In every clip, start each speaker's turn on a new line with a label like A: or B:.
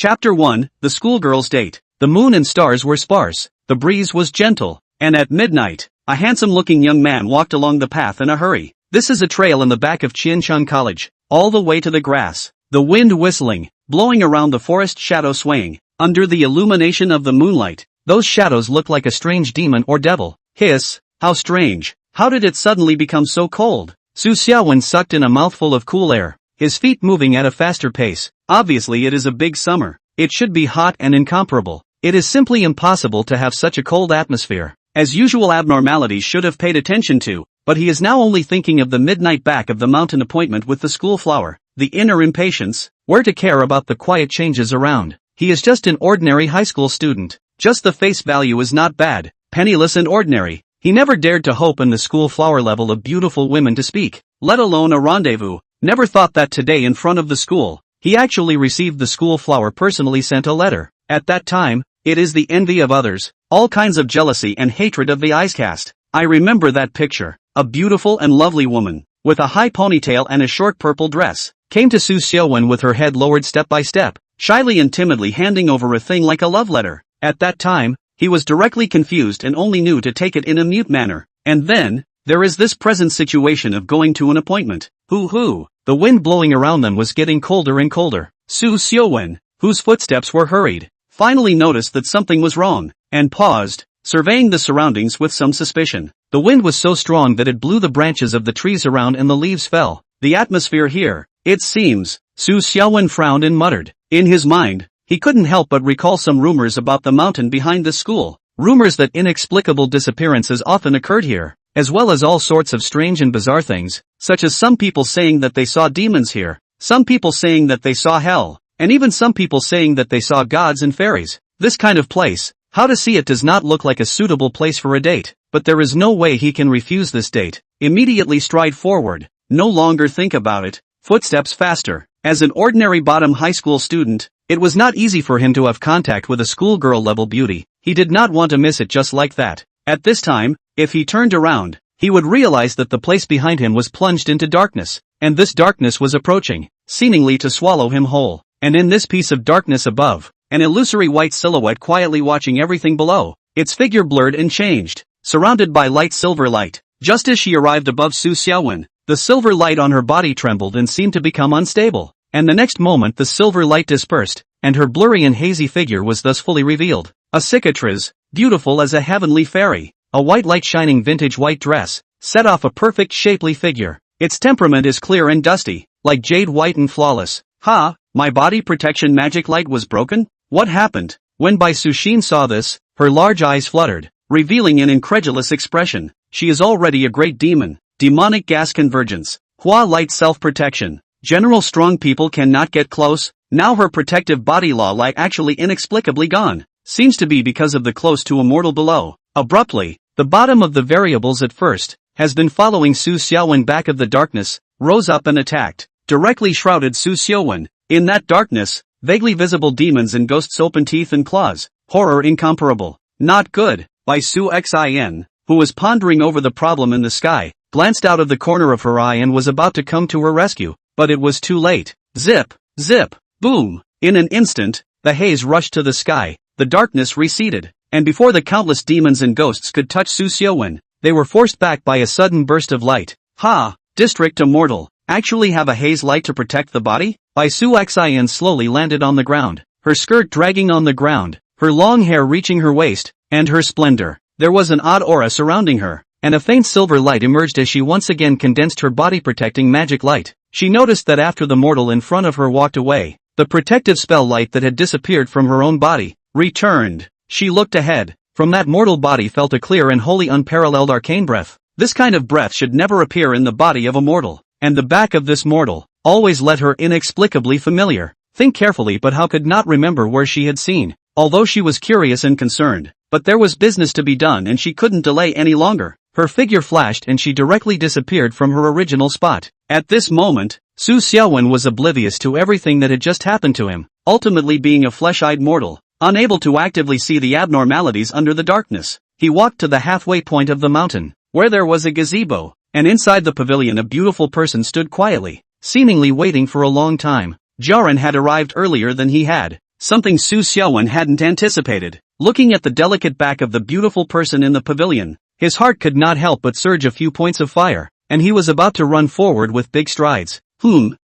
A: Chapter 1, The Schoolgirl's Date. The moon and stars were sparse, the breeze was gentle, and at midnight, a handsome-looking young man walked along the path in a hurry. This is a trail in the back of Qiancheng College, all the way to the grass, the wind whistling, blowing around the forest shadow swaying, under the illumination of the moonlight. Those shadows looked like a strange demon or devil. Hiss, how strange, how did it suddenly become so cold? Su Xiaowen sucked in a mouthful of cool air, his feet moving at a faster pace. Obviously it is a big summer, it should be hot and incomparable. It is simply impossible to have such a cold atmosphere. As usual, abnormalities should have paid attention to, but he is now only thinking of the midnight back of the mountain appointment with the school flower, the inner impatience, where to care about the quiet changes around. He is just an ordinary high school student. Just the face value is not bad, penniless and ordinary. He never dared to hope in the school flower level of beautiful women to speak, let alone a rendezvous. Never thought that today in front of the school, he actually received the school flower personally sent a letter. At that time, it is the envy of others, all kinds of jealousy and hatred of the eyes cast. I remember that picture. A beautiful and lovely woman, with a high ponytail and a short purple dress, came to Su Xiaowen with her head lowered step by step, shyly and timidly handing over a thing like a love letter. At that time, he was directly confused and only knew to take it in a mute manner. And then, there is this present situation of going to an appointment. Hoo-hoo! The wind blowing around them was getting colder and colder. Su Xiaowen, whose footsteps were hurried, finally noticed that something was wrong, and paused, surveying the surroundings with some suspicion. The wind was so strong that it blew the branches of the trees around and the leaves fell. The atmosphere here, it seems, Su Xiaowen frowned and muttered. In his mind, he couldn't help but recall some rumors about the mountain behind the school. Rumors that inexplicable disappearances often occurred here, as well as all sorts of strange and bizarre things, such as some people saying that they saw demons here, some people saying that they saw hell, and even some people saying that they saw gods and fairies. This kind of place, how to see it, does not look like a suitable place for a date, but there is no way he can refuse this date. Immediately stride forward, no longer think about it, footsteps faster. As an ordinary bottom high school student, it was not easy for him to have contact with a schoolgirl-level beauty. He did not want to miss it just like that. At this time, if he turned around, he would realize that the place behind him was plunged into darkness, and this darkness was approaching, seemingly to swallow him whole. And in this piece of darkness above, an illusory white silhouette quietly watching everything below, its figure blurred and changed, surrounded by light silver light. Just as she arrived above Su Xiaowen, the silver light on her body trembled and seemed to become unstable, and the next moment the silver light dispersed, and her blurry and hazy figure was thus fully revealed. A cicatrice, beautiful as a heavenly fairy, a white light shining vintage white dress, set off a perfect shapely figure. Its temperament is clear and dusty, like jade white and flawless. Ha, my body protection magic light was broken? What happened? When Bai Suxin saw this, her large eyes fluttered, revealing an incredulous expression. She is already a great demon. Demonic gas convergence. Hua light self-protection. General strong people cannot get close. Now her protective body law light actually inexplicably gone. Seems to be because of the close to immortal below. Abruptly, the bottom of the variables at first, has been following Su Xiaowen back of the darkness, rose up and attacked, directly shrouded Su Xiaowen. In that darkness, vaguely visible demons and ghosts open teeth and claws. Horror incomparable. Not good. Bai Su Xin, who was pondering over the problem in the sky, glanced out of the corner of her eye and was about to come to her rescue, but it was too late. Zip, zip, boom. In an instant, the haze rushed to the sky, the darkness receded, and before the countless demons and ghosts could touch Su Xiaowen, they were forced back by a sudden burst of light. Ha! District Immortal, actually have a haze light to protect the body? Bai Su Xin slowly landed on the ground, her skirt dragging on the ground, her long hair reaching her waist, and her splendor. There was an odd aura surrounding her, and a faint silver light emerged as she once again condensed her body-protecting magic light. She noticed that after the mortal in front of her walked away, the protective spell light that had disappeared from her own body returned. She looked ahead. From that mortal body felt a clear and wholly unparalleled arcane breath. This kind of breath should never appear in the body of a mortal, and the back of this mortal always let her inexplicably familiar. Think carefully, but how could not remember where she had seen, although she was curious and concerned. But there was business to be done and she couldn't delay any longer. Her figure flashed and she directly disappeared from her original spot. At this moment, Su Xiaowen was oblivious to everything that had just happened to him, ultimately being a flesh-eyed mortal, unable to actively see the abnormalities under the darkness. He walked to the halfway point of the mountain, where there was a gazebo, and inside the pavilion a beautiful person stood quietly, seemingly waiting for a long time. Jaran had arrived earlier than he had, something Su Xiaowen hadn't anticipated. Looking at the delicate back of the beautiful person in the pavilion, his heart could not help but surge a few points of fire, and he was about to run forward with big strides.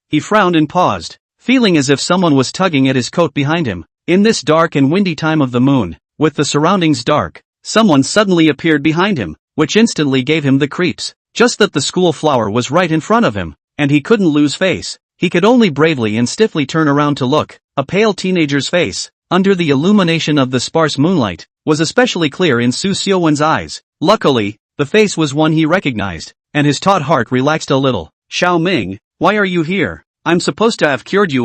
A: He frowned and paused, feeling as if someone was tugging at his coat behind him. In this dark and windy time of the moon, with the surroundings dark, someone suddenly appeared behind him, which instantly gave him the creeps. Just that the school flower was right in front of him, and he couldn't lose face. He could only bravely and stiffly turn around to look. A pale teenager's face, under the illumination of the sparse moonlight, was especially clear in Su Xiaowen's eyes. Luckily, the face was one he recognized, and his taut heart relaxed a little. Xiao Ming, why are you here? I'm supposed to have cured you.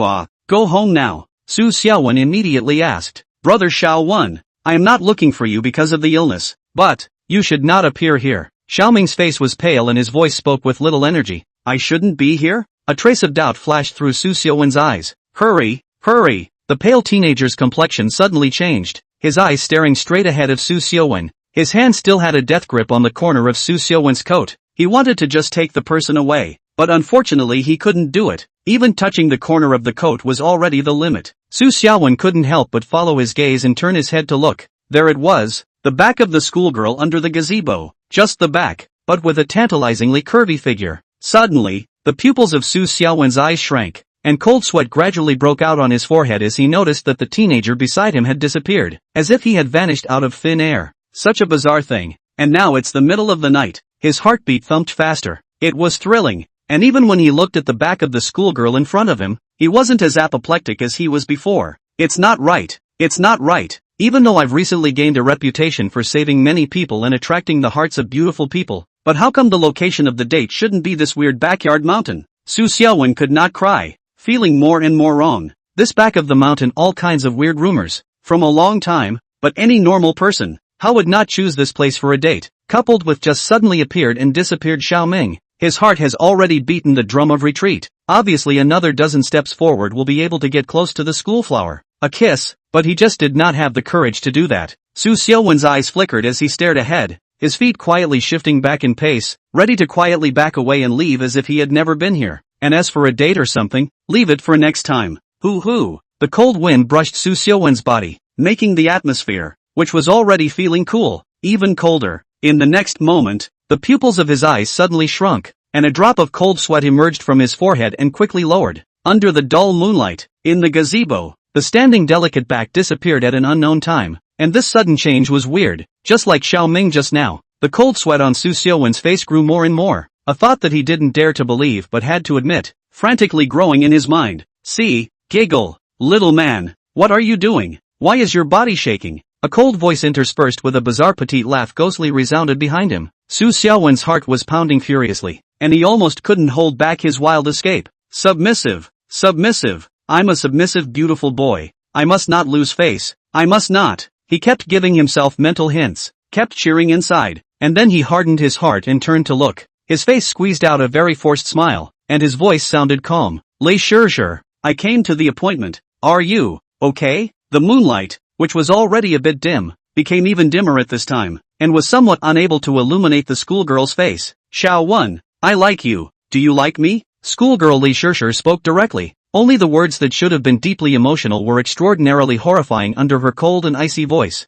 A: Go home now. Su Xiaowen immediately asked. Brother Xiao Wen, I am not looking for you because of the illness, but you should not appear here. Xiao Ming's face was pale and his voice spoke with little energy. I shouldn't be here? A trace of doubt flashed through Su Xiaowen's eyes. Hurry, hurry! The pale teenager's complexion suddenly changed, his eyes staring straight ahead of Su Xiaowen. His hand still had a death grip on the corner of Su Xiaowen's coat. He wanted to just take the person away, but unfortunately he couldn't do it. Even touching the corner of the coat was already the limit. Su Xiaowen couldn't help but follow his gaze and turn his head to look. There it was, the back of the schoolgirl under the gazebo. Just the back, but with a tantalizingly curvy figure. Suddenly, the pupils of Su Xiaowen's eyes shrank, and cold sweat gradually broke out on his forehead as he noticed that the teenager beside him had disappeared, as if he had vanished out of thin air. Such a bizarre thing, and now it's the middle of the night. His heartbeat thumped faster. It was thrilling, and even when he looked at the back of the schoolgirl in front of him, he wasn't as apoplectic as he was before. It's not right. It's not right. Even though I've recently gained a reputation for saving many people and attracting the hearts of beautiful people, but how come the location of the date shouldn't be this weird backyard mountain? Su Xiaowen could not cry, feeling more and more wrong. This back of the mountain, all kinds of weird rumors, from a long time, but any normal person, how would not choose this place for a date, coupled with just suddenly appeared and disappeared Xiao Ming. His heart has already beaten the drum of retreat. Obviously another dozen steps forward will be able to get close to the schoolflower. A kiss, but he just did not have the courage to do that. Su Xiaowen's eyes flickered as he stared ahead, his feet quietly shifting back in pace, ready to quietly back away and leave as if he had never been here. And as for a date or something, leave it for next time. Hoo-hoo! The cold wind brushed Su Xiaowen's body, making the atmosphere, which was already feeling cool, even colder. In the next moment, the pupils of his eyes suddenly shrunk, and a drop of cold sweat emerged from his forehead and quickly lowered. Under the dull moonlight, in the gazebo, the standing delicate back disappeared at an unknown time, and this sudden change was weird, just like Xiao Ming just now. The cold sweat on Su Xiaowen's face grew more and more, a thought that he didn't dare to believe but had to admit, frantically growing in his mind. See, giggle, little man, what are you doing? Why is your body shaking? A cold voice interspersed with a bizarre petite laugh ghostly resounded behind him. Su Xiaowen's heart was pounding furiously, and he almost couldn't hold back his wild escape. Submissive, submissive, I'm a submissive beautiful boy. I must not lose face, I must not. He kept giving himself mental hints, kept cheering inside, and then he hardened his heart and turned to look. His face squeezed out a very forced smile, and his voice sounded calm. Lei Shizhi, I came to the appointment. Are you okay? The moonlight, which was already a bit dim, became even dimmer at this time, and was somewhat unable to illuminate the schoolgirl's face. Xiao Wen, I like you. Do you like me? Schoolgirl Lei Shizhi spoke directly. Only the words that should have been deeply emotional were extraordinarily horrifying under her cold and icy voice.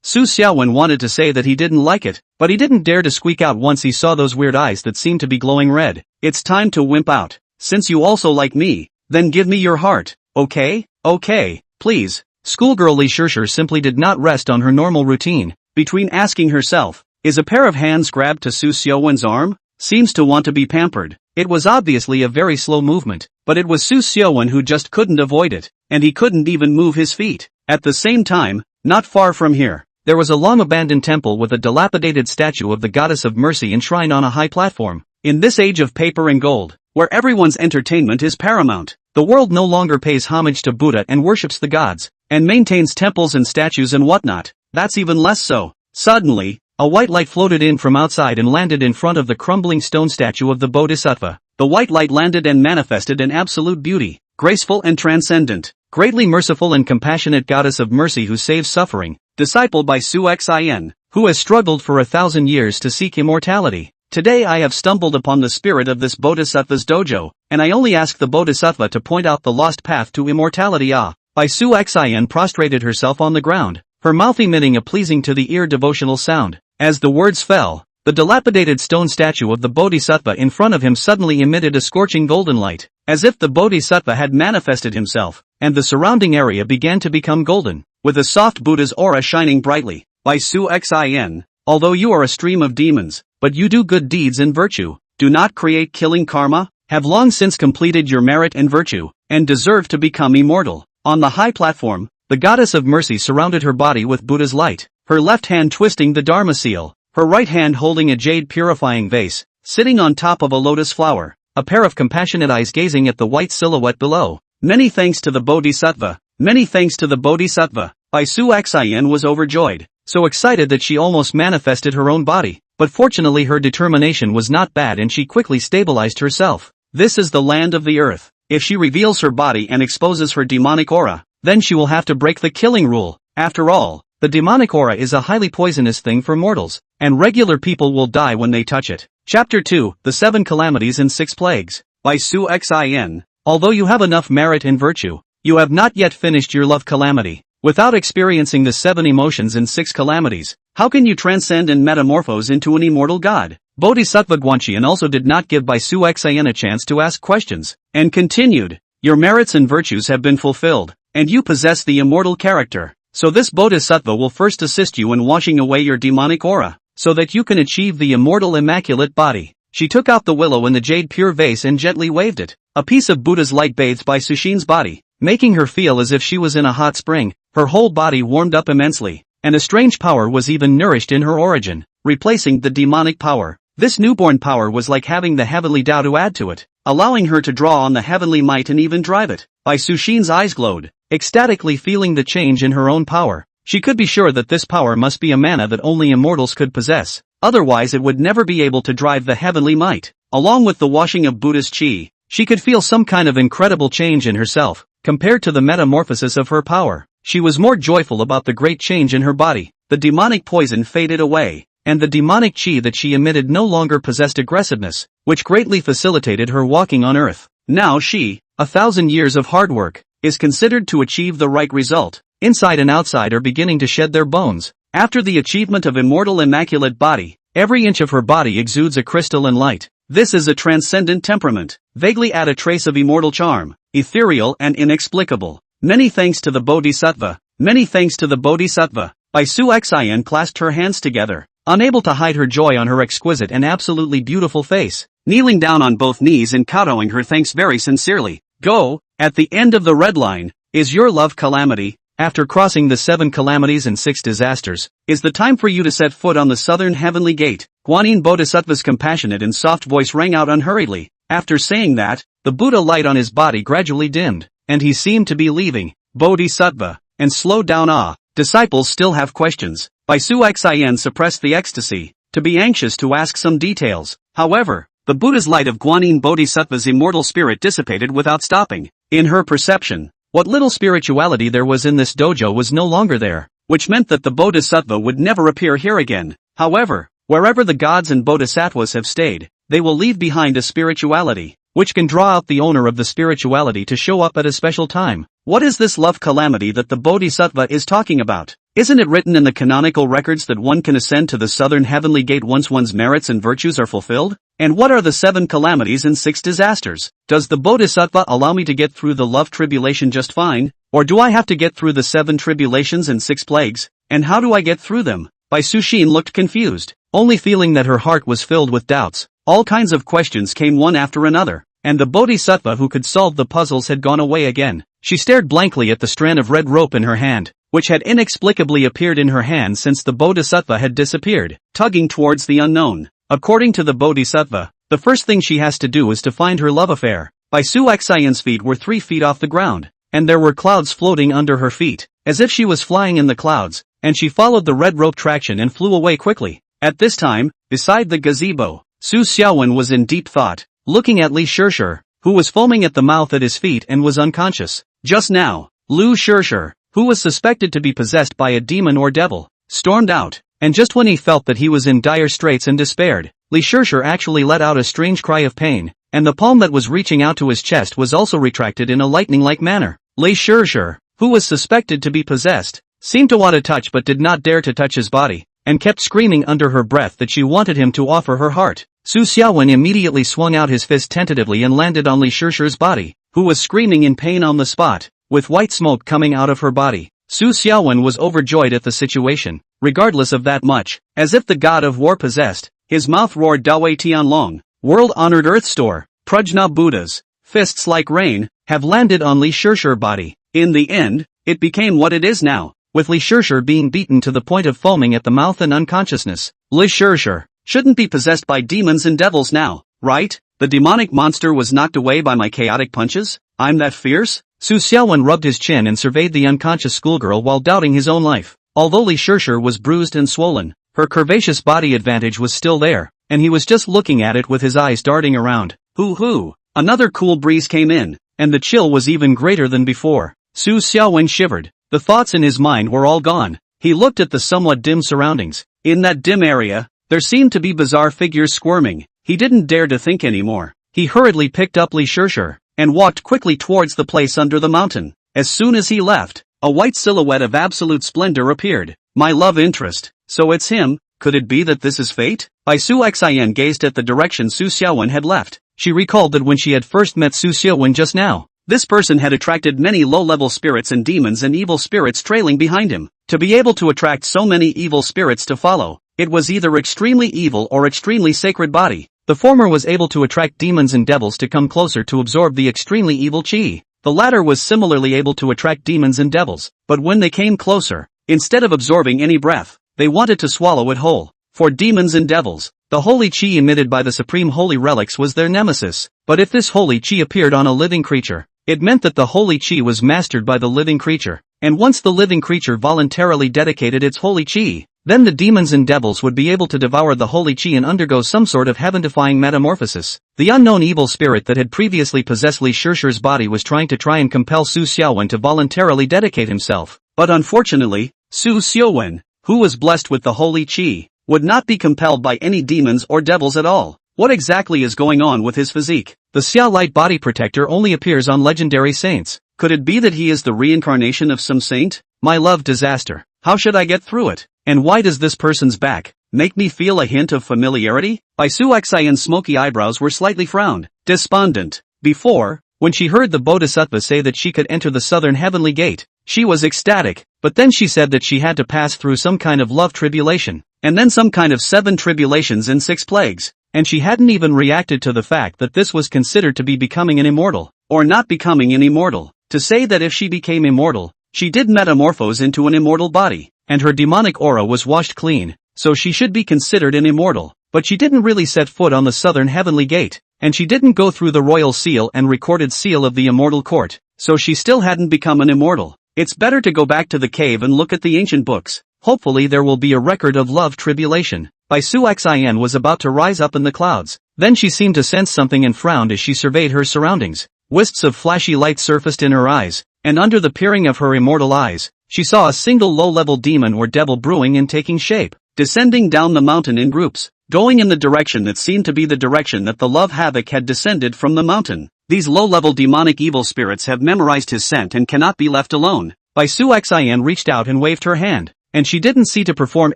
A: Su Xiaowen wanted to say that he didn't like it, but he didn't dare to squeak out once he saw those weird eyes that seemed to be glowing red. It's time to wimp out. Since you also like me, then give me your heart, okay? Okay, please. Schoolgirl Lei Shizhi simply did not rest on her normal routine. Between asking herself, is a pair of hands grabbed to Su Xiaowen's arm? Seems to want to be pampered. It was obviously a very slow movement, but it was Su Xiaowen who just couldn't avoid it, and he couldn't even move his feet. At the same time, not far from here, there was a long-abandoned temple with a dilapidated statue of the goddess of mercy enshrined on a high platform. In this age of paper and gold, where everyone's entertainment is paramount, the world no longer pays homage to Buddha and worships the gods, and maintains temples and statues and whatnot. That's even less so. Suddenly, a white light floated in from outside and landed in front of the crumbling stone statue of the Bodhisattva. The white light landed and manifested an absolute beauty, graceful and transcendent, greatly merciful and compassionate goddess of mercy who saves suffering, discipled by Su Xin, who has struggled for 1,000 years to seek immortality. Today I have stumbled upon the spirit of this Bodhisattva's dojo, and I only ask the Bodhisattva to point out the lost path to immortality. Bai Su Xin prostrated herself on the ground, her mouth emitting a pleasing to the ear devotional sound. As the words fell, the dilapidated stone statue of the Bodhisattva in front of him suddenly emitted a scorching golden light, as if the Bodhisattva had manifested himself, and the surrounding area began to become golden, with a soft Buddha's aura shining brightly. Bai Su Xin, although you are a stream of demons, but you do good deeds and virtue, do not create killing karma, have long since completed your merit and virtue, and deserve to become immortal. On the high platform, the goddess of mercy surrounded her body with Buddha's light, her left hand twisting the Dharma seal, her right hand holding a jade purifying vase, sitting on top of a lotus flower, a pair of compassionate eyes gazing at the white silhouette below. Many thanks to the Bodhisattva. Many thanks to the Bodhisattva. Bai Su Xin was overjoyed, so excited that she almost manifested her own body, but fortunately her determination was not bad and she quickly stabilized herself. This is the land of the earth. If she reveals her body and exposes her demonic aura, then she will have to break the killing rule. After all, the demonic aura is a highly poisonous thing for mortals, and regular people will die when they touch it. Chapter 2, The 7 Calamities and 6 Plagues. Bai Su Xin. Although you have enough merit and virtue, you have not yet finished your love calamity. Without experiencing the 7 emotions and 6 calamities, how can you transcend and metamorphose into an immortal god? Bodhisattva Guanqian also did not give Bai Su Xin a chance to ask questions, and continued, your merits and virtues have been fulfilled, and you possess the immortal character. So this Bodhisattva will first assist you in washing away your demonic aura, so that you can achieve the immortal immaculate body. She took out the willow in the jade pure vase and gently waved it. A piece of Buddha's light bathed Bai Suxin's body, making her feel as if she was in a hot spring. Her whole body warmed up immensely, and a strange power was even nourished in her origin, replacing the demonic power. This newborn power was like having the heavenly Tao to add to it, allowing her to draw on the heavenly might and even drive it. Bai Suxin's eyes glowed, ecstatically feeling the change in her own power. She could be sure that this power must be a mana that only immortals could possess, otherwise it would never be able to drive the heavenly might. Along with the washing of Buddha's chi, she could feel some kind of incredible change in herself, compared to the metamorphosis of her power. She was more joyful about the great change in her body. The demonic poison faded away, and the demonic chi that she emitted no longer possessed aggressiveness, which greatly facilitated her walking on earth. Now she, 1,000 years of hard work, is considered to achieve the right result. Inside and outside are beginning to shed their bones. After the achievement of immortal immaculate body, every inch of her body exudes a crystalline light. This is a transcendent temperament, vaguely add a trace of immortal charm, ethereal and inexplicable. Many thanks to the Bodhisattva. Many thanks to the Bodhisattva. Bai Su Xin clasped her hands together, unable to hide her joy on her exquisite and absolutely beautiful face, kneeling down on both knees and kowtowing her thanks very sincerely. Go, at the end of the red line, is your love calamity. After crossing the 7 calamities and 6 disasters, is the time for you to set foot on the southern heavenly gate. Guanyin Bodhisattva's compassionate and soft voice rang out unhurriedly. After saying that, the Buddha light on his body gradually dimmed, and he seemed to be leaving. Bodhisattva, and slowed down. Disciples still have questions. Bai Su Xin suppressed the ecstasy, to be anxious to ask some details. However, the Buddha's light of Guanyin Bodhisattva's immortal spirit dissipated without stopping. In her perception, what little spirituality there was in this dojo was no longer there, which meant that the Bodhisattva would never appear here again. However, wherever the gods and Bodhisattvas have stayed, they will leave behind a spirituality, which can draw out the owner of the spirituality to show up at a special time. What is this love calamity that the Bodhisattva is talking about? Isn't it written in the canonical records that one can ascend to the southern heavenly gate once one's merits and virtues are fulfilled? And what are the 7 calamities and 6 disasters? Does the Bodhisattva allow me to get through the love tribulation just fine? Or do I have to get through the 7 tribulations and 6 plagues? And how do I get through them? Bai Suxin looked confused, only feeling that her heart was filled with doubts. All kinds of questions came one after another, and the Bodhisattva who could solve the puzzles had gone away again. She stared blankly at the strand of red rope in her hand, which had inexplicably appeared in her hand since the Bodhisattva had disappeared, tugging towards the unknown. According to the Bodhisattva, the first thing she has to do is to find her love affair. Bai Su Xin's feet were 3 feet off the ground, and there were clouds floating under her feet, as if she was flying in the clouds, and she followed the red rope traction and flew away quickly. At this time, beside the gazebo, Su Xiaowen was in deep thought, looking at Li Shirshir, who was foaming at the mouth at his feet and was unconscious. Just now, Lu Shirshir, who was suspected to be possessed by a demon or devil, stormed out, and just when he felt that he was in dire straits and despaired, Li Shirshir actually let out a strange cry of pain, and the palm that was reaching out to his chest was also retracted in a lightning-like manner. Li Shirshir, who was suspected to be possessed, seemed to want to touch but did not dare to touch his body, and kept screaming under her breath that she wanted him to offer her heart. Su Xiaowen immediately swung out his fist tentatively and landed on Li Shishir's body, who was screaming in pain on the spot, with white smoke coming out of her body. Su Xiaowen was overjoyed at the situation, regardless of that much, as if the god of war possessed, his mouth roared Dawei Tianlong, world-honored earth store, Prajna Buddhas, fists like rain, have landed on Li Shishir body. In the end, it became what it is now, with Li Shishir being beaten to the point of foaming at the mouth and unconsciousness. Li Shishir shouldn't be possessed by demons and devils now, right? The demonic monster was knocked away by my chaotic punches? I'm that fierce? Su Xiaowen rubbed his chin and surveyed the unconscious schoolgirl while doubting his own life. Although Li Shishir was bruised and swollen, her curvaceous body advantage was still there, and he was just looking at it with his eyes darting around. Hoo! Another cool breeze came in, and the chill was even greater than before. Su Xiaowen shivered. The thoughts in his mind were all gone. He looked at the somewhat dim surroundings. In that dim area, there seemed to be bizarre figures squirming. He didn't dare to think anymore. He hurriedly picked up Li Shishir, and walked quickly towards the place under the mountain. As soon as he left, a white silhouette of absolute splendor appeared. My love interest. So it's him. Could it be that this is fate? Bai Su Xian gazed at the direction Su Xiaowen had left. She recalled that when she had first met Su Xiaowen just now, this person had attracted many low-level spirits and demons and evil spirits trailing behind him. To be able to attract so many evil spirits to follow, it was either extremely evil or extremely sacred body. The former was able to attract demons and devils to come closer to absorb the extremely evil chi. The latter was similarly able to attract demons and devils, but when they came closer, instead of absorbing any breath, they wanted to swallow it whole. For demons and devils, the holy chi emitted by the supreme holy relics was their nemesis. But if this holy chi appeared on a living creature, it meant that the holy chi was mastered by the living creature, and once the living creature voluntarily dedicated its holy chi, then the demons and devils would be able to devour the holy chi and undergo some sort of heaven-defying metamorphosis. The unknown evil spirit that had previously possessed Li Shishir's body was trying to compel Su Xiaowen to voluntarily dedicate himself. But unfortunately, Su Xiaowen, who was blessed with the holy chi, would not be compelled by any demons or devils at all. What exactly is going on with his physique? The Xia Light Body Protector only appears on legendary saints. Could it be that he is the reincarnation of some saint? My love disaster. How should I get through it? And why does this person's back make me feel a hint of familiarity? Bai Su Xian's smoky eyebrows were slightly frowned, despondent. Before, when she heard the Bodhisattva say that she could enter the southern heavenly gate, she was ecstatic, but then she said that she had to pass through some kind of love tribulation, and then some kind of 7 tribulations and 6 plagues. And she hadn't even reacted to the fact that this was considered to be becoming an immortal, or not becoming an immortal. To say that if she became immortal, she did metamorphose into an immortal body, and her demonic aura was washed clean, so she should be considered an immortal. But she didn't really set foot on the southern heavenly gate, and she didn't go through the royal seal and recorded seal of the immortal court, so she still hadn't become an immortal. It's better to go back to the cave and look at the ancient books. Hopefully there will be a record of love tribulation. Bai Su Xian was about to rise up in the clouds. Then she seemed to sense something and frowned as she surveyed her surroundings. Wisps of flashy light surfaced in her eyes, and under the peering of her immortal eyes, she saw a single low-level demon or devil brewing and taking shape, descending down the mountain in groups, going in the direction that seemed to be the direction that the love havoc had descended from the mountain. These low-level demonic evil spirits have memorized his scent and cannot be left alone. Bai Su Xian reached out and waved her hand, and she didn't see to perform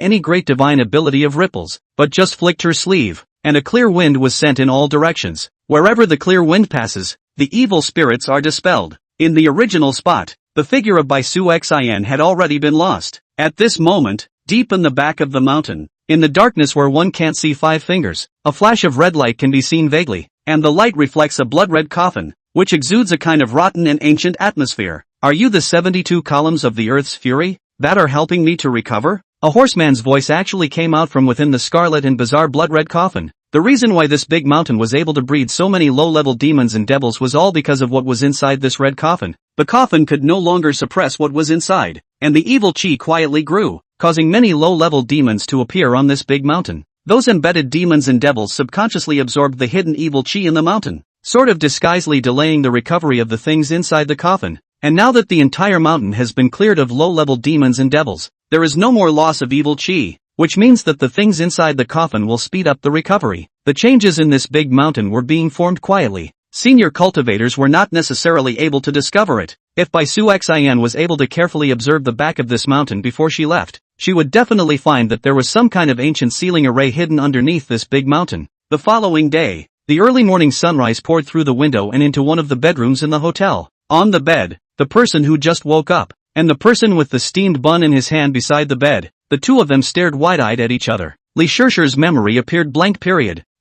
A: any great divine ability of ripples, but just flicked her sleeve, and a clear wind was sent in all directions. Wherever the clear wind passes, the evil spirits are dispelled. In the original spot, the figure of Bai Su Xian had already been lost. At this moment, deep in the back of the mountain, in the darkness where one can't see 5 fingers, a flash of red light can be seen vaguely, and the light reflects a blood-red coffin, which exudes a kind of rotten and ancient atmosphere. Are you the 72 columns of the earth's fury that are helping me to recover? A horseman's voice actually came out from within the scarlet and bizarre blood-red coffin. The reason why this big mountain was able to breed so many low-level demons and devils was all because of what was inside this red coffin. The coffin could no longer suppress what was inside, and the evil chi quietly grew, causing many low-level demons to appear on this big mountain. Those embedded demons and devils subconsciously absorbed the hidden evil chi in the mountain, sort of disguisedly delaying the recovery of the things inside the coffin. And now that the entire mountain has been cleared of low-level demons and devils, there is no more loss of evil chi, which means that the things inside the coffin will speed up the recovery. The changes in this big mountain were being formed quietly. Senior cultivators were not necessarily able to discover it. If Bai Su Xian was able to carefully observe the back of this mountain before she left, she would definitely find that there was some kind of ancient ceiling array hidden underneath this big mountain. The following day, the early morning sunrise poured through the window and into one of the bedrooms in the hotel. On the bed, the person who just woke up, and the person with the steamed bun in his hand beside the bed, the two of them stared wide-eyed at each other. Li Shishir's memory appeared blank.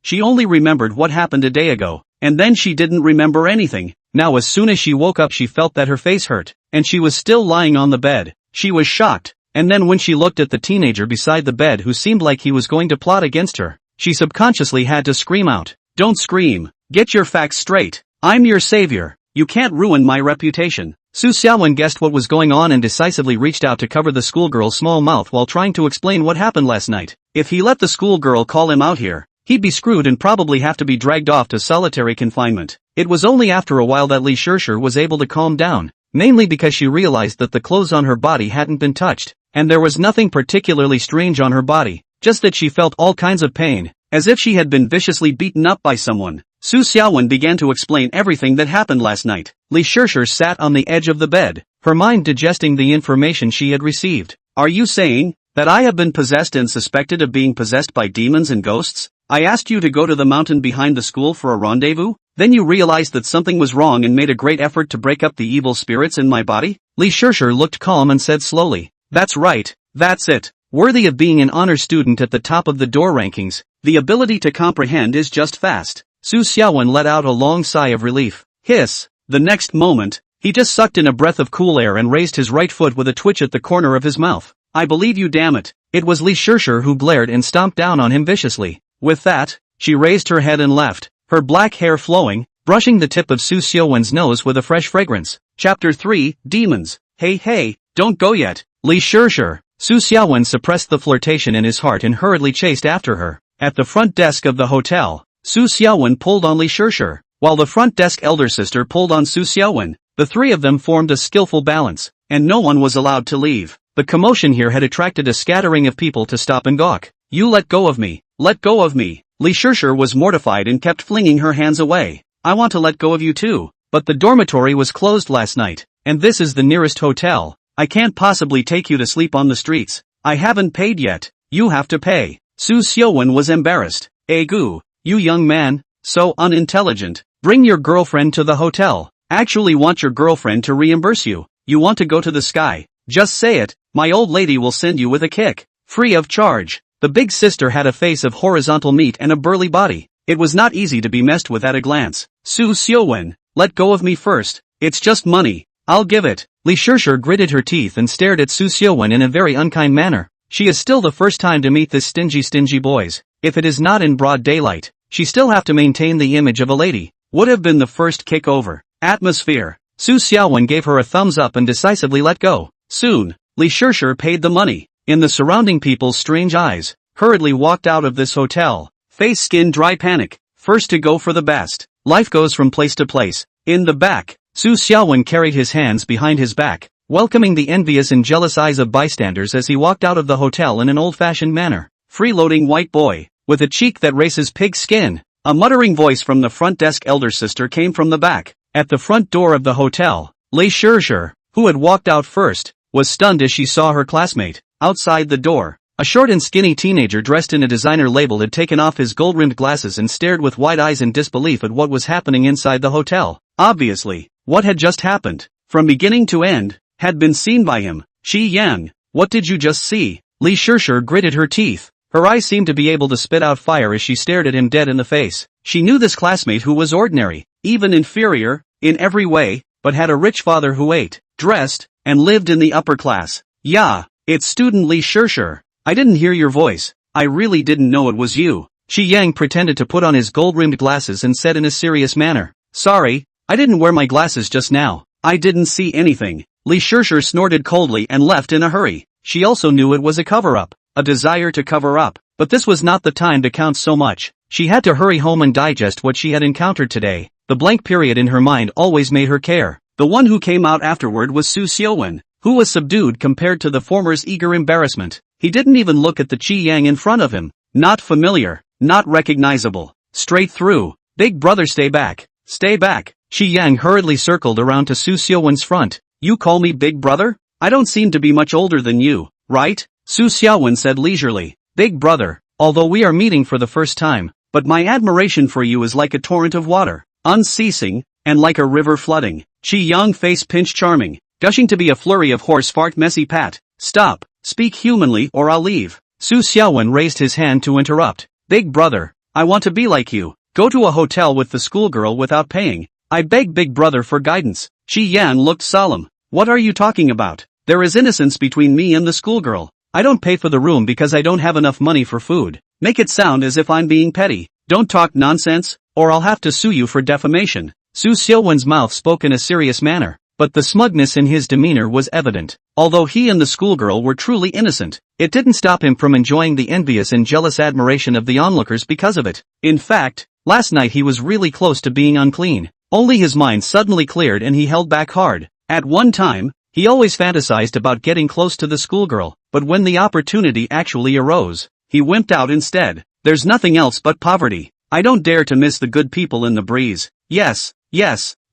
A: She only remembered what happened a day ago, and then she didn't remember anything. Now as soon as she woke up she felt that her face hurt, and she was still lying on the bed. She was shocked, and then when she looked at the teenager beside the bed who seemed like he was going to plot against her, she subconsciously had to scream out. Don't scream. Get your facts straight. I'm your savior. You can't ruin my reputation. Su Xiaowen guessed what was going on and decisively reached out to cover the schoolgirl's small mouth while trying to explain what happened last night. If he let the schoolgirl call him out here, he'd be screwed and probably have to be dragged off to solitary confinement. It was only after a while that Li Shishir was able to calm down, mainly because she realized that the clothes on her body hadn't been touched, and there was nothing particularly strange on her body, just that she felt all kinds of pain, as if she had been viciously beaten up by someone. Su Xiaowen began to explain everything that happened last night. Li Shishir sat on the edge of the bed, her mind digesting the information she had received. Are you saying that I have been possessed and suspected of being possessed by demons and ghosts? I asked you to go to the mountain behind the school for a rendezvous? Then you realized that something was wrong and made a great effort to break up the evil spirits in my body? Li Shishir looked calm and said slowly. That's right, that's it. Worthy of being an honor student at the top of the door rankings, the ability to comprehend is just fast. Su Xiaowen let out a long sigh of relief. Hiss. The next moment, he just sucked in a breath of cool air and raised his right foot with a twitch at the corner of his mouth. I believe you, damn it. It was Li Shishir who glared and stomped down on him viciously. With that, she raised her head and left, her black hair flowing, brushing the tip of Su Xiaowen's nose with a fresh fragrance. Chapter 3, Demons. Hey, don't go yet, Li Shishir. Su Xiaowen suppressed the flirtation in his heart and hurriedly chased after her. At the front desk of the hotel, Su Xiaowen pulled on Li Shishir, while the front desk elder sister pulled on Su Xiaowen. The three of them formed a skillful balance, and no one was allowed to leave. The commotion here had attracted a scattering of people to stop and gawk. You let go of me. Let go of me. Li Shishir was mortified and kept flinging her hands away. I want to let go of you too, but the dormitory was closed last night, and this is the nearest hotel. I can't possibly take you to sleep on the streets. I haven't paid yet. You have to pay. Su Xiaowen was embarrassed. Gu, you young man, so unintelligent. Bring your girlfriend to the hotel. Actually want your girlfriend to reimburse you. You want to go to the sky. Just say it, my old lady will send you with a kick. Free of charge. The big sister had a face of horizontal meat and a burly body. It was not easy to be messed with at a glance. Su Xiaowen, let go of me first. It's just money. I'll give it. Li Shishir gritted her teeth and stared at Su Xiaowen in a very unkind manner. She is still the first time to meet this stingy boys. If it is not in broad daylight, she still have to maintain the image of a lady. Would have been the first kick over. Atmosphere. Su Xiaowen gave her a thumbs up and decisively let go. Soon, Li Shishir paid the money. In the surrounding people's strange eyes, hurriedly walked out of this hotel. Face skin dry panic. First to go for the best. Life goes from place to place. In the back, Su Xiaowen carried his hands behind his back, welcoming the envious and jealous eyes of bystanders as he walked out of the hotel in an old-fashioned manner. Freeloading white boy, with a cheek that races pig skin. A muttering voice from the front desk elder sister came from the back. At the front door of the hotel, Li Shishir, who had walked out first, was stunned as she saw her classmate. Outside the door, a short and skinny teenager dressed in a designer label had taken off his gold-rimmed glasses and stared with wide eyes in disbelief at what was happening inside the hotel. Obviously, what had just happened, from beginning to end, had been seen by him. Shi Yang, what did you just see? Li Shishir gritted her teeth. Her eyes seemed to be able to spit out fire as she stared at him dead in the face. She knew this classmate who was ordinary, even inferior, in every way, but had a rich father who ate, dressed, and lived in the upper class. Yeah, it's student Li Shishir. I didn't hear your voice. I really didn't know it was you. Shi Yang pretended to put on his gold-rimmed glasses and said in a serious manner. Sorry, I didn't wear my glasses just now. I didn't see anything. Li Shishir snorted coldly and left in a hurry. She also knew it was a cover-up, a desire to cover up, but this was not the time to count so much. She had to hurry home and digest what she had encountered today. The blank period in her mind always made her care. The one who came out afterward was Su Xiaowen, who was subdued compared to the former's eager embarrassment. He didn't even look at the Qi Yang in front of him. Not familiar, not recognizable. Straight through. Big brother, stay back. Stay back. Qi Yang hurriedly circled around to Su Xiaowen's front. You call me big brother? I don't seem to be much older than you, right? Su Xiaowen said leisurely. Big brother, although we are meeting for the first time, but my admiration for you is like a torrent of water, unceasing, and like a river flooding. Qi Yang face pinch charming, gushing to be a flurry of horse fart messy pat. Stop, speak humanly or I'll leave. Su Xiaowen raised his hand to interrupt. Big brother, I want to be like you. Go to a hotel with the schoolgirl without paying. I beg big brother for guidance. Qi Yan looked solemn. What are you talking about? There is innocence between me and the schoolgirl. I don't pay for the room because I don't have enough money for food. Make it sound as if I'm being petty. Don't talk nonsense, or I'll have to sue you for defamation. Su Xiaowen's mouth spoke in a serious manner, but the smugness in his demeanor was evident. Although he and the schoolgirl were truly innocent, it didn't stop him from enjoying the envious and jealous admiration of the onlookers because of it. In fact, last night he was really close to being unclean. Only his mind suddenly cleared and he held back hard. At one time, he always fantasized about getting close to the schoolgirl, but when the opportunity actually arose, he wimped out instead. There's nothing else but poverty. I don't dare to miss the good people in the breeze. Yes,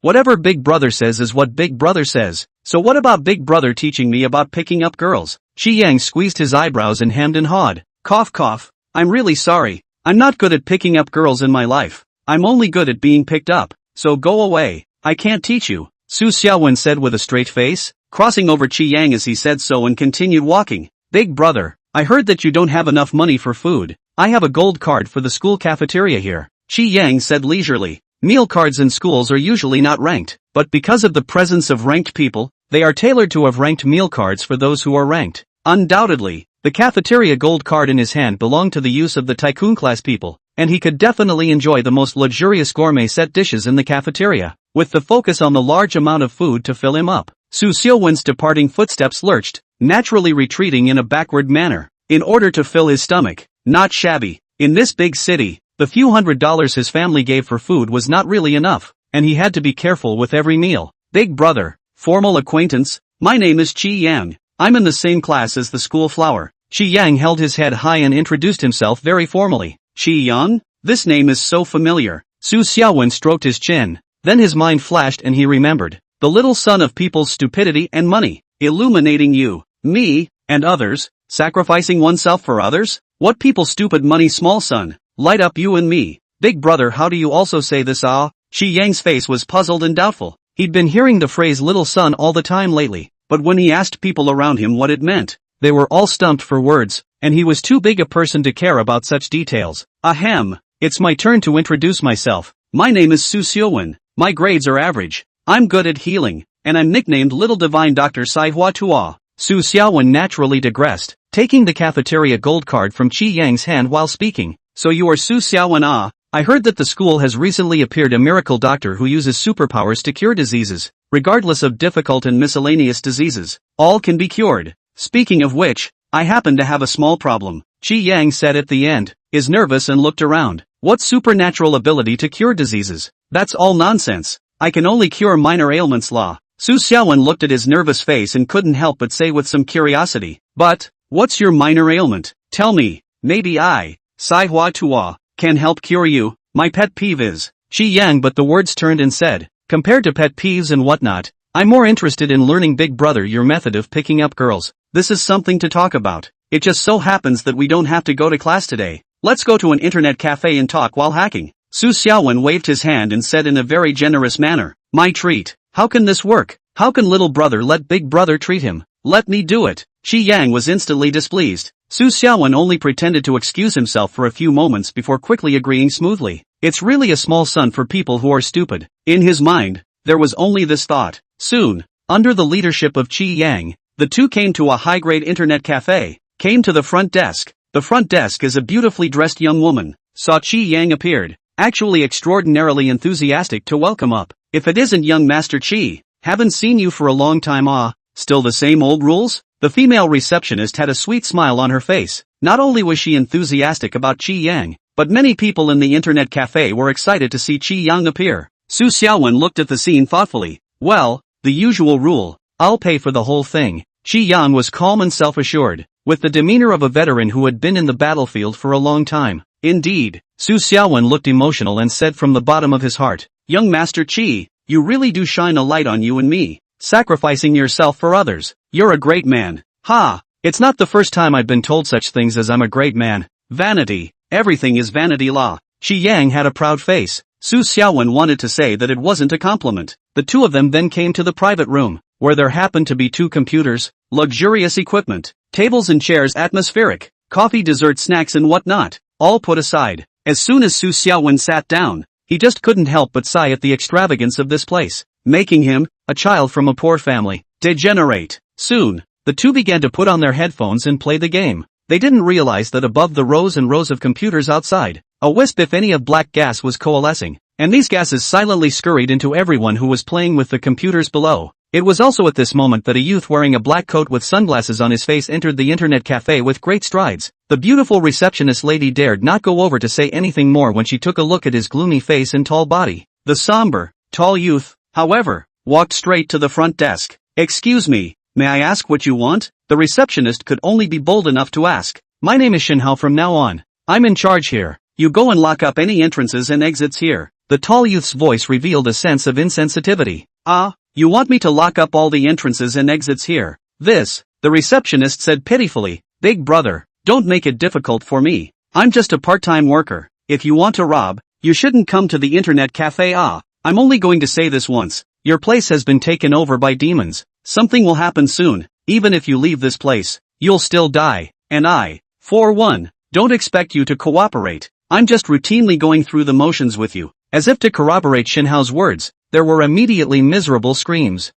A: whatever Big Brother says is what Big Brother says. So what about Big Brother teaching me about picking up girls? Qi Yang squeezed his eyebrows and hemmed and hawed. Cough cough. I'm really sorry. I'm not good at picking up girls in my life. I'm only good at being picked up. So go away. I can't teach you. Su Xiaowen said with a straight face, crossing over Qi Yang as he said so and continued walking. Big brother, I heard that you don't have enough money for food. I have a gold card for the school cafeteria here. Qi Yang said leisurely. Meal cards in schools are usually not ranked, but because of the presence of ranked people, they are tailored to have ranked meal cards for those who are ranked. Undoubtedly, the cafeteria gold card in his hand belonged to the use of the tycoon class people, and he could definitely enjoy the most luxurious gourmet set dishes in the cafeteria, with the focus on the large amount of food to fill him up. Su Xiaowen's departing footsteps lurched, naturally retreating in a backward manner, in order to fill his stomach. Not shabby. In this big city, the few $100s his family gave for food was not really enough, and he had to be careful with every meal. Big brother, formal acquaintance, my name is Qi Yang. I'm in the same class as the school flower. Qi Yang held his head high and introduced himself very formally. Qi Yang? This name is so familiar. Su Xiaowen stroked his chin. Then his mind flashed and he remembered. The little son of people's stupidity and money, illuminating you, me, and others, sacrificing oneself for others? What people stupid money small son, light up you and me. Big brother, how do you also say this? Qi Yang's face was puzzled and doubtful. He'd been hearing the phrase little son all the time lately, but when he asked people around him what it meant, they were all stumped for words, and he was too big a person to care about such details. Ahem, it's my turn to introduce myself. My name is Su Xiaowen. My grades are average. I'm good at healing, and I'm nicknamed Little Divine Dr. Sai Hua Tua. Su Xiaowen naturally digressed, taking the cafeteria gold card from Qi Yang's hand while speaking. So you are Su Xiaowen? I heard that the school has recently appeared a miracle doctor who uses superpowers to cure diseases, regardless of difficult and miscellaneous diseases. All can be cured. Speaking of which, I happen to have a small problem. Qi Yang said at the end, is nervous and looked around. What supernatural ability to cure diseases? That's all nonsense. I can only cure minor ailments. Su Xiaowen looked at his nervous face and couldn't help but say with some curiosity. But, what's your minor ailment? Tell me, maybe I, Sai Hua Tua, can help cure you. My pet peeve is, Qi Yang, but the words turned and said, compared to pet peeves and whatnot, I'm more interested in learning Big Brother your method of picking up girls. This is something to talk about. It just so happens that we don't have to go to class today. Let's go to an internet cafe and talk while hacking. Su Xiaowen waved his hand and said in a very generous manner, my treat. How can this work? How can little brother let big brother treat him? Let me do it. Qi Yang was instantly displeased. Su Xiaowen only pretended to excuse himself for a few moments before quickly agreeing smoothly. It's really a small sum for people who are stupid. In his mind, there was only this thought. Soon, under the leadership of Qi Yang, the two came to a high-grade internet cafe, came to the front desk. The front desk is a beautifully dressed young woman. Saw Qi Yang appeared, actually extraordinarily enthusiastic to welcome up. If it isn't young Master Qi, haven't seen you for a long time. Still the same old rules? The female receptionist had a sweet smile on her face. Not only was she enthusiastic about Qi Yang, but many people in the internet cafe were excited to see Qi Yang appear. Su Xiaowen looked at the scene thoughtfully. Well, the usual rule. I'll pay for the whole thing. Qi Yang was calm and self-assured, with the demeanor of a veteran who had been in the battlefield for a long time. Indeed, Su Xiaowen looked emotional and said from the bottom of his heart, young Master Qi, you really do shine a light on you and me. sacrificing yourself for others. You're a great man. Ha! It's not the first time I've been told such things as I'm a great man. Vanity. Everything is vanity la. Shi Yang had a proud face. Su Xiaowen wanted to say that it wasn't a compliment. The two of them then came to the private room, where there happened to be 2 computers, luxurious equipment, tables and chairs, atmospheric, coffee, dessert, snacks and whatnot, all put aside. As soon as Su Xiaowen sat down, he just couldn't help but sigh at the extravagance of this place, making him, a child from a poor family, degenerate. Soon, the two began to put on their headphones and play the game. They didn't realize that above the rows and rows of computers outside, a wisp if any of black gas was coalescing, and these gases silently scurried into everyone who was playing with the computers below. It was also at this moment that a youth wearing a black coat with sunglasses on his face entered the internet cafe with great strides. The beautiful receptionist lady dared not go over to say anything more when she took a look at his gloomy face and tall body. The somber, tall youth, however, walked straight to the front desk. "Excuse me, may I ask what you want?" The receptionist could only be bold enough to ask. "My name is Shinhao from now on. I'm in charge here. You go and lock up any entrances and exits here." The tall youth's voice revealed a sense of insensitivity. "Ah, you want me to lock up all the entrances and exits here?" "This," the receptionist said pitifully. "Big brother, don't make it difficult for me. I'm just a part-time worker. If you want to rob, you shouldn't come to the internet cafe. I'm only going to say this once. Your place has been taken over by demons. Something will happen soon. Even if you leave this place, you'll still die. And I, for one, don't expect you to cooperate. I'm just routinely going through the motions with you." As if to corroborate Shinhao's words, there were immediately miserable screams.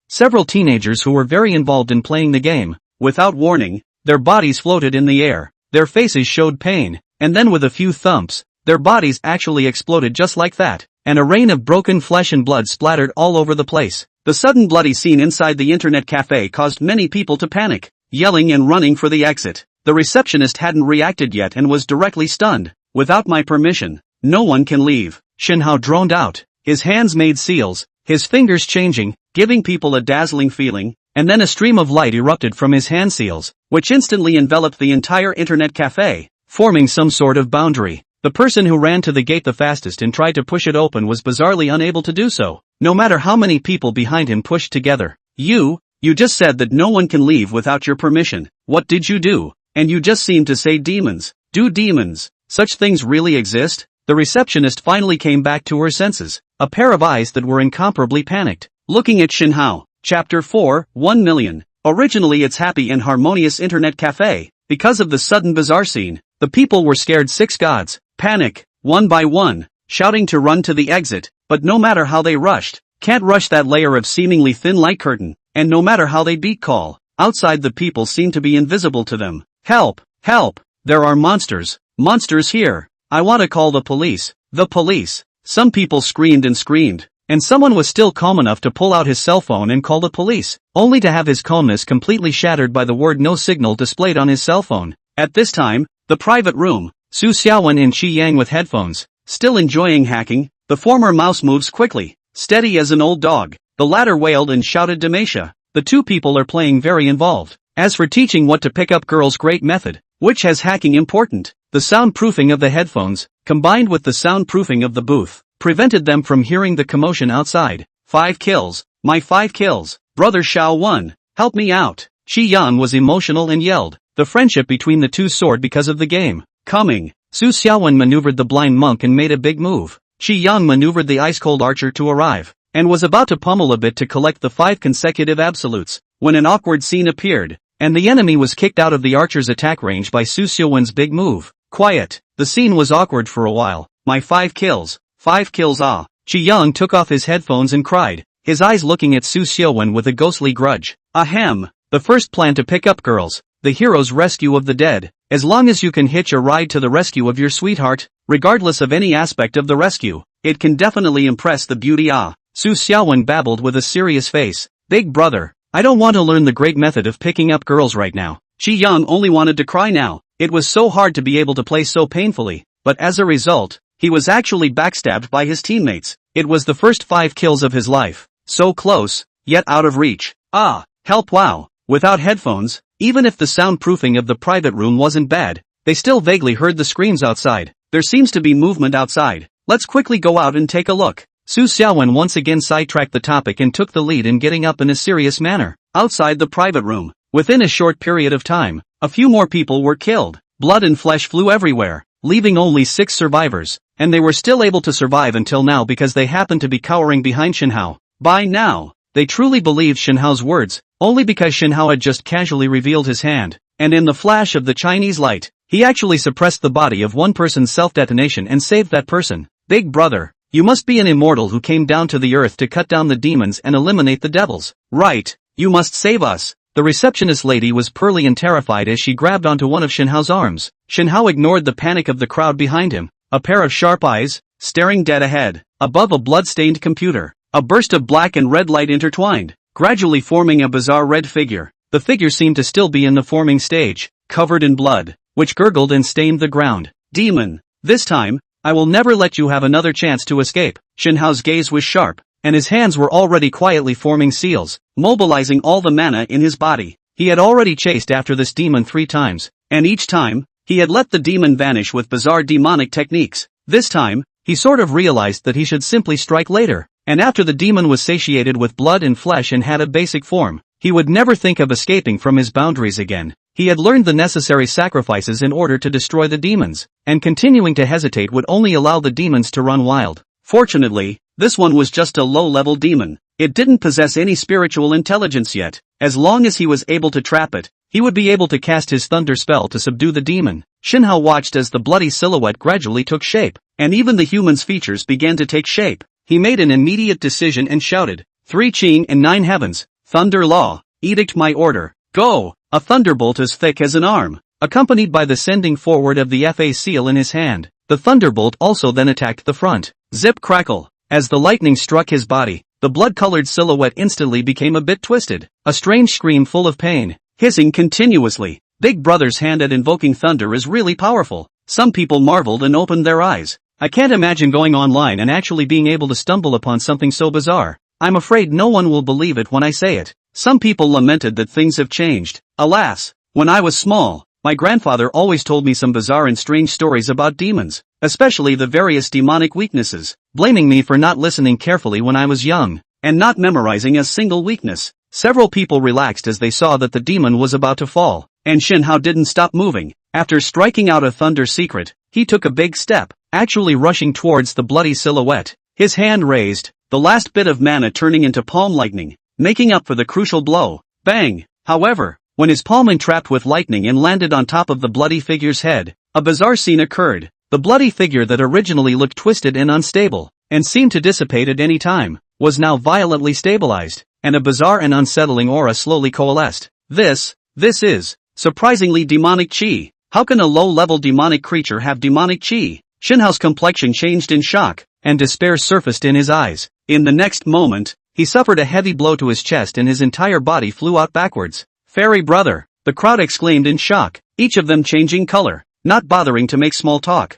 A: Several teenagers who were very involved in playing the game. Without warning, their bodies floated in the air. Their faces showed pain, and then with a few thumps, their bodies actually exploded just like that, and a rain of broken flesh and blood splattered all over the place. The sudden bloody scene inside the internet cafe caused many people to panic, yelling and running for the exit. The receptionist hadn't reacted yet and was directly stunned. "Without my permission, no one can leave," Shinhao droned out. His hands made seals, his fingers changing, giving people a dazzling feeling, and then a stream of light erupted from his hand seals, which instantly enveloped the entire internet cafe, forming some sort of boundary. The person who ran to the gate the fastest and tried to push it open was bizarrely unable to do so, no matter how many people behind him pushed together. You just said that no one can leave without your permission. What did you do? And you just seemed to say demons. Do demons, such things really exist?" The receptionist finally came back to her senses, a pair of eyes that were incomparably panicked, looking at Shinhao. Chapter 4, 1 million. Originally its happy and harmonious internet cafe. Because of the sudden bizarre scene, the people were scared 6 gods. Panic, one by one, shouting to run to the exit, but no matter how they rushed, can't rush that layer of seemingly thin light curtain, and no matter how they beat call, outside the people seemed to be invisible to them. "Help! Help! There are monsters! Monsters here! I want to call the police! The police!" Some people screamed and screamed, and someone was still calm enough to pull out his cell phone and call the police, only to have his calmness completely shattered by the word "no" signal displayed on his cell phone. At this time, the private room, Su Xiaowen and Shi Yang with headphones, still enjoying hacking. The former mouse moves quickly, steady as an old dog. The latter wailed and shouted Damasha. The two people are playing very involved. As for teaching what to pick up girls, great method, which has hacking important. The soundproofing of the headphones, combined with the soundproofing of the booth, prevented them from hearing the commotion outside. 5 kills, my 5 kills, brother Shao won, help me out. Shi Yang was emotional and yelled. The friendship between the two soared because of the game. Coming, Su Xiaowen maneuvered the blind monk and made a big move. Shi Yang maneuvered the ice-cold archer to arrive, and was about to pummel a bit to collect the 5 consecutive absolutes, when an awkward scene appeared, and the enemy was kicked out of the archer's attack range by Su Xiaowen's big move. Quiet, the scene was awkward for a while. My 5 kills, 5 kills Shi Yang took off his headphones and cried, his eyes looking at Su Xiaowen with a ghostly grudge. Ahem, the first plan to pick up girls, the hero's rescue of the dead. As long as you can hitch a ride to the rescue of your sweetheart, regardless of any aspect of the rescue, it can definitely impress the beauty. Su Xiaowen babbled with a serious face. Big brother, I don't want to learn the great method of picking up girls right now. Shi Yang only wanted to cry now. It was so hard to be able to play so painfully, but as a result, he was actually backstabbed by his teammates. It was the first 5 kills of his life. So close, yet out of reach. Help! Wow. Without headphones, even if the soundproofing of the private room wasn't bad, they still vaguely heard the screams outside. There seems to be movement outside. Let's quickly go out and take a look. Su Xiaowen once again sidetracked the topic and took the lead in getting up in a serious manner. Outside the private room, within a short period of time, a few more people were killed. Blood and flesh flew everywhere, leaving only 6 survivors, and they were still able to survive until now because they happened to be cowering behind Shenhao. By now, they truly believed Shenhao's words, only because Shenhao had just casually revealed his hand, and in the flash of the Chinese light, he actually suppressed the body of one person's self-detonation and saved that person. Big brother, you must be an immortal who came down to the earth to cut down the demons and eliminate the devils. Right, you must save us. The receptionist lady was pearly and terrified as she grabbed onto one of Shenhao's arms. Shenhao ignored the panic of the crowd behind him. A pair of sharp eyes, staring dead ahead, above a blood-stained computer. A burst of black and red light intertwined, gradually forming a bizarre red figure. The figure seemed to still be in the forming stage, covered in blood, which gurgled and stained the ground. Demon, this time, I will never let you have another chance to escape. Shenhao's gaze was sharp, and his hands were already quietly forming seals, mobilizing all the mana in his body. He had already chased after this demon 3 times, and each time, he had let the demon vanish with bizarre demonic techniques. This time, he sort of realized that he should simply strike later. And after the demon was satiated with blood and flesh and had a basic form, he would never think of escaping from his boundaries again. He had learned the necessary sacrifices in order to destroy the demons, and continuing to hesitate would only allow the demons to run wild. Fortunately, this one was just a low-level demon. It didn't possess any spiritual intelligence yet. As long as he was able to trap it, he would be able to cast his thunder spell to subdue the demon. Shenhao watched as the bloody silhouette gradually took shape, and even the human's features began to take shape. He made an immediate decision and shouted, 3 Qing and 9 heavens, thunder law, edict my order, go! A thunderbolt as thick as an arm, accompanied by the sending forward of the FA seal in his hand. The thunderbolt also then attacked the front. Zip crackle. As the lightning struck his body, the blood-colored silhouette instantly became a bit twisted. A strange scream full of pain, hissing continuously. Big Brother's hand at invoking thunder is really powerful. Some people marveled and opened their eyes. I can't imagine going online and actually being able to stumble upon something so bizarre. I'm afraid no one will believe it when I say it. Some people lamented that things have changed. Alas, when I was small, my grandfather always told me some bizarre and strange stories about demons, especially the various demonic weaknesses, blaming me for not listening carefully when I was young, and not memorizing a single weakness. Several people relaxed as they saw that the demon was about to fall, and Shenhao didn't stop moving. After striking out a thunder secret, he took a big step, actually rushing towards the bloody silhouette, his hand raised, the last bit of mana turning into palm lightning, making up for the crucial blow. Bang! However, when his palm entrapped with lightning and landed on top of the bloody figure's head, a bizarre scene occurred. The bloody figure that originally looked twisted and unstable, and seemed to dissipate at any time, was now violently stabilized, and a bizarre and unsettling aura slowly coalesced. This is, surprisingly demonic chi. How can a low-level demonic creature have demonic chi? Shenhao's complexion changed in shock, and despair surfaced in his eyes. In the next moment, he suffered a heavy blow to his chest and his entire body flew out backwards. Fairy brother! The crowd exclaimed in shock, each of them changing color, not bothering to make small talk.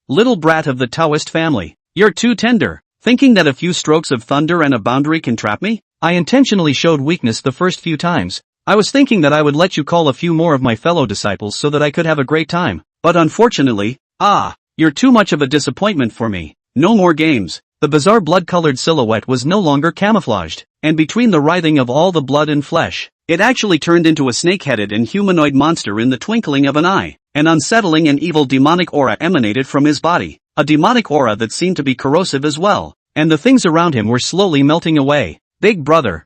A: Little brat of the Taoist family, you're too tender. Thinking that a few strokes of thunder and a boundary can trap me? I intentionally showed weakness the first few times. I was thinking that I would let you call a few more of my fellow disciples so that I could have a great time. But unfortunately, you're too much of a disappointment for me. No more games. The bizarre blood-colored silhouette was no longer camouflaged, and between the writhing of all the blood and flesh, it actually turned into a snake-headed and humanoid monster in the twinkling of an eye. An unsettling and evil demonic aura emanated from his body. A demonic aura that seemed to be corrosive as well, and the things around him were slowly melting away. Big brother,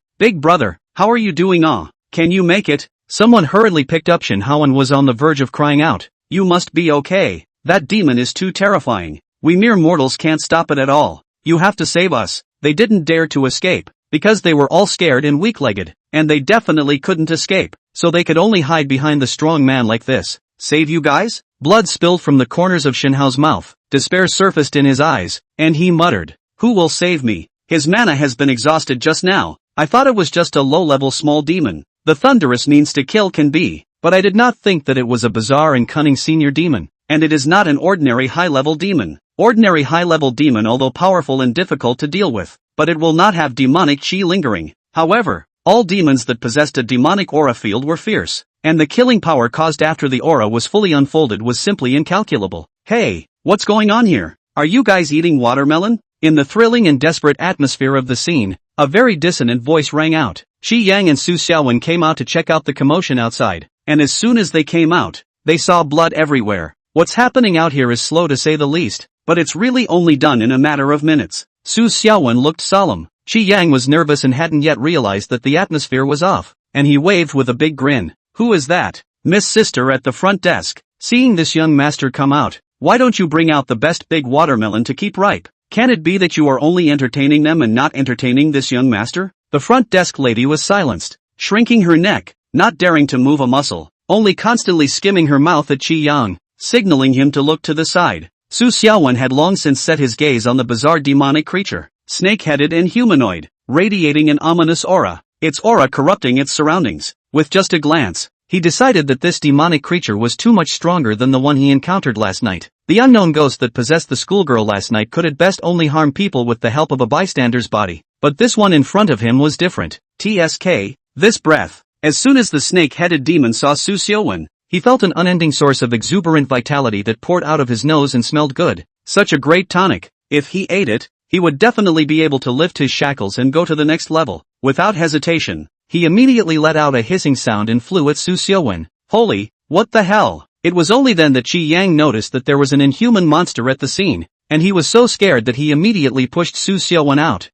A: how are you doing? Can you make it? Someone hurriedly picked up Shenhao and was on the verge of crying out. You must be okay. That demon is too terrifying. We mere mortals can't stop it at all. You have to save us. They didn't dare to escape, because they were all scared and weak-legged, and they definitely couldn't escape, so they could only hide behind the strong man like this. Save you guys? Blood spilled from the corners of Shenhao's mouth, despair surfaced in his eyes, and he muttered, who will save me? His mana has been exhausted just now. I thought it was just a low-level small demon. The thunderous means to kill can be, but I did not think that it was a bizarre and cunning senior demon, and it is not an ordinary high-level demon. Ordinary high-level demon although powerful and difficult to deal with, but it will not have demonic chi lingering. However, all demons that possessed a demonic aura field were fierce. and the killing power caused after the aura was fully unfolded was simply incalculable. Hey, what's going on here? Are you guys eating watermelon? In the thrilling and desperate atmosphere of the scene, a very dissonant voice rang out. Qi Yang and Su Xiaowen came out to check out the commotion outside, and as soon as they came out, they saw blood everywhere. What's happening out here is slow to say the least, but it's really only done in a matter of minutes. Su Xiaowen looked solemn. Qi Yang was nervous and hadn't yet realized that the atmosphere was off, and he waved with a big grin. Who is that? Miss Sister at the front desk. Seeing this young master come out, why don't you bring out the best big watermelon to keep ripe? Can it be that you are only entertaining them and not entertaining this young master? The front desk lady was silenced, shrinking her neck, not daring to move a muscle, only constantly skimming her mouth at Qi Yang, signaling him to look to the side. Su Xiaowen had long since set his gaze on the bizarre demonic creature, snake-headed and humanoid, radiating an ominous aura, its aura corrupting its surroundings. With just a glance, he decided that this demonic creature was too much stronger than the one he encountered last night. The unknown ghost that possessed the schoolgirl last night could at best only harm people with the help of a bystander's body, but this one in front of him was different. TSK, this breath. As soon as the snake-headed demon saw Su Xiaowen, he felt an unending source of exuberant vitality that poured out of his nose and smelled good. Such a great tonic. If he ate it, he would definitely be able to lift his shackles and go to the next level. Without hesitation, he immediately let out a hissing sound and flew at Su Xiaowen. Holy, what the hell? It was only then that Qi Yang noticed that there was an inhuman monster at the scene, and he was so scared that he immediately pushed Su Xiaowen out.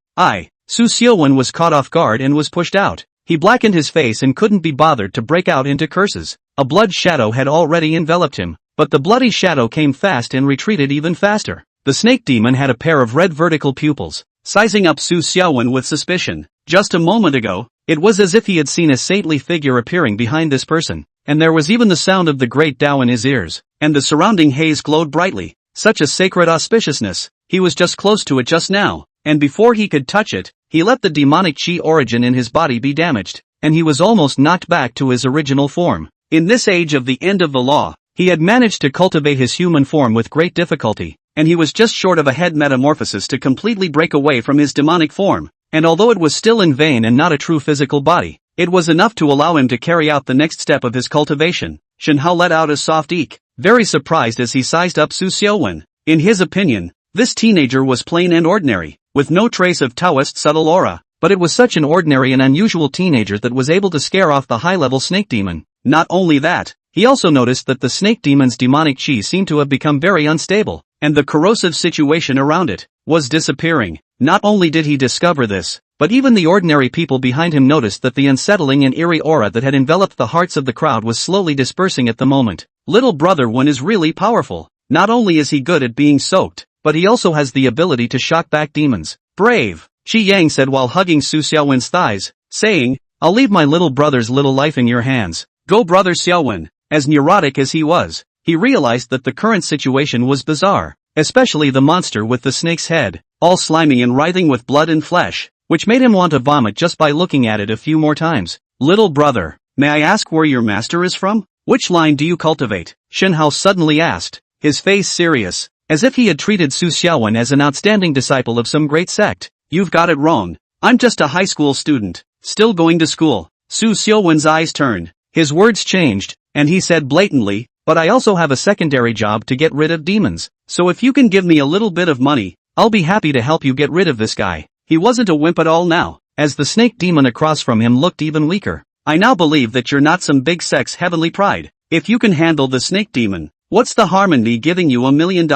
A: Su Xiaowen was caught off guard and was pushed out. He blackened his face and couldn't be bothered to break out into curses. A blood shadow had already enveloped him, but the bloody shadow came fast and retreated even faster. The snake demon had a pair of red vertical pupils, sizing up Su Xiaowen with suspicion. Just a moment ago, it was as if he had seen a saintly figure appearing behind this person, and there was even the sound of the great Tao in his ears, and the surrounding haze glowed brightly. Such a sacred auspiciousness. He was just close to it just now, and before he could touch it, he let the demonic chi origin in his body be damaged, and he was almost knocked back to his original form. In this age of the end of the law, he had managed to cultivate his human form with great difficulty, and he was just short of a head metamorphosis to completely break away from his demonic form, and although it was still in vain and not a true physical body, it was enough to allow him to carry out the next step of his cultivation. Shen Hao let out a soft eek, very surprised as he sized up Su Xiaowen. In his opinion, this teenager was plain and ordinary, with no trace of Taoist subtle aura, but it was such an ordinary and unusual teenager that was able to scare off the high-level snake demon. Not only that, he also noticed that the snake demon's demonic chi seemed to have become very unstable, and the corrosive situation around it was disappearing. Not only did he discover this, but even the ordinary people behind him noticed that the unsettling and eerie aura that had enveloped the hearts of the crowd was slowly dispersing at the moment. Little brother one is really powerful. Not only is he good at being soaked, but he also has the ability to shock back demons. Brave, Qi Yang said while hugging Su Xiaowen's thighs, saying, I'll leave my little brother's little life in your hands. Go brother Xiaowen. As neurotic as he was, he realized that the current situation was bizarre, especially the monster with the snake's head, all slimy and writhing with blood and flesh, which made him want to vomit just by looking at it a few more times. Little brother, may I ask where your master is from? Which line do you cultivate? Shen Hao suddenly asked, his face serious, as if he had treated Su Xiaowen as an outstanding disciple of some great sect. You've got it wrong. I'm just a high school student, still going to school. Su Xiaowen's eyes turned, his words changed, and he said blatantly, but I also have a secondary job to get rid of demons, so if you can give me a little bit of money, I'll be happy to help you get rid of this guy. He wasn't a wimp at all now, as the snake demon across from him looked even weaker. I now believe that you're not some big sex heavenly pride. If you can handle the snake demon, what's the harm in me giving you $1 million?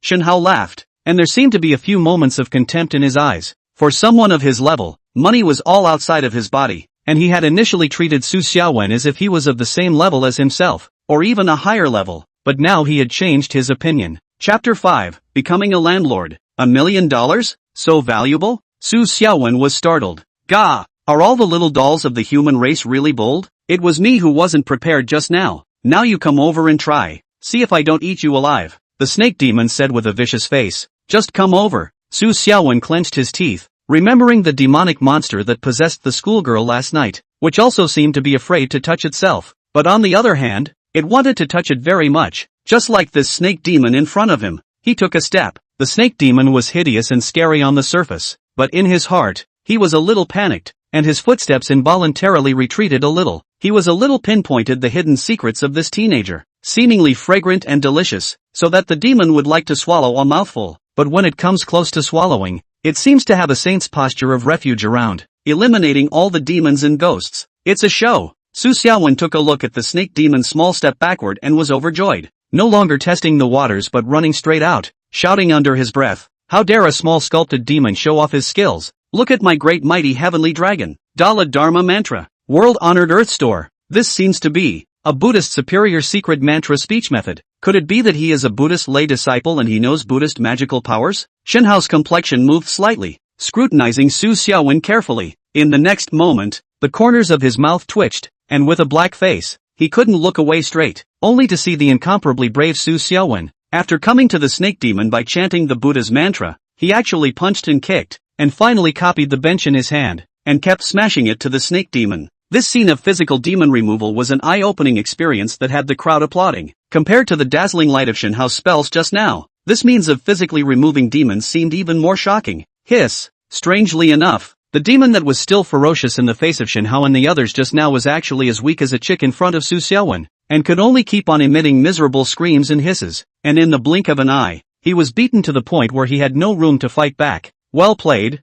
A: Shen Hao laughed, and there seemed to be a few moments of contempt in his eyes. For someone of his level, money was all outside of his body, and he had initially treated Su Xiaowen as if he was of the same level as himself, or even a higher level, but now he had changed his opinion. Chapter 5, Becoming a Landlord. $1 million? So valuable? Su Xiaowen was startled. Gah! Are all the little dolls of the human race really bold? It was me who wasn't prepared just now. Now you come over and try. See if I don't eat you alive. The snake demon said with a vicious face. Just come over. Su Xiaowen clenched his teeth, remembering the demonic monster that possessed the schoolgirl last night, which also seemed to be afraid to touch itself. But on the other hand, it wanted to touch it very much, just like this snake demon in front of him. He took a step. The snake demon was hideous and scary on the surface, but in his heart, he was a little panicked, and his footsteps involuntarily retreated a little. He was a little pinpointed the hidden secrets of this teenager, seemingly fragrant and delicious, so that the demon would like to swallow a mouthful, but when it comes close to swallowing, it seems to have a saint's posture of refuge around, eliminating all the demons and ghosts. It's a show. Su Xiaowen took a look at the snake demon's small step backward and was overjoyed, no longer testing the waters but running straight out, shouting under his breath, "How dare a small sculpted demon show off his skills? Look at my great mighty heavenly dragon. Dala Dharma mantra. World-honored earth store." This seems to be a Buddhist superior secret mantra speech method. Could it be that he is a Buddhist lay disciple and he knows Buddhist magical powers? Shenhao's complexion moved slightly, scrutinizing Su Xiaowen carefully. In the next moment, the corners of his mouth twitched, and with a black face, he couldn't look away straight, only to see the incomparably brave Su Xiaowen. After coming to the snake demon by chanting the Buddha's mantra, he actually punched and kicked, and finally copied the bench in his hand, and kept smashing it to the snake demon. This scene of physical demon removal was an eye-opening experience that had the crowd applauding. Compared to the dazzling light of Shenhao's spells just now, this means of physically removing demons seemed even more shocking. Hiss! Strangely enough, the demon that was still ferocious in the face of Shenhao and the others just now was actually as weak as a chick in front of Su Xiaowen, and could only keep on emitting miserable screams and hisses, and in the blink of an eye, he was beaten to the point where he had no room to fight back. Well played,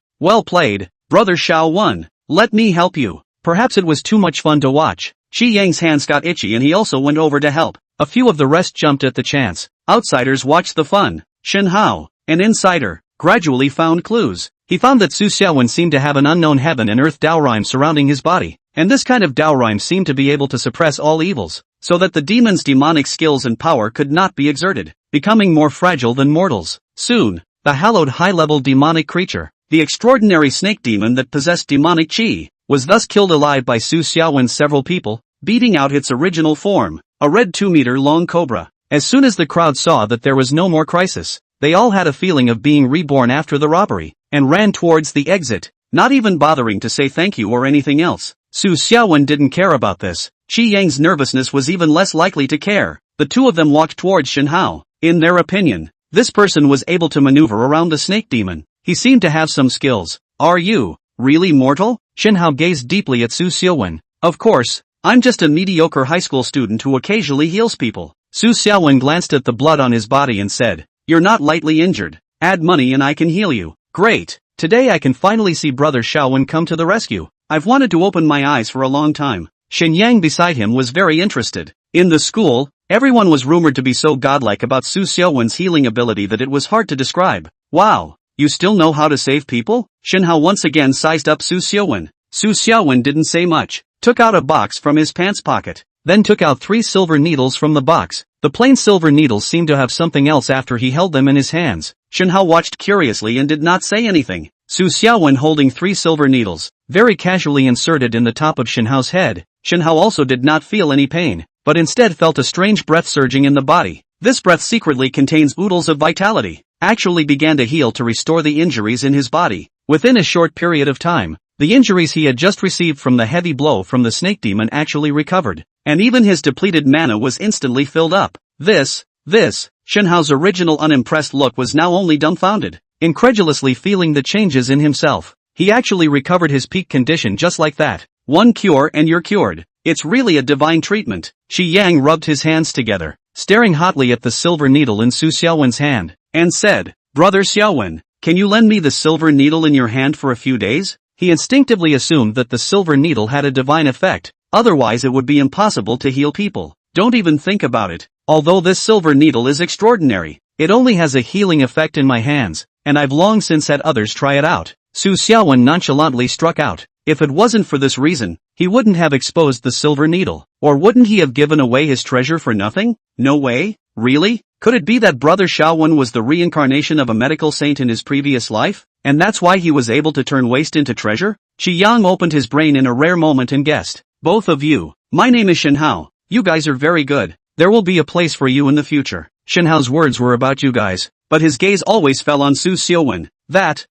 A: brother Xiaowen. Let me help you. Perhaps it was too much fun to watch. Qi Yang's hands got itchy and he also went over to help. A few of the rest jumped at the chance. Outsiders watched the fun. Shenhao, an insider, gradually found clues. He found that Su Xiaowen seemed to have an unknown heaven and earth Dao rhyme surrounding his body, and this kind of Dao rhyme seemed to be able to suppress all evils, so that the demon's demonic skills and power could not be exerted, becoming more fragile than mortals. Soon, the hallowed high-level demonic creature, the extraordinary snake demon that possessed demonic qi, was thus killed alive by Su Xiaowen's several people, beating out its original form, a red 2-meter-long cobra. As soon as the crowd saw that there was no more crisis, they all had a feeling of being reborn after the robbery, and ran towards the exit, not even bothering to say thank you or anything else. Su Xiaowen didn't care about this. Qi Yang's nervousness was even less likely to care. The two of them walked towards Shenhao. In their opinion, this person was able to maneuver around the snake demon. He seemed to have some skills. Are you really mortal? Shenhao gazed deeply at Su Xiaowen. Of course, I'm just a mediocre high school student who occasionally heals people. Su Xiaowen glanced at the blood on his body and said, "You're not lightly injured. Add money and I can heal you." Great. Today I can finally see brother Xiaowen come to the rescue. I've wanted to open my eyes for a long time. Shen Yang beside him was very interested. In the school, everyone was rumored to be so godlike about Su Xiaowen's healing ability that it was hard to describe. Wow. You still know how to save people? Shenhao once again sized up Su Xiaowen. Su Xiaowen didn't say much, took out a box from his pants pocket, then took out 3 silver needles from the box. The plain silver needles seemed to have something else after he held them in his hands. Shenhao watched curiously and did not say anything. Su Xiaowen holding 3 silver needles, very casually inserted in the top of Shenhao's head. Shenhao also did not feel any pain, but instead felt a strange breath surging in the body. This breath secretly contains oodles of vitality, actually began to heal to restore the injuries in his body. Within a short period of time, the injuries he had just received from the heavy blow from the snake demon actually recovered, and even his depleted mana was instantly filled up. This, Shenhao's original unimpressed look was now only dumbfounded, incredulously feeling the changes in himself. He actually recovered his peak condition just like that. One cure and you're cured. It's really a divine treatment. Qi Yang rubbed his hands together, staring hotly at the silver needle in Su Xiaowen's hand, and said, "Brother Xiaowen, can you lend me the silver needle in your hand for a few days?" He instinctively assumed that the silver needle had a divine effect, otherwise it would be impossible to heal people. Don't even think about it. Although this silver needle is extraordinary, it only has a healing effect in my hands, and I've long since had others try it out. Su Xiaowen nonchalantly struck out. If it wasn't for this reason, he wouldn't have exposed the silver needle. Or wouldn't he have given away his treasure for nothing? No way? Really? Could it be that brother Xiaowen was the reincarnation of a medical saint in his previous life, and that's why he was able to turn waste into treasure? Qi Yang opened his brain in a rare moment and guessed. Both of you. My name is Shenhao. You guys are very good. There will be a place for you in the future. Shenhao's words were about you guys, but his gaze always fell on Su Xiaowen. That.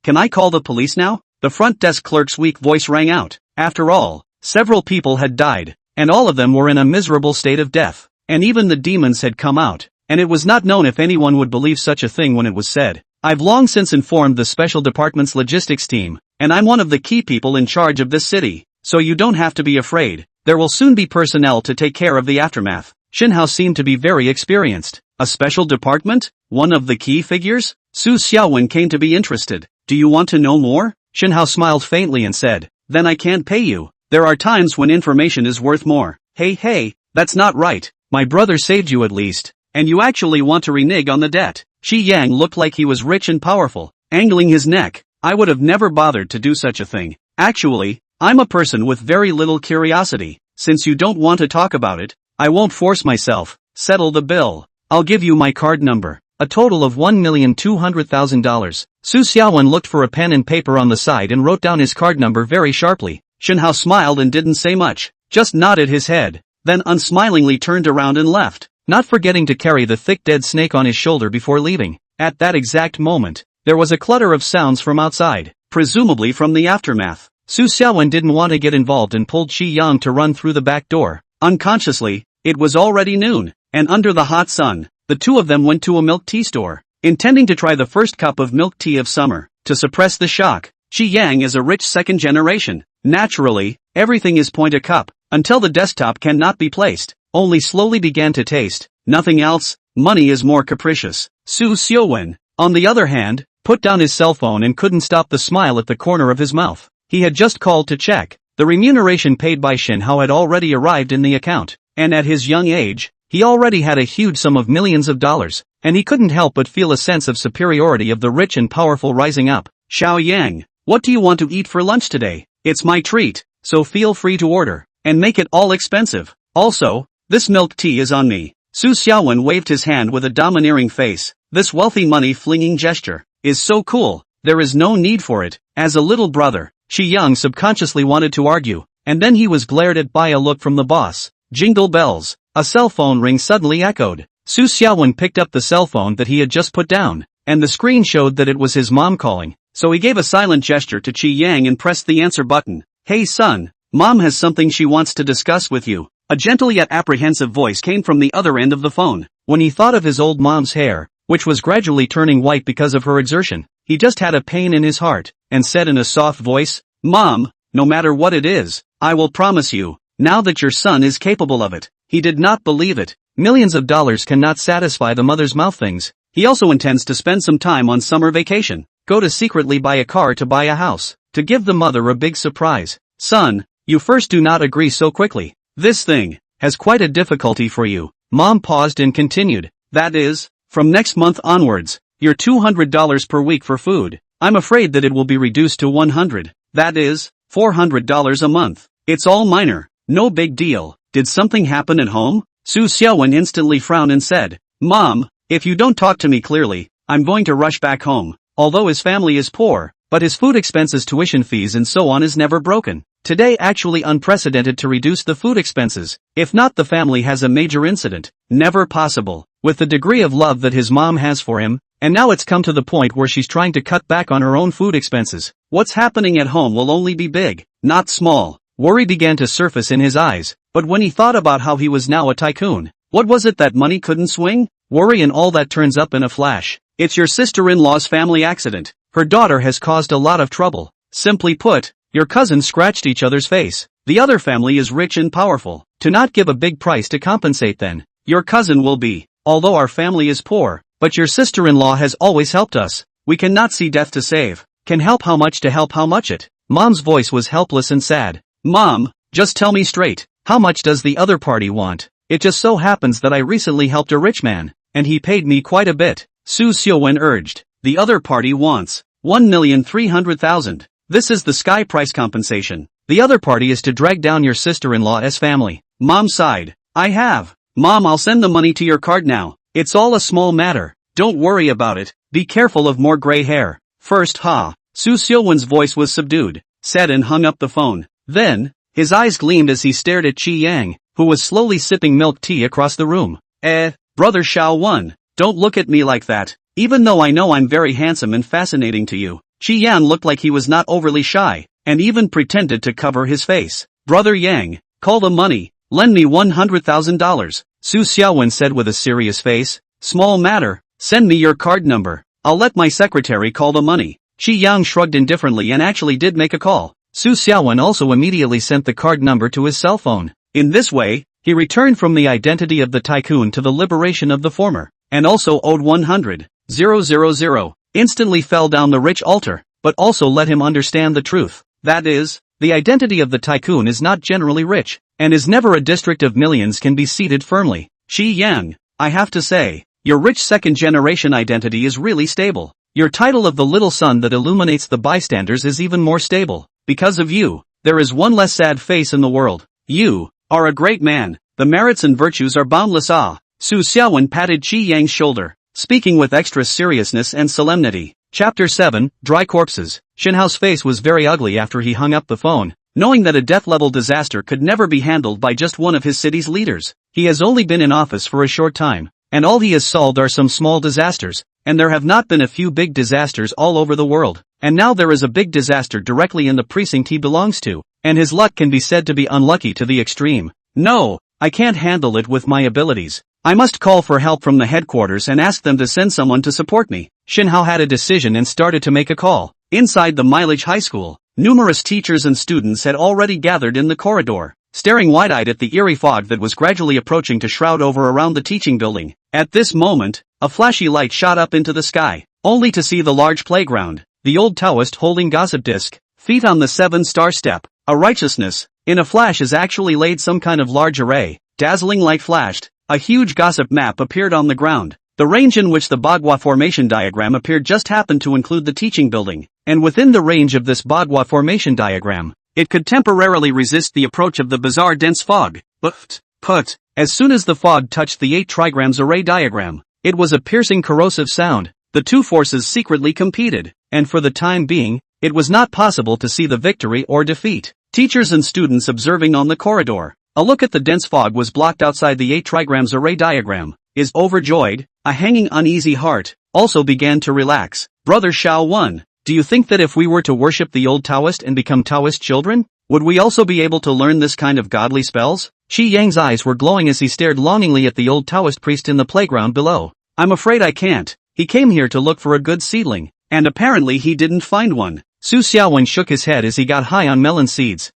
A: Can I call the police now? The front desk clerk's weak voice rang out. After all, several people had died, and all of them were in a miserable state of death, and even the demons had come out, and it was not known if anyone would believe such a thing when it was said. I've long since informed the special department's logistics team, and I'm one of the key people in charge of this city, so you don't have to be afraid. There will soon be personnel to take care of the aftermath. Shinhao seemed to be very experienced. A special department? One of the key figures? Su Xiaowen came to be interested. Do you want to know more? Shinhao smiled faintly and said, then I can't pay you. There are times when information is worth more. Hey, that's not right. My brother saved you at least. And you actually want to renege on the debt. Shi Yang looked like he was rich and powerful, angling his neck. I would have never bothered to do such a thing. Actually, I'm a person with very little curiosity. Since you don't want to talk about it, I won't force myself. Settle the bill. I'll give you my card number. A total of $1,200,000. Su Xiaowen looked for a pen and paper on the side and wrote down his card number very sharply. Shinhao smiled and didn't say much, just nodded his head, then unsmilingly turned around and left, not forgetting to carry the thick dead snake on his shoulder before leaving. At that exact moment, there was a clutter of sounds from outside, presumably from the aftermath. Su Xiaowen didn't want to get involved and pulled Shi Yang to run through the back door. Unconsciously, it was already noon, and under the hot sun, the two of them went to a milk tea store, intending to try the first cup of milk tea of summer. To suppress the shock, Shi Yang is a rich second generation. Naturally, everything is point a cup, until the desktop cannot be placed, only slowly began to taste, nothing else. Money is more capricious. Su Xiaowen, on the other hand, put down his cell phone and couldn't stop the smile at the corner of his mouth. He had just called to check. The remuneration paid by Shinhao had already arrived in the account, and at his young age, he already had a huge sum of millions of dollars, and he couldn't help but feel a sense of superiority of the rich and powerful rising up. Xiao Yang, what do you want to eat for lunch today? It's my treat, so feel free to order, and make it all expensive. Also, this milk tea is on me. Su Xiaowen waved his hand with a domineering face. This wealthy money-flinging gesture is so cool, there is no need for it. As a little brother, Shi Yang subconsciously wanted to argue, and then he was glared at by a look from the boss. Jingle bells. A cell phone ring suddenly echoed. Su Xiaowen picked up the cell phone that he had just put down, and the screen showed that it was his mom calling, so he gave a silent gesture to Qi Yang and pressed the answer button. Hey son, mom has something she wants to discuss with you. A gentle yet apprehensive voice came from the other end of the phone. When he thought of his old mom's hair, which was gradually turning white because of her exertion, he just had a pain in his heart, and said in a soft voice, Mom, no matter what it is, I will promise you, now that your son is capable of it. He did not believe it. Millions of dollars cannot satisfy the mother's mouth things. He also intends to spend some time on summer vacation, go to secretly buy a car to buy a house, to give the mother a big surprise. Son, you first do not agree so quickly. This thing has quite a difficulty for you. Mom paused and continued. That is, from next month onwards, your $200 per week for food. I'm afraid that it will be reduced to $100. That is, $400 a month. It's all minor, no big deal. Did something happen at home? Su Xiaowen instantly frowned and said, Mom, if you don't talk to me clearly, I'm going to rush back home. Although his family is poor, but his food expenses, tuition fees and so on is never broken. Today actually unprecedented to reduce the food expenses. If not, the family has a major incident. Never possible. With the degree of love that his mom has for him, and now it's come to the point where she's trying to cut back on her own food expenses. What's happening at home will only be big, not small. Worry began to surface in his eyes, but when he thought about how he was now a tycoon, what was it that money couldn't swing? Worry and all that turns up in a flash. It's your sister-in-law's family accident. Her daughter has caused a lot of trouble. Simply put, your cousins scratched each other's face. The other family is rich and powerful. To not give a big price to compensate then, your cousin will be, although our family is poor, but your sister-in-law has always helped us. We cannot see death to save. Can help how much to help how much it. Mom's voice was helpless and sad. Mom, just tell me straight, how much does the other party want? It just so happens that I recently helped a rich man, and he paid me quite a bit. Su Xiaowen urged. The other party wants $1,300,000. This is the sky price compensation. The other party is to drag down your sister-in-law's family. Mom sighed. I have. Mom, I'll send the money to your card now. It's all a small matter. Don't worry about it. Be careful of more gray hair. First, Su Xiaowen's voice was subdued, said and hung up the phone. Then, his eyes gleamed as he stared at Qi Yang, who was slowly sipping milk tea across the room. Brother Xiaowen, don't look at me like that. Even though I know I'm very handsome and fascinating to you. Qi Yang looked like he was not overly shy, and even pretended to cover his face. Brother Yang, call the money. Lend me $100,000. Su Xiaowen said with a serious face. Small matter. Send me your card number. I'll let my secretary call the money. Qi Yang shrugged indifferently and actually did make a call. Su Xiaowen also immediately sent the card number to his cell phone. In this way, he returned from the identity of the tycoon to the liberation of the former, and also owed 100,000. Instantly fell down the rich altar, but also let him understand the truth. That is, the identity of the tycoon is not generally rich, and is never a district of millions can be seated firmly. Shi Yang, I have to say, your rich second-generation identity is really stable. Your title of the little sun that illuminates the bystanders is even more stable. Because of you, there is one less sad face in the world. You are a great man. The merits and virtues are boundless. Su Xiaowen patted Qi Yang's shoulder, speaking with extra seriousness and solemnity. Chapter 7, Dry Corpses. Shinhao's face was very ugly after he hung up the phone, knowing that a death-level disaster could never be handled by just one of his city's leaders. He has only been in office for a short time, and all he has solved are some small disasters, and there have not been a few big disasters all over the world. And now there is a big disaster directly in the precinct he belongs to, and his luck can be said to be unlucky to the extreme. No, I can't handle it with my abilities. I must call for help from the headquarters and ask them to send someone to support me. Shinhao had a decision and started to make a call. Inside the Mileage High School, numerous teachers and students had already gathered in the corridor, staring wide-eyed at the eerie fog that was gradually approaching to shroud over around the teaching building. At this moment, a flashy light shot up into the sky, only to see the large playground, the old Taoist holding gossip disc, feet on the 7-star step. A righteousness, in a flash, has actually laid some kind of large array. Dazzling light flashed, a huge gossip map appeared on the ground. The range in which the Bagua formation diagram appeared just happened to include the teaching building, and within the range of this Bagua formation diagram, it could temporarily resist the approach of the bizarre dense fog. But, as soon as the fog touched the 8 trigrams array diagram, it was a piercing corrosive sound. The two forces secretly competed, and for the time being, it was not possible to see the victory or defeat. Teachers and students observing on the corridor, a look at the dense fog was blocked outside the 8 trigrams array diagram, is overjoyed, a hanging uneasy heart, also began to relax. Brother Xiao 1, do you think that if we were to worship the old Taoist and become Taoist children, would we also be able to learn this kind of godly spells? Shi Yang's eyes were glowing as he stared longingly at the old Taoist priest in the playground below. I'm afraid I can't. He came here to look for a good seedling, and apparently he didn't find one. Su Xiaowen shook his head as he got high on melon seeds.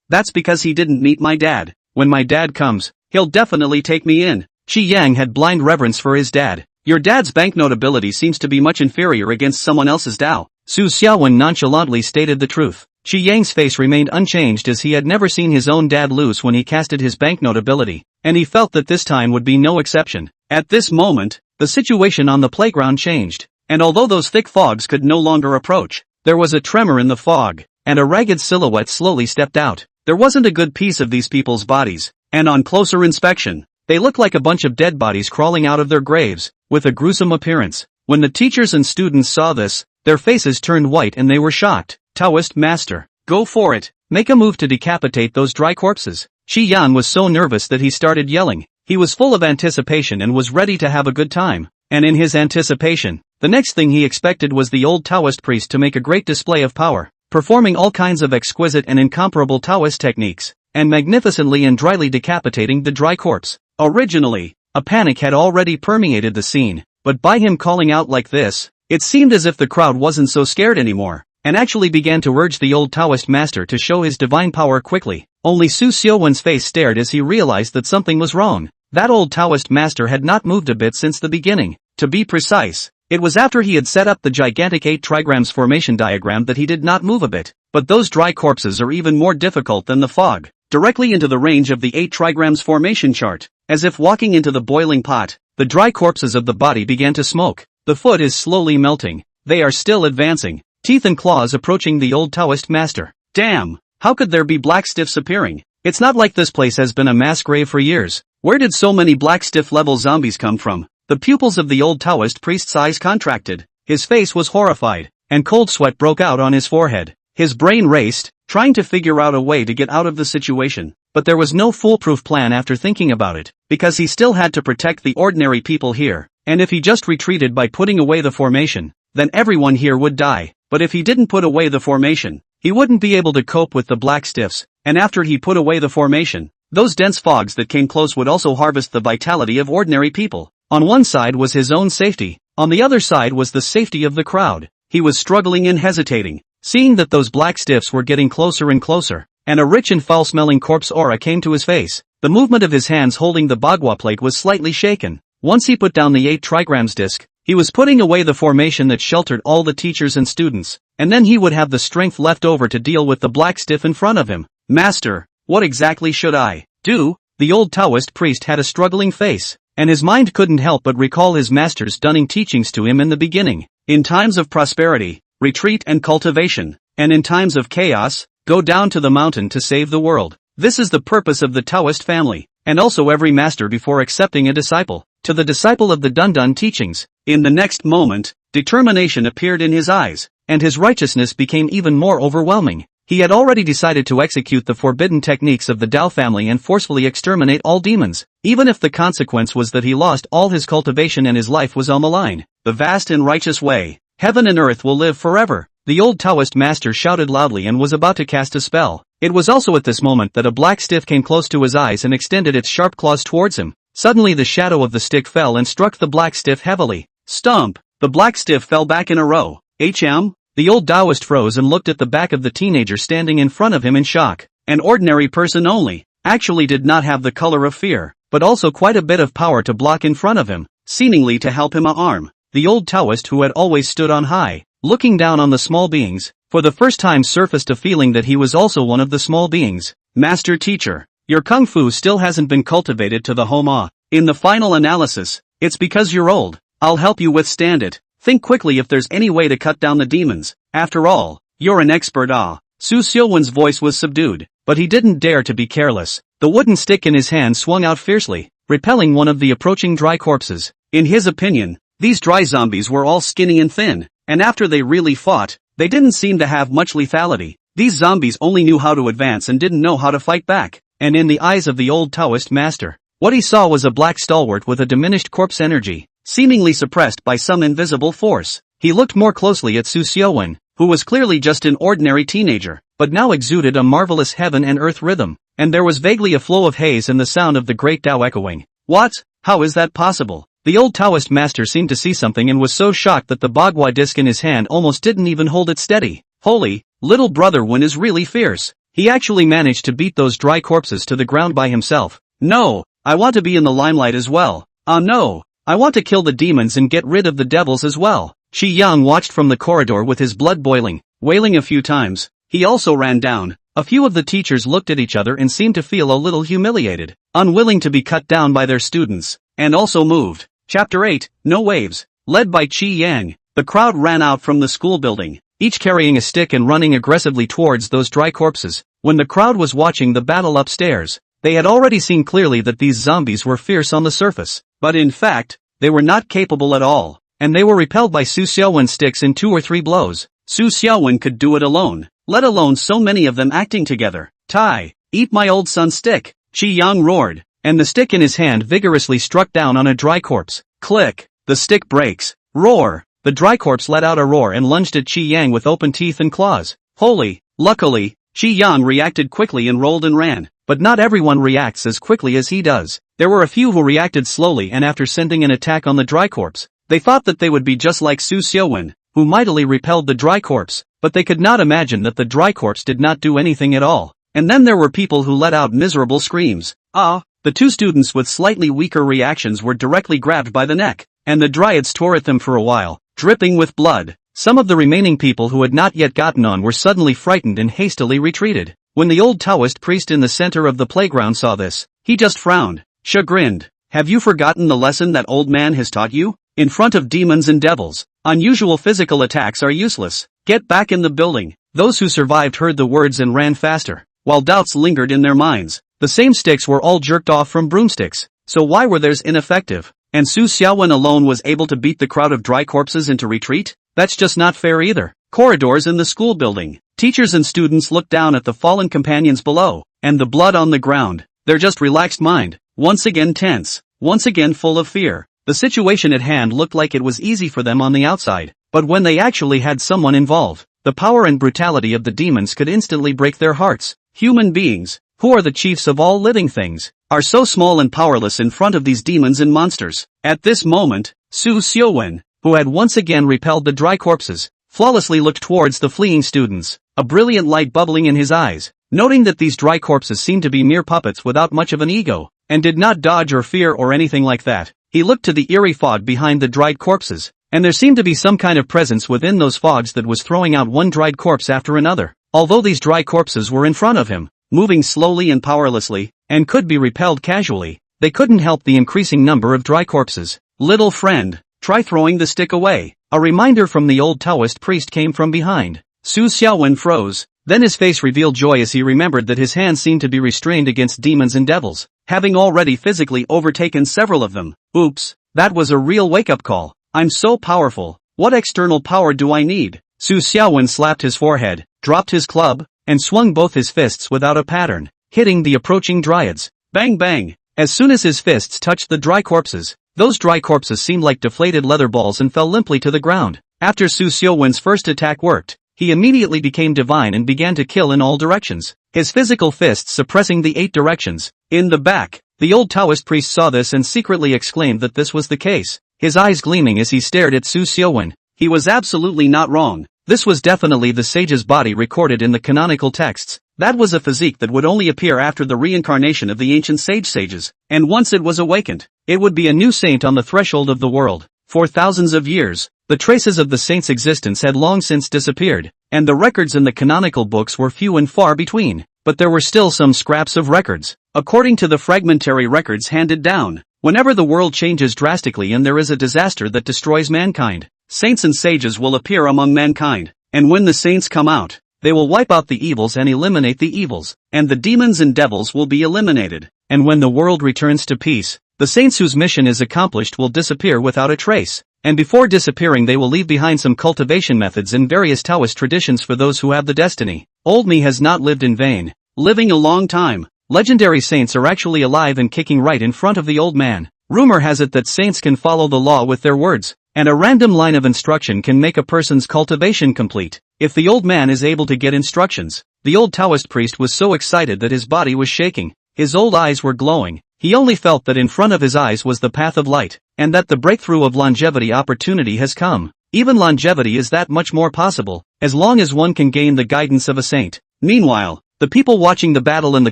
A: That's because he didn't meet my dad. When my dad comes, he'll definitely take me in. Qi Yang had blind reverence for his dad. Your dad's banknote ability seems to be much inferior against someone else's Dao. Su Xiaowen nonchalantly stated the truth. Qi Yang's face remained unchanged as he had never seen his own dad lose when he casted his banknote ability, and he felt that this time would be no exception. At this moment, the situation on the playground changed, and although those thick fogs could no longer approach, there was a tremor in the fog, and a ragged silhouette slowly stepped out. There wasn't a good piece of these people's bodies, and on closer inspection, they looked like a bunch of dead bodies crawling out of their graves, with a gruesome appearance. When the teachers and students saw this, their faces turned white and they were shocked. Taoist master, go for it, make a move to decapitate those dry corpses. Shi Yan was so nervous that he started yelling. He was full of anticipation and was ready to have a good time, and in his anticipation, the next thing he expected was the old Taoist priest to make a great display of power, performing all kinds of exquisite and incomparable Taoist techniques, and magnificently and dryly decapitating the dry corpse. Originally, a panic had already permeated the scene, but by him calling out like this, it seemed as if the crowd wasn't so scared anymore, and actually began to urge the old Taoist master to show his divine power quickly. Only Su Xiaowen's face stared as he realized that something was wrong. That old Taoist master had not moved a bit since the beginning. To be precise, it was after he had set up the gigantic 8 trigrams formation diagram that he did not move a bit. But those dry corpses are even more difficult than the fog. Directly into the range of the 8 trigrams formation chart, as if walking into the boiling pot, the dry corpses of the body began to smoke. The foot is slowly melting. They are still advancing, teeth and claws approaching the old Taoist master. Damn, how could there be black stiffs appearing? It's not like this place has been a mass grave for years. Where did so many black stiff level zombies come from? The pupils of the old Taoist priest's eyes contracted. His face was horrified, and cold sweat broke out on his forehead. His brain raced, trying to figure out a way to get out of the situation, but there was no foolproof plan after thinking about it, because he still had to protect the ordinary people here, and if he just retreated by putting away the formation, then everyone here would die. But if he didn't put away the formation, he wouldn't be able to cope with the black stiffs, and after he put away the formation, those dense fogs that came close would also harvest the vitality of ordinary people. On one side was his own safety, on the other side was the safety of the crowd. He was struggling and hesitating, seeing that those black stiffs were getting closer and closer, and a rich and foul-smelling corpse aura came to his face. The movement of his hands holding the bagua plate was slightly shaken. Once he put down the 8 trigrams disc, he was putting away the formation that sheltered all the teachers and students, and then he would have the strength left over to deal with the black stiff in front of him. Master, what exactly should I do? The old Taoist priest had a struggling face, and his mind couldn't help but recall his master's stunning teachings to him in the beginning. In times of prosperity, retreat and cultivation, and in times of chaos, go down to the mountain to save the world. This is the purpose of the Taoist family, and also every master before accepting a disciple. To the disciple of the Dundun teachings, in the next moment, determination appeared in his eyes, and his righteousness became even more overwhelming. He had already decided to execute the forbidden techniques of the Dao family and forcefully exterminate all demons, even if the consequence was that he lost all his cultivation and his life was on the line. The vast and righteous way, heaven and earth will live forever. The old Taoist master shouted loudly and was about to cast a spell. It was also at this moment that a black stiff came close to his eyes and extended its sharp claws towards him. Suddenly the shadow of the stick fell and struck the black stiff heavily. Stump! The black stiff fell back in a row. The old Taoist froze and looked at the back of the teenager standing in front of him in shock. An ordinary person only, actually did not have the color of fear, but also quite a bit of power to block in front of him, seemingly to help him arm. The old Taoist who had always stood on high, looking down on the small beings, for the first time surfaced a feeling that he was also one of the small beings. Master teacher, your kung fu still hasn't been cultivated to the Homa. In the final analysis, it's because you're old. I'll help you withstand it. Think quickly if there's any way to cut down the demons. After all, you're an expert. Su Xiuwen's voice was subdued, but he didn't dare to be careless. The wooden stick in his hand swung out fiercely, repelling one of the approaching dry corpses. In his opinion, these dry zombies were all skinny and thin, and after they really fought, they didn't seem to have much lethality. These zombies only knew how to advance and didn't know how to fight back. And in the eyes of the old Taoist master, what he saw was a black stalwart with a diminished corpse energy, seemingly suppressed by some invisible force. He looked more closely at Su Xiuwen, who was clearly just an ordinary teenager, but now exuded a marvelous heaven and earth rhythm, and there was vaguely a flow of haze and the sound of the great Tao echoing. What? How is that possible? The old Taoist master seemed to see something and was so shocked that the bagua disc in his hand almost didn't even hold it steady. Holy, little brother Wen is really fierce. He actually managed to beat those dry corpses to the ground by himself. No, I want to be in the limelight as well. No, I want to kill the demons and get rid of the devils as well. Qi Yang watched from the corridor with his blood boiling, wailing a few times. He also ran down. A few of the teachers looked at each other and seemed to feel a little humiliated, unwilling to be cut down by their students, and also moved. Chapter 8, No Waves. Led by Qi Yang, the crowd ran out from the school building, each carrying a stick and running aggressively towards those dry corpses. When the crowd was watching the battle upstairs, they had already seen clearly that these zombies were fierce on the surface, but in fact, they were not capable at all, and they were repelled by Su Xiuwen's sticks in 2 or 3 blows. Su Xiuwen could do it alone, let alone so many of them acting together. Tai, eat my old son's stick, Qi Yang roared, and the stick in his hand vigorously struck down on a dry corpse. Click, the stick breaks. Roar, the dry corpse let out a roar and lunged at Qi Yang with open teeth and claws. Holy, luckily, Qi Yang reacted quickly and rolled and ran, but not everyone reacts as quickly as he does. There were a few who reacted slowly and after sending an attack on the dry corpse, they thought that they would be just like Su Xiuwen, who mightily repelled the dry corpse, but they could not imagine that the dry corpse did not do anything at all. And then there were people who let out miserable screams. The 2 students with slightly weaker reactions were directly grabbed by the neck, and the dryads tore at them for a while, dripping with blood. Some of the remaining people who had not yet gotten on were suddenly frightened and hastily retreated. When the old Taoist priest in the center of the playground saw this, he just frowned, chagrined. Have you forgotten the lesson that old man has taught you? In front of demons and devils, unusual physical attacks are useless. Get back in the building. Those who survived heard the words and ran faster, while doubts lingered in their minds. The same sticks were all jerked off from broomsticks, so why were theirs ineffective? And Su Xiuwen alone was able to beat the crowd of dry corpses into retreat? That's just not fair either. Corridors in the school building. Teachers and students looked down at the fallen companions below, and the blood on the ground. Their just relaxed mind, once again tense, once again full of fear. The situation at hand looked like it was easy for them on the outside, but when they actually had someone involved, the power and brutality of the demons could instantly break their hearts. Human beings, who are the chiefs of all living things, are so small and powerless in front of these demons and monsters. At this moment, Su Xiuwen, who had once again repelled the dry corpses, flawlessly looked towards the fleeing students, a brilliant light bubbling in his eyes. Noting that these dry corpses seemed to be mere puppets without much of an ego, and did not dodge or fear or anything like that, he looked to the eerie fog behind the dried corpses, and there seemed to be some kind of presence within those fogs that was throwing out one dried corpse after another. Although these dry corpses were in front of him, moving slowly and powerlessly, and could be repelled casually, they couldn't help the increasing number of dry corpses. Little friend, try throwing the stick away. A reminder from the old Taoist priest came from behind. Su Xiaowen froze, then his face revealed joy as he remembered that his hands seemed to be restrained against demons and devils, having already physically overtaken several of them. Oops, that was a real wake-up call. I'm so powerful, what external power do I need? Su Xiaowen slapped his forehead, dropped his club, and swung both his fists without a pattern, hitting the approaching dryads. Bang bang! As soon as his fists touched the dry corpses, those dry corpses seemed like deflated leather balls and fell limply to the ground. After Su Xiaowen's first attack worked, he immediately became divine and began to kill in all directions, his physical fists suppressing the 8 directions. In the back, the old Taoist priest saw this and secretly exclaimed that this was the case, his eyes gleaming as he stared at Su Xiaowen. He was absolutely not wrong. This was definitely the sage's body recorded in the canonical texts. That was a physique that would only appear after the reincarnation of the ancient sages, and once it was awakened, it would be a new saint on the threshold of the world. For thousands of years, the traces of the saint's existence had long since disappeared, and the records in the canonical books were few and far between, but there were still some scraps of records. According to the fragmentary records handed down, whenever the world changes drastically and there is a disaster that destroys mankind, saints and sages will appear among mankind, and when the saints come out, they will wipe out the evils and eliminate the evils, and the demons and devils will be eliminated, and when the world returns to peace, the saints whose mission is accomplished will disappear without a trace, and before disappearing they will leave behind some cultivation methods and various Taoist traditions for those who have the destiny. Old me has not lived in vain, living a long time. Legendary saints are actually alive and kicking right in front of the old man. Rumor has it that saints can follow the law with their words, and a random line of instruction can make a person's cultivation complete. If the old man is able to get instructions, the old Taoist priest was so excited that his body was shaking, his old eyes were glowing. He only felt that in front of his eyes was the path of light, and that the breakthrough of longevity opportunity has come. Even longevity is that much more possible, as long as one can gain the guidance of a saint. Meanwhile, the people watching the battle in the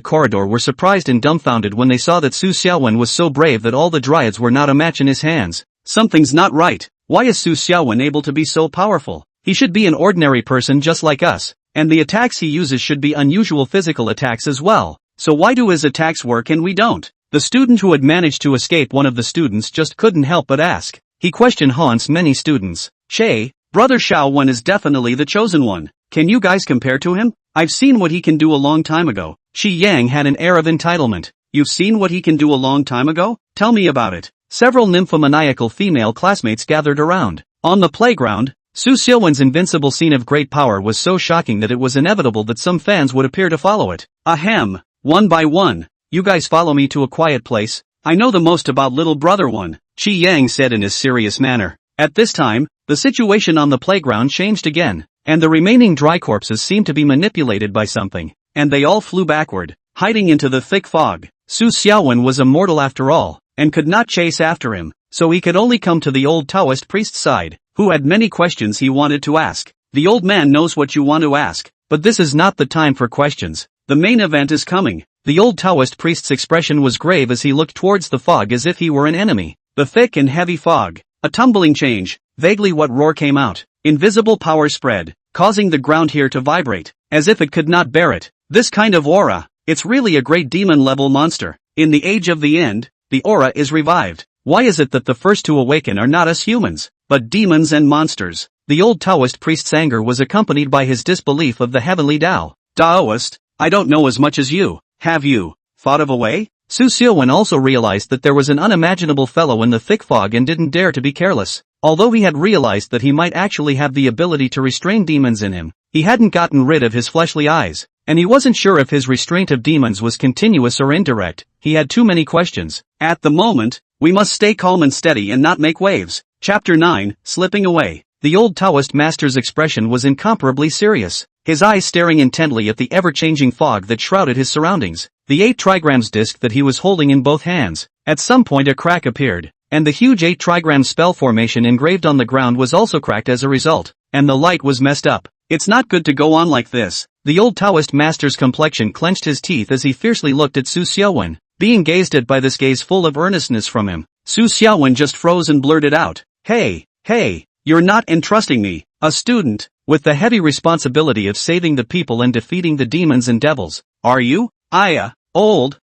A: corridor were surprised and dumbfounded when they saw that Su Xiaowen was so brave that all the dryads were not a match in his hands. Something's not right. Why is Su Xiaowen able to be so powerful? He should be an ordinary person just like us, and the attacks he uses should be unusual physical attacks as well. So why do his attacks work and we don't? The student who had managed to escape one of the students just couldn't help but ask. He question haunts many students. Che, brother Xiaowen is definitely the chosen one. Can you guys compare to him? I've seen what he can do a long time ago. Shi Yang had an air of entitlement. You've seen what he can do a long time ago? Tell me about it. Several nymphomaniacal female classmates gathered around. On the playground, Su Xiaowen's invincible scene of great power was so shocking that it was inevitable that some fans would appear to follow it. Ahem. One by one. You guys follow me to a quiet place. I know the most about little brother one, Qi Yang said in his serious manner. At this time, the situation on the playground changed again, and the remaining dry corpses seemed to be manipulated by something, and they all flew backward, hiding into the thick fog. Su Xiaowen was a mortal after all, and could not chase after him, so he could only come to the old Taoist priest's side, who had many questions he wanted to ask. The old man knows what you want to ask, but this is not the time for questions. The main event is coming. The old Taoist priest's expression was grave as he looked towards the fog as if he were an enemy. The thick and heavy fog. A tumbling change. Vaguely what roar came out. Invisible power spread, causing the ground here to vibrate, as if it could not bear it. This kind of aura, it's really a great demon-level monster. In the age of the end, the aura is revived. Why is it that the first to awaken are not us humans, but demons and monsters? The old Taoist priest's anger was accompanied by his disbelief of the heavenly Tao. Taoist, I don't know as much as you. Have you thought of a way? Su Xiaowen also realized that there was an unimaginable fellow in the thick fog and didn't dare to be careless. Although he had realized that he might actually have the ability to restrain demons in him, he hadn't gotten rid of his fleshly eyes, and he wasn't sure if his restraint of demons was continuous or indirect. He had too many questions. At the moment, we must stay calm and steady and not make waves. Chapter 9, Slipping Away. The old Taoist master's expression was incomparably serious, his eyes staring intently at the ever-changing fog that shrouded his surroundings. The 8 trigrams disc that he was holding in both hands. At some point a crack appeared, and the huge 8 trigram spell formation engraved on the ground was also cracked as a result, and the light was messed up. It's not good to go on like this. The old Taoist master's complexion clenched his teeth as he fiercely looked at Su Xiaowen. Being gazed at by this gaze full of earnestness from him, Su Xiaowen just froze and blurted out, "Hey, you're not entrusting me, a student, with the heavy responsibility of saving the people and defeating the demons and devils, are you? Old.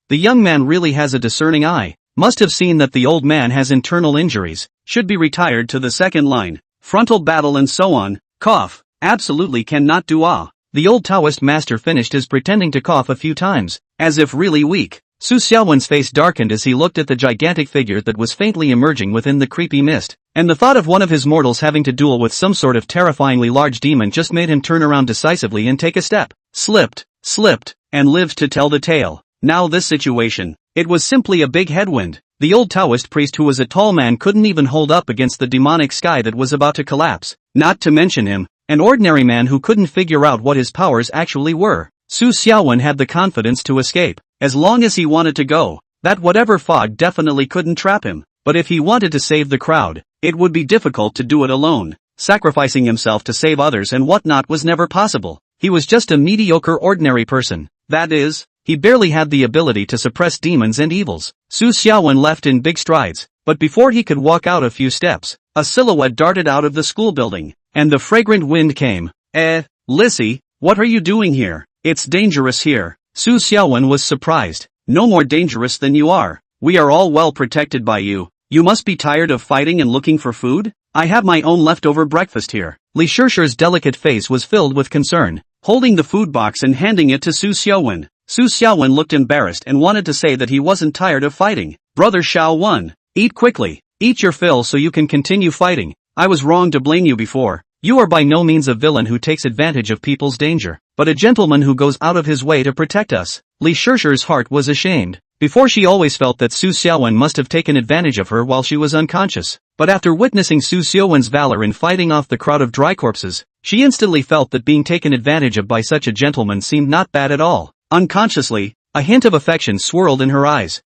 A: The young man really has a discerning eye. Must have seen that the old man has internal injuries, should be retired to the second line, frontal battle and so on, cough, absolutely cannot do ah." The old Taoist master finished his pretending to cough a few times, as if really weak. Su Xiaowen's face darkened as he looked at the gigantic figure that was faintly emerging within the creepy mist, and the thought of one of his mortals having to duel with some sort of terrifyingly large demon just made him turn around decisively and take a step. Slipped, and lived to tell the tale. Now this situation, it was simply a big headwind. The old Taoist priest who was a tall man couldn't even hold up against the demonic sky that was about to collapse, not to mention him, an ordinary man who couldn't figure out what his powers actually were. Su Xiaowen had the confidence to escape, as long as he wanted to go, that whatever fog definitely couldn't trap him, but if he wanted to save the crowd, it would be difficult to do it alone. Sacrificing himself to save others and whatnot was never possible. He was just a mediocre ordinary person. That is, he barely had the ability to suppress demons and evils. Su Xiaowen left in big strides, but before he could walk out a few steps, a silhouette darted out of the school building, and the fragrant wind came. Lissy, what are you doing here? It's dangerous here. Su Xiaowen was surprised. No more dangerous than you are. We are all well protected by you. You must be tired of fighting and looking for food? I have my own leftover breakfast here. Li Shishir's delicate face was filled with concern, holding the food box and handing it to Su Xiaowen. Su Xiaowen looked embarrassed and wanted to say that he wasn't tired of fighting. Brother Xiaowen, eat quickly. Eat your fill so you can continue fighting. I was wrong to blame you before. You are by no means a villain who takes advantage of people's danger, but a gentleman who goes out of his way to protect us. Li Shishir's heart was ashamed. Before she always felt that Su Xiaowen must have taken advantage of her while she was unconscious, but after witnessing Su Xiaowen's valor in fighting off the crowd of dry corpses, she instantly felt that being taken advantage of by such a gentleman seemed not bad at all. Unconsciously, a hint of affection swirled in her eyes.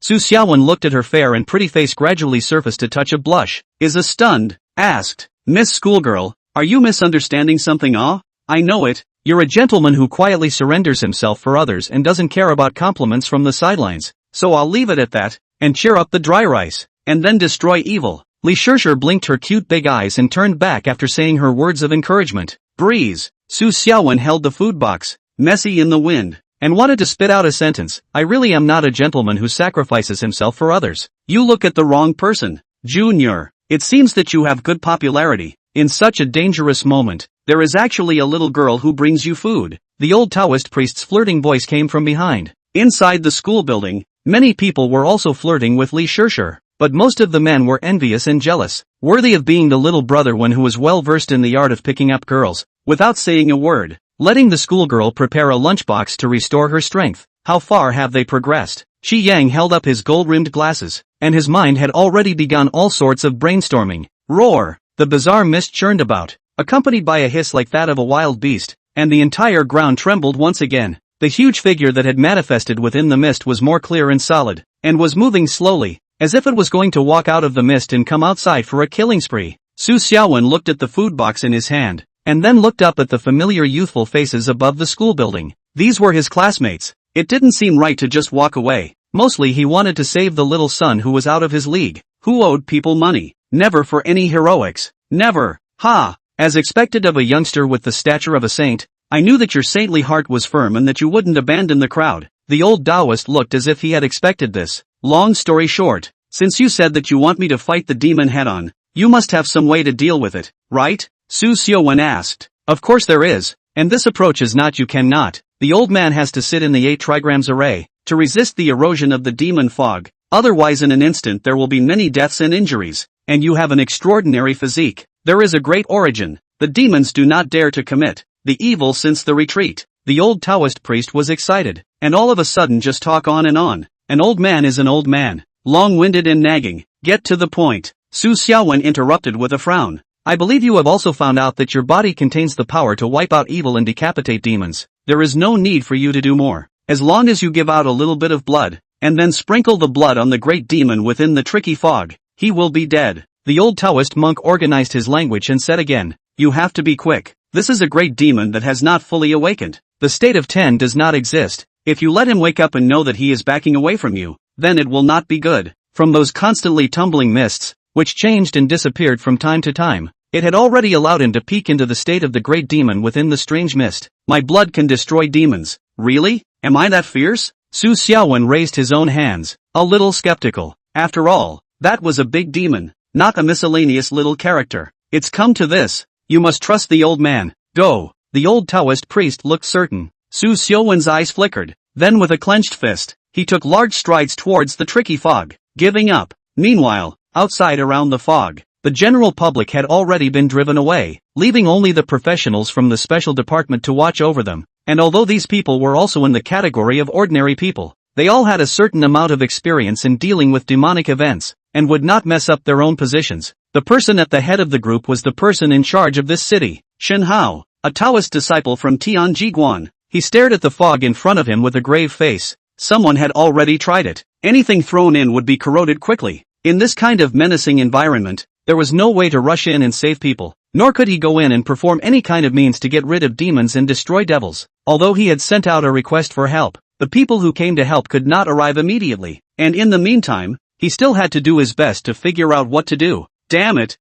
A: Su Xiaowen looked at her fair and pretty face gradually surfaced a touch of blush. Stunned, asked, "Miss Schoolgirl, are you misunderstanding something? I know it. You're a gentleman who quietly surrenders himself for others and doesn't care about compliments from the sidelines, so I'll leave it at that, and cheer up the dry rice, and then destroy evil." Li Shishir blinked her cute big eyes and turned back after saying her words of encouragement. Breeze. Su Xiaowen held the food box, messy in the wind, and wanted to spit out a sentence. "I really am not a gentleman who sacrifices himself for others. You look at the wrong person. Junior, it seems that you have good popularity. In such a dangerous moment, there is actually a little girl who brings you food." The old Taoist priest's flirting voice came from behind. Inside the school building, many people were also flirting with Li Shishir, but most of the men were envious and jealous, worthy of being the little brother one who was well versed in the art of picking up girls, without saying a word, letting the schoolgirl prepare a lunchbox to restore her strength. How far have they progressed? Qi Yang held up his gold-rimmed glasses, and his mind had already begun all sorts of brainstorming. Roar! The bizarre mist churned about, accompanied by a hiss like that of a wild beast, and the entire ground trembled once again. The huge figure that had manifested within the mist was more clear and solid, and was moving slowly, as if it was going to walk out of the mist and come outside for a killing spree. Su Xiaowen looked at the food box in his hand, and then looked up at the familiar youthful faces above the school building. These were his classmates. It didn't seem right to just walk away. Mostly he wanted to save the little son who was out of his league, who owed people money. Never for any heroics. Never. As expected of a youngster with the stature of a saint, I knew that your saintly heart was firm and that you wouldn't abandon the crowd. The old Taoist looked as if he had expected this. Long story short, since you said that you want me to fight the demon head-on, you must have some way to deal with it, right? Su Xiaowen asked. Of course there is, and this approach is not you cannot. The old man has to sit in the 8 trigrams array, to resist the erosion of the demon fog, otherwise in an instant there will be many deaths and injuries. And you have an extraordinary physique. There is a great origin. The demons do not dare to commit the evil since the retreat. The old Taoist priest was excited, and all of a sudden just talk on and on. An old man is an old man, long-winded and nagging. Get to the point. Su Xiaowen interrupted with a frown. I believe you have also found out that your body contains the power to wipe out evil and decapitate demons. There is no need for you to do more. As long as you give out a little bit of blood, and then sprinkle the blood on the great demon within the tricky fog. He will be dead. The old Taoist monk organized his language and said again, "You have to be quick. This is a great demon that has not fully awakened. The state of 10 does not exist. If you let him wake up and know that he is backing away from you, then it will not be good." From those constantly tumbling mists, which changed and disappeared from time to time, it had already allowed him to peek into the state of the great demon within the strange mist. "My blood can destroy demons. Really? Am I that fierce?" Su Xiaowen raised his own hands, a little skeptical. After all, that was a big demon, not a miscellaneous little character. "It's come to this. You must trust the old man. Go." The old Taoist priest looked certain. Su Xiaowen's eyes flickered. Then with a clenched fist, he took large strides towards the tricky fog, giving up. Meanwhile, outside around the fog, the general public had already been driven away, leaving only the professionals from the special department to watch over them. And although these people were also in the category of ordinary people, they all had a certain amount of experience in dealing with demonic events, and would not mess up their own positions. The person at the head of the group was the person in charge of this city, Shen Hao, a Taoist disciple from Tianjiguan. He stared at the fog in front of him with a grave face. Someone had already tried it. Anything thrown in would be corroded quickly. In this kind of menacing environment, there was no way to rush in and save people, nor could he go in and perform any kind of means to get rid of demons and destroy devils. Although he had sent out a request for help, the people who came to help could not arrive immediately, and in the meantime, he still had to do his best to figure out what to do. Damn it!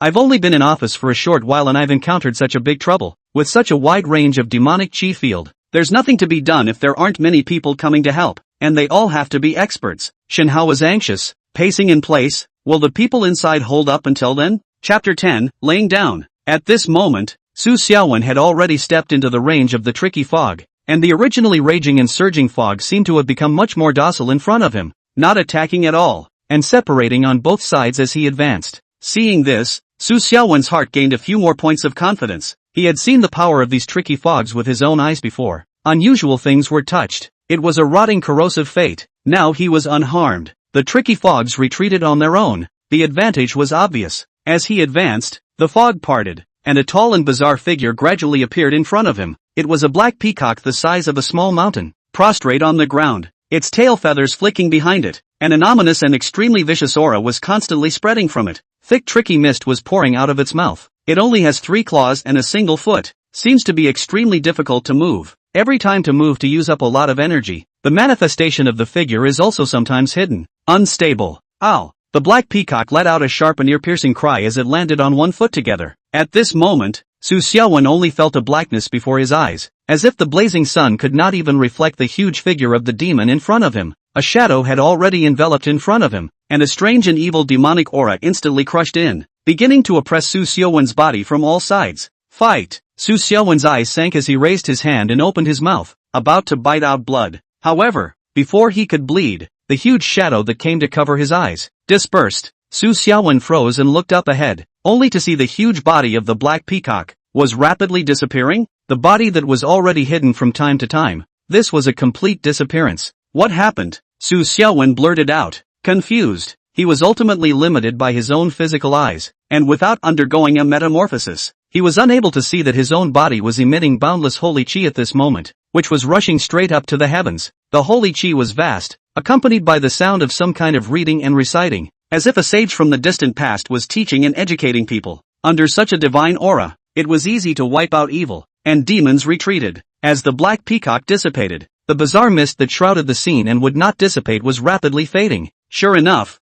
A: I've only been in office for a short while and I've encountered such a big trouble. With such a wide range of demonic chi field, there's nothing to be done if there aren't many people coming to help, and they all have to be experts. Shen Hao was anxious, pacing in place. Will the people inside hold up until then? Chapter 10, Laying Down. At this moment, Su Xiaowen had already stepped into the range of the tricky fog, and the originally raging and surging fog seemed to have become much more docile in front of him, not attacking at all, and separating on both sides as he advanced. Seeing this, Su Xiaowen's heart gained a few more points of confidence. He had seen the power of these tricky fogs with his own eyes before. Unusual things were touched. It was a rotting corrosive fate. Now he was unharmed. The tricky fogs retreated on their own. The advantage was obvious. As he advanced, the fog parted, and a tall and bizarre figure gradually appeared in front of him. It was a black peacock the size of a small mountain, prostrate on the ground, its tail feathers flicking behind it, and an ominous and extremely vicious aura was constantly spreading from it. Thick tricky mist was pouring out of its mouth. It only has 3 claws and a single foot. Seems to be extremely difficult to move. Every time to move to use up a lot of energy. The manifestation of the figure is also sometimes hidden. Unstable. Ow! The black peacock let out a sharp and ear-piercing cry as it landed on one foot together. At this moment, Su Xiaowen only felt a blackness before his eyes, as if the blazing sun could not even reflect the huge figure of the demon in front of him. A shadow had already enveloped in front of him, and a strange and evil demonic aura instantly crushed in, beginning to oppress Su Xiaowen's body from all sides. Fight! Su Xiaowen's eyes sank as he raised his hand and opened his mouth, about to bite out blood. However, before he could bleed, the huge shadow that came to cover his eyes dispersed. Su Xiaowen froze and looked up ahead, only to see the huge body of the black peacock was rapidly disappearing. The body that was already hidden from time to time. This was a complete disappearance. What happened? Su Xiaowen blurted out, confused. He was ultimately limited by his own physical eyes, and without undergoing a metamorphosis, he was unable to see that his own body was emitting boundless holy chi at this moment, which was rushing straight up to the heavens. The holy chi was vast, accompanied by the sound of some kind of reading and reciting, as if a sage from the distant past was teaching and educating people. Under such a divine aura, it was easy to wipe out evil, and demons retreated. As the black peacock dissipated, the bizarre mist that shrouded the scene and would not dissipate was rapidly fading. Sure enough,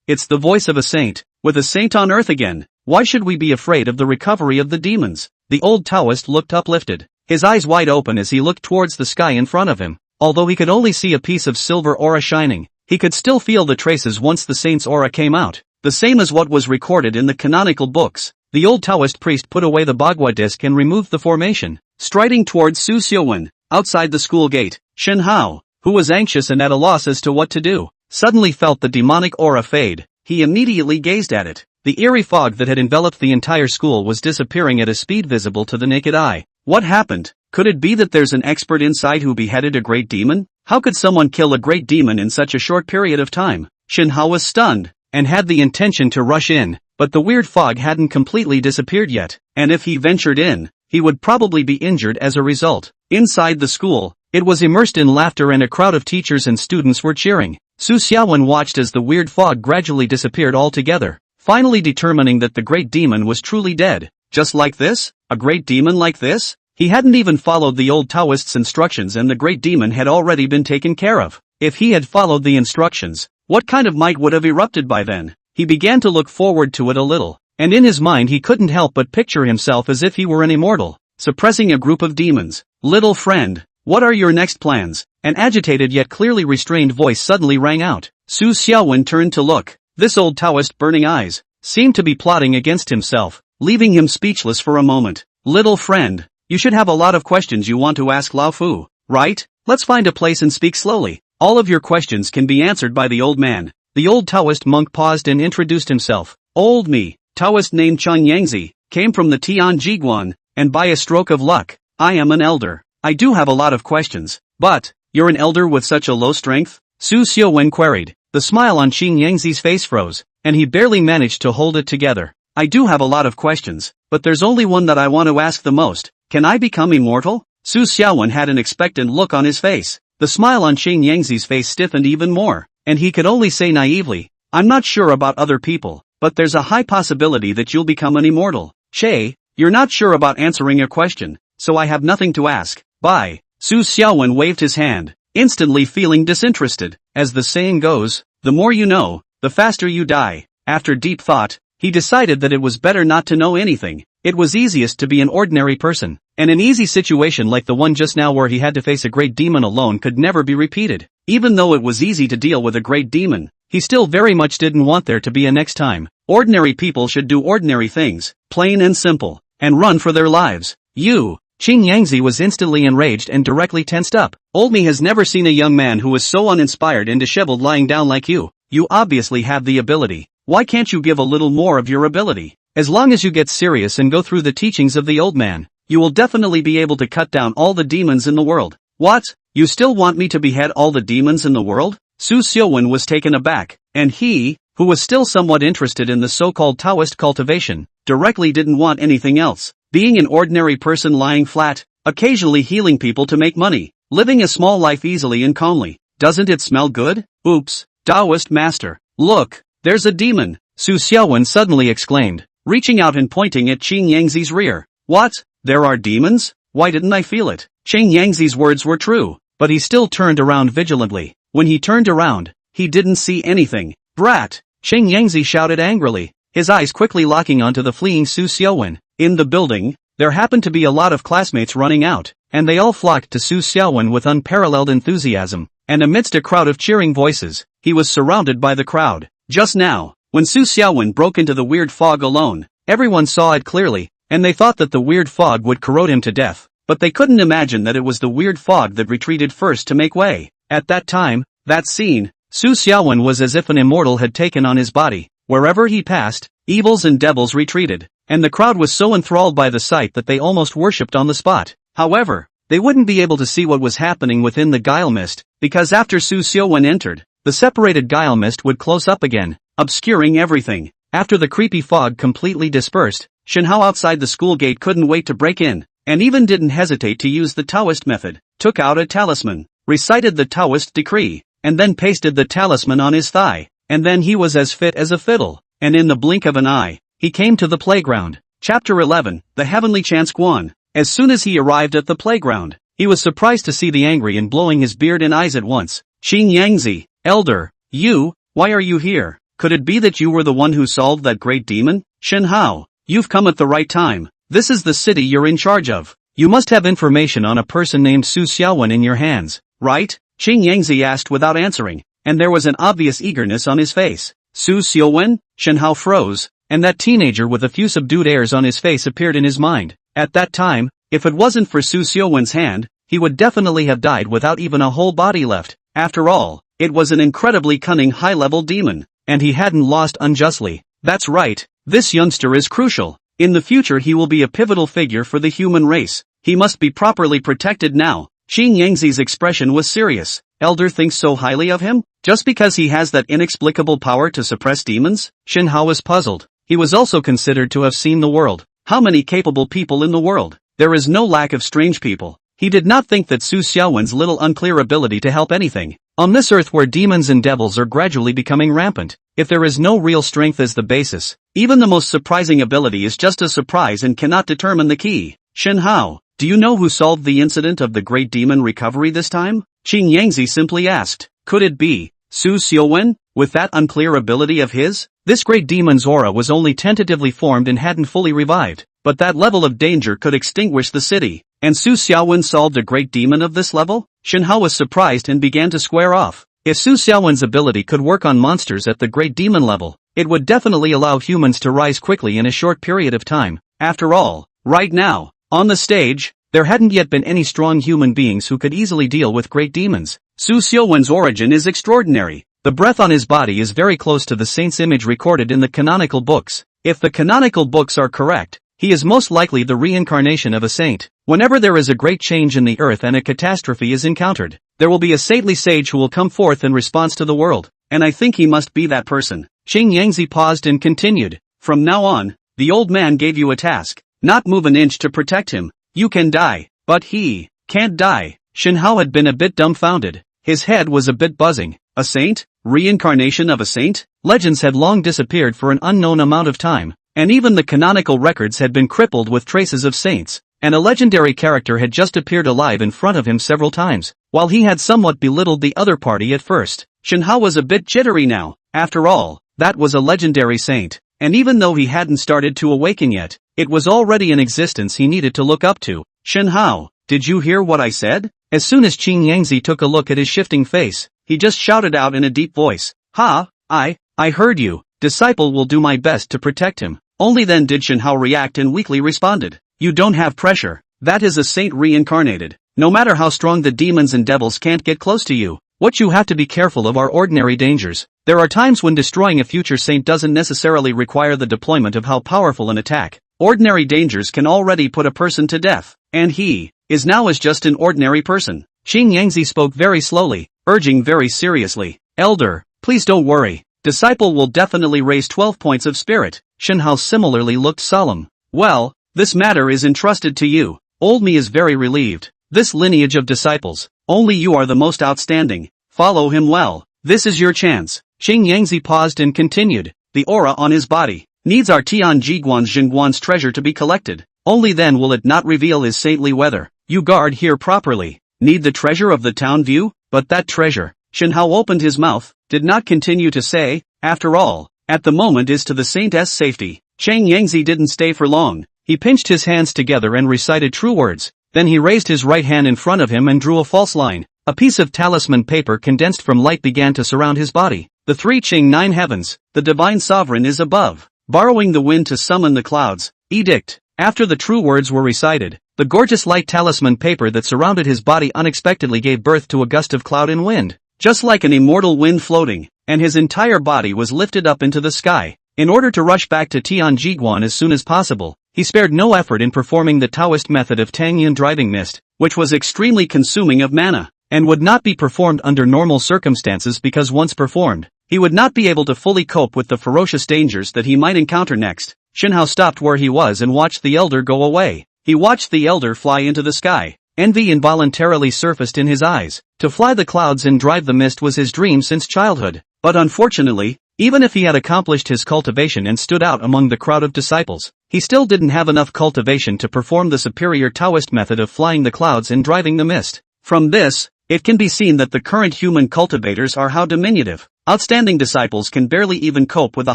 A: it's the voice of a saint, with a saint on earth again. Why should we be afraid of the recovery of the demons? The old Taoist looked uplifted, his eyes wide open as he looked towards the sky in front of him. Although he could only see a piece of silver aura shining, he could still feel the traces once the saint's aura came out, the same as what was recorded in the canonical books. The old Taoist priest put away the Bagua disc and removed the formation, striding towards Su Xiaowen. Outside the school gate, Shen Hao, who was anxious and at a loss as to what to do, suddenly felt the demonic aura fade. He immediately gazed at it. The eerie fog that had enveloped the entire school was disappearing at a speed visible to the naked eye. What happened? Could it be that there's an expert inside who beheaded a great demon? How could someone kill a great demon in such a short period of time? Shen Hao was stunned, and had the intention to rush in, but the weird fog hadn't completely disappeared yet, and if he ventured in, he would probably be injured as a result. Inside the school, It was immersed in laughter and a crowd of teachers and students were cheering. Su Xiaowen watched as the weird fog gradually disappeared altogether, finally determining that the great demon was truly dead. Just like this? A great demon like this? He hadn't even followed the old Taoist's instructions and the great demon had already been taken care of. If he had followed the instructions, what kind of might would have erupted by then? He began to look forward to it a little, and in his mind he couldn't help but picture himself as if he were an immortal, suppressing a group of demons. Little friend, what are your next plans? An agitated yet clearly restrained voice suddenly rang out. Su Xiaowen turned to look. This old Taoist burning eyes seemed to be plotting against himself, leaving him speechless for a moment. Little friend, you should have a lot of questions you want to ask Lao Fu, right? Let's find a place and speak slowly. All of your questions can be answered by the old man. The old Taoist monk paused and introduced himself. Old me, Taoist named Chang Yangzi, came from the Tian Jiguan, and by a stroke of luck, I am an elder. I do have a lot of questions. But, you're an elder with such a low strength? Su Xiaowen queried. The smile on Chang Yangzi's face froze, and he barely managed to hold it together. I do have a lot of questions, but there's only one that I want to ask the most. Can I become immortal? Su Xiaowen had an expectant look on his face. The smile on Chang Yangzi's face stiffened even more, and he could only say naively, I'm not sure about other people, but there's a high possibility that you'll become an immortal. Che, you're not sure about answering a question, so I have nothing to ask. Bye. Su Xiaowen waved his hand, instantly feeling disinterested. As the saying goes, the more you know, the faster you die. After deep thought, he decided that it was better not to know anything. It was easiest to be an ordinary person, and an easy situation like the one just now where he had to face a great demon alone could never be repeated. Even though it was easy to deal with a great demon, he still very much didn't want there to be a next time. Ordinary people should do ordinary things, plain and simple, and run for their lives. You. Chang Yangzi was instantly enraged and directly tensed up. Old me has never seen a young man who was so uninspired and disheveled lying down like you. You obviously have the ability. Why can't you give a little more of your ability? As long as you get serious and go through the teachings of the old man, you will definitely be able to cut down all the demons in the world. What? You still want me to behead all the demons in the world? Su Xiaowen was taken aback, and he, who was still somewhat interested in the so-called Taoist cultivation, directly didn't want anything else. Being an ordinary person lying flat, occasionally healing people to make money, living a small life easily and calmly. Doesn't it smell good? Oops, Taoist master. Look, there's a demon, Su Xiaowen suddenly exclaimed, reaching out and pointing at Chang Yangzi's rear. What? There are demons? Why didn't I feel it? Chang Yangzi's words were true, but he still turned around vigilantly. When he turned around, he didn't see anything. Brat! Chang Yangzi shouted angrily, his eyes quickly locking onto the fleeing Su Xiaowen. In the building, there happened to be a lot of classmates running out, and they all flocked to Su Xiaowen with unparalleled enthusiasm, and amidst a crowd of cheering voices, he was surrounded by the crowd. Just now, when Su Xiaowen broke into the weird fog alone, everyone saw it clearly, and they thought that the weird fog would corrode him to death, but they couldn't imagine that it was the weird fog that retreated first to make way. At that time, that scene, Su Xiaowen was as if an immortal had taken on his body. Wherever he passed, evils and devils retreated, and the crowd was so enthralled by the sight that they almost worshipped on the spot. However, they wouldn't be able to see what was happening within the guile mist, because after Su Xiaowen entered, the separated guile mist would close up again, obscuring everything. After the creepy fog completely dispersed, Shenhao outside the school gate couldn't wait to break in, and even didn't hesitate to use the Taoist method, took out a talisman, recited the Taoist decree, and then pasted the talisman on his thigh, and then he was as fit as a fiddle, and in the blink of an eye, he came to the playground. Chapter 11, The Heavenly Chance Guan. As soon as he arrived at the playground, he was surprised to see the angry and blowing his beard and eyes at once. Chang Yangzi, elder, you, why are you here? Could it be that you were the one who solved that great demon? Shenhao, you've come at the right time. This is the city you're in charge of. You must have information on a person named Su Xiaowen in your hands, right? Chang Yangzi asked without answering, and there was an obvious eagerness on his face. Su Xiaowen? Shenhao froze, and that teenager with a few subdued airs on his face appeared in his mind. At that time, if it wasn't for Su Xiaowen's hand, he would definitely have died without even a whole body left. After all, it was an incredibly cunning high-level demon, and he hadn't lost unjustly. That's right, this youngster is crucial. In the future he will be a pivotal figure for the human race. He must be properly protected now. Chang Yangzi's expression was serious. Elder thinks so highly of him? Just because he has that inexplicable power to suppress demons? Shenhao was puzzled. He was also considered to have seen the world. How many capable people in the world? There is no lack of strange people. He did not think that Su Xiaowen's little unclear ability to help anything. On this earth where demons and devils are gradually becoming rampant, if there is no real strength as the basis, even the most surprising ability is just a surprise and cannot determine the key. Shen Hao, do you know who solved the incident of the great demon recovery this time? Qing Yangzi simply asked. Could it be Su Xiaowen, with that unclear ability of his? This great demon's aura was only tentatively formed and hadn't fully revived, but that level of danger could extinguish the city. And Su Xiaowen solved a great demon of this level? Shen Hao was surprised and began to square off. If Su Xiaowen's ability could work on monsters at the great demon level, it would definitely allow humans to rise quickly in a short period of time. After all, right now, on the stage, there hadn't yet been any strong human beings who could easily deal with great demons. Su Xiaowen's origin is extraordinary. The breath on his body is very close to the saint's image recorded in the canonical books. If the canonical books are correct, he is most likely the reincarnation of a saint. Whenever there is a great change in the earth and a catastrophe is encountered, there will be a saintly sage who will come forth in response to the world, and I think he must be that person. Qing Yangzi paused and continued. From now on, the old man gave you a task. Not move an inch to protect him. You can die, but he can't die. Shen Hao had been a bit dumbfounded. His head was a bit buzzing. A saint? Reincarnation of a saint? Legends had long disappeared for an unknown amount of time, and even the canonical records had been crippled with traces of saints, and a legendary character had just appeared alive in front of him several times. While he had somewhat belittled the other party at first, Shen Hao was a bit jittery now. After all, that was a legendary saint, and even though he hadn't started to awaken yet, it was already an existence he needed to look up to. Shen Hao, did you hear what I said? As soon as Qing Yangzi took a look at his shifting face, he just shouted out in a deep voice. Ha, I heard you. Disciple will do my best to protect him. Only then did Shen Hao react and weakly responded. You don't have pressure. That is a saint reincarnated. No matter how strong the demons and devils can't get close to you. What you have to be careful of are ordinary dangers. There are times when destroying a future saint doesn't necessarily require the deployment of how powerful an attack. Ordinary dangers can already put a person to death, and he is now as just an ordinary person. Qing Yangzi spoke very slowly, urging very seriously. Elder, please don't worry. Disciple will definitely raise 12 points of spirit. Shen Hao similarly looked solemn. Well, this matter is entrusted to you. Old me is very relieved. This lineage of disciples, only you are the most outstanding. Follow him well. This is your chance. Qing Yangzi paused and continued. The aura on his body needs our Tian Jiguan's Jingguan's treasure to be collected. Only then will it not reveal his saintly weather. You guard here properly. Need the treasure of the town view? But that treasure, Shen Hao opened his mouth, did not continue to say, after all, at the moment is to the saint's safety. Qing Yangzi didn't stay for long. He pinched his hands together and recited true words. Then he raised his right hand in front of him and drew a false line. A piece of talisman paper condensed from light began to surround his body. The three Qing nine heavens, the divine sovereign is above. Borrowing the wind to summon the clouds. Edict. After the true words were recited, the gorgeous light talisman paper that surrounded his body unexpectedly gave birth to a gust of cloud and wind. Just like an immortal wind floating, and his entire body was lifted up into the sky. In order to rush back to Tian Jiguan as soon as possible, he spared no effort in performing the Taoist method of Tangyan driving mist, which was extremely consuming of mana, and would not be performed under normal circumstances because once performed, he would not be able to fully cope with the ferocious dangers that he might encounter next. Shen Hao stopped where he was and watched the elder go away. He watched the elder fly into the sky. Envy involuntarily surfaced in his eyes. To fly the clouds and drive the mist was his dream since childhood. But unfortunately, even if he had accomplished his cultivation and stood out among the crowd of disciples, he still didn't have enough cultivation to perform the superior Taoist method of flying the clouds and driving the mist. From this, it can be seen that the current human cultivators are how diminutive. Outstanding disciples can barely even cope with a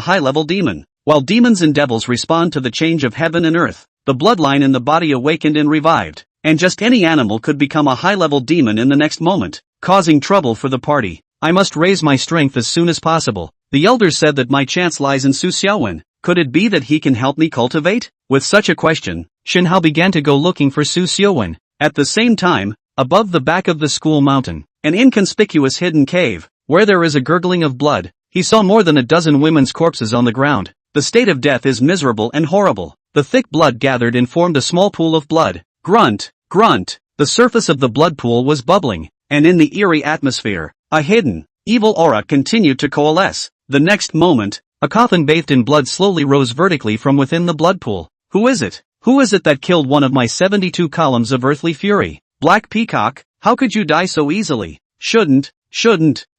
A: high-level demon. While demons and devils respond to the change of heaven and earth, the bloodline in the body awakened and revived, and just any animal could become a high-level demon in the next moment, causing trouble for the party. I must raise my strength as soon as possible. The elders said that my chance lies in Su Xiaowen. Could it be that he can help me cultivate? With such a question, Shen Hao began to go looking for Su Xiaowen. At the same time, above the back of the school mountain, an inconspicuous hidden cave, where there is a gurgling of blood, he saw more than a dozen women's corpses on the ground. The state of death is miserable and horrible. The thick blood gathered and formed a small pool of blood. Grunt, grunt. The surface of the blood pool was bubbling, and in the eerie atmosphere, a hidden, evil aura continued to coalesce. The next moment, a coffin bathed in blood slowly rose vertically from within the blood pool. Who is it? Who is it that killed one of my 72 columns of earthly fury? Black Peacock, how could you die so easily? Shouldn't.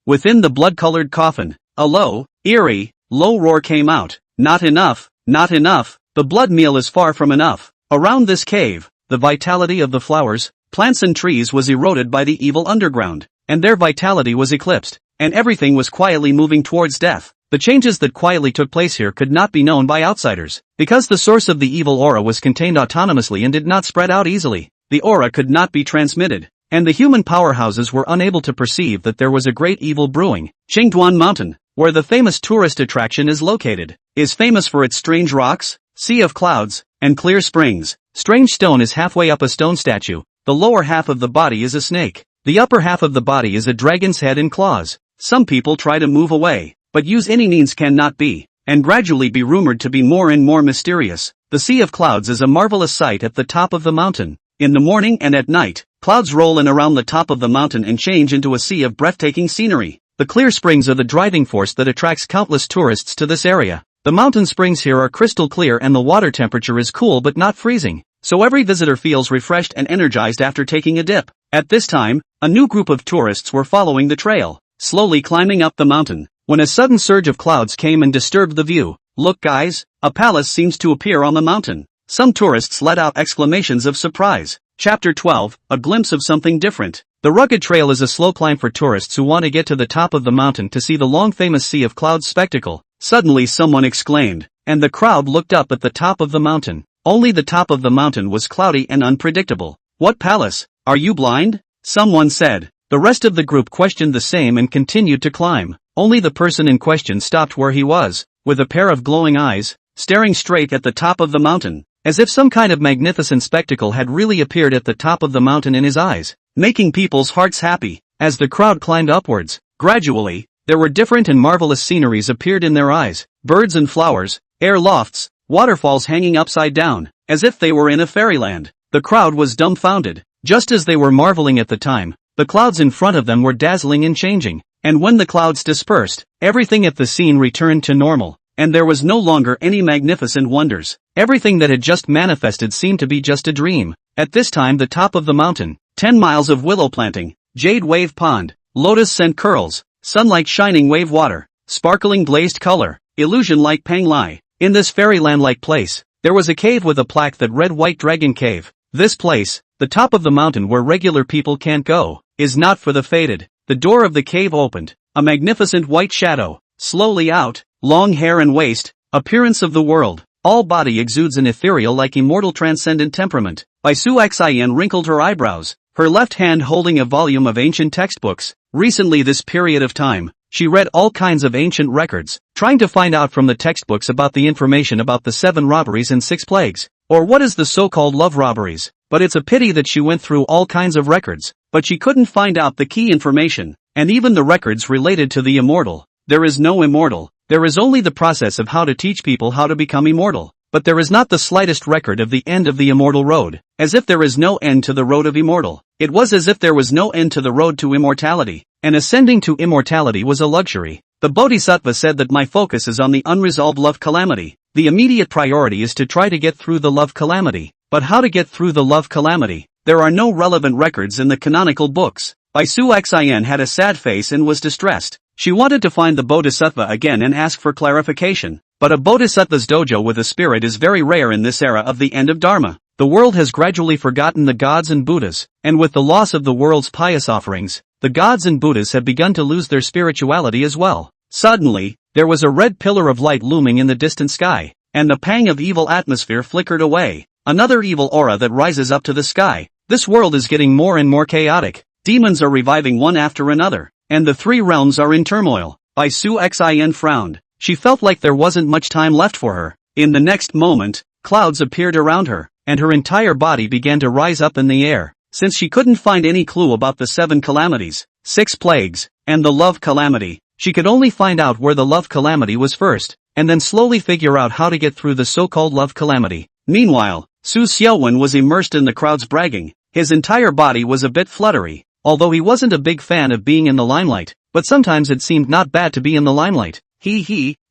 A: Within the blood-colored coffin, a low, eerie, low roar came out. Not enough. The blood meal is far from enough. Around this cave, the vitality of the flowers, plants and trees was eroded by the evil underground, and their vitality was eclipsed, and everything was quietly moving towards death. The changes that quietly took place here could not be known by outsiders, because the source of the evil aura was contained autonomously and did not spread out easily. The aura could not be transmitted, and the human powerhouses were unable to perceive that there was a great evil brewing. Qingduan Mountain, where the famous tourist attraction is located, is famous for its strange rocks, sea of clouds, and clear springs. Strange stone is halfway up a stone statue. The lower half of the body is a snake. The upper half of the body is a dragon's head and claws. Some people try to move away, but use any means cannot be, and gradually be rumored to be more and more mysterious. The Sea of Clouds is a marvelous sight at the top of the mountain. In the morning and at night, clouds roll in around the top of the mountain and change into a sea of breathtaking scenery. The clear springs are the driving force that attracts countless tourists to this area. The mountain springs here are crystal clear and the water temperature is cool but not freezing, so every visitor feels refreshed and energized after taking a dip. At this time, a new group of tourists were following the trail, slowly climbing up the mountain, when a sudden surge of clouds came and disturbed the view. Look guys, a palace seems to appear on the mountain. Some tourists let out exclamations of surprise. Chapter 12, a glimpse of something different. The rugged trail is a slow climb for tourists who want to get to the top of the mountain to see the long famous Sea of Clouds spectacle. Suddenly someone exclaimed, and the crowd looked up at the top of the mountain. Only the top of the mountain was cloudy and unpredictable. What palace? Are you blind? Someone said. The rest of the group questioned the same and continued to climb. Only the person in question stopped where he was, with a pair of glowing eyes, staring straight at the top of the mountain, as if some kind of magnificent spectacle had really appeared at the top of the mountain in his eyes, making people's hearts happy. As the crowd climbed upwards, gradually, there were different and marvelous sceneries appeared in their eyes, birds and flowers, air lofts, waterfalls hanging upside down, as if they were in a fairyland. The crowd was dumbfounded. Just as they were marveling at the time, the clouds in front of them were dazzling and changing. And when the clouds dispersed, everything at the scene returned to normal, and there was no longer any magnificent wonders. Everything that had just manifested seemed to be just a dream. At this time the top of the mountain, 10 miles of willow planting, jade wave pond, lotus scent curls, sunlight shining wave water, sparkling glazed color, illusion like Pang Lai. In this fairyland-like place, there was a cave with a plaque that read White Dragon Cave. This place, the top of the mountain where regular people can't go, is not for the fated. The door of the cave opened, a magnificent white shadow, slowly out, long hair and waist, appearance of the world, all body exudes an ethereal like immortal transcendent temperament. Bai Su Xian wrinkled her eyebrows, her left hand holding a volume of ancient textbooks. Recently this period of time, she read all kinds of ancient records, trying to find out from the textbooks about the information about the 7 robberies and 6 plagues, or what is the so-called love robberies. But it's a pity that she went through all kinds of records, but she couldn't find out the key information, and even the records related to the immortal. There is no immortal, there is only the process of how to teach people how to become immortal, but there is not the slightest record of the end of the immortal road, as if there is no end to the road of immortal. It was as if there was no end to the road to immortality, and ascending to immortality was a luxury. The Bodhisattva said that my focus is on the unresolved love calamity. The immediate priority is to try to get through the love calamity. But how to get through the love calamity? There are no relevant records in the canonical books. Bai Su Xian had a sad face and was distressed. She wanted to find the Bodhisattva again and ask for clarification. But a Bodhisattva's dojo with a spirit is very rare in this era of the end of Dharma. The world has gradually forgotten the gods and Buddhas, and with the loss of the world's pious offerings, the gods and Buddhas have begun to lose their spirituality as well. Suddenly, there was a red pillar of light looming in the distant sky, and the pang of evil atmosphere flickered away. Another evil aura that rises up to the sky. This world is getting more and more chaotic. Demons are reviving one after another, and the 3 realms are in turmoil. Bai Su Xian frowned. She felt like there wasn't much time left for her. In the next moment, clouds appeared around her, and her entire body began to rise up in the air. Since she couldn't find any clue about the 7 calamities, 6 plagues, and the love calamity, she could only find out where the love calamity was first, and then slowly figure out how to get through the so-called love calamity. Meanwhile, Su Xiaowen was immersed in the crowd's bragging. His entire body was a bit fluttery, although he wasn't a big fan of being in the limelight, but sometimes it seemed not bad to be in the limelight.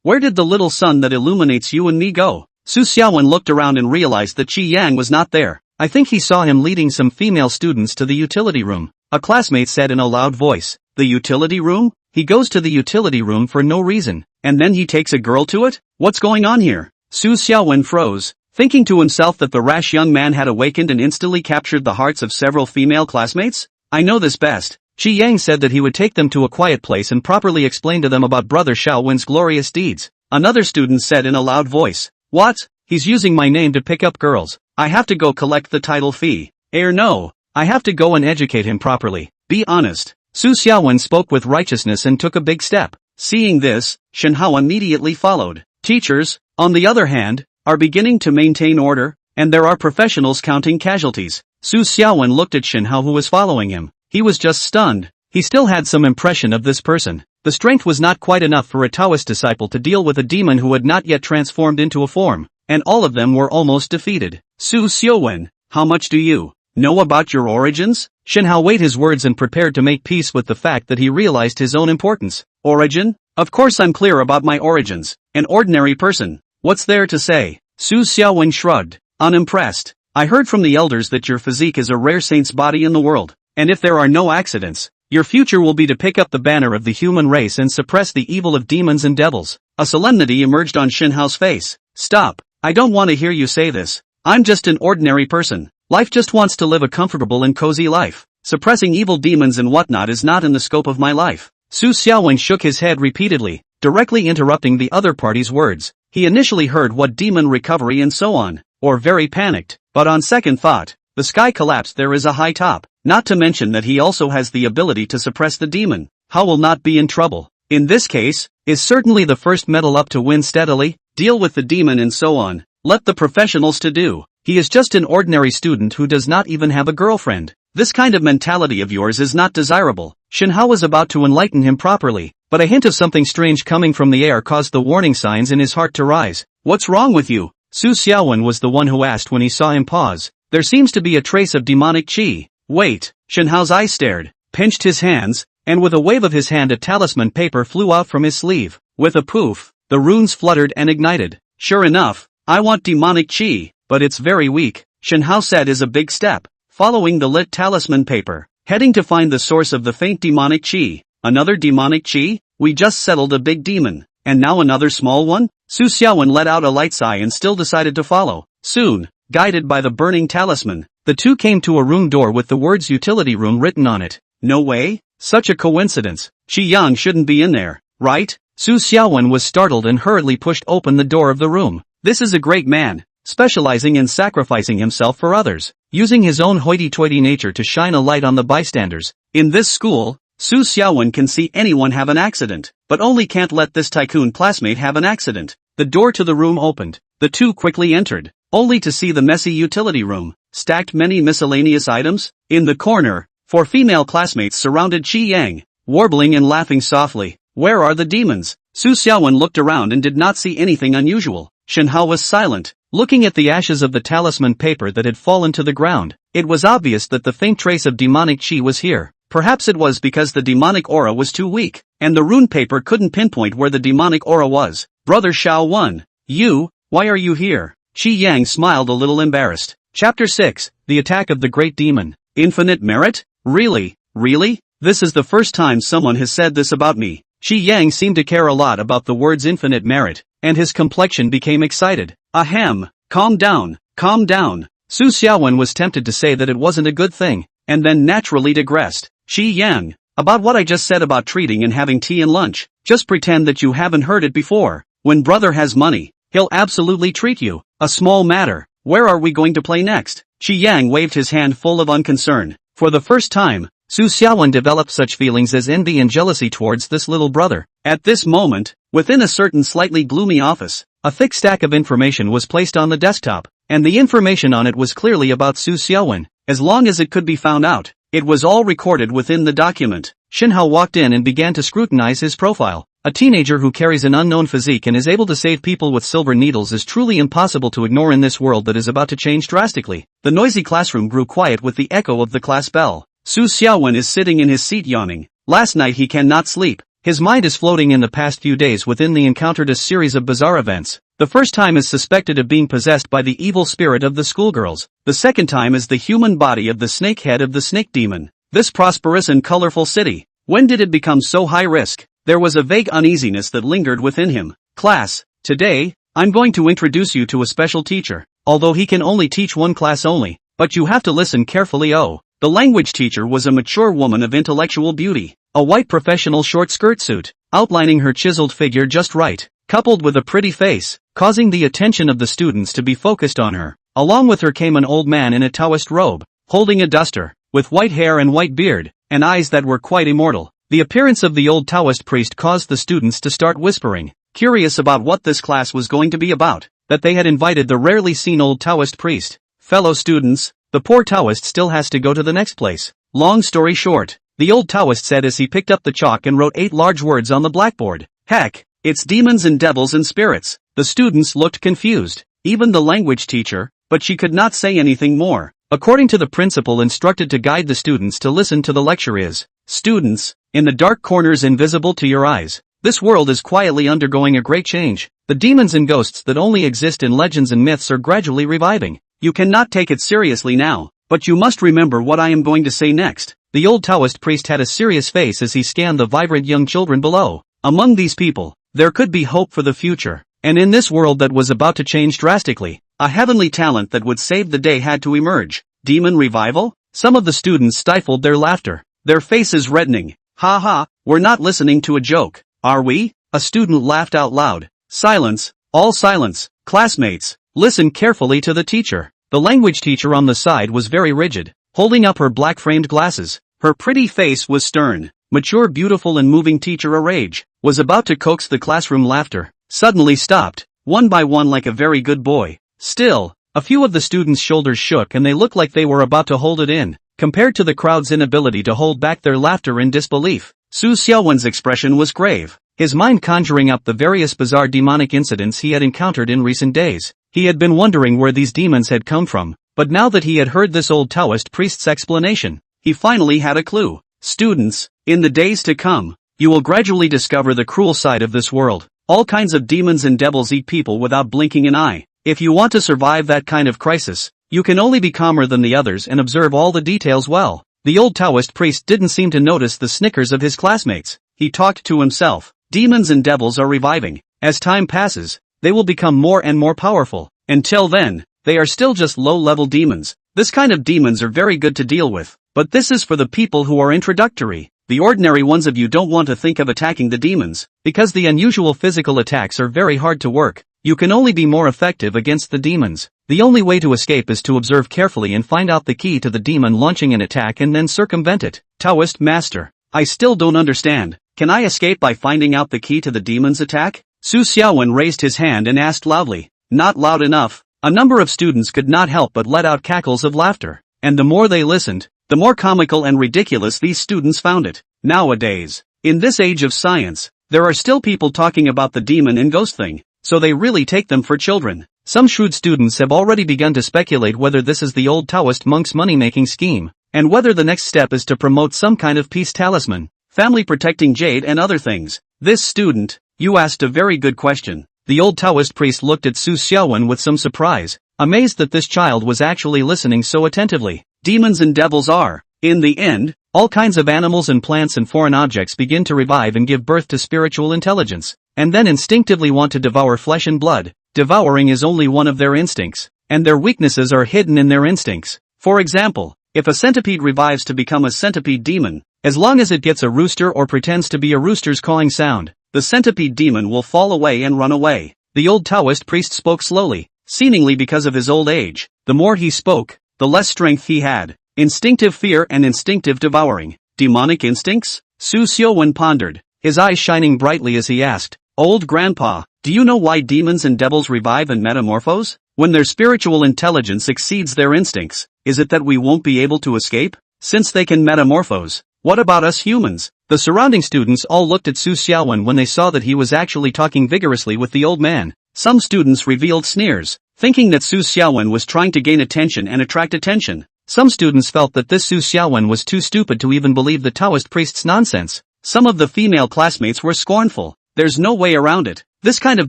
A: Where did the little sun that illuminates you and me go? Su Xiaowen looked around and realized that Qi Yang was not there. I think he saw him leading some female students to the utility room, a classmate said in a loud voice. The utility room? He goes to the utility room for no reason, and then he takes a girl to it? What's going on here? Su Xiaowen froze, thinking to himself that the rash young man had awakened and instantly captured the hearts of several female classmates. I know this best. Qi Yang said that he would take them to a quiet place and properly explain to them about Brother Xiaowen's glorious deeds. Another student said in a loud voice. What? He's using my name to pick up girls. I have to go collect the title fee. No. I have to go and educate him properly. Be honest. Su Xiaowen spoke with righteousness and took a big step. Seeing this, Shenhao immediately followed. Teachers, on the other hand, are beginning to maintain order, and there are professionals counting casualties. Su Xiaowen looked at Shenhao who was following him. He was just stunned. He still had some impression of this person. The strength was not quite enough for a Taoist disciple to deal with a demon who had not yet transformed into a form, and all of them were almost defeated. Su Xiaowen, how much do you know about your origins? Shenhao weighed his words and prepared to make peace with the fact that he realized his own importance. Origin? Of course I'm clear about my origins. An ordinary person. What's there to say? Su Xiaowen shrugged, unimpressed. I heard from the elders that your physique is a rare saint's body in the world, and if there are no accidents, your future will be to pick up the banner of the human race and suppress the evil of demons and devils. A solemnity emerged on Shenhao's face. Stop. I don't want to hear you say this. I'm just an ordinary person. Life just wants to live a comfortable and cozy life. Suppressing evil demons and whatnot is not in the scope of my life. Su Xiaowen shook his head repeatedly, directly interrupting the other party's words. He initially heard what demon recovery and so on, or very panicked, but on second thought, the sky collapsed, there is a high top, not to mention that he also has the ability to suppress the demon. How will not be in trouble? In this case, is certainly the first medal up to win steadily, deal with the demon and so on. Let the professionals to do. He is just an ordinary student who does not even have a girlfriend. This kind of mentality of yours is not desirable. Shenhao was about to enlighten him properly, but a hint of something strange coming from the air caused the warning signs in his heart to rise. What's wrong with you? Su Xiaowen was the one who asked when he saw him pause. There seems to be a trace of demonic qi. Wait. Shenhao's eyes stared, pinched his hands, and with a wave of his hand a talisman paper flew out from his sleeve. With a poof, the runes fluttered and ignited. Sure enough, I want demonic qi, but it's very weak, Shenhao said as a big step, following the lit talisman paper, heading to find the source of the faint demonic qi. Another demonic qi? We just settled a big demon, and now another small one? Su Xiaowen let out a light sigh and still decided to follow. Soon, guided by the burning talisman, the two came to a room door with the words utility room written on it. No way? Such a coincidence. Qi Yang shouldn't be in there, right? Su Xiaowen was startled and hurriedly pushed open the door of the room. This is a great man, specializing in sacrificing himself for others, using his own hoity-toity nature to shine a light on the bystanders. In this school, Su Xiaowen can see anyone have an accident, but only can't let this tycoon classmate have an accident. The door to the room opened. The two quickly entered, only to see the messy utility room, stacked many miscellaneous items. In the corner, 4 female classmates surrounded Qi Yang, warbling and laughing softly. Where are the demons? Su Xiaowen looked around and did not see anything unusual. Shenhao was silent, looking at the ashes of the talisman paper that had fallen to the ground. It was obvious that the faint trace of demonic qi was here. Perhaps it was because the demonic aura was too weak, and the rune paper couldn't pinpoint where the demonic aura was. Brother Xiao 1. You, why are you here? Qi Yang smiled a little embarrassed. Chapter 6, The Attack of the Great Demon. Infinite merit? Really? Really? This is the first time someone has said this about me. Qi Yang seemed to care a lot about the words infinite merit, and his complexion became excited. Ahem, calm down, calm down. Su Xiaowen was tempted to say that it wasn't a good thing, and then naturally digressed. Qi Yang, about what I just said about treating and having tea and lunch, just pretend that you haven't heard it before. When brother has money, he'll absolutely treat you. A small matter. Where are we going to play next? Qi Yang waved his hand full of unconcern. For the first time, Su Xiaowen developed such feelings as envy and jealousy towards this little brother. At this moment, within a certain slightly gloomy office, a thick stack of information was placed on the desktop, and the information on it was clearly about Su Xiaowen. As long as it could be found out, it was all recorded within the document. Shenhao walked in and began to scrutinize his profile. A teenager who carries an unknown physique and is able to save people with silver needles is truly impossible to ignore in this world that is about to change drastically. The noisy classroom grew quiet with the echo of the class bell. Su Xiaowen is sitting in his seat yawning. Last night he cannot sleep. His mind is floating in the past few days within the encountered a series of bizarre events. The first time is suspected of being possessed by the evil spirit of the schoolgirls. The second time is the human body of the snake head of the snake demon. This prosperous and colorful city. When did it become so high risk? There was a vague uneasiness that lingered within him. Class, today, I'm going to introduce you to a special teacher. Although he can only teach one class only, but you have to listen carefully. Oh, the language teacher was a mature woman of intellectual beauty. A white professional short skirt suit, outlining her chiseled figure just right, coupled with a pretty face, causing the attention of the students to be focused on her. Along with her came an old man in a Taoist robe, holding a duster, with white hair and white beard, and eyes that were quite immortal. The appearance of the old Taoist priest caused the students to start whispering, curious about what this class was going to be about, that they had invited the rarely seen old Taoist priest. Fellow students, the poor Taoist still has to go to the next place. Long story short, the old Taoist said as he picked up the chalk and wrote 8 large words on the blackboard. Heck, it's demons and devils and spirits. The students looked confused, even the language teacher, but she could not say anything more. According to the principal instructed to guide the students to listen to the lecture is, students, in the dark corners invisible to your eyes, this world is quietly undergoing a great change. The demons and ghosts that only exist in legends and myths are gradually reviving. You cannot take it seriously now, but you must remember what I am going to say next. The old Taoist priest had a serious face as he scanned the vibrant young children below. Among these people, there could be hope for the future, and in this world that was about to change drastically, a heavenly talent that would save the day had to emerge. Demon revival? Some of the students stifled their laughter, their faces reddening. Ha ha, we're not listening to a joke, are we? A student laughed out loud. Silence, all silence. Classmates, listen carefully to the teacher. The language teacher on the side was very rigid, holding up her black-framed glasses. Her pretty face was stern, mature, beautiful and moving. Teacher, a rage, was about to coax the classroom laughter, suddenly stopped, one by one like a very good boy. Still, a few of the students' shoulders shook and they looked like they were about to hold it in, compared to the crowd's inability to hold back their laughter in disbelief. Su Xiaowen's expression was grave, his mind conjuring up the various bizarre demonic incidents he had encountered in recent days. He had been wondering where these demons had come from, but now that he had heard this old Taoist priest's explanation, he finally had a clue. Students, in the days to come, you will gradually discover the cruel side of this world. All kinds of demons and devils eat people without blinking an eye. If you want to survive that kind of crisis, you can only be calmer than the others and observe all the details well. The old Taoist priest didn't seem to notice the snickers of his classmates. He talked to himself. Demons and devils are reviving. As time passes, they will become more and more powerful. Until then, they are still just low-level demons. This kind of demons are very good to deal with, but this is for the people who are introductory. The ordinary ones of you don't want to think of attacking the demons, because the unusual physical attacks are very hard to work. You can only be more effective against the demons. The only way to escape is to observe carefully and find out the key to the demon launching an attack and then circumvent it. Taoist master, I still don't understand. Can I escape by finding out the key to the demon's attack? Su Xiaowen raised his hand and asked loudly. Not loud enough. A number of students could not help but let out cackles of laughter, and the more they listened, the more comical and ridiculous these students found it. Nowadays, in this age of science, there are still people talking about the demon and ghost thing, so they really take them for children. Some shrewd students have already begun to speculate whether this is the old Taoist monk's money-making scheme, and whether the next step is to promote some kind of peace talisman, family-protecting jade and other things. This student, you asked a very good question. The old Taoist priest looked at Su Xiaowen with some surprise, amazed that this child was actually listening so attentively. Demons and devils are, in the end, all kinds of animals and plants and foreign objects begin to revive and give birth to spiritual intelligence, and then instinctively want to devour flesh and blood. Devouring is only one of their instincts, and their weaknesses are hidden in their instincts. For example, if a centipede revives to become a centipede demon, as long as it gets a rooster or pretends to be a rooster's cawing sound, the centipede demon will fall away and run away. The old Taoist priest spoke slowly, seemingly because of his old age. The more he spoke, the less strength he had. Instinctive fear and instinctive devouring. Demonic instincts? Su Xiaowen pondered, his eyes shining brightly as he asked, Old Grandpa, do you know why demons and devils revive and metamorphose? When their spiritual intelligence exceeds their instincts, is it that we won't be able to escape? Since they can metamorphose, what about us humans? The surrounding students all looked at Su Xiaowen when they saw that he was actually talking vigorously with the old man. Some students revealed sneers, thinking that Su Xiaowen was trying to gain attention and attract attention. Some students felt that this Su Xiaowen was too stupid to even believe the Taoist priest's nonsense. Some of the female classmates were scornful. There's no way around it. This kind of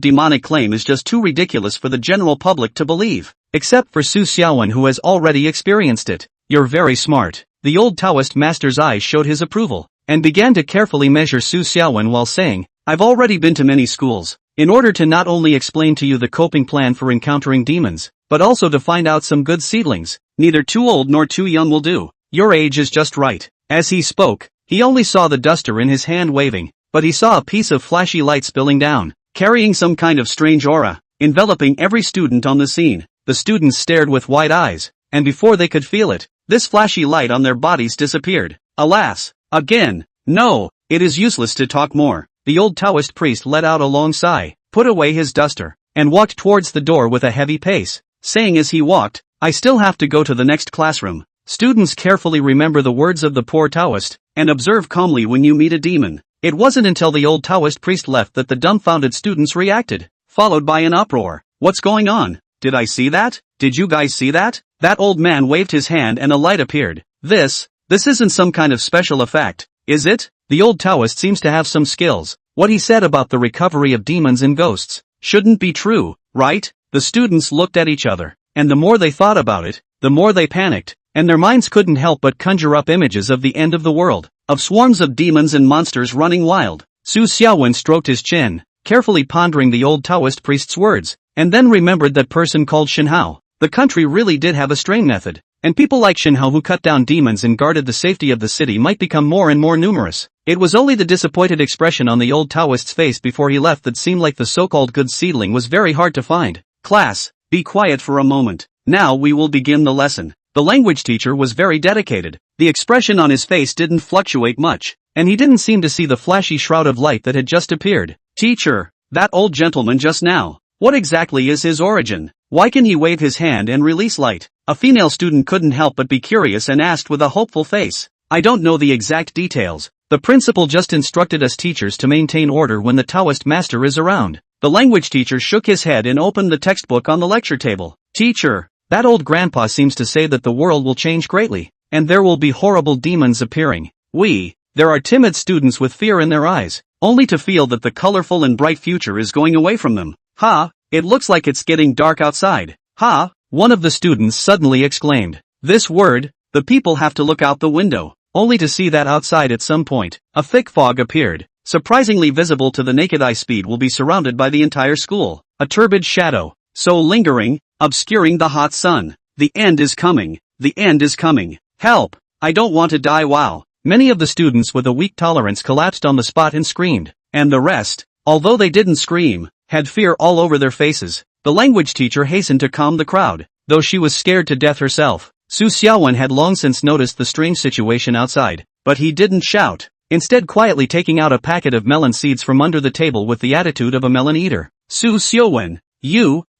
A: demonic claim is just too ridiculous for the general public to believe. Except for Su Xiaowen, who has already experienced it. You're very smart. The old Taoist master's eyes showed his approval, and began to carefully measure Su Xiaowen while saying, I've already been to many schools, in order to not only explain to you the coping plan for encountering demons, but also to find out some good seedlings. Neither too old nor too young will do. Your age is just right. As he spoke, he only saw the duster in his hand waving, but he saw a piece of flashy light spilling down, carrying some kind of strange aura, enveloping every student on the scene. The students stared with wide eyes, and before they could feel it, this flashy light on their bodies disappeared. Alas! Again! No! It is useless to talk more. The old Taoist priest let out a long sigh, put away his duster, and walked towards the door with a heavy pace, saying as he walked, I still have to go to the next classroom. Students carefully remember the words of the poor Taoist, and observe calmly when you meet a demon. It wasn't until the old Taoist priest left that the dumbfounded students reacted, followed by an uproar. What's going on? Did I see that? Did you guys see that? That old man waved his hand and a light appeared. This isn't some kind of special effect, is it? The old Taoist seems to have some skills. What he said about the recovery of demons and ghosts shouldn't be true, right? The students looked at each other, and the more they thought about it, the more they panicked, and their minds couldn't help but conjure up images of the end of the world, of swarms of demons and monsters running wild. Su Xiaowen stroked his chin, carefully pondering the old Taoist priest's words, and then remembered that person called Shenhao. The country really did have a strain method, and people like Shenhao who cut down demons and guarded the safety of the city might become more and more numerous. It was only the disappointed expression on the old Taoist's face before he left that seemed like the so-called good seedling was very hard to find. Class, be quiet for a moment. Now we will begin the lesson. The language teacher was very dedicated. The expression on his face didn't fluctuate much, and he didn't seem to see the flashy shroud of light that had just appeared. Teacher, that old gentleman just now. What exactly is his origin? Why can he wave his hand and release light? A female student couldn't help but be curious and asked with a hopeful face. I don't know the exact details. The principal just instructed us teachers to maintain order when the Taoist master is around. The language teacher shook his head and opened the textbook on the lecture table. Teacher, that old grandpa seems to say that the world will change greatly, and there will be horrible demons appearing. There are timid students with fear in their eyes, only to feel that the colorful and bright future is going away from them. It looks like it's getting dark outside. One of the students suddenly exclaimed. This word, the people have to look out the window, only to see that outside at some point, a thick fog appeared, surprisingly visible to the naked eye. Speed will be surrounded by the entire school, a turbid shadow, so lingering, obscuring the hot sun. The end is coming. The end is coming. Help! I don't want to die. Wow! Many of the students with a weak tolerance collapsed on the spot and screamed, and the rest, although they didn't scream, had fear all over their faces. The language teacher hastened to calm the crowd, though she was scared to death herself. Su Xiaowen had long since noticed the strange situation outside, but he didn't shout, instead quietly taking out a packet of melon seeds from under the table with the attitude of a melon eater. Su Xiaowen,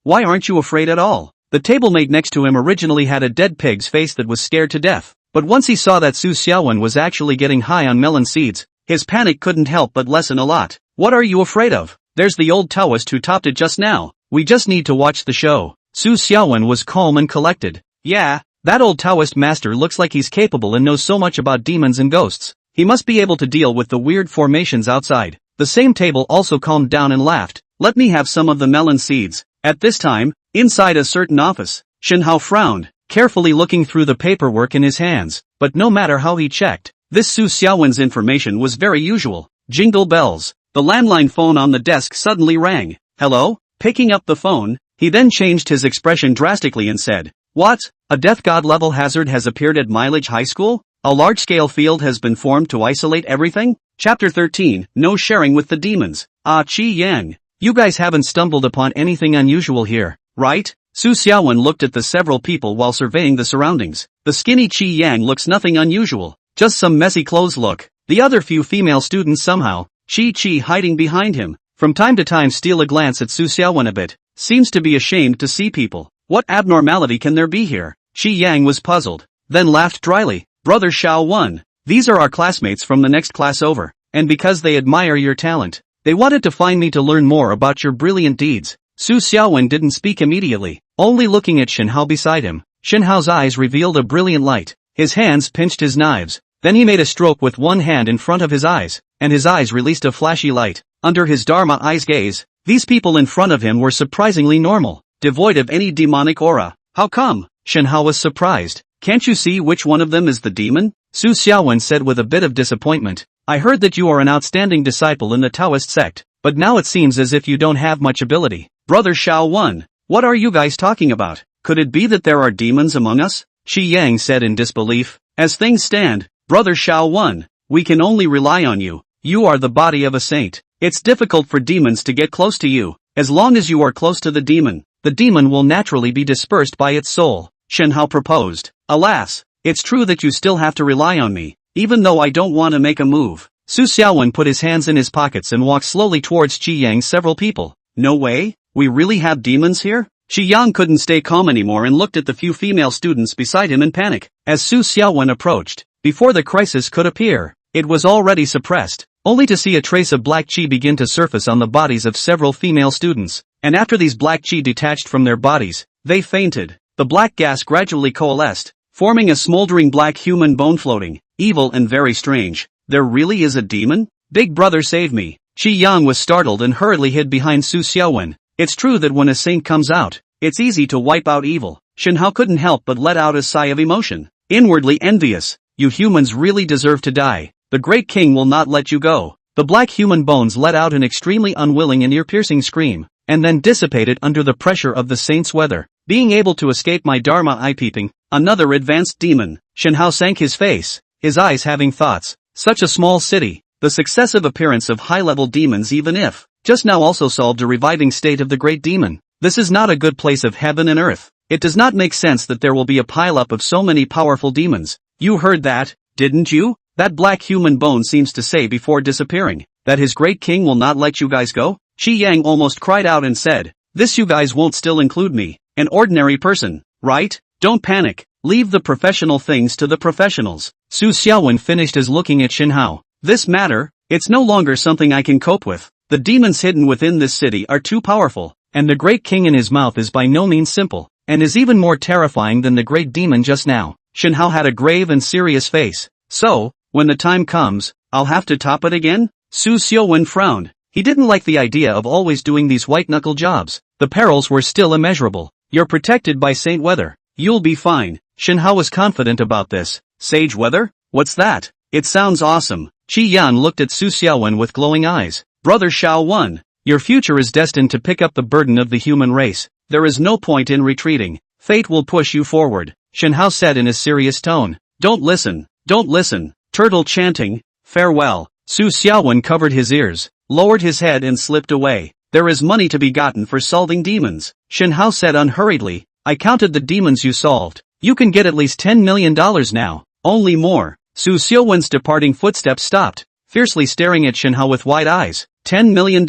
A: why aren't you afraid at all? The table-mate next to him originally had a dead pig's face that was scared to death, but once he saw that Su Xiaowen was actually getting high on melon seeds, his panic couldn't help but lessen a lot. What are you afraid of? There's the old Taoist who topped it just now. We just need to watch the show. Su Xiaowen was calm and collected. Yeah, that old Taoist master looks like he's capable and knows so much about demons and ghosts. He must be able to deal with the weird formations outside. The same table also calmed down and laughed. Let me have some of the melon seeds. At this time, inside a certain office, Shenhao frowned, carefully looking through the paperwork in his hands, but no matter how he checked, this Su Xiaowen's information was very usual. Jingle bells. The landline phone on the desk suddenly rang. Hello? Picking up the phone, he then changed his expression drastically and said, What? A death god level hazard has appeared at Mileage High School? A large-scale field has been formed to isolate everything? Chapter 13, No Sharing with the Demons. Qi Yang. You guys haven't stumbled upon anything unusual here, right? Su Xiaowen looked at the several people while surveying the surroundings. The skinny Qi Yang looks nothing unusual, just some messy clothes look. The other few female students somehow, Chi hiding behind him, from time to time steal a glance at Su Xiaowen a bit, seems to be ashamed to see people. What abnormality can there be here? Qi Yang was puzzled, then laughed dryly. Brother Xiao Wen, these are our classmates from the next class over, and because they admire your talent, they wanted to find me to learn more about your brilliant deeds. Su Xiaowen didn't speak immediately, only looking at Shenhao beside him. Shenhao's eyes revealed a brilliant light. His hands pinched his knives. Then he made a stroke with one hand in front of his eyes, and his eyes released a flashy light. Under his Dharma eye's gaze, these people in front of him were surprisingly normal, devoid of any demonic aura. How come? Shenhao was surprised. Can't you see which one of them is the demon? Su Xiaowen said with a bit of disappointment. I heard that you are an outstanding disciple in the Taoist sect, but now it seems as if you don't have much ability. Brother Xiao Wen, what are you guys talking about? Could it be that there are demons among us? Shi Yang said in disbelief. As things stand, Brother Xiao Wen, we can only rely on you. You are the body of a saint. It's difficult for demons to get close to you. As long as you are close to the demon will naturally be dispersed by its soul. Shenhao proposed. Alas, it's true that you still have to rely on me, even though I don't want to make a move. Su Xiaowen put his hands in his pockets and walked slowly towards Qi Yang's several people. No way? We really have demons here? Qi Yang couldn't stay calm anymore and looked at the few female students beside him in panic. As Su Xiaowen approached, before the crisis could appear, it was already suppressed, only to see a trace of black qi begin to surface on the bodies of several female students, and after these black qi detached from their bodies, they fainted. The black gas gradually coalesced, forming a smoldering black human bone floating, evil and very strange. There really is a demon? Big brother save me. Qi Yang was startled and hurriedly hid behind Su Xiaowen. It's true that when a saint comes out, it's easy to wipe out evil. Shenhao couldn't help but let out a sigh of emotion, inwardly envious. You humans really deserve to die. The great king will not let you go. The black human bones let out an extremely unwilling and ear-piercing scream, and then dissipated under the pressure of the saint's weather. Being able to escape my Dharma eye-peeping, another advanced demon. Shenhao sank his face, his eyes having thoughts. Such a small city, the successive appearance of high-level demons even if, just now also solved a reviving state of the great demon. This is not a good place of heaven and earth. It does not make sense that there will be a pile-up of so many powerful demons. You heard that, didn't you? That black human bone seems to say before disappearing, that his great king will not let you guys go? Qi Yang almost cried out and said, this you guys won't still include me, an ordinary person, right? Don't panic, leave the professional things to the professionals. Su Xiaowen finished as looking at Shenhao. This matter, it's no longer something I can cope with. The demons hidden within this city are too powerful, and the great king in his mouth is by no means simple, and is even more terrifying than the great demon just now. Shenhao had a grave and serious face. So, when the time comes, I'll have to top it again? Su Xiaowen frowned. He didn't like the idea of always doing these white-knuckle jobs. The perils were still immeasurable. You're protected by Saint Weather. You'll be fine. Shenhao was confident about this. Sage Weather? What's that? It sounds awesome. Qi Yan looked at Su Xiaowen with glowing eyes. Brother Xiao Wen, your future is destined to pick up the burden of the human race. There is no point in retreating. Fate will push you forward. Shenhao said in a serious tone. Don't listen. Don't listen. Turtle chanting, farewell. Su Xiaowen covered his ears, lowered his head and slipped away. There is money to be gotten for solving demons. Shenhao said unhurriedly, I counted the demons you solved. You can get at least $10 million now. Only more. Su Xiaowen's departing footsteps stopped, fiercely staring at Shenhao with wide eyes. $10 million?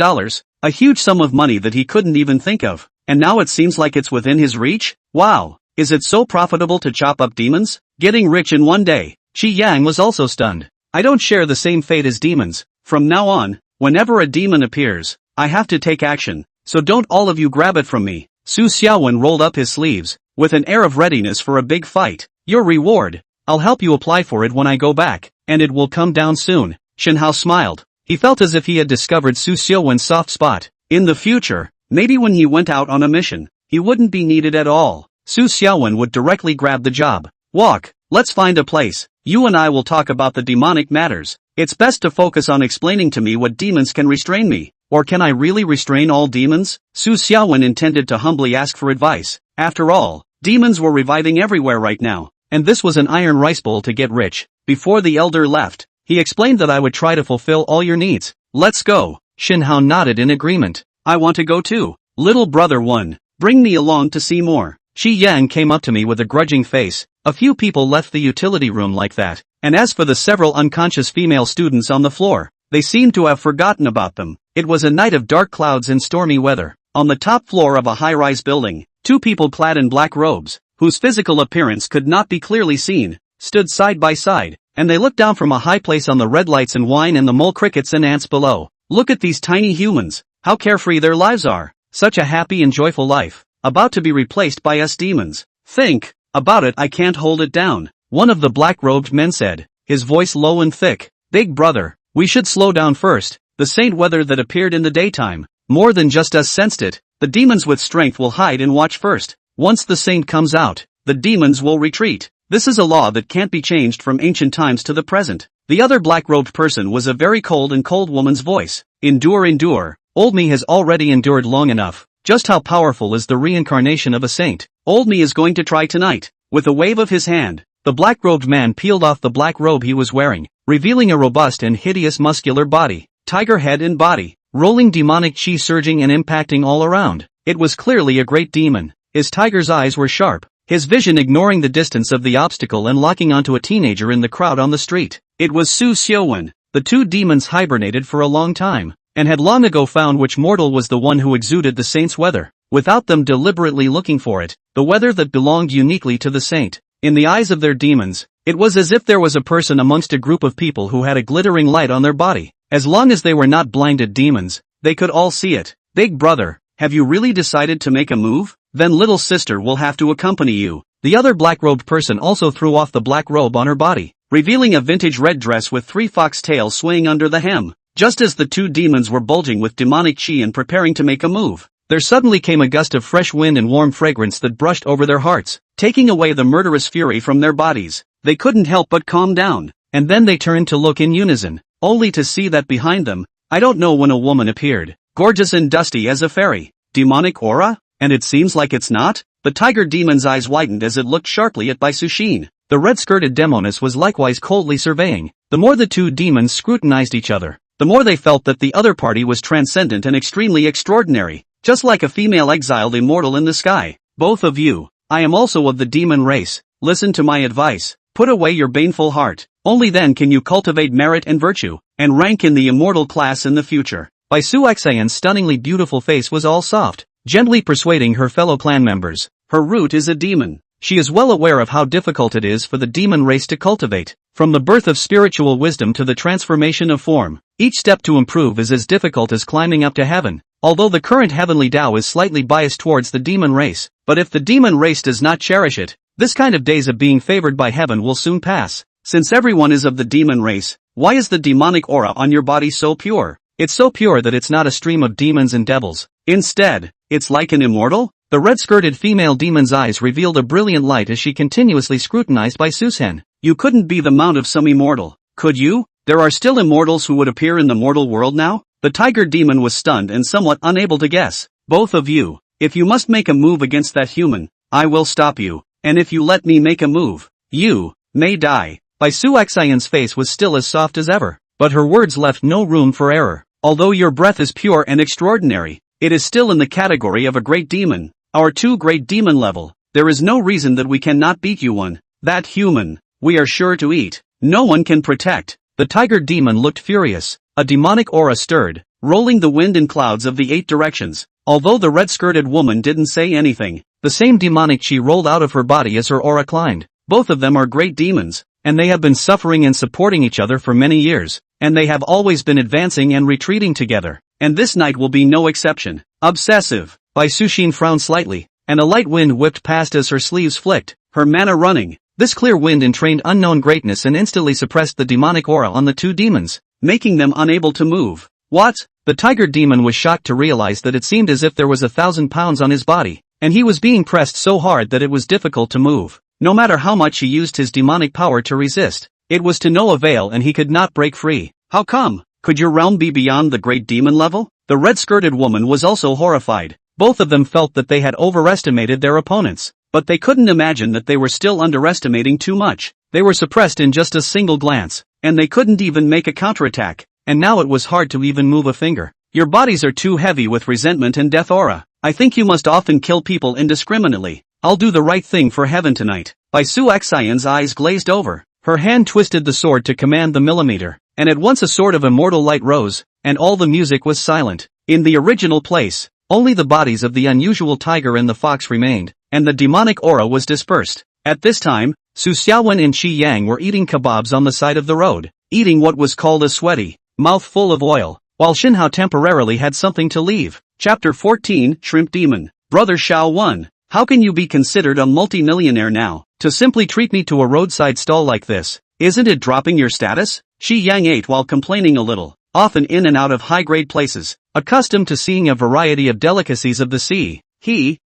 A: A huge sum of money that he couldn't even think of. And now it seems like it's within his reach? Wow. Is it so profitable to chop up demons? Getting rich in one day. Qi Yang was also stunned. I don't share the same fate as demons. From now on, whenever a demon appears, I have to take action. So don't all of you grab it from me. Su Xiaowen rolled up his sleeves, with an air of readiness for a big fight. Your reward. I'll help you apply for it when I go back, and it will come down soon. Shenhao smiled. He felt as if he had discovered Su Xiaowen's soft spot. In the future, maybe when he went out on a mission, he wouldn't be needed at all. Su Xiaowen would directly grab the job. Walk, let's find a place. You and I will talk about the demonic matters. It's best to focus on explaining to me what demons can restrain me. Or can I really restrain all demons? Su Xiaowen intended to humbly ask for advice. After all, demons were reviving everywhere right now, and this was an iron rice bowl to get rich. Before the elder left, he explained that I would try to fulfill all your needs. Let's go. Shenhao nodded in agreement. I want to go too. Little brother one, bring me along to see more. Qi Yang came up to me with a grudging face. A few people left the utility room like that, and as for the several unconscious female students on the floor, they seemed to have forgotten about them. It was a night of dark clouds and stormy weather. On the top floor of a high-rise building, two people clad in black robes, whose physical appearance could not be clearly seen, stood side by side, and they looked down from a high place on the red lights and wine and the mole crickets and ants below. Look at these tiny humans, how carefree their lives are. Such a happy and joyful life, about to be replaced by us demons. Think about it. I can't hold it down. One of the black-robed men said, his voice low and thick. Big brother, we should slow down first. the saint weather that appeared in the daytime. More than just us sensed it. The demons with strength will hide and watch first. Once the saint comes out, the demons will retreat. This is a law that can't be changed from ancient times to the present. The other black-robed person was a very cold woman's voice. Endure, endure. Old me has already endured long enough. Just how powerful is the reincarnation of a saint? Old me is going to try tonight. With a wave of his hand, the black-robed man peeled off the black robe he was wearing, revealing a robust and hideous muscular body, tiger head and body, rolling demonic chi surging and impacting all around. It was clearly a great demon. His tiger's eyes were sharp, his vision ignoring the distance of the obstacle and locking onto a teenager in the crowd on the street. It was Su Xiaowen. The two demons hibernated for a long time, and had long ago found which mortal was the one who exuded the saint's weather, without them deliberately looking for it, the weather that belonged uniquely to the saint. In the eyes of their demons, it was as if there was a person amongst a group of people who had a glittering light on their body. As long as they were not blinded demons, they could all see it. Big brother, have you really decided to make a move? Then little sister will have to accompany you. The other black-robed person also threw off the black robe on her body, revealing a vintage red dress with 3 fox tails swaying under the hem. Just as the two demons were bulging with demonic chi and preparing to make a move, there suddenly came a gust of fresh wind and warm fragrance that brushed over their hearts, taking away the murderous fury from their bodies. They couldn't help but calm down, and then they turned to look in unison, only to see that behind them, I don't know when a woman appeared, gorgeous and dusty as a fairy. Demonic aura? And it seems like it's not? The tiger demon's eyes widened as it looked sharply at Bai Sushin. The red-skirted demoness was likewise coldly surveying. The more the two demons scrutinized each other, the more they felt that the other party was transcendent and extremely extraordinary, just like a female exiled immortal in the sky. Both of you, I am also of the demon race. Listen to my advice. Put away your baneful heart. Only then can you cultivate merit and virtue, and rank in the immortal class in the future. Bai Suxian's stunningly beautiful face was all soft, gently persuading her fellow clan members. Her root is a demon. She is well aware of how difficult it is for the demon race to cultivate. From the birth of spiritual wisdom to the transformation of form, each step to improve is as difficult as climbing up to heaven. Although the current heavenly Tao is slightly biased towards the demon race, but if the demon race does not cherish it, this kind of days of being favored by heaven will soon pass. Since everyone is of the demon race, why is the demonic aura on your body so pure? It's so pure that it's not a stream of demons and devils. Instead, it's like an immortal? The red-skirted female demon's eyes revealed a brilliant light as she continuously scrutinized Bai Susen. You couldn't be the mount of some immortal, could you? There are still immortals who would appear in the mortal world now? The tiger demon was stunned and somewhat unable to guess. Both of you, if you must make a move against that human, I will stop you, and if you let me make a move, you may die. Bai Suxian's face was still as soft as ever, but her words left no room for error. Although your breath is pure and extraordinary, it is still in the category of a great demon. Our two great demon level. There is no reason that we cannot beat you one. That human, we are sure to eat. No one can protect. The tiger demon looked furious. A demonic aura stirred, rolling the wind and clouds of the 8 directions. Although the red-skirted woman didn't say anything, the same demonic chi rolled out of her body as her aura climbed. Both of them are great demons, and they have been suffering and supporting each other for many years, and they have always been advancing and retreating together. And this night will be no exception. Obsessive. Bai Sushin frowned slightly, and a light wind whipped past as her sleeves flicked, her mana running. This clear wind entrained unknown greatness and instantly suppressed the demonic aura on the two demons, making them unable to move. What? The tiger demon was shocked to realize that it seemed as if there was 1,000 pounds on his body, and he was being pressed so hard that it was difficult to move. No matter how much he used his demonic power to resist, it was to no avail and he could not break free. How come? Could your realm be beyond the great demon level? The red-skirted woman was also horrified. Both of them felt that they had overestimated their opponents, but they couldn't imagine that they were still underestimating too much. They were suppressed in just a single glance, and they couldn't even make a counterattack, and now it was hard to even move a finger. Your bodies are too heavy with resentment and death aura. I think you must often kill people indiscriminately. I'll do the right thing for heaven tonight. Bai Suxian's eyes glazed over. Her hand twisted the sword to command the millimeter, and at once a sort of immortal light rose, and all the music was silent. In the original place, only the bodies of the unusual tiger and the fox remained, and the demonic aura was dispersed. At this time, Su Xiaowen and Qi Yang were eating kebabs on the side of the road, eating what was called a sweaty mouth full of oil, while Xinhao temporarily had something to leave. Chapter 14, Shrimp Demon. Brother Xiao 1. How can you be considered a multi-millionaire now, to simply treat me to a roadside stall like this? Isn't it dropping your status? Qi Yang ate while complaining a little. often in and out of high-grade places, accustomed to seeing a variety of delicacies of the sea.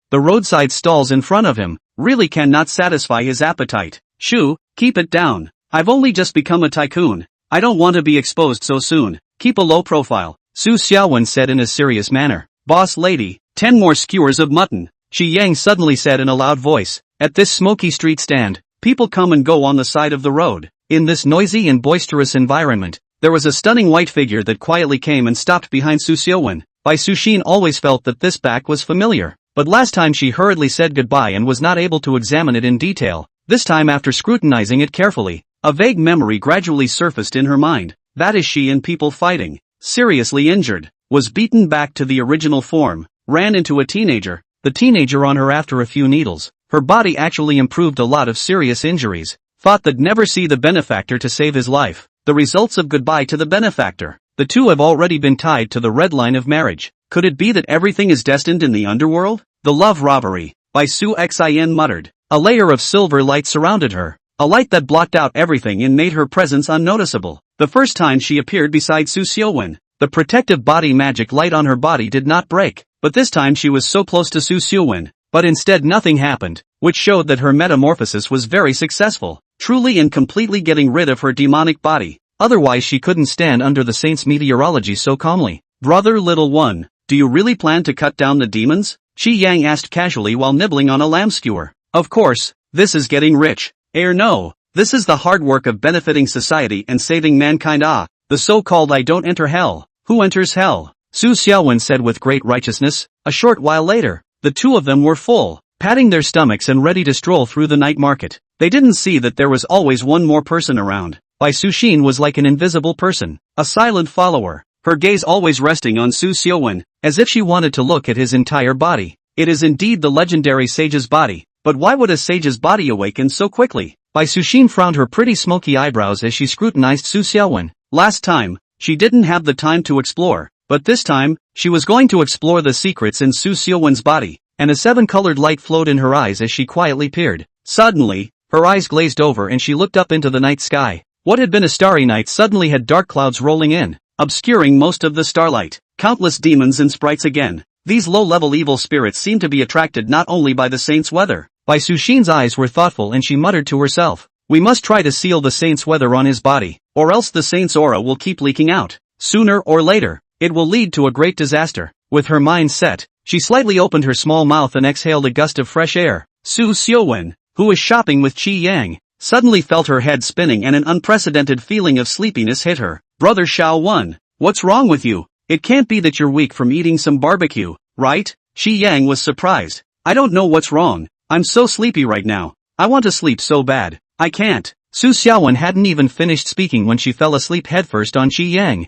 A: The roadside stalls in front of him, really cannot satisfy his appetite. Shoo, keep it down. I've only just become a tycoon. I don't want to be exposed so soon. Keep a low profile, Su Xiaowen said in a serious manner. Boss lady, 10 more skewers of mutton, Shi Yang suddenly said in a loud voice. At this smoky street stand, people come and go on the side of the road. In this noisy and boisterous environment, there was a stunning white figure that quietly came and stopped behind Su Xiaowen. Bai Suxin always felt that this back was familiar, but last time she hurriedly said goodbye and was not able to examine it in detail. This time after scrutinizing it carefully, a vague memory gradually surfaced in her mind. That is she in people fighting, seriously injured, was beaten back to the original form, ran into a teenager, the teenager on her after a few needles. Her body actually improved a lot of serious injuries, thought that never see the benefactor to save his life. The results of goodbye to the benefactor. The two have already been tied to the red line of marriage. Could it be that everything is destined in the underworld? The love robbery, Bai Su Xin muttered. A layer of silver light surrounded her, a light that blocked out everything and made her presence unnoticeable. The first time she appeared beside Su Xiaowen, the protective body magic light on her body did not break, but this time she was so close to Su Xiaowen, but instead nothing happened, which showed that her metamorphosis was very successful, truly and completely getting rid of her demonic body. Otherwise she couldn't stand under the saint's meteorology so calmly. Brother little one, do you really plan to cut down the demons? Shi Yang asked casually while nibbling on a lamb skewer. Of course, this is getting rich. No, this is the hard work of benefiting society and saving mankind. The so-called I don't enter hell. Who enters hell? Su Xiaowen said with great righteousness. A short while later, the two of them were full, patting their stomachs and ready to stroll through the night market. They didn't see that there was always one more person around. Bai Suxin was like an invisible person, a silent follower, her gaze always resting on Su Xiaowen, as if she wanted to look at his entire body. It is indeed the legendary sage's body, but why would a sage's body awaken so quickly? Bai Suxin frowned her pretty smoky eyebrows as she scrutinized Su Xiaowen. Last time, she didn't have the time to explore, but this time, she was going to explore the secrets in Su Xiaowen's body, and a seven-colored light flowed in her eyes as she quietly peered. Suddenly, her eyes glazed over and she looked up into the night sky. What had been a starry night suddenly had dark clouds rolling in, obscuring most of the starlight. Countless demons and sprites again. These low-level evil spirits seemed to be attracted not only by the saint's weather. Bai Suxin's eyes were thoughtful and she muttered to herself. We must try to seal the saint's weather on his body, or else the saint's aura will keep leaking out. Sooner or later, it will lead to a great disaster. With her mind set, she slightly opened her small mouth and exhaled a gust of fresh air. Su Xiaowen, who was shopping with Qi Yang, suddenly felt her head spinning and an unprecedented feeling of sleepiness hit her. Brother Xiaowen, what's wrong with you? It can't be that you're weak from eating some barbecue, right? Qi Yang was surprised. I don't know what's wrong. I'm so sleepy right now. I want to sleep so bad. I can't. Su Xiaowen hadn't even finished speaking when she fell asleep headfirst on Qi Yang.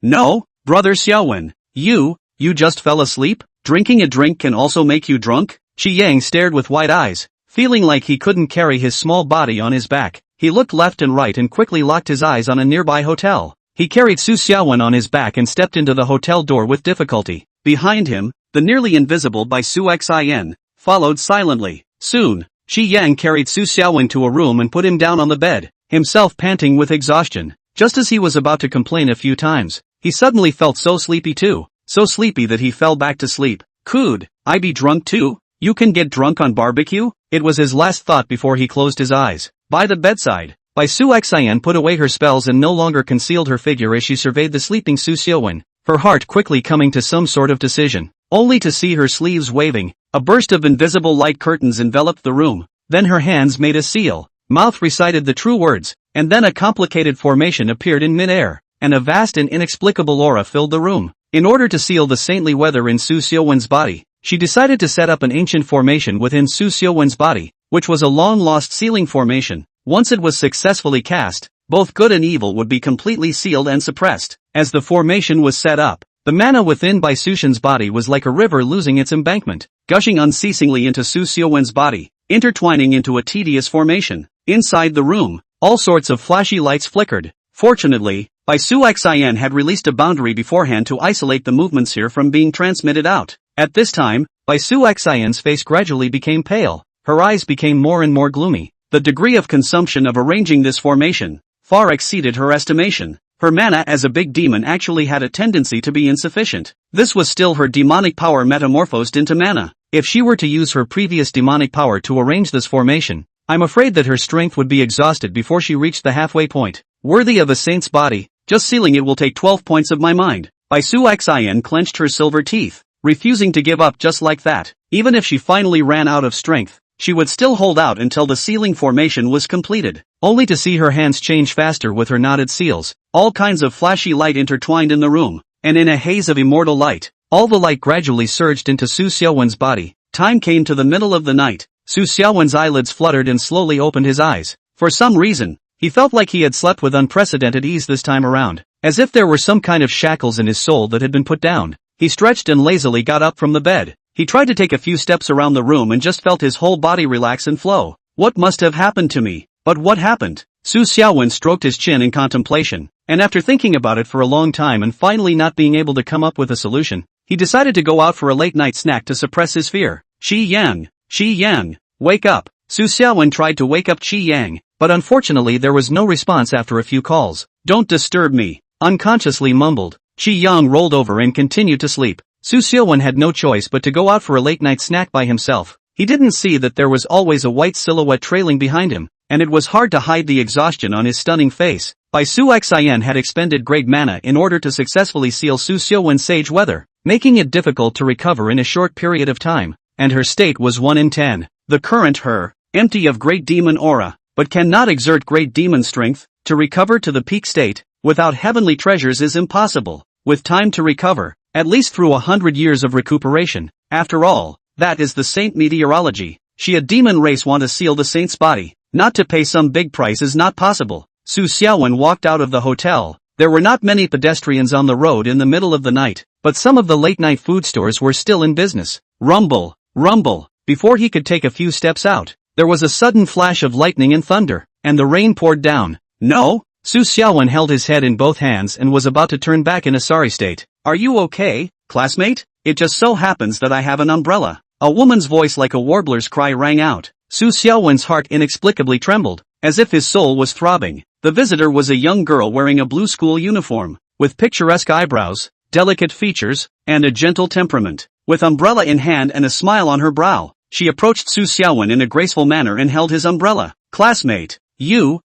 A: No, Brother Xiaowen. You just fell asleep? Drinking a drink can also make you drunk? Qi Yang stared with wide eyes, feeling like he couldn't carry his small body on his back. He looked left and right and quickly locked his eyes on a nearby hotel. He carried Su Xiaowen on his back and stepped into the hotel door with difficulty. Behind him, the nearly invisible Bai Su Xin followed silently. Soon, Qi Yang carried Su Xiaowen to a room and put him down on the bed, himself panting with exhaustion. Just as he was about to complain a few times, he suddenly felt so sleepy too, so sleepy that he fell back to sleep. Could I be drunk too? You can get drunk on barbecue? It was his last thought before he closed his eyes. By the bedside, Bai Su Xin put away her spells and no longer concealed her figure as she surveyed the sleeping Su Xiaowen, her heart quickly coming to some sort of decision, only to see her sleeves waving. A burst of invisible light curtains enveloped the room, then her hands made a seal, mouth recited the true words, and then a complicated formation appeared in mid-air, and a vast and inexplicable aura filled the room. In order to seal the saintly weather in Su Xiaowen's body, she decided to set up an ancient formation within Su Xiaowen's body, which was a long-lost sealing formation. Once it was successfully cast, both good and evil would be completely sealed and suppressed. As the formation was set up, the mana within Bai Suxin's body was like a river losing its embankment, gushing unceasingly into Su Xiaowen's body, intertwining into a tedious formation. Inside the room, all sorts of flashy lights flickered. Fortunately, Bai Su Xin had released a boundary beforehand to isolate the movements here from being transmitted out. At this time, Bai Su Xin's face gradually became pale, her eyes became more and more gloomy. The degree of consumption of arranging this formation far exceeded her estimation. Her mana as a big demon actually had a tendency to be insufficient. This was still her demonic power metamorphosed into mana. If she were to use her previous demonic power to arrange this formation, I'm afraid that her strength would be exhausted before she reached the halfway point. Worthy of a saint's body, just sealing it will take 12 points of my mind. Bai Su Xin clenched her silver teeth, refusing to give up just like that. Even if she finally ran out of strength, she would still hold out until the sealing formation was completed, only to see her hands change faster with her knotted seals. All kinds of flashy light intertwined in the room, and in a haze of immortal light, all the light gradually surged into Su Xiaowen's body. Time came to the middle of the night. Su Xiaowen's eyelids fluttered and slowly opened his eyes. For some reason, he felt like he had slept with unprecedented ease this time around, as if there were some kind of shackles in his soul that had been put down. He stretched and lazily got up from the bed. He tried to take a few steps around the room and just felt his whole body relax and flow. What must have happened to me? But what happened? Su Xiaowen stroked his chin in contemplation, and after thinking about it for a long time and finally not being able to come up with a solution, he decided to go out for a late-night snack to suppress his fear. Qi Yang, wake up. Su Xiaowen tried to wake up Qi Yang, but unfortunately there was no response after a few calls. Don't disturb me, unconsciously mumbled. Qi Yang rolled over and continued to sleep. Su Xiaowen had no choice but to go out for a late-night snack by himself. He didn't see that there was always a white silhouette trailing behind him, and it was hard to hide the exhaustion on his stunning face. Bai Su Xin had expended great mana in order to successfully seal Su Xiaowen's sage weather, making it difficult to recover in a short period of time, and her state was 1 in 10. The current her, empty of great demon aura, but cannot exert great demon strength, to recover to the peak state, without heavenly treasures is impossible, with time to recover, at least through 100 years of recuperation. After all, that is the saint meteorology. She a demon race want to seal the saint's body, not to pay some big price is not possible. Su Xiaowen walked out of the hotel. There were not many pedestrians on the road in the middle of the night, but some of the late-night food stores were still in business. Rumble, rumble. Before he could take a few steps out, there was a sudden flash of lightning and thunder, and the rain poured down. No? Su Xiaowen held his head in both hands and was about to turn back in a sorry state. Are you okay, classmate? It just so happens that I have an umbrella. A woman's voice like a warbler's cry rang out. Su Xiaowen's heart inexplicably trembled, as if his soul was throbbing. The visitor was a young girl wearing a blue school uniform, with picturesque eyebrows, delicate features, and a gentle temperament. With umbrella in hand and a smile on her brow, she approached Su Xiaowen in a graceful manner and held his umbrella. Classmate, you,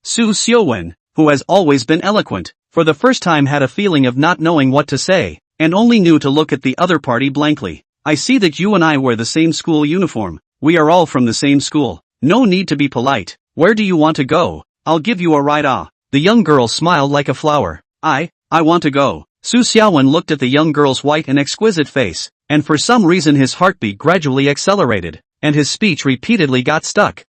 A: Su Xiaowen, who has always been eloquent, for the first time had a feeling of not knowing what to say, and only knew to look at the other party blankly. I see that you and I wear the same school uniform. We are all from the same school. No need to be polite. Where do you want to go? I'll give you a ride. The young girl smiled like a flower. I want to go. Su Xiaowen looked at the young girl's white and exquisite face, and for some reason his heartbeat gradually accelerated, and his speech repeatedly got stuck.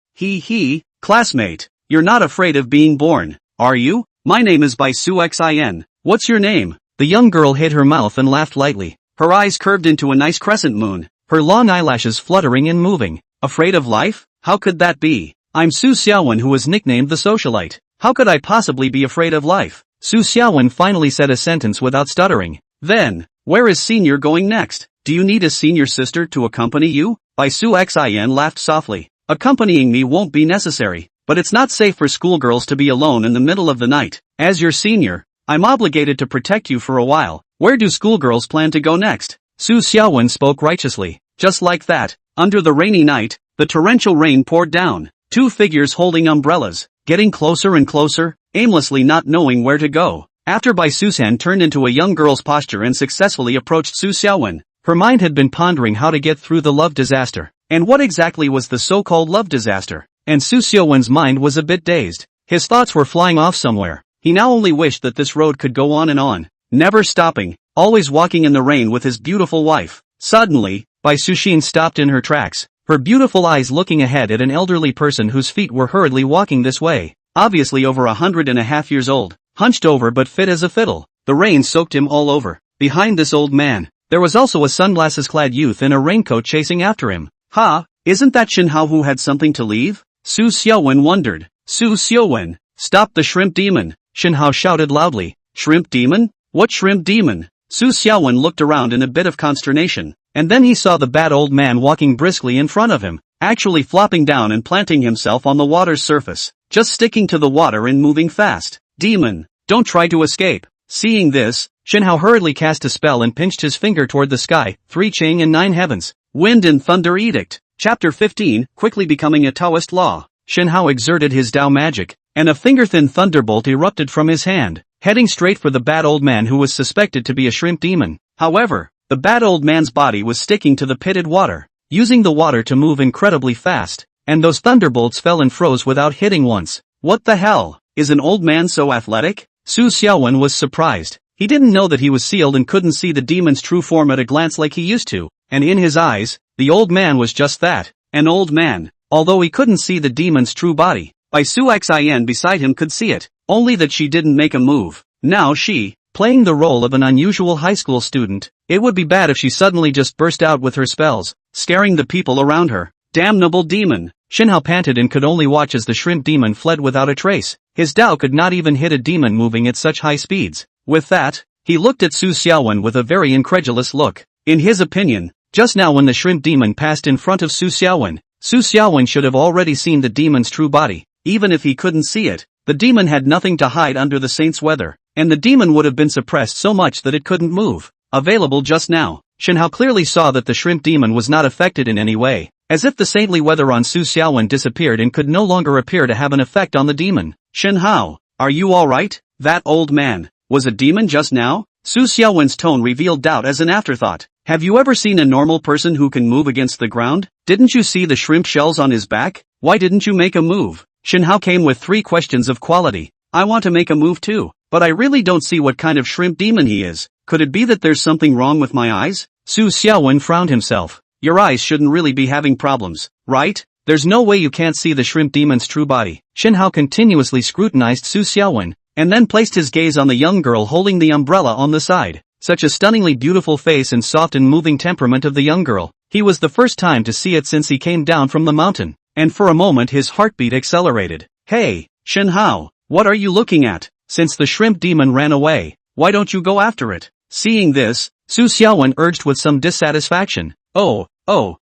A: Classmate, you're not afraid of being born, are you? My name is Bai Su Xin. What's your name? The young girl hid her mouth and laughed lightly. Her eyes curved into a nice crescent moon, her long eyelashes fluttering and moving. Afraid of life? How could that be? I'm Su Xiaowen, who was nicknamed the Socialite. How could I possibly be afraid of life? Su Xiaowen finally said a sentence without stuttering. Then, where is Senior going next? Do you need a senior sister to accompany you? Bai Su Xin laughed softly. Accompanying me won't be necessary, but it's not safe for schoolgirls to be alone in the middle of the night. As your senior, I'm obligated to protect you for a while. Where do schoolgirls plan to go next? Su Xiaowen spoke righteously. Just like that, under the rainy night, the torrential rain poured down. Two figures holding umbrellas, getting closer and closer, aimlessly not knowing where to go. After Bai Su's hand turned into a young girl's posture and successfully approached Su Xiaowen, her mind had been pondering how to get through the love disaster. And what exactly was the so-called love disaster? And Su Xiaowen's mind was a bit dazed. His thoughts were flying off somewhere. He now only wished that this road could go on and on, never stopping, always walking in the rain with his beautiful wife. Suddenly, Bai Suxin stopped in her tracks, her beautiful eyes looking ahead at an elderly person whose feet were hurriedly walking this way, obviously over 150 years old, hunched over but fit as a fiddle. The rain soaked him all over. Behind this old man, there was also a sunglasses-clad youth in a raincoat chasing after him. Isn't that Shin Hao who had something to leave? Su Xiaowen wondered. Su Xiaowen, stop the shrimp demon, Shin Hao shouted loudly. Shrimp demon? What shrimp demon? Su Xiaowen looked around in a bit of consternation, and then he saw the bad old man walking briskly in front of him, actually flopping down and planting himself on the water's surface, just sticking to the water and moving fast. Demon, Don't try to escape. Seeing this, Shinhao hurriedly cast a spell and pinched his finger toward the sky, 3 Ching and 9 heavens. Wind and Thunder Edict. Chapter 15, quickly becoming a Taoist law. Shinhao exerted his Tao magic, and a finger-thin thunderbolt erupted from his hand, heading straight for the bad old man who was suspected to be a shrimp demon. However, the bad old man's body was sticking to the pitted water, using the water to move incredibly fast, and those thunderbolts fell and froze without hitting once. What the hell? Is an old man so athletic? Su Xiaowen was surprised. He didn't know that he was sealed and couldn't see the demon's true form at a glance like he used to, and in his eyes, the old man was just that, an old man. Although he couldn't see the demon's true body, Bai Su Xin beside him could see it, only that she didn't make a move. Now she, playing the role of an unusual high school student, it would be bad if she suddenly just burst out with her spells, scaring the people around her. Damnable demon! Shinhao panted and could only watch as the shrimp demon fled without a trace. His Dao could not even hit a demon moving at such high speeds. With that, he looked at Su Xiaowen with a very incredulous look. In his opinion, just now when the shrimp demon passed in front of Su Xiaowen should have already seen the demon's true body. Even if he couldn't see it, the demon had nothing to hide under the saint's weather, and the demon would have been suppressed so much that it couldn't move. Available just now, Shinhao clearly saw that the shrimp demon was not affected in any way, as if the saintly weather on Su Xiaowen disappeared and could no longer appear to have an effect on the demon. Shinhao, are you alright? That old man was a demon just now? Su Xiaowen's tone revealed doubt as an afterthought. Have you ever seen a normal person who can move against the ground? Didn't you see the shrimp shells on his back? Why didn't you make a move? Shinhao came with 3 questions of quality. I want to make a move too, but I really don't see what kind of shrimp demon he is. Could it be that there's something wrong with my eyes? Su Xiaowen frowned himself. Your eyes shouldn't really be having problems, right? There's no way you can't see the shrimp demon's true body. Shinhao continuously scrutinized Su Xiaowen, and then placed his gaze on the young girl holding the umbrella on the side. Such a stunningly beautiful face and soft and moving temperament of the young girl. He was the first time to see it since he came down from the mountain, and for a moment his heartbeat accelerated. Hey, Shinhao, what are you looking at? Since the shrimp demon ran away, why don't you go after it? Seeing this, Su Xiaowen urged with some dissatisfaction. Oh,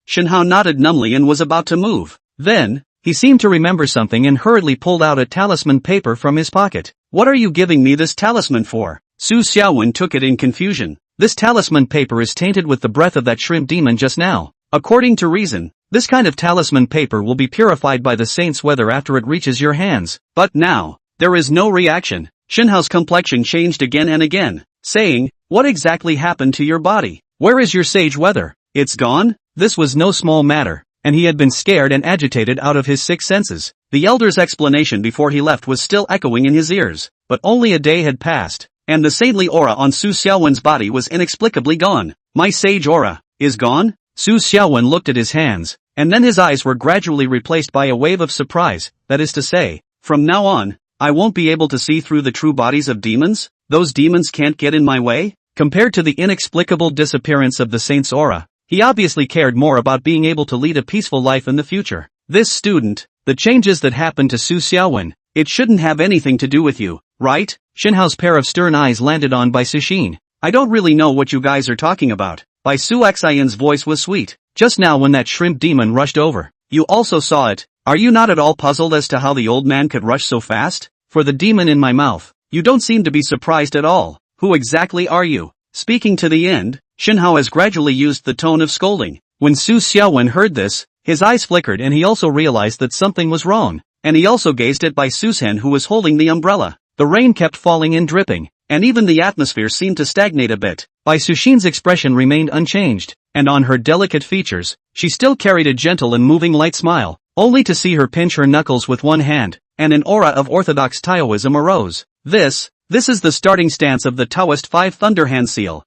A: Shinhao nodded numbly and was about to move. Then, he seemed to remember something and hurriedly pulled out a talisman paper from his pocket. What are you giving me this talisman for? Su Xiaowen took it in confusion. This talisman paper is tainted with the breath of that shrimp demon just now. According to reason, this kind of talisman paper will be purified by the saint's weather after it reaches your hands. But now, there is no reaction. Shinhao's complexion changed again and again, saying, what exactly happened to your body? Where is your sage weather? It's gone? This was no small matter, and he had been scared and agitated out of his 6 senses. The elder's explanation before he left was still echoing in his ears, but only a day had passed, and the saintly aura on Su Xiaowen's body was inexplicably gone. My sage aura is gone? Su Xiaowen looked at his hands, and then his eyes were gradually replaced by a wave of surprise. That is to say, from now on, I won't be able to see through the true bodies of demons? Those demons can't get in my way? Compared to the inexplicable disappearance of the saint's aura, he obviously cared more about being able to lead a peaceful life in the future. This student, the changes that happened to Su Xiaowen, it shouldn't have anything to do with you, right? Shinhao's pair of stern eyes landed on Bai Suxin. I don't really know what you guys are talking about. Bai Su Xian's voice was sweet. Just now when that shrimp demon rushed over, you also saw it. Are you not at all puzzled as to how the old man could rush so fast? For the demon in my mouth, you don't seem to be surprised at all. Who exactly are you? Speaking to the end, Shinhao has gradually used the tone of scolding. When Su Xiaowen heard this, his eyes flickered and he also realized that something was wrong. And he also gazed at Bai Suxin who was holding the umbrella. The rain kept falling and dripping, and even the atmosphere seemed to stagnate a bit. Bai Suxin's expression remained unchanged, and on her delicate features, she still carried a gentle and moving light smile, only to see her pinch her knuckles with one hand, and an aura of orthodox Taoism arose. This is the starting stance of the Taoist 5 Thunder Hand Seal.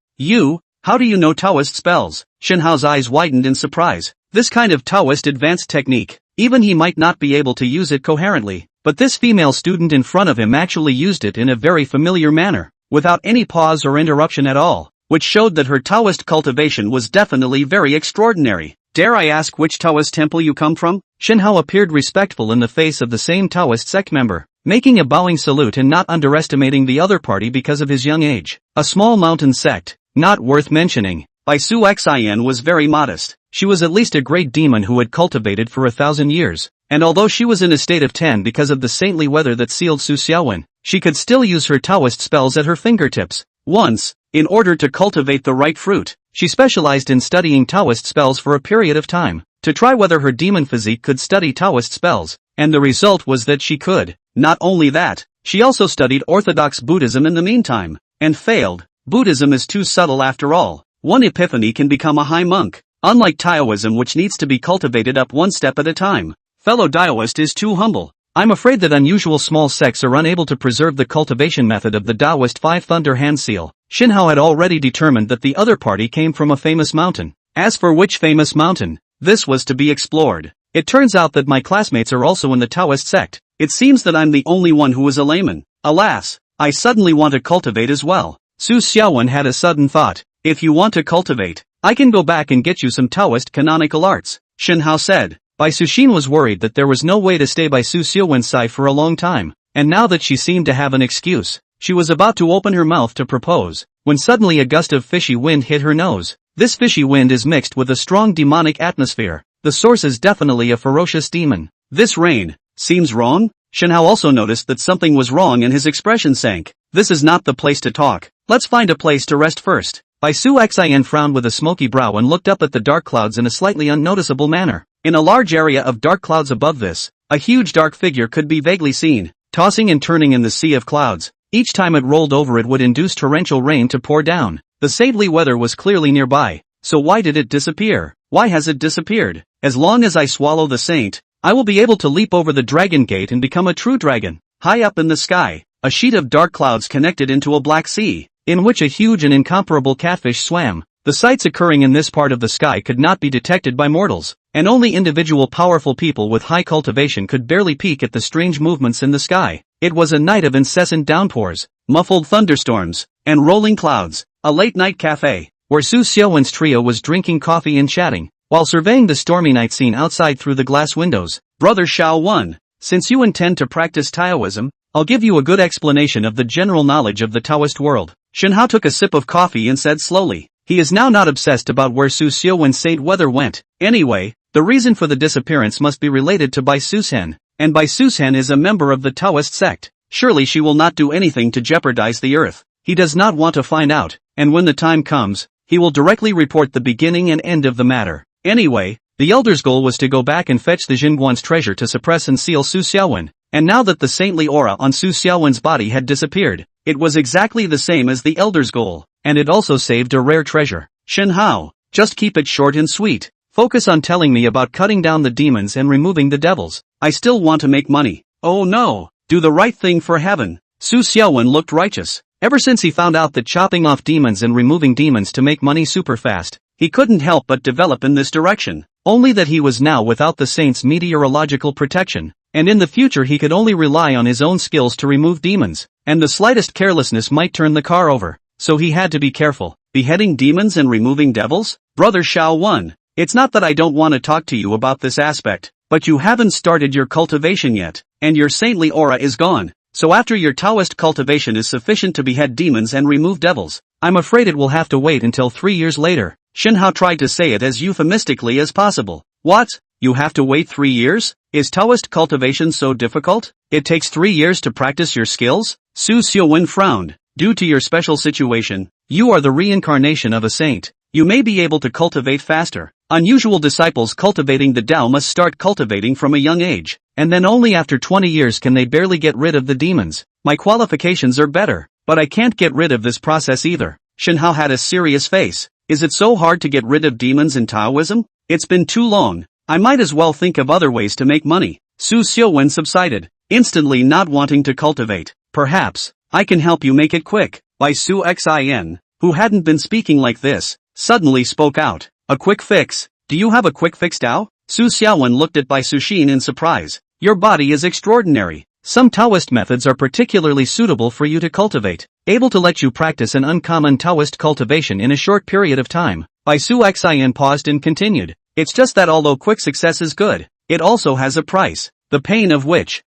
A: How do you know Taoist spells? Shinhao's eyes widened in surprise. This kind of Taoist advanced technique, even he might not be able to use it coherently, but this female student in front of him actually used it in a very familiar manner, without any pause or interruption at all, which showed that her Taoist cultivation was definitely very extraordinary. Dare I ask which Taoist temple you come from? Shinhao appeared respectful in the face of the same Taoist sect member, making a bowing salute and not underestimating the other party because of his young age. A small mountain sect, not worth mentioning. Bai Su Xin was very modest. She was at least a great demon who had cultivated for 1,000 years, and although she was in a state of 10 because of the saintly weather that sealed Su Xiaowen, she could still use her Taoist spells at her fingertips. Once, in order to cultivate the right fruit, she specialized in studying Taoist spells for a period of time, to try whether her demon physique could study Taoist spells, and the result was that she could. Not only that, she also studied Orthodox Buddhism in the meantime, and failed. Buddhism is too subtle after all. One epiphany can become a high monk, unlike Taoism, which needs to be cultivated up one step at a time. Fellow Taoist is too humble. I'm afraid that unusual small sects are unable to preserve the cultivation method of the Taoist Five Thunder Hand Seal. Shinhao had already determined that the other party came from a famous mountain. As for which famous mountain, this was to be explored. It turns out that my classmates are also in the Taoist sect. It seems that I'm the only one who is a layman. Alas, I suddenly want to cultivate as well. Su Xiaowen had a sudden thought. If you want to cultivate, I can go back and get you some Taoist canonical arts, Shinhao said. Bai Suxin was worried that there was no way to stay by Su Xiaowen's side for a long time, and now that she seemed to have an excuse, she was about to open her mouth to propose, when suddenly a gust of fishy wind hit her nose. This fishy wind is mixed with a strong demonic atmosphere. The source is definitely a ferocious demon. This rain seems wrong? Shinhao also noticed that something was wrong and his expression sank. This is not the place to talk. Let's find a place to rest first. Bai Su Xin frowned with a smoky brow and looked up at the dark clouds in a slightly unnoticeable manner. In a large area of dark clouds above this, a huge dark figure could be vaguely seen, tossing and turning in the sea of clouds. Each time it rolled over it would induce torrential rain to pour down. The saintly weather was clearly nearby. So why did it disappear? Why has it disappeared? As long as I swallow the saint, I will be able to leap over the dragon gate and become a true dragon. High up in the sky, a sheet of dark clouds connected into a black sea, in which a huge and incomparable catfish swam. The sights occurring in this part of the sky could not be detected by mortals, and only individual powerful people with high cultivation could barely peek at the strange movements in the sky. It was a night of incessant downpours, muffled thunderstorms, and rolling clouds. A late-night cafe, where Su Xiaowen's trio was drinking coffee and chatting, while surveying the stormy night scene outside through the glass windows. Brother Xiao Wen, since you intend to practice Taoism, I'll give you a good explanation of the general knowledge of the Taoist world. Shinhao took a sip of coffee and said slowly. He is now not obsessed about where Su Xiaowen's saint weather went. Anyway, the reason for the disappearance must be related to Bai Susen, and Bai Susen is a member of the Taoist sect. Surely she will not do anything to jeopardize the earth. He does not want to find out, and when the time comes, he will directly report the beginning and end of the matter. Anyway, the elder's goal was to go back and fetch the Jingguan's treasure to suppress and seal Su Xiaowen, and now that the saintly aura on Su Xiaowen's body had disappeared, it was exactly the same as the elder's goal, and it also saved a rare treasure. Shinhao, just keep it short and sweet. Focus on telling me about cutting down the demons and removing the devils. I still want to make money. Oh no, do the right thing for heaven. Su Xiaowen looked righteous. Ever since he found out that chopping off demons and removing demons to make money super fast, he couldn't help but develop in this direction. Only that he was now without the saint's meteorological protection, and in the future he could only rely on his own skills to remove demons, and the slightest carelessness might turn the car over. So he had to be careful. Beheading demons and removing devils? Brother Xiao Wen, it's not that I don't want to talk to you about this aspect, but you haven't started your cultivation yet, and your saintly aura is gone. So after your Taoist cultivation is sufficient to behead demons and remove devils, I'm afraid it will have to wait until 3 years later. Shinhao tried to say it as euphemistically as possible. What? You have to wait 3 years? Is Taoist cultivation so difficult? It takes 3 years to practice your skills? Su Xiaowen frowned. Due to your special situation, you are the reincarnation of a saint. You may be able to cultivate faster. Unusual disciples cultivating the Tao must start cultivating from a young age, and then only after 20 years can they barely get rid of the demons. My qualifications are better, but I can't get rid of this process either. Shinhao had a serious face. Is it so hard to get rid of demons in Taoism? It's been too long. I might as well think of other ways to make money. Su Xiaowen subsided, instantly not wanting to cultivate. Perhaps I can help you make it quick. Bai Su Xin, who hadn't been speaking like this, suddenly spoke out. A quick fix? Do you have a quick fix Tao? Su Xiaowen looked at Bai Suxin in surprise. Your body is extraordinary. Some Taoist methods are particularly suitable for you to cultivate, able to let you practice an uncommon Taoist cultivation in a short period of time. Bai Su Xin paused and continued. It's just that although quick success is good, it also has a price, the pain of which,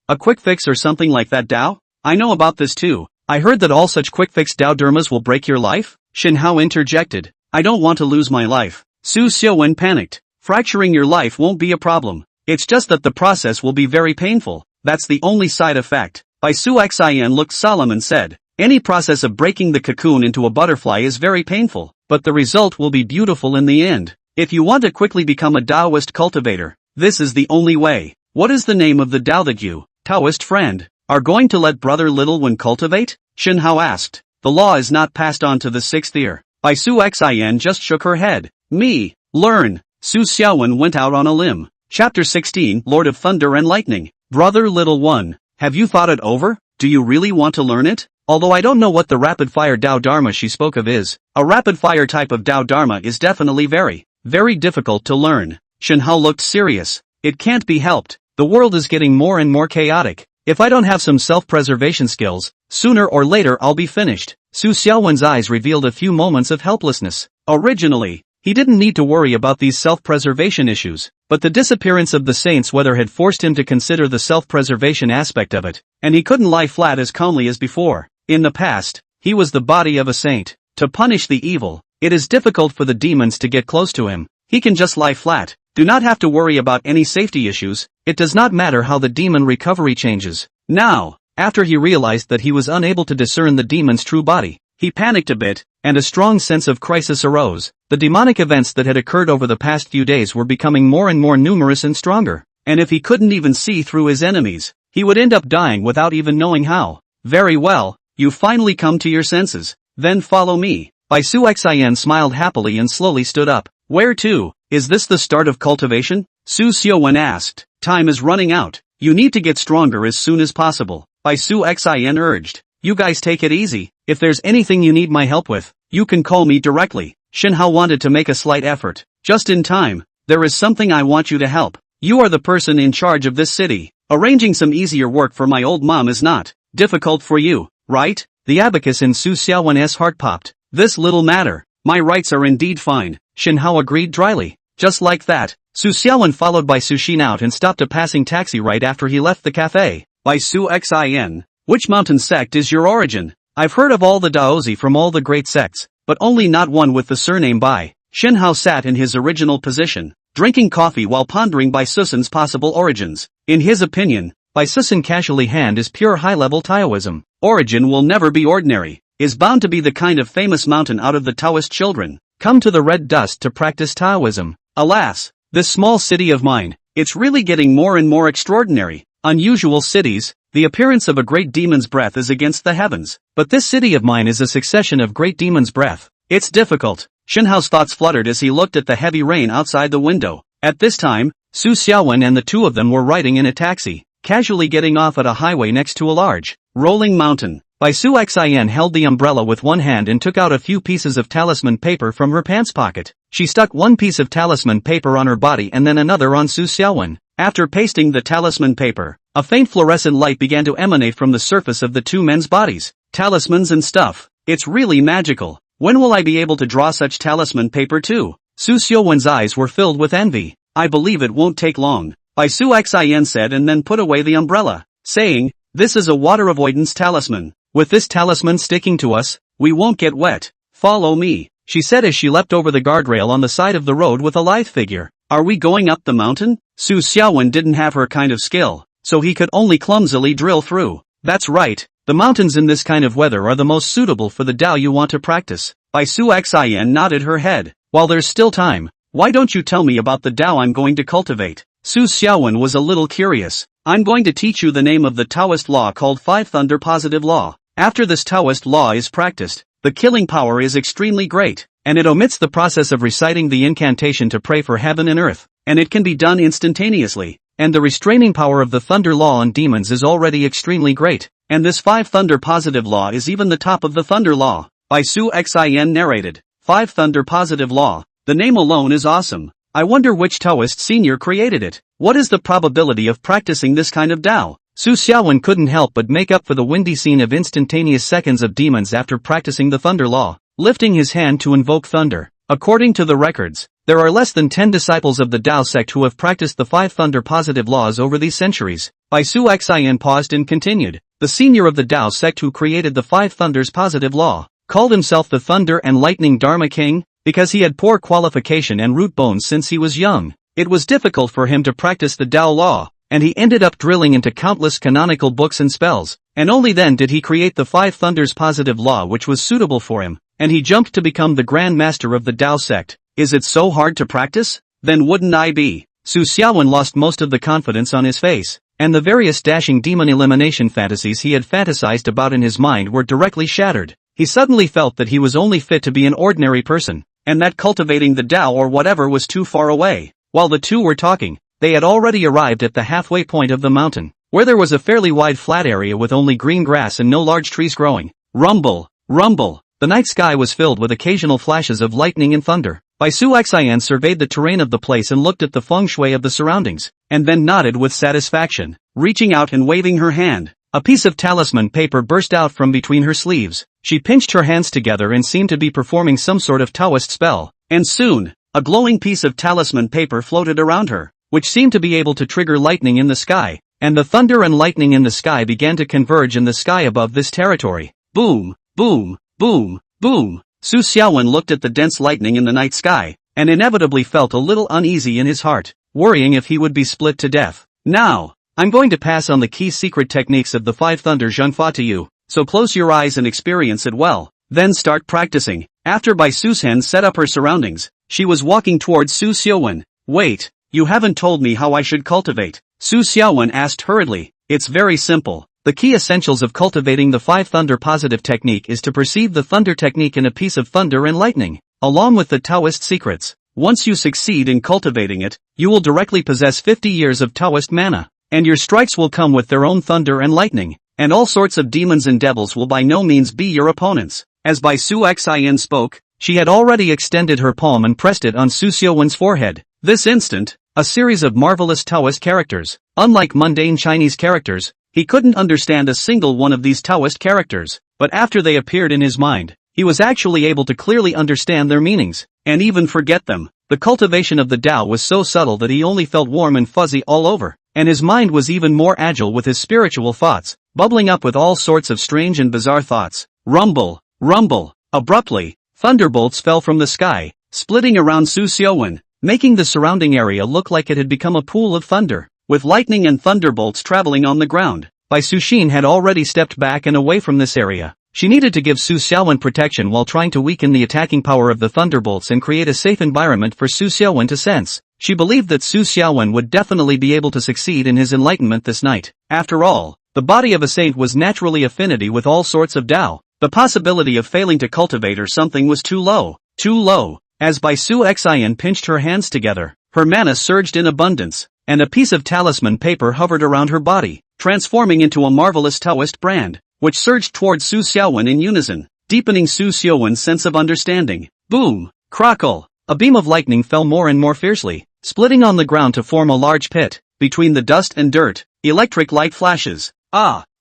A: a quick fix or something like that Tao? I know about this too. I heard that all such quick fix Tao dermas will break your life? Shinhao interjected. I don't want to lose my life. Su Xiaowen panicked. Fracturing your life won't be a problem. It's just that the process will be very painful. That's the only side effect. Bai Su Xin looked solemn and said, any process of breaking the cocoon into a butterfly is very painful, but the result will be beautiful in the end. If you want to quickly become a Taoist cultivator, this is the only way. What is the name of the Tao that you, Taoist friend, are going to let brother little one cultivate? Shen Hao asked. The law is not passed on to the sixth ear. Bai Su Xin just shook her head. Me, learn. Su Xiaowen went out on a limb. Chapter 16, Lord of Thunder and Lightning. Brother little one, have you thought it over? Do you really want to learn it? Although I don't know what the rapid-fire Tao Dharma she spoke of is, a rapid-fire type of Tao Dharma is definitely very difficult to learn. Shen Hao looked serious. It can't be helped. The world is getting more and more chaotic. If I don't have some self-preservation skills, sooner or later I'll be finished. Su Xiaowen's eyes revealed a few moments of helplessness. Originally, he didn't need to worry about these self-preservation issues, but the disappearance of the saint's weather had forced him to consider the self-preservation aspect of it, and he couldn't lie flat as calmly as before. In the past, he was the body of a saint. To punish the evil, it is difficult for the demons to get close to him. He can just lie flat, do not have to worry about any safety issues. It does not matter how the demon recovery changes. Now, after he realized that he was unable to discern the demon's true body, he panicked a bit, and a strong sense of crisis arose. The demonic events that had occurred over the past few days were becoming more and more numerous and stronger, and if he couldn't even see through his enemies, he would end up dying without even knowing how. Very well, you finally come to your senses, then follow me. Bai Su Xin smiled happily and slowly stood up. Where to? Is this the start of cultivation? Su Xiaowen asked. Time is running out. You need to get stronger as soon as possible. Bai Su Xin urged. You guys take it easy. If there's anything you need my help with, you can call me directly. Shen Hao wanted to make a slight effort. Just in time. There is something I want you to help. You are the person in charge of this city. Arranging some easier work for my old mom is not difficult for you, right? The abacus in Su Xiaowen's heart popped. This little matter. My rights are indeed fine. Shen Hao agreed dryly. Just like that, Su Xiaowen followed by Su Xin out and stopped a passing taxi right after he left the cafe. Bai Su Xin. Which mountain sect is your origin? I've heard of all the Daozi from all the great sects, but only not one with the surname Bai. Shen Hao sat in his original position, drinking coffee while pondering Bai Susan's possible origins. In his opinion, Bai Susan casually hand is pure high-level Taoism. Origin will never be ordinary, is bound to be the kind of famous mountain out of the Taoist children, come to the red dust to practice Taoism. Alas, this small city of mine, it's really getting more and more extraordinary. Unusual cities, the appearance of a great demon's breath is against the heavens, but this city of mine is a succession of great demon's breath. It's difficult. Shen Hao's thoughts fluttered as he looked at the heavy rain outside the window. At this time, Su Xiaowen and the two of them were riding in a taxi, casually getting off at a highway next to a large, rolling mountain. Bai Su Xin held the umbrella with one hand and took out a few pieces of talisman paper from her pants pocket. She stuck one piece of talisman paper on her body and then another on Su Xiaowen. After pasting the talisman paper, a faint fluorescent light began to emanate from the surface of the two men's bodies. Talismans and stuff. It's really magical. When will I be able to draw such talisman paper too? Su Xiaowen's eyes were filled with envy. I believe it won't take long. Bai Su Xin said and then put away the umbrella, saying, this is a water avoidance talisman. With this talisman sticking to us, we won't get wet. Follow me, she said as she leapt over the guardrail on the side of the road with a lithe figure. Are we going up the mountain? Su Xiaowen didn't have her kind of skill, so he could only clumsily drill through. That's right, the mountains in this kind of weather are the most suitable for the Tao you want to practice. Bai Su Xin nodded her head. While there's still time, why don't you tell me about the Tao I'm going to cultivate? Su Xiaowen was a little curious. I'm going to teach you the name of the Taoist law called Five Thunder Positive Law. After this Taoist law is practiced, the killing power is extremely great, and it omits the process of reciting the incantation to pray for heaven and earth, and it can be done instantaneously, and the restraining power of the thunder law on demons is already extremely great, and this Five Thunder Positive Law is even the top of the thunder law. Bai Su Xin narrated. Five Thunder Positive Law. The name alone is awesome. I wonder which Taoist senior created it. What is the probability of practicing this kind of Tao? Su Xiaowen couldn't help but make up for the windy scene of instantaneous seconds of demons after practicing the thunder law, lifting his hand to invoke thunder. According to the records, there are less than 10 disciples of the Tao sect who have practiced the Five Thunder Positive Laws over these centuries. Bai Su Xin paused and continued. The senior of the Tao sect who created the Five Thunders Positive Law called himself the Thunder and Lightning Dharma King, because he had poor qualification and root bones since he was young. It was difficult for him to practice the Tao law, and he ended up drilling into countless canonical books and spells, and only then did he create the Five Thunders positive law which was suitable for him, and he jumped to become the Grand Master of the Tao sect. Is it so hard to practice? Then wouldn't I be? Su Xiaowen lost most of the confidence on his face, and the various dashing demon elimination fantasies he had fantasized about in his mind were directly shattered. He suddenly felt that he was only fit to be an ordinary person, and that cultivating the Tao or whatever was too far away. While the two were talking, they had already arrived at the halfway point of the mountain, where there was a fairly wide flat area with only green grass and no large trees growing. Rumble, rumble. The night sky was filled with occasional flashes of lightning and thunder. Bai Su Xian surveyed the terrain of the place and looked at the feng shui of the surroundings, and then nodded with satisfaction. Reaching out and waving her hand, a piece of talisman paper burst out from between her sleeves. She pinched her hands together and seemed to be performing some sort of Taoist spell, and soon, a glowing piece of talisman paper floated around her, which seemed to be able to trigger lightning in the sky, and the thunder and lightning in the sky began to converge in the sky above this territory. Boom, boom, boom, boom. Su Xiaowen looked at the dense lightning in the night sky, and inevitably felt a little uneasy in his heart, worrying if he would be split to death. Now, I'm going to pass on the key secret techniques of the Five Thunder Zhenfa to you, so close your eyes and experience it well, then start practicing. After Bai Susan set up her surroundings, she was walking towards Su Xiaowen. Wait, you haven't told me how I should cultivate. Su Xiaowen asked hurriedly. It's very simple. The key essentials of cultivating the Five Thunder positive technique is to perceive the thunder technique in a piece of thunder and lightning, along with the Taoist secrets. Once you succeed in cultivating it, you will directly possess 50 years of Taoist mana, and your strikes will come with their own thunder and lightning, and all sorts of demons and devils will by no means be your opponents. As Bai Su Xian spoke, she had already extended her palm and pressed it on Su Xiaowen's forehead. This instant, a series of marvelous Taoist characters. Unlike mundane Chinese characters, he couldn't understand a single one of these Taoist characters, but after they appeared in his mind, he was actually able to clearly understand their meanings, and even forget them. The cultivation of the Tao was so subtle that he only felt warm and fuzzy all over, and his mind was even more agile with his spiritual thoughts, bubbling up with all sorts of strange and bizarre thoughts. Rumble, rumble. Abruptly, thunderbolts fell from the sky, splitting around Su Xiaowen, making the surrounding area look like it had become a pool of thunder, with lightning and thunderbolts traveling on the ground. Bai Suxin had already stepped back and away from this area. She needed to give Su Xiaowen protection while trying to weaken the attacking power of the thunderbolts and create a safe environment for Su Xiaowen to sense. She believed that Su Xiaowen would definitely be able to succeed in his enlightenment this night. After all, the body of a saint was naturally affinity with all sorts of Tao. The possibility of failing to cultivate or something was too low. Too low. As Bai Su Xian pinched her hands together, her mana surged in abundance, and a piece of talisman paper hovered around her body, transforming into a marvelous Taoist brand, which surged towards Su Xiaowen in unison, deepening Su Xiaowen's sense of understanding. Boom! Crackle! A beam of lightning fell more and more fiercely, splitting on the ground to form a large pit. Between the dust and dirt, electric light flashes.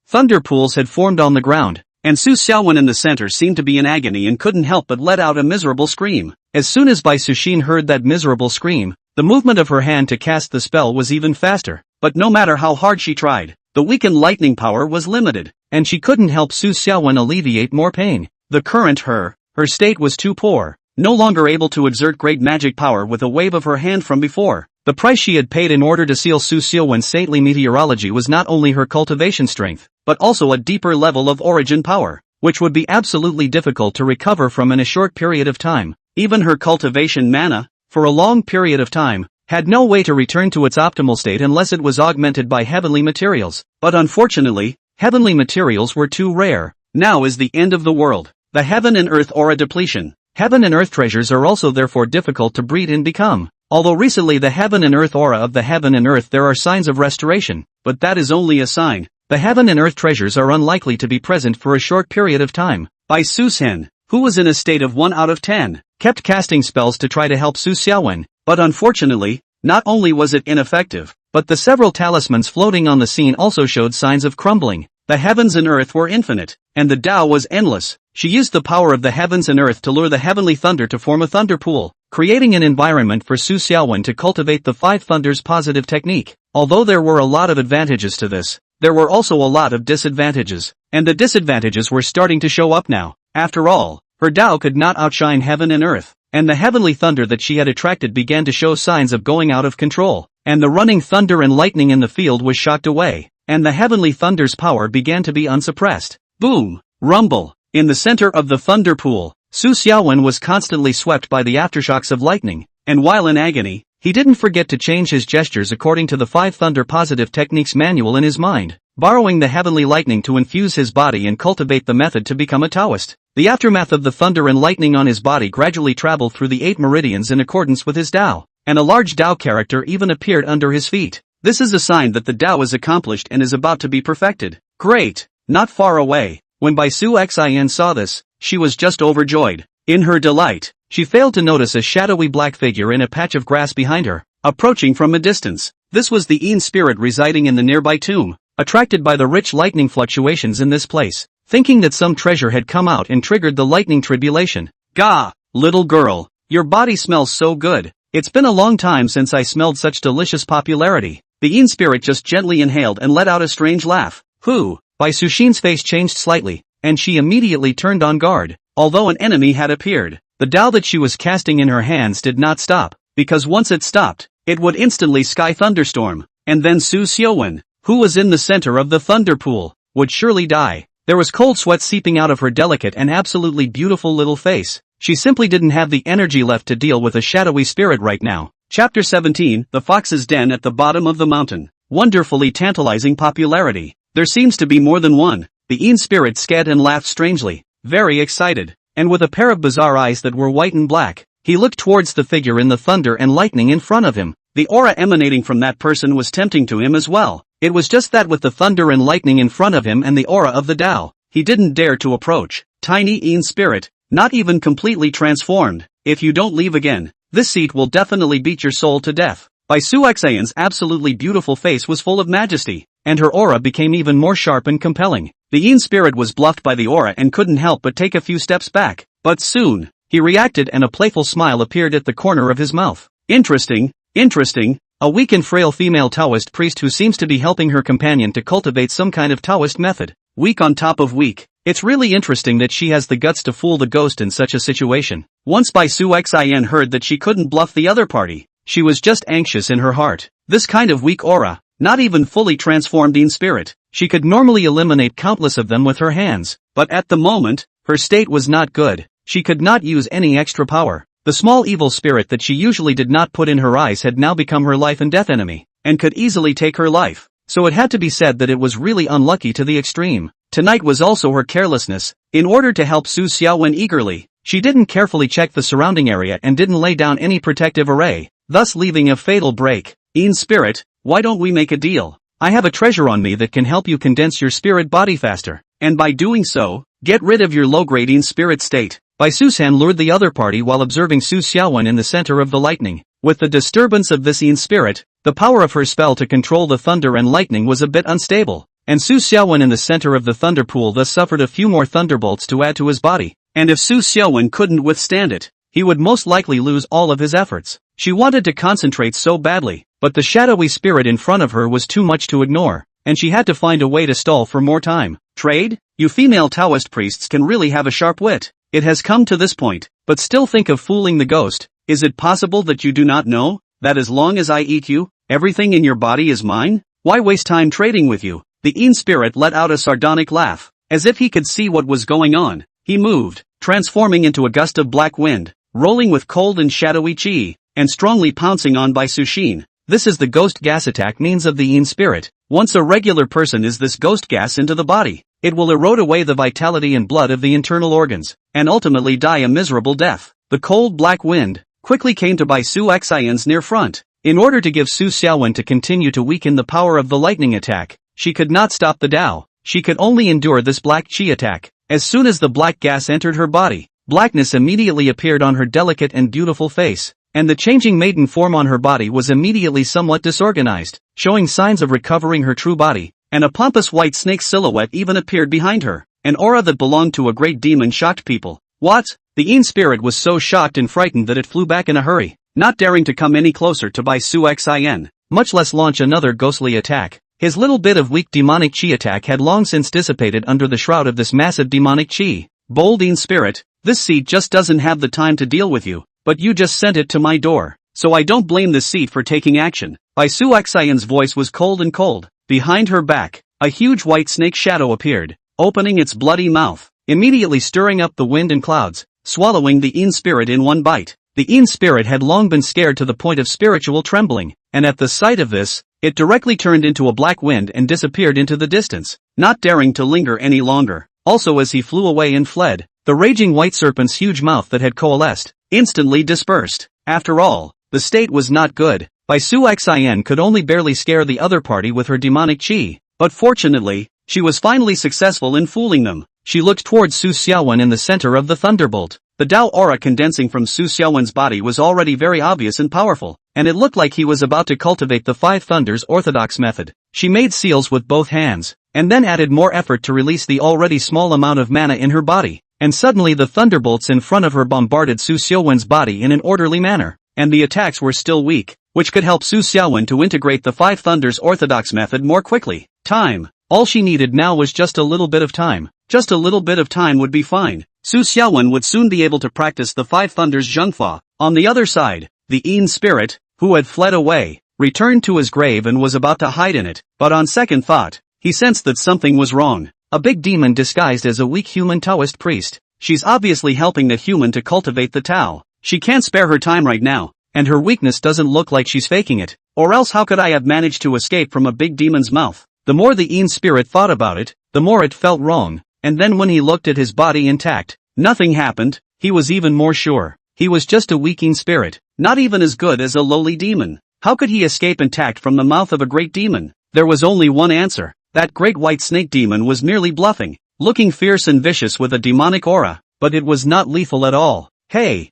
A: Thunder pools had formed on the ground, and Su Xiaowen in the center seemed to be in agony and couldn't help but let out a miserable scream. As soon as Bai Suxin heard that miserable scream, the movement of her hand to cast the spell was even faster, but no matter how hard she tried, the weakened lightning power was limited, and she couldn't help Su Xiaowen alleviate more pain. The current her state was too poor, no longer able to exert great magic power with a wave of her hand from before. The price she had paid in order to seal Su Xiaowen's saintly meteorology was not only her cultivation strength, but also a deeper level of origin power, which would be absolutely difficult to recover from in a short period of time. Even her cultivation mana, for a long period of time, had no way to return to its optimal state unless it was augmented by heavenly materials. But unfortunately, heavenly materials were too rare. Now is the end of the world. The heaven and earth aura depletion. Heaven and earth treasures are also therefore difficult to breed and become. Although recently the heaven and earth aura of the heaven and earth there are signs of restoration, but that is only a sign. The heaven and earth treasures are unlikely to be present for a short period of time. Bai Susan, who was in a state of 1 out of 10, kept casting spells to try to help Su Xiaowen, but unfortunately, not only was it ineffective, but the several talismans floating on the scene also showed signs of crumbling. The heavens and earth were infinite, and the Tao was endless. She used the power of the heavens and earth to lure the heavenly thunder to form a thunder pool, creating an environment for Su Xiaowen to cultivate the Five Thunders positive technique. Although there were a lot of advantages to this, there were also a lot of disadvantages, and the disadvantages were starting to show up now. After all, her Tao could not outshine heaven and earth, and the heavenly thunder that she had attracted began to show signs of going out of control. and the running thunder and lightning in the field was shocked away, and the heavenly thunder's power began to be unsuppressed. Boom! Rumble! In the center of the thunder pool, Su Xiaowen was constantly swept by the aftershocks of lightning, and while in agony, he didn't forget to change his gestures according to the 5 Thunder Positive Techniques manual in his mind, borrowing the heavenly lightning to infuse his body and cultivate the method to become a Taoist. The aftermath of the thunder and lightning on his body gradually traveled through the 8 meridians in accordance with his Tao, and a large Tao character even appeared under his feet. This is a sign that the Tao is accomplished and is about to be perfected. Great! Not far away. When Bai Su Xin saw this, she was just overjoyed. In her delight, she failed to notice a shadowy black figure in a patch of grass behind her, approaching from a distance. This was the Yin spirit residing in the nearby tomb, attracted by the rich lightning fluctuations in this place, thinking that some treasure had come out and triggered the lightning tribulation. Gah! Little girl, your body smells so good. It's been a long time since I smelled such delicious popularity. The Yin spirit just gently inhaled and let out a strange laugh. Who? Bai Suxin's face changed slightly, and she immediately turned on guard. Although an enemy had appeared, the Tao that she was casting in her hands did not stop, because once it stopped, it would instantly sky thunderstorm, and then Su Xiaowen, who was in the center of the thunder pool, would surely die. There was cold sweat seeping out of her delicate and absolutely beautiful little face. She simply didn't have the energy left to deal with a shadowy spirit right now. Chapter 17, The Fox's Den at the Bottom of the Mountain. Wonderfully tantalizing popularity. There seems to be more than one. The Yin spirit scared and laughed strangely, very excited, and with a pair of bizarre eyes that were white and black. He looked towards the figure in the thunder and lightning in front of him. The aura emanating from that person was tempting to him as well. It was just that with the thunder and lightning in front of him and the aura of the Tao, he didn't dare to approach. Tiny Yin spirit, not even completely transformed. If you don't leave again, this seat will definitely beat your soul to death. Bai Su Xian's absolutely beautiful face was full of majesty, and her aura became even more sharp and compelling. The Yin spirit was bluffed by the aura and couldn't help but take a few steps back, but soon, he reacted and a playful smile appeared at the corner of his mouth. Interesting, interesting, a weak and frail female Taoist priest who seems to be helping her companion to cultivate some kind of Taoist method. Weak on top of weak. It's really interesting that she has the guts to fool the ghost in such a situation. Once Bai Su Xian heard that she couldn't bluff the other party, she was just anxious in her heart. This kind of weak aura, not even fully transformed in spirit, she could normally eliminate countless of them with her hands, but at the moment, her state was not good. She could not use any extra power. The small evil spirit that she usually did not put in her eyes had now become her life and death enemy, and could easily take her life. So it had to be said that it was really unlucky to the extreme. Tonight was also her carelessness. In order to help Su Xiaowen eagerly, she didn't carefully check the surrounding area and didn't lay down any protective array, thus leaving a fatal break. In spirit, why don't we make a deal? I have a treasure on me that can help you condense your spirit body faster, and by doing so, get rid of your low-grade in spirit state. Bai Susan lured the other party while observing Su Xiaowen in the center of the lightning. With the disturbance of this Yin spirit, the power of her spell to control the thunder and lightning was a bit unstable, and Su Xiaowen in the center of the thunder pool thus suffered a few more thunderbolts to add to his body, and if Su Xiaowen couldn't withstand it, he would most likely lose all of his efforts. She wanted to concentrate so badly, but the shadowy spirit in front of her was too much to ignore, and she had to find a way to stall for more time. Trade? You female Taoist priests can really have a sharp wit. It has come to this point, but still think of fooling the ghost. Is it possible that you do not know that as long as I eat you, everything in your body is mine? Why waste time trading with you? The Yin spirit let out a sardonic laugh, as if he could see what was going on. He moved, transforming into a gust of black wind, rolling with cold and shadowy chi, and strongly pouncing on Bai Suxin. This is the ghost gas attack means of the Yin spirit. Once a regular person is this ghost gas into the body, it will erode away the vitality and blood of the internal organs, and ultimately die a miserable death. The cold black wind quickly came to Bai Su Xian's near front. In order to give Su Xiaowen to continue to weaken the power of the lightning attack, she could not stop the Tao. She could only endure this black chi attack. As soon as the black gas entered her body, blackness immediately appeared on her delicate and beautiful face, and the changing maiden form on her body was immediately somewhat disorganized, showing signs of recovering her true body, and a pompous white snake silhouette even appeared behind her. An aura that belonged to a great demon shocked people. What? The Yin spirit was so shocked and frightened that it flew back in a hurry, not daring to come any closer to Bai Su Xian, much less launch another ghostly attack. His little bit of weak demonic chi attack had long since dissipated under the shroud of this massive demonic chi. Bold Yin spirit, this seat just doesn't have the time to deal with you, but you just sent it to my door, so I don't blame this seat for taking action. Bai Su Xian's voice was cold and cold. Behind her back, a huge white snake shadow appeared, opening its bloody mouth, immediately stirring up the wind and clouds, swallowing the Yin spirit in one bite. The Yin spirit had long been scared to the point of spiritual trembling, and at the sight of this, it directly turned into a black wind and disappeared into the distance, not daring to linger any longer. Also, as he flew away and fled, the raging white serpent's huge mouth that had coalesced instantly dispersed. After all, the state was not good. Bai Su Xian could only barely scare the other party with her demonic qi, but fortunately, she was finally successful in fooling them. She looked towards Su Xiaowen in the center of the thunderbolt. The Dao aura condensing from Su Xiaowen's body was already very obvious and powerful, and it looked like he was about to cultivate the Five Thunders orthodox method. She made seals with both hands, and then added more effort to release the already small amount of mana in her body, and suddenly the thunderbolts in front of her bombarded Su Xiaowen's body in an orderly manner, and the attacks were still weak, which could help Su Xiaowen to integrate the Five Thunders orthodox method more quickly. Time. All she needed now was just a little bit of time. Just a little bit of time would be fine. Su Xiaowen would soon be able to practice the Five Thunders Zhengfa. On the other side, the Yin spirit, who had fled away, returned to his grave and was about to hide in it, but on second thought, he sensed that something was wrong. A big demon disguised as a weak human Taoist priest. She's obviously helping the human to cultivate the Tao. She can't spare her time right now, and her weakness doesn't look like she's faking it, or else how could I have managed to escape from a big demon's mouth? The more the Yin spirit thought about it, the more it felt wrong, and then when he looked at his body intact, nothing happened. He was even more sure. He was just a weak Yin spirit, not even as good as a lowly demon. How could he escape intact from the mouth of a great demon? There was only one answer. That great white snake demon was merely bluffing, looking fierce and vicious with a demonic aura, but it was not lethal at all. Hey,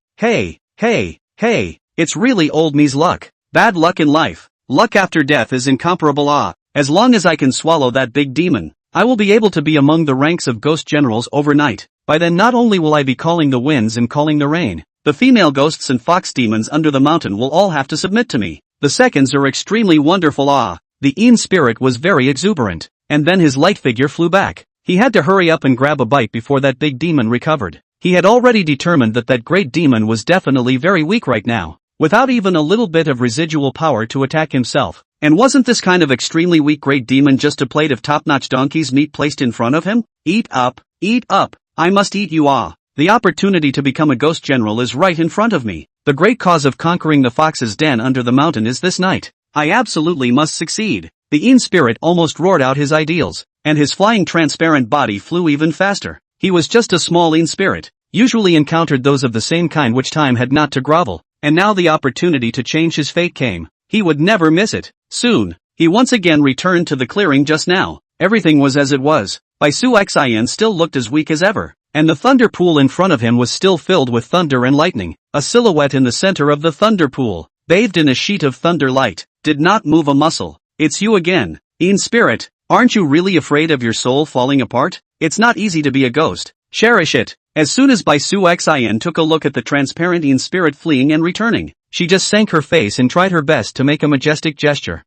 A: it's really old me's luck. Bad luck in life. Luck after death is incomparable. As long as I can swallow that big demon, I will be able to be among the ranks of ghost generals overnight. By then not only will I be calling the winds and calling the rain, the female ghosts and fox demons under the mountain will all have to submit to me. The seconds are extremely wonderful. The Yin spirit was very exuberant, and then his light figure flew back. He had to hurry up and grab a bite before that big demon recovered. He had already determined that that great demon was definitely very weak right now, without even a little bit of residual power to attack himself. And wasn't this kind of extremely weak great demon just a plate of top-notch donkey's meat placed in front of him? Eat up, I must eat you. The opportunity to become a ghost general is right in front of me. The great cause of conquering the fox's den under the mountain is this night. I absolutely must succeed. The Yin spirit almost roared out his ideals, and his flying transparent body flew even faster. He was just a small Yin spirit, usually encountered those of the same kind which time had not to grovel, and now the opportunity to change his fate came. He would never miss it. Soon, he once again returned to the clearing. Just now, everything was as it was. Bai Su Xian still looked as weak as ever, and the thunder pool in front of him was still filled with thunder and lightning. A silhouette in the center of the thunder pool, bathed in a sheet of thunder light, did not move a muscle. It's you again, Yin spirit. Aren't you really afraid of your soul falling apart? It's not easy to be a ghost. Cherish it. As soon as Bai Su Xian took a look at the transparent Yin spirit fleeing and returning, she just sank her face and tried her best to make a majestic gesture.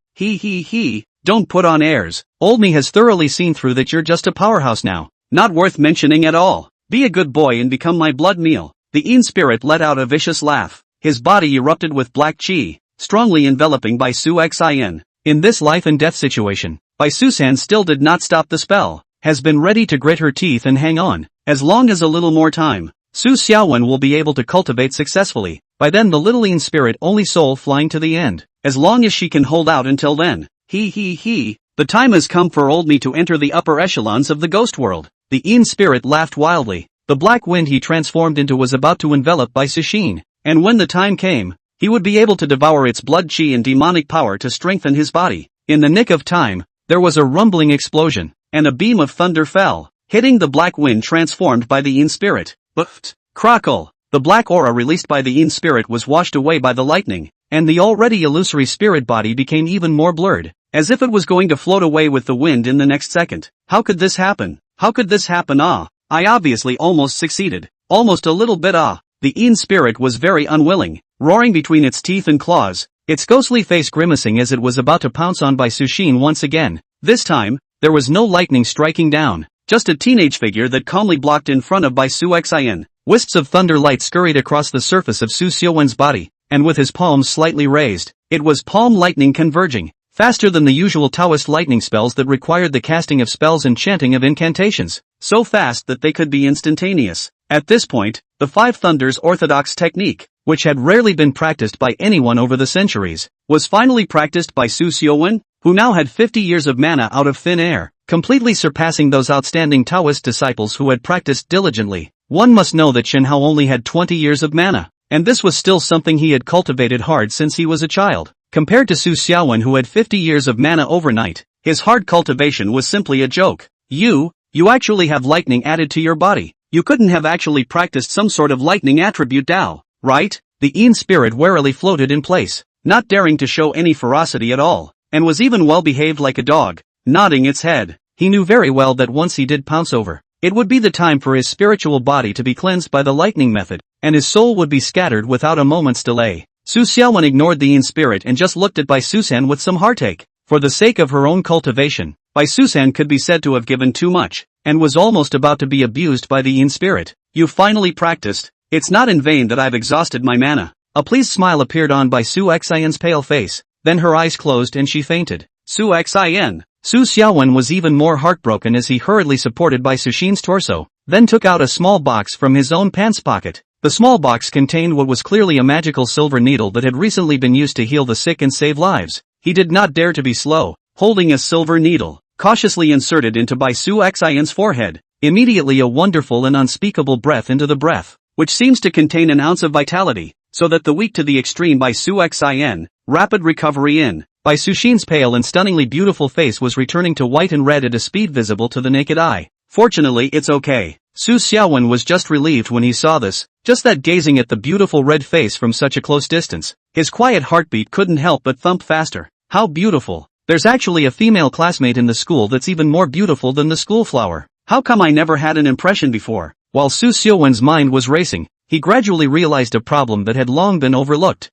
A: Don't put on airs. Old me has thoroughly seen through that you're just a powerhouse now. Not worth mentioning at all. Be a good boy and become my blood meal. The Yin spirit let out a vicious laugh. His body erupted with black qi, strongly enveloping Bai Su Xian. In this life and death situation, Bai Susan still did not stop the spell, has been ready to grit her teeth and hang on. As long as a little more time, Su Xiaowen will be able to cultivate successfully. By then the little Yin spirit only soul flying to the end. As long as she can hold out until then. The time has come for old me to enter the upper echelons of the ghost world. The Yin spirit laughed wildly. The black wind he transformed into was about to envelop Bai Suxin, and when the time came, he would be able to devour its blood qi and demonic power to strengthen his body. In the nick of time, there was a rumbling explosion, and a beam of thunder fell, hitting the black wind transformed by the Yin spirit. But, crackle! The black aura released by the Yin spirit was washed away by the lightning, and the already illusory spirit body became even more blurred, as if it was going to float away with the wind in the next second. How could this happen? I obviously almost succeeded. Almost a little bit. The Yin spirit was very unwilling, roaring between its teeth and claws, its ghostly face grimacing as it was about to pounce on Bai Suxin once again. This time, there was no lightning striking down, just a teenage figure that calmly blocked in front of Bai Su Xian. Wisps of thunder light scurried across the surface of Su Xiaowen's body, and with his palms slightly raised. It was palm lightning converging, faster than the usual Taoist lightning spells that required the casting of spells and chanting of incantations, so fast that they could be instantaneous. At this point, the Five Thunders orthodox technique, which had rarely been practiced by anyone over the centuries, was finally practiced by Su Xiaowen, who now had 50 years of mana out of thin air, completely surpassing those outstanding Taoist disciples who had practiced diligently. One must know that Shen Hao only had 20 years of mana, and this was still something he had cultivated hard since he was a child. Compared to Su Xiaowen, who had 50 years of mana overnight, his hard cultivation was simply a joke. You actually have lightning added to your body. You couldn't have actually practiced some sort of lightning attribute Dao, right? The Yin spirit warily floated in place, not daring to show any ferocity at all, and was even well behaved like a dog, nodding its head. He knew very well that once he did pounce over, it would be the time for his spiritual body to be cleansed by the lightning method, and his soul would be scattered without a moment's delay. Su Xiaowen ignored the Yin spirit and just looked at Bai Susan with some heartache. For the sake of her own cultivation, Bai Susan could be said to have given too much, and was almost about to be abused by the Yin spirit. You finally practiced. It's not in vain that I've exhausted my mana. A pleased smile appeared on Bai Su Xian's pale face, then her eyes closed and she fainted. Su Xian. Su Xiaowen was even more heartbroken as he hurriedly supported Bai Sushin's torso, then took out a small box from his own pants pocket. The small box contained what was clearly a magical silver needle that had recently been used to heal the sick and save lives. He did not dare to be slow, holding a silver needle, cautiously inserted into Bai Su Xian's forehead. Immediately a wonderful and unspeakable breath into the breath, which seems to contain an ounce of vitality, so that the weak to the extreme Bai Su Xian, rapid recovery in. Bai Sushin's pale and stunningly beautiful face was returning to white and red at a speed visible to the naked eye. Fortunately, it's okay. Su Xiaowen was just relieved when he saw this, just that gazing at the beautiful red face from such a close distance, his quiet heartbeat couldn't help but thump faster. How beautiful. There's actually a female classmate in the school that's even more beautiful than the school flower. How come I never had an impression before? While Su Xiaowen's mind was racing, he gradually realized a problem that had long been overlooked.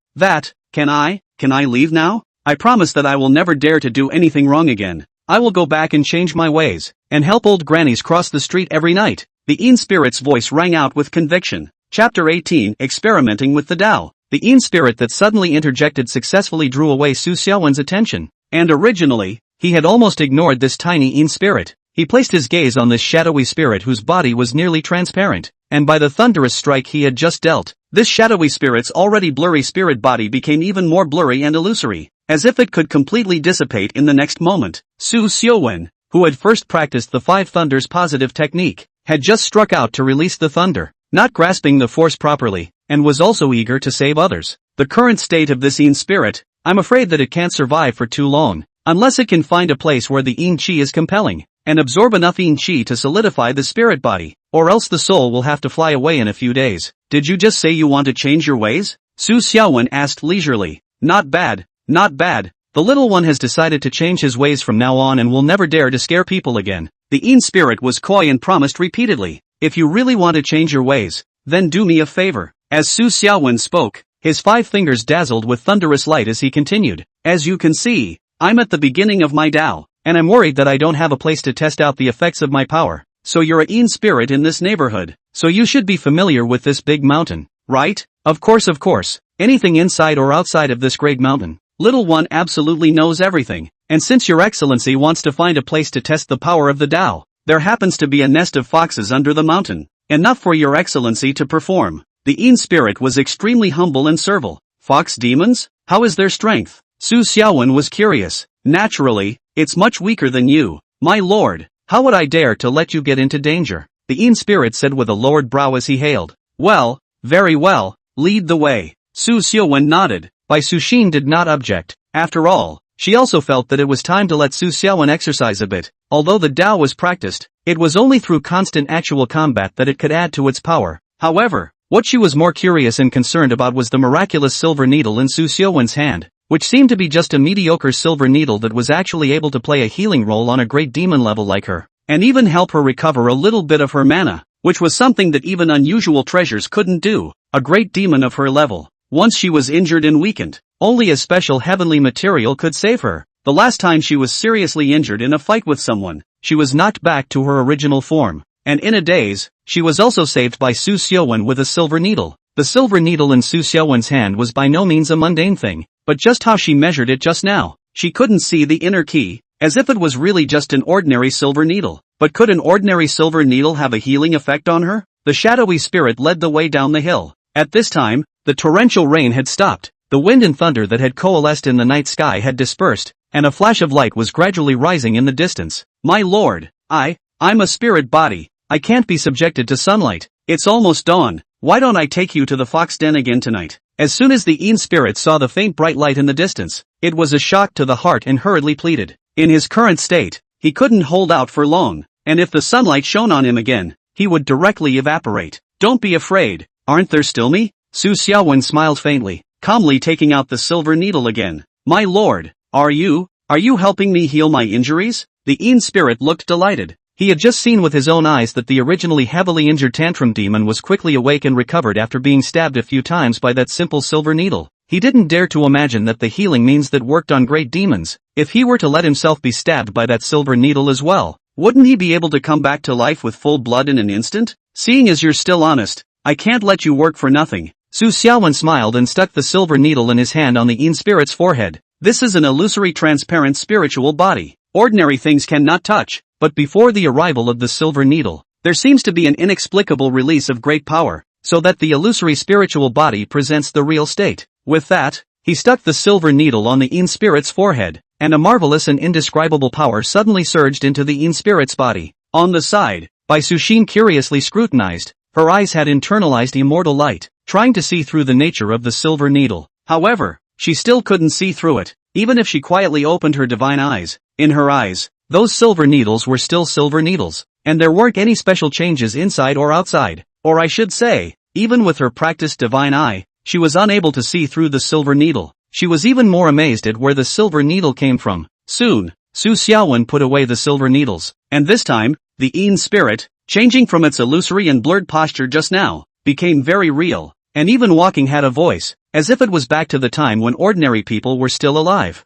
A: Can I leave now? I promise that I will never dare to do anything wrong again. I will go back and change my ways, and help old grannies cross the street every night. The Yin spirit's voice rang out with conviction. Chapter 18, Experimenting with the Tao. The Yin spirit that suddenly interjected successfully drew away Su Xiaowen's attention, and originally, he had almost ignored this tiny Yin spirit. He placed his gaze on this shadowy spirit whose body was nearly transparent, and by the thunderous strike he had just dealt, this shadowy spirit's already blurry spirit body became even more blurry and illusory, as if it could completely dissipate in the next moment. Su Xiaowen, who had first practiced the Five Thunders positive technique, had just struck out to release the thunder, not grasping the force properly, and was also eager to save others. The current state of this Yin spirit, I'm afraid that it can't survive for too long, unless it can find a place where the Yin Qi is compelling, and absorb enough Yin Qi to solidify the spirit body, or else the soul will have to fly away in a few days. Did you just say you want to change your ways? Su Xiaowen asked leisurely. Not bad. The little one has decided to change his ways from now on and will never dare to scare people again. The Yin spirit was coy and promised repeatedly, if you really want to change your ways, then do me a favor. As Su Xiaowen spoke, his 5 fingers dazzled with thunderous light as he continued. As you can see, I'm at the beginning of my Tao, and I'm worried that I don't have a place to test out the effects of my power. So you're a Yin spirit in this neighborhood, so you should be familiar with this big mountain, right? Of course. Anything inside or outside of this great mountain. Little one absolutely knows everything, and since your excellency wants to find a place to test the power of the Tao, there happens to be a nest of foxes under the mountain, enough for your excellency to perform. The Yin spirit was extremely humble and servile. Fox demons? How is their strength? Su Xiaowen was curious. Naturally, it's much weaker than you, my lord. How would I dare to let you get into danger? The Yin spirit said with a lowered brow as he hailed. Well, very well, lead the way. Su Xiaowen nodded. Bai Sushin did not object. After all, she also felt that it was time to let Su Xiaowen exercise a bit. Although the Tao was practiced, it was only through constant actual combat that it could add to its power. However, what she was more curious and concerned about was the miraculous silver needle in Su Xiaowen's hand, which seemed to be just a mediocre silver needle that was actually able to play a healing role on a great demon level like her, and even help her recover a little bit of her mana, which was something that even unusual treasures couldn't do. A great demon of her level. Once she was injured and weakened, only a special heavenly material could save her. The last time she was seriously injured in a fight with someone, she was knocked back to her original form, and in a daze, she was also saved by Su Xiaowen with a silver needle. The silver needle in Su Xiaowen's hand was by no means a mundane thing, but just how she measured it just now, she couldn't see the inner key, as if it was really just an ordinary silver needle. But could an ordinary silver needle have a healing effect on her? The shadowy spirit led the way down the hill. At this time, the torrential rain had stopped, the wind and thunder that had coalesced in the night sky had dispersed, and a flash of light was gradually rising in the distance. My lord, I'm a spirit body. I can't be subjected to sunlight. It's almost dawn. Why don't I take you to the fox den again tonight? As soon as the Yin spirit saw the faint bright light in the distance, it was a shock to the heart and hurriedly pleaded. In his current state, he couldn't hold out for long, and if the sunlight shone on him again, he would directly evaporate. Don't be afraid, aren't there still me? Su Xiaowen smiled faintly, calmly taking out the silver needle again. My lord, are you helping me heal my injuries? The Yin spirit looked delighted. He had just seen with his own eyes that the originally heavily injured tantrum demon was quickly awake and recovered after being stabbed a few times by that simple silver needle. He didn't dare to imagine that the healing means that worked on great demons. If he were to let himself be stabbed by that silver needle as well, wouldn't he be able to come back to life with full blood in an instant? Seeing as you're still honest, I can't let you work for nothing. Su Xiaowen smiled and stuck the silver needle in his hand on the Yin spirit's forehead. This is an illusory transparent spiritual body. Ordinary things cannot touch. But before the arrival of the silver needle, there seems to be an inexplicable release of great power, so that the illusory spiritual body presents the real state. With that, he stuck the silver needle on the Yin spirit's forehead, and a marvelous and indescribable power suddenly surged into the Yin spirit's body. On the side, Bai Suxin curiously scrutinized, her eyes had internalized immortal light, trying to see through the nature of the silver needle. However, she still couldn't see through it, even if she quietly opened her divine eyes. In her eyes, those silver needles were still silver needles, and there weren't any special changes inside or outside. Or I should say, even with her practiced divine eye, she was unable to see through the silver needle. She was even more amazed at where the silver needle came from. Soon, Su Xiaowen put away the silver needles, and this time, the Yin spirit, changing from its illusory and blurred posture just now, became very real, and even walking had a voice, as if it was back to the time when ordinary people were still alive.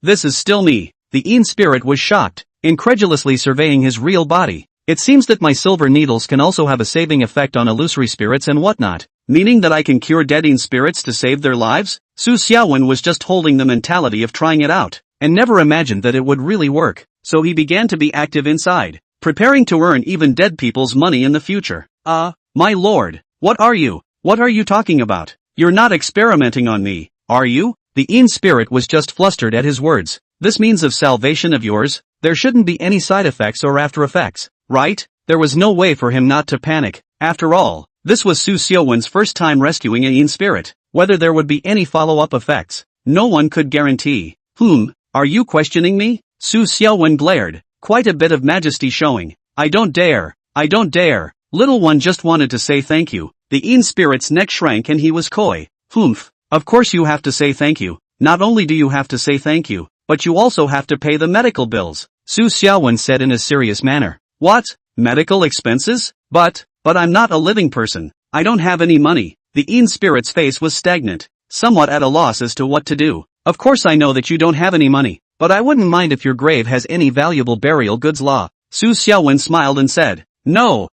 A: This is still me. The Yin spirit was shocked, incredulously surveying his real body. It seems that my silver needles can also have a saving effect on illusory spirits and whatnot, meaning that I can cure dead Yin spirits to save their lives? Su Xiaowen was just holding the mentality of trying it out, and never imagined that it would really work, so he began to be active inside, preparing to earn even dead people's money in the future. My lord, what are you talking about? You're not experimenting on me, are you? The Yin spirit was just flustered at his words. This means of salvation of yours, there shouldn't be any side effects or after effects, right? There was no way for him not to panic. After all, this was Su Xiaowen's first time rescuing a Yin spirit. Whether there would be any follow-up effects, no one could guarantee. Are you questioning me? Su Xiaowen glared, quite a bit of majesty showing. I don't dare. Little one just wanted to say thank you. The Yin spirit's neck shrank and he was coy. Of course you have to say thank you. Not only do you have to say thank you, but you also have to pay the medical bills, Su Xiaowen said in a serious manner. What? Medical expenses? But I'm not a living person. I don't have any money. The Yin spirit's face was stagnant, somewhat at a loss as to what to do. Of course I know that you don't have any money, but I wouldn't mind if your grave has any valuable burial goods. Su Xiaowen smiled and said, No,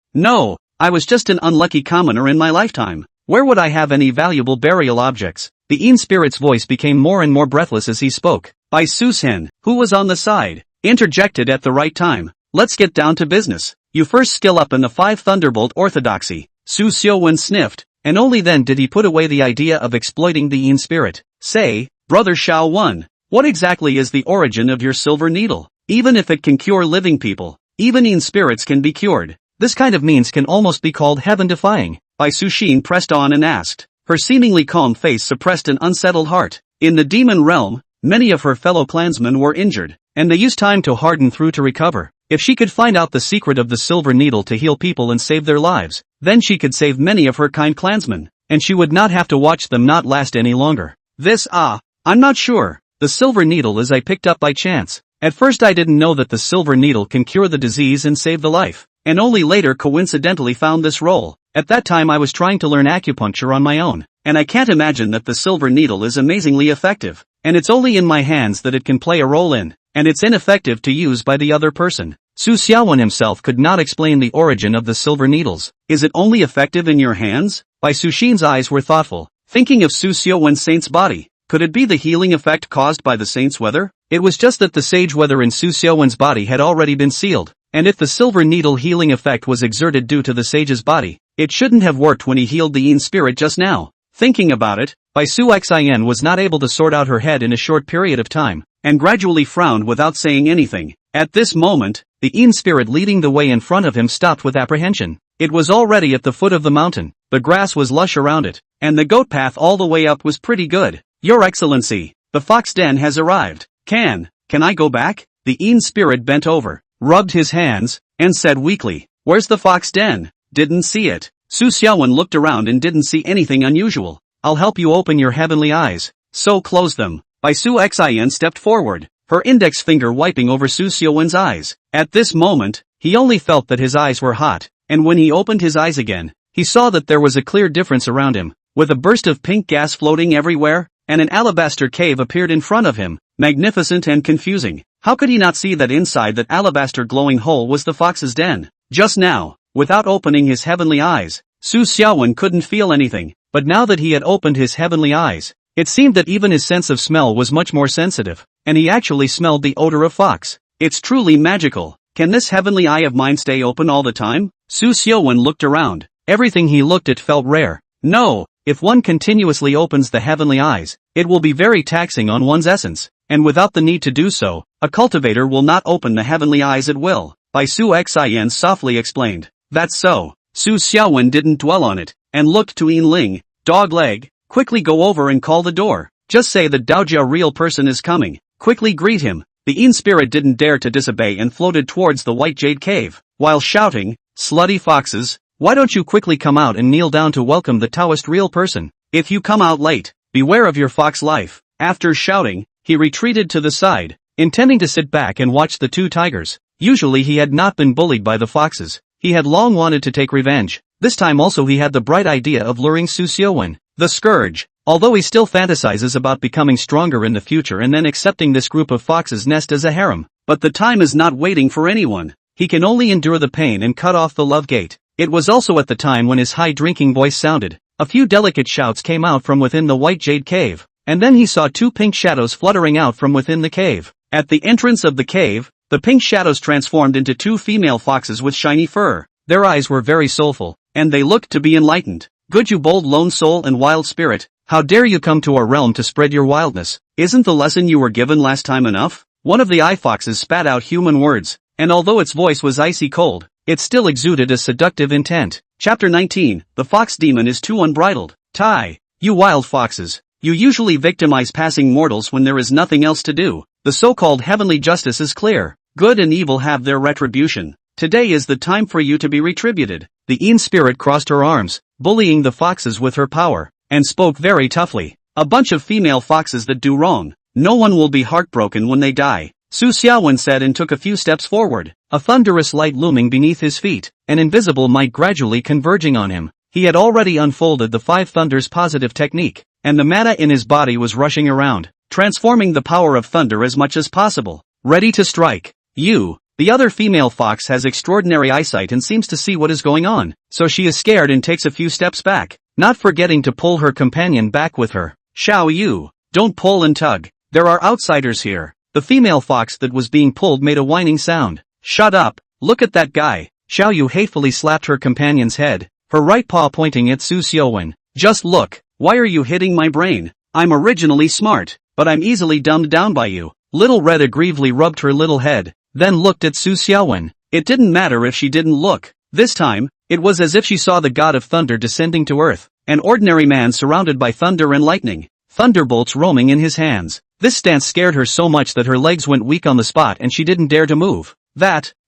A: I was just an unlucky commoner in my lifetime. Where would I have any valuable burial objects? The Yin spirit's voice became more and more breathless as he spoke. Bai Suxin, who was on the side, interjected at the right time. Let's get down to business. You first skill up in the 5 Thunderbolt orthodoxy. Su Xiaowen sniffed, and only then did he put away the idea of exploiting the Yin spirit. Say, Brother Shao Wen, what exactly is the origin of your silver needle? Even if it can cure living people, even Yin spirits can be cured. This kind of means can almost be called heaven-defying. Bai Suxin pressed on and asked. Her seemingly calm face suppressed an unsettled heart. In the demon realm, many of her fellow clansmen were injured, and they used time to harden through to recover. If she could find out the secret of the silver needle to heal people and save their lives, then she could save many of her kind clansmen, and she would not have to watch them not last any longer. I'm not sure. The silver needle I picked up by chance. At first I didn't know that the silver needle can cure the disease and save the life, and only later coincidentally found this role. At that time I was trying to learn acupuncture on my own, and I can't imagine that the silver needle is amazingly effective, and it's only in my hands that it can play a role in, and it's ineffective to use by the other person. Su Xiaowen himself could not explain the origin of the silver needles. Is it only effective in your hands? Bai Suxin's eyes were thoughtful, thinking of Su Xiaowen's saint's body. Could it be the healing effect caused by the saint's weather? It was just that the sage weather in Su Xiaowen's body had already been sealed, and if the silver needle healing effect was exerted due to the sage's body, it shouldn't have worked when he healed the Yin spirit just now. Thinking about it, Bai Su Xin was not able to sort out her head in a short period of time, and gradually frowned without saying anything. At this moment, the Yin spirit leading the way in front of him stopped with apprehension. It was already at the foot of the mountain, the grass was lush around it, and the goat path all the way up was pretty good. Your Excellency, the fox den has arrived. Can I go back? The Yin spirit bent over, rubbed his hands, and said weakly, where's the fox den? Didn't see it. Su Xiaowen looked around and didn't see anything unusual. I'll help you open your heavenly eyes. So close them. Bai Su Xin stepped forward, her index finger wiping over Su Xiaowen's eyes. At this moment, he only felt that his eyes were hot, and when he opened his eyes again, he saw that there was a clear difference around him, with a burst of pink gas floating everywhere, and an alabaster cave appeared in front of him, magnificent and confusing. How could he not see that inside that alabaster glowing hole was the fox's den? Just now, without opening his heavenly eyes, Su Xiaowen couldn't feel anything, but now that he had opened his heavenly eyes, it seemed that even his sense of smell was much more sensitive, and he actually smelled the odor of fox. It's truly magical. Can this heavenly eye of mine stay open all the time? Su Xiaowen looked around. Everything he looked at felt rare. No, if one continuously opens the heavenly eyes, it will be very taxing on one's essence, and without the need to do so, a cultivator will not open the heavenly eyes at will. Bai Su Xin softly explained. That's so. Su Xiaowen didn't dwell on it, and looked to Yin Ling. Dog leg, quickly go over and call the door. Just say the Daojia real person is coming. Quickly greet him. The Yin spirit didn't dare to disobey and floated towards the white jade cave, while shouting, slutty foxes, why don't you quickly come out and kneel down to welcome the Taoist real person? If you come out late, beware of your fox life. After shouting, he retreated to the side, intending to sit back and watch the two tigers. Usually he had not been bullied by the foxes. He had long wanted to take revenge. This time also he had the bright idea of luring Su Xiaowen, the scourge. Although he still fantasizes about becoming stronger in the future and then accepting this group of foxes' nest as a harem. But the time is not waiting for anyone. He can only endure the pain and cut off the love gate. It was also at the time when his high drinking voice sounded. A few delicate shouts came out from within the white jade cave, and then he saw two pink shadows fluttering out from within the cave. At the entrance of the cave, the pink shadows transformed into two female foxes with shiny fur. Their eyes were very soulful, and they looked to be enlightened. Good you bold lone soul and wild spirit, how dare you come to our realm to spread your wildness? Isn't the lesson you were given last time enough? One of the eye foxes spat out human words, and although its voice was icy cold, it still exuded a seductive intent. Chapter 19, The Fox Demon is Too Unbridled. Tai, you wild foxes, you usually victimize passing mortals when there is nothing else to do. The so-called heavenly justice is clear. Good and evil have their retribution. Today is the time for you to be retributed. The Yin spirit crossed her arms, bullying the foxes with her power, and spoke very toughly. A bunch of female foxes that do wrong. No one will be heartbroken when they die. Su Xiaowen said and took a few steps forward, a thunderous light looming beneath his feet, an invisible might gradually converging on him. He had already unfolded the five thunders positive technique, and the mana in his body was rushing around, transforming the power of thunder as much as possible. Ready to strike. You. The other female fox has extraordinary eyesight and seems to see what is going on, so she is scared and takes a few steps back, not forgetting to pull her companion back with her. Xiao Yu, don't pull and tug. There are outsiders here. The female fox that was being pulled made a whining sound. Shut up, look at that guy. Xiao Yu hatefully slapped her companion's head, her right paw pointing at Su Xiaowen. Just look, why are you hitting my brain? I'm originally smart, but I'm easily dumbed down by you. Little Red aggrievely rubbed her little head, then looked at Su Xiaowen. It didn't matter if she didn't look. This time, it was as if she saw the god of thunder descending to earth, an ordinary man surrounded by thunder and lightning, thunderbolts roaming in his hands. This stance scared her so much that her legs went weak on the spot and she didn't dare to move.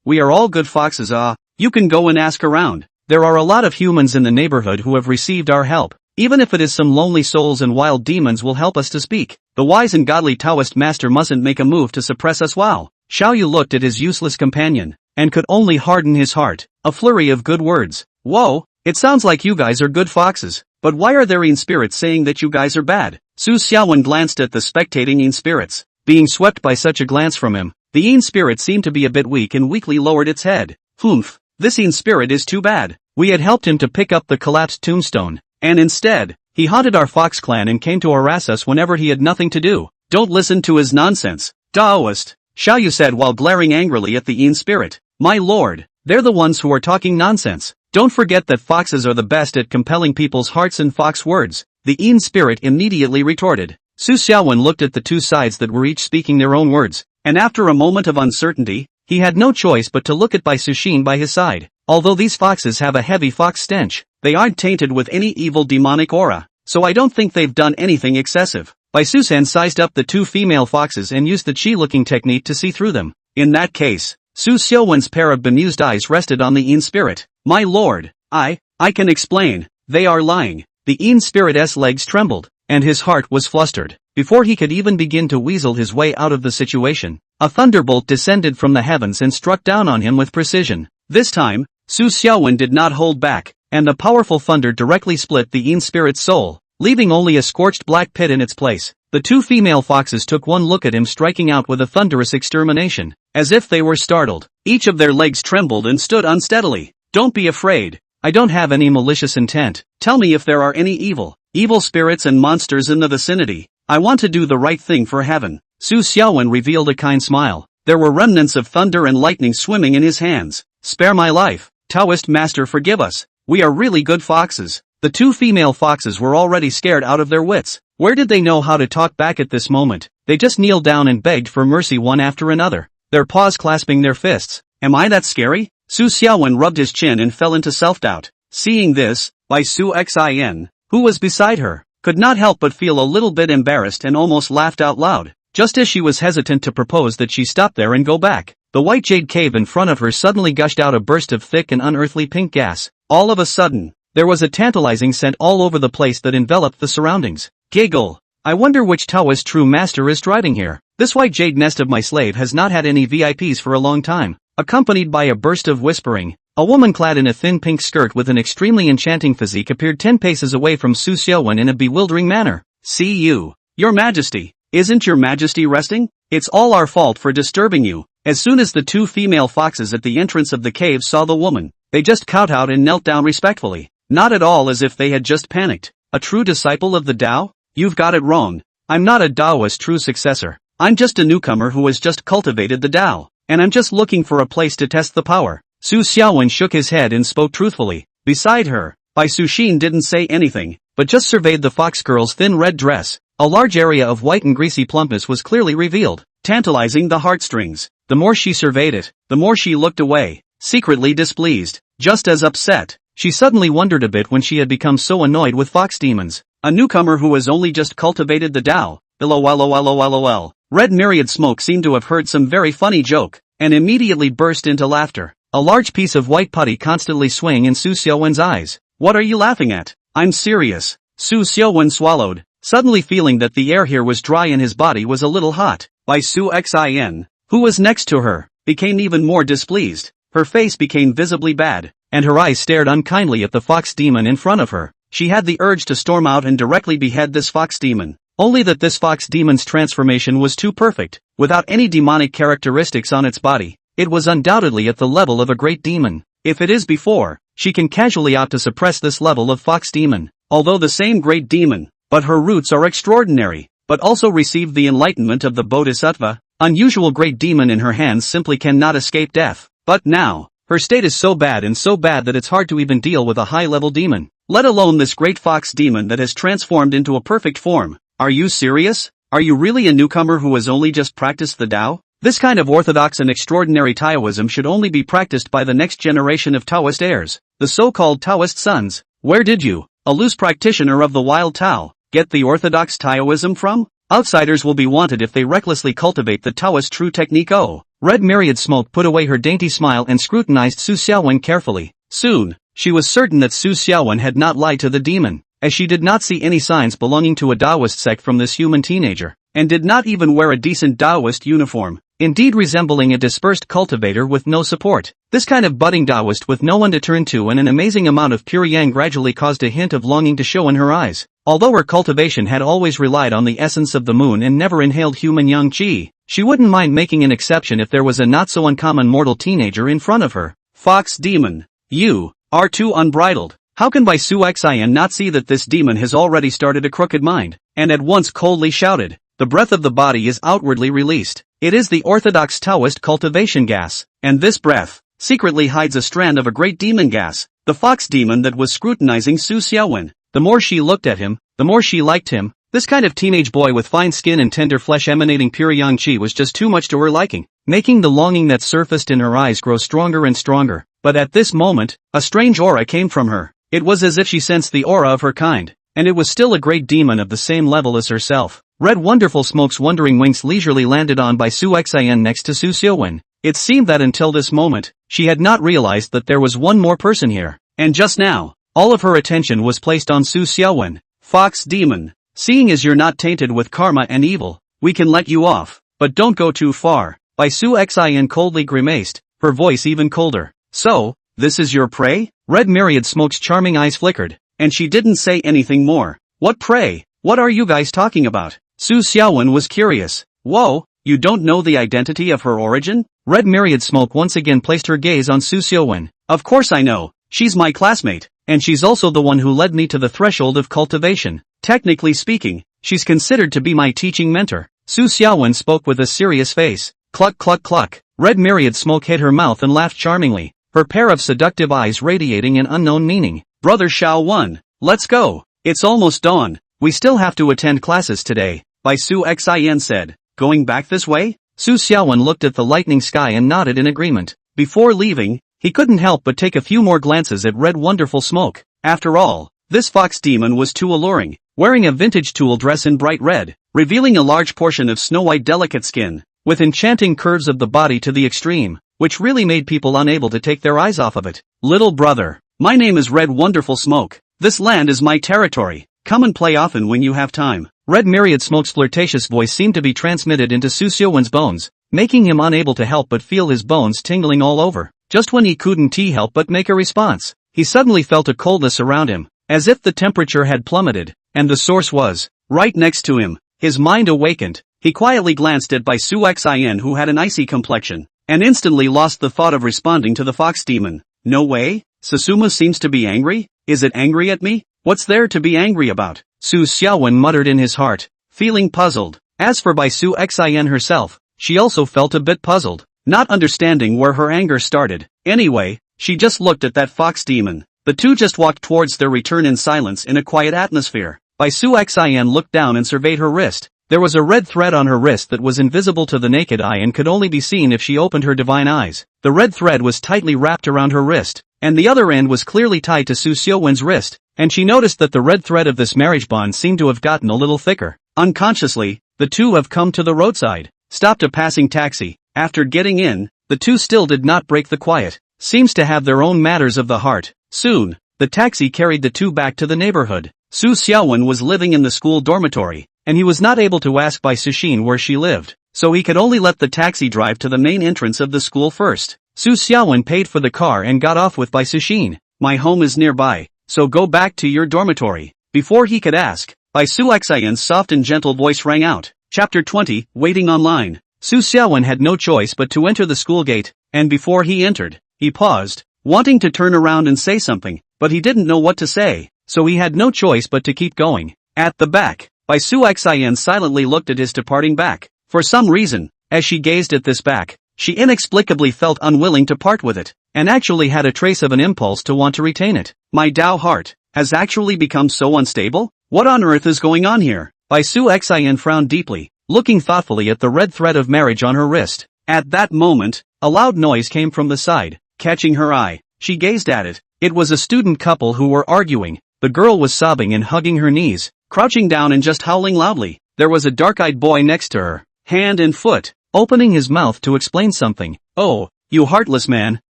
A: We are all good foxes. You can go and ask around. There are a lot of humans in the neighborhood who have received our help. Even if it is some lonely souls and wild demons will help us to speak. The wise and godly Taoist master mustn't make a move to suppress us. Wow. Xiao Yu looked at his useless companion, and could only harden his heart. A flurry of good words. Whoa, it sounds like you guys are good foxes, but why are there Yin spirits saying that you guys are bad? Su Xiaowen glanced at the spectating Yin spirits. Being swept by such a glance from him, The Yin spirit seemed to be a bit weak and weakly lowered its head. Humph, this Yin spirit is too bad. We had helped him to pick up the collapsed tombstone, and instead, he haunted our Fox clan and came to harass us whenever he had nothing to do. Don't listen to his nonsense, Daoist, Xiaoyu said while glaring angrily at the Yin spirit. My lord, they're the ones who are talking nonsense. Don't forget that foxes are the best at compelling people's hearts in fox words. The Yin spirit immediately retorted. Su Xiaowen looked at the two sides that were each speaking their own words, and after a moment of uncertainty, he had no choice but to look at Bai Suxin by his side. Although these foxes have a heavy fox stench, they aren't tainted with any evil demonic aura, so I don't think they've done anything excessive. Bai Susan sized up the two female foxes and used the chi-looking technique to see through them. In that case, Su Xiaowen's pair of bemused eyes rested on the Yin spirit. My lord, I can explain. They are lying. The Yin spirit's legs trembled, and his heart was flustered. Before he could even begin to weasel his way out of the situation, a thunderbolt descended from the heavens and struck down on him with precision. This time, Su Xiaowen did not hold back, and the powerful thunder directly split the Yin spirit's soul, leaving only a scorched black pit in its place. The two female foxes took one look at him, striking out with a thunderous extermination. As if they were startled, each of their legs trembled and stood unsteadily. Don't be afraid. I don't have any malicious intent. Tell me if there are any evil spirits and monsters in the vicinity. I want to do the right thing for heaven. Su Xiaowen revealed a kind smile. There were remnants of thunder and lightning swimming in his hands. Spare my life. Taoist master, forgive us. We are really good foxes. The two female foxes were already scared out of their wits. Where did they know how to talk back at this moment? They just kneeled down and begged for mercy one after another, their paws clasping their fists. Am I that scary? Su Xiaowen rubbed his chin and fell into self-doubt. Seeing this, Bai Su Xin, who was beside her, could not help but feel a little bit embarrassed and almost laughed out loud. Just as she was hesitant to propose that she stop there and go back, the white jade cave in front of her suddenly gushed out a burst of thick and unearthly pink gas. All of a sudden, there was a tantalizing scent all over the place that enveloped the surroundings. Giggle. I wonder which Taoist true master is driving here. This white jade nest of my slave has not had any VIPs for a long time. Accompanied by a burst of whispering, a woman clad in a thin pink skirt with an extremely enchanting physique appeared 10 paces away from Su Xiaowen in a bewildering manner. See you. Your Majesty. Isn't your Majesty resting? It's all our fault for disturbing you. As soon as the two female foxes at the entrance of the cave saw the woman, they just kowtowed and knelt down respectfully. Not at all as if they had just panicked. A true disciple of the Tao? You've got it wrong. I'm not a Taoist true successor. I'm just a newcomer who has just cultivated the Tao, and I'm just looking for a place to test the power. Su Xiaowen shook his head and spoke truthfully. Beside her, Bai Suxin didn't say anything, but just surveyed the fox girl's thin red dress. A large area of white and greasy plumpness was clearly revealed, tantalizing the heartstrings. The more she surveyed it, the more she looked away, secretly displeased, just as upset. She suddenly wondered a bit when she had become so annoyed with fox demons. A newcomer who has only just cultivated the Tao. LOL. Red Myriad Smoke seemed to have heard some very funny joke, and immediately burst into laughter. A large piece of white putty constantly swaying in Su Xiaowen's eyes. What are you laughing at? I'm serious. Su Xiaowen swallowed, suddenly feeling that the air here was dry and his body was a little hot. Bai Su Xin, who was next to her, became even more displeased. Her face became visibly bad, and her eyes stared unkindly at the fox demon in front of her. She had the urge to storm out and directly behead this fox demon. Only that this fox demon's transformation was too perfect, without any demonic characteristics on its body. It was undoubtedly at the level of a great demon. If it is before, she can casually opt to suppress this level of fox demon. Although the same great demon, but her roots are extraordinary, but also received the enlightenment of the Bodhisattva. Unusual great demon in her hands simply cannot escape death. But now, her state is so bad that it's hard to even deal with a high-level demon, let alone this great fox demon that has transformed into a perfect form. Are you serious? Are you really a newcomer who has only just practiced the Tao? This kind of orthodox and extraordinary Taoism should only be practiced by the next generation of Taoist heirs, the so-called Taoist sons. Where did you, a loose practitioner of the wild Tao, get the orthodox Taoism from? Outsiders will be wanted if they recklessly cultivate the Taoist true technique. Oh, Red Myriad Smoke put away her dainty smile and scrutinized Su Xiaowen carefully. Soon, she was certain that Su Xiaowen had not lied to the demon, as she did not see any signs belonging to a Taoist sect from this human teenager, and did not even wear a decent Taoist uniform, indeed resembling a dispersed cultivator with no support. This kind of budding Taoist with no one to turn to and an amazing amount of pure yang gradually caused a hint of longing to show in her eyes. Although her cultivation had always relied on the essence of the moon and never inhaled human yang qi, She wouldn't mind making an exception if there was a not-so-uncommon mortal teenager in front of her. Fox demon. You are too unbridled. How can Bai Su Xian not see that this demon has already started a crooked mind? And at once coldly shouted, the breath of the body is outwardly released. It is the orthodox Taoist cultivation gas, and this breath secretly hides a strand of a great demon gas, the fox demon that was scrutinizing Su Xiaowen. The more she looked at him, the more she liked him. This kind of teenage boy with fine skin and tender flesh emanating pure yang qi was just too much to her liking, making the longing that surfaced in her eyes grow stronger and stronger. But at this moment, a strange aura came from her. It was as if she sensed the aura of her kind, and it was still a great demon of the same level as herself. Red Wonderful Smoke's wondering winks leisurely landed on Bai Su Xian next to Su Xiaowen. It seemed that until this moment, she had not realized that there was one more person here. And just now, all of her attention was placed on Su Xiaowen. Fox demon. Seeing as you're not tainted with karma and evil, we can let you off, but don't go too far. Bai Su Xian coldly grimaced, her voice even colder. So, this is your prey? Red Myriad Smoke's charming eyes flickered, and she didn't say anything more. What prey? What are you guys talking about? Su Xiaowen was curious. Whoa, you don't know the identity of her origin? Red Myriad Smoke once again placed her gaze on Su Xiaowen. Of course I know. She's my classmate, and she's also the one who led me to the threshold of cultivation. Technically speaking, she's considered to be my teaching mentor. Su Xiaowen spoke with a serious face. Cluck cluck cluck. Red Myriad Smoke hid her mouth and laughed charmingly, her pair of seductive eyes radiating an unknown meaning. Brother Xiaowen, let's go. It's almost dawn. We still have to attend classes today, Bai Su Xian said. Going back this way? Su Xiaowen looked at the lightning sky and nodded in agreement. Before leaving, he couldn't help but take a few more glances at Red Wonderful Smoke. After all, this fox demon was too alluring, wearing a vintage tulle dress in bright red, revealing a large portion of snow-white delicate skin, with enchanting curves of the body to the extreme, which really made people unable to take their eyes off of it. Little brother, my name is Red Wonderful Smoke. This land is my territory. Come and play often when you have time. Red Myriad Smoke's flirtatious voice seemed to be transmitted into Su Xiaowen's bones, making him unable to help but feel his bones tingling all over. Just when he couldn't help but make a response, he suddenly felt a coldness around him, as if the temperature had plummeted, and the source was right next to him. His mind awakened. He quietly glanced at Bai Su Xian, who had an icy complexion, and instantly lost the thought of responding to the fox demon. No way? Susuma seems to be angry? Is it angry at me? What's there to be angry about? Su Xiaowen muttered in his heart, feeling puzzled. As for Bai Su Xian herself, she also felt a bit puzzled, not understanding where her anger started. Anyway, she just looked at that fox demon. The two just walked towards their return in silence in a quiet atmosphere. Bai Su Xian looked down and surveyed her wrist. There was a red thread on her wrist that was invisible to the naked eye and could only be seen if she opened her divine eyes. The red thread was tightly wrapped around her wrist, and the other end was clearly tied to Su Xiaowen's wrist, and she noticed that the red thread of this marriage bond seemed to have gotten a little thicker. Unconsciously, the two have come to the roadside, stopped a passing taxi. After getting in, the two still did not break the quiet. Seems to have their own matters of the heart. Soon, the taxi carried the two back to the neighborhood. Su Xiaowen was living in the school dormitory, and he was not able to ask Bai Suxin where she lived, so he could only let the taxi drive to the main entrance of the school first. Su Xiaowen paid for the car and got off with Bai Suxin. My home is nearby, so go back to your dormitory. Before he could ask, Bai Su Xian's soft and gentle voice rang out. Chapter 20, Waiting Online. Su Xiaowen had no choice but to enter the school gate, and before he entered, he paused, wanting to turn around and say something, but he didn't know what to say, so he had no choice but to keep going. At the back, Bai Su Xian silently looked at his departing back. For some reason, as she gazed at this back, she inexplicably felt unwilling to part with it, and actually had a trace of an impulse to want to retain it. My Tao heart has actually become so unstable? What on earth is going on here? Bai Su Xian frowned deeply, looking thoughtfully at the red thread of marriage on her wrist. At that moment, a loud noise came from the side, catching her eye. She gazed at it. It was a student couple who were arguing. The girl was sobbing and hugging her knees, crouching down and just howling loudly. There was a dark-eyed boy next to her, hand and foot, opening his mouth to explain something. Oh, you heartless man,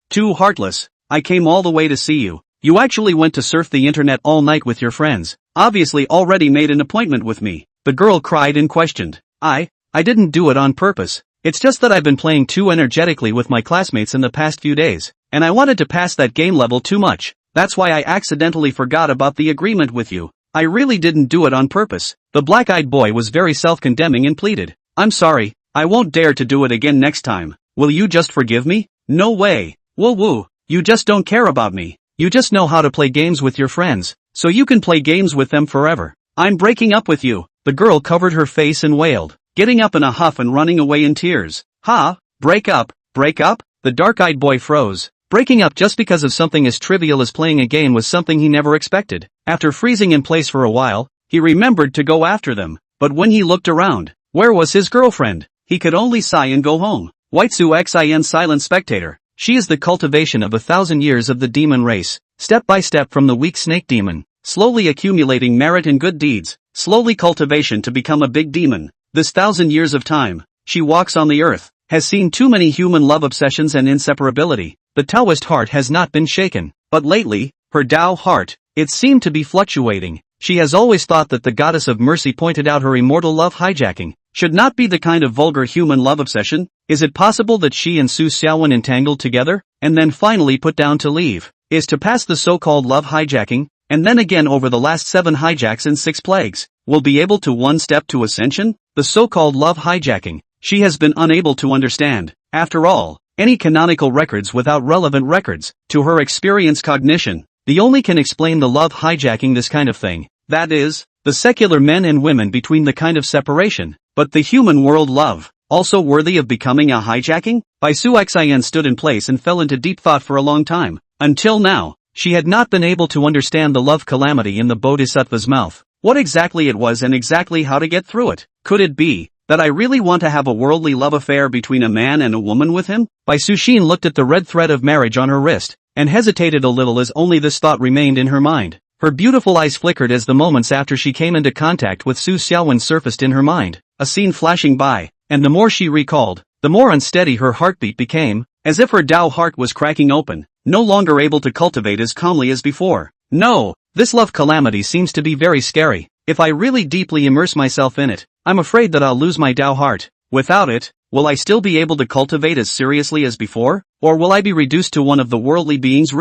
A: too heartless. I came all the way to see you. You actually went to surf the internet all night with your friends. Obviously already made an appointment with me. The girl cried and questioned. I didn't do it on purpose. It's just that I've been playing too energetically with my classmates in the past few days, and I wanted to pass that game level too much. That's why I accidentally forgot about the agreement with you. I really didn't do it on purpose. The black-eyed boy was very self-condemning and pleaded. I'm sorry, I won't dare to do it again next time. Will you just forgive me? No way. Woo woo. You just don't care about me. You just know how to play games with your friends, so you can play games with them forever. I'm breaking up with you. The girl covered her face and wailed, getting up in a huff and running away in tears. Ha? Break up? Break up? The dark-eyed boy froze. Breaking up just because of something as trivial as playing a game was something he never expected. After freezing in place for a while, he remembered to go after them. But when he looked around, where was his girlfriend? He could only sigh and go home. Waitsu Xin silent spectator. She is the cultivation of 1,000 years of the demon race, step by step from the weak snake demon, slowly accumulating merit and good deeds, slowly cultivation to become a big demon. This 1,000 years of time, she walks on the earth, has seen too many human love obsessions and inseparability. The Taoist heart has not been shaken, but lately, her Tao heart, it seemed to be fluctuating. She has always thought that the goddess of mercy pointed out her immortal love hijacking should not be the kind of vulgar human love obsession. Is it possible that she and Su Xiaowen entangled together, and then finally put down to leave, is to pass the so-called love hijacking, and then again over the last 7 hijacks and 6 plagues, will be able to one step to ascension? The so-called love hijacking, she has been unable to understand. After all, any canonical records without relevant records, to her experienced cognition, the only can explain the love hijacking this kind of thing, that is, the secular men and women between the kind of separation, but the human world love, also worthy of becoming a hijacking? Bai Su Xian stood in place and fell into deep thought for a long time. Until now, she had not been able to understand the love calamity in the Bodhisattva's mouth, what exactly it was and exactly how to get through it. Could it be that I really want to have a worldly love affair between a man and a woman with him? Bai Suxin looked at the red thread of marriage on her wrist, and hesitated a little as only this thought remained in her mind. Her beautiful eyes flickered as the moments after she came into contact with Su Xiaowen surfaced in her mind, a scene flashing by, and the more she recalled, the more unsteady her heartbeat became, as if her Tao heart was cracking open, no longer able to cultivate as calmly as before. No, this love calamity seems to be very scary. If I really deeply immerse myself in it, I'm afraid that I'll lose my Tao heart. Without it, will I still be able to cultivate as seriously as before, or will I be reduced to one of the worldly beings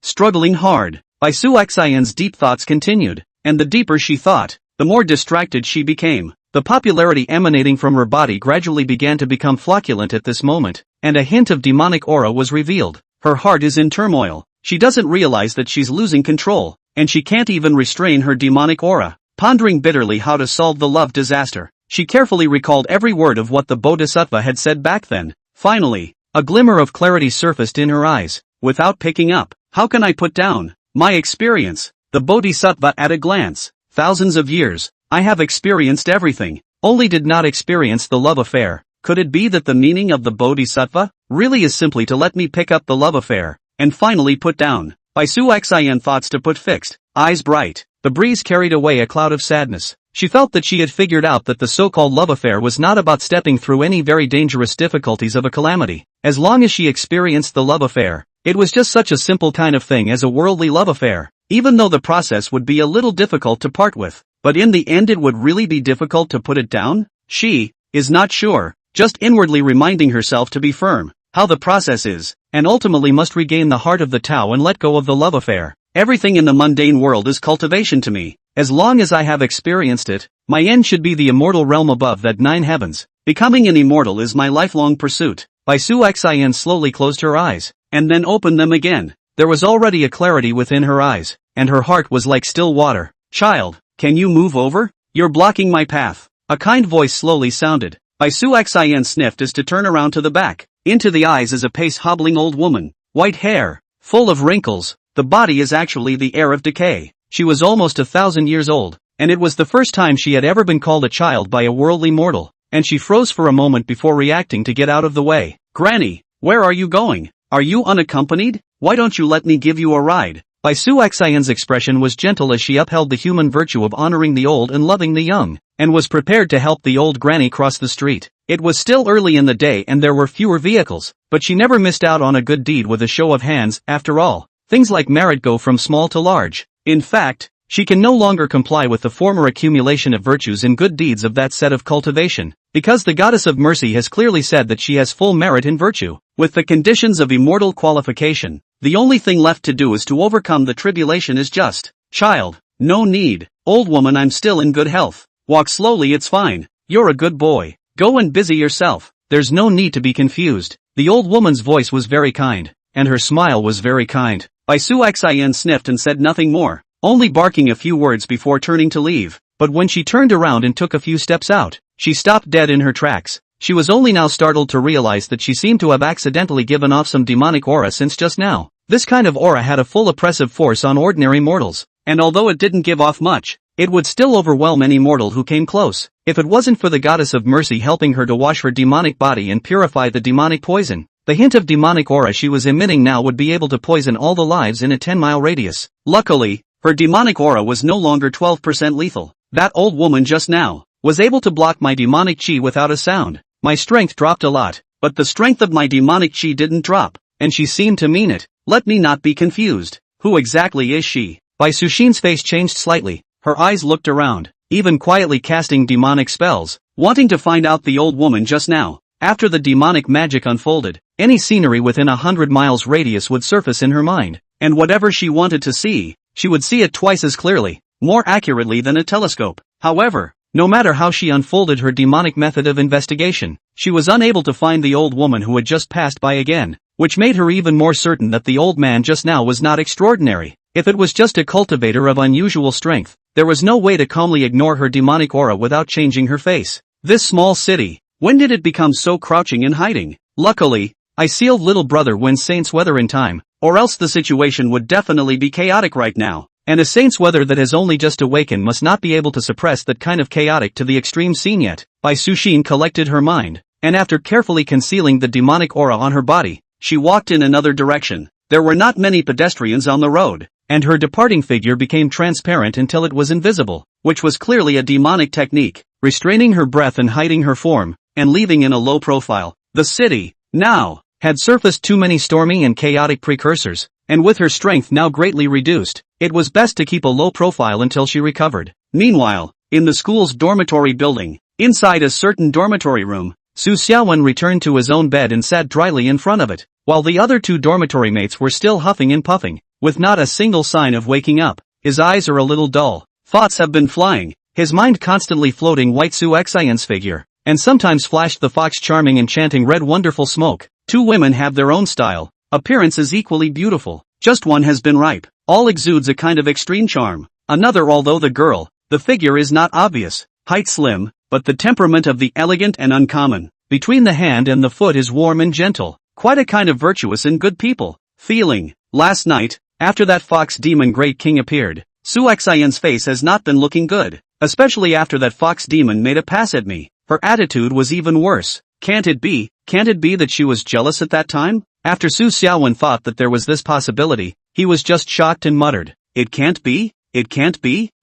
A: struggling hard? Bai Su Xian's deep thoughts continued, and the deeper she thought, the more distracted she became. The popularity emanating from her body gradually began to become flocculent at this moment, and a hint of demonic aura was revealed. Her heart is in turmoil. She doesn't realize that she's losing control, and she can't even restrain her demonic aura. Pondering bitterly how to solve the love disaster, she carefully recalled every word of what the Bodhisattva had said back then. Finally, a glimmer of clarity surfaced in her eyes. Without picking up, how can I put down my experience? The Bodhisattva at a glance. Thousands of years, I have experienced everything, only did not experience the love affair. Could it be that the meaning of the Bodhisattva really is simply to let me pick up the love affair, and finally put down? Bai Su Xian thoughts to put fixed, eyes bright. The breeze carried away a cloud of sadness. She felt that she had figured out that the so-called love affair was not about stepping through any very dangerous difficulties of a calamity. As long as she experienced the love affair, it was just such a simple kind of thing as a worldly love affair, even though the process would be a little difficult to part with. But in the end it would really be difficult to put it down? She is not sure, just inwardly reminding herself to be firm, how the process is, and ultimately must regain the heart of the Tao and let go of the love affair. Everything in the mundane world is cultivation to me. As long as I have experienced it, my end should be the immortal realm above that 9 heavens. Becoming an immortal is my lifelong pursuit. Bai Su Xian slowly closed her eyes, and then opened them again. There was already a clarity within her eyes, and her heart was like still water. Child, can you move over? You're blocking my path. A kind voice slowly sounded. Bai Su Xian sniffed as to turn around to the back. Into the eyes is a pace-hobbling old woman. White hair, full of wrinkles. The body is actually the heir of decay. She was almost 1,000 years old, and it was the first time she had ever been called a child by a worldly mortal, and she froze for a moment before reacting to get out of the way. Granny, where are you going? Are you unaccompanied? Why don't you let me give you a ride? Bai Su Xian's expression was gentle as she upheld the human virtue of honoring the old and loving the young, and was prepared to help the old granny cross the street. It was still early in the day and there were fewer vehicles, but she never missed out on a good deed with a show of hands. After all, things like merit go from small to large. In fact, she can no longer comply with the former accumulation of virtues and good deeds of that set of cultivation, because the goddess of mercy has clearly said that she has full merit in virtue. With the conditions of immortal qualification, the only thing left to do is to overcome the tribulation. Is just, child, no need. Old woman, I'm still in good health. Walk slowly, it's fine. You're a good boy. Go and busy yourself. There's no need to be confused. The old woman's voice was very kind, and her smile was very kind. Bai Suxian sniffed and said nothing more, only barking a few words before turning to leave. But when she turned around and took a few steps out, she stopped dead in her tracks. She was only now startled to realize that she seemed to have accidentally given off some demonic aura since just now. This kind of aura had a full oppressive force on ordinary mortals, and although it didn't give off much, it would still overwhelm any mortal who came close, if it wasn't for the goddess of mercy helping her to wash her demonic body and purify the demonic poison. The hint of demonic aura she was emitting now would be able to poison all the lives in a 10-mile radius. Luckily, her demonic aura was no longer 12% lethal. That old woman just now was able to block my demonic chi without a sound. My strength dropped a lot, but the strength of my demonic chi didn't drop, and she seemed to mean it. Let me not be confused. Who exactly is she? Bai Sushin's face changed slightly. Her eyes looked around, even quietly casting demonic spells, wanting to find out the old woman just now. After the demonic magic unfolded, any scenery within 100 miles radius would surface in her mind, and whatever she wanted to see, she would see it twice as clearly, more accurately than a telescope. However, no matter how she unfolded her demonic method of investigation, she was unable to find the old woman who had just passed by again, which made her even more certain that the old man just now was not extraordinary. If it was just a cultivator of unusual strength, there was no way to calmly ignore her demonic aura without changing her face. This small city, when did it become so crouching and hiding? Luckily, I sealed little brother when Saint's weather in time, or else the situation would definitely be chaotic right now. And a Saint's weather that has only just awakened must not be able to suppress that kind of chaotic to the extreme scene yet. Bai Sushin collected her mind, and after carefully concealing the demonic aura on her body, she walked in another direction. There were not many pedestrians on the road, and her departing figure became transparent until it was invisible, which was clearly a demonic technique, restraining her breath and hiding her form, and leaving in a low profile. The city, now, had surfaced too many stormy and chaotic precursors, and with her strength now greatly reduced, it was best to keep a low profile until she recovered. Meanwhile, in the school's dormitory building, inside a certain dormitory room, Su Xiaowen returned to his own bed and sat dryly in front of it, while the other two dormitory mates were still huffing and puffing, with not a single sign of waking up. His eyes are a little dull, thoughts have been flying, his mind constantly floating White Su Xian's figure, and sometimes flashed the fox charming and chanting red wonderful smoke. Two women have their own style, appearance is equally beautiful, just one has been ripe, all exudes a kind of extreme charm. Another, although the girl, the figure is not obvious, height slim, but the temperament of the elegant and uncommon. Between the hand and the foot is warm and gentle, quite a kind of virtuous and good people feeling. Last night, after that fox demon great king appeared, Su Xian's face has not been looking good, especially after that fox demon made a pass at me. Her attitude was even worse. Can't it be that she was jealous at that time? After Su Xiaowen thought that there was this possibility, he was just shocked and muttered, It can't be?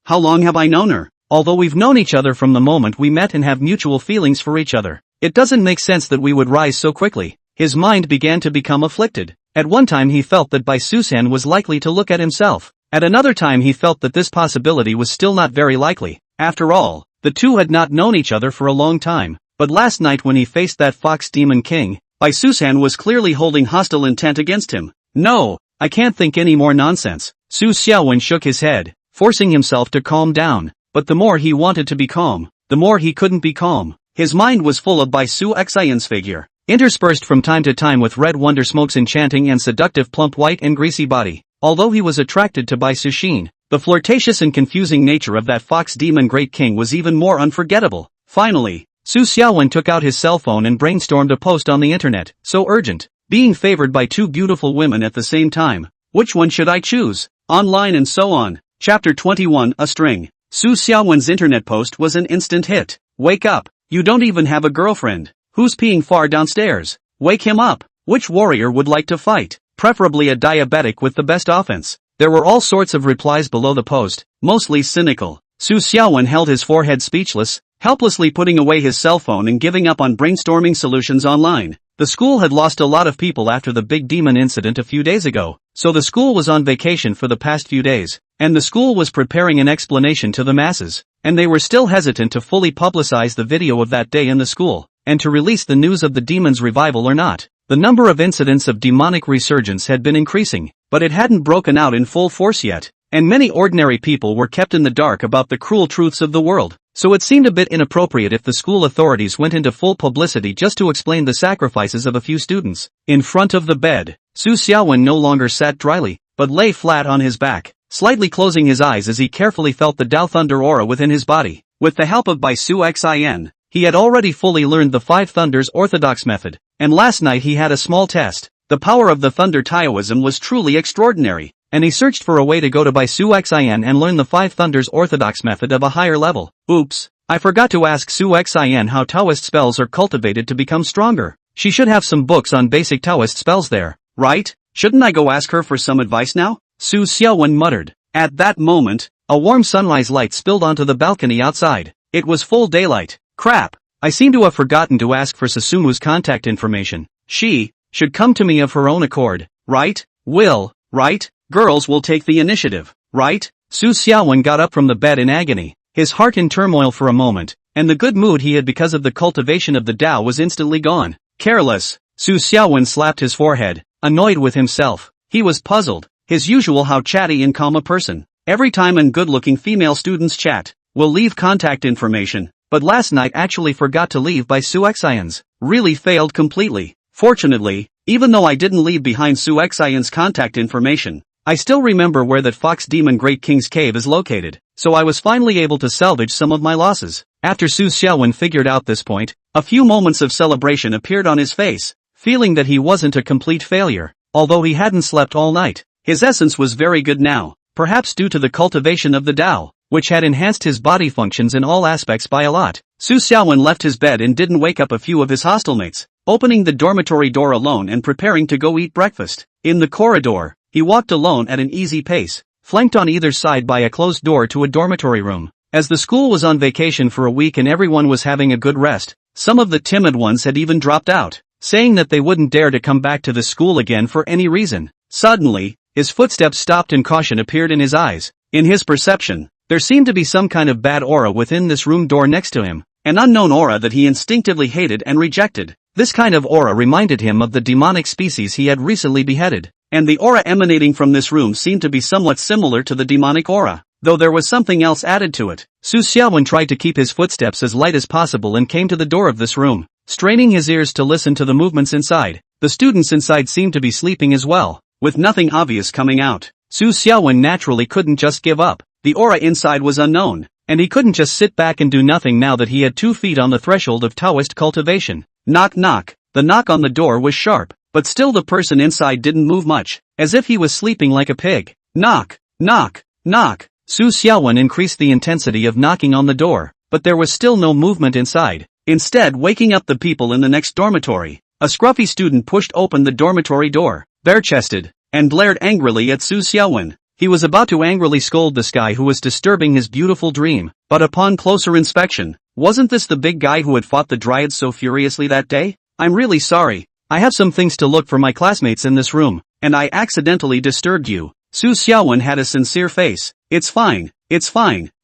A: How long have I known her? Although we've known each other from the moment we met and have mutual feelings for each other, it doesn't make sense that we would rise so quickly. His mind began to become afflicted. At one time he felt that Bai Susan was likely to look at himself. At another time he felt that this possibility was still not very likely. After all, the two had not known each other for a long time. But last night when he faced that fox demon king, Bai Susan was clearly holding hostile intent against him. No, I can't think any more nonsense. Su Xiaowen shook his head, forcing himself to calm down. But the more he wanted to be calm, the more he couldn't be calm. His mind was full of Bai Su Xian's figure, interspersed from time to time with red wonder smoke's enchanting and seductive plump white and greasy body. Although he was attracted to Bai Sushin, the flirtatious and confusing nature of that fox demon great king was even more unforgettable. Finally, Su Xiaowen took out his cell phone and brainstormed a post on the internet. So urgent, being favored by two beautiful women at the same time. Which one should I choose? Online and so on. Chapter 21, A String. Su Xiaowen's internet post was an instant hit. Wake up, you don't even have a girlfriend. Who's peeing far downstairs? Wake him up. Which warrior would like to fight? Preferably a diabetic with the best offense. There were all sorts of replies below the post, mostly cynical. Su Xiaowen held his forehead speechless, helplessly putting away his cell phone and giving up on brainstorming solutions online. The school had lost a lot of people after the big demon incident a few days ago, so the school was on vacation for the past few days, and the school was preparing an explanation to the masses, and they were still hesitant to fully publicize the video of that day in the school, and to release the news of the demon's revival or not. The number of incidents of demonic resurgence had been increasing, but it hadn't broken out in full force yet, and many ordinary people were kept in the dark about the cruel truths of the world. so it seemed a bit inappropriate if the school authorities went into full publicity just to explain the sacrifices of a few students. In front of the bed, Su Xiaowen no longer sat dryly, but lay flat on his back, slightly closing his eyes as he carefully felt the Dao Thunder aura within his body. With the help of Bai Su Xin, he had already fully learned the Five Thunders orthodox method, and last night he had a small test. The power of the Thunder Taoism was truly extraordinary, and he searched for a way to go to Bai Su Xin and learn the Five Thunders orthodox method of a higher level. Oops, I forgot to ask Su Xin how Taoist spells are cultivated to become stronger. She should have some books on basic Taoist spells there, right? Shouldn't I go ask her for some advice now? Su Xiaowen muttered. At that moment, a warm sunrise light spilled onto the balcony outside. It was full daylight. Crap, I seem to have forgotten to ask for Susumu's contact information. She should come to me of her own accord, right? Right? Girls will take the initiative, right? Su Xiaowen got up from the bed in agony, his heart in turmoil for a moment, and the good mood he had because of the cultivation of the Tao was instantly gone. Careless, Su Xiaowen slapped his forehead, annoyed with himself. He was puzzled, his usual how chatty and calm a person. Every time and good-looking female students chat, will leave contact information, but last night actually forgot to leave by Su Xion's. Really failed completely. Fortunately, even though I didn't leave behind Su Xion's contact information, I still remember where that Fox Demon Great King's cave is located, so I was finally able to salvage some of my losses. After Su Xiaowen figured out this point, a few moments of celebration appeared on his face, feeling that he wasn't a complete failure, although he hadn't slept all night. His essence was very good now, perhaps due to the cultivation of the Tao, which had enhanced his body functions in all aspects by a lot. Su Xiaowen left his bed and didn't wake up a few of his hostelmates, opening the dormitory door alone and preparing to go eat breakfast. In the corridor, he walked alone at an easy pace, flanked on either side by a closed door to a dormitory room. As the school was on vacation for a week and everyone was having a good rest, some of the timid ones had even dropped out, saying that they wouldn't dare to come back to the school again for any reason. Suddenly, his footsteps stopped and caution appeared in his eyes. In his perception, there seemed to be some kind of bad aura within this room door next to him, an unknown aura that he instinctively hated and rejected. This kind of aura reminded him of the demonic species he had recently beheaded, and the aura emanating from this room seemed to be somewhat similar to the demonic aura, though there was something else added to it. Su Xiaowen tried to keep his footsteps as light as possible and came to the door of this room, straining his ears to listen to the movements inside. The students inside seemed to be sleeping as well, with nothing obvious coming out. Su Xiaowen naturally couldn't just give up. The aura inside was unknown, and he couldn't just sit back and do nothing now that he had 2 feet on the threshold of Taoist cultivation. Knock knock. The knock on the door was sharp, but still the person inside didn't move much, as if he was sleeping like a pig. Knock, knock, knock. Su Xiaowen increased the intensity of knocking on the door, but there was still no movement inside. Instead, waking up the people in the next dormitory, a scruffy student pushed open the dormitory door, bare-chested, and glared angrily at Su Xiaowen. He was about to angrily scold this guy who was disturbing his beautiful dream, but upon closer inspection, wasn't this the big guy who had fought the Dryads so furiously that day? I'm really sorry. I have some things to look for my classmates in this room, and I accidentally disturbed you. Su Xiaowen had a sincere face. It's fine.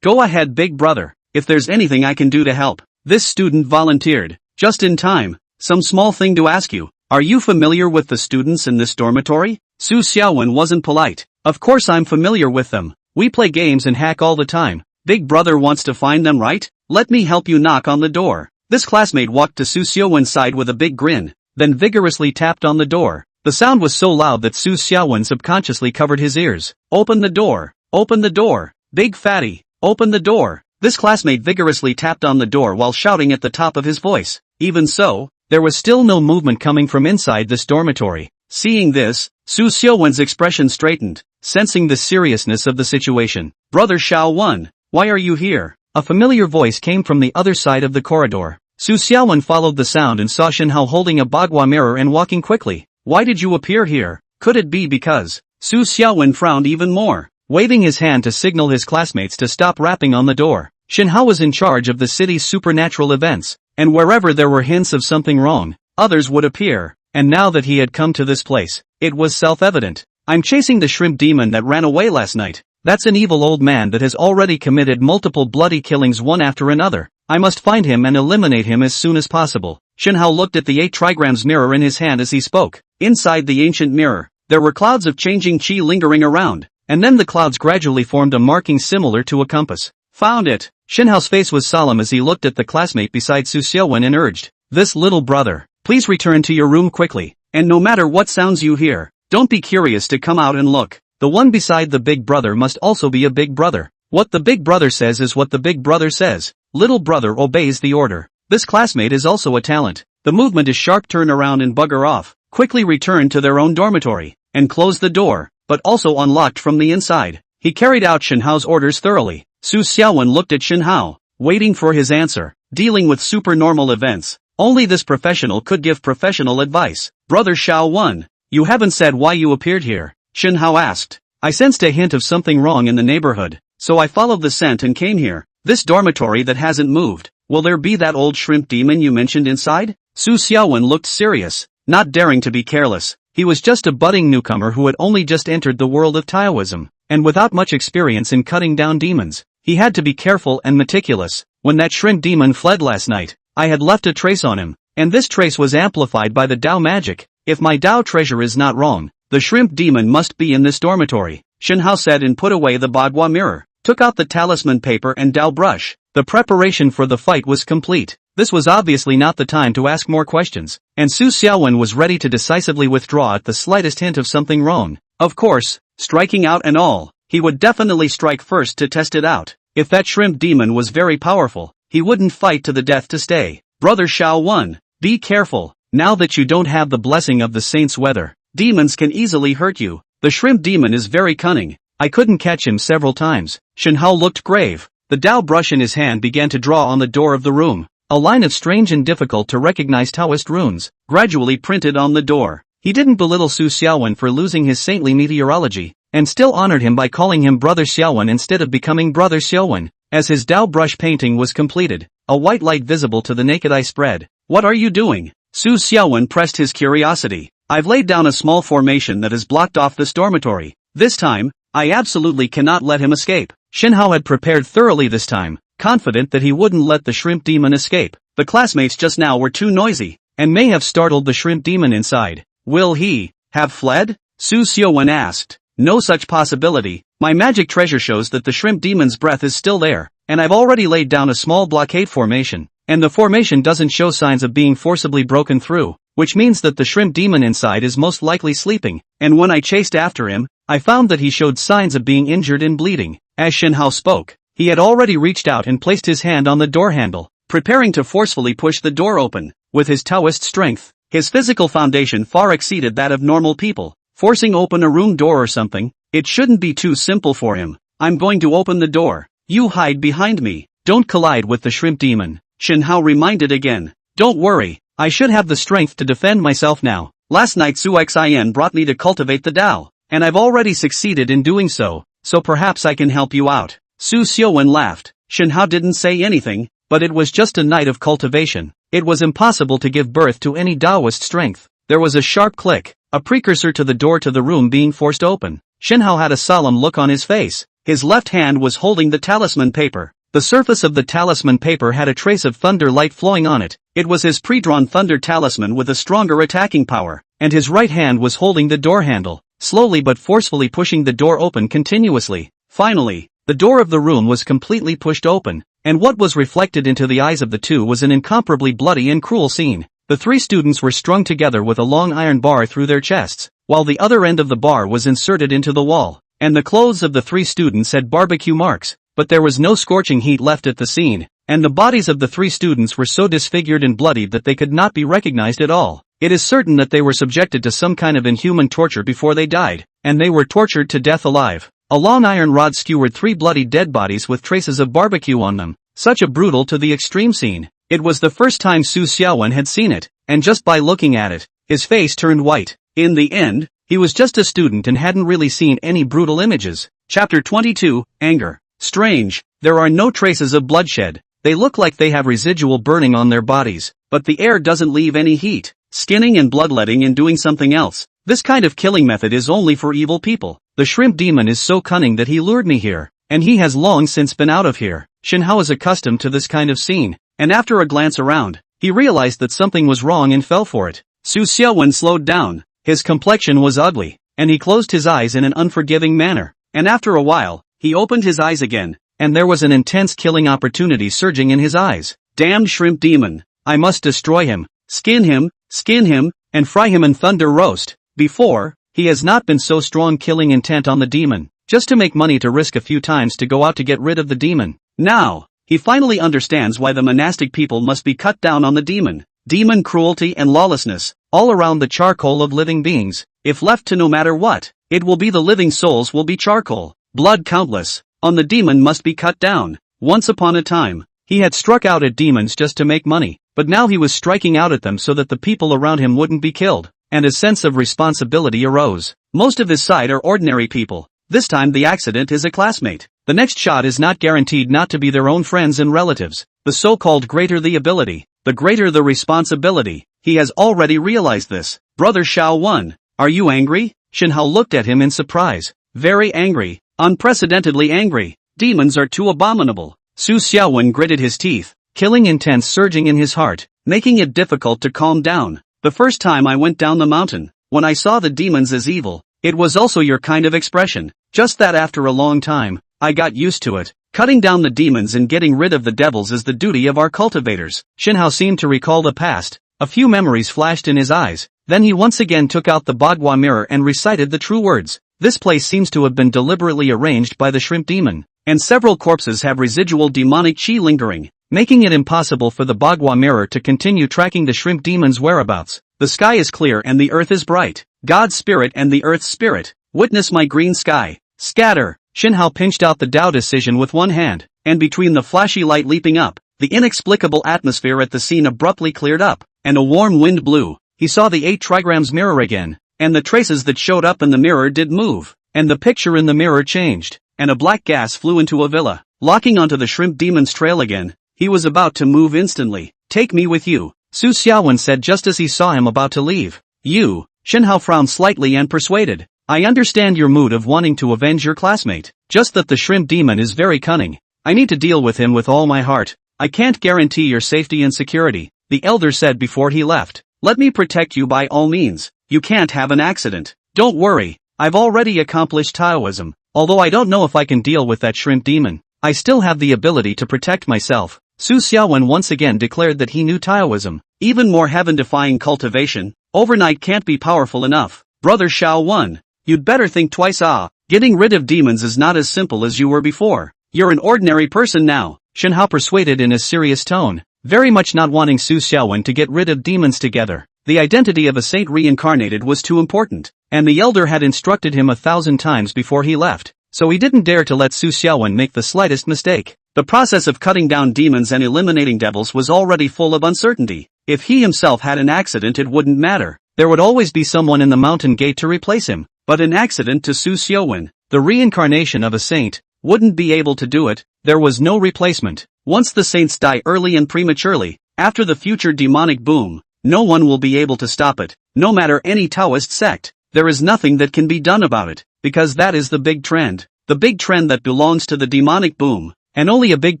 A: Go ahead, big brother. If there's anything I can do to help. This student volunteered. Just in time. Some small thing to ask you. Are you familiar with the students in this dormitory? Su Xiaowen wasn't polite. Of course I'm familiar with them. We play games and hack all the time. Big brother wants to find them, right? Let me help you knock on the door. This classmate walked to Su Xiaowen's side with a big grin, then vigorously tapped on the door. The sound was so loud that Su Xiaowen subconsciously covered his ears. Open the door. Open the door. Big fatty. Open the door. This classmate vigorously tapped on the door while shouting at the top of his voice. Even so, there was still no movement coming from inside this dormitory. Seeing this, Su Xiaowen's expression straightened, sensing the seriousness of the situation. Brother Xiaowen, why are you here? A familiar voice came from the other side of the corridor. Su Xiaowen followed the sound and saw Shinhao holding a bagua mirror and walking quickly. Why did you appear here? Could it be because? Su Xiaowen frowned even more, waving his hand to signal his classmates to stop rapping on the door. Shinhao was in charge of the city's supernatural events, and wherever there were hints of something wrong, others would appear. And now that he had come to this place, it was self-evident. I'm chasing the shrimp demon that ran away last night. That's an evil old man that has already committed multiple bloody killings one after another. I must find him and eliminate him as soon as possible. Shinhao looked at the 8 trigrams mirror in his hand as he spoke. Inside the ancient mirror, there were clouds of changing qi lingering around, and then the clouds gradually formed a marking similar to a compass. Found it! Shinhao's face was solemn as he looked at the classmate beside Su Xiaowen and urged, "This little brother, please return to your room quickly, and no matter what sounds you hear, don't be curious to come out and look. The one beside the big brother must also be a big brother. What the big brother says is what the big brother says. Little brother obeys the order. This classmate is also a talent. The movement is sharp, turn around and bugger off, quickly return to their own dormitory, and close the door, but also unlocked from the inside." He carried out Shinhao's orders thoroughly. Su Xiaowen looked at Shinhao, waiting for his answer. Dealing with supernormal events, only this professional could give professional advice. "Brother Xiaowen, you haven't said why you appeared here," Shinhao asked. "I sensed a hint of something wrong in the neighborhood, so I followed the scent and came here. This dormitory that hasn't moved, will there be that old shrimp demon you mentioned inside?" Su Xiaowen looked serious, not daring to be careless. He was just a budding newcomer who had only just entered the world of Taoism, and without much experience in cutting down demons. He had to be careful and meticulous. "When that shrimp demon fled last night, I had left a trace on him, and this trace was amplified by the Dao magic. If my Dao treasure is not wrong, the shrimp demon must be in this dormitory," Shinhao said, and put away the Bagua mirror, took out the talisman paper and Dao brush. The preparation for the fight was complete. This was obviously not the time to ask more questions, and Su Xiaowen was ready to decisively withdraw at the slightest hint of something wrong. Of course, striking out and all, he would definitely strike first to test it out. If that shrimp demon was very powerful, he wouldn't fight to the death to stay. "Brother Xiaowen, be careful. Now that you don't have the blessing of the saints' weather, demons can easily hurt you. The shrimp demon is very cunning. I couldn't catch him several times." Shinhao looked grave. The Dao brush in his hand began to draw on the door of the room. A line of strange and difficult to recognize Taoist runes, gradually printed on the door. He didn't belittle Su Xiaowen for losing his saintly meteorology, and still honored him by calling him Brother Xiaowen instead of becoming Brother Xiaowen. As his Dao brush painting was completed, a white light visible to the naked eye spread. "What are you doing?" Su Xiaowen pressed his curiosity. "I've laid down a small formation that has blocked off this dormitory. This time, I absolutely cannot let him escape." Shinhao had prepared thoroughly this time, confident that he wouldn't let the shrimp demon escape. The classmates just now were too noisy, and may have startled the shrimp demon inside. "Will he have fled?" Su Xiaowen asked. "No such possibility. My magic treasure shows that the shrimp demon's breath is still there, and I've already laid down a small blockade formation, and the formation doesn't show signs of being forcibly broken through, which means that the shrimp demon inside is most likely sleeping, and when I chased after him, I found that he showed signs of being injured and bleeding." As Shinhao spoke, he had already reached out and placed his hand on the door handle, preparing to forcefully push the door open. With his Taoist strength, his physical foundation far exceeded that of normal people. Forcing open a room door or something, it shouldn't be too simple for him. "I'm going to open the door. You hide behind me. Don't collide with the shrimp demon," Shinhao reminded again. "Don't worry, I should have the strength to defend myself now. Last night Su Xian brought me to cultivate the Dao, and I've already succeeded in doing so perhaps I can help you out." Su Xiaowen laughed. Shinhao didn't say anything, but it was just a night of cultivation. It was impossible to give birth to any Taoist strength. There was a sharp click, a precursor to the door to the room being forced open. Shinhao had a solemn look on his face. His left hand was holding the talisman paper. The surface of the talisman paper had a trace of thunder light flowing on it. It was his pre-drawn thunder talisman with a stronger attacking power, and his right hand was holding the door handle, slowly but forcefully pushing the door open continuously. Finally, the door of the room was completely pushed open, and what was reflected into the eyes of the two was an incomparably bloody and cruel scene. The three students were strung together with a long iron bar through their chests, while the other end of the bar was inserted into the wall, and the clothes of the three students had barbecue marks, but there was no scorching heat left at the scene, and the bodies of the three students were so disfigured and bloodied that they could not be recognized at all. It is certain that they were subjected to some kind of inhuman torture before they died, and they were tortured to death alive. A long iron rod skewered three bloody dead bodies with traces of barbecue on them. Such a brutal to the extreme scene. It was the first time Su Xiaowen had seen it, and just by looking at it, his face turned white. In the end, he was just a student and hadn't really seen any brutal images. Chapter 22, Anger. Strange, there are no traces of bloodshed. They look like they have residual burning on their bodies, but the air doesn't leave any heat. Skinning and bloodletting and doing something else. This kind of killing method is only for evil people. The shrimp demon is so cunning that he lured me here, and he has long since been out of here. Shinhao is accustomed to this kind of scene, and after a glance around, he realized that something was wrong and fell for it. Su Xiaowen slowed down. His complexion was ugly, and he closed his eyes in an unforgiving manner, and after a while, he opened his eyes again, and there was an intense killing opportunity surging in his eyes. Damned shrimp demon. I must destroy him, skin him, and fry him in thunder roast. Before, he has not been so strong killing intent on the demon, just to make money to risk a few times to go out to get rid of the demon. Now, he finally understands why the monastic people must be cut down on the demon. Demon cruelty and lawlessness, all around the charcoal of living beings. If left to no matter what, it will be the living souls will be charcoal. Blood countless, on the demon must be cut down. Once upon a time, he had struck out at demons just to make money, but now he was striking out at them so that the people around him wouldn't be killed, and a sense of responsibility arose. Most of his side are ordinary people. This time the accident is a classmate. The next shot is not guaranteed not to be their own friends and relatives. The so-called greater the ability, the greater the responsibility. He has already realized this. Brother Xiao Wen, are you angry? Shinhao looked at him in surprise. Very angry, unprecedentedly angry. Demons are too abominable. Su Xiaowen gritted his teeth, killing intent surging in his heart, making it difficult to calm down. The first time I went down the mountain, when I saw the demons as evil, it was also your kind of expression. Just that after a long time, I got used to it. Cutting down the demons and getting rid of the devils is the duty of our cultivators. Shinhao seemed to recall the past. A few memories flashed in his eyes. Then he once again took out the Bagua mirror and recited the true words. This place seems to have been deliberately arranged by the shrimp demon, and several corpses have residual demonic chi lingering, making it impossible for the Bagua mirror to continue tracking the shrimp demon's whereabouts. The sky is clear and the earth is bright. God's spirit and the earth's spirit. Witness my green sky. Scatter. Shinhao pinched out the Tao decision with one hand, and between the flashy light leaping up, the inexplicable atmosphere at the scene abruptly cleared up, and a warm wind blew. He saw the 8 trigrams mirror again, and the traces that showed up in the mirror did move, and the picture in the mirror changed, and a black gas flew into a villa, locking onto the shrimp demon's trail again. He was about to move instantly. Take me with you, Su Xiaowen said just as he saw him about to leave. You, Shinhao frowned slightly and persuaded. I understand your mood of wanting to avenge your classmate, just that the shrimp demon is very cunning. I need to deal with him with all my heart. I can't guarantee your safety and security, the elder said before he left. Let me protect you by all means. You can't have an accident. Don't worry, I've already accomplished Taoism. Although I don't know if I can deal with that shrimp demon, I still have the ability to protect myself. Su Xiaowen once again declared that he knew Taoism. Even more heaven-defying cultivation, overnight can't be powerful enough. Brother Xiao Wen, you'd better think twice. Getting rid of demons is not as simple as you were before. You're an ordinary person now, Shinhao persuaded in a serious tone, very much not wanting Su Xiaowen to get rid of demons together. The identity of a saint reincarnated was too important, and the elder had instructed him 1,000 times before he left, so he didn't dare to let Su Xiaowen make the slightest mistake. The process of cutting down demons and eliminating devils was already full of uncertainty. If he himself had an accident it wouldn't matter. There would always be someone in the mountain gate to replace him. But an accident to Su Xiaowen, the reincarnation of a saint, wouldn't be able to do it. There was no replacement. Once the saints die early and prematurely, after the future demonic boom, no one will be able to stop it. No matter any Taoist sect, there is nothing that can be done about it, because that is the big trend. The big trend that belongs to the demonic boom, and only a big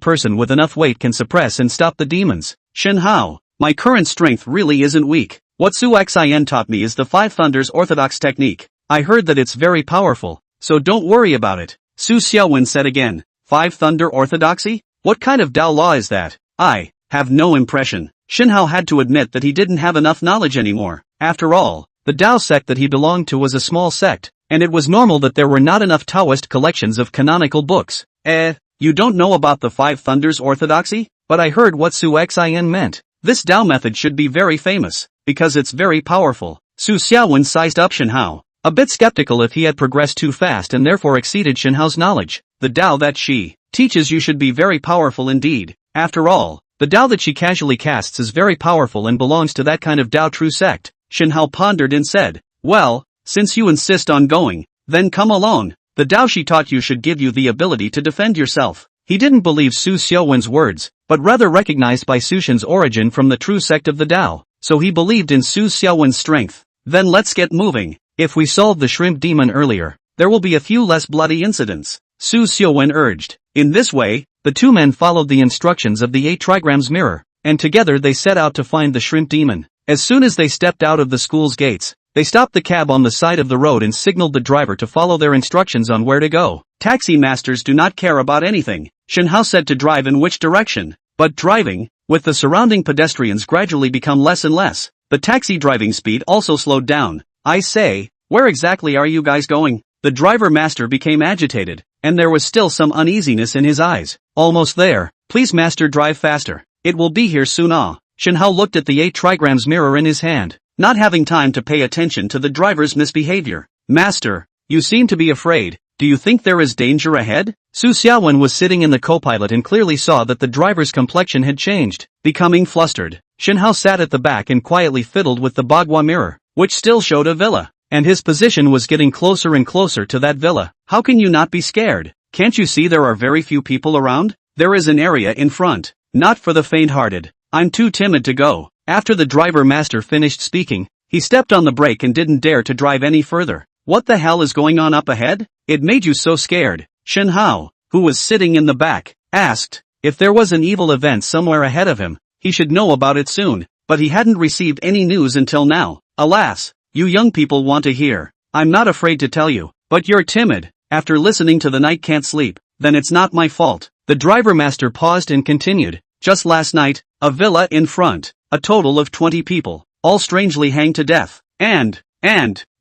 A: person with enough weight can suppress and stop the demons. Shinhao, my current strength really isn't weak. What Su Xian taught me is the 5 Thunders orthodox technique. I heard that it's very powerful, so don't worry about it. Su Xiaowen said again. 5 Thunder orthodoxy? What kind of Tao law is that? I have no impression. Shinhao had to admit that he didn't have enough knowledge anymore. After all, the Tao sect that he belonged to was a small sect, and it was normal that there were not enough Taoist collections of canonical books. You don't know about the 5 Thunders orthodoxy? But I heard what Su Xian meant. This Tao method should be very famous, because it's very powerful. Su Xiaowen sized up Shinhao, a bit skeptical if he had progressed too fast and therefore exceeded Shinhao's knowledge. The Tao that she teaches you should be very powerful indeed. After all, the Tao that she casually casts is very powerful and belongs to that kind of Tao true sect. Shinhao pondered and said, well, since you insist on going, then come along. The Tao she taught you should give you the ability to defend yourself. He didn't believe Su Xiaowen's words, but rather recognized by Su Shen's origin from the true sect of the Tao, so he believed in Su Xiaowen's strength. Then let's get moving. If we solve the shrimp demon earlier, there will be a few less bloody incidents, Su Xiaowen urged. In this way, the two men followed the instructions of the 8 trigrams mirror, and together they set out to find the shrimp demon. As soon as they stepped out of the school's gates, they stopped the cab on the side of the road and signaled the driver to follow their instructions on where to go. Taxi masters do not care about anything, Shin Hao said to drive in which direction. But driving, with the surrounding pedestrians gradually become less and less, the taxi driving speed also slowed down. I say, where exactly are you guys going? The driver master became agitated, and there was still some uneasiness in his eyes. Almost there. Please master, drive faster. It will be here soon. Shin Hao looked at the 8 trigrams mirror in his hand, not having time to pay attention to the driver's misbehavior. Master, you seem to be afraid. Do you think there is danger ahead? Su Xiaowen was sitting in the co-pilot and clearly saw that the driver's complexion had changed, becoming flustered. Shin Hao sat at the back and quietly fiddled with the bagua mirror, which still showed a villa, and his position was getting closer and closer to that villa. How can you not be scared? Can't you see there are very few people around? There is an area in front. Not for the faint-hearted. I'm too timid to go. After the driver master finished speaking, he stepped on the brake and didn't dare to drive any further. What the hell is going on up ahead? It made you so scared? Shin Hao, who was sitting in the back, asked. If there was an evil event somewhere ahead of him, he should know about it soon, but he hadn't received any news until now. Alas, you young people want to hear. I'm not afraid to tell you, but you're timid. After listening to the night can't sleep, then it's not my fault. The driver master paused and continued. Just last night, a villa in front, a total of 20 people, all strangely hanged to death. And,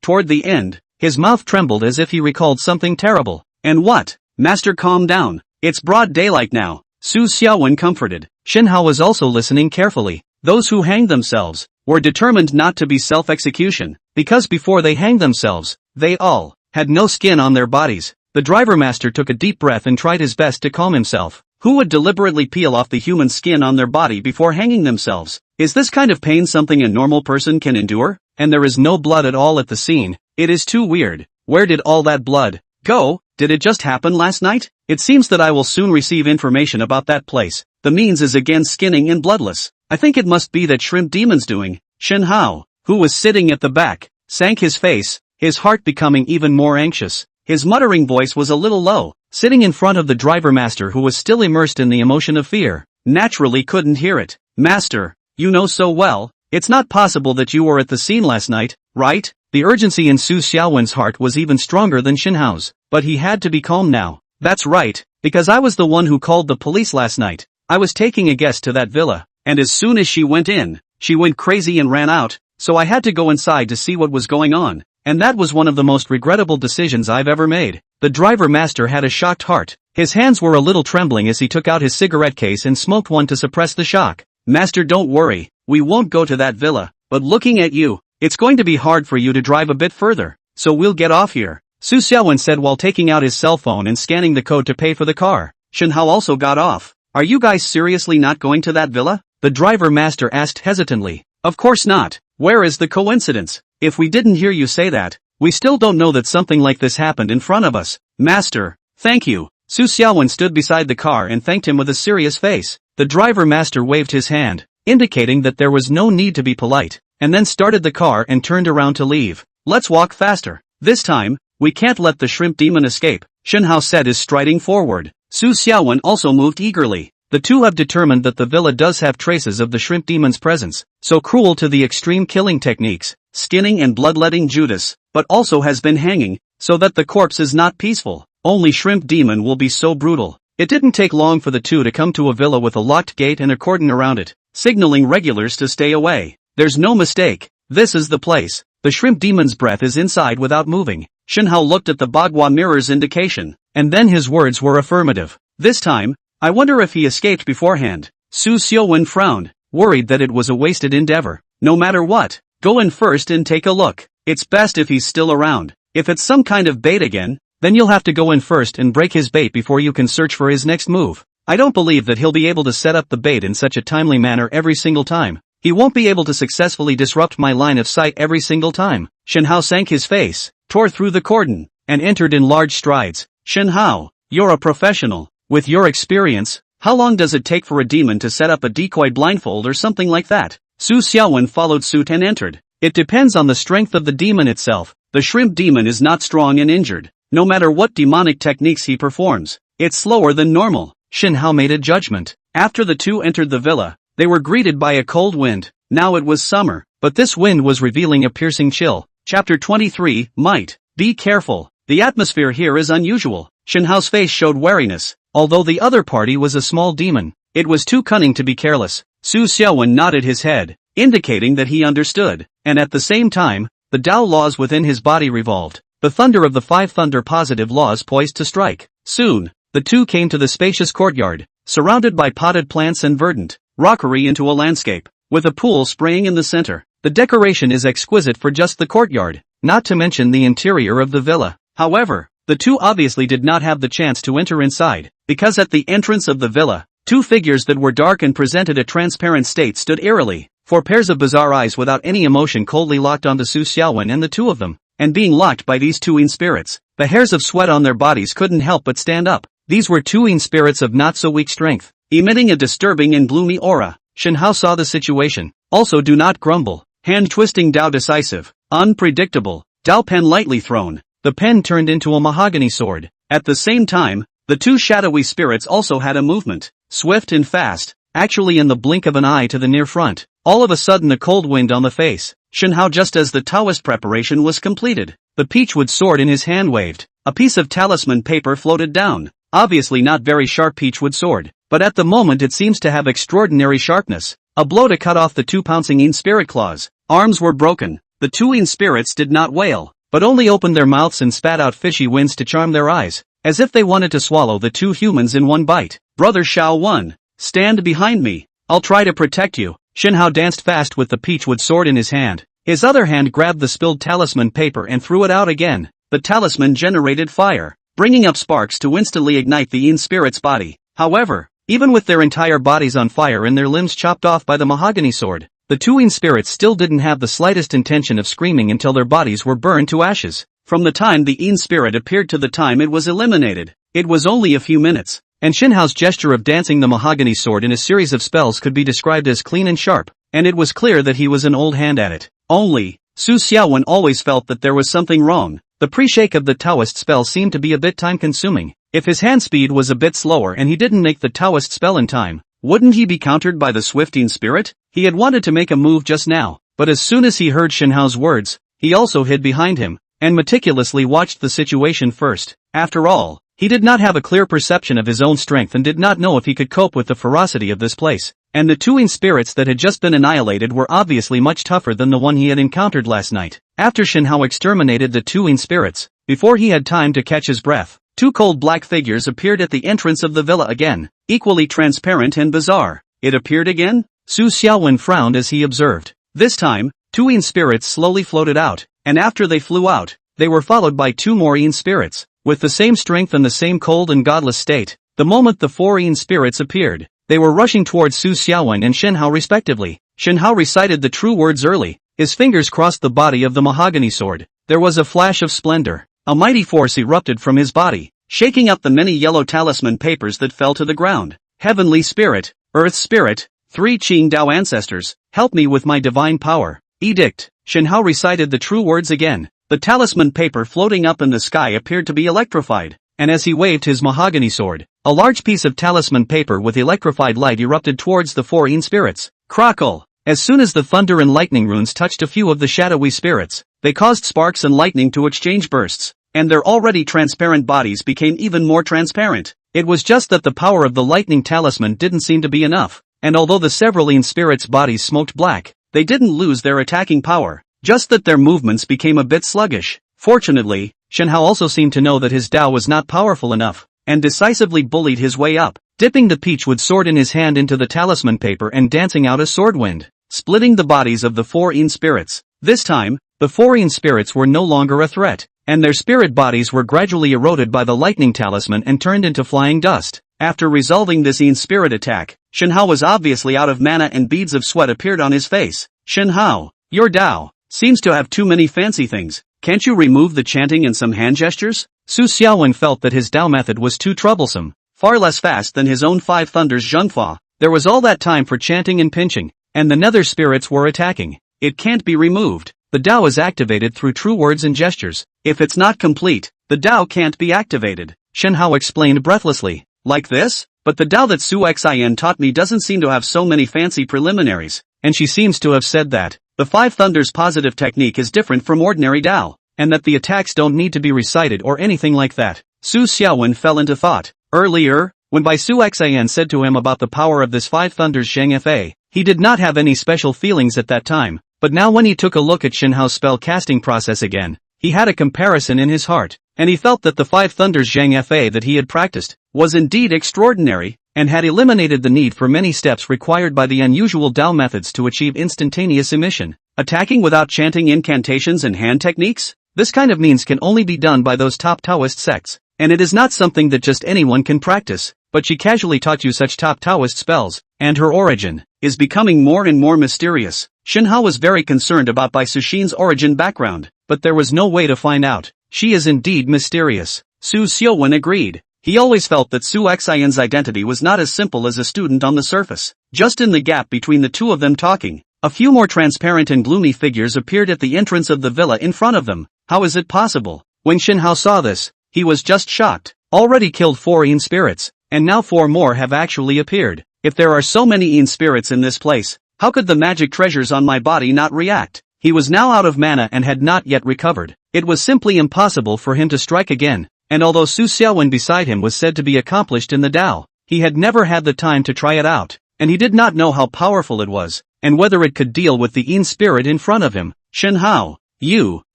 A: toward the end, his mouth trembled as if he recalled something terrible. And what? Master, calm down. It's broad daylight now. Su Xiaowen comforted. Shin Hao was also listening carefully. Those who hanged themselves were determined not to be self-execution, because before they hanged themselves, they all had no skin on their bodies. The driver master took a deep breath and tried his best to calm himself. Who would deliberately peel off the human skin on their body before hanging themselves? Is this kind of pain something a normal person can endure? And there is no blood at all at the scene. It is too weird. Where did all that blood go? Did it just happen last night? It seems that I will soon receive information about that place. The means is again skinning and bloodless. I think it must be that shrimp demon's doing. Shin Hao, who was sitting at the back, sank his face, his heart becoming even more anxious. His muttering voice was a little low, sitting in front of the driver master who was still immersed in the emotion of fear. Naturally couldn't hear it. Master, you know so well, it's not possible that you were at the scene last night, right? The urgency in Su Xiaowen's heart was even stronger than Shin Hao's, but he had to be calm now. That's right, because I was the one who called the police last night. I was taking a guest to that villa, and as soon as she went in, she went crazy and ran out, so I had to go inside to see what was going on. And that was one of the most regrettable decisions I've ever made. The driver master had a shocked heart. His hands were a little trembling as he took out his cigarette case and smoked one to suppress the shock. Master, don't worry, we won't go to that villa, but looking at you, it's going to be hard for you to drive a bit further, so we'll get off here. Su Xiaowen said while taking out his cell phone and scanning the code to pay for the car. Shin Hao also got off. Are you guys seriously not going to that villa? The driver master asked hesitantly. Of course not. Where is the coincidence? If we didn't hear you say that, we still don't know that something like this happened in front of us. Master, thank you. Su Xiaowen stood beside the car and thanked him with a serious face. The driver master waved his hand, indicating that there was no need to be polite, and then started the car and turned around to leave. Let's walk faster. This time, we can't let the shrimp demon escape, Shin Hao said as striding forward. Su Xiaowen also moved eagerly. The two have determined that the villa does have traces of the shrimp demon's presence, so cruel to the extreme killing techniques, skinning and bloodletting Judas, but also has been hanging, so that the corpse is not peaceful. Only shrimp demon will be so brutal. It didn't take long for the two to come to a villa with a locked gate and a cordon around it, signaling regulars to stay away. There's no mistake. This is the place. The shrimp demon's breath is inside without moving. Shin Hao looked at the bagua mirror's indication, and then his words were affirmative. This time, I wonder if he escaped beforehand. Su Xiaowen frowned, worried that it was a wasted endeavor. No matter what, go in first and take a look. It's best if he's still around. If it's some kind of bait again, then you'll have to go in first and break his bait before you can search for his next move. I don't believe that he'll be able to set up the bait in such a timely manner every single time. He won't be able to successfully disrupt my line of sight every single time. Shin Hao sank his face, tore through the cordon, and entered in large strides. Shin Hao, you're a professional. With your experience, how long does it take for a demon to set up a decoy blindfold or something like that? Su Xiaowen followed suit and entered. It depends on the strength of the demon itself. The shrimp demon is not strong and injured, no matter what demonic techniques he performs. It's slower than normal. Shin Hao made a judgment. After the two entered the villa, they were greeted by a cold wind. Now it was summer, but this wind was revealing a piercing chill. Chapter 23, Might. Be careful. The atmosphere here is unusual. Shin Hao's face showed wariness. although the other party was a small demon. It was too cunning to be careless. Su Xiaowen nodded his head, indicating that he understood, and at the same time, the Tao laws within his body revolved. The thunder of the 5 thunder positive laws poised to strike. Soon, the two came to the spacious courtyard, surrounded by potted plants and verdant rockery into a landscape, with a pool spraying in the center. The decoration is exquisite for just the courtyard, not to mention the interior of the villa. However, the two obviously did not have the chance to enter inside, because at the entrance of the villa, 2 figures that were dark and presented a transparent state stood eerily. 4 pairs of bizarre eyes without any emotion coldly locked onto Su Xiaowen and the two of them, and being locked by these 2 spirits, the hairs of sweat on their bodies couldn't help but stand up. These were 2 spirits of not so weak strength, emitting a disturbing and gloomy aura. Shenhao saw the situation. Also, do not grumble. Hand twisting Dao decisive, unpredictable, Dao pen lightly thrown. The pen turned into a mahogany sword. At the same time, the 2 shadowy spirits also had a movement, swift and fast, actually in the blink of an eye to the near front. All of a sudden a cold wind on the face. Shenhao, just as the Taoist preparation was completed, the peachwood sword in his hand waved. A piece of talisman paper floated down. Obviously not very sharp peachwood sword, but at the moment it seems to have extraordinary sharpness. A blow to cut off the 2 pouncing spirit claws. Arms were broken. The 2 spirits did not wail, but only opened their mouths and spat out fishy winds to charm their eyes, as if they wanted to swallow the 2 humans in one bite. Brother Shao 1, stand behind me. I'll try to protect you. Shenhao danced fast with the peachwood sword in his hand. His other hand grabbed the spilled talisman paper and threw it out again. The talisman generated fire, bringing up sparks to instantly ignite the Yin spirit's body. However, even with their entire bodies on fire and their limbs chopped off by the mahogany sword, the 2 Yin spirits still didn't have the slightest intention of screaming until their bodies were burned to ashes. From the time the Yin spirit appeared to the time it was eliminated, it was only a few minutes. And Shenhao's gesture of dancing the mahogany sword in a series of spells could be described as clean and sharp, and it was clear that he was an old hand at it. Only, Su Xiaowen always felt that there was something wrong. The pre-shake of the Taoist spell seemed to be a bit time-consuming. If his hand speed was a bit slower and he didn't make the Taoist spell in time, wouldn't he be countered by the swift Yin spirit? He had wanted to make a move just now, but as soon as he heard Shenhao's words, he also hid behind him, and meticulously watched the situation first. After all, he did not have a clear perception of his own strength and did not know if he could cope with the ferocity of this place. And the 2 spirits that had just been annihilated were obviously much tougher than the one he had encountered last night. After Shenhao exterminated the 2 spirits, before he had time to catch his breath, 2 cold black figures appeared at the entrance of the villa again, equally transparent and bizarre. It appeared again? Su Xiaowen frowned as he observed. This time, 2 spirits slowly floated out, and after they flew out, they were followed by 2 more spirits, with the same strength and the same cold and godless state. The moment the 4 spirits appeared, they were rushing towards Su Xiaowen and Shenhao respectively. Shenhao recited the true words early. His fingers crossed the body of the mahogany sword. There was a flash of splendor. A mighty force erupted from his body, shaking up the many yellow talisman papers that fell to the ground. Heavenly Spirit, Earth Spirit, 3 Qing Dao ancestors, help me with my divine power. Edict. Shenhao recited the true words again. The talisman paper floating up in the sky appeared to be electrified, and as he waved his mahogany sword, a large piece of talisman paper with electrified light erupted towards the 4 spirits. Crackle! As soon as the thunder and lightning runes touched a few of the shadowy spirits, they caused sparks and lightning to exchange bursts, and their already transparent bodies became even more transparent. It was just that the power of the lightning talisman didn't seem to be enough, and although the several spirits' bodies smoked black, they didn't lose their attacking power, just that their movements became a bit sluggish. Fortunately, Shenhao also seemed to know that his Dao was not powerful enough, and decisively bullied his way up, dipping the peachwood sword in his hand into the talisman paper and dancing out a sword wind, splitting the bodies of the 4 spirits. This time, the 4 spirits were no longer a threat, and their spirit bodies were gradually eroded by the lightning talisman and turned into flying dust. After resolving this spirit attack, Shenhao was obviously out of mana and beads of sweat appeared on his face. Shenhao, your Dao seems to have too many fancy things. Can't you remove the chanting and some hand gestures? Su Xiaowen felt that his Dao method was too troublesome, far less fast than his own 5 thunders Zhengfa. There was all that time for chanting and pinching, and the nether spirits were attacking. It can't be removed. The Dao is activated through true words and gestures. If it's not complete, the Dao can't be activated. Shenhao explained breathlessly. Like this? But the Dao that Su Xian taught me doesn't seem to have so many fancy preliminaries, and she seems to have said that the 5 thunders positive technique is different from ordinary Dao, and that the attacks don't need to be recited or anything like that. Su Xiaowen fell into thought. Earlier, When Bai Su Xian said to him about the power of this Five Thunders Zheng Fa, he did not have any special feelings at that time, but now when he took a look at Shin Hao's spell casting process again, he had a comparison in his heart, and he felt that the Five Thunders Zheng Fa that he had practiced was indeed extraordinary, and had eliminated the need for many steps required by the unusual Dao methods to achieve instantaneous emission. Attacking without chanting incantations and hand techniques? This kind of means can only be done by those top Taoist sects, and it is not something that just anyone can practice, but she casually taught you such top Taoist spells, and her origin is becoming more and more mysterious. Shin Hao was very concerned about Bai Suxin's origin background, but there was no way to find out. She is indeed mysterious. Su Xiuwen agreed. He always felt that Su Xian's identity was not as simple as a student on the surface. Just in the gap between the two of them talking, a few more transparent and gloomy figures appeared at the entrance of the villa in front of them. How is it possible? When Shin Hao saw this, he was just shocked. Already killed 4 Yin spirits, and now 4 more have actually appeared. If there are so many Yin spirits in this place, how could the magic treasures on my body not react? He was now out of mana and had not yet recovered. It was simply impossible for him to strike again, and although Su Xiaowen beside him was said to be accomplished in the Tao, he had never had the time to try it out, and he did not know how powerful it was, and whether it could deal with the Yin spirit in front of him. Shin Hao,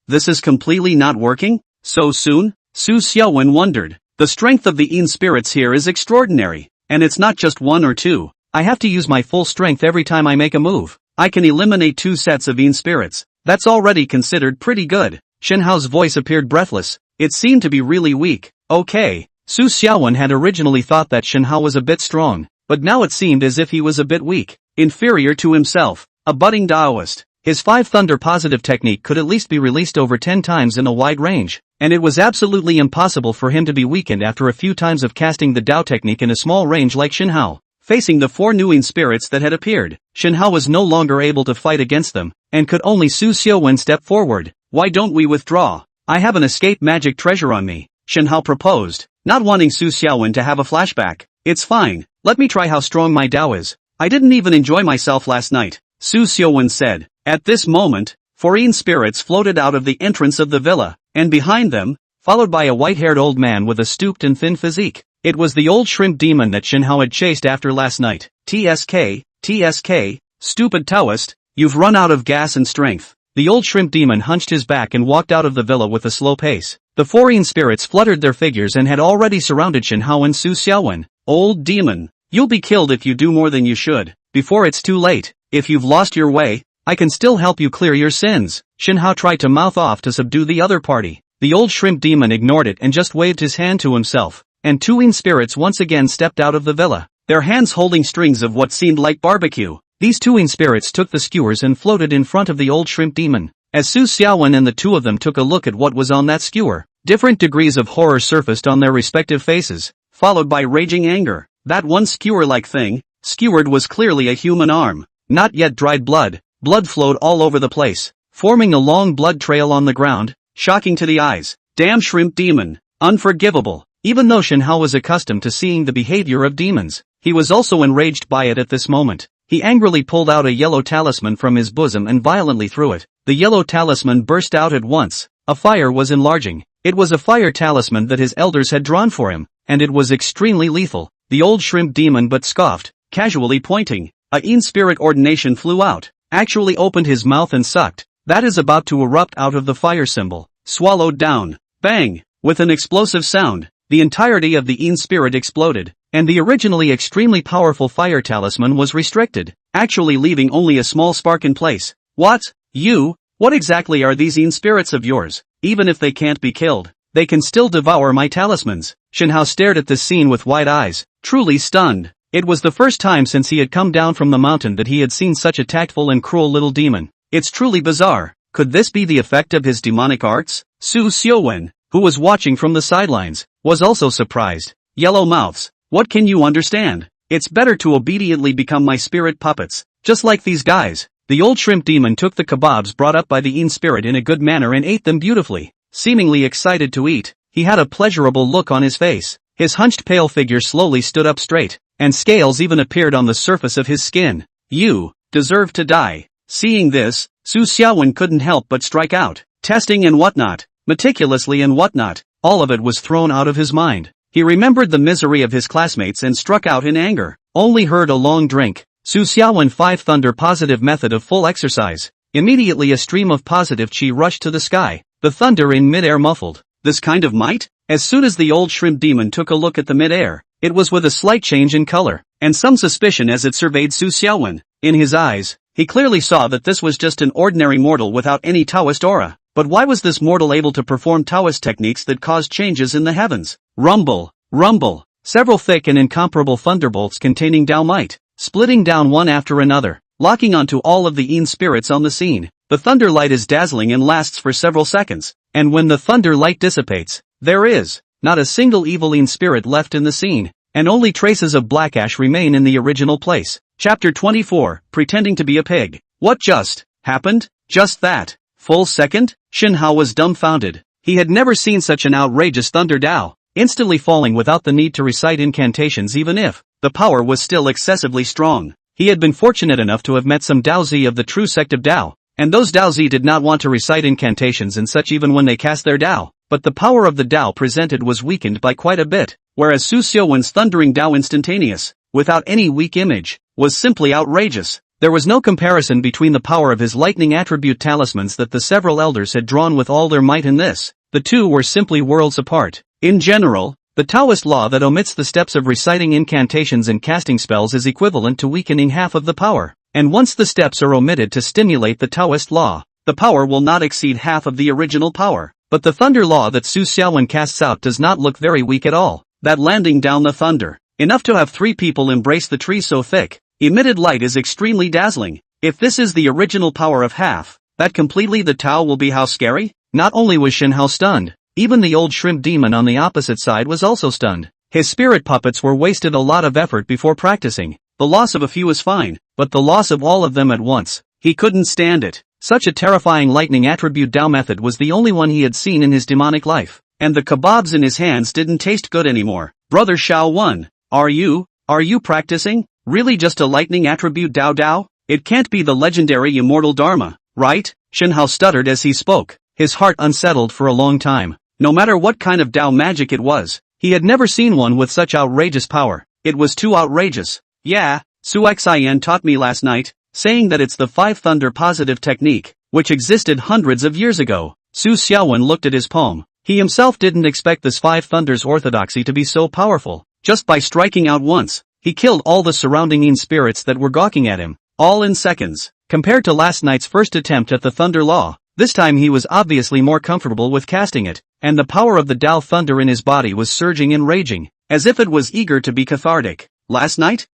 A: this is completely not working? So soon? Su Xiaowen wondered. The strength of the Yin spirits here is extraordinary, and it's not just 1 or 2. I have to use my full strength every time I make a move. I can eliminate 2 sets of Yin spirits. That's already considered pretty good. Shin Hao's voice appeared breathless. It seemed to be really weak. Okay. Su Xiaowen had originally thought that Shin Hao was a bit strong, but now it seemed as if he was a bit weak, inferior to himself, a budding Taoist. His 5 Thunder positive technique could at least be released over 10 times in a wide range, and it was absolutely impossible for him to be weakened after a few times of casting the Dao technique in a small range like Shin Hao. Facing the 4 new Yin spirits that had appeared, Shin Hao was no longer able to fight against them, and could only Su Xiuwen step forward. Why don't we withdraw? I have an escape magic treasure on me, Shin Hao proposed, not wanting Su Xiuwen to have a flashback. It's fine, let me try how strong my Dao is. I didn't even enjoy myself last night, Su Xiuwen said. At this moment, 4 Yin spirits floated out of the entrance of the villa, and behind them, followed by a white-haired old man with a stooped and thin physique. It was the old shrimp demon that Shin Hao had chased after last night. TSK, stupid Taoist, you've run out of gas and strength. The old shrimp demon hunched his back and walked out of the villa with a slow pace. The 4 Yin spirits fluttered their figures and had already surrounded Shin Hao and Su Xiaowen. Old demon, you'll be killed if you do more than you should, before it's too late. If you've lost your way, I can still help you clear your sins. Shin Hao tried to mouth off to subdue the other party. The old shrimp demon ignored it and just waved his hand to himself, and 2 Yin spirits once again stepped out of the villa, their hands holding strings of what seemed like barbecue. These 2 Yin spirits took the skewers and floated in front of the old shrimp demon. As Su Xiaowen and the 2 of them took a look at what was on that skewer, different degrees of horror surfaced on their respective faces, followed by raging anger. That one skewer-like thing, skewered, was clearly a human arm. Not yet dried blood. Blood flowed all over the place, forming a long blood trail on the ground, shocking to the eyes. Damn shrimp demon. Unforgivable. Even though Shin Hao was accustomed to seeing the behavior of demons, he was also enraged by it at this moment. He angrily pulled out a yellow talisman from his bosom and violently threw it. The yellow talisman burst out at once. A fire was enlarging. It was a fire talisman that his elders had drawn for him, and it was extremely lethal. The old shrimp demon but scoffed, casually pointing. A Yin spirit ordination flew out, actually opened his mouth and sucked. That is about to erupt out of the fire symbol. Swallowed down. Bang! With an explosive sound, the entirety of the Yin spirit exploded, and the originally extremely powerful fire talisman was restricted, actually leaving only a small spark in place. What? What exactly are these Yin spirits of yours? Even if they can't be killed, they can still devour my talismans. Shin Hao stared at this scene with wide eyes, truly stunned. It was the first time since he had come down from the mountain that he had seen such a tactful and cruel little demon. It's truly bizarre. Could this be the effect of his demonic arts? Su Xiuwen, who was watching from the sidelines, was also surprised. Yellow mouths, what can you understand? It's better to obediently become my spirit puppets, just like these guys. The old shrimp demon took the kebabs brought up by the Yin spirit in a good manner and ate them beautifully. Seemingly excited to eat, he had a pleasurable look on his face. His hunched pale figure slowly stood up straight, and scales even appeared on the surface of his skin. You deserve to die. Seeing this, Su Xiaowen couldn't help but strike out. Testing and whatnot, meticulously and whatnot, all of it was thrown out of his mind. He remembered the misery of his classmates and struck out in anger. Only heard a long drink. Su Xiaowen 5 Thunder Positive Method of Full Exercise. Immediately a stream of positive chi rushed to the sky, the thunder in mid-air muffled. This kind of might? As soon as the old shrimp demon took a look at the mid-air, it was with a slight change in color, and some suspicion as it surveyed Su Xiaowen. In his eyes, he clearly saw that this was just an ordinary mortal without any Taoist aura. But why was this mortal able to perform Taoist techniques that caused changes in the heavens? Rumble, rumble. Several thick and incomparable thunderbolts containing Tao might, splitting down one after another, locking onto all of the Yin spirits on the scene. The thunder light is dazzling and lasts for several seconds, and when the thunder light dissipates, there is not a single evil Yin spirit left in the scene, and only traces of black ash remain in the original place. Chapter 24, Pretending to be a pig. What just happened? Just that full second? Shen Hao was dumbfounded. He had never seen such an outrageous thunder Tao, instantly falling without the need to recite incantations even if the power was still excessively strong. He had been fortunate enough to have met some Daozi of the true sect of Tao, and those Daozi did not want to recite incantations and such even when they cast their Tao, but the power of the Tao presented was weakened by quite a bit, whereas Su Xiaowen's thundering Tao instantaneous, without any weak image, was simply outrageous. There was no comparison between the power of his lightning attribute talismans that the several elders had drawn with all their might in this. The two were simply worlds apart. In general, the Taoist law that omits the steps of reciting incantations and casting spells is equivalent to weakening half of the power, and once the steps are omitted to stimulate the Taoist law, the power will not exceed half of the original power. But the thunder law that Su Xiaowen casts out does not look very weak at all. That landing down the thunder, enough to have 3 people embrace the tree so thick, emitted light is extremely dazzling. If this is the original power of half, that completely the Tao will be how scary? Not only was Shen Hao stunned, even the old shrimp demon on the opposite side was also stunned. His spirit puppets were wasted a lot of effort before practicing. The loss of a few is fine, but the loss of all of them at once, he couldn't stand it. Such a terrifying lightning attribute Tao method was the only one he had seen in his demonic life, and the kebabs in his hands didn't taste good anymore. Brother Shao 1, are you practicing? Really just a lightning attribute Tao? It can't be the legendary immortal Dharma, right? Shen Hao stuttered as he spoke, his heart unsettled for a long time. No matter what kind of Tao magic it was, he had never seen one with such outrageous power. It was too outrageous. Yeah, Su Xian taught me last night, saying that it's the 5 Thunder Positive technique, which existed hundreds of years ago. Su Xiaowen looked at his palm. He himself didn't expect this 5 Thunders orthodoxy to be so powerful. Just by striking out once, he killed all the surrounding Yin spirits that were gawking at him, all in seconds. Compared to last night's first attempt at the Thunder Law, this time he was obviously more comfortable with casting it, and the power of the Tao Thunder in his body was surging and raging, as if it was eager to be cathartic. Last night?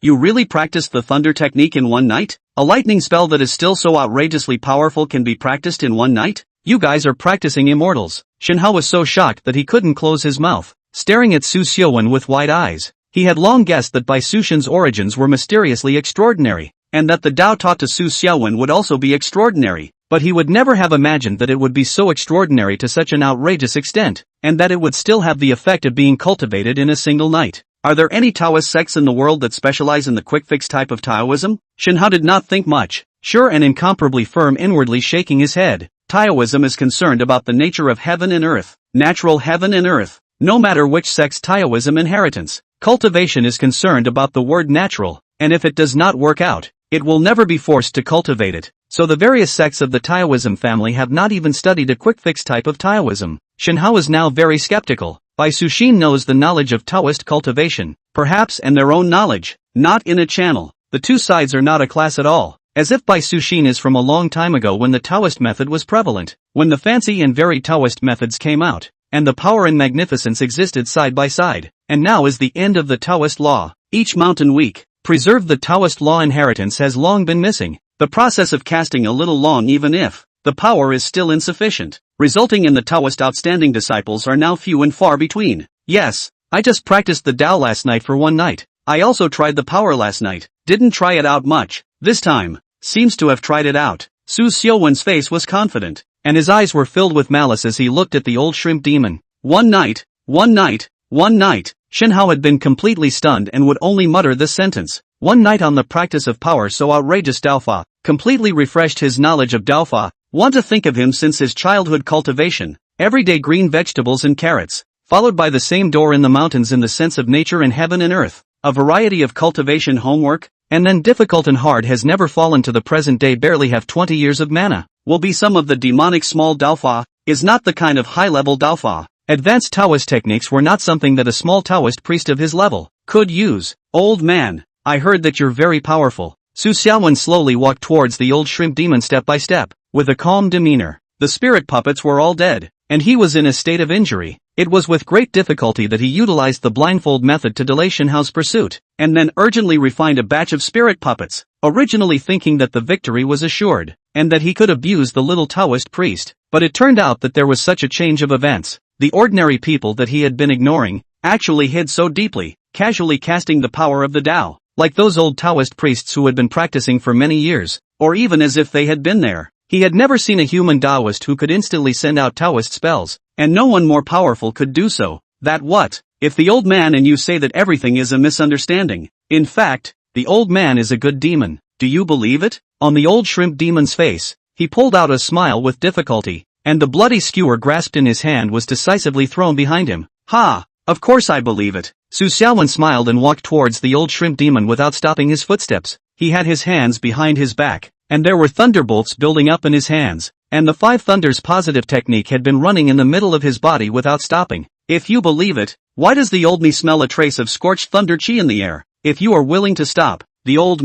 A: You really practiced the Thunder technique in one night? A lightning spell that is still so outrageously powerful can be practiced in one night? You guys are practicing immortals. Shen Hao was so shocked that he couldn't close his mouth, staring at Su Xiaowen with wide eyes. He had long guessed that Bai Sushin's origins were mysteriously extraordinary, and that the Tao taught to Su Xiaowen would also be extraordinary, but he would never have imagined that it would be so extraordinary to such an outrageous extent, and that it would still have the effect of being cultivated in a single night. Are there any Taoist sects in the world that specialize in the quick-fix type of Taoism? Shen Hao did not think much, sure and incomparably firm, inwardly shaking his head. Taoism is concerned about the nature of heaven and earth, natural heaven and earth. No matter which sect's Taoism inheritance, cultivation is concerned about the word natural, and if it does not work out, it will never be forced to cultivate it. So the various sects of the Taoism family have not even studied a quick-fix type of Taoism. Shen Hao is now very skeptical. Bai Sushin knows the knowledge of Taoist cultivation, perhaps, and their own knowledge, not in a channel. The two sides are not a class at all, as if Bai Sushin is from a long time ago when the Taoist method was prevalent, when the fancy and very Taoist methods came out, and the power and magnificence existed side by side, and now is the end of the Taoist law. Each mountain weak, preserved the Taoist law inheritance has long been missing. The process of casting a little long even if the power is still insufficient, resulting in the Taoist outstanding disciples are now few and far between. Yes, I just practiced the Tao last night for one night. I also tried the power last night, didn't try it out much, this time, seems to have tried it out. Su Xiaowen's face was confident, and his eyes were filled with malice as he looked at the old shrimp demon. One night. Shen Hao had been completely stunned and would only mutter this sentence. One night on the practice of power so outrageous. Daofa completely refreshed his knowledge of Daofa. Want to think of him since his childhood cultivation, everyday green vegetables and carrots, followed by the same door in the mountains in the sense of nature and heaven and earth, a variety of cultivation homework, and then difficult and hard has never fallen to the present day barely have 20 years of mana, will be some of the demonic small Daofa, is not the kind of high-level Daofa. Advanced Taoist techniques were not something that a small Taoist priest of his level could use. Old man, I heard that you're very powerful. Su Xiaowen slowly walked towards the old shrimp demon step by step, with a calm demeanor. The spirit puppets were all dead, and he was in a state of injury. It was with great difficulty that he utilized the blindfold method to delay Shenhao's pursuit, and then urgently refined a batch of spirit puppets, originally thinking that the victory was assured, and that he could abuse the little Taoist priest. But it turned out that there was such a change of events. The ordinary people that he had been ignoring, actually hid so deeply, casually casting the power of the Tao, like those old Taoist priests who had been practicing for many years, or even as if they had been there. He had never seen a human Taoist who could instantly send out Taoist spells, and no one more powerful could do so. That what? If the old man and you say that everything is a misunderstanding. In fact, the old man is a good demon. Do you believe it? On the old shrimp demon's face, he pulled out a smile with difficulty, and the bloody skewer grasped in his hand was decisively thrown behind him. Ha! Of course I believe it. Su Xiaowen smiled and walked towards the old shrimp demon without stopping his footsteps. He had his hands behind his back, and there were thunderbolts building up in his hands, and the 5 thunders positive technique had been running in the middle of his body without stopping. If you believe it, why does the old me smell a trace of scorched thunder chi in the air? If you are willing to stop, the old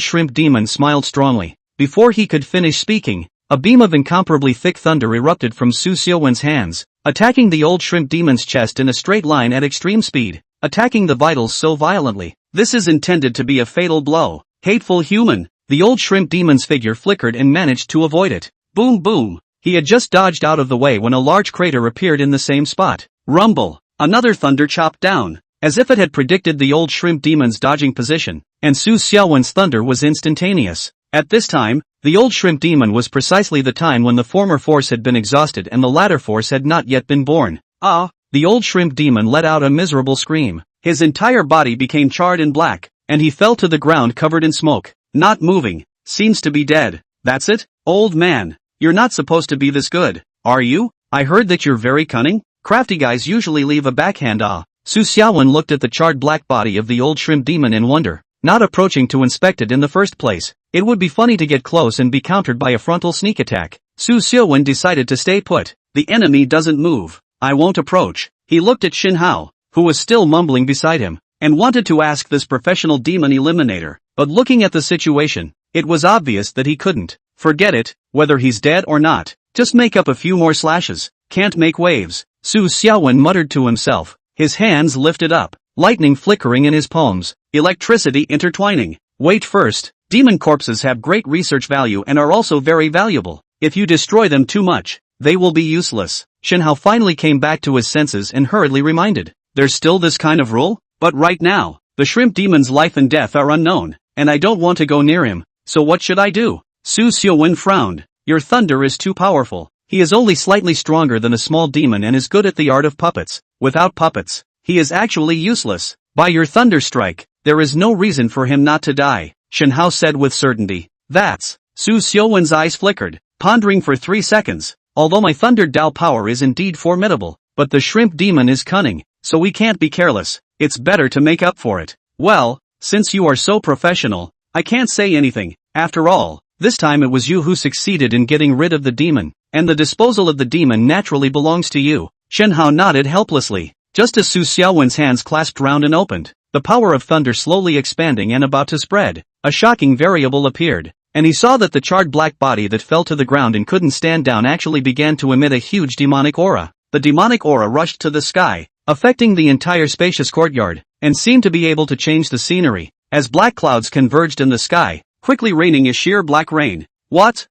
A: shrimp demon smiled strongly. Before he could finish speaking, a beam of incomparably thick thunder erupted from Su Xiaowen's hands, attacking the old shrimp demon's chest in a straight line at extreme speed, attacking the vitals so violently. This is intended to be a fatal blow. Hateful human! The old shrimp demon's figure flickered and managed to avoid it. Boom boom! He had just dodged out of the way when a large crater appeared in the same spot. Rumble! Another thunder chopped down, as if it had predicted the old shrimp demon's dodging position, and Su Xiaowen's thunder was instantaneous. At this time, the old shrimp demon was precisely the time when the former force had been exhausted and the latter force had not yet been born. Ah! The old shrimp demon let out a miserable scream. His entire body became charred and black, and he fell to the ground covered in smoke. Not moving. Seems to be dead. That's it? Old man, you're not supposed to be this good, are you? I heard that you're very cunning. Crafty guys usually leave a backhand. Su Xiaowen looked at the charred black body of the old shrimp demon in wonder, not approaching to inspect it in the first place. It would be funny to get close and be countered by a frontal sneak attack. Su Xiaowen decided to stay put. The enemy doesn't move. I won't approach. He looked at Shenhao, who was still mumbling beside him, and wanted to ask this professional demon eliminator, but looking at the situation, it was obvious that he couldn't. Forget it, whether he's dead or not. Just make up a few more slashes. Can't make waves. Su Xiaowen muttered to himself, his hands lifted up, lightning flickering in his palms, electricity intertwining. Wait first, demon corpses have great research value and are also very valuable. If you destroy them too much, they will be useless. Shenhao finally came back to his senses and hurriedly reminded, there's still this kind of rule? But right now, the shrimp demon's life and death are unknown, and I don't want to go near him, so what should I do? Su Xiaowen frowned. Your thunder is too powerful. He is only slightly stronger than a small demon and is good at the art of puppets. Without puppets, he is actually useless. By your thunder strike, there is no reason for him not to die, Shenhao said with certainty. That's. Su Xiaowen's eyes flickered, pondering for 3 seconds. Although my thunder Dao power is indeed formidable, but the shrimp demon is cunning, so we can't be careless. It's better to make up for it. Well, since you are so professional, I can't say anything. After all, this time it was you who succeeded in getting rid of the demon, and the disposal of the demon naturally belongs to you. Shenhao nodded helplessly, just as Su Xiaowen's hands clasped round and opened, the power of thunder slowly expanding and about to spread. A shocking variable appeared, and he saw that the charred black body that fell to the ground and couldn't stand down actually began to emit a huge demonic aura. The demonic aura rushed to the sky, affecting the entire spacious courtyard, and seemed to be able to change the scenery, as black clouds converged in the sky, quickly raining a sheer black rain. What?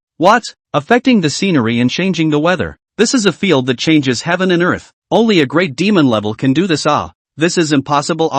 A: Affecting the scenery and changing the weather. This is a field that changes heaven and earth. Only a great demon level can do this. This is impossible.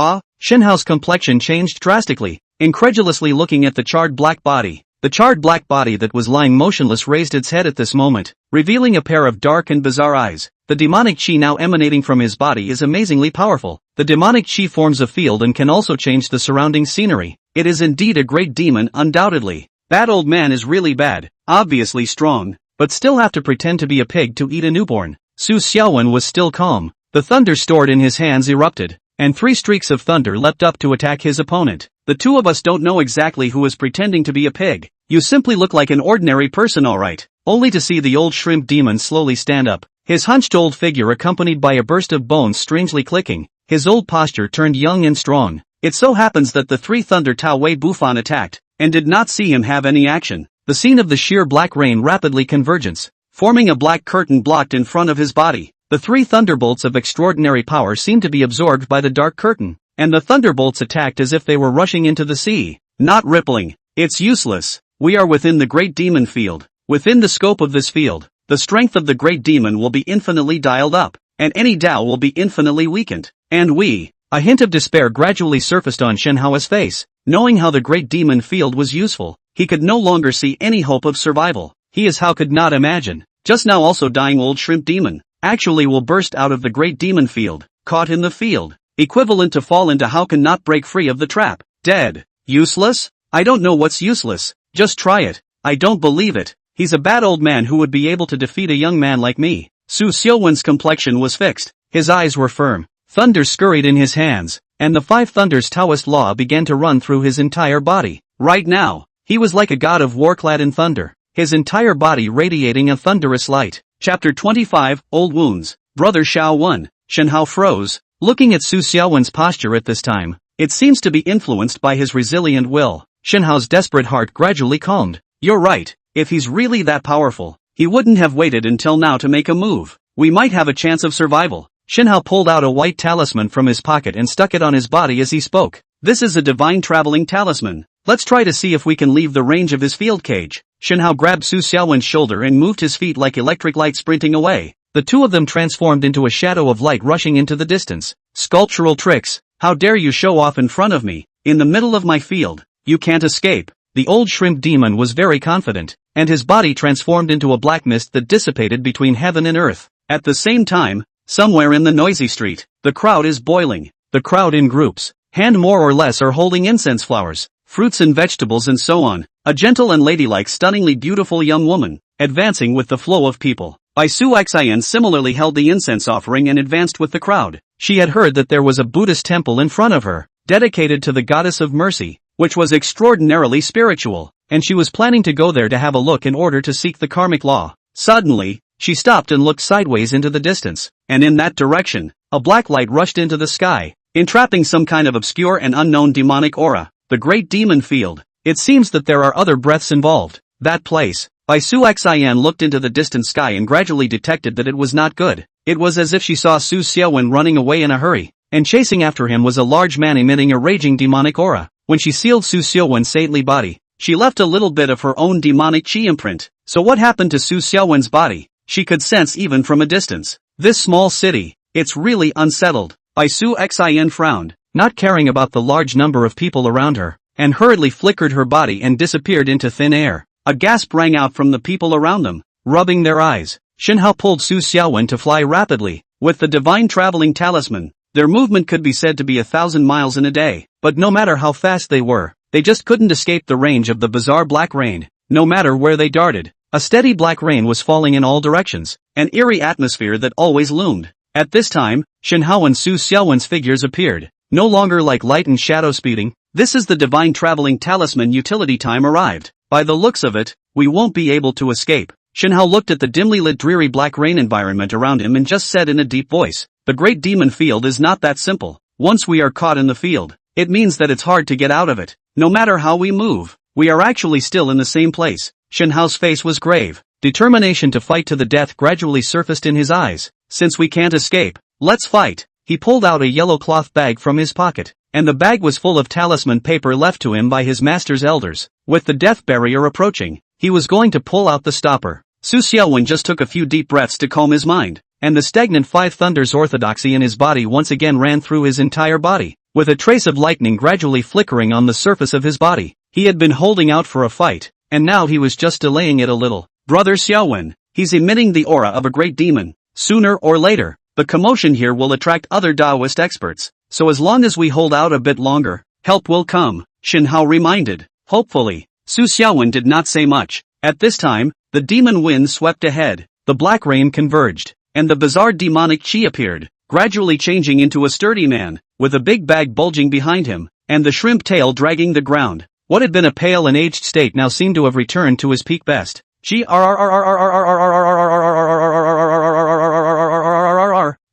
A: Shenhao's complexion changed drastically, incredulously looking at the charred black body. The charred black body that was lying motionless raised its head at this moment, revealing a pair of dark and bizarre eyes. The demonic chi now emanating from his body is amazingly powerful. The demonic chi forms a field and can also change the surrounding scenery. It is indeed a great demon, undoubtedly. That old man is really bad, obviously strong, but still have to pretend to be a pig to eat a newborn. Su Xiaowen was still calm. The thunder stored in his hands erupted, and 3 streaks of thunder leapt up to attack his opponent. The two of us don't know exactly who is pretending to be a pig. You simply look like an ordinary person, alright. Only to see the old shrimp demon slowly stand up, his hunched old figure accompanied by a burst of bones strangely clicking, his old posture turned young and strong. It so happens that the 3 Thunder Tao Wei Buffon attacked, and did not see him have any action. The scene of the sheer black rain rapidly convergence, forming a black curtain blocked in front of his body. The 3 thunderbolts of extraordinary power seemed to be absorbed by the dark curtain, and the thunderbolts attacked as if they were rushing into the sea, not rippling. It's useless. We are within the great demon field. Within the scope of this field, the strength of the great demon will be infinitely dialed up, and any Tao will be infinitely weakened. And a hint of despair gradually surfaced on Shenhao's face. Knowing how the great demon field was useful, he could no longer see any hope of survival. He could not imagine. Just now also dying old shrimp demon actually will burst out of the great demon field, caught in the field, equivalent to fall into how can not break free of the trap, dead. Useless? I don't know what's useless, just try it. I don't believe it. He's a bad old man who would be able to defeat a young man like me. Su Xiuwen's complexion was fixed, his eyes were firm, thunder scurried in his hands, and the 5 thunders Taoist law began to run through his entire body. Right now, he was like a god of war clad in thunder, his entire body radiating a thunderous light. Chapter 25, Old Wounds. Brother Xiaowen. Shenhao froze, looking at Su Xiuwen's posture at this time. It seems to be influenced by his resilient will. Shenhao's desperate heart gradually calmed. You're right, if he's really that powerful, he wouldn't have waited until now to make a move. We might have a chance of survival. Shenhao pulled out a white talisman from his pocket and stuck it on his body as he spoke. This is a divine traveling talisman. Let's try to see if we can leave the range of his field cage. Shenhao grabbed Su Xiuwen's shoulder and moved his feet like electric light sprinting away. The two of them transformed into a shadow of light rushing into the distance. Sculptural tricks. How dare you show off in front of me, in the middle of my field. You can't escape. The old shrimp demon was very confident, and his body transformed into a black mist that dissipated between heaven and earth. At the same time, somewhere in the noisy street, the crowd is boiling. The crowd in groups, hand more or less are holding incense flowers, fruits and vegetables and so on. A gentle and ladylike stunningly beautiful young woman, advancing with the flow of people. Bai Su Xian similarly held the incense offering and advanced with the crowd. She had heard that there was a Buddhist temple in front of her, dedicated to the goddess of mercy, which was extraordinarily spiritual, and she was planning to go there to have a look in order to seek the karmic law. Suddenly, she stopped and looked sideways into the distance, and in that direction, a black light rushed into the sky, entrapping some kind of obscure and unknown demonic aura. The great demon field. It seems that there are other breaths involved. That place. Bai Su Xian looked into the distant sky and gradually detected that it was not good. It was as if she saw Su Xiuwen running away in a hurry, and chasing after him was a large man emitting a raging demonic aura. When she sealed Su Xiuwen's saintly body, she left a little bit of her own demonic chi imprint. So what happened to Su Xiuwen's body? She could sense even from a distance. This small city, it's really unsettled. Bai Su Xian frowned, not caring about the large number of people around her, and hurriedly flickered her body and disappeared into thin air. A gasp rang out from the people around them, rubbing their eyes. Shenhao pulled Su Xiuwen to fly rapidly. With the divine traveling talisman, their movement could be said to be 1,000 miles in a day, but no matter how fast they were, they just couldn't escape the range of the bizarre black rain. No matter where they darted, a steady black rain was falling in all directions, an eerie atmosphere that always loomed. At this time, Shenhao and Su Xiuwen's figures appeared, no longer like light and shadow speeding. This is the divine traveling talisman utility time arrived. By the looks of it, we won't be able to escape. Shenhao looked at the dimly lit dreary black rain environment around him and just said in a deep voice, the great demon field is not that simple. Once we are caught in the field, it means that it's hard to get out of it. No matter how we move, we are actually still in the same place. Shenhao's face was grave. Determination to fight to the death gradually surfaced in his eyes. Since we can't escape, let's fight. He pulled out a yellow cloth bag from his pocket, and the bag was full of talisman paper left to him by his master's elders. With the death barrier approaching, he was going to pull out the stopper. Su Xiuwen just took a few deep breaths to calm his mind, and the stagnant 5 thunders orthodoxy in his body once again ran through his entire body, with a trace of lightning gradually flickering on the surface of his body. He had been holding out for a fight, and now he was just delaying it a little. Brother Xiuwen, he's emitting the aura of a great demon. Sooner or later, the commotion here will attract other Taoist experts, so as long as we hold out a bit longer, help will come, Shenhao reminded. Hopefully. Su Xiuwen did not say much. At this time, the demon wind swept ahead, the black rain converged, and the bizarre demonic chi appeared. gradually changing into a sturdy man, with a big bag bulging behind him, and the shrimp tail dragging the ground. What had been a pale and aged state now seemed to have returned to his peak best.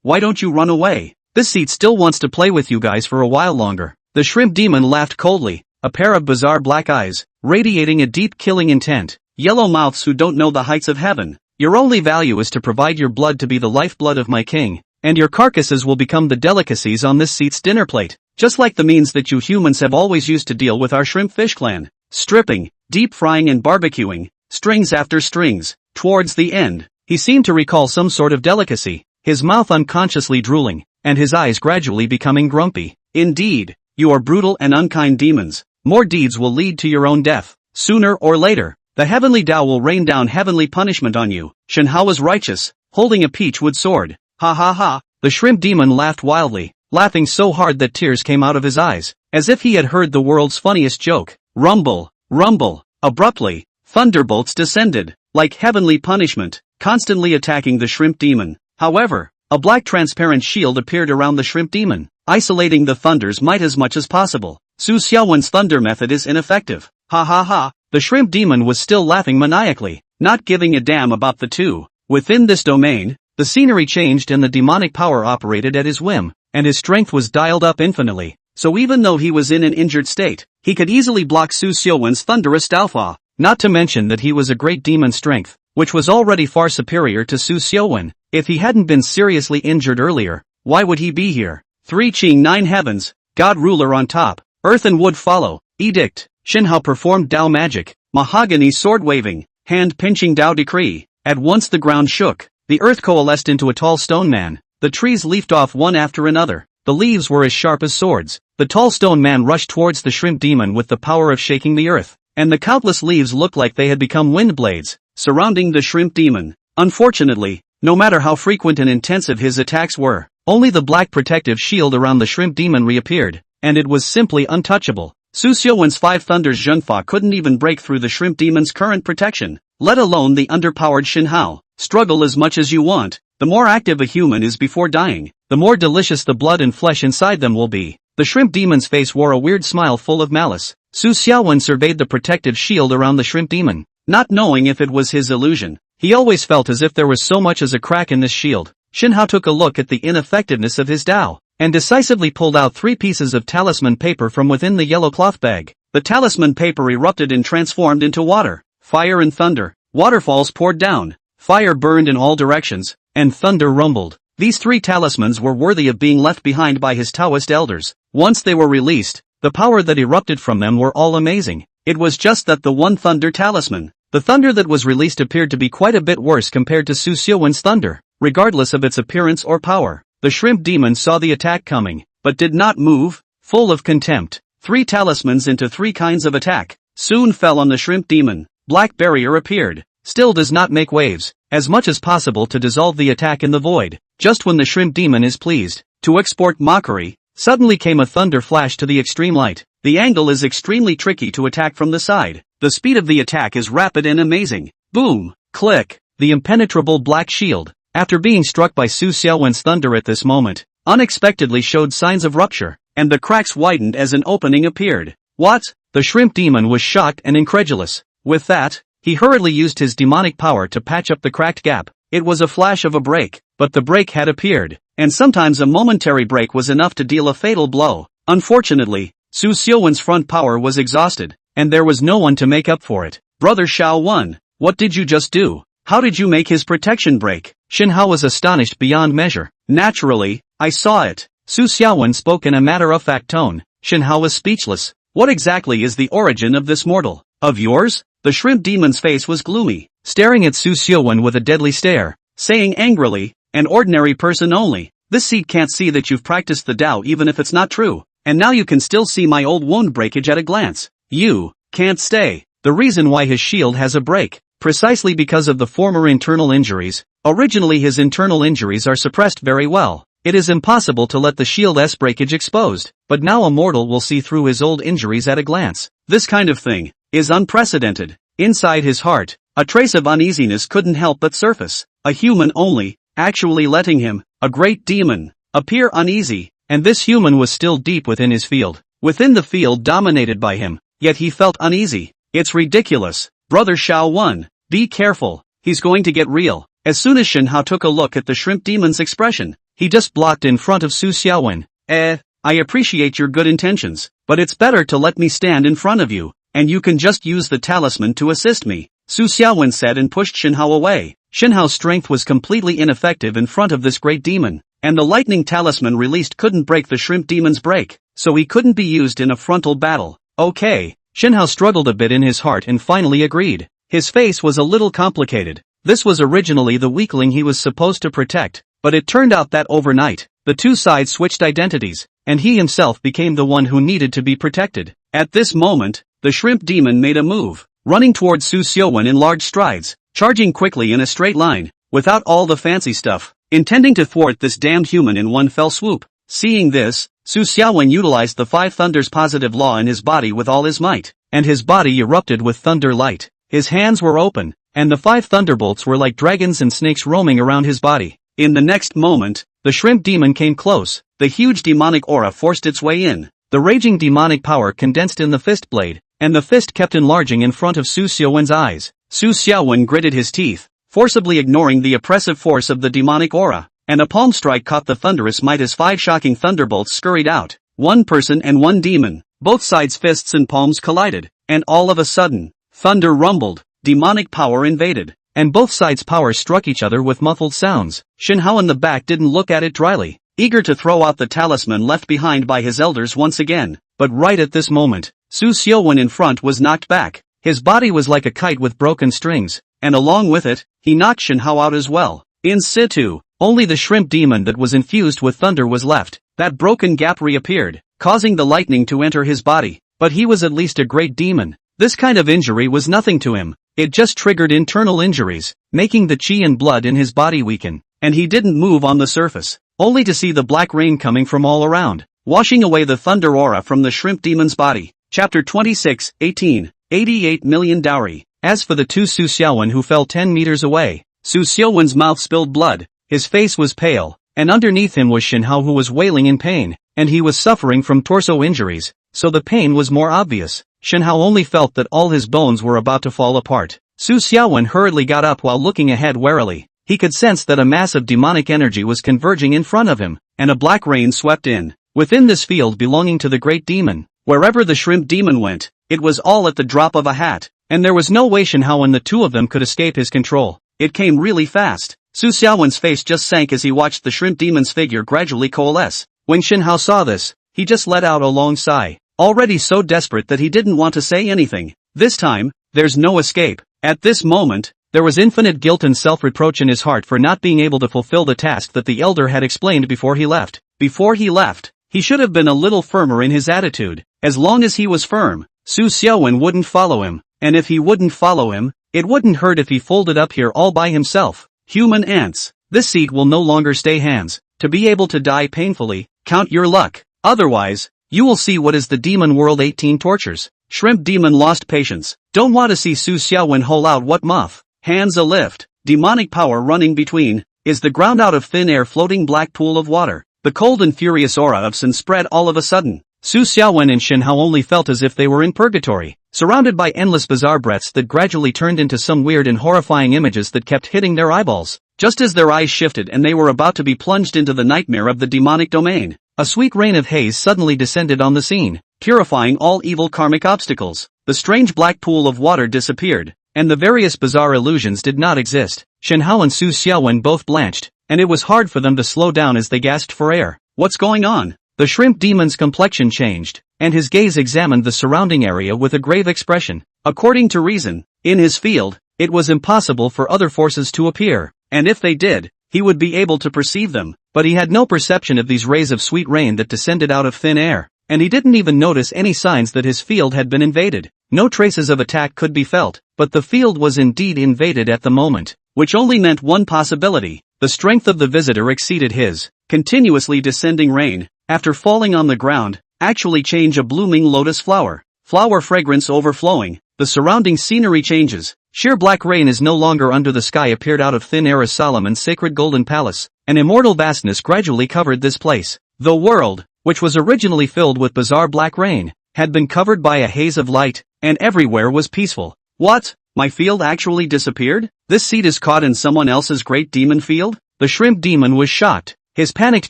A: Why don't you run away? This seat still wants to play with you guys for a while longer. The shrimp demon laughed coldly, a pair of bizarre black eyes, radiating a deep killing intent. Yellow mouths who don't know the heights of heaven. Your only value is to provide your blood to be the lifeblood of my king, and your carcasses will become the delicacies on this seat's dinner plate, just like the means that you humans have always used to deal with our shrimp fish clan. Stripping, deep frying and barbecuing, strings after strings. Towards the end, he seemed to recall some sort of delicacy, his mouth unconsciously drooling, and his eyes gradually becoming grumpy. Indeed, you are brutal and unkind demons. More deeds will lead to your own death. Sooner or later, the heavenly Tao will rain down heavenly punishment on you. Shenhao was righteous, holding a peachwood sword. Ha ha ha. The shrimp demon laughed wildly, laughing so hard that tears came out of his eyes, as if he had heard the world's funniest joke. Rumble, rumble. Abruptly, thunderbolts descended, like heavenly punishment, constantly attacking the shrimp demon. However, a black transparent shield appeared around the shrimp demon, isolating the thunders might as much as possible. Su Xiaowen's thunder method is ineffective. Ha ha ha. The shrimp demon was still laughing maniacally, not giving a damn about the two. Within this domain, the scenery changed and the demonic power operated at his whim, and his strength was dialed up infinitely. So even though he was in an injured state, he could easily block Su Xiaowen's thunderous downfall. Not to mention that he was a great demon strength, which was already far superior to Su Xiaowen. If he hadn't been seriously injured earlier, why would he be here? 3 Qing 9 heavens, God ruler on top, earth and wood follow, edict. Shenhao performed Dao magic, mahogany sword waving, hand pinching Dao decree. At once the ground shook, the earth coalesced into a tall stone man, the trees leafed off one after another, the leaves were as sharp as swords. The tall stone man rushed towards the shrimp demon with the power of shaking the earth, and the countless leaves looked like they had become wind blades, surrounding the shrimp demon. Unfortunately, no matter how frequent and intensive his attacks were, only the black protective shield around the shrimp demon reappeared, and it was simply untouchable. Su Xiaowen's 5 thunders Zhenfa couldn't even break through the shrimp demon's current protection, let alone the underpowered Shenhao. Struggle as much as you want. The more active a human is before dying, the more delicious the blood and flesh inside them will be. The shrimp demon's face wore a weird smile full of malice. Su Xiaowen surveyed the protective shield around the shrimp demon, not knowing if it was his illusion. He always felt as if there was so much as a crack in this shield. Shenhao took a look at the ineffectiveness of his Dao, and decisively pulled out 3 pieces of talisman paper from within the yellow cloth bag. The talisman paper erupted and transformed into water, fire and thunder. Waterfalls poured down, fire burned in all directions, and thunder rumbled. These 3 talismans were worthy of being left behind by his Taoist elders. Once they were released, the power that erupted from them were all amazing. It was just that the one thunder talisman, the thunder that was released appeared to be quite a bit worse compared to Su Xiaowen's thunder, regardless of its appearance or power. The shrimp demon saw the attack coming, but did not move, full of contempt. 3 talismans into 3 kinds of attack soon fell on the shrimp demon. Black barrier appeared, still does not make waves, as much as possible to dissolve the attack in the void. Just when the shrimp demon is pleased to export mockery, suddenly came a thunder flash to the extreme light. The angle is extremely tricky to attack from the side. The speed of the attack is rapid and amazing. Boom, click, the impenetrable black shield, after being struck by Su Xiaowen's thunder at this moment, unexpectedly showed signs of rupture, and the cracks widened as an opening appeared. What? The shrimp demon was shocked and incredulous. With that, he hurriedly used his demonic power to patch up the cracked gap. It was a flash of a break, but the break had appeared, and sometimes a momentary break was enough to deal a fatal blow. Unfortunately, Su Xiaowen's front power was exhausted, and there was no one to make up for it. Brother Xiao Wen, what did you just do? How did you make his protection break? Shenhao was astonished beyond measure. Naturally, I saw it. Su Xiaowen spoke in a matter-of-fact tone. Shenhao was speechless. What exactly is the origin of this mortal? Of yours? The shrimp demon's face was gloomy, staring at Su Xiaowen with a deadly stare, saying angrily, an ordinary person only. This seat can't see that you've practiced the Tao even if it's not true, and now you can still see my old wound breakage at a glance. You can't stay. The reason why his shield has a break, precisely because of the former internal injuries. Originally his internal injuries are suppressed very well. It is impossible to let the shield's breakage exposed, but now a mortal will see through his old injuries at a glance. This kind of thing is unprecedented. Inside his heart, a trace of uneasiness couldn't help but surface. A human only, actually letting him, a great demon, appear uneasy, and this human was still deep within his field. Within the field dominated by him, yet he felt uneasy. It's ridiculous. Brother Xiao Wen, be careful, he's going to get real. As soon as Shen Hao took a look at the shrimp demon's expression, he just blocked in front of Su Xiaowen. I appreciate your good intentions, but it's better to let me stand in front of you, and you can just use the talisman to assist me, Su Xiaowen said and pushed Shen Hao away. Shen Hao's strength was completely ineffective in front of this great demon, and the lightning talisman released couldn't break the shrimp demon's break, so he couldn't be used in a frontal battle. Okay, Shen Hao struggled a bit in his heart and finally agreed. His face was a little complicated. This was originally the weakling he was supposed to protect, but it turned out that overnight, the two sides switched identities, and he himself became the one who needed to be protected. At this moment, the shrimp demon made a move, running towards Su Xiaowen in large strides, charging quickly in a straight line, without all the fancy stuff, intending to thwart this damned human in one fell swoop. Seeing this, Su Xiaowen utilized the five thunders positive law in his body with all his might, and his body erupted with thunder light. His hands were open, and the five thunderbolts were like dragons and snakes roaming around his body. In the next moment, the shrimp demon came close. The huge demonic aura forced its way in. The raging demonic power condensed in the fist blade, and the fist kept enlarging in front of Su Xiaowen's eyes. Su Xiaowen gritted his teeth, forcibly ignoring the oppressive force of the demonic aura, and a palm strike caught the thunderous might as five shocking thunderbolts scurried out. One person and one demon. Both sides' fists and palms collided, and all of a sudden, thunder rumbled, demonic power invaded, and both sides' power struck each other with muffled sounds. Shen Hao in the back didn't look at it dryly, eager to throw out the talisman left behind by his elders once again, but right at this moment, Su Xiaowen in front was knocked back. His body was like a kite with broken strings, and along with it, he knocked Shen Hao out as well. In situ, only the shrimp demon that was infused with thunder was left. That broken gap reappeared, causing the lightning to enter his body, but he was at least a great demon. This kind of injury was nothing to him. It just triggered internal injuries, making the chi and blood in his body weaken, and he didn't move on the surface, only to see the black rain coming from all around, washing away the thunder aura from the shrimp demon's body. Chapter 26, 18, 88 million dowry. As for the two Su Xiaowen who fell 10 meters away, Su Xiaowen's mouth spilled blood, his face was pale, and underneath him was Shen Hao who was wailing in pain, and he was suffering from torso injuries, so the pain was more obvious. Shen Hao only felt that all his bones were about to fall apart. Su Xiaowen hurriedly got up while looking ahead warily. He could sense that a mass of demonic energy was converging in front of him, and a black rain swept in. Within this field belonging to the great demon, wherever the shrimp demon went, it was all at the drop of a hat, and there was no way Shen Hao and the two of them could escape his control. It came really fast. Su Xiaowen's face just sank as he watched the shrimp demon's figure gradually coalesce. When Shen Hao saw this, he just let out a long sigh, already so desperate that he didn't want to say anything. This time, there's no escape. At this moment, there was infinite guilt and self-reproach in his heart for not being able to fulfill the task that the elder had explained before he left. Before he left, he should have been a little firmer in his attitude. As long as he was firm, Su Xiaowen wouldn't follow him, and if he wouldn't follow him, it wouldn't hurt if he folded up here all by himself. Human ants, this seat will no longer stay hands. To be able to die painfully, count your luck. Otherwise, you will see what is the demon world 18 tortures. Shrimp demon lost patience. Don't want to see Su Xiaowen hole out what muff. Hands a lift. Demonic power running between. Is the ground out of thin air floating black pool of water. The cold and furious aura of Sun spread all of a sudden. Su Xiaowen and Shen Hao only felt as if they were in purgatory, surrounded by endless bizarre breaths that gradually turned into some weird and horrifying images that kept hitting their eyeballs. Just as their eyes shifted and they were about to be plunged into the nightmare of the demonic domain, a sweet rain of haze suddenly descended on the scene, purifying all evil karmic obstacles. The strange black pool of water disappeared, and the various bizarre illusions did not exist. Shen Hao and Su Xiaowen both blanched, and it was hard for them to slow down as they gasped for air. What's going on? The shrimp demon's complexion changed, and his gaze examined the surrounding area with a grave expression. According to reason, in his field, it was impossible for other forces to appear, and if they did, he would be able to perceive them, but he had no perception of these rays of sweet rain that descended out of thin air, and he didn't even notice any signs that his field had been invaded. No traces of attack could be felt, but the field was indeed invaded at the moment, which only meant one possibility. The strength of the visitor exceeded his. Continuously descending rain, after falling on the ground, actually change a blooming lotus flower. Flower fragrance overflowing, the surrounding scenery changes. Sheer black rain is no longer under the sky appeared out of thin air as Solomon's sacred golden palace. An immortal vastness gradually covered this place. The world, which was originally filled with bizarre black rain, had been covered by a haze of light, and everywhere was peaceful. What? My field actually disappeared? This seed is caught in someone else's great demon field? The shrimp demon was shocked, his panicked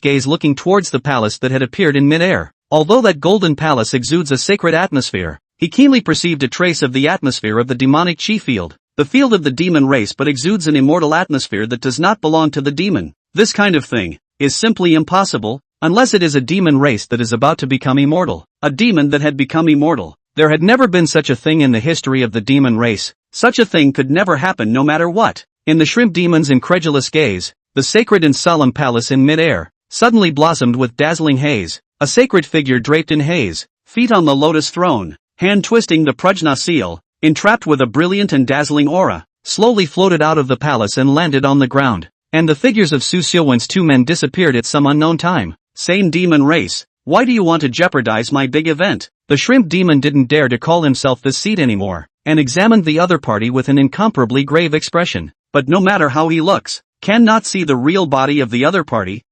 A: gaze looking towards the palace that had appeared in midair. Although that golden palace exudes a sacred atmosphere, he keenly perceived a trace of the atmosphere of the demonic chi field. The field of the demon race but exudes an immortal atmosphere that does not belong to the demon. This kind of thing is simply impossible, unless it is a demon race that is about to become immortal. A demon that had become immortal. There had never been such a thing in the history of the demon race. Such a thing could never happen no matter what. In the shrimp demon's incredulous gaze, the sacred and solemn palace in mid-air suddenly blossomed with dazzling haze. A sacred figure draped in haze, feet on the lotus throne, hand twisting the prajna seal, entrapped with a brilliant and dazzling aura, slowly floated out of the palace and landed on the ground. And the figures of Su Xiuwen's two men disappeared at some unknown time. Same demon race, why do you want to jeopardize my big event? The shrimp demon didn't dare to call himself this seed anymore, and examined the other party with an incomparably grave expression. But no matter how he looks, cannot see the real body of the other party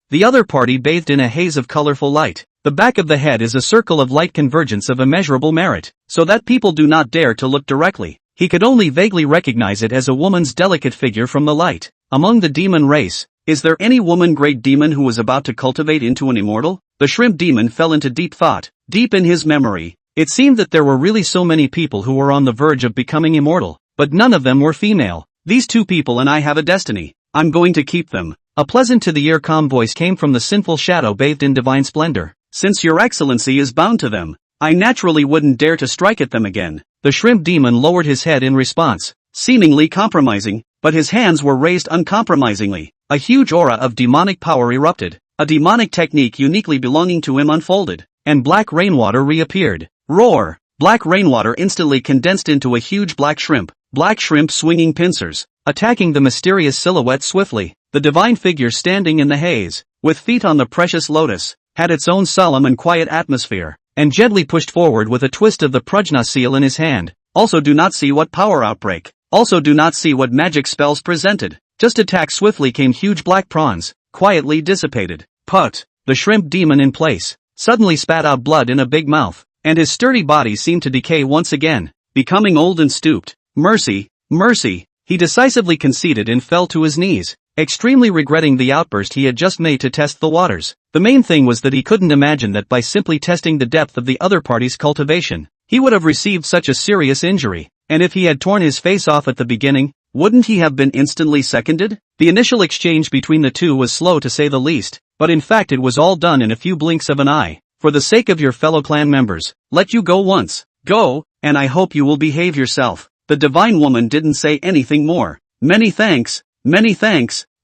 A: bathed in a haze of colorful light. The back of the head is a circle of light convergence of immeasurable merit, so that people do not dare to look directly. He could only vaguely recognize it as a woman's delicate figure from the light. Among the demon race, is there any woman great demon who was about to cultivate into an immortal? The shrimp demon fell into deep thought. Deep in his memory, it seemed that there were really so many people who were on the verge of becoming immortal, but none of them were female. These two people and I have a destiny. I'm going to keep them. A pleasant to the ear calm voice came from the sinful shadow bathed in divine splendor. Since your excellency is bound to them, I naturally wouldn't dare to strike at them again. The shrimp demon lowered his head in response, seemingly compromising, but his hands were raised uncompromisingly. A huge aura of demonic power erupted, a demonic technique uniquely belonging to him unfolded, and black rainwater reappeared. Roar! Black rainwater instantly condensed into a huge black shrimp swinging pincers, attacking the mysterious silhouette swiftly. The divine figure standing in the haze, with feet on the precious lotus, had its own solemn and quiet atmosphere, and gently pushed forward with a twist of the prajna seal in his hand. Also do not see what power outbreak. Also do not see what magic spells presented. Just attack swiftly came huge black prawns, quietly dissipated. Put! The shrimp demon in place, suddenly spat out blood in a big mouth, and his sturdy body seemed to decay once again, becoming old and stooped. Mercy! Mercy! He decisively conceded and fell to his knees, extremely regretting the outburst he had just made to test the waters. The main thing was that he couldn't imagine that by simply testing the depth of the other party's cultivation, he would have received such a serious injury. And if he had torn his face off at the beginning, wouldn't he have been instantly seconded? The initial exchange between the two was slow to say the least, but in fact it was all done in a few blinks of an eye. For the sake of your fellow clan members, let you go once. Go, and I hope you will behave yourself. The divine woman didn't say anything more. Many thanks,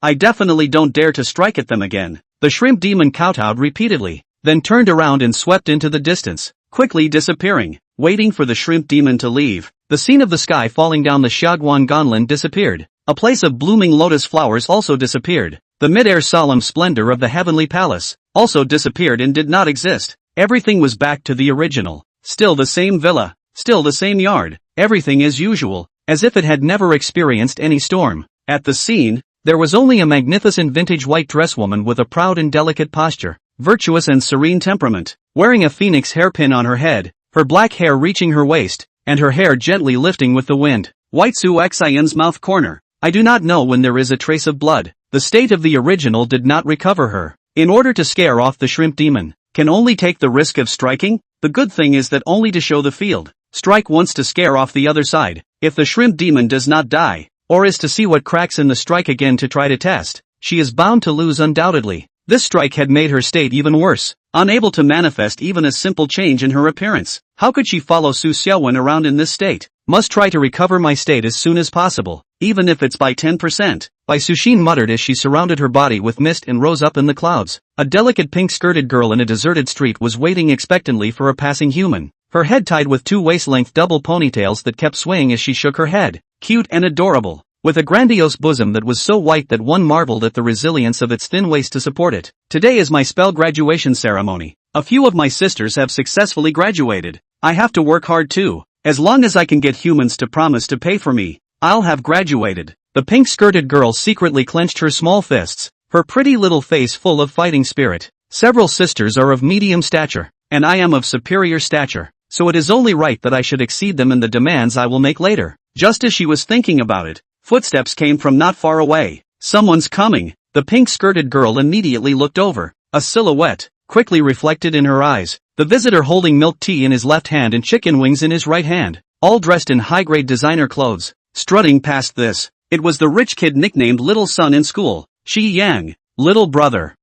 A: I definitely don't dare to strike at them again. The shrimp demon kowtowed repeatedly, then turned around and swept into the distance, quickly disappearing. Waiting for the shrimp demon to leave, the scene of the sky falling down the Xiaoguan Gonlin disappeared. A place of blooming lotus flowers also disappeared. The mid-air solemn splendor of the heavenly palace also disappeared and did not exist. Everything was back to the original. Still the same villa, still the same yard, everything as usual, as if it had never experienced any storm. At the scene, there was only a magnificent vintage white dress woman with a proud and delicate posture, virtuous and serene temperament, wearing a phoenix hairpin on her head, her black hair reaching her waist, and her hair gently lifting with the wind. White Su Xian's mouth corner. I do not know when there is a trace of blood. The state of the original did not recover her. In order to scare off the shrimp demon, can only take the risk of striking? The good thing is that only to show the field. Strike once to scare off the other side. If the shrimp demon does not die, or is to see what cracks in the strike again to try to test, she is bound to lose undoubtedly. This strike had made her state even worse, unable to manifest even a simple change in her appearance. How could she follow Su Xiaowen around in this state? Must try to recover my state as soon as possible, even if it's by 10%. Bai Suxin muttered as she surrounded her body with mist and rose up in the clouds. A delicate pink-skirted girl in a deserted street was waiting expectantly for a passing human, her head tied with two waist-length double ponytails that kept swaying as she shook her head. Cute and adorable, with a grandiose bosom that was so white that one marveled at the resilience of its thin waist to support it. Today is my spell graduation ceremony. A few of my sisters have successfully graduated. I have to work hard too. As long as I can get humans to promise to pay for me, I'll have graduated. The pink-skirted girl secretly clenched her small fists, her pretty little face full of fighting spirit. Several sisters are of medium stature, and I am of superior stature, so it is only right that I should exceed them in the demands I will make later. Just as she was thinking about it, footsteps came from not far away. Someone's coming. The pink-skirted girl immediately looked over. A silhouette quickly reflected in her eyes. The visitor holding milk tea in his left hand and chicken wings in his right hand, all dressed in high-grade designer clothes. Strutting past this, it was the rich kid nicknamed Little Son in school, Shi Yang. Little brother,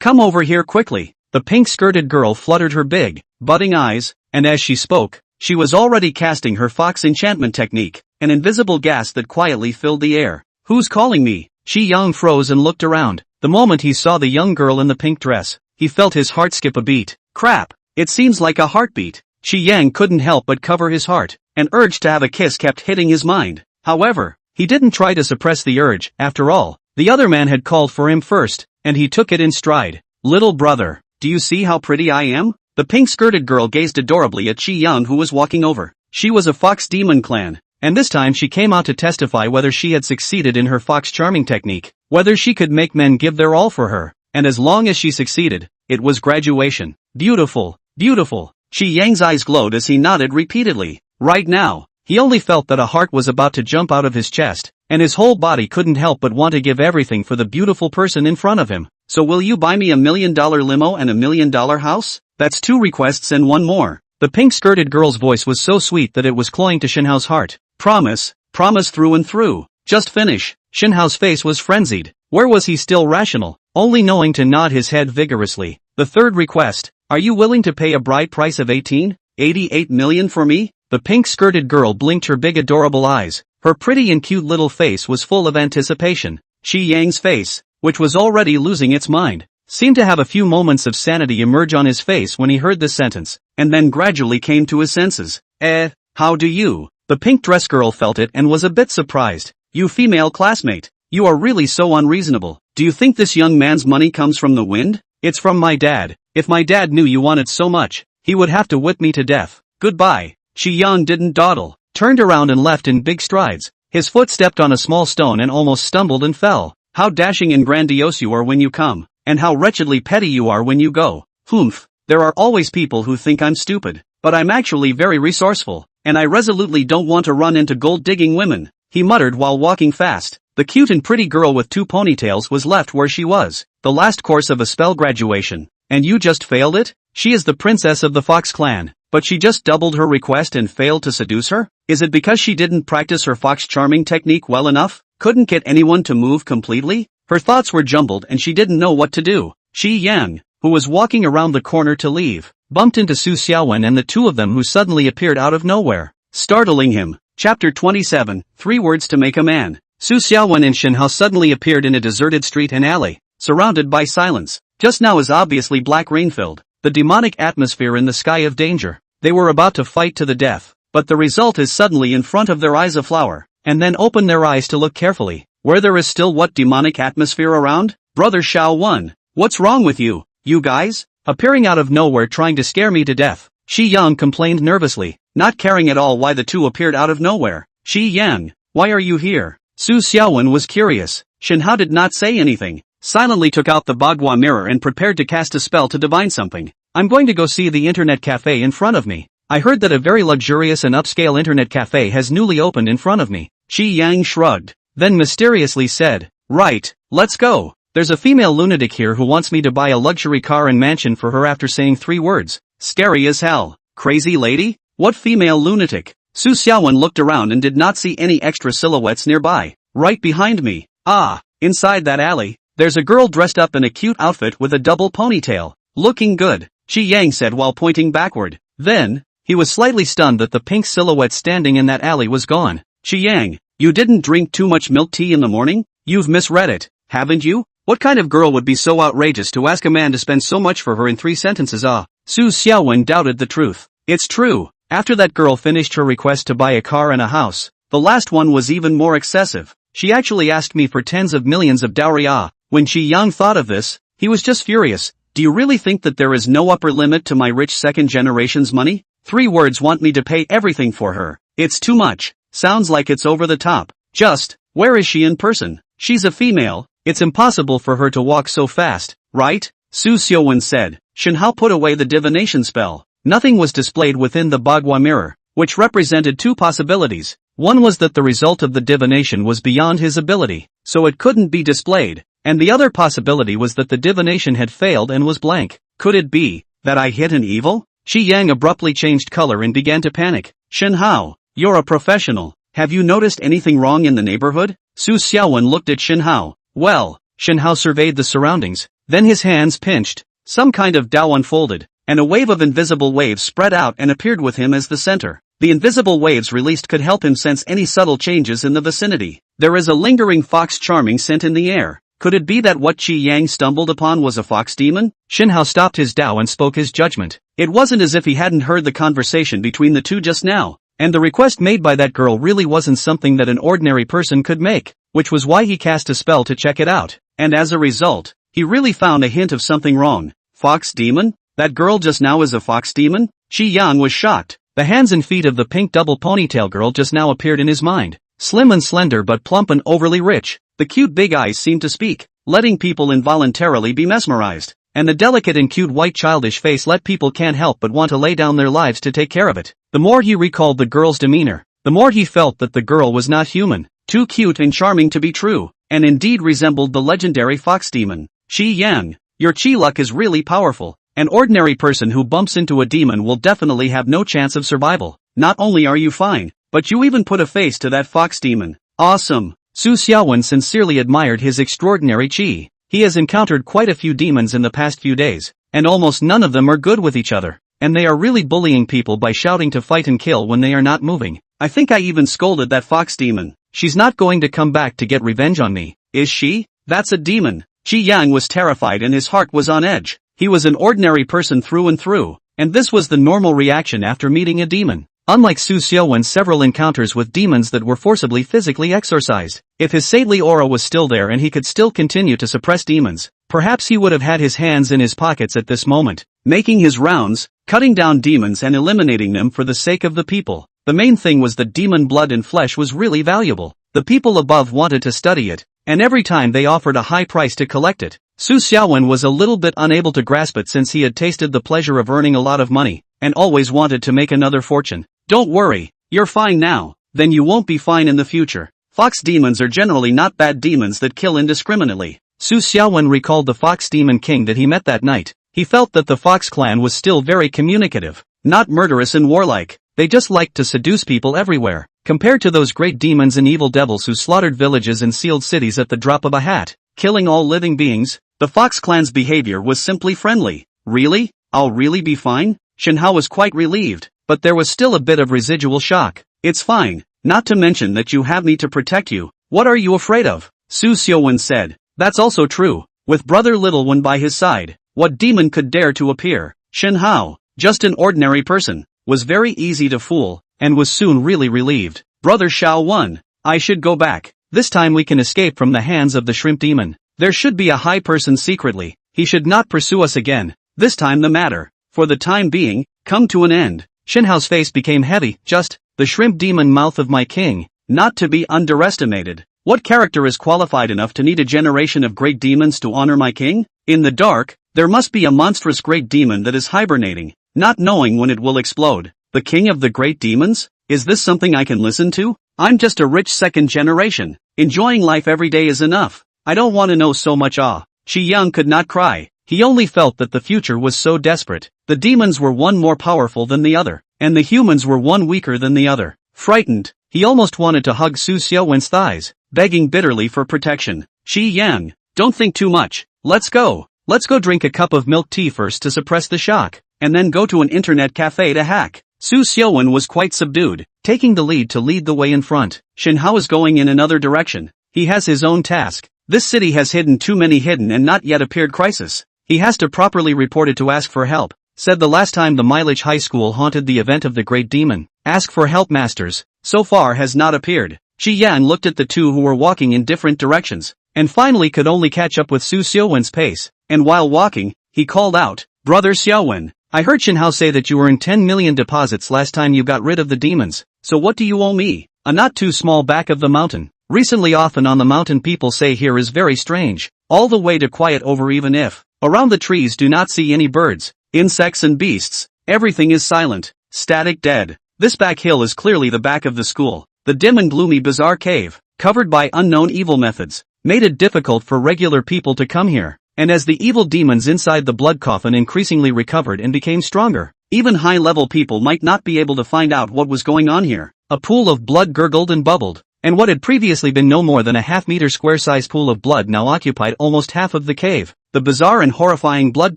A: come over here quickly. The pink-skirted girl fluttered her big, budding eyes, and as she spoke, she was already casting her fox enchantment technique, an invisible gas that quietly filled the air. Who's calling me? Shi Yang froze and looked around. The moment he saw the young girl in the pink dress, he felt his heart skip a beat. Crap, it seems like a heartbeat. Shi Yang couldn't help but cover his heart. An urge to have a kiss kept hitting his mind. However, he didn't try to suppress the urge. After all, the other man had called for him first, and he took it in stride. Little brother, do you see how pretty I am? The pink-skirted girl gazed adorably at Shi Yang, who was walking over. She was a fox demon clan, and this time she came out to testify whether she had succeeded in her fox charming technique, whether she could make men give their all for her, and as long as she succeeded, it was graduation. Beautiful, beautiful. Shi Yang's eyes glowed as he nodded repeatedly. Right now, he only felt that a heart was about to jump out of his chest, and his whole body couldn't help but want to give everything for the beautiful person in front of him. So will you buy me $1 million limo and $1 million house? That's 2 requests and 1 more. The pink-skirted girl's voice was so sweet that it was cloying to Shinhao's heart. Promise, promise through and through. Just finish. Shinhao's face was frenzied. Where was he still rational, only knowing to nod his head vigorously? The 3rd request, are you willing to pay a bride price of 88 million for me? The pink-skirted girl blinked her big adorable eyes. Her pretty and cute little face was full of anticipation. Shi Yang's face, which was already losing its mind, seemed to have a few moments of sanity emerge on his face when he heard this sentence, and then gradually came to his senses. How do you? The pink dress girl felt it and was a bit surprised. You female classmate, you are really so unreasonable. Do you think this young man's money comes from the wind? It's from my dad. If my dad knew you wanted so much, he would have to whip me to death. Goodbye. Shi Yang didn't dawdle, turned around and left in big strides. His foot stepped on a small stone and almost stumbled and fell. How dashing and grandiose you are when you come, and how wretchedly petty you are when you go. Humph, there are always people who think I'm stupid, but I'm actually very resourceful, and I resolutely don't want to run into gold-digging women, he muttered while walking fast. The cute and pretty girl with 2 ponytails was left where she was, the last course of a spell graduation, and you just failed it? She is the princess of the Fox clan, but she just doubled her request and failed to seduce her? Is it because she didn't practice her fox charming technique well enough? Couldn't get anyone to move completely? Her thoughts were jumbled and she didn't know what to do. Shi Yang, who was walking around the corner to leave, bumped into Su Xiaowen and the 2 of them who suddenly appeared out of nowhere, startling him. Chapter 27, 3 Words to Make a Man. Su Xiaowen and Shinhao suddenly appeared in a deserted street and alley, surrounded by silence. Just now is obviously black rain-filled, the demonic atmosphere in the sky of danger. They were about to fight to the death, but the result is suddenly in front of their eyes a flower, and then open their eyes to look carefully, where there is still what demonic atmosphere around? Brother Xiao1, what's wrong with you, you guys? Appearing out of nowhere trying to scare me to death. Shi Yang complained nervously, not caring at all why the 2 appeared out of nowhere. Shi Yang, why are you here? Su Xiaowen was curious. Shinhao did not say anything, silently took out the Bagua mirror and prepared to cast a spell to divine something. I'm going to go see the internet cafe in front of me. I heard that a very luxurious and upscale internet cafe has newly opened in front of me. Shi Yang shrugged, then mysteriously said, right, let's go. There's a female lunatic here who wants me to buy a luxury car and mansion for her after saying 3 words. Scary as hell. Crazy lady? What female lunatic? Su Xiaowen looked around and did not see any extra silhouettes nearby. Right behind me. Ah, inside that alley, there's a girl dressed up in a cute outfit with a double ponytail. Looking good, Shi Yang said while pointing backward. Then, he was slightly stunned that the pink silhouette standing in that alley was gone. Shi Yang, you didn't drink too much milk tea in the morning? You've misread it, haven't you? What kind of girl would be so outrageous to ask a man to spend so much for her in 3 sentences? Su Xiaowen doubted the truth. It's true. After that girl finished her request to buy a car and a house, the last one was even more excessive. She actually asked me for tens of millions of dowry. When Shi Yang thought of this, he was just furious. Do you really think that there is no upper limit to my rich second generation's money? 3 words want me to pay everything for her. It's too much. Sounds like it's over the top. Just, where is she in person? She's a female. It's impossible for her to walk so fast, right? Su Xiaowen said. Shenhao put away the divination spell. Nothing was displayed within the Bagua mirror, which represented two possibilities. One was that the result of the divination was beyond his ability, so it couldn't be displayed, and the other possibility was that the divination had failed and was blank. Could it be that I hit an evil? Shi Yang abruptly changed color and began to panic. Shenhao, you're a professional. Have you noticed anything wrong in the neighborhood? Su Xiaowen looked at Shenhao. Well, Shenhao surveyed the surroundings, then his hands pinched. Some kind of Dao unfolded, and a wave of invisible waves spread out and appeared with him as the center. The invisible waves released could help him sense any subtle changes in the vicinity. There is a lingering fox charming scent in the air. Could it be that what Qi Yang stumbled upon was a fox demon? Shenhao stopped his Dao and spoke his judgment. It wasn't as if he hadn't heard the conversation between the two just now, and the request made by that girl really wasn't something that an ordinary person could make, which was why he cast a spell to check it out, and as a result, he really found a hint of something wrong. Fox demon? That girl just now is a fox demon? Qi Yang was shocked. The hands and feet of the pink double ponytail girl just now appeared in his mind. Slim and slender but plump and overly rich. The cute big eyes seemed to speak, letting people involuntarily be mesmerized. And the delicate and cute white childish face let people can't help but want to lay down their lives to take care of it. The more he recalled the girl's demeanor, the more he felt that the girl was not human, too cute and charming to be true, and indeed resembled the legendary fox demon. Qi Yang, your chi luck is really powerful. An ordinary person who bumps into a demon will definitely have no chance of survival. Not only are you fine, but you even put a face to that fox demon. Awesome. Su Xiaowen sincerely admired his extraordinary chi. He has encountered quite a few demons in the past few days, and almost none of them are good with each other, and they are really bullying people by shouting to fight and kill when they are not moving. I think I even scolded that fox demon. She's not going to come back to get revenge on me, is she? That's a demon. Qi Yang was terrified and his heart was on edge. He was an ordinary person through and through, and this was the normal reaction after meeting a demon. Unlike Su Xiaowen's several encounters with demons that were forcibly physically exorcised, if his saintly aura was still there and he could still continue to suppress demons, perhaps he would have had his hands in his pockets at this moment, making his rounds, cutting down demons and eliminating them for the sake of the people. The main thing was that demon blood and flesh was really valuable. The people above wanted to study it, and every time they offered a high price to collect it. Su Xiaowen was a little bit unable to grasp it since he had tasted the pleasure of earning a lot of money, and always wanted to make another fortune. Don't worry, you're fine now, then you won't be fine in the future. Fox demons are generally not bad demons that kill indiscriminately. Su Xiaowen recalled the fox demon king that he met that night. He felt that the fox clan was still very communicative, not murderous and warlike. They just liked to seduce people everywhere, compared to those great demons and evil devils who slaughtered villages and sealed cities at the drop of a hat, killing all living beings. The Fox clan's behavior was simply friendly. Really? I'll really be fine? Shenhao was quite relieved, but there was still a bit of residual shock. It's fine, not to mention that you have me to protect you. What are you afraid of? Su Xiaowen said. That's also true. With brother little one by his side, what demon could dare to appear? Shenhao, just an ordinary person, was very easy to fool, and was soon really relieved. Brother Xiao won. I should go back. This time we can escape from the hands of the shrimp demon. There should be a high person secretly. He should not pursue us again. This time the matter, for the time being, come to an end. Shenhao's face became heavy. Just, the shrimp demon mouth of my king, not to be underestimated. What character is qualified enough to need a generation of great demons to honor my king? In the dark, there must be a monstrous great demon that is hibernating, not knowing when it will explode. The king of the great demons? Is this something I can listen to? I'm just a rich second generation. Enjoying life every day is enough. I don't want to know so much. Qi Yang could not cry. He only felt that the future was so desperate. The demons were one more powerful than the other, and the humans were one weaker than the other. Frightened, he almost wanted to hug Su Xiaowen's thighs, begging bitterly for protection. Qi Yang, don't think too much. Let's go. Let's go drink a cup of milk tea first to suppress the shock, and then go to an internet cafe to hack. Su Xiaowen was quite subdued, taking the lead to lead the way in front. Shenhao is going in another direction. He has his own task. This city has hidden too many hidden and not yet appeared crisis. He has to properly report it to ask for help. Said the last time the Mileage High School haunted the event of the Great Demon. Ask for help masters. So far has not appeared. Qi Yang looked at the two who were walking in different directions, and finally could only catch up with Su Xiaowen's pace, and while walking, he called out, Brother Xiaowen, I heard Shenhao say that you were in 10 million deposits last time you got rid of the demons, so what do you owe me? A not too small back of the mountain. Recently often on the mountain people say here is very strange, all the way to quiet over even if, around the trees do not see any birds, insects and beasts, everything is silent, static dead. This back hill is clearly the back of the school, the dim and gloomy bizarre cave, covered by unknown evil methods, made it difficult for regular people to come here, and as the evil demons inside the blood coffin increasingly recovered and became stronger, even high-level people might not be able to find out what was going on here. A pool of blood gurgled and bubbled, and what had previously been no more than a half-meter square-sized pool of blood now occupied almost half of the cave. The bizarre and horrifying blood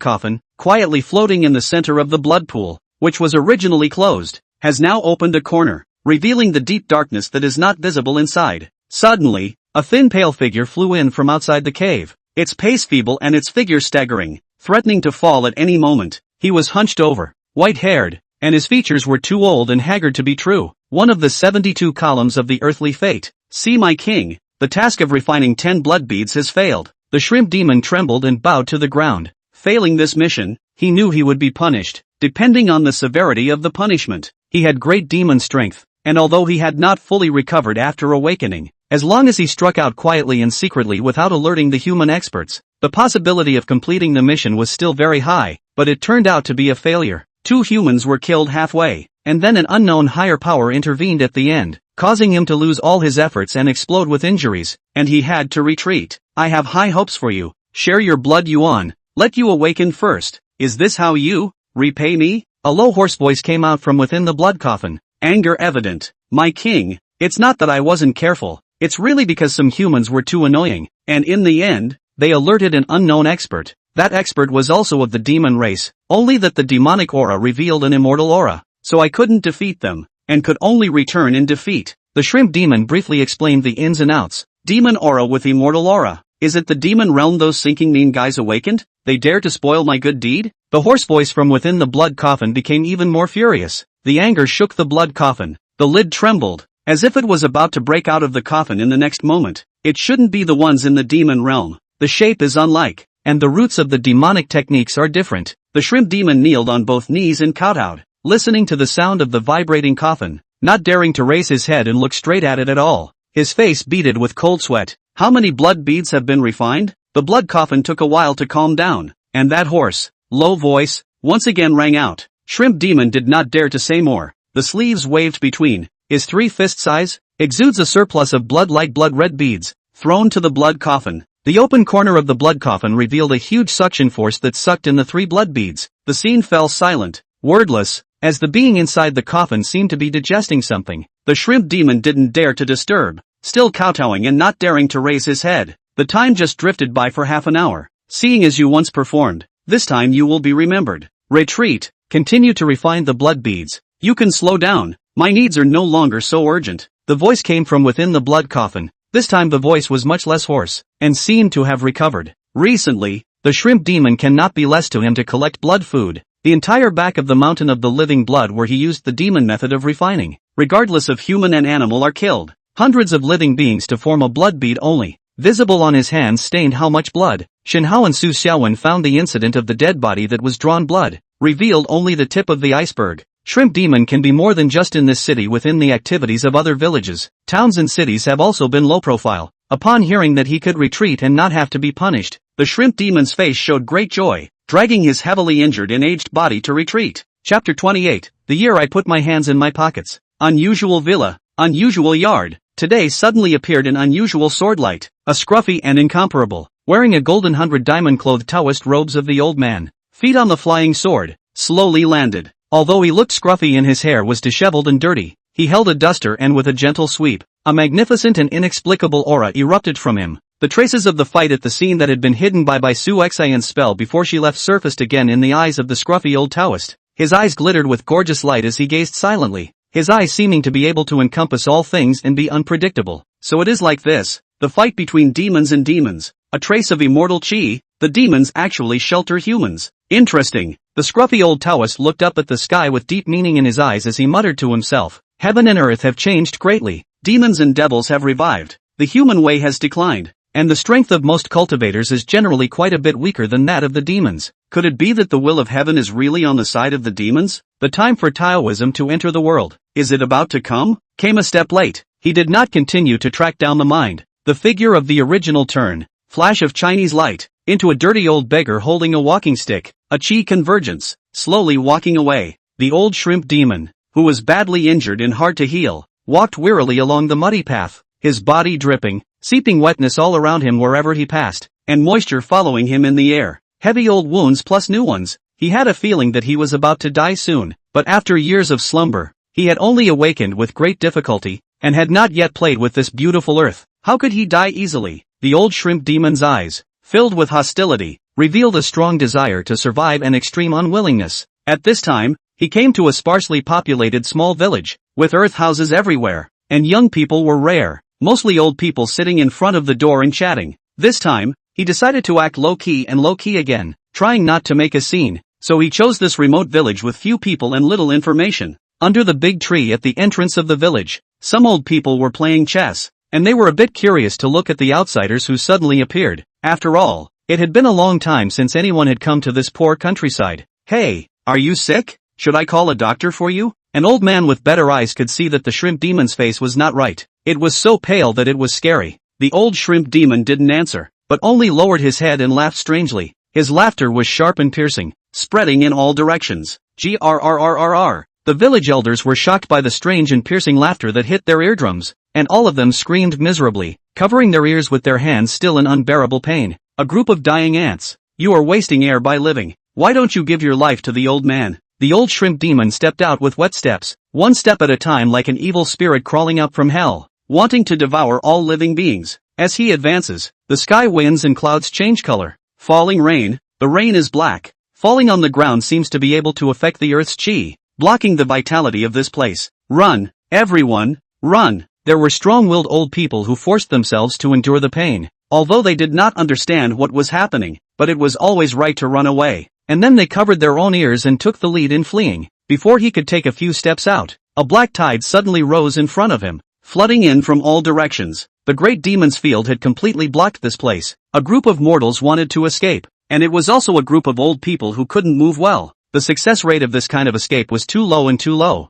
A: coffin, quietly floating in the center of the blood pool, which was originally closed, has now opened a corner, revealing the deep darkness that is not visible inside. Suddenly, a thin pale figure flew in from outside the cave, its pace feeble and its figure staggering, threatening to fall at any moment. He was hunched over, white-haired, and his features were too old and haggard to be true. One of the 72 columns of the earthly fate. See my king, the task of refining 10 blood beads has failed. The shrimp demon trembled and bowed to the ground. Failing this mission, he knew he would be punished, depending on the severity of the punishment. He had great demon strength, and although he had not fully recovered after awakening, as long as he struck out quietly and secretly without alerting the human experts, the possibility of completing the mission was still very high, but it turned out to be a failure. 2 humans were killed halfway, and then an unknown higher power intervened at the end, causing him to lose all his efforts and explode with injuries, and he had to retreat. I have high hopes for you. Share your blood Yuan. Let you awaken first. Is this how you repay me? A low hoarse voice came out from within the blood coffin, anger evident. My king, it's not that I wasn't careful, it's really because some humans were too annoying, and in the end, they alerted an unknown expert. That expert was also of the demon race, only that the demonic aura revealed an immortal aura, so I couldn't defeat them, and could only return in defeat. The shrimp demon briefly explained the ins and outs. Demon aura with immortal aura. Is it the demon realm those sinking mean guys awakened? They dare to spoil my good deed? The hoarse voice from within the blood coffin became even more furious. The anger shook the blood coffin. The lid trembled, as if it was about to break out of the coffin in the next moment. It shouldn't be the ones in the demon realm. The shape is unlike, and the roots of the demonic techniques are different. The shrimp demon kneeled on both knees and kowtowed, listening to the sound of the vibrating coffin, not daring to raise his head and look straight at it at all. His face beaded with cold sweat. How many blood beads have been refined? The blood coffin took a while to calm down, and that hoarse, low voice, once again rang out. Shrimp demon did not dare to say more. The sleeves waved between his 3 fist size, exudes a surplus of blood like blood red beads, thrown to the blood coffin. The open corner of the blood coffin revealed a huge suction force that sucked in the 3 blood beads. The scene fell silent, wordless, as the being inside the coffin seemed to be digesting something. The shrimp demon didn't dare to disturb, still kowtowing and not daring to raise his head. The time just drifted by for half an hour. Seeing as you once performed, this time you will be remembered. Retreat, continue to refine the blood beads. You can slow down, my needs are no longer so urgent. The voice came from within the blood coffin. This time the voice was much less hoarse, and seemed to have recovered. Recently, the shrimp demon cannot be less to him to collect blood food. The entire back of the mountain of the living blood where he used the demon method of refining, regardless of human and animal, are killed. Hundreds of living beings to form a blood bead only. Visible on his hands stained how much blood. Shinhao and Su Xiaowen found the incident of the dead body that was drawn blood, revealed only the tip of the iceberg. Shrimp demon can be more than just in this city within the activities of other villages. Towns and cities have also been low profile. Upon hearing that he could retreat and not have to be punished, the shrimp demon's face showed great joy, dragging his heavily injured and aged body to retreat. Chapter 28. The year I put my hands in my pockets. Unusual villa, unusual yard. Today suddenly appeared an unusual swordlight, a scruffy and incomparable, wearing a golden 100-diamond-clothed Taoist robes of the old man, feet on the flying sword, slowly landed. Although he looked scruffy and his hair was disheveled and dirty, he held a duster and with a gentle sweep, a magnificent and inexplicable aura erupted from him. The traces of the fight at the scene that had been hidden by Su Xian's spell before she left surfaced again in the eyes of the scruffy old Taoist. His eyes glittered with gorgeous light as he gazed silently, his eyes seeming to be able to encompass all things and be unpredictable. So it is like this, the fight between demons and demons, a trace of immortal chi. The demons actually shelter humans. Interesting. The scruffy old Taoist looked up at the sky with deep meaning in his eyes as he muttered to himself. Heaven and earth have changed greatly. Demons and devils have revived. The human way has declined, and the strength of most cultivators is generally quite a bit weaker than that of the demons. Could it be that the will of heaven is really on the side of the demons? The time for Taoism to enter the world, is it about to come? Came a step late. He did not continue to track down the mind. The figure of the original turn, flash of Chinese light, into a dirty old beggar holding a walking stick, a chi convergence, slowly walking away. The old shrimp demon, who was badly injured and hard to heal, walked wearily along the muddy path, his body dripping, seeping wetness all around him wherever he passed, and moisture following him in the air. Heavy old wounds plus new ones. He had a feeling that he was about to die soon, but after years of slumber, he had only awakened with great difficulty, and had not yet played with this beautiful earth. How could he die easily? The old shrimp demon's eyes, filled with hostility, revealed a strong desire to survive and extreme unwillingness. At this time, he came to a sparsely populated small village, with earth houses everywhere, and young people were rare, mostly old people sitting in front of the door and chatting. This time, he decided to act low-key and low-key again, trying not to make a scene, so he chose this remote village with few people and little information. Under the big tree at the entrance of the village, some old people were playing chess, and they were a bit curious to look at the outsiders who suddenly appeared. After all, it had been a long time since anyone had come to this poor countryside. "Hey, are you sick? Should I call a doctor for you?" An old man with better eyes could see that the shrimp demon's face was not right. It was so pale that it was scary. The old shrimp demon didn't answer, but only lowered his head and laughed strangely. His laughter was sharp and piercing, spreading in all directions. Grrrrrr. The village elders were shocked by the strange and piercing laughter that hit their eardrums, and all of them screamed miserably, covering their ears with their hands still in unbearable pain. A group of dying ants. "You are wasting air by living. Why don't you give your life to the old man?" The old shrimp demon stepped out with wet steps, one step at a time like an evil spirit crawling up from hell, wanting to devour all living beings. As he advances, the sky winds and clouds change color. Falling rain. The rain is black. Falling on the ground seems to be able to affect the earth's chi, blocking the vitality of this place. "Run, everyone, run!" There were strong-willed old people who forced themselves to endure the pain, although they did not understand what was happening, but it was always right to run away. And then they covered their own ears and took the lead in fleeing. Before he could take a few steps out, a black tide suddenly rose in front of him, flooding in from all directions. The great demon's field had completely blocked this place. A group of mortals wanted to escape, and it was also a group of old people who couldn't move well. The success rate of this kind of escape was too low and too low.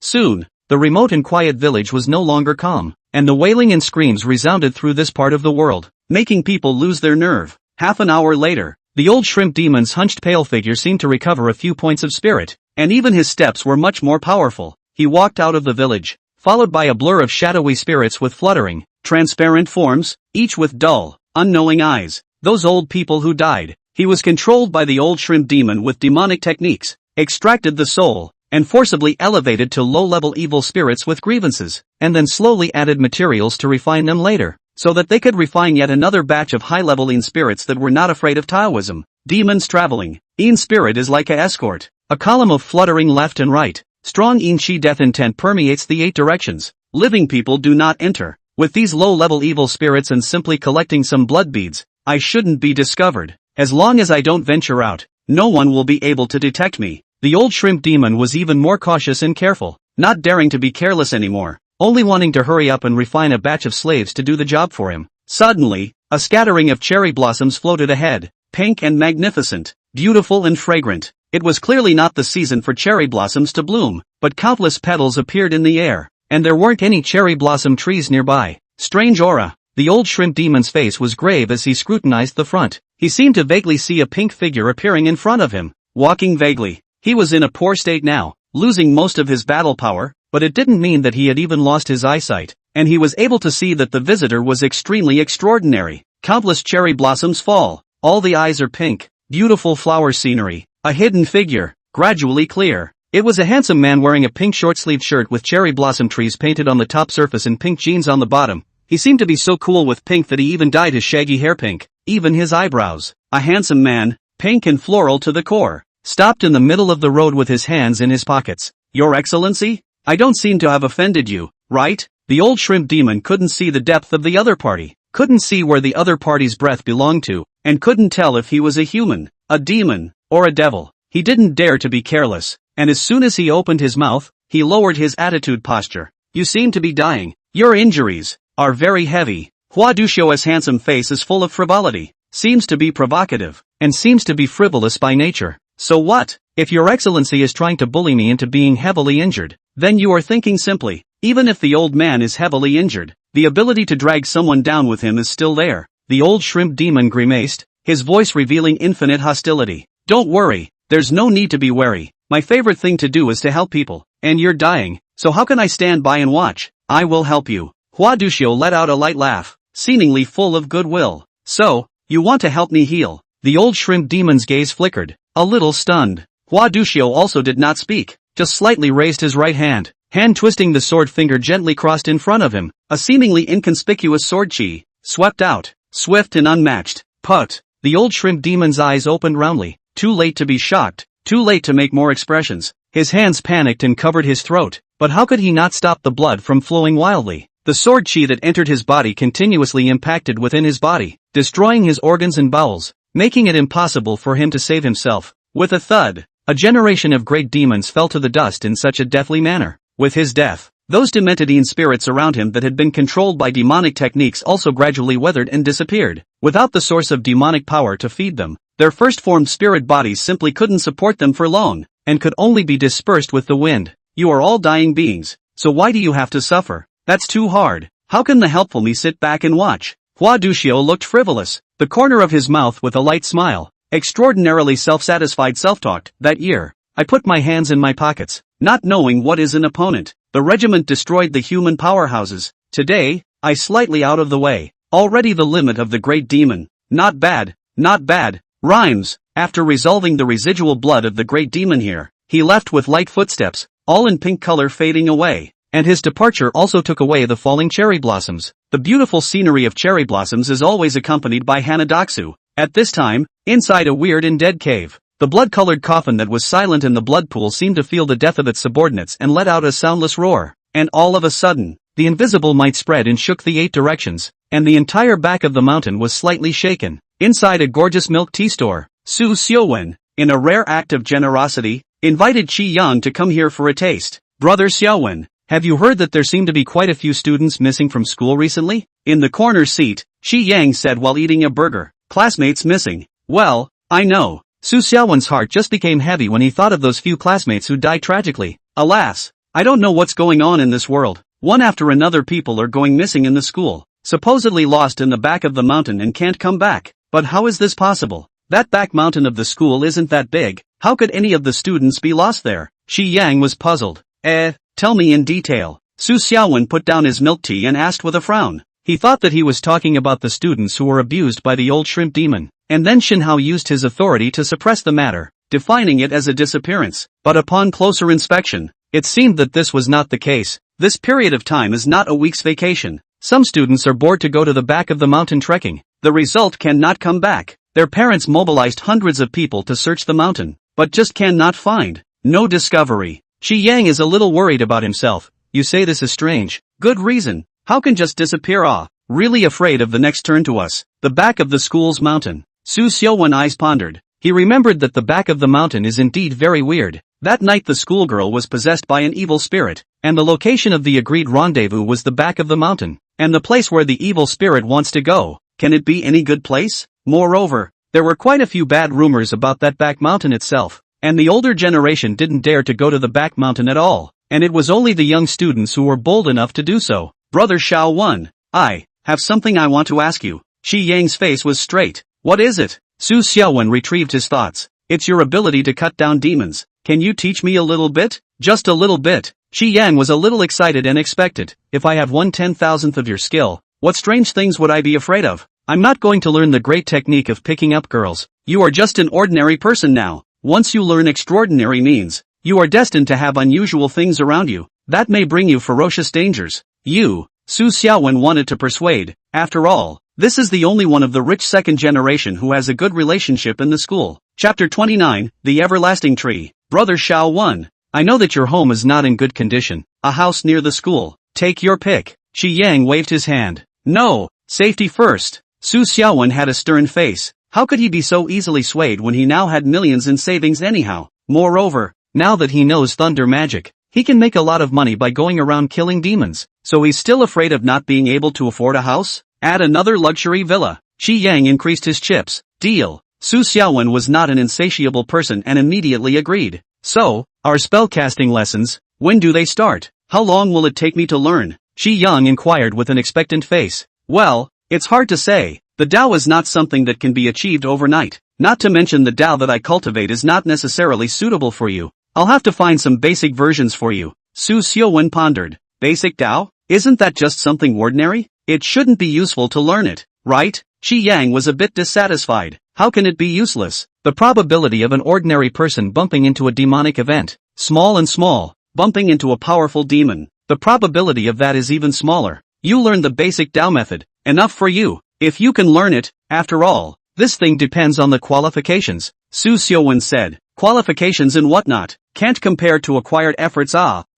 A: Soon, the remote and quiet village was no longer calm, and the wailing and screams resounded through this part of the world, making people lose their nerve. Half an hour later, the old shrimp demon's hunched pale figure seemed to recover a few points of spirit, and even his steps were much more powerful. He walked out of the village, followed by a blur of shadowy spirits with fluttering, transparent forms, each with dull, unknowing eyes. Those old people who died. He was controlled by the old shrimp demon with demonic techniques, extracted the soul, and forcibly elevated to low-level evil spirits with grievances, and then slowly added materials to refine them later, so that they could refine yet another batch of high-level in spirits that were not afraid of Taoism. Demons traveling. In spirit is like a escort, a column of fluttering left and right. Strong in chi death intent permeates the 8 directions. Living people do not enter. With these low-level evil spirits and simply collecting some blood beads, I shouldn't be discovered. As long as I don't venture out, no one will be able to detect me. The old shrimp demon was even more cautious and careful, not daring to be careless anymore, only wanting to hurry up and refine a batch of slaves to do the job for him. Suddenly, a scattering of cherry blossoms floated ahead, pink and magnificent, beautiful and fragrant. It was clearly not the season for cherry blossoms to bloom, but countless petals appeared in the air, and there weren't any cherry blossom trees nearby. Strange aura. The old shrimp demon's face was grave as he scrutinized the front. He seemed to vaguely see a pink figure appearing in front of him, walking vaguely. He was in a poor state now, losing most of his battle power, but it didn't mean that he had even lost his eyesight, and he was able to see that the visitor was extremely extraordinary. Countless cherry blossoms fall, all the eyes are pink, beautiful flower scenery, a hidden figure, gradually clear. It was a handsome man wearing a pink short-sleeved shirt with cherry blossom trees painted on the top surface and pink jeans on the bottom. He seemed to be so cool with pink that he even dyed his shaggy hair pink, even his eyebrows. A handsome man, pink and floral to the core, stopped in the middle of the road with his hands in his pockets. "Your Excellency? I don't seem to have offended you, right?" The old shrimp demon couldn't see the depth of the other party, couldn't see where the other party's breath belonged to, and couldn't tell if he was a human, a demon, or a devil. He didn't dare to be careless, and as soon as he opened his mouth, he lowered his attitude posture. "You seem to be dying. Your injuries are very heavy." Hua Dushou's handsome face is full of frivolity, seems to be provocative, and seems to be frivolous by nature. "So what? If your Excellency is trying to bully me into being heavily injured, then you are thinking simply. Even if the old man is heavily injured, the ability to drag someone down with him is still there. The old shrimp demon grimaced, his voice revealing infinite hostility. Don't worry, there's no need to be wary. My favorite thing to do is to help people, and you're dying, so how can I stand by and watch? I will help you. Hua Duxiu let out a light laugh, seemingly full of goodwill. So, you want to help me heal? The old shrimp demon's gaze flickered, a little stunned. Hua Duxiu also did not speak, just slightly raised his right hand. Hand twisting, the sword finger gently crossed in front of him. A seemingly inconspicuous sword chi swept out, swift and unmatched. Put. The old shrimp demon's eyes opened roundly. Too late to be shocked, too late to make more expressions. His hands panicked and covered his throat, but how could he not stop the blood from flowing wildly? The sword chi that entered his body continuously impacted within his body, destroying his organs and bowels, making it impossible for him to save himself. With a thud, a generation of great demons fell to the dust in such a deathly manner. With his death, those dementadine spirits around him that had been controlled by demonic techniques also gradually weathered and disappeared. Without the source of demonic power to feed them, their first-formed spirit bodies simply couldn't support them for long, and could only be dispersed with the wind. You are all dying beings, so why do you have to suffer? That's too hard. How can the helpful me sit back and watch? Hua Duxiu looked frivolous, the corner of his mouth with a light smile. Extraordinarily self-satisfied self-talked. That year, I put my hands in my pockets, not knowing what is an opponent. The regiment destroyed the human powerhouses. Today, I slightly out of the way. Already the limit of the great demon. Not bad, not bad. Rhymes. After resolving the residual blood of the great demon here, he left with light footsteps, all in pink color fading away. And his departure also took away the falling cherry blossoms. The beautiful scenery of cherry blossoms is always accompanied by Hanadoxu. At this time, inside a weird and dead cave, the blood-colored coffin that was silent in the blood pool seemed to feel the death of its subordinates and let out a soundless roar. And all of a sudden, the invisible might spread and shook the 8 directions, and the entire back of the mountain was slightly shaken. Inside a gorgeous milk tea store, Su Xiaowen, in a rare act of generosity, invited Qi Yang to come here for a taste. Brother Xiaowen, have you heard that there seem to be quite a few students missing from school recently? In the corner seat, Qi Yang said while eating a burger. Classmates missing. Well, I know. Su Xiaowen's heart just became heavy when he thought of those few classmates who died tragically. Alas, I don't know what's going on in this world. One after another people are going missing in the school, supposedly lost in the back of the mountain and can't come back. But how is this possible? That back mountain of the school isn't that big. How could any of the students be lost there? Qi Yang was puzzled. Tell me in detail. Su Xiaowen put down his milk tea and asked with a frown. He thought that he was talking about the students who were abused by the old shrimp demon, and then Shin Hao used his authority to suppress the matter, defining it as a disappearance. But upon closer inspection, it seemed that this was not the case. This period of time is not a week's vacation. Some students are bored to go to the back of the mountain trekking. The result cannot come back. Their parents mobilized hundreds of people to search the mountain, but just cannot find. No discovery. Qi Yang is a little worried about himself. You say this is strange. Good reason. How can just disappear? Really afraid of the next turn to us. The back of the school's mountain. Su Xiaowen eyes pondered. He remembered that the back of the mountain is indeed very weird. That night the schoolgirl was possessed by an evil spirit, and the location of the agreed rendezvous was the back of the mountain, and the place where the evil spirit wants to go. Can it be any good place? Moreover, there were quite a few bad rumors about that back mountain itself, and the older generation didn't dare to go to the back mountain at all, and it was only the young students who were bold enough to do so. Brother Xiao Wen, I have something I want to ask you. Qi Yang's face was straight. What is it? Su Xiaowen retrieved his thoughts. It's your ability to cut down demons. Can you teach me a little bit? Just a little bit. Qi Yang was a little excited and expected. If I have 1/10,000th of your skill, what strange things would I be afraid of? I'm not going to learn the great technique of picking up girls. You are just an ordinary person now. Once you learn extraordinary means, you are destined to have unusual things around you. That may bring you ferocious dangers. You, Su Xiaowen wanted to persuade. After all, this is the only one of the rich second generation who has a good relationship in the school. Chapter 29, The Everlasting Tree. Brother Xiao Wen, I know that your home is not in good condition. A house near the school. Take your pick. Qi Yang waved his hand. No, safety first. Su Xiaowen had a stern face. How could he be so easily swayed when he now had millions in savings anyhow? Moreover, now that he knows thunder magic, he can make a lot of money by going around killing demons. So he's still afraid of not being able to afford a house? Add another luxury villa. Qi Yang increased his chips. Deal. Su Xiaowen was not an insatiable person and immediately agreed. So, our spellcasting lessons, when do they start? How long will it take me to learn? Shi Yang inquired with an expectant face. Well, it's hard to say. The Tao is not something that can be achieved overnight. Not to mention the Tao that I cultivate is not necessarily suitable for you. I'll have to find some basic versions for you. Su Xiaowen pondered. Basic Tao? Isn't that just something ordinary? It shouldn't be useful to learn it, right? Shi Yang was a bit dissatisfied. How can it be useless? The probability of an ordinary person bumping into a demonic event, small and small, bumping into a powerful demon, the probability of that is even smaller. You learn the basic Tao method. Enough for you. If you can learn it, after all, this thing depends on the qualifications, Su Xiaowen said. Qualifications and whatnot, can't compare to acquired efforts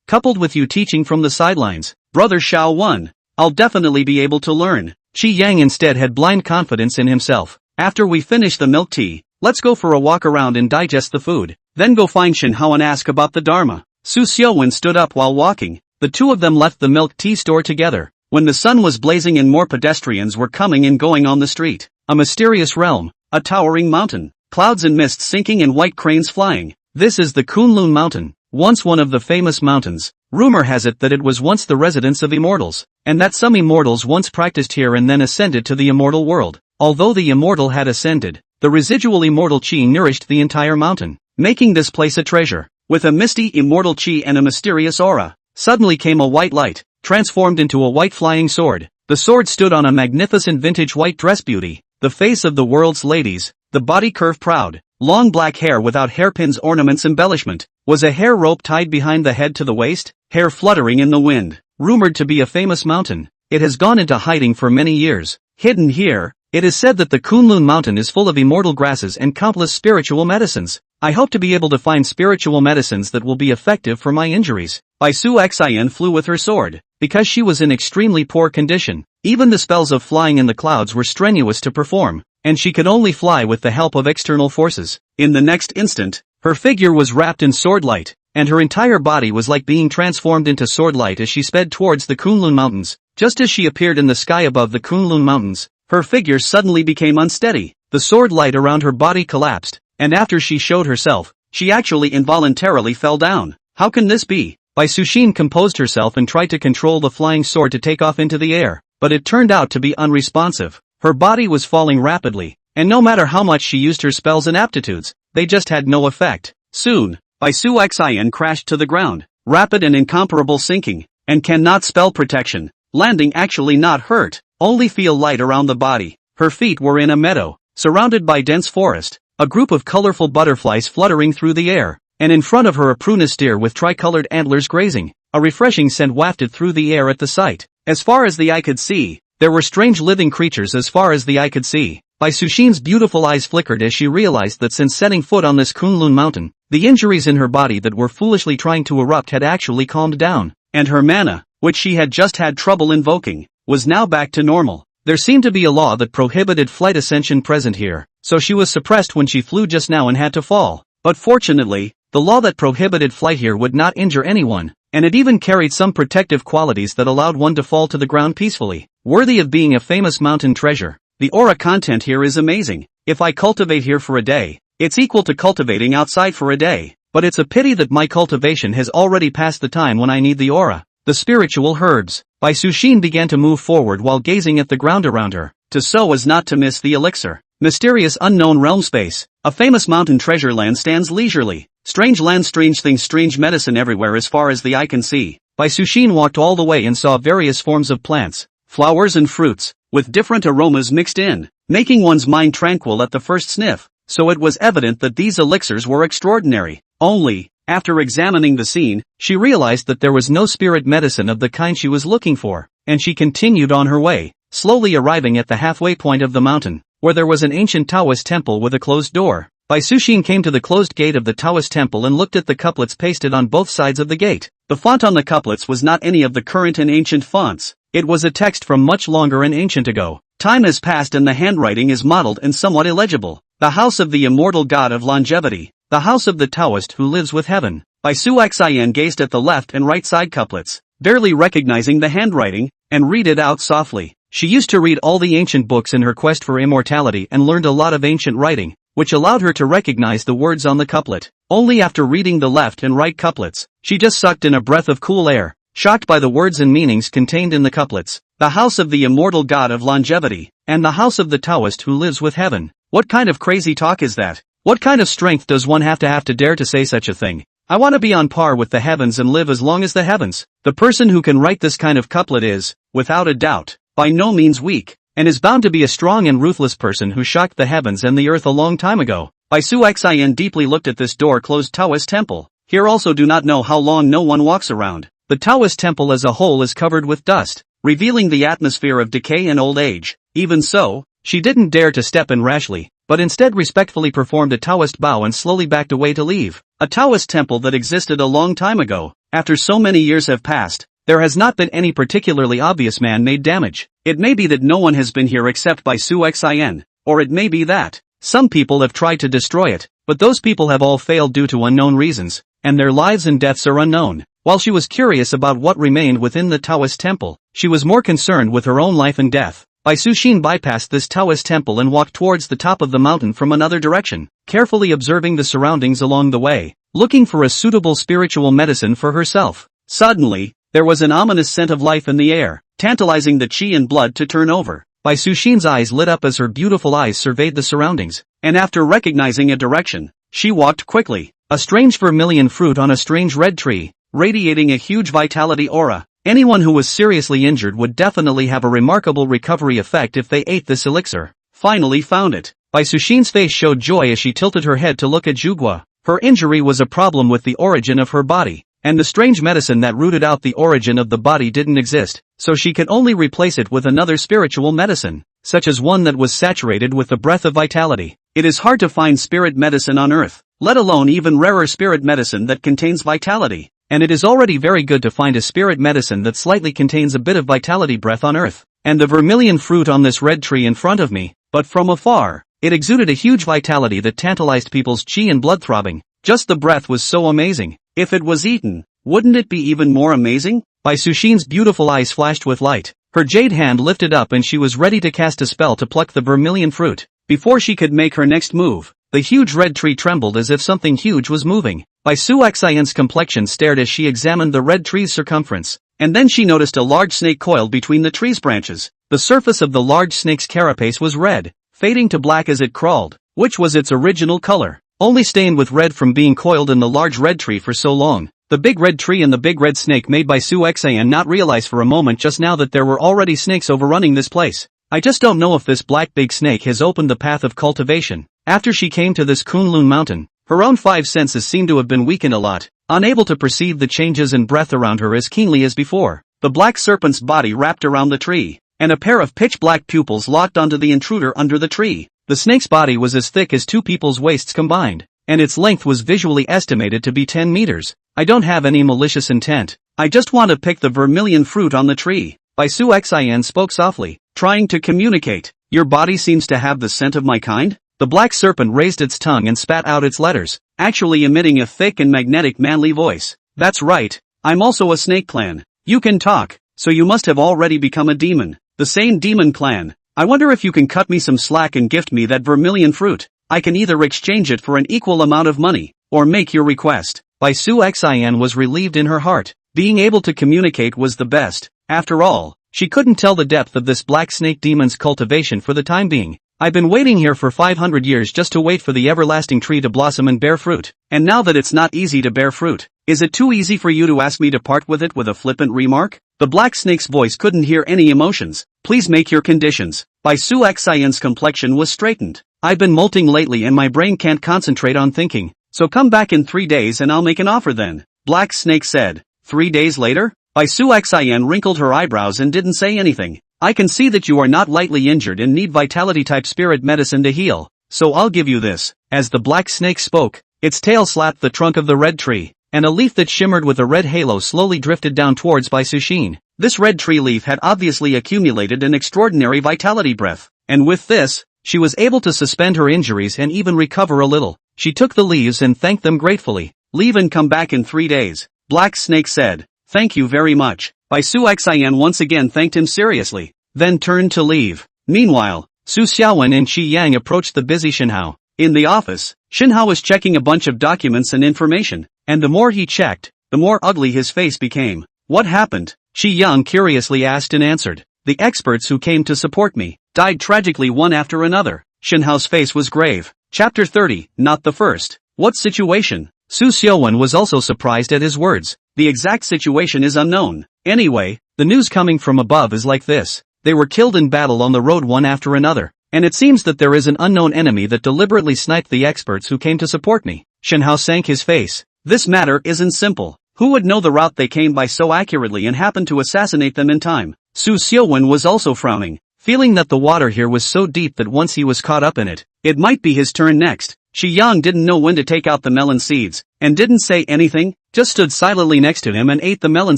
A: coupled with you teaching from the sidelines. Brother Xiao Wen, I'll definitely be able to learn. Shi Yang instead had blind confidence in himself. After we finish the milk tea, let's go for a walk around and digest the food, then go find Shin Hao and ask about the Dharma. Su Xiaowen stood up while walking. The two of them left the milk tea store together. When the sun was blazing and more pedestrians were coming and going on the street, a mysterious realm, a towering mountain, clouds and mists sinking and white cranes flying. This is the Kunlun Mountain, once one of the famous mountains. Rumor has it that it was once the residence of immortals, and that some immortals once practiced here and then ascended to the immortal world. Although the immortal had ascended, the residual immortal chi nourished the entire mountain, making this place a treasure. With a misty immortal chi and a mysterious aura, suddenly came a white light, transformed into a white flying sword. The sword stood on a magnificent vintage white dress beauty, the face of the world's ladies, the body curve proud, long black hair without hairpins ornaments embellishment, was a hair rope tied behind the head to the waist, hair fluttering in the wind. Rumored to be a famous mountain, it has gone into hiding for many years. Hidden here, it is said that the Kunlun Mountain is full of immortal grasses and countless spiritual medicines. I hope to be able to find spiritual medicines that will be effective for my injuries. Bai Su Xian flew with her sword, because she was in extremely poor condition. Even the spells of flying in the clouds were strenuous to perform, and she could only fly with the help of external forces. In the next instant, her figure was wrapped in sword light, and her entire body was like being transformed into sword light as she sped towards the Kunlun Mountains. Just as she appeared in the sky above the Kunlun Mountains, her figure suddenly became unsteady. The sword light around her body collapsed, and after she showed herself, she actually involuntarily fell down. How can this be? Bai Suxin composed herself and tried to control the flying sword to take off into the air, but it turned out to be unresponsive. Her body was falling rapidly, and no matter how much she used her spells and aptitudes, they just had no effect. Soon, Bai Su Xian crashed to the ground, rapid and incomparable sinking, and cannot spell protection. Landing actually not hurt, only feel light around the body. Her feet were in a meadow, surrounded by dense forest, a group of colorful butterflies fluttering through the air, and in front of her a prunus deer with tricolored antlers grazing. A refreshing scent wafted through the air at the sight. As far as the eye could see, there were strange living creatures as far as the eye could see. Bai Suxin's beautiful eyes flickered as she realized that since setting foot on this Kunlun Mountain, the injuries in her body that were foolishly trying to erupt had actually calmed down, and her mana, which she had just had trouble invoking, was now back to normal. There seemed to be a law that prohibited flight ascension present here, so she was suppressed when she flew just now and had to fall. But fortunately, the law that prohibited flight here would not injure anyone, and it even carried some protective qualities that allowed one to fall to the ground peacefully, worthy of being a famous mountain treasure. The aura content here is amazing. If I cultivate here for a day, it's equal to cultivating outside for a day, but it's a pity that my cultivation has already passed the time when I need the aura. The spiritual herbs. Bai Suxin began to move forward while gazing at the ground around her, so as not to miss the elixir. Mysterious unknown realm space. A famous mountain treasure land stands leisurely. Strange land, strange things, strange medicine everywhere as far as the eye can see. Bai Suxin walked all the way and saw various forms of plants, flowers and fruits, with different aromas mixed in, making one's mind tranquil at the first sniff. So it was evident that these elixirs were extraordinary. Only, after examining the scene, she realized that there was no spirit medicine of the kind she was looking for, and she continued on her way, slowly arriving at the halfway point of the mountain, where there was an ancient Taoist temple with a closed door. Bai Suxin came to the closed gate of the Taoist temple and looked at the couplets pasted on both sides of the gate. The font on the couplets was not any of the current and ancient fonts. It was a text from much longer and ancient ago. Time has passed and the handwriting is mottled and somewhat illegible. The house of the immortal god of longevity. The house of the Taoist who lives with heaven. Bai Su Xian gazed at the left and right side couplets, barely recognizing the handwriting, and read it out softly. She used to read all the ancient books in her quest for immortality and learned a lot of ancient writing, which allowed her to recognize the words on the couplet. Only after reading the left and right couplets, she just sucked in a breath of cool air, shocked by the words and meanings contained in the couplets. The house of the immortal god of longevity, and the house of the Taoist who lives with heaven. What kind of crazy talk is that? What kind of strength does one have to dare to say such a thing? I want to be on par with the heavens and live as long as the heavens. The person who can write this kind of couplet is, without a doubt, by no means weak, and is bound to be a strong and ruthless person who shocked the heavens and the earth a long time ago. Bai Su Xin deeply looked at this door-closed Taoist temple. Here also do not know how long no one walks around. The Taoist temple as a whole is covered with dust, revealing the atmosphere of decay and old age. Even so, she didn't dare to step in rashly, but instead respectfully performed a Taoist bow and slowly backed away to leave. A Taoist temple that existed a long time ago. After so many years have passed, there has not been any particularly obvious man-made damage. It may be that no one has been here except Bai Su Xin, or it may be that some people have tried to destroy it, but those people have all failed due to unknown reasons, and their lives and deaths are unknown. While she was curious about what remained within the Taoist temple, she was more concerned with her own life and death. Bai Su Xin bypassed this Taoist temple and walked towards the top of the mountain from another direction, carefully observing the surroundings along the way, looking for a suitable spiritual medicine for herself. Suddenly, there was an ominous scent of life in the air, tantalizing the qi and blood to turn over. Bai Su Xin's eyes lit up as her beautiful eyes surveyed the surroundings, and after recognizing a direction, she walked quickly. A strange vermilion fruit on a strange red tree, radiating a huge vitality aura. Anyone who was seriously injured would definitely have a remarkable recovery effect if they ate this elixir. Finally found it. Bai Su Xin's face showed joy as she tilted her head to look at Zhuge. Her injury was a problem with the origin of her body, and the strange medicine that rooted out the origin of the body didn't exist, so she could only replace it with another spiritual medicine, such as one that was saturated with the breath of vitality. It is hard to find spirit medicine on Earth, let alone even rarer spirit medicine that contains vitality. And it is already very good to find a spirit medicine that slightly contains a bit of vitality breath on Earth. And the vermilion fruit on this red tree in front of me, but from afar, it exuded a huge vitality that tantalized people's chi and blood throbbing. Just the breath was so amazing. If it was eaten, wouldn't it be even more amazing? Bai Su Xin's beautiful eyes flashed with light. Her jade hand lifted up and she was ready to cast a spell to pluck the vermilion fruit. Before she could make her next move, the huge red tree trembled as if something huge was moving. Bai Su Xin's complexion stared as she examined the red tree's circumference, and then she noticed a large snake coiled between the tree's branches. The surface of the large snake's carapace was red, fading to black as it crawled, which was its original color, only stained with red from being coiled in the large red tree for so long. The big red tree and the big red snake made Bai Su Xin not realize for a moment just now that there were already snakes overrunning this place. I just don't know if this black big snake has opened the path of cultivation. After she came to this Kunlun mountain, her own five senses seemed to have been weakened a lot, unable to perceive the changes in breath around her as keenly as before. The black serpent's body wrapped around the tree, and a pair of pitch-black pupils locked onto the intruder under the tree. The snake's body was as thick as two people's waists combined, and its length was visually estimated to be 10 meters. I don't have any malicious intent. I just want to pick the vermilion fruit on the tree. Bai Su Xin spoke softly, trying to communicate. Your body seems to have the scent of my kind? The black serpent raised its tongue and spat out its letters, actually emitting a thick and magnetic manly voice. That's right, I'm also a snake clan. You can talk, so you must have already become a demon. The same demon clan. I wonder if you can cut me some slack and gift me that vermilion fruit. I can either exchange it for an equal amount of money, or make your request. Bai Su Xin was relieved in her heart. Being able to communicate was the best. After all, she couldn't tell the depth of this black snake demon's cultivation for the time being. I've been waiting here for 500 years just to wait for the everlasting tree to blossom and bear fruit. And now that it's not easy to bear fruit, is it too easy for you to ask me to part with it with a flippant remark? The black snake's voice couldn't hear any emotions. Please make your conditions. Bai Su Xion's complexion was straightened. I've been molting lately and my brain can't concentrate on thinking. So come back in 3 days and I'll make an offer then. Black Snake said. 3 days later? Bai Su Xion wrinkled her eyebrows and didn't say anything. I can see that you are not lightly injured and need vitality-type spirit medicine to heal, so I'll give you this. As the black snake spoke, its tail slapped the trunk of the red tree, and a leaf that shimmered with a red halo slowly drifted down towards Bai Su Xin. This red tree leaf had obviously accumulated an extraordinary vitality breath, and with this, she was able to suspend her injuries and even recover a little. She took the leaves and thanked them gratefully. Leave and come back in 3 days, Black Snake said. Thank you very much. Bai Su Xian once again thanked him seriously, then turned to leave. Meanwhile, Su Xiaowen and Qi Yang approached the busy Shinhao. In the office, Shinhao was checking a bunch of documents and information, and the more he checked, the more ugly his face became. What happened? Shi Yang curiously asked and answered. The experts who came to support me died tragically one after another. Shin Hao's face was grave. Chapter 30, not the first. What situation? Su Xiaowen was also surprised at his words. The exact situation is unknown. Anyway, the news coming from above is like this. They were killed in battle on the road one after another. And it seems that there is an unknown enemy that deliberately sniped the experts who came to support me. Shin Hao sank his face. This matter isn't simple. Who would know the route they came by so accurately and happen to assassinate them in time? Su Xiaowen was also frowning, feeling that the water here was so deep that once he was caught up in it, it might be his turn next. Shi Yang didn't know when to take out the melon seeds, and didn't say anything, just stood silently next to him and ate the melon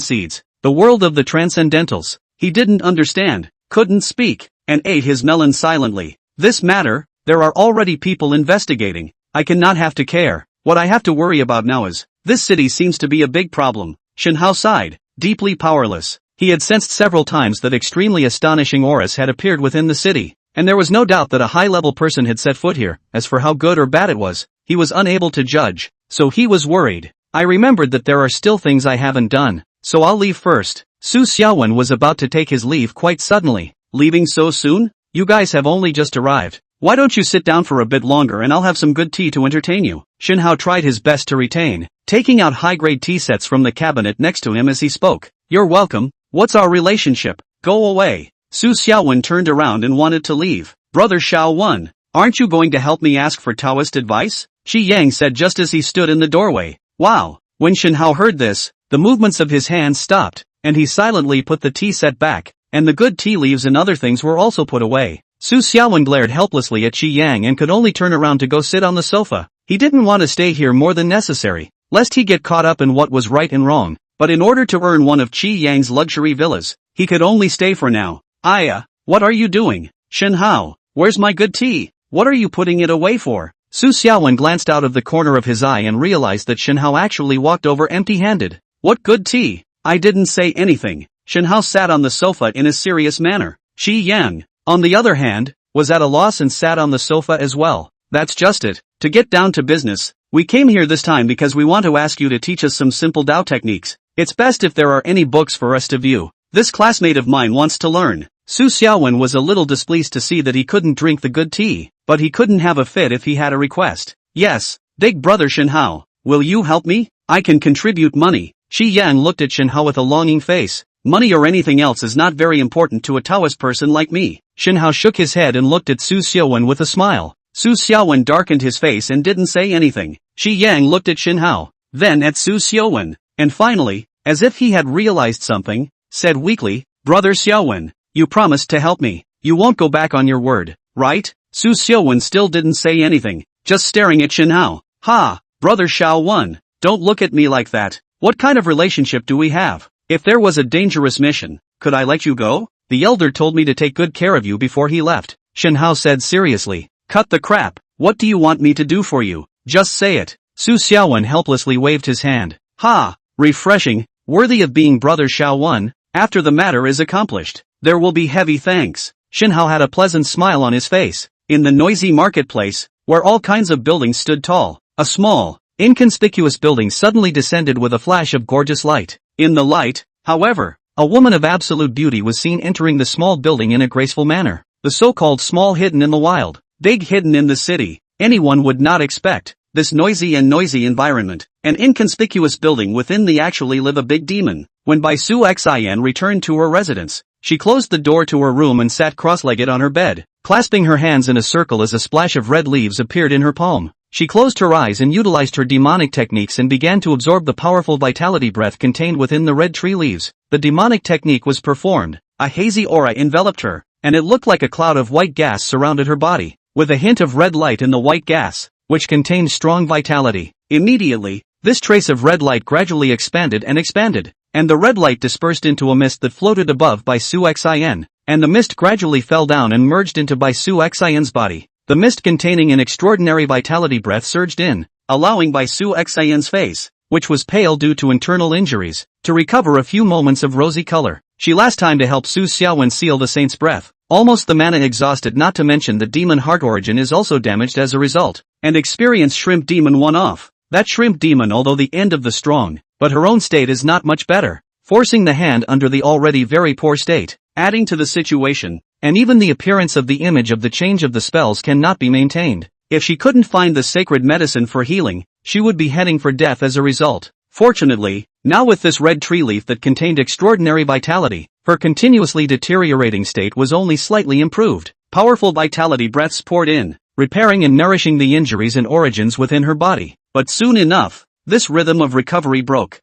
A: seeds. The world of the transcendentals. He didn't understand, couldn't speak, and ate his melon silently. This matter, there are already people investigating. I cannot have to care. What I have to worry about now is, this city seems to be a big problem. Shin Hao sighed, deeply powerless. He had sensed several times that extremely astonishing auras had appeared within the city, and there was no doubt that a high-level person had set foot here. As for how good or bad it was, he was unable to judge, so he was worried. I remembered that there are still things I haven't done, so I'll leave first. Su Xiaowen was about to take his leave quite suddenly. Leaving so soon? You guys have only just arrived. Why don't you sit down for a bit longer and I'll have some good tea to entertain you? Shin Hao tried his best to retain, taking out high-grade tea sets from the cabinet next to him as he spoke. You're welcome. What's our relationship? Go away. Su Xiaowen turned around and wanted to leave. Brother Xiaowen, aren't you going to help me ask for Taoist advice? Shi Yang said just as he stood in the doorway. Wow. When Shin Hao heard this, the movements of his hands stopped, and he silently put the tea set back, and the good tea leaves and other things were also put away. Su Xiaowen glared helplessly at Shi Yang and could only turn around to go sit on the sofa. He didn't want to stay here more than necessary, lest he get caught up in what was right and wrong. But in order to earn one of Qi Yang's luxury villas, he could only stay for now. Aya, what are you doing? Shin Hao, where's my good tea? What are you putting it away for? Su Xiaowen glanced out of the corner of his eye and realized that Shin Hao actually walked over empty-handed. What good tea? I didn't say anything. Shin Hao sat on the sofa in a serious manner. Qi Yang, on the other hand, was at a loss and sat on the sofa as well. That's just it. To get down to business, we came here this time because we want to ask you to teach us some simple Dao techniques. It's best if there are any books for us to view. This classmate of mine wants to learn. Su Xiaowen was a little displeased to see that he couldn't drink the good tea, but he couldn't have a fit if he had a request. Yes, big brother Shin Hao, will you help me? I can contribute money. Shi Yang looked at Shin Hao with a longing face. Money or anything else is not very important to a Taoist person like me. Shin Hao shook his head and looked at Su Xiaowen with a smile. Su Xiaowen darkened his face and didn't say anything. Shi Yang looked at Shin Hao, then at Su Xiaowen, and finally, as if he had realized something, said weakly, Brother Xiaowen, you promised to help me. You won't go back on your word, right? Su Xiaowen still didn't say anything, just staring at Shin Hao. Ha, Brother Xiaowen, don't look at me like that. What kind of relationship do we have? If there was a dangerous mission, could I let you go? The elder told me to take good care of you before he left. Shin Hao said seriously. Cut the crap. What do you want me to do for you? Just say it. Su Xiaowen helplessly waved his hand. Ha, refreshing, worthy of being Brother Xiaowen. After the matter is accomplished, there will be heavy thanks. Shin Hao had a pleasant smile on his face. In the noisy marketplace, where all kinds of buildings stood tall, a small, inconspicuous building suddenly descended with a flash of gorgeous light. In the light, however, a woman of absolute beauty was seen entering the small building in a graceful manner. The so-called small hidden in the wild, big hidden in the city. Anyone would not expect this noisy environment, an inconspicuous building within the actually live a big demon. When Bai Su Xin returned to her residence, she closed the door to her room and sat cross-legged on her bed, clasping her hands in a circle as a splash of red leaves appeared in her palm. She closed her eyes and utilized her demonic techniques and began to absorb the powerful vitality breath contained within the red tree leaves. The demonic technique was performed. A hazy aura enveloped her, and it looked like a cloud of white gas surrounded her body, with a hint of red light in the white gas, which contained strong vitality. Immediately, this trace of red light gradually expanded, and the red light dispersed into a mist that floated above Bai Su Xin, and the mist gradually fell down and merged into Bai Su Xin's body. The mist containing an extraordinary vitality breath surged in, allowing Bai Su Xin's face, which was pale due to internal injuries, to recover a few moments of rosy color. She last time to help Su Xiaowen seal the saint's breath. Almost the mana exhausted, not to mention the demon heart origin is also damaged as a result, and experienced shrimp demon one off. That shrimp demon, although the end of the strong, but her own state is not much better. forcing the hand under the already very poor state, adding to the situation, and even the appearance of the image of the change of the spells cannot be maintained. If she couldn't find the sacred medicine for healing, she would be heading for death as a result. Fortunately, now with this red tree leaf that contained extraordinary vitality, her continuously deteriorating state was only slightly improved. Powerful vitality breaths poured in, repairing and nourishing the injuries and origins within her body. But soon enough, this rhythm of recovery broke.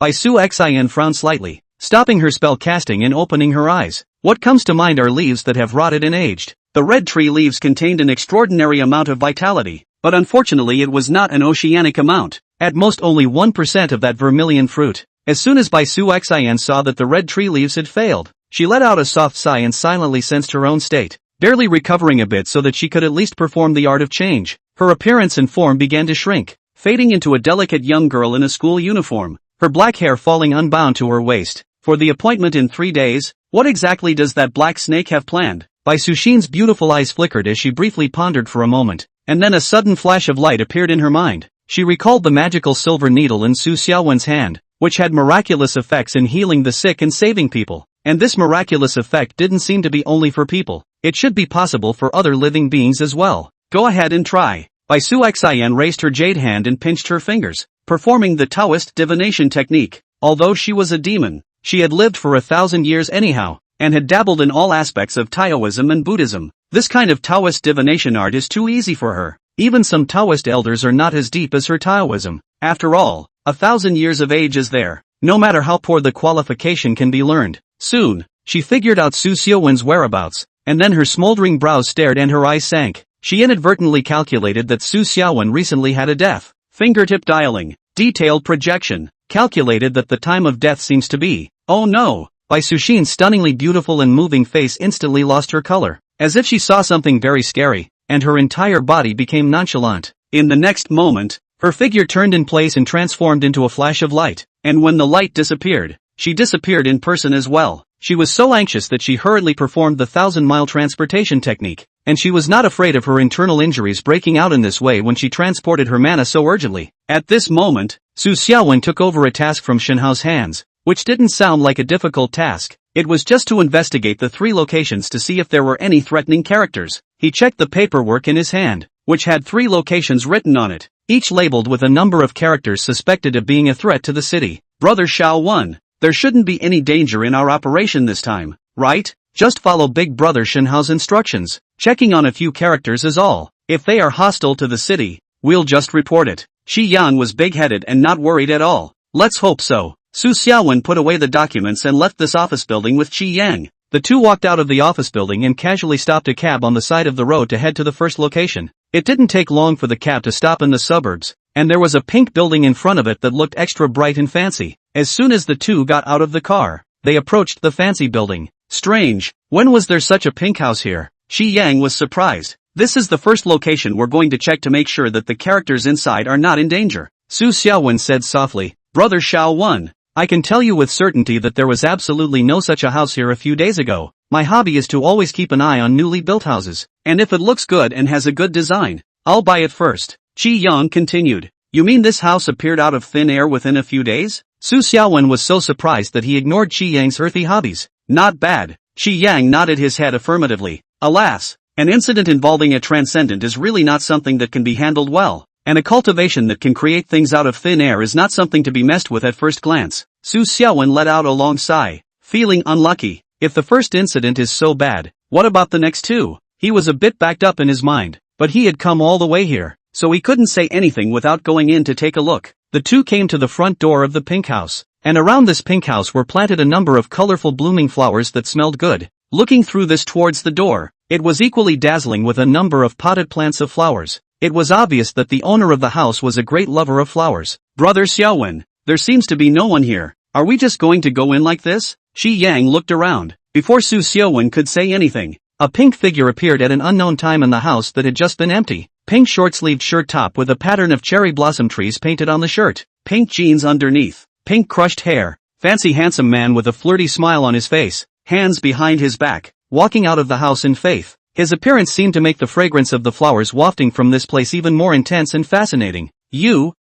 A: Bai Su Xin frowned slightly, stopping her spell casting and opening her eyes. What comes to mind are leaves that have rotted and aged. The red tree leaves contained an extraordinary amount of vitality, but unfortunately it was not an oceanic amount, at most only 1% of that vermilion fruit. As soon as Bai Su Xin saw that the red tree leaves had failed, she let out a soft sigh and silently sensed her own state, barely recovering a bit so that she could at least perform the art of change. Her appearance and form began to shrink, fading into a delicate young girl in a school uniform, her black hair falling unbound to her waist. For the appointment in 3 days, what exactly does that black snake have planned? Bai Suxin's beautiful eyes flickered as she briefly pondered for a moment, and then a sudden flash of light appeared in her mind. She recalled the magical silver needle in Su Xiaowen's hand, which had miraculous effects in healing the sick and saving people. And this miraculous effect didn't seem to be only for people. It should be possible for other living beings as well. Go ahead and try. Bai Su Xian raised her jade hand and pinched her fingers, performing the Taoist divination technique. Although she was a demon, she had lived for 1,000 years anyhow, and had dabbled in all aspects of Taoism and Buddhism. This kind of Taoist divination art is too easy for her. Even some Taoist elders are not as deep as her Taoism. After all, 1,000 years of age is there. No matter how poor the qualification can be learned. Soon, she figured out Su Xiaowen's whereabouts, and then her smoldering brows stared and her eyes sank. She inadvertently calculated that Su Xiaowen recently had a death. Fingertip dialing, detailed projection, calculated that the time of death seems to be. Oh no! Bai Suxin's stunningly beautiful and moving face instantly lost her color, as if she saw something very scary, and her entire body became nonchalant. In the next moment, her figure turned in place and transformed into a flash of light, and when the light disappeared, she disappeared in person as well. She was so anxious that she hurriedly performed the 1,000-mile transportation technique, and she was not afraid of her internal injuries breaking out in this way when she transported her mana so urgently. At this moment, Su Xiaowen took over a task from Shenhao's hands, which didn't sound like a difficult task. It was just to investigate the 3 locations to see if there were any threatening characters. He checked the paperwork in his hand, which had 3 locations written on it, each labeled with a number of characters suspected of being a threat to the city. Brother Xiao 1. There shouldn't be any danger in our operation this time, right? Just follow Big Brother Shenhao's instructions. Checking on a few characters is all. If they are hostile to the city, we'll just report it. Shi Yan was big-headed and not worried at all. Let's hope so. Su Xiaowen put away the documents and left this office building with Qi Yang. The two walked out of the office building and casually stopped a cab on the side of the road to head to the first location. It didn't take long for the cab to stop in the suburbs, and there was a pink building in front of it that looked extra bright and fancy. As soon as the two got out of the car, they approached the fancy building. Strange, when was there such a pink house here? Qi Yang was surprised. This is the first location we're going to check to make sure that the characters inside are not in danger. Su Xiaowen said softly. Brother Xiao 1. I can tell you with certainty that there was absolutely no such a house here a few days ago. My hobby is to always keep an eye on newly built houses, and if it looks good and has a good design, I'll buy it first. Qi Yang continued. You mean this house appeared out of thin air within a few days? Su Xiaowen was so surprised that he ignored Qi Yang's earthy hobbies. Not bad. Qi Yang nodded his head affirmatively. Alas, an incident involving a transcendent is really not something that can be handled well, and a cultivation that can create things out of thin air is not something to be messed with at first glance. Su Xiaowen let out a long sigh, feeling unlucky. If the first incident is so bad, what about the next two? He was a bit backed up in his mind, but he had come all the way here, so he couldn't say anything without going in to take a look. The two came to the front door of the pink house, and around this pink house were planted a number of colorful blooming flowers that smelled good. Looking through this towards the door, it was equally dazzling with a number of potted plants of flowers. It was obvious that the owner of the house was a great lover of flowers. Brother Xiaowen, there seems to be no one here. Are we just going to go in like this? Qi Yang looked around. Before Su Xiaowen could say anything, a pink figure appeared at an unknown time in the house that had just been empty. Pink short-sleeved shirt top with a pattern of cherry blossom trees painted on the shirt. Pink jeans underneath. Pink crushed hair. Fancy handsome man with a flirty smile on his face. Hands behind his back. Walking out of the house in faith. His appearance seemed to make the fragrance of the flowers wafting from this place even more intense and fascinating. You,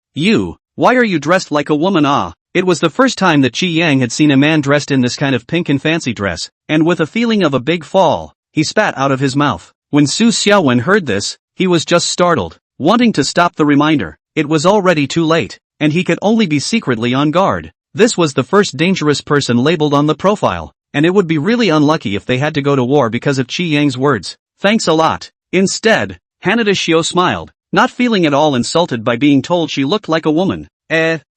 A: why are you dressed like a woman? Ah, It was the first time that Qi Yang had seen a man dressed in this kind of pink and fancy dress, and with a feeling of a big fall, he spat out of his mouth. When Su Xiaowen heard this, he was just startled, wanting to stop the reminder. It was already too late, and he could only be secretly on guard. This was the first dangerous person labeled on the profile, and it would be really unlucky if they had to go to war because of Qi Yang's words. Thanks a lot. Instead, Hanada Xiao smiled, not feeling at all insulted by being told she looked like a woman.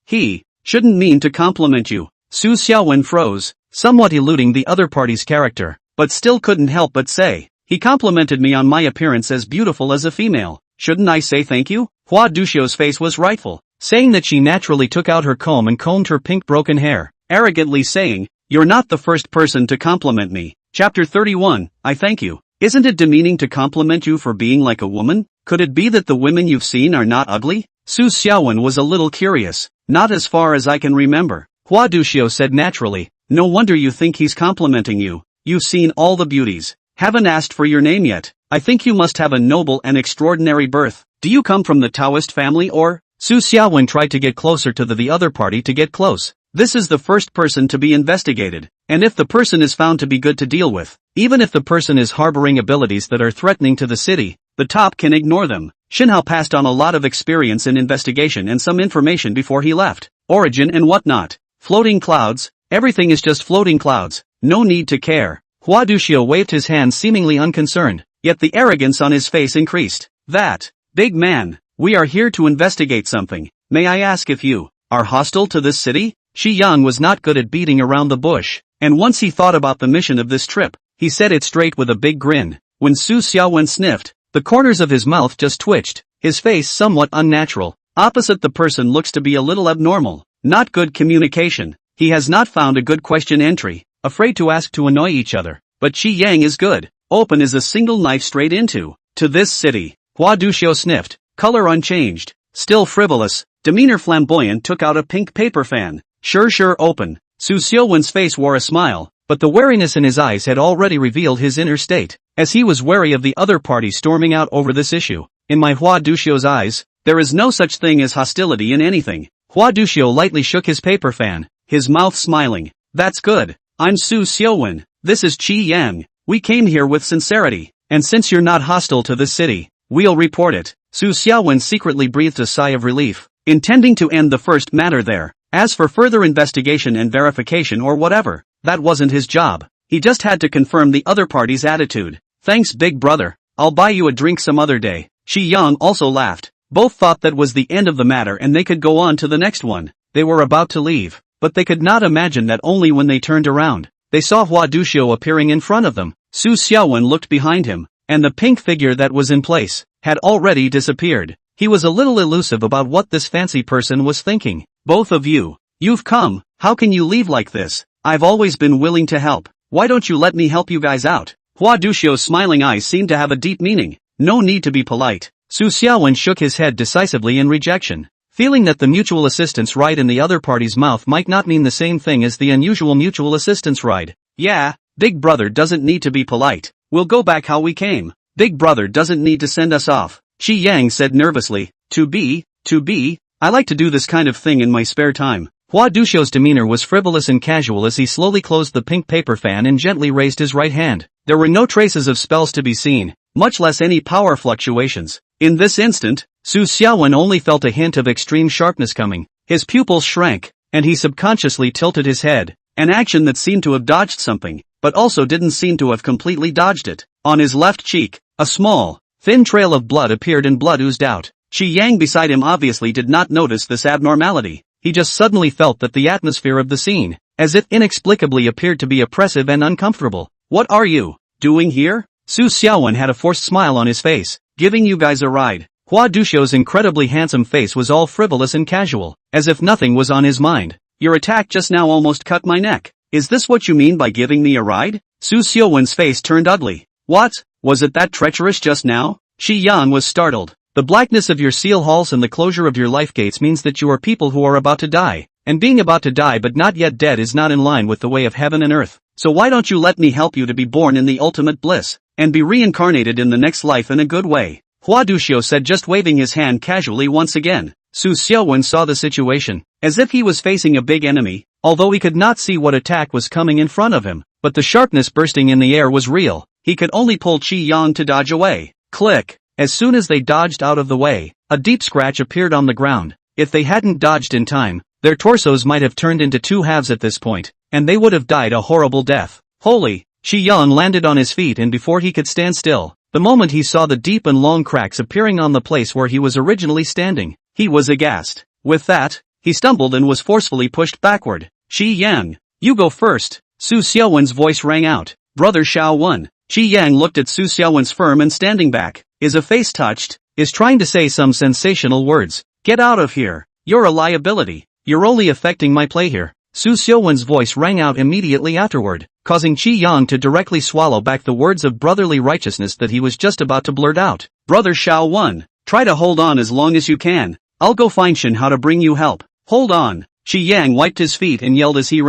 A: He shouldn't mean to compliment you. Su Xiaowen froze, somewhat eluding the other party's character, but still couldn't help but say, he complimented me on my appearance as beautiful as a female. Shouldn't I say thank you? Hua Duxiu's face was rightful, saying that she naturally took out her comb and combed her pink broken hair, arrogantly saying, you're not the first person to compliment me. Chapter 31, I thank you. Isn't it demeaning to compliment you for being like a woman? Could it be that the women you've seen are not ugly? Su Xiaowen was a little curious. Not as far as I can remember. Hua Duxiu said naturally, no wonder you think he's complimenting you. You've seen all the beauties. Haven't asked for your name yet. I think you must have a noble and extraordinary birth. Do you come from the Taoist family or? Su Xiaowen tried to get closer to the other party to get close. This is the first person to be investigated, and if the person is found to be good to deal with, even if the person is harboring abilities that are threatening to the city, the top can ignore them. Xinhao passed on a lot of experience in investigation and some information before he left. Origin and whatnot. Floating clouds, everything is just floating clouds. No need to care. Hua Duxiu waved his hand seemingly unconcerned, yet the arrogance on his face increased. That, big man, we are here to investigate something. May I ask if you are hostile to this city? Qi Yang was not good at beating around the bush, and once he thought about the mission of this trip, he said it straight with a big grin. When Su Xiaowen sniffed, the corners of his mouth just twitched, his face somewhat unnatural. Opposite the person looks to be a little abnormal. Not good communication. He has not found a good question entry, afraid to ask to annoy each other. But Qi Yang is good. Open is a single knife straight into. To this city. Hua Duxiu sniffed, color unchanged, still frivolous, demeanor flamboyant, took out a pink paper fan. Sure open. Su Xiaowen's face wore a smile, but the wariness in his eyes had already revealed his inner state, as he was wary of the other party storming out over this issue. In my Hua Duxiu's eyes, there is no such thing as hostility in anything. Hua Duxiu lightly shook his paper fan, his mouth smiling. That's good. I'm Su Xiaowen. This is Qi Yang. We came here with sincerity, and since you're not hostile to this city, we'll report it. Su Xiaowen secretly breathed a sigh of relief, intending to end the first matter there. As for further investigation and verification or whatever, that wasn't his job. He just had to confirm the other party's attitude. Thanks, big brother. I'll buy you a drink some other day. Qi Yang also laughed. Both thought that was the end of the matter and they could go on to the next one. They were about to leave, but they could not imagine that only when they turned around, they saw Hua Duxiu appearing in front of them. Su Xiaowen looked behind him, and the pink figure that was in place had already disappeared. He was a little elusive about what this fancy person was thinking. Both of you've come, how can you leave like this? I've always been willing to help. Why don't you let me help you guys out? Hua Duxiu's smiling eyes seemed to have a deep meaning. No need to be polite. Su Xiaowen shook his head decisively in rejection, feeling that the mutual assistance ride in the other party's mouth might not mean the same thing as the unusual mutual assistance ride. Yeah, big brother doesn't need to be polite. We'll go back how we came. Big brother doesn't need to send us off. Qi Yang said nervously. To be, I like to do this kind of thing in my spare time. Hua Duxiu's demeanor was frivolous and casual as he slowly closed the pink paper fan and gently raised his right hand. There were no traces of spells to be seen, much less any power fluctuations. In this instant, Su Xiaowen only felt a hint of extreme sharpness coming. His pupils shrank, and he subconsciously tilted his head, an action that seemed to have dodged something, but also didn't seem to have completely dodged it. On his left cheek, a small, thin trail of blood appeared and blood oozed out. Qi Yang beside him obviously did not notice this abnormality. He just suddenly felt that the atmosphere of the scene, as it inexplicably appeared to be oppressive and uncomfortable. What are you doing here? Su Xiaowen had a forced smile on his face. Giving you guys a ride. Hua Duxiu's incredibly handsome face was all frivolous and casual, as if nothing was on his mind. Your attack just now almost cut my neck. Is this what you mean by giving me a ride? Su Xiaowen's face turned ugly. What? Was it that treacherous just now? Qi Yang was startled. The blackness of your seal halls and the closure of your life gates means that you are people who are about to die, and being about to die but not yet dead is not in line with the way of heaven and earth. So why don't you let me help you to be born in the ultimate bliss, and be reincarnated in the next life in a good way? Hua Duxiu said, just waving his hand casually once again. Su Xiaowen saw the situation, as if he was facing a big enemy, although he could not see what attack was coming in front of him, but the sharpness bursting in the air was real. He could only pull Qi Yang to dodge away. Click! As soon as they dodged out of the way, a deep scratch appeared on the ground. If they hadn't dodged in time, their torsos might have turned into two halves at this point, and they would have died a horrible death. Holy! Qi Yang landed on his feet, and before he could stand still, the moment he saw the deep and long cracks appearing on the place where he was originally standing, he was aghast. With that, he stumbled and was forcefully pushed backward. Qi Yang, you go first. Su Xiaowen's voice rang out. Brother Xiao Wen. Qi Yang looked at Su Xiaowen's firm and standing back. Is a face touched? Is trying to say some sensational words. Get out of here. You're a liability. You're only affecting my play here. Su Xiaowen's voice rang out immediately afterward, causing Qi Yang to directly swallow back the words of brotherly righteousness that he was just about to blurt out. Brother Xiao Wen, try to hold on as long as you can. I'll go find Shen how to bring you help. Hold on. Qi Yang wiped his feet and yelled as he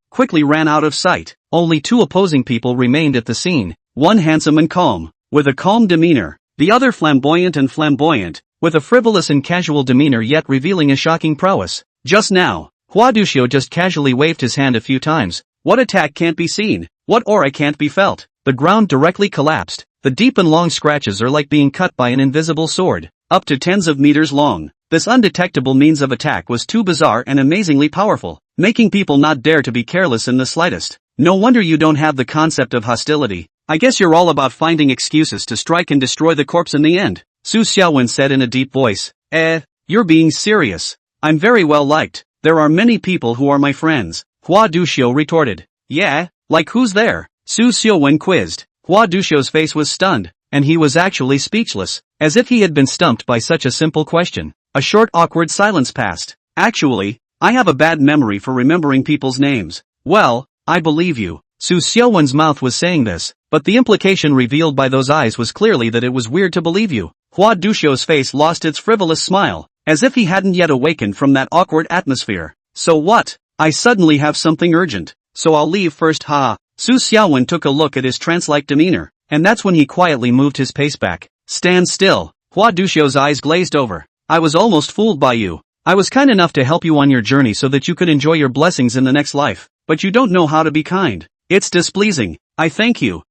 A: quickly ran out of sight. Only two opposing people remained at the scene, one handsome and calm, with a calm demeanor, the other flamboyant and flamboyant, with a frivolous and casual demeanor yet revealing a shocking prowess. Just now, Hua Duxiu just casually waved his hand a few times. What attack can't be seen? What aura can't be felt? The ground directly collapsed. The deep and long scratches are like being cut by an invisible sword, up to tens of meters long. This undetectable means of attack was too bizarre and amazingly powerful, making people not dare to be careless in the slightest. No wonder you don't have the concept of hostility. I guess you're all about finding excuses to strike and destroy the corpse in the end. Su Xiaowen said in a deep voice. You're being serious. I'm very well liked. There are many people who are my friends. Hua Duxiu retorted. Yeah, like who's there? Su Xiaowen quizzed. Hua Duxiu's face was stunned, and he was actually speechless, as if he had been stumped by such a simple question. A short awkward silence passed. Actually, I have a bad memory for remembering people's names. Well, I believe you. Su Xiaowen's mouth was saying this, but the implication revealed by those eyes was clearly that it was weird to believe you. Hua Duxiu's face lost its frivolous smile, as if he hadn't yet awakened from that awkward atmosphere. So what? I suddenly have something urgent, so I'll leave first. Ha! Su Xiaowen took a look at his trance-like demeanor, and that's when he quietly moved his pace back. Stand still. Hua Duxiu's eyes glazed over. I was almost fooled by you. I was kind enough to help you on your journey so that you could enjoy your blessings in the next life, but you don't know how to be kind. It's displeasing. I thank you.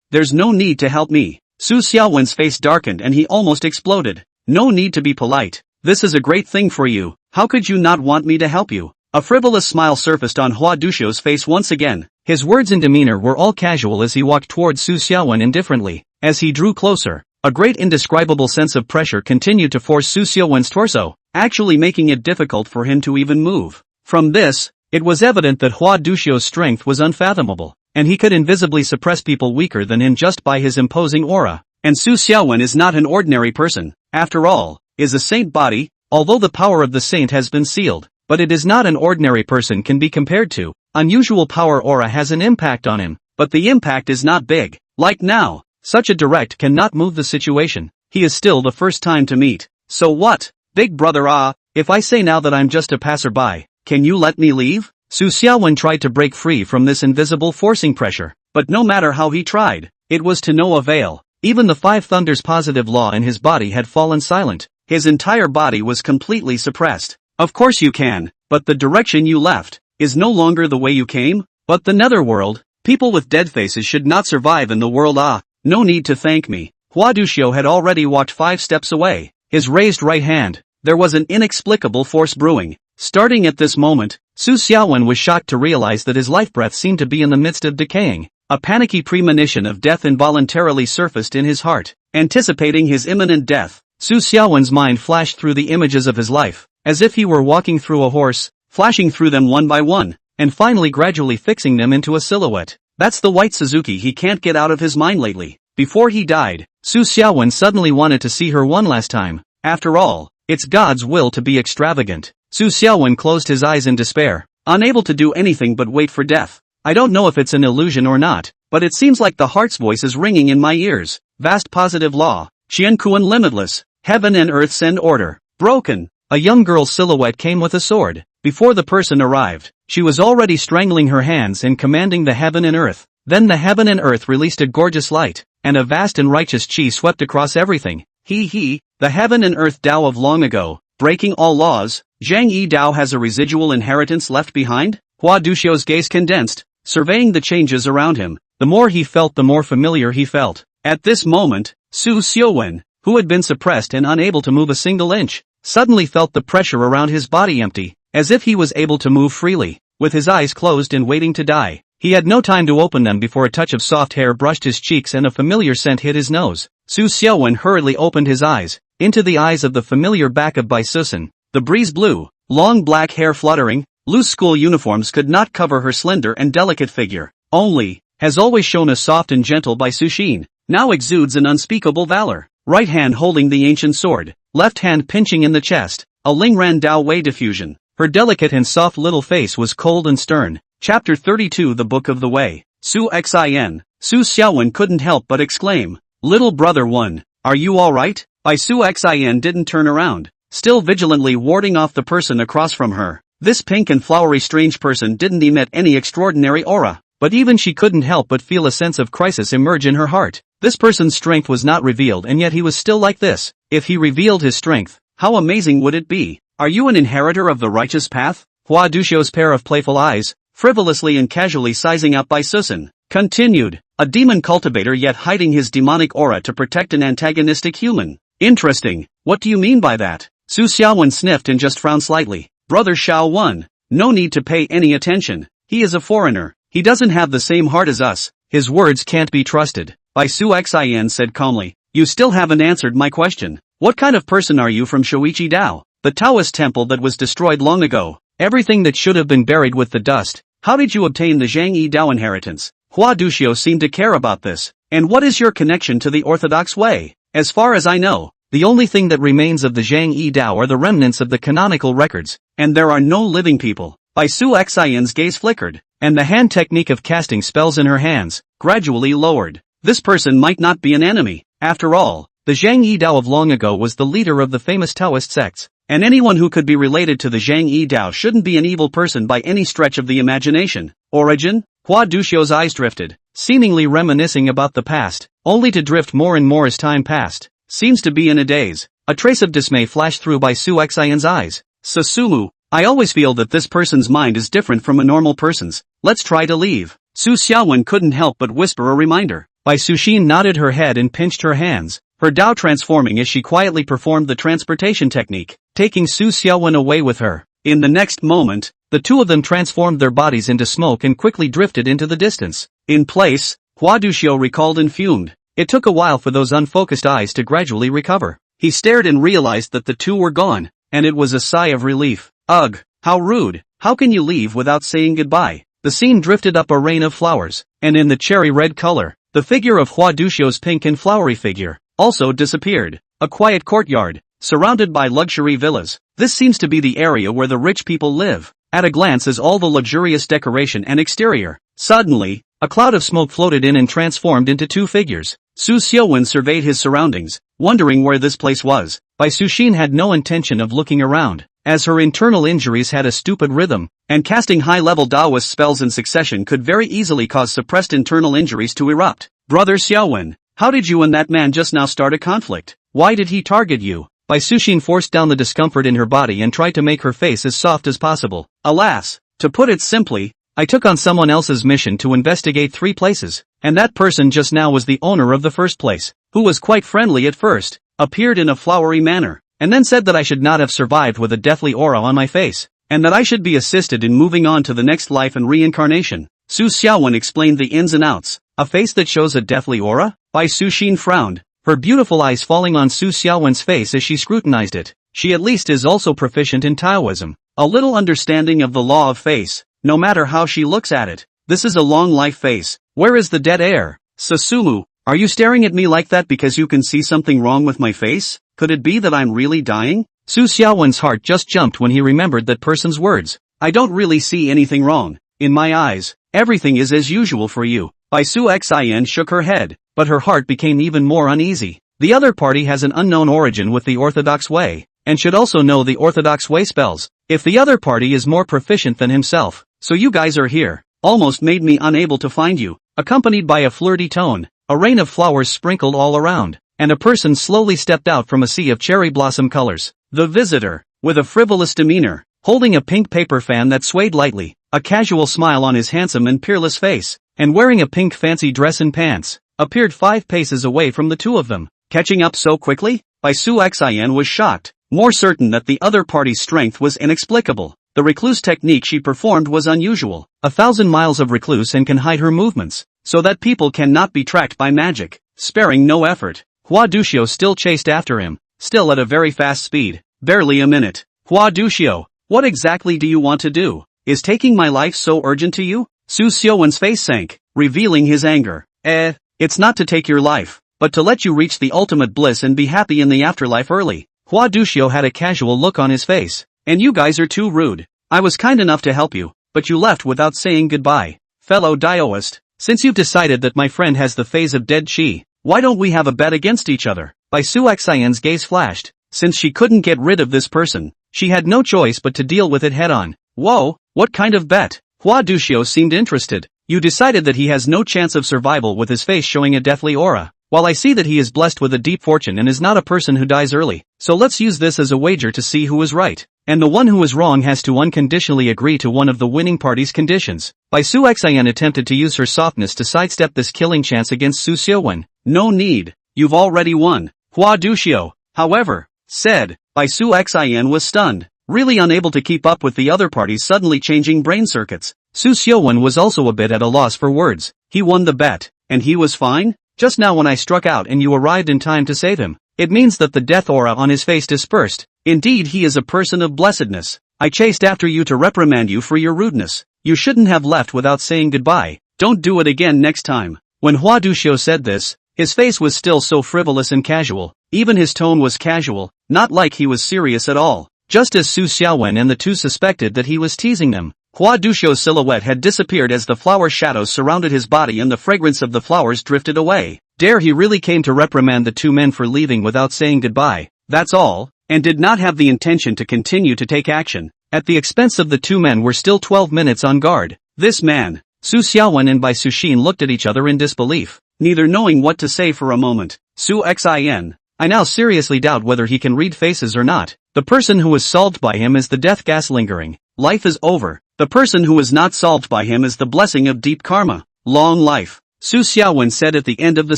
A: There's no need to help me. Su Xiaowen's face darkened and he almost exploded. No need to be polite. This is a great thing for you. How could you not want me to help you? A frivolous smile surfaced on Hua Duxiu's face once again. His words and demeanor were all casual as he walked towards Su Xiaowen indifferently. As he drew closer, a great indescribable sense of pressure continued to force Su Xiaowen's torso, actually making it difficult for him to even move. From this, it was evident that Hua Duxiu's strength was unfathomable, and he could invisibly suppress people weaker than him just by his imposing aura. And Su Xiaowen is not an ordinary person. After all, is a saint body, although the power of the saint has been sealed, but it is not an ordinary person can be compared to. Unusual power aura has an impact on him, but the impact is not big. Like now, such a direct cannot move the situation. He is still the first time to meet. So what? Big brother, if I say now that I'm just a passerby, can you let me leave? Su Xiaowen tried to break free from this invisible forcing pressure, but no matter how he tried, it was to no avail. Even the five thunders positive law in his body had fallen silent. His entire body was completely suppressed. Of course you can, but the direction you left is no longer the way you came. But the netherworld, people with dead faces should not survive in the world. No need to thank me. Hua Duxiu had already walked 5 steps away. His raised right hand, there was an inexplicable force brewing. Starting at this moment, Su Xiaowen was shocked to realize that his life breath seemed to be in the midst of decaying. A panicky premonition of death involuntarily surfaced in his heart. Anticipating his imminent death, Su Xiaowen's mind flashed through the images of his life, as if he were walking through a horse, flashing through them one by one, and finally gradually fixing them into a silhouette. That's the white Suzuki he can't get out of his mind lately. Before he died, Su Xiaowen suddenly wanted to see her one last time. After all, it's God's will to be extravagant. Su Xiaowen closed his eyes in despair, unable to do anything but wait for death. I don't know if it's an illusion or not, but it seems like the heart's voice is ringing in my ears. Vast positive law, Qiankuan limitless, heaven and earth send order. Broken. A young girl's silhouette came with a sword. Before the person arrived, she was already strangling her hands and commanding the heaven and earth. Then the heaven and earth released a gorgeous light, and a vast and righteous chi swept across everything. The heaven and earth Tao of long ago, breaking all laws, Zhang Yidao has a residual inheritance left behind? Hua Duxiu's gaze condensed, surveying the changes around him. The more he felt, the more familiar he felt. At this moment, Su Xiuwen, who had been suppressed and unable to move a single inch, suddenly felt the pressure around his body empty, as if he was able to move freely. With his eyes closed and waiting to die, he had no time to open them before a touch of soft hair brushed his cheeks and a familiar scent hit his nose. Su Xiuwen hurriedly opened his eyes, into the eyes of the familiar back of Bai Susan. The breeze blew, long black hair fluttering, loose school uniforms could not cover her slender and delicate figure. Only, has always shown a soft and gentle Bai Suxin, now exudes an unspeakable valor. Right hand holding the ancient sword, left hand pinching in the chest, a Lingran Dao Wei diffusion. Her delicate and soft little face was cold and stern. Chapter 32 The Book of the Way. Su Xin. Su Xiaowen couldn't help but exclaim, "Little brother one, are you alright?" Bai Su Xin didn't turn around, still vigilantly warding off the person across from her. This pink and flowery strange person didn't emit any extraordinary aura, but even she couldn't help but feel a sense of crisis emerge in her heart. This person's strength was not revealed and yet he was still like this. If he revealed his strength, how amazing would it be? Are you an inheritor of the righteous path? Hua Duxiu's pair of playful eyes, frivolously and casually sizing up Bai Susan, continued, a demon cultivator yet hiding his demonic aura to protect an antagonistic human. Interesting, what do you mean by that? Su Xiaowen sniffed and just frowned slightly. Brother Xiao Wen, no need to pay any attention. He is a foreigner. He doesn't have the same heart as us. His words can't be trusted. Bai Su Xin said calmly. You still haven't answered my question. What kind of person are you from Shoichi Dao? The Taoist temple that was destroyed long ago. Everything that should have been buried with the dust. How did you obtain the Zhang Yi Dao inheritance? Hua Duxiu seemed to care about this. And what is your connection to the orthodox way? As far as I know, the only thing that remains of the Zhang Yi Dao are the remnants of the canonical records. And there are no living people. Bai Su Xin's gaze flickered, and the hand technique of casting spells in her hands, gradually lowered. This person might not be an enemy. After all, the Zhang Yi Dao of long ago was the leader of the famous Taoist sects, and anyone who could be related to the Zhang Yi Dao shouldn't be an evil person by any stretch of the imagination. Origin? Hua Duxiu's eyes drifted, seemingly reminiscing about the past, only to drift more and more as time passed. Seems to be in a daze. A trace of dismay flashed through Bai Su Xin's eyes. Susumu, I always feel that this person's mind is different from a normal person's. Let's try to leave. Su Xiaowen couldn't help but whisper a reminder. Bai Suxin nodded her head and pinched her hands, her Dao transforming as she quietly performed the transportation technique, taking Su Xiaowen away with her. In the next moment, the two of them transformed their bodies into smoke and quickly drifted into the distance. In place, Hua Duxiu recalled and fumed. It took a while for those unfocused eyes to gradually recover. He stared and realized that the two were gone, and it was a sigh of relief. Ugh, how rude, how can you leave without saying goodbye? The scene drifted up a rain of flowers, and in the cherry red color, the figure of Hua Duxiu's pink and flowery figure also disappeared. A quiet courtyard, surrounded by luxury villas. This seems to be the area where the rich people live. At a glance is all the luxurious decoration and exterior. Suddenly, a cloud of smoke floated in and transformed into two figures. Su Xiuwen surveyed his surroundings, wondering where this place was. Bai Suxin had no intention of looking around, as her internal injuries had a stupid rhythm, and casting high-level Taoist spells in succession could very easily cause suppressed internal injuries to erupt. Brother Xiaowen, how did you and that man just now start a conflict? Why did he target you? Bai Suxin forced down the discomfort in her body and tried to make her face as soft as possible. Alas, to put it simply, I took on someone else's mission to investigate 3 places, and that person just now was the owner of the first place, who was quite friendly at first, appeared in a flowery manner, and then said that I should not have survived with a deathly aura on my face, and that I should be assisted in moving on to the next life and reincarnation. Su Xiaowen explained the ins and outs. A face that shows a deathly aura? Bai Suxin frowned, her beautiful eyes falling on Su Xiaowen's face as she scrutinized it. She at least is also proficient in Taoism, a little understanding of the law of face, no matter how she looks at it. This is a long life face. Where is the dead air? Susumu, are you staring at me like that because you can see something wrong with my face? Could it be that I'm really dying? Su Xiaowen's heart just jumped when he remembered that person's words. I don't really see anything wrong. In my eyes, everything is as usual for you. Bai Su Xin shook her head, but her heart became even more uneasy. The other party has an unknown origin with the orthodox way, and should also know the orthodox way spells. If the other party is more proficient than himself, so you guys are here, almost made me unable to find you. Accompanied by a flirty tone, a rain of flowers sprinkled all around, and a person slowly stepped out from a sea of cherry blossom colors. The visitor. with a frivolous demeanor, holding a pink paper fan that swayed lightly, a casual smile on his handsome and peerless face, and wearing a pink fancy dress and pants, appeared 5 paces away from the two of them. Catching up so quickly? Bai Suxian was shocked, more certain that the other party's strength was inexplicable. The recluse technique she performed was unusual. 1,000 miles of recluse and can hide her movements, so that people cannot be tracked by magic, sparing no effort. Hua Duxiu still chased after him, still at a very fast speed, barely a minute. Hua Duxiu, what exactly do you want to do? Is taking my life so urgent to you? Su Xiuwen's face sank, revealing his anger. It's not to take your life, but to let you reach the ultimate bliss and be happy in the afterlife early. Hua Duxiu had a casual look on his face. And you guys are too rude. I was kind enough to help you, but you left without saying goodbye. Fellow Daoist, since you've decided that my friend has the phase of dead qi, why don't we have a bet against each other? Bai Suxian's gaze flashed. Since she couldn't get rid of this person, she had no choice but to deal with it head-on. Whoa, what kind of bet? Hua Duxiu seemed interested. You decided that he has no chance of survival with his face showing a deathly aura. While I see that he is blessed with a deep fortune and is not a person who dies early, so let's use this as a wager to see who is right. And the one who is wrong has to unconditionally agree to one of the winning party's conditions. Bai Suxian attempted to use her softness to sidestep this killing chance against Su Xiuwen. No need, you've already won. Hua Duxiu, however, said. Bai Suxian was stunned, really unable to keep up with the other party's suddenly changing brain circuits. Su Xiuwen was also a bit at a loss for words. He won the bet, and he was fine? Just now when I struck out and you arrived in time to save him, it means that the death aura on his face dispersed. Indeed, he is a person of blessedness. I chased after you to reprimand you for your rudeness. You shouldn't have left without saying goodbye. Don't do it again next time. When Hua Duxiu said this, his face was still so frivolous and casual. Even his tone was casual, not like he was serious at all. Just as Su Xiaowen and the two suspected that he was teasing them. Hua Duxiu's silhouette had disappeared as the flower shadows surrounded his body and the fragrance of the flowers drifted away. Dare he really came to reprimand the two men for leaving without saying goodbye, that's all, and did not have the intention to continue to take action. At the expense of the two men were still 12 minutes on guard. This man, Su Xiaowen and Bai Suxin looked at each other in disbelief, neither knowing what to say for a moment. Su Xin, I now seriously doubt whether he can read faces or not. The person who is solved by him is the death gas lingering. Life is over. The person who is not solved by him is the blessing of deep karma. Long life. Su Xiaowen said at the end of the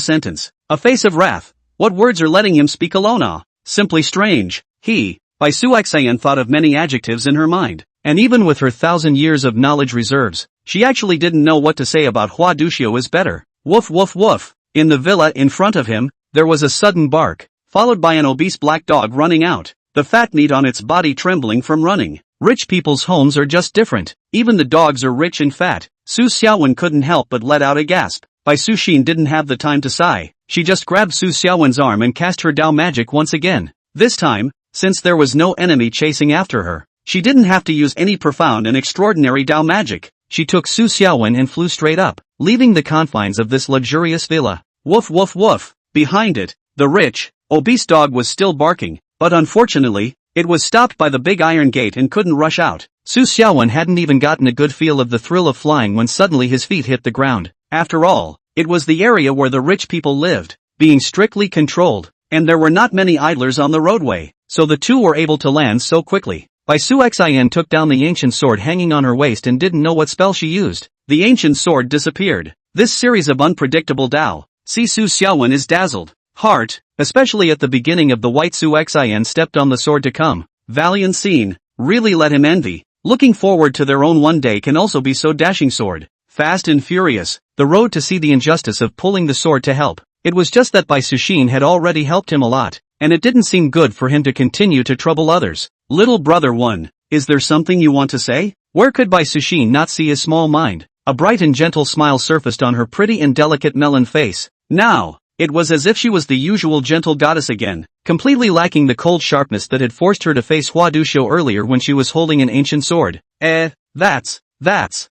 A: sentence. A face of wrath. What words are letting him speak alone? Simply strange. Bai Suxian thought of many adjectives in her mind, and even with her 1,000 years of knowledge reserves, she actually didn't know what to say about Hua Duxiu is better. Woof woof woof. In the villa in front of him, there was a sudden bark, followed by an obese black dog running out, the fat meat on its body trembling from running. Rich people's homes are just different. Even the dogs are rich and fat. Su Xiaowen couldn't help but let out a gasp. Bai Suxin didn't have the time to sigh. She just grabbed Su Xiaowen's arm and cast her Dao magic once again. This time, since there was no enemy chasing after her, she didn't have to use any profound and extraordinary Dao magic. She took Su Xiaowen and flew straight up, leaving the confines of this luxurious villa. Woof woof woof. Behind it, the rich, obese dog was still barking, but unfortunately, it was stopped by the big iron gate and couldn't rush out. Su Xiaowen hadn't even gotten a good feel of the thrill of flying when suddenly his feet hit the ground. After all, it was the area where the rich people lived, being strictly controlled, and there were not many idlers on the roadway, so the two were able to land so quickly. Bai Suxian took down the ancient sword hanging on her waist and didn't know what spell she used. The ancient sword disappeared. This series of unpredictable Dao. Su Xiaowen is dazzled. Heart, especially at the beginning of the white Su Xian stepped on the sword to come. Valiant scene, really let him envy. Looking forward to their own one day can also be so dashing sword. Fast and furious, the road to see the injustice of pulling the sword to help. It was just that Bai Suxin had already helped him a lot, and it didn't seem good for him to continue to trouble others. Little brother one, is there something you want to say? Where could Bai Suxin not see his small mind? A bright and gentle smile surfaced on her pretty and delicate melon face. Now, it was as if she was the usual gentle goddess again, completely lacking the cold sharpness that had forced her to face Hua Duxiu earlier when she was holding an ancient sword. That's.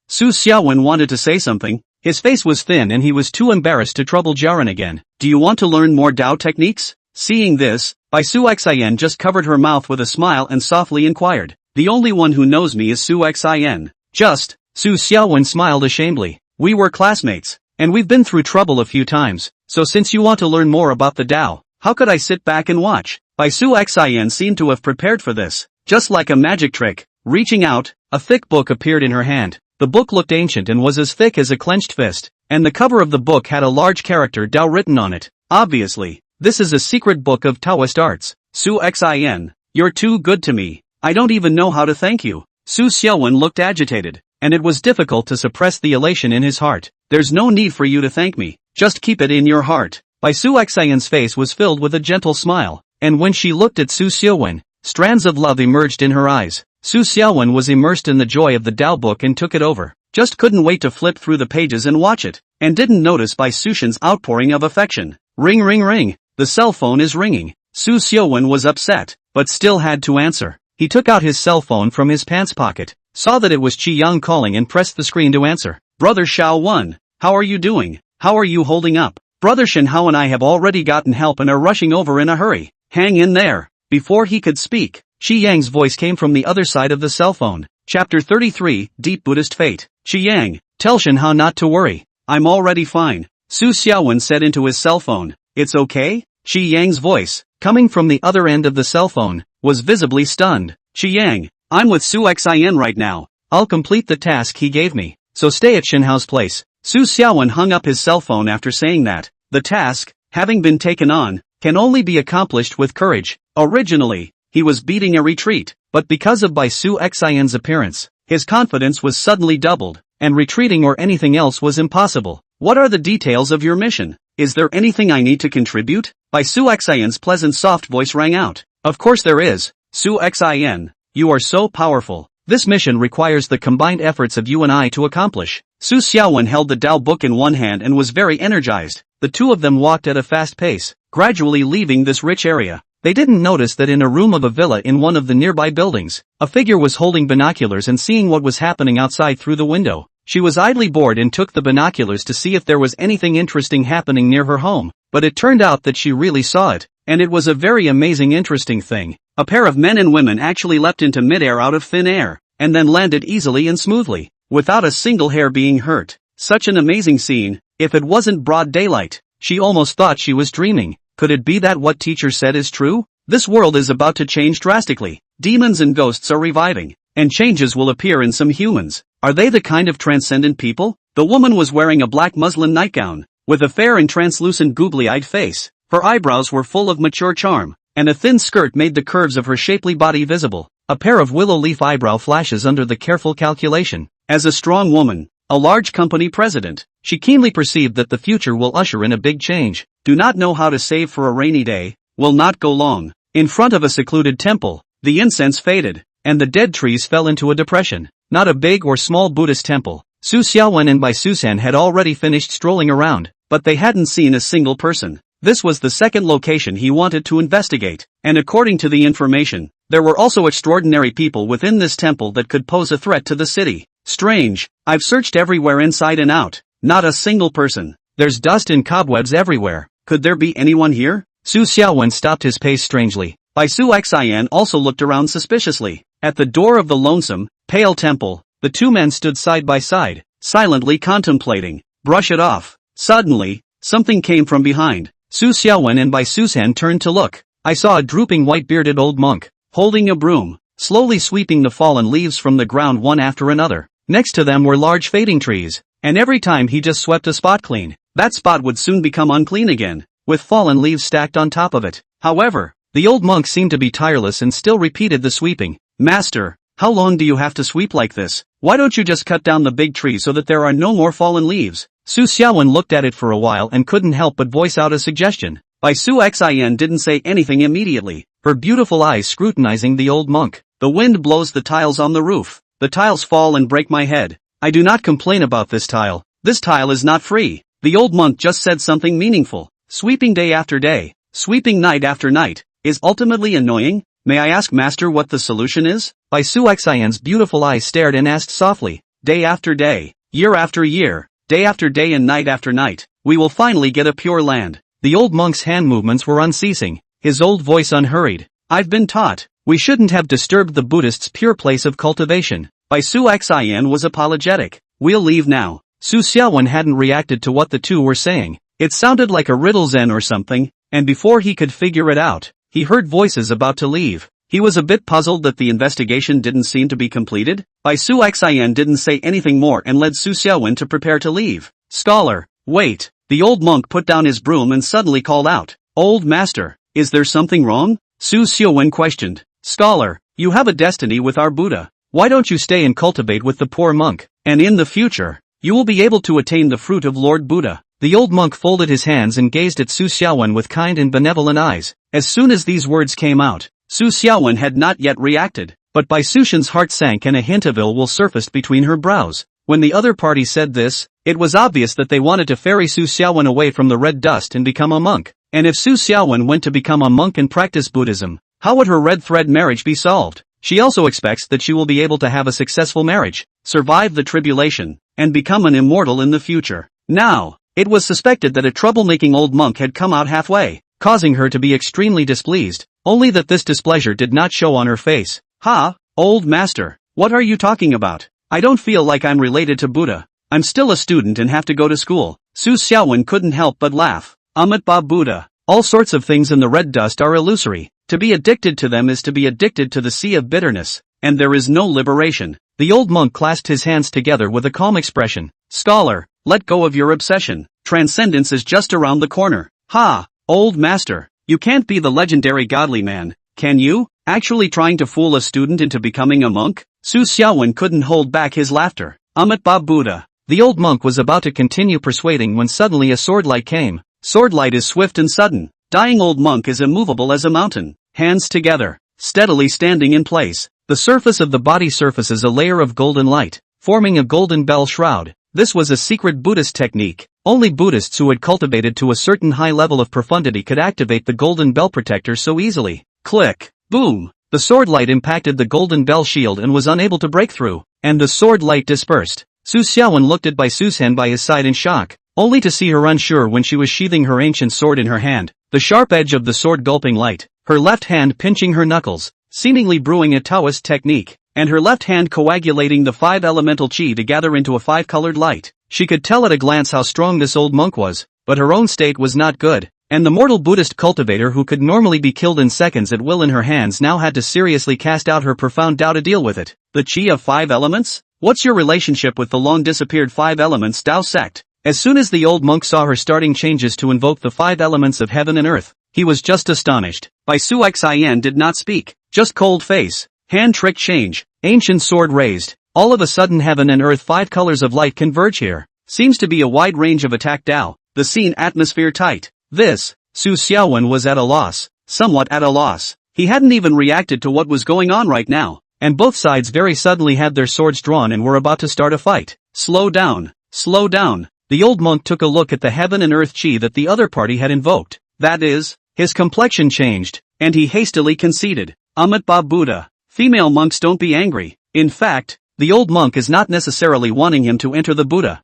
A: Su Xiaowen wanted to say something. His face was thin and he was too embarrassed to trouble Jiren again. Do you want to learn more Dao techniques? Seeing this, Bai Suxian just covered her mouth with a smile and softly inquired. The only one who knows me is Su Xian. Just, Su Xiaowen smiled ashamedly. We were classmates, and we've been through trouble a few times, so since you want to learn more about the Dao, how could I sit back and watch? Bai Suxian seemed to have prepared for this. just like a magic trick. Reaching out, a thick book appeared in her hand. The book looked ancient and was as thick as a clenched fist, and the cover of the book had a large character Tao written on it. Obviously, this is a secret book of Taoist arts. Su Xin, you're too good to me. I don't even know how to thank you. Su Xiaowen looked agitated, and it was difficult to suppress the elation in his heart. There's no need for you to thank me. Just keep it in your heart. Bai Su Xian's face was filled with a gentle smile, and when she looked at Su Xiaowen, strands of love emerged in her eyes. Su Xiaowen was immersed in the joy of the Tao book and took it over. Just couldn't wait to flip through the pages and watch it, and didn't notice Bai Sushan's outpouring of affection. Ring ring ring, the cell phone is ringing. Su Xiaowen was upset, but still had to answer. He took out his cell phone from his pants pocket, saw that it was Qi Yang calling and pressed the screen to answer. Brother Xiao Wen, how are you doing? How are you holding up? Brother Shen Hao and I have already gotten help and are rushing over in a hurry. Hang in there. Before he could speak, Qi Yang's voice came from the other side of the cell phone. Chapter 33, Deep Buddhist Fate. Qi Yang, tell Shen Hao not to worry. I'm already fine. Su Xiaowen said into his cell phone. It's okay? Qi Yang's voice, coming from the other end of the cell phone, was visibly stunned. Qi Yang, I'm with Su Xin right now. I'll complete the task he gave me, so stay at Shen Hao's place. Su Xiaowen hung up his cell phone after saying that. The task, having been taken on, can only be accomplished with courage. Originally, he was beating a retreat, but because of Bai Su Xian's appearance, his confidence was suddenly doubled, and retreating or anything else was impossible. What are the details of your mission? Is there anything I need to contribute? Bai Su Xian's pleasant soft voice rang out. Of course there is. Su Xin, you are so powerful. This mission requires the combined efforts of you and I to accomplish. Su Xiaowen held the Tao book in one hand and was very energized. The two of them walked at a fast pace, gradually leaving this rich area. They didn't notice that in a room of a villa in one of the nearby buildings, a figure was holding binoculars and seeing what was happening outside through the window. She was idly bored and took the binoculars to see if there was anything interesting happening near her home, but it turned out that she really saw it, and it was a very amazing interesting thing. A pair of men and women actually leapt into midair out of thin air, and then landed easily and smoothly, without a single hair being hurt. Such an amazing scene. If it wasn't broad daylight, she almost thought she was dreaming. Could it be that what teacher said is true? This world is about to change drastically. Demons and ghosts are reviving, and changes will appear in some humans. Are they the kind of transcendent people? The woman was wearing a black muslin nightgown, with a fair and translucent googly-eyed face. Her eyebrows were full of mature charm, and a thin skirt made the curves of her shapely body visible. A pair of willow leaf eyebrow flashes under the careful calculation. As a strong woman, a large company president, she keenly perceived that the future will usher in a big change. Do not know how to save for a rainy day, will not go long. In front of a secluded temple, the incense faded, and the dead trees fell into a depression. Not a big or small Buddhist temple. Su Xiaowen and Bai Susan had already finished strolling around, but they hadn't seen a single person. This was the second location he wanted to investigate, and according to the information, there were also extraordinary people within this temple that could pose a threat to the city. Strange, I've searched everywhere inside and out, not a single person. There's dust and cobwebs everywhere. Could there be anyone here? Su Xiaowen stopped his pace strangely. Bai Su Xian also looked around suspiciously. At the door of the lonesome, pale temple, the two men stood side by side, silently contemplating. Brush it off. Suddenly, something came from behind. Su Xiaowen and Bai Susan turned to look. I saw a drooping white-bearded old monk, holding a broom, slowly sweeping the fallen leaves from the ground one after another. Next to them were large fading trees, and every time he just swept a spot clean, that spot would soon become unclean again, with fallen leaves stacked on top of it. However, the old monk seemed to be tireless and still repeated the sweeping. Master, how long do you have to sweep like this? Why don't you just cut down the big tree so that there are no more fallen leaves? Su Xiaowen looked at it for a while and couldn't help but voice out a suggestion. Bai Su Xian didn't say anything immediately, her beautiful eyes scrutinizing the old monk. The wind blows the tiles on the roof. The tiles fall and break my head. I do not complain about this tile. This tile is not free. The old monk just said something meaningful. Sweeping day after day, sweeping night after night, is ultimately annoying. May I ask Master what the solution is? Bai Su Xian's beautiful eyes stared and asked softly. Day after day, year after year, day after day and night after night, we will finally get a pure land. The old monk's hand movements were unceasing, his old voice unhurried. I've been taught, we shouldn't have disturbed the Buddhists' pure place of cultivation. Bai Su Xian was apologetic. We'll leave now. Su Xiaowen hadn't reacted to what the two were saying. It sounded like a riddle zen or something, and before he could figure it out, he heard voices about to leave. He was a bit puzzled that the investigation didn't seem to be completed. Bai Su Xian didn't say anything more and led Su Xiaowen to prepare to leave. Scholar, wait. The old monk put down his broom and suddenly called out, "Old master, is there something wrong?" Su Xiaowen questioned. Scholar, you have a destiny with our Buddha. Why don't you stay and cultivate with the poor monk, and in the future, you will be able to attain the fruit of Lord Buddha. The old monk folded his hands and gazed at Su Xiaowen with kind and benevolent eyes. As soon as these words came out, Su Xiaowen had not yet reacted, but Bai Sushan's heart sank and a hint of ill will surfaced between her brows. When the other party said this, it was obvious that they wanted to ferry Su Xiaowen away from the red dust and become a monk. And if Su Xiaowen went to become a monk and practice Buddhism, how would her red thread marriage be solved? She also expects that she will be able to have a successful marriage, survive the tribulation, and become an immortal in the future. Now, it was suspected that a troublemaking old monk had come out halfway, causing her to be extremely displeased, only that this displeasure did not show on her face. "Ha, old master, what are you talking about? I don't feel like I'm related to Buddha. I'm still a student and have to go to school." Su Xiaowen couldn't help but laugh. Ba Buddha. All sorts of things in the red dust are illusory. To be addicted to them is to be addicted to the sea of bitterness, and there is no liberation. The old monk clasped his hands together with a calm expression. Scholar, let go of your obsession. Transcendence is just around the corner. Ha, old master, you can't be the legendary godly man, can you? Actually trying to fool a student into becoming a monk? Su Xiaowen couldn't hold back his laughter. Ba Buddha. The old monk was about to continue persuading when suddenly a sword light came. Sword light is swift and sudden. Dying old monk is immovable as a mountain. Hands together, steadily standing in place. The surface of the body surfaces a layer of golden light, forming a golden bell shroud. This was a secret Buddhist technique. Only Buddhists who had cultivated to a certain high level of profundity could activate the golden bell protector so easily. Click, boom. The sword light impacted the golden bell shield and was unable to break through, and the sword light dispersed. Su Xiaowen looked at Bai Sushan by his side in shock, only to see her unsure when she was sheathing her ancient sword in her hand, the sharp edge of the sword gulping light, her left hand pinching her knuckles, seemingly brewing a Taoist technique, and her left hand coagulating the 5 elemental chi to gather into a 5-colored light. She could tell at a glance how strong this old monk was, but her own state was not good, and the mortal Buddhist cultivator who could normally be killed in seconds at will in her hands now had to seriously cast out her profound Tao to deal with it. The chi of 5 elements? What's your relationship with the long-disappeared 5 elements Tao sect? As soon as the old monk saw her starting changes to invoke the 5 elements of heaven and earth, he was just astonished. Bai Su Xian did not speak, just cold face, hand trick change, ancient sword raised. All of a sudden heaven and earth 5 colors of light converge here. Seems to be a wide range of attack Tao, the scene atmosphere tight. This, Su Xiaowen was at a loss, somewhat at a loss. He hadn't even reacted to what was going on right now, and both sides very suddenly had their swords drawn and were about to start a fight. Slow down, slow down. The old monk took a look at the heaven and earth chi that the other party had invoked. That is, his complexion changed, and he hastily conceded. Ba Buddha. Female monks don't be angry. In fact, the old monk is not necessarily wanting him to enter the Buddha.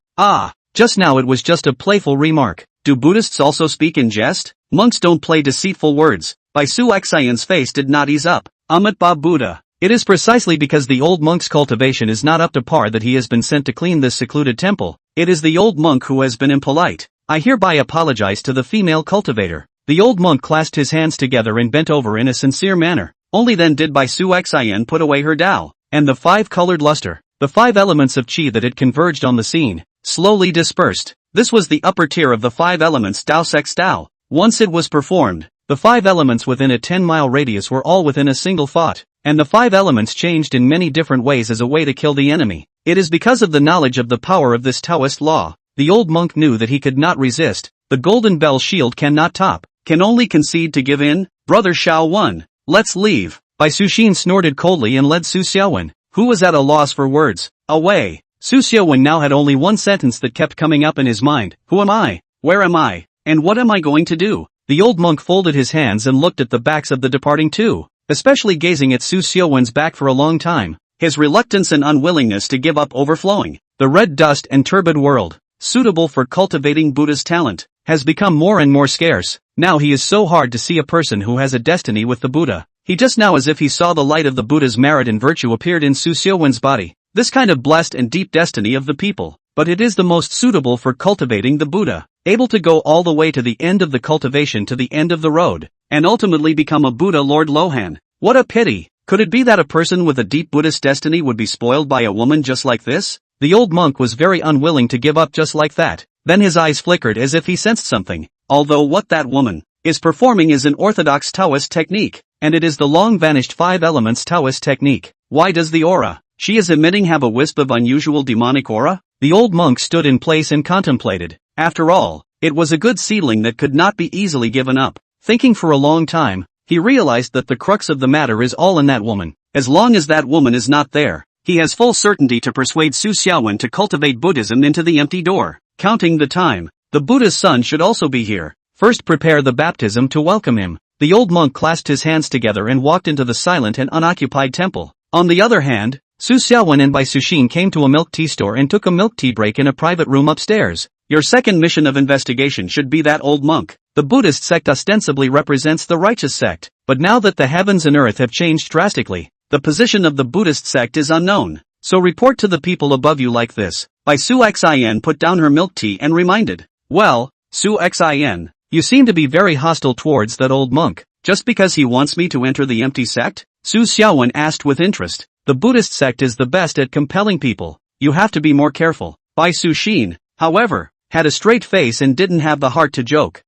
A: Just now it was just a playful remark. Do Buddhists also speak in jest? Monks don't play deceitful words. Bai Su Xian's face did not ease up. Ba Buddha. It is precisely because the old monk's cultivation is not up to par that he has been sent to clean this secluded temple. It is the old monk who has been impolite. I hereby apologize to the female cultivator. The old monk clasped his hands together and bent over in a sincere manner. Only then did Bai Su Xian put away her Tao, and the 5-colored luster, the 5 elements of chi that had converged on the scene, slowly dispersed. This was the upper tier of the 5 elements Tao Sex Tao. Once it was performed, the 5 elements within a 10-mile radius were all within a single thought, and the 5 elements changed in many different ways as a way to kill the enemy. It is because of the knowledge of the power of this Taoist law. The old monk knew that he could not resist. The golden bell shield cannot top, can only concede to give in. Brother Shao won. Let's leave. Bai Sushin snorted coldly and led Su Xiaowen, who was at a loss for words, away. Su Xiaowen now had only one sentence that kept coming up in his mind. Who am I? Where am I? And what am I going to do? The old monk folded his hands and looked at the backs of the departing two, especially gazing at Su Xiaowen's back for a long time, his reluctance and unwillingness to give up overflowing. The red dust and turbid world, suitable for cultivating Buddha's talent, has become more and more scarce. Now he is so hard to see a person who has a destiny with the Buddha. He just now as if he saw the light of the Buddha's merit and virtue appeared in Su Xiaowen's body. This kind of blessed and deep destiny of the people, but it is the most suitable for cultivating the Buddha, able to go all the way to the end of the cultivation to the end of the road, and ultimately become a Buddha Lord Lohan. What a pity. Could it be that a person with a deep Buddhist destiny would be spoiled by a woman just like this? The old monk was very unwilling to give up just like that. Then his eyes flickered as if he sensed something. Although what that woman is performing is an orthodox Taoist technique, and it is the long-vanished 5 elements Taoist technique. Why does the aura she is emitting have a wisp of unusual demonic aura? The old monk stood in place and contemplated. After all, it was a good seedling that could not be easily given up. Thinking for a long time, he realized that the crux of the matter is all in that woman. As long as that woman is not there, he has full certainty to persuade Su Xiaowen to cultivate Buddhism into the empty door. Counting the time, the Buddha's son should also be here. First prepare the baptism to welcome him. The old monk clasped his hands together and walked into the silent and unoccupied temple. On the other hand, Su Xiaowen and Bai Suxin came to a milk tea store and took a milk tea break in a private room upstairs. Your second mission of investigation should be that old monk. The Buddhist sect ostensibly represents the righteous sect, but now that the heavens and earth have changed drastically, the position of the Buddhist sect is unknown. So report to the people above you like this. Bai Su Xin put down her milk tea and reminded. Well, Su Xin, you seem to be very hostile towards that old monk. Just because he wants me to enter the empty sect? Su Xiaowen asked with interest. The Buddhist sect is the best at compelling people. You have to be more careful. Bai Suxin, however, had a straight face and didn't have the heart to joke.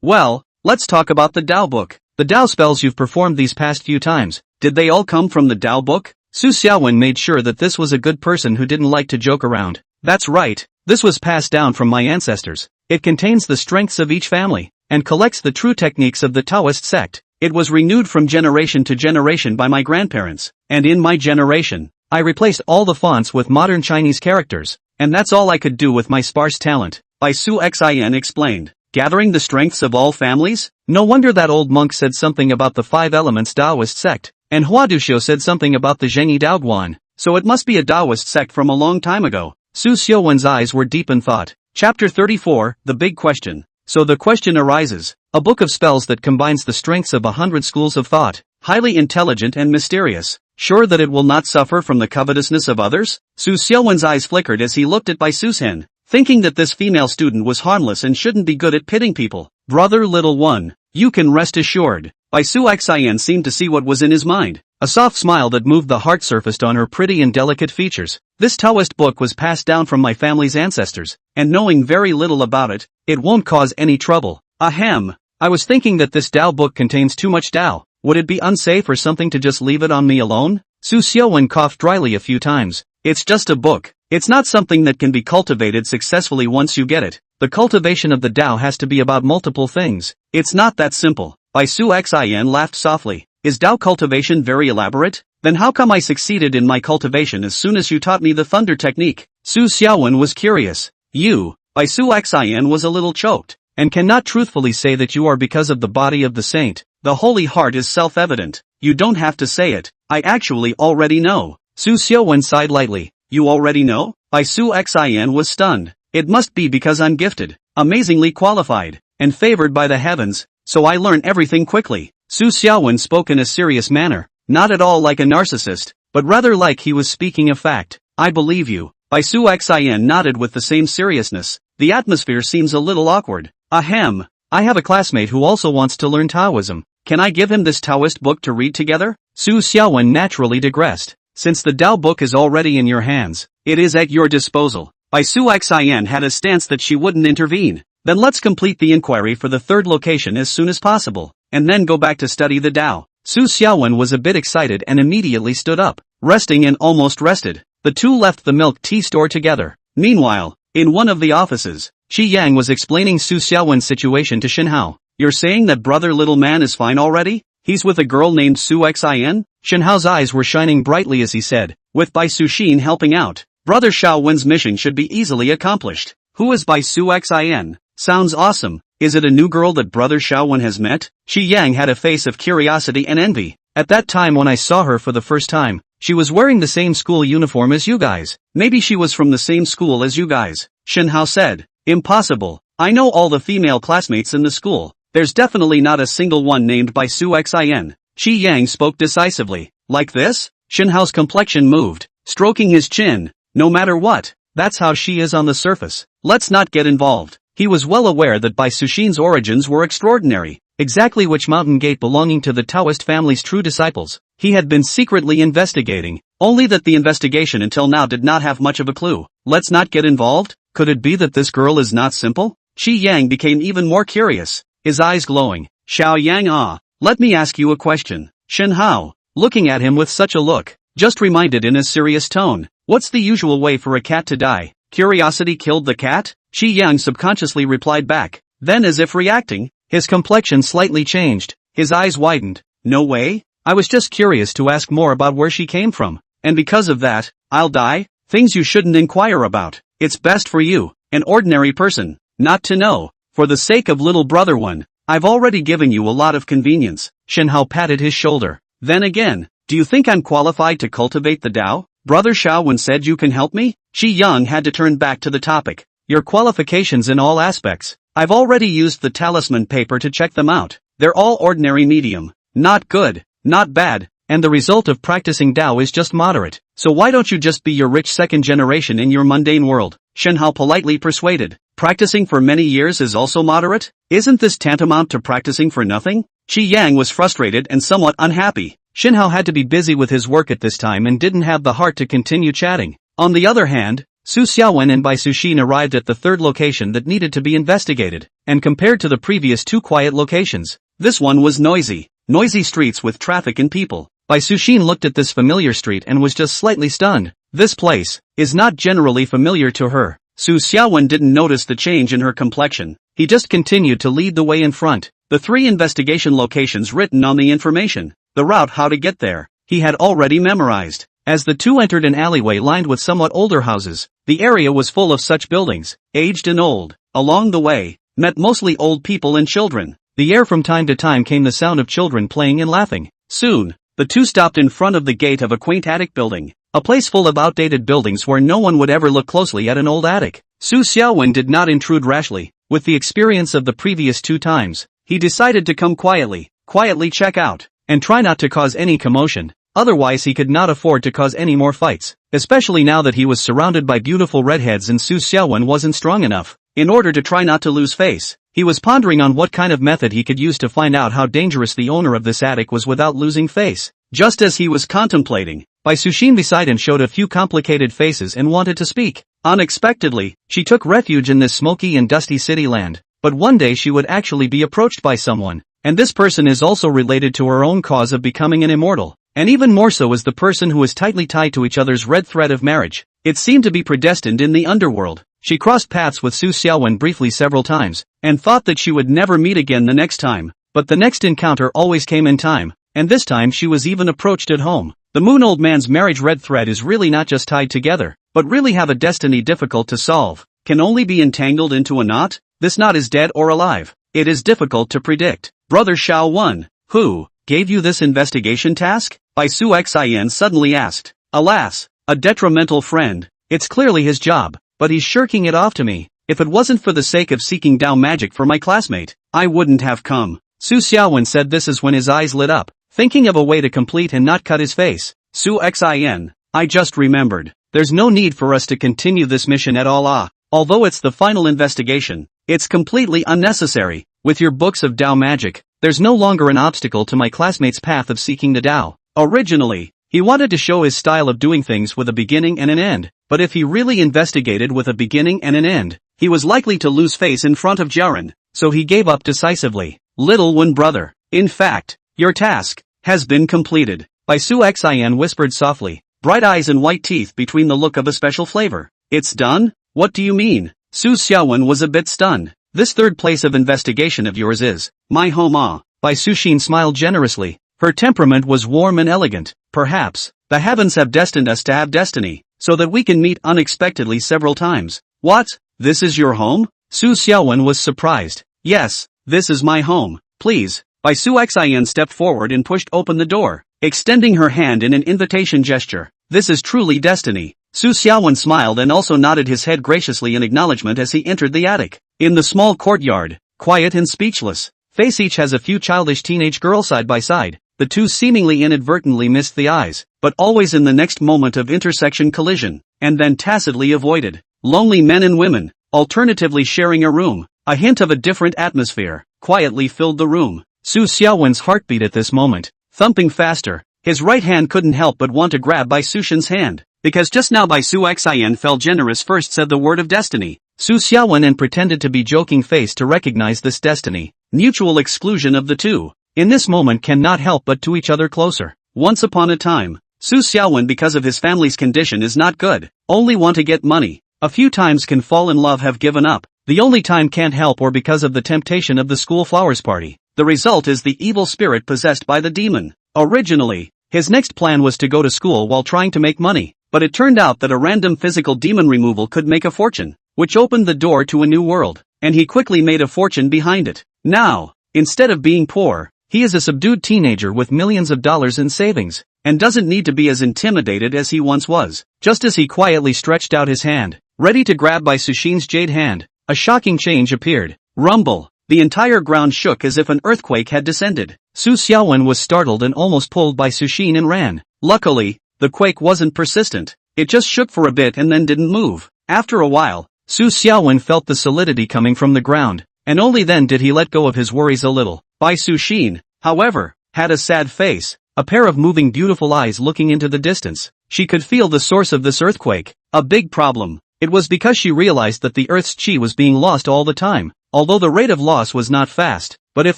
A: Well, let's talk about the Tao book. The Tao spells you've performed these past few times, did they all come from the Tao book? Su Xiaowen made sure that this was a good person who didn't like to joke around. That's right, this was passed down from my ancestors. It contains the strengths of each family, and collects the true techniques of the Taoist sect. It was renewed from generation to generation by my grandparents, and in my generation, I replaced all the fonts with modern Chinese characters, and that's all I could do with my sparse talent. Bai Su Xin explained. Gathering the strengths of all families? No wonder that old monk said something about the 5 elements Taoist sect, and Hua Duxiu said something about the Zhengyi Daoguan, so it must be a Taoist sect from a long time ago. Su Xiaowen's eyes were deep in thought. Chapter 34, The Big Question. So the question arises, a book of spells that combines the strengths of 100 schools of thought, highly intelligent and mysterious, sure that it will not suffer from the covetousness of others? Su Xiaowen's eyes flickered as he looked at Bai Suxin, thinking that this female student was harmless and shouldn't be good at pitting people. Brother little one, you can rest assured. Bai Su Xin seemed to see what was in his mind. A soft smile that moved the heart surfaced on her pretty and delicate features. This Taoist book was passed down from my family's ancestors, and knowing very little about it, it won't cause any trouble. Ahem. I was thinking that this Tao book contains too much Tao. Would it be unsafe or something to just leave it on me alone? Su Xiaowen coughed dryly a few times. It's just a book. It's not something that can be cultivated successfully once you get it. The cultivation of the Tao has to be about multiple things. It's not that simple. Bai Su Xin laughed softly. Is Tao cultivation very elaborate? Then how come I succeeded in my cultivation as soon as you taught me the thunder technique? Su Xiaowen was curious. Bai Su Xin was a little choked, and cannot truthfully say that you are because of the body of the saint. The Holy Heart is self-evident. You don't have to say it. I actually already know. Su Xiaowen sighed lightly. You already know? Bai Su Xin was stunned. It must be because I'm gifted, amazingly qualified, and favored by the heavens, so I learn everything quickly. Su Xiaowen spoke in a serious manner, not at all like a narcissist, but rather like he was speaking a fact. I believe you. Bai Su Xin nodded with the same seriousness. The atmosphere seems a little awkward. Ahem. I have a classmate who also wants to learn Taoism. Can I give him this Taoist book to read together? Su Xiaowen naturally digressed. Since the Tao book is already in your hands, it is at your disposal. Bai Su Xin had a stance that she wouldn't intervene. Then let's complete the inquiry for the third location as soon as possible, and then go back to study the Tao. Su Xiaowen was a bit excited and immediately stood up, resting and almost rested. The two left the milk tea store together. Meanwhile, in one of the offices, Qi Yang was explaining Su Xiaowen's situation to Shenhao. You're saying that brother little man is fine already? He's with a girl named Su Xin? Shenhao's eyes were shining brightly as he said, with Bai Suxin helping out, brother Xiaowen's mission should be easily accomplished. Who is Bai Su Xin? Sounds awesome. Is it a new girl that brother Xiaowen has met? Qi Yang had a face of curiosity and envy. At that time when I saw her for the first time, she was wearing the same school uniform as you guys. Maybe she was from the same school as you guys. Shenhao said. Impossible. I know all the female classmates in the school. There's definitely not a single one named Bai Su Xin. Qi Yang spoke decisively. Like this? Shenhao's complexion moved, stroking his chin. No matter what, that's how she is on the surface. Let's not get involved. He was well aware that Bai Suxin's origins were extraordinary. exactly which mountain gate belonging to the Taoist family's true disciples. He had been secretly investigating, only that the investigation until now did not have much of a clue. Let's not get involved? Could it be that this girl is not simple? Qi Yang became even more curious, his eyes glowing. Xiao Yang let me ask you a question. Shen Hao, looking at him with such a look, just reminded in a serious tone, what's the usual way for a cat to die? Curiosity killed the cat? Qi Yang subconsciously replied back. Then as if reacting, his complexion slightly changed, his eyes widened. No way? I was just curious to ask more about where she came from, and because of that, I'll die? Things you shouldn't inquire about. It's best for you, an ordinary person, not to know. For the sake of little brother one, I've already given you a lot of convenience. Shen Hao patted his shoulder. Then again, do you think I'm qualified to cultivate the Tao? Brother Xiaowen said you can help me? Qi Yang had to turn back to the topic. Your qualifications in all aspects. I've already used the talisman paper to check them out. They're all ordinary medium. Not good, not bad, and the result of practicing Tao is just moderate. So why don't you just be your rich second generation in your mundane world? Shen Hao politely persuaded. Practicing for many years is also moderate? Isn't this tantamount to practicing for nothing? Qi Yang was frustrated and somewhat unhappy. Shen Hao had to be busy with his work at this time and didn't have the heart to continue chatting. On the other hand, Su Xiaowen and Bai Suxin arrived at the third location that needed to be investigated, and compared to the previous two quiet locations, this one was noisy. Noisy streets with traffic and people. Bai Suxin looked at this familiar street and was just slightly stunned. This place is not generally familiar to her. Su Xiaowen didn't notice the change in her complexion. He just continued to lead the way in front. The three investigation locations written on the information, the route how to get there, he had already memorized. As the two entered an alleyway lined with somewhat older houses, the area was full of such buildings, aged and old. Along the way, met mostly old people and children. The air from time to time came the sound of children playing and laughing. Soon, the two stopped in front of the gate of a quaint attic building, a place full of outdated buildings where no one would ever look closely at an old attic. Su Xiaowen did not intrude rashly. With the experience of the previous two times, he decided to come quietly check out, and try not to cause any commotion. Otherwise he could not afford to cause any more fights, especially now that he was surrounded by beautiful redheads and Su Xiaowen wasn't strong enough. In order to try not to lose face, he was pondering on what kind of method he could use to find out how dangerous the owner of this attic was without losing face. Just as he was contemplating, Bai Suxin beside him showed a few complicated faces and wanted to speak. Unexpectedly, she took refuge in this smoky and dusty city land, but one day she would actually be approached by someone, and this person is also related to her own cause of becoming an immortal. And even more so is the person who is tightly tied to each other's red thread of marriage. It seemed to be predestined in the underworld. She crossed paths with Su Xiaowen briefly several times, and thought that she would never meet again the next time. But the next encounter always came in time, and this time she was even approached at home. The Moon Old Man's marriage red thread is really not just tied together, but really have a destiny difficult to solve. Can only be entangled into a knot? This knot is dead or alive. It is difficult to predict. Brother Xiao Wen, who gave you this investigation task? Bai Su Xin suddenly asked. Alas, a detrimental friend. It's clearly his job, but he's shirking it off to me. If it wasn't for the sake of seeking Dao magic for my classmate, I wouldn't have come. Su Xiaowen said this is when his eyes lit up, thinking of a way to complete and not cut his face. Su Xin, I just remembered. There's no need for us to continue this mission at all. Although it's the final investigation, it's completely unnecessary. With your books of Dao magic, there's no longer an obstacle to my classmate's path of seeking the Tao. Originally, he wanted to show his style of doing things with a beginning and an end, but if he really investigated with a beginning and an end, he was likely to lose face in front of Jiren, so he gave up decisively. Little one brother, in fact, your task has been completed. Bai Su Xin whispered softly, bright eyes and white teeth between the look of a special flavor. It's done? What do you mean? Su Xiaowen was a bit stunned. This third place of investigation of yours is my home. Bai Suxin smiled generously. Her temperament was warm and elegant. Perhaps the heavens have destined us to have destiny, so that we can meet unexpectedly several times. What? This is your home? Su Xiaowen was surprised. Yes, this is my home. Please. Bai Su Xin stepped forward and pushed open the door, extending her hand in an invitation gesture. This is truly destiny. Su Xiaowen smiled and also nodded his head graciously in acknowledgement as he entered the attic. In the small courtyard, quiet and speechless, face each has a few childish teenage girls side by side. The two seemingly inadvertently missed the eyes, but always in the next moment of intersection collision, and then tacitly avoided. Lonely men and women, alternatively sharing a room, a hint of a different atmosphere. quietly filled the room. Su Xiaowen's heart beat at this moment, thumping faster. His right hand couldn't help but want to grab Bai Sushin's hand, because just now Bai Su Xian fell generous first said the word of destiny. Su Xiaowen and pretended to be joking face to recognize this destiny, mutual exclusion of the two. In this moment cannot help but to each other closer. Once upon a time, Su Xiaowen because of his family's condition is not good, only want to get money. A few times can fall in love have given up, the only time can't help or because of the temptation of the school flowers party. The result is the evil spirit possessed by the demon. Originally, his next plan was to go to school while trying to make money, but it turned out that a random physical demon removal could make a fortune, which opened the door to a new world, and he quickly made a fortune behind it. Now, instead of being poor, he is a subdued teenager with millions of dollars in savings, and doesn't need to be as intimidated as he once was. Just as he quietly stretched out his hand, ready to grab Bai Sushin's jade hand, a shocking change appeared. Rumble. The entire ground shook as if an earthquake had descended. Su Xiaowen was startled and almost pulled Bai Sushin and ran. Luckily, the quake wasn't persistent. It just shook for a bit and then didn't move. After a while, Su Xiaowen felt the solidity coming from the ground, and only then did he let go of his worries a little. Bai Sushin, however, had a sad face, a pair of moving beautiful eyes looking into the distance. She could feel the source of this earthquake, a big problem. It was because she realized that the Earth's chi was being lost all the time, although the rate of loss was not fast, but if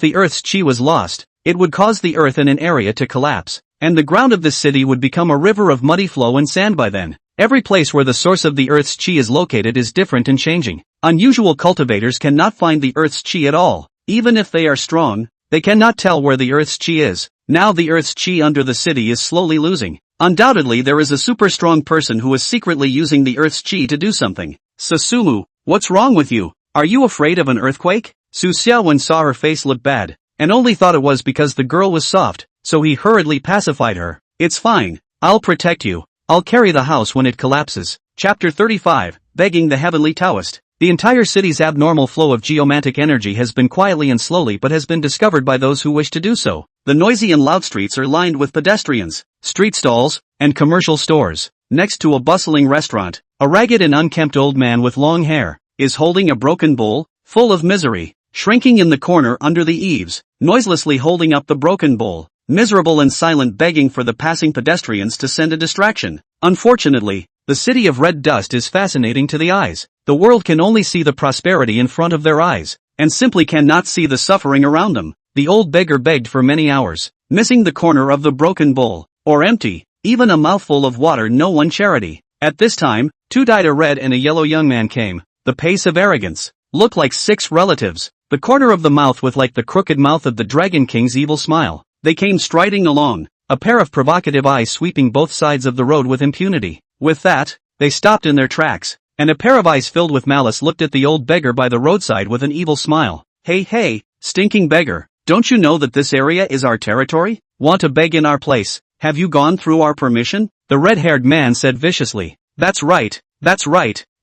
A: the Earth's chi was lost, it would cause the Earth in an area to collapse, and the ground of this city would become a river of muddy flow and sand by then. Every place where the source of the Earth's chi is located is different and changing. Unusual cultivators cannot find the Earth's chi at all. Even if they are strong, they cannot tell where the Earth's chi is. Now the Earth's chi under the city is slowly losing. Undoubtedly there is a super strong person who is secretly using the Earth's chi to do something. Susumu, what's wrong with you? Are you afraid of an earthquake? Su Xiaowen saw her face look bad, and only thought it was because the girl was soft, so he hurriedly pacified her. It's fine, I'll protect you. I'll carry the house when it collapses. Chapter 35, Begging the Heavenly Taoist. The entire city's abnormal flow of geomantic energy has been quietly and slowly but has been discovered by those who wish to do so. The noisy and loud streets are lined with pedestrians, street stalls, and commercial stores. Next to a bustling restaurant, a ragged and unkempt old man with long hair is holding a broken bowl, full of misery, shrinking in the corner under the eaves, noiselessly holding up the broken bowl, miserable and silent, begging for the passing pedestrians to send a distraction. Unfortunately, the city of red dust is fascinating to the eyes. The world can only see the prosperity in front of their eyes, and simply cannot see the suffering around them. The old beggar begged for many hours, missing the corner of the broken bowl, or empty, even a mouthful of water. No one charity. At this time, two dyed a red and a yellow young man came. The pace of arrogance, looked like 6 relatives, the corner of the mouth with like the crooked mouth of the Dragon King's evil smile. They came striding along, a pair of provocative eyes sweeping both sides of the road with impunity. With that, they stopped in their tracks, and a pair of eyes filled with malice looked at the old beggar by the roadside with an evil smile. Hey, stinking beggar, don't you know that this area is our territory? Want to beg in our place? Have you gone through our permission? The red-haired man said viciously. That's right.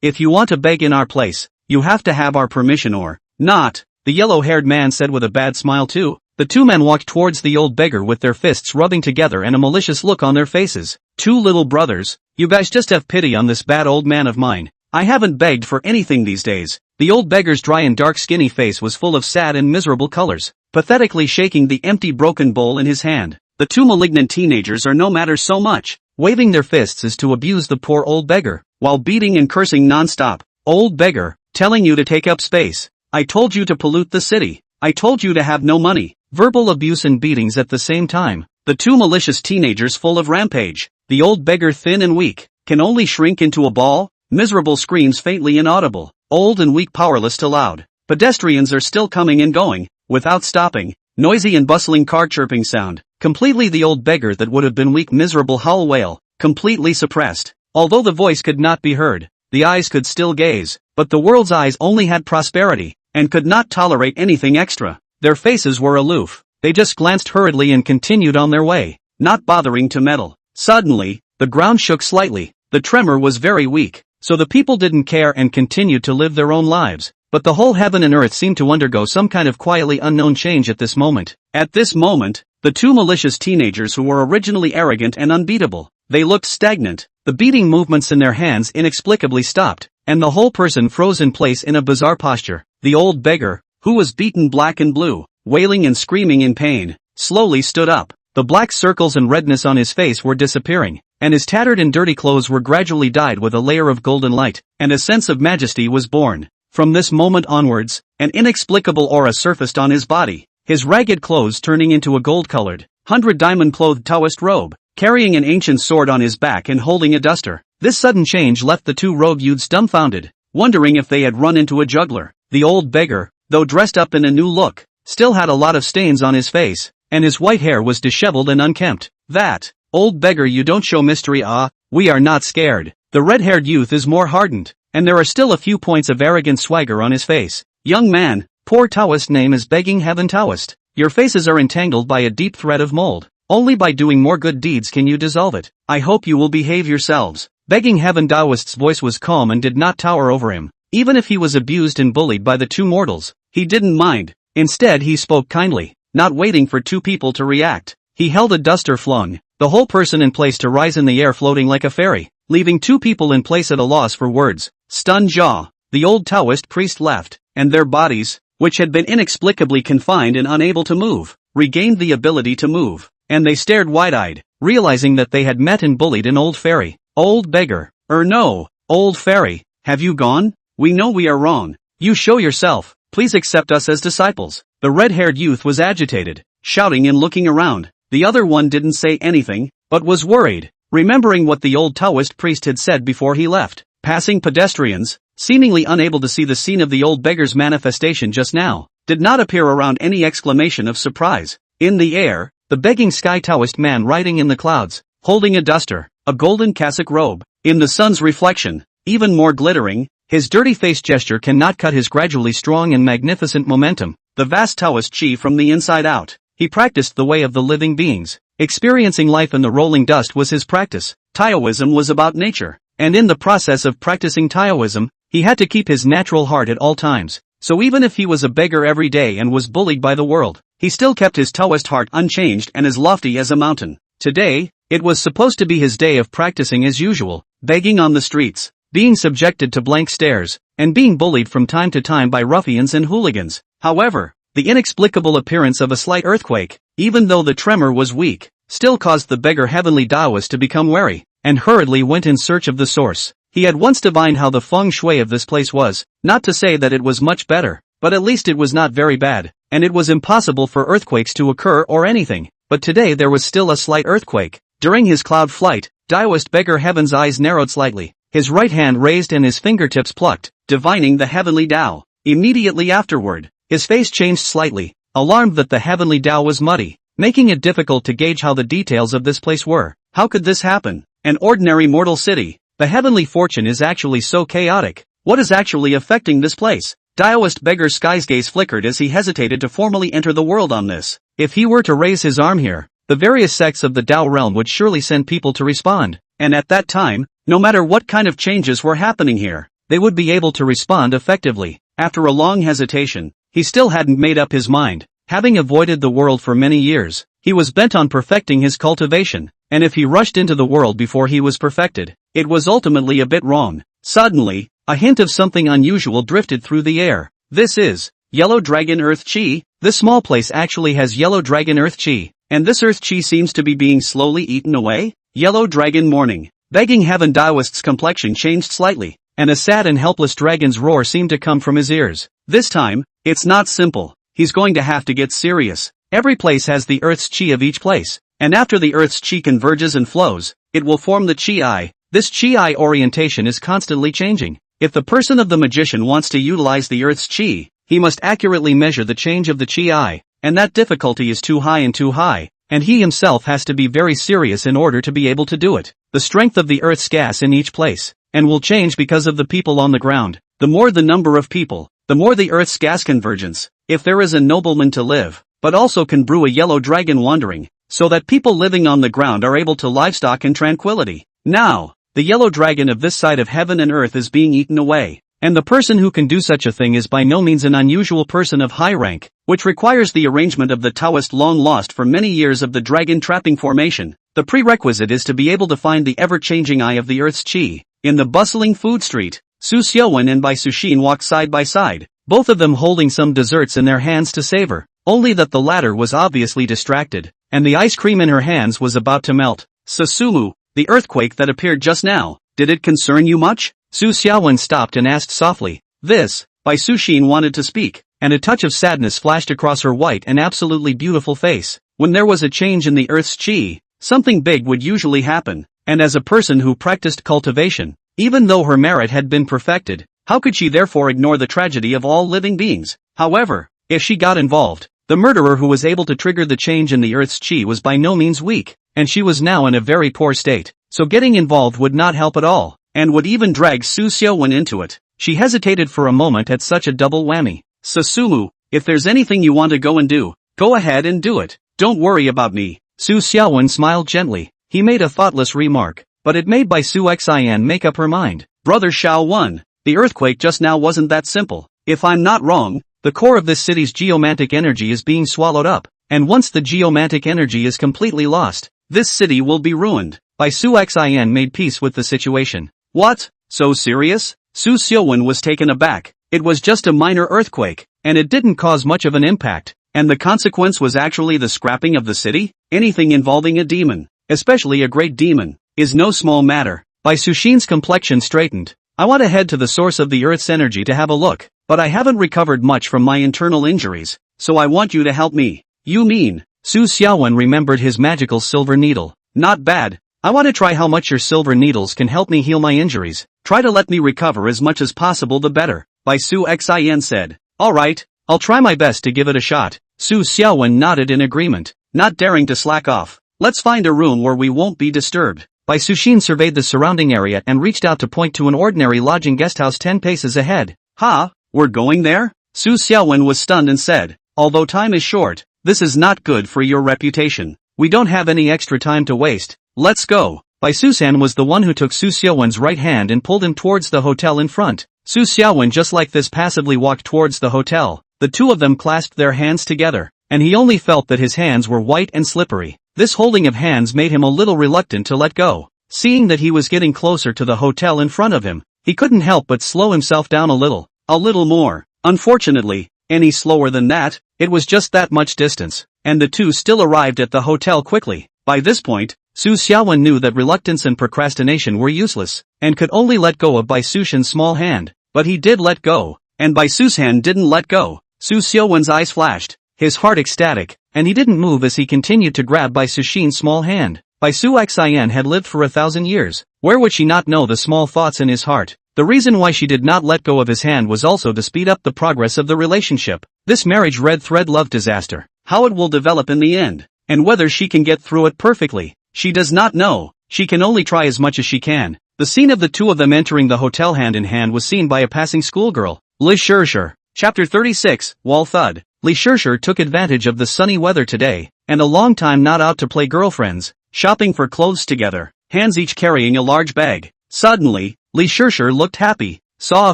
A: If you want to beg in our place, you have to have our permission or not, the yellow-haired man said with a bad smile too. The two men walked towards the old beggar with their fists rubbing together and a malicious look on their faces. Two little brothers, you guys just have pity on this bad old man of mine. I haven't begged for anything these days. The old beggar's dry and dark skinny face was full of sad and miserable colors, pathetically shaking the empty broken bowl in his hand. The two malignant teenagers are no matter so much, waving their fists as to abuse the poor old beggar, while beating and cursing non-stop. Old beggar, telling you to take up space. I told you to pollute the city. I told you to have no money. Verbal abuse and beatings at the same time. The two malicious teenagers full of rampage. The old beggar thin and weak, can only shrink into a ball. Miserable screams faintly inaudible. Old and weak powerless to loud. Pedestrians are still coming and going, without stopping. Noisy and bustling car chirping sound. Completely the old beggar that would have been weak miserable howl wail. Completely suppressed. Although the voice could not be heard, the eyes could still gaze. But the world's eyes only had prosperity, and could not tolerate anything extra. Their faces were aloof. They just glanced hurriedly and continued on their way, not bothering to meddle. Suddenly, the ground shook slightly. The tremor was very weak, so the people didn't care and continued to live their own lives. But the whole heaven and earth seemed to undergo some kind of quietly unknown change at this moment. At this moment, the two malicious teenagers who were originally arrogant and unbeatable, they looked stagnant. The beating movements in their hands inexplicably stopped, and the whole person froze in place in a bizarre posture. The old beggar, who was beaten black and blue, wailing and screaming in pain, slowly stood up. The black circles and redness on his face were disappearing, and his tattered and dirty clothes were gradually dyed with a layer of golden light, and a sense of majesty was born. From this moment onwards, an inexplicable aura surfaced on his body, his ragged clothes turning into a gold-colored, 100-diamond-clothed Taoist robe, carrying an ancient sword on his back and holding a duster. This sudden change left the two rogue youths dumbfounded, wondering if they had run into a juggler. The old beggar, though dressed up in a new look, still had a lot of stains on his face, and his white hair was disheveled and unkempt. "That, old beggar, you don't show mystery. We are not scared." The red-haired youth is more hardened, and there are still a few points of arrogant swagger on his face. "Young man, poor Taoist name is Begging Heaven Taoist. Your faces are entangled by a deep thread of mold. Only by doing more good deeds can you dissolve it. I hope you will behave yourselves." Begging Heaven Taoist's voice was calm and did not tower over him. Even if he was abused and bullied by the two mortals, he didn't mind. Instead he spoke kindly, not waiting for two people to react. He held a duster, flung the whole person in place to rise in the air, floating like a fairy, leaving two people in place at a loss for words. Stunned jaw, the old Taoist priest left, and their bodies, which had been inexplicably confined and unable to move, regained the ability to move, and they stared wide-eyed, realizing that they had met and bullied an old fairy. "Old beggar, no, old fairy, have you gone? We know we are wrong. You show yourself, please accept us as disciples." The red-haired youth was agitated, shouting and looking around. The other one didn't say anything, but was worried, remembering what the old Taoist priest had said before he left. Passing pedestrians, seemingly unable to see the scene of the old beggar's manifestation just now, did not appear around any exclamation of surprise. In the air, the begging sky Taoist man riding in the clouds, holding a duster, a golden cassock robe, in the sun's reflection, even more glittering, his dirty face gesture cannot cut his gradually strong and magnificent momentum. The vast Taoist chi from the inside out. He practiced the way of the living beings. Experiencing life in the rolling dust was his practice. Taoism was about nature, and in the process of practicing Taoism, he had to keep his natural heart at all times. So even if he was a beggar every day and was bullied by the world, he still kept his Taoist heart unchanged and as lofty as a mountain. Today, it was supposed to be his day of practicing as usual, begging on the streets, being subjected to blank stares, and being bullied from time to time by ruffians and hooligans. However, the inexplicable appearance of a slight earthquake, even though the tremor was weak, still caused the beggar heavenly Taoist to become wary, and hurriedly went in search of the source. He had once divined how the feng shui of this place was, not to say that it was much better, but at least it was not very bad, and it was impossible for earthquakes to occur or anything. But today there was still a slight earthquake. During his cloud flight, Taoist beggar Heaven's eyes narrowed slightly, his right hand raised and his fingertips plucked, divining the heavenly Tao. Immediately afterward, his face changed slightly, alarmed that the heavenly Tao was muddy, making it difficult to gauge how the details of this place were. How could this happen? An ordinary mortal city. The heavenly fortune is actually so chaotic. What is actually affecting this place? Taoist beggar Sky's gaze flickered as he hesitated to formally enter the world on this. If he were to raise his arm here, the various sects of the Tao realm would surely send people to respond, and at that time, no matter what kind of changes were happening here, they would be able to respond effectively. After a long hesitation, he still hadn't made up his mind. Having avoided the world for many years, he was bent on perfecting his cultivation, and if he rushed into the world before he was perfected, it was ultimately a bit wrong. Suddenly, a hint of something unusual drifted through the air. This is Yellow Dragon Earth Chi. This small place actually has Yellow Dragon Earth Chi, and this Earth Chi seems to be being slowly eaten away. Yellow Dragon Morning. Begging Heaven Taoist's complexion changed slightly, and a sad and helpless dragon's roar seemed to come from his ears. This time, it's not simple. He's going to have to get serious. Every place has the Earth's Chi of each place, and after the Earth's Chi converges and flows, it will form the Chi. This Chi orientation is constantly changing. If the person of the magician wants to utilize the Earth's Chi, he must accurately measure the change of the Chi, and that difficulty is too high, and he himself has to be very serious in order to be able to do it. The strength of the Earth's gas in each place, and will change because of the people on the ground. The more the number of people, the more the Earth's gas convergence. If there is a nobleman to live, but also can brew a yellow dragon wandering, so that people living on the ground are able to livestock in tranquility. Now, the yellow dragon of this side of heaven and earth is being eaten away, and the person who can do such a thing is by no means an unusual person of high rank, which requires the arrangement of the Taoist long lost for many years of the dragon trapping formation. The prerequisite is to be able to find the ever-changing eye of the Earth's Chi. In the bustling food street, Su Xiaowen and Bai Suxin walked side by side, both of them holding some desserts in their hands to savor, only that the latter was obviously distracted, and the ice cream in her hands was about to melt. Susumu, the earthquake that appeared just now, did it concern you much? Su Xiaowen stopped and asked softly. This, Bai Suxin wanted to speak, and a touch of sadness flashed across her white and absolutely beautiful face. When there was a change in the earth's qi, something big would usually happen, and as a person who practiced cultivation, even though her merit had been perfected, how could she therefore ignore the tragedy of all living beings? However, if she got involved, the murderer who was able to trigger the change in the earth's qi was by no means weak, and she was now in a very poor state, so getting involved would not help at all, and would even drag Su Xiaowen into it. She hesitated for a moment at such a double whammy. Susumu, if there's anything you want to go and do, go ahead and do it. Don't worry about me. Su Xiaowen smiled gently. He made a thoughtless remark, but it made Bai Su Xian make up her mind. Brother Xiao, the earthquake just now wasn't that simple. If I'm not wrong, the core of this city's geomantic energy is being swallowed up, and once the geomantic energy is completely lost, this city will be ruined. Bai Su Xian made peace with the situation. What? So serious? Su Xiaowen was taken aback. It was just a minor earthquake, and it didn't cause much of an impact, and the consequence was actually the scrapping of the city? Anything involving a demon, especially a great demon, is no small matter. Bai Suxin's complexion straightened. I want to head to the source of the earth's energy to have a look, but I haven't recovered much from my internal injuries, so I want you to help me. You mean? Su Xiaowen remembered his magical silver needle. Not bad. I want to try how much your silver needles can help me heal my injuries. Try to let me recover as much as possible the better. Bai Su Xian said. Alright, I'll try my best to give it a shot. Su Xiaowen nodded in agreement, not daring to slack off. Let's find a room where we won't be disturbed. Bai Suxin surveyed the surrounding area and reached out to point to an ordinary lodging guesthouse 10 paces ahead. Ha, we're going there? Su Xiaowen was stunned and said, although time is short, this is not good for your reputation. We don't have any extra time to waste. Let's go. Bai Susan was the one who took Su Xiaowen's right hand and pulled him towards the hotel in front. Su Xiaowen just like this passively walked towards the hotel. The two of them clasped their hands together, and he only felt that his hands were white and slippery. This holding of hands made him a little reluctant to let go. Seeing that he was getting closer to the hotel in front of him, he couldn't help but slow himself down a little more. Unfortunately, any slower than that, it was just that much distance, and the two still arrived at the hotel quickly. By this point, Su Xiaowen knew that reluctance and procrastination were useless, and could only let go of Bai Suxin's small hand, but he did let go, and Bai Su's hand didn't let go. Su Xiaowen's eyes flashed, his heart ecstatic, and he didn't move as he continued to grab Bai Suxin's small hand. Bai Su Xian had lived for 1,000 years. Where would she not know the small thoughts in his heart? The reason why she did not let go of his hand was also to speed up the progress of the relationship. This marriage red thread love disaster. How it will develop in the end, and whether she can get through it perfectly, she does not know. She can only try as much as she can. The scene of the two of them entering the hotel hand in hand was seen by a passing schoolgirl. Li Shishir. Chapter 36, Wall Thud. Li Shishir took advantage of the sunny weather today, and a long time not out to play girlfriends, shopping for clothes together, hands each carrying a large bag. Suddenly, Li Shishir looked happy, saw a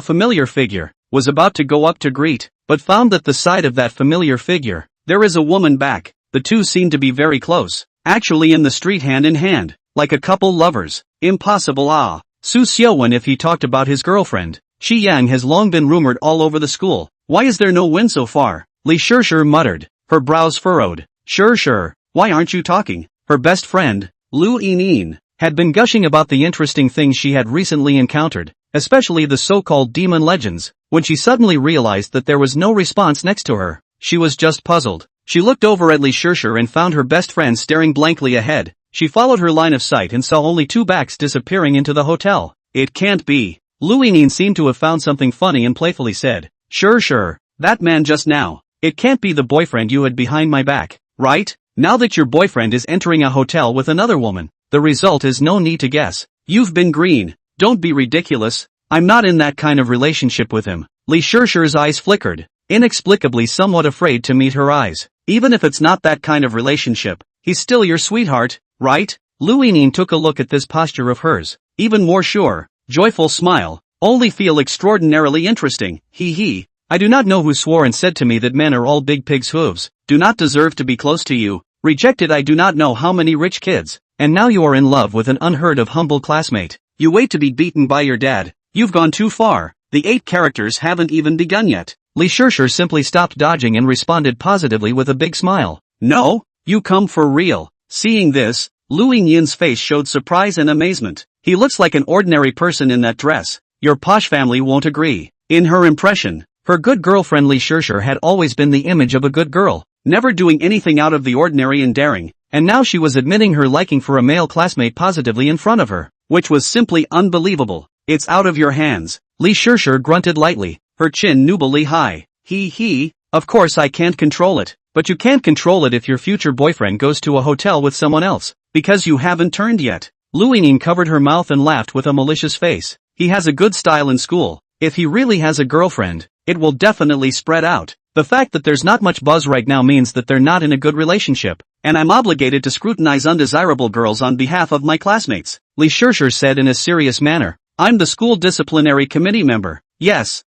A: familiar figure, was about to go up to greet, but found that the side of that familiar figure, there is a woman back. The two seemed to be very close, actually in the street hand in hand, like a couple lovers. Impossible. Su Xiaowen if he talked about his girlfriend. Shi Yang has long been rumored all over the school. Why is there no wind so far? Li Shishir muttered, her brows furrowed. Sure, why aren't you talking? Her best friend, Lu Yinyin, had been gushing about the interesting things she had recently encountered, especially the so-called demon legends. When she suddenly realized that there was no response next to her, she was just puzzled. She looked over at Li Shishir and found her best friend staring blankly ahead. She followed her line of sight and saw only two backs disappearing into the hotel. It can't be. Lu Yinyin seemed to have found something funny and playfully said, Sure, that man just now. It can't be the boyfriend you had behind my back, right? Now that your boyfriend is entering a hotel with another woman, the result is no need to guess. You've been green. Don't be ridiculous. I'm not in that kind of relationship with him. Li Shishir's eyes flickered, inexplicably somewhat afraid to meet her eyes. Even if it's not that kind of relationship, he's still your sweetheart, right? Lu Yinyin took a look at this posture of hers, even more sure, joyful smile, only feel extraordinarily interesting, hee. I do not know who swore and said to me that men are all big pig's hooves, do not deserve to be close to you, rejected I do not know how many rich kids, and now you are in love with an unheard of humble classmate. You wait to be beaten by your dad, you've gone too far, the 8 characters haven't even begun yet. Li Shishir simply stopped dodging and responded positively with a big smile. No? You come for real? Seeing this, Lu Yin's face showed surprise and amazement. He looks like an ordinary person in that dress. Your posh family won't agree. In her impression, her good girlfriend Li Shishir had always been the image of a good girl, never doing anything out of the ordinary and daring, and now she was admitting her liking for a male classmate positively in front of her, which was simply unbelievable. It's out of your hands. Li Shishir grunted lightly, her chin nubily high. Of course I can't control it. But you can't control it if your future boyfriend goes to a hotel with someone else, because you haven't turned yet. Lu Yinin covered her mouth and laughed with a malicious face. He has a good style in school. If he really has a girlfriend, it will definitely spread out. The fact that there's not much buzz right now means that they're not in a good relationship, and I'm obligated to scrutinize undesirable girls on behalf of my classmates, Li Shishir said in a serious manner. I'm the school disciplinary committee member. Yes,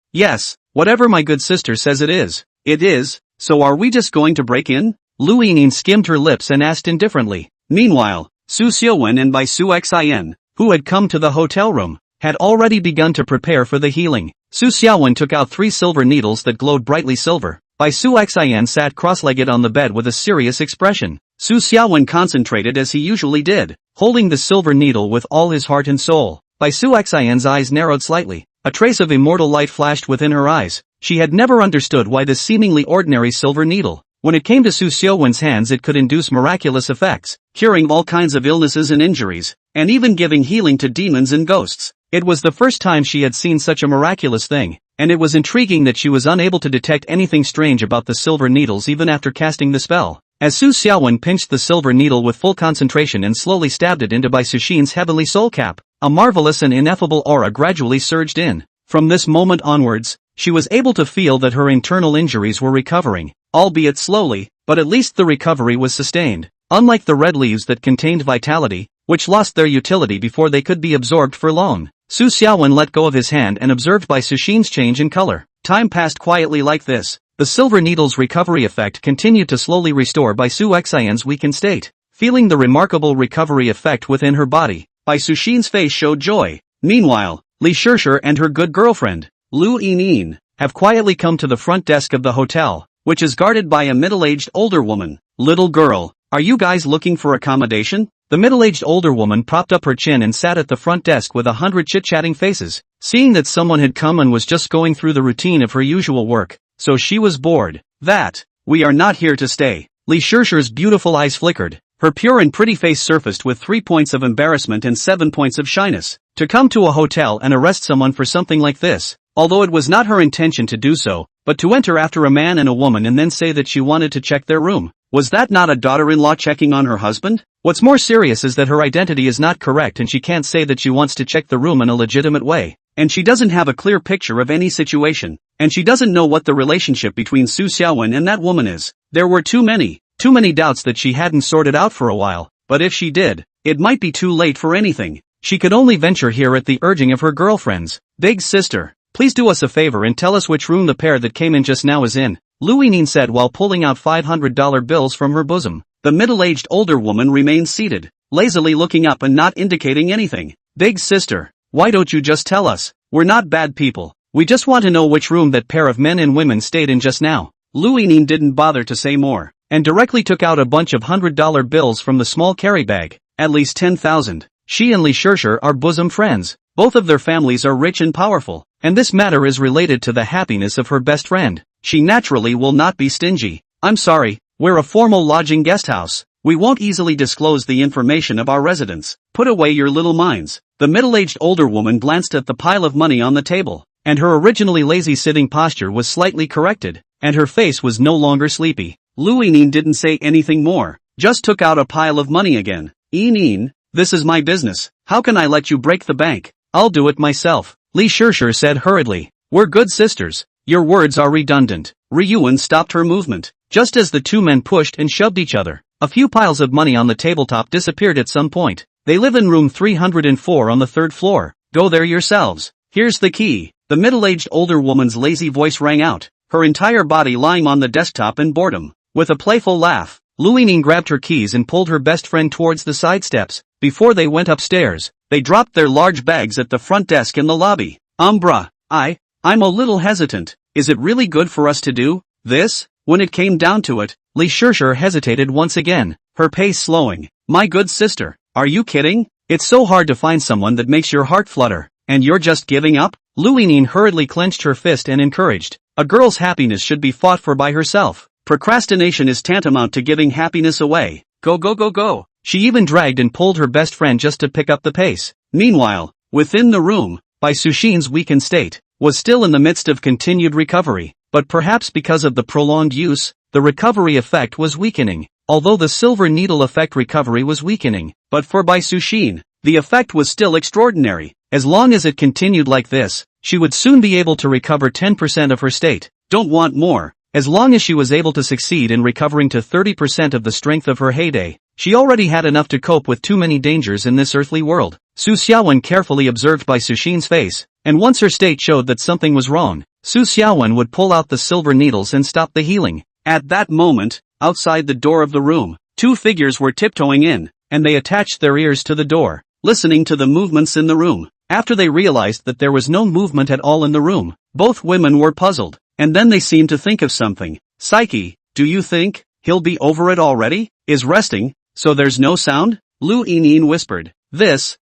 A: whatever my good sister says it is. It is. So are we just going to break in? Lu Yinin skimmed her lips and asked indifferently. Meanwhile, Su Xiaowen and Bai Su Xin, who had come to the hotel room, had already begun to prepare for the healing. Su Xiaowen took out 3 silver needles that glowed brightly silver. Bai Su Xin sat cross-legged on the bed with a serious expression. Su Xiaowen concentrated as he usually did, holding the silver needle with all his heart and soul. Bai Su Xin's eyes narrowed slightly. A trace of immortal light flashed within her eyes. She had never understood why this seemingly ordinary silver needle, when it came to Su Xiaowen's hands, it could induce miraculous effects, curing all kinds of illnesses and injuries, and even giving healing to demons and ghosts. It was the first time she had seen such a miraculous thing, and it was intriguing that she was unable to detect anything strange about the silver needles even after casting the spell. As Su Xiaowen pinched the silver needle with full concentration and slowly stabbed it into Bai Suxin's heavenly soul cap, a marvelous and ineffable aura gradually surged in. From this moment onwards, she was able to feel that her internal injuries were recovering, albeit slowly, but at least the recovery was sustained. Unlike the red leaves that contained vitality, which lost their utility before they could be absorbed for long, Su Xiaowen let go of his hand and observed Bai Suxin's change in color. Time passed quietly like this. The silver needle's recovery effect continued to slowly restore Bai Su Xin's weakened state. Feeling the remarkable recovery effect within her body, Bai Suxin's face showed joy. Meanwhile, Li Shishir and her good girlfriend, Lu Yinin, have quietly come to the front desk of the hotel, which is guarded by a middle-aged older woman. Little girl, are you guys looking for accommodation? The middle-aged older woman propped up her chin and sat at the front desk with 100 chit-chatting faces. Seeing that someone had come and was just going through the routine of her usual work, so she was bored. We are not here to stay. Li Shishir's beautiful eyes flickered. Her pure and pretty face surfaced with 3 points of embarrassment and 7 points of shyness. To come to a hotel and arrest someone for something like this, although it was not her intention to do so, but to enter after a man and a woman and then say that she wanted to check their room. Was that not a daughter-in-law checking on her husband? What's more serious is that her identity is not correct and she can't say that she wants to check the room in a legitimate way. And she doesn't have a clear picture of any situation, and she doesn't know what the relationship between Su Xiaowen and that woman is. There were too many doubts that she hadn't sorted out for a while, but if she did, it might be too late for anything. She could only venture here at the urging of her girlfriends. Big sister, please do us a favor and tell us which room the pair that came in just now is in, Lu Yinin said while pulling out $500 bills from her bosom. The middle-aged older woman remained seated, lazily looking up and not indicating anything. Big sister, why don't you just tell us? We're not bad people. We just want to know which room that pair of men and women stayed in just now. Lu Yinin didn't bother to say more, and directly took out a bunch of $100 bills from the small carry bag, at least 10,000. She and Li Shishir are bosom friends. Both of their families are rich and powerful, and this matter is related to the happiness of her best friend. She naturally will not be stingy. I'm sorry, we're a formal lodging guest house. We won't easily disclose the information of our residents. Put away your little minds. The middle-aged older woman glanced at the pile of money on the table, and her originally lazy sitting posture was slightly corrected, and her face was no longer sleepy. Lu Yinin didn't say anything more, just took out a pile of money again. Yinin, this is my business. How can I let you break the bank? I'll do it myself, Li Shishir said hurriedly. We're good sisters. Your words are redundant. Ryuan stopped her movement, just as the two men pushed and shoved each other. A few piles of money on the tabletop disappeared at some point. They live in room 304 on the 3rd floor. Go there yourselves. Here's the key. The middle-aged older woman's lazy voice rang out, her entire body lying on the desktop in boredom. With a playful laugh, Lu Yinin grabbed her keys and pulled her best friend towards the side steps. Before they went upstairs, they dropped their large bags at the front desk in the lobby. I'm a little hesitant. Is it really good for us to do this? When it came down to it, Li Shirshir hesitated once again, her pace slowing. My good sister, are you kidding? It's so hard to find someone that makes your heart flutter, and you're just giving up? Lu Yinyin hurriedly clenched her fist and encouraged. A girl's happiness should be fought for by herself. Procrastination is tantamount to giving happiness away. Go go go go. She even dragged and pulled her best friend just to pick up the pace. Meanwhile, within the room, Bai Suxin's weakened state was still in the midst of continued recovery, but perhaps because of the prolonged use, the recovery effect was weakening. Although the silver needle effect recovery was weakening, but for Bai Suxin, the effect was still extraordinary. As long as it continued like this, she would soon be able to recover 10% of her state. Don't want more. As long as she was able to succeed in recovering to 30% of the strength of her heyday, she already had enough to cope with too many dangers in this earthly world. Su Xiaowen carefully observed Bai Suxin's face, and once her state showed that something was wrong, Su Xiaowen would pull out the silver needles and stop the healing. At that moment, outside the door of the room, two figures were tiptoeing in, and they attached their ears to the door, listening to the movements in the room. After they realized that there was no movement at all in the room, both women were puzzled, and then they seemed to think of something. Psyche, do you think he'll be over it already? Is resting, so there's no sound? Lu Yinyin whispered. This,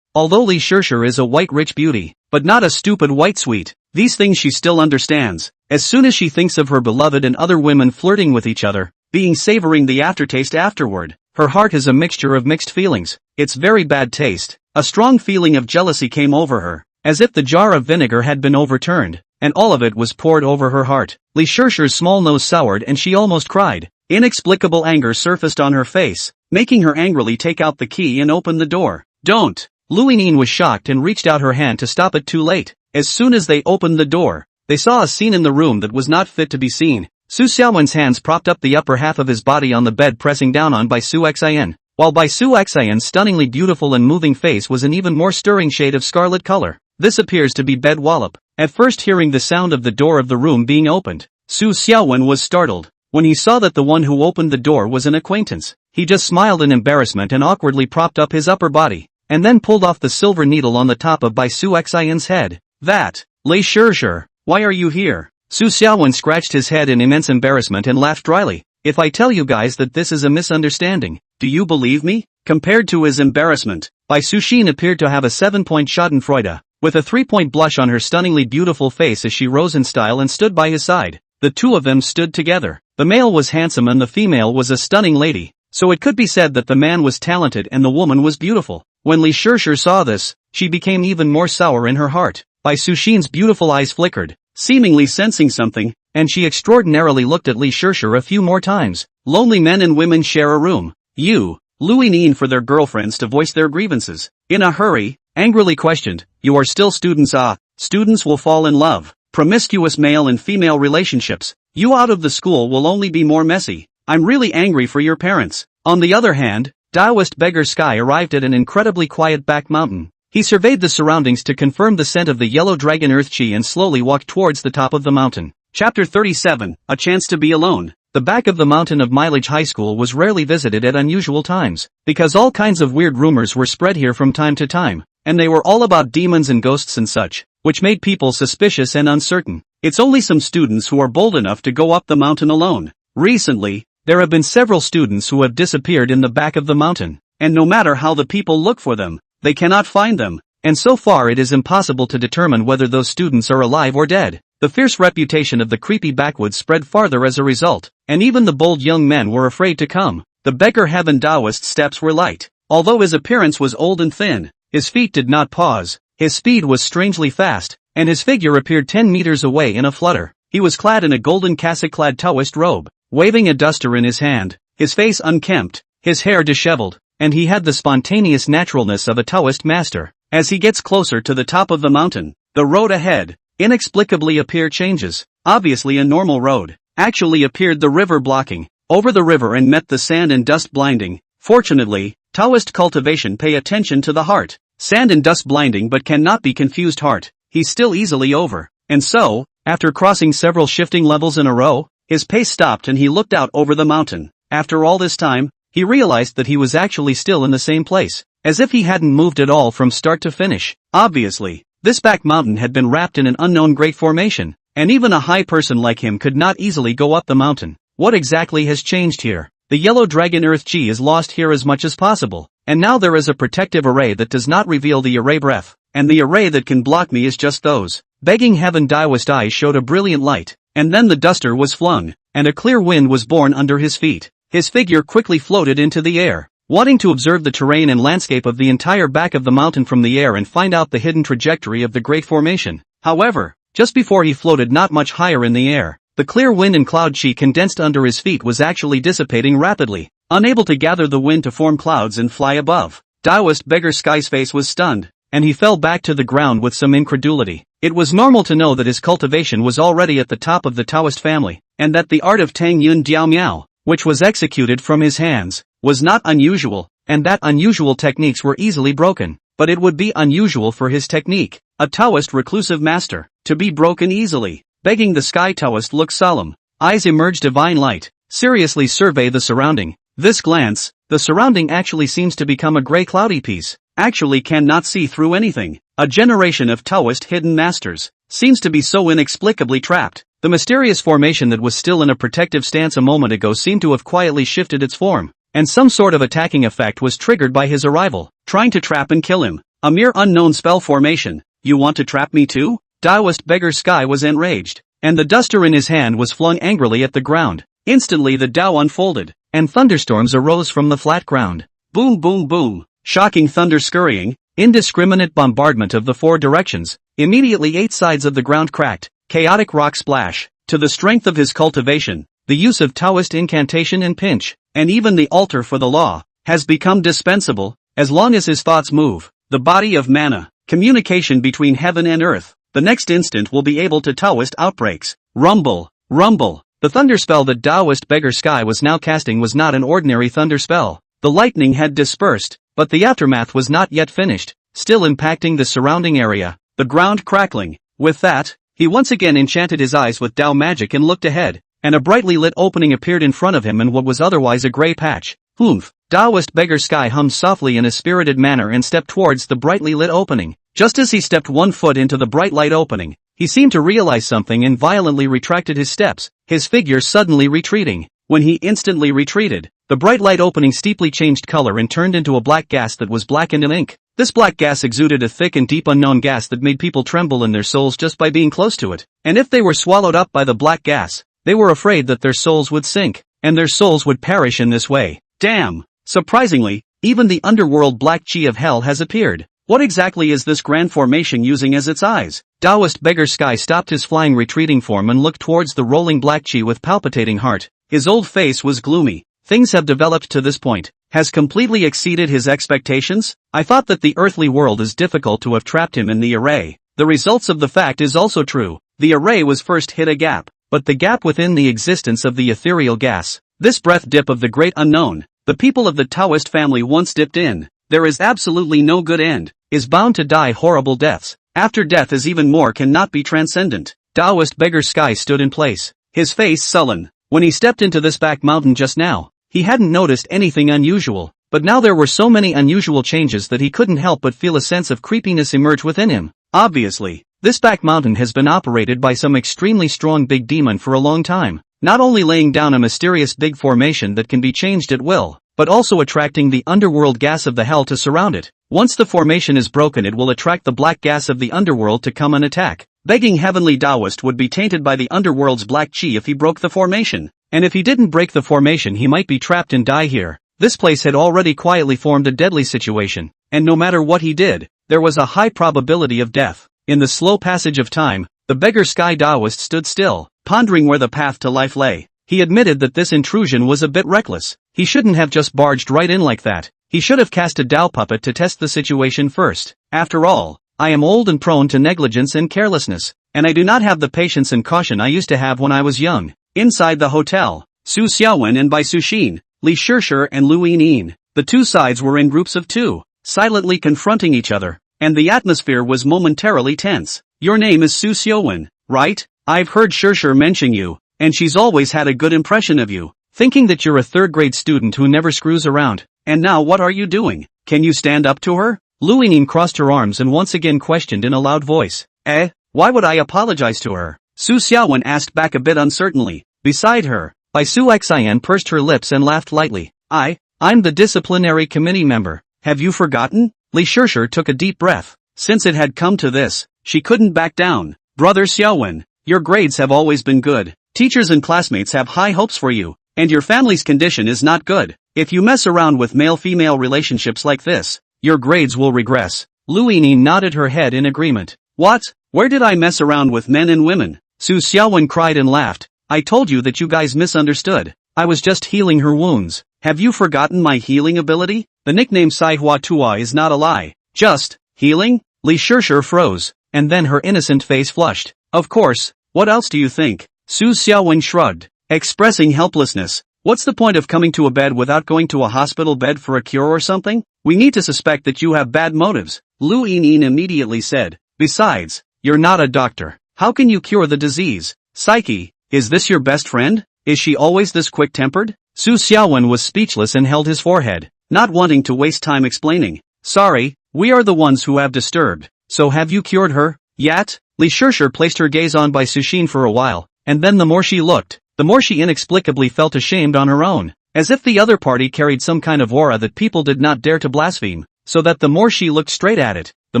A: although Li Shirshir is a white rich beauty, but not a stupid white sweet, these things she still understands. As soon as she thinks of her beloved and other women flirting with each other, savoring the aftertaste afterward, her heart is a mixture of mixed feelings. It's very bad taste. A strong feeling of jealousy came over her, as if the jar of vinegar had been overturned, and all of it was poured over her heart. Li Shirshir's small nose soured and she almost cried. Inexplicable anger surfaced on her face, making her angrily take out the key and open the door. Don't! Lu Yinyin was shocked and reached out her hand to stop it too late. As soon as they opened the door, they saw a scene in the room that was not fit to be seen. Su Xiaowen's hands propped up the upper half of his body on the bed, pressing down on Bai Su Xian, while Bai Su Xian's stunningly beautiful and moving face was an even more stirring shade of scarlet color. This appears to be bed wallop. At first, hearing the sound of the door of the room being opened, Su Xiaowen was startled. When he saw that the one who opened the door was an acquaintance, he just smiled in embarrassment and awkwardly propped up his upper body, and then pulled off the silver needle on the top of Bai Su Xian's head. That, Li Shirshir, why are you here? Su Xiaowen scratched his head in immense embarrassment and laughed dryly. If I tell you guys that this is a misunderstanding, do you believe me? Compared to his embarrassment, Bai Suxin appeared to have a 7-point schadenfreude, with a 3-point blush on her stunningly beautiful face as she rose in style and stood by his side. The two of them stood together. The male was handsome and the female was a stunning lady, so it could be said that the man was talented and the woman was beautiful. When Li Shirshir saw this, she became even more sour in her heart. Bai Suxin's beautiful eyes flickered, seemingly sensing something, and she extraordinarily looked at Li Shirshir a few more times. Lonely men and women share a room. You, Lu Yinyin, for their girlfriends to voice their grievances. In a hurry, angrily questioned, you are still students? Students will fall in love. Promiscuous male and female relationships. You out of the school will only be more messy. I'm really angry for your parents. On the other hand, Taoist beggar Sky arrived at an incredibly quiet back mountain. He surveyed the surroundings to confirm the scent of the yellow dragon earth chi and slowly walked towards the top of the mountain. Chapter 37, A Chance to Be Alone. The back of the mountain of Mileage High School was rarely visited at unusual times, because all kinds of weird rumors were spread here from time to time, and they were all about demons and ghosts and such, which made people suspicious and uncertain. It's only some students who are bold enough to go up the mountain alone. Recently, there have been several students who have disappeared in the back of the mountain, and no matter how the people look for them, they cannot find them, and so far it is impossible to determine whether those students are alive or dead. The fierce reputation of the creepy backwoods spread farther as a result, and even the bold young men were afraid to come. The beggar heaven Taoist's steps were light. Although his appearance was old and thin, his feet did not pause, his speed was strangely fast, and his figure appeared 10 meters away in a flutter. He was clad in a golden cassock-clad Taoist robe, waving a duster in his hand, his face unkempt, his hair disheveled, and he had the spontaneous naturalness of a Taoist master. As he gets closer to the top of the mountain, the road ahead, inexplicably changes. Obviously a normal road, actually appeared the river blocking, over the river and met the sand and dust blinding. Fortunately, Taoist cultivation pay attention to the heart. Sand and dust blinding but cannot be confused heart. He's still easily over. And so, after crossing several shifting levels in a row, his pace stopped and he looked out over the mountain. After all this time, he realized that he was actually still in the same place, as if he hadn't moved at all from start to finish. Obviously, this back mountain had been wrapped in an unknown great formation, and even a high person like him could not easily go up the mountain. What exactly has changed here? The yellow dragon earth chi is lost here as much as possible, and now there is a protective array that does not reveal the array breath, and the array that can block me is just those. Begging heaven, Daoist eyes showed a brilliant light, and then the duster was flung, and a clear wind was born under his feet. His figure quickly floated into the air, wanting to observe the terrain and landscape of the entire back of the mountain from the air and find out the hidden trajectory of the Great Formation. However, just before he floated not much higher in the air, the clear wind and cloud chi condensed under his feet was actually dissipating rapidly. Unable to gather the wind to form clouds and fly above, Daoist Beggar Sky's face was stunned, and he fell back to the ground with some incredulity. It was normal to know that his cultivation was already at the top of the Taoist family, and that the art of Tang Yun Diao Miao, which was executed from his hands, was not unusual, and that unusual techniques were easily broken. But it would be unusual for his technique, a Taoist reclusive master, to be broken easily. Begging the Sky Taoist looked solemn, eyes emerged divine light, seriously survey the surrounding. This glance, the surrounding actually seems to become a gray cloudy piece, actually cannot see through anything. A generation of Taoist hidden masters, seems to be so inexplicably trapped. The mysterious formation that was still in a protective stance a moment ago seemed to have quietly shifted its form, and some sort of attacking effect was triggered by his arrival, trying to trap and kill him. A mere unknown spell formation. You want to trap me too? Daoist Beggar Sky was enraged, and the duster in his hand was flung angrily at the ground. Instantly the Dao unfolded, and thunderstorms arose from the flat ground. Boom boom boom, shocking thunder scurrying, indiscriminate bombardment of the four directions. Immediately 8 sides of the ground cracked, chaotic rock splash. To the strength of his cultivation, the use of Taoist incantation and pinch, and even the altar for the law, has become dispensable, as long as his thoughts move. The body of mana, communication between heaven and earth, the next instant will be able to Taoist outbreaks. Rumble, rumble. The thunder spell that Daoist Beggar Sky was now casting was not an ordinary thunder spell. The lightning had dispersed, but the aftermath was not yet finished, still impacting the surrounding area, the ground crackling. With that, he once again enchanted his eyes with Dao magic and looked ahead, and a brightly lit opening appeared in front of him in what was otherwise a gray patch. Humph! Daoist Beggar Sky hummed softly in a spirited manner and stepped towards the brightly lit opening. Just as he stepped 1 foot into the bright light opening, he seemed to realize something and violently retracted his steps, his figure suddenly retreating. When he instantly retreated, the bright light opening steeply changed color and turned into a black gas that was blackened in ink. This black gas exuded a thick and deep unknown gas that made people tremble in their souls just by being close to it. And if they were swallowed up by the black gas, they were afraid that their souls would sink, and their souls would perish in this way. Damn! Surprisingly, even the underworld black chi of hell has appeared. What exactly is this grand formation using as its eyes? Daoist Beggar Sky stopped his flying retreating form and looked towards the rolling black chi with palpitating heart. His old face was gloomy. Things have developed to this point. Has completely exceeded his expectations? I thought that the earthly world is difficult to have trapped him in the array. The results of the fact is also true. The array was first hit a gap, but the gap within the existence of the ethereal gas. This breath dip of the great unknown, the people of the Taoist family once dipped in. There is absolutely no good end, is bound to die horrible deaths. After death is even more cannot be transcendent. Daoist Beggar Sky stood in place, his face sullen. When he stepped into this back mountain just now, he hadn't noticed anything unusual, but now there were so many unusual changes that he couldn't help but feel a sense of creepiness emerge within him. Obviously, this back mountain has been operated by some extremely strong big demon for a long time, not only laying down a mysterious big formation that can be changed at will, but also attracting the underworld gas of the hell to surround it. Once the formation is broken, it will attract the black gas of the underworld to come and attack. Begging heavenly Taoist would be tainted by the underworld's black chi if he broke the formation. And if he didn't break the formation, he might be trapped and die here. This place had already quietly formed a deadly situation, and no matter what he did, there was a high probability of death. In the slow passage of time, the Beggar Sky Taoist stood still, pondering where the path to life lay. He admitted that this intrusion was a bit reckless. He shouldn't have just barged right in like that. He should have cast a Dao puppet to test the situation first. After all, I am old and prone to negligence and carelessness, and I do not have the patience and caution I used to have when I was young. Inside the hotel, Su Xiaowen and Bai Suxin, Li Shishir and Lu Yinyin, the two sides were in groups of 2, silently confronting each other, and the atmosphere was momentarily tense. Your name is Su Xiaowen, right? I've heard Shishir mention you, and she's always had a good impression of you, thinking that you're a third-grade student who never screws around. And now what are you doing? Can you stand up to her? Lu Yinyin crossed her arms and once again questioned in a loud voice. Why would I apologize to her? Su Xiaowen asked back a bit uncertainly. Beside her, Bai Su Xian pursed her lips and laughed lightly. I'm the disciplinary committee member. Have you forgotten? Li Shishir took a deep breath. Since it had come to this, she couldn't back down. Brother Xiaowen, your grades have always been good. Teachers and classmates have high hopes for you, and your family's condition is not good. If you mess around with male-female relationships like this, your grades will regress. Lu Yinyin nodded her head in agreement. What? Where did I mess around with men and women? Su Xiaowen cried and laughed. I told you that you guys misunderstood. I was just healing her wounds. Have you forgotten my healing ability? The nickname Sai Hua Tua is not a lie. Just healing? Li Shishir froze, and then her innocent face flushed. Of course, what else do you think? Su Xiaowen shrugged, expressing helplessness. What's the point of coming to a bed without going to a hospital bed for a cure or something? We need to suspect that you have bad motives. Lu Yinyin immediately said. Besides, you're not a doctor. How can you cure the disease? Psyche, is this your best friend? Is she always this quick-tempered? Su Xiaowen was speechless and held his forehead, not wanting to waste time explaining. Sorry, we are the ones who have disturbed. So have you cured her, yet? Li Shishir placed her gaze on Bai Suxin for a while, and then the more she looked, the more she inexplicably felt ashamed on her own, as if the other party carried some kind of aura that people did not dare to blaspheme, so that the more she looked straight at it, the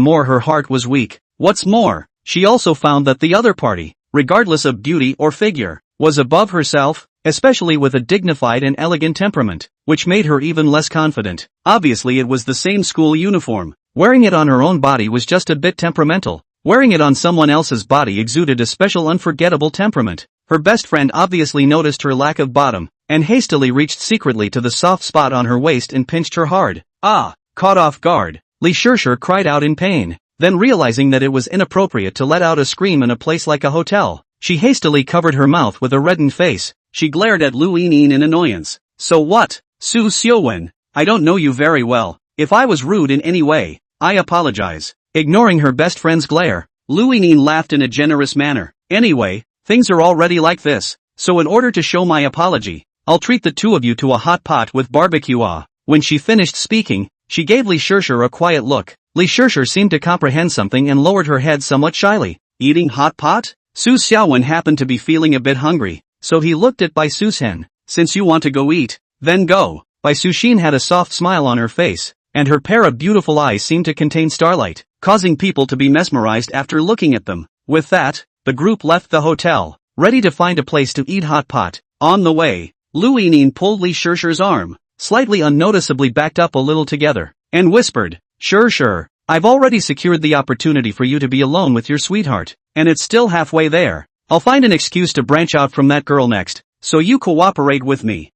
A: more her heart was weak. What's more, she also found that the other party, regardless of beauty or figure, was above herself, especially with a dignified and elegant temperament, which made her even less confident. Obviously it was the same school uniform. Wearing it on her own body was just a bit temperamental. Wearing it on someone else's body exuded a special unforgettable temperament. Her best friend obviously noticed her lack of bottom, and hastily reached secretly to the soft spot on her waist and pinched her hard. Caught off guard, Li Shishir cried out in pain. Then realizing that it was inappropriate to let out a scream in a place like a hotel, she hastily covered her mouth with a reddened face. She glared at Lu Yinyin in annoyance. So what? Su Xiaowen, I don't know you very well. If I was rude in any way, I apologize. Ignoring her best friend's glare, Lu Yinyin laughed in a generous manner. Anyway, things are already like this, so in order to show my apology, I'll treat the two of you to a hot pot with barbecue. When she finished speaking, she gave Li Shishir a quiet look. Li Shishir seemed to comprehend something and lowered her head somewhat shyly. Eating hot pot? Su Xiaowen happened to be feeling a bit hungry, so he looked at Bai Suxin. Since you want to go eat, then go. Bai Suxin had a soft smile on her face, and her pair of beautiful eyes seemed to contain starlight, causing people to be mesmerized after looking at them. With that, the group left the hotel, ready to find a place to eat hot pot. On the way, Lu Yinyin pulled Li Shishir's arm, slightly unnoticeably backed up a little together, and whispered, Sure, I've already secured the opportunity for you to be alone with your sweetheart, and it's still halfway there. I'll find an excuse to branch out from that girl next, so you cooperate with me.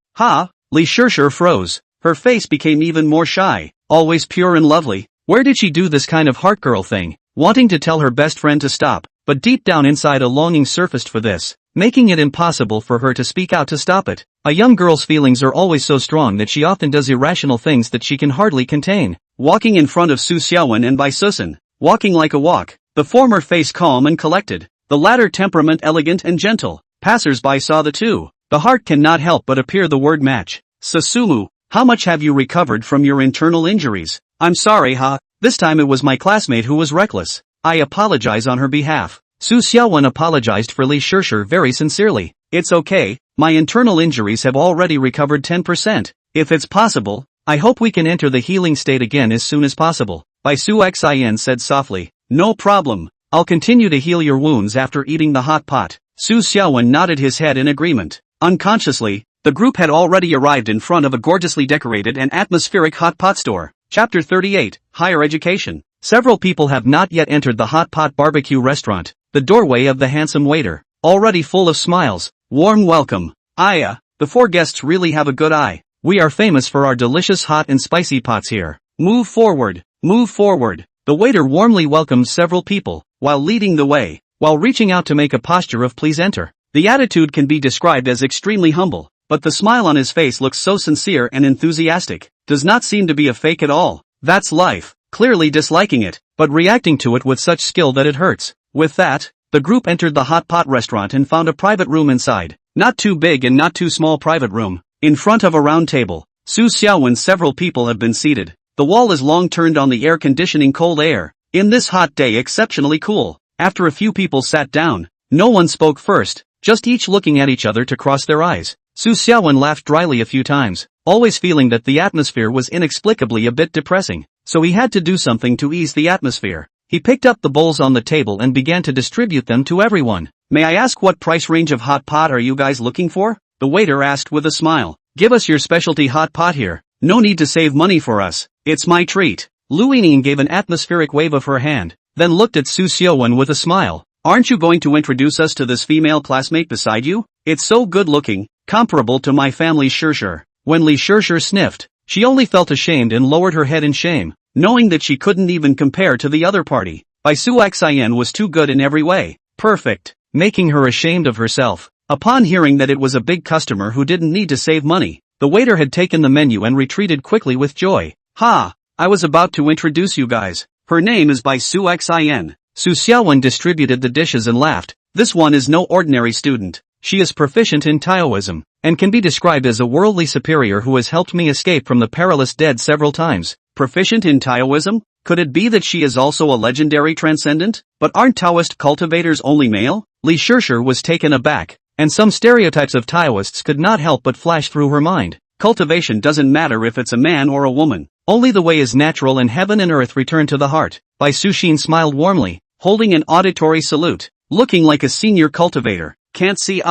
A: Li Shishir froze. Her face became even more shy. Always pure and lovely. Where did she do this kind of heart girl thing? Wanting to tell her best friend to stop, but deep down inside a longing surfaced for this, making it impossible for her to speak out to stop it. A young girl's feelings are always so strong that she often does irrational things that she can hardly contain. Walking in front of Su Xiaowen and Bai Suxin, walking like a walk, the former face calm and collected, the latter temperament elegant and gentle. Passers-by saw the two. The heart cannot help but appear the word match. Susumu, how much have you recovered from your internal injuries? I'm sorry this time it was my classmate who was reckless. I apologize on her behalf. Su Xiaowen apologized for Li Shishir very sincerely. It's okay, my internal injuries have already recovered 10%. If it's possible, I hope we can enter the healing state again as soon as possible. Bai Su Xian said softly. No problem, I'll continue to heal your wounds after eating the hot pot. Su Xiaowen nodded his head in agreement. Unconsciously, the group had already arrived in front of a gorgeously decorated and atmospheric hot pot store. Chapter 38, Higher Education. Several people have not yet entered the hot pot barbecue restaurant, the doorway of the handsome waiter, already full of smiles. Warm welcome. The four guests really have a good eye. We are famous for our delicious hot and spicy pots here. Move forward, move forward. The waiter warmly welcomed several people, while leading the way, while reaching out to make a posture of please enter. The attitude can be described as extremely humble, but the smile on his face looks so sincere and enthusiastic, does not seem to be a fake at all. That's life, clearly disliking it, but reacting to it with such skill that it hurts. With that, the group entered the hot pot restaurant and found a private room inside. Not too big and not too small private room. In front of a round table, Su Xiaowen several people have been seated. The wall is long turned on the air conditioning cold air. In this hot day exceptionally cool. After a few people sat down, No one spoke first, just each looking at each other to cross their eyes. Su Xiaowen laughed dryly a few times, always feeling that the atmosphere was inexplicably a bit depressing, so he had to do something to ease the atmosphere. He picked up the bowls on the table and began to distribute them to everyone. May I ask what price range of hot pot are you guys looking for? The waiter asked with a smile. Give us your specialty hot pot here. No need to save money for us. It's my treat. Lu Yinyin gave an atmospheric wave of her hand, then looked at Su Xiaowen with a smile. Aren't you going to introduce us to this female classmate beside you? It's so good looking, comparable to my family's Shirshir. When Li Shirshir sniffed, she only felt ashamed and lowered her head in shame, knowing that she couldn't even compare to the other party. Bai Su Xian was too good in every way. Perfect, making her ashamed of herself. Upon hearing that it was a big customer who didn't need to save money, the waiter had taken the menu and retreated quickly with joy. Ha! I was about to introduce you guys. Her name is Bai Su Xian. Su Xiaowen distributed the dishes and laughed. This one is no ordinary student. She is proficient in Taoism, and can be described as a worldly superior who has helped me escape from the perilous dead several times. Proficient in Taoism? Could it be that she is also a legendary transcendent? But aren't Taoist cultivators only male? Li Shirshir was taken aback, and some stereotypes of Taoists could not help but flash through her mind. Cultivation doesn't matter if it's a man or a woman. Only the way is natural and heaven and earth return to the heart. Bai Suxin smiled warmly, holding an auditory salute, looking like a senior cultivator. Can't see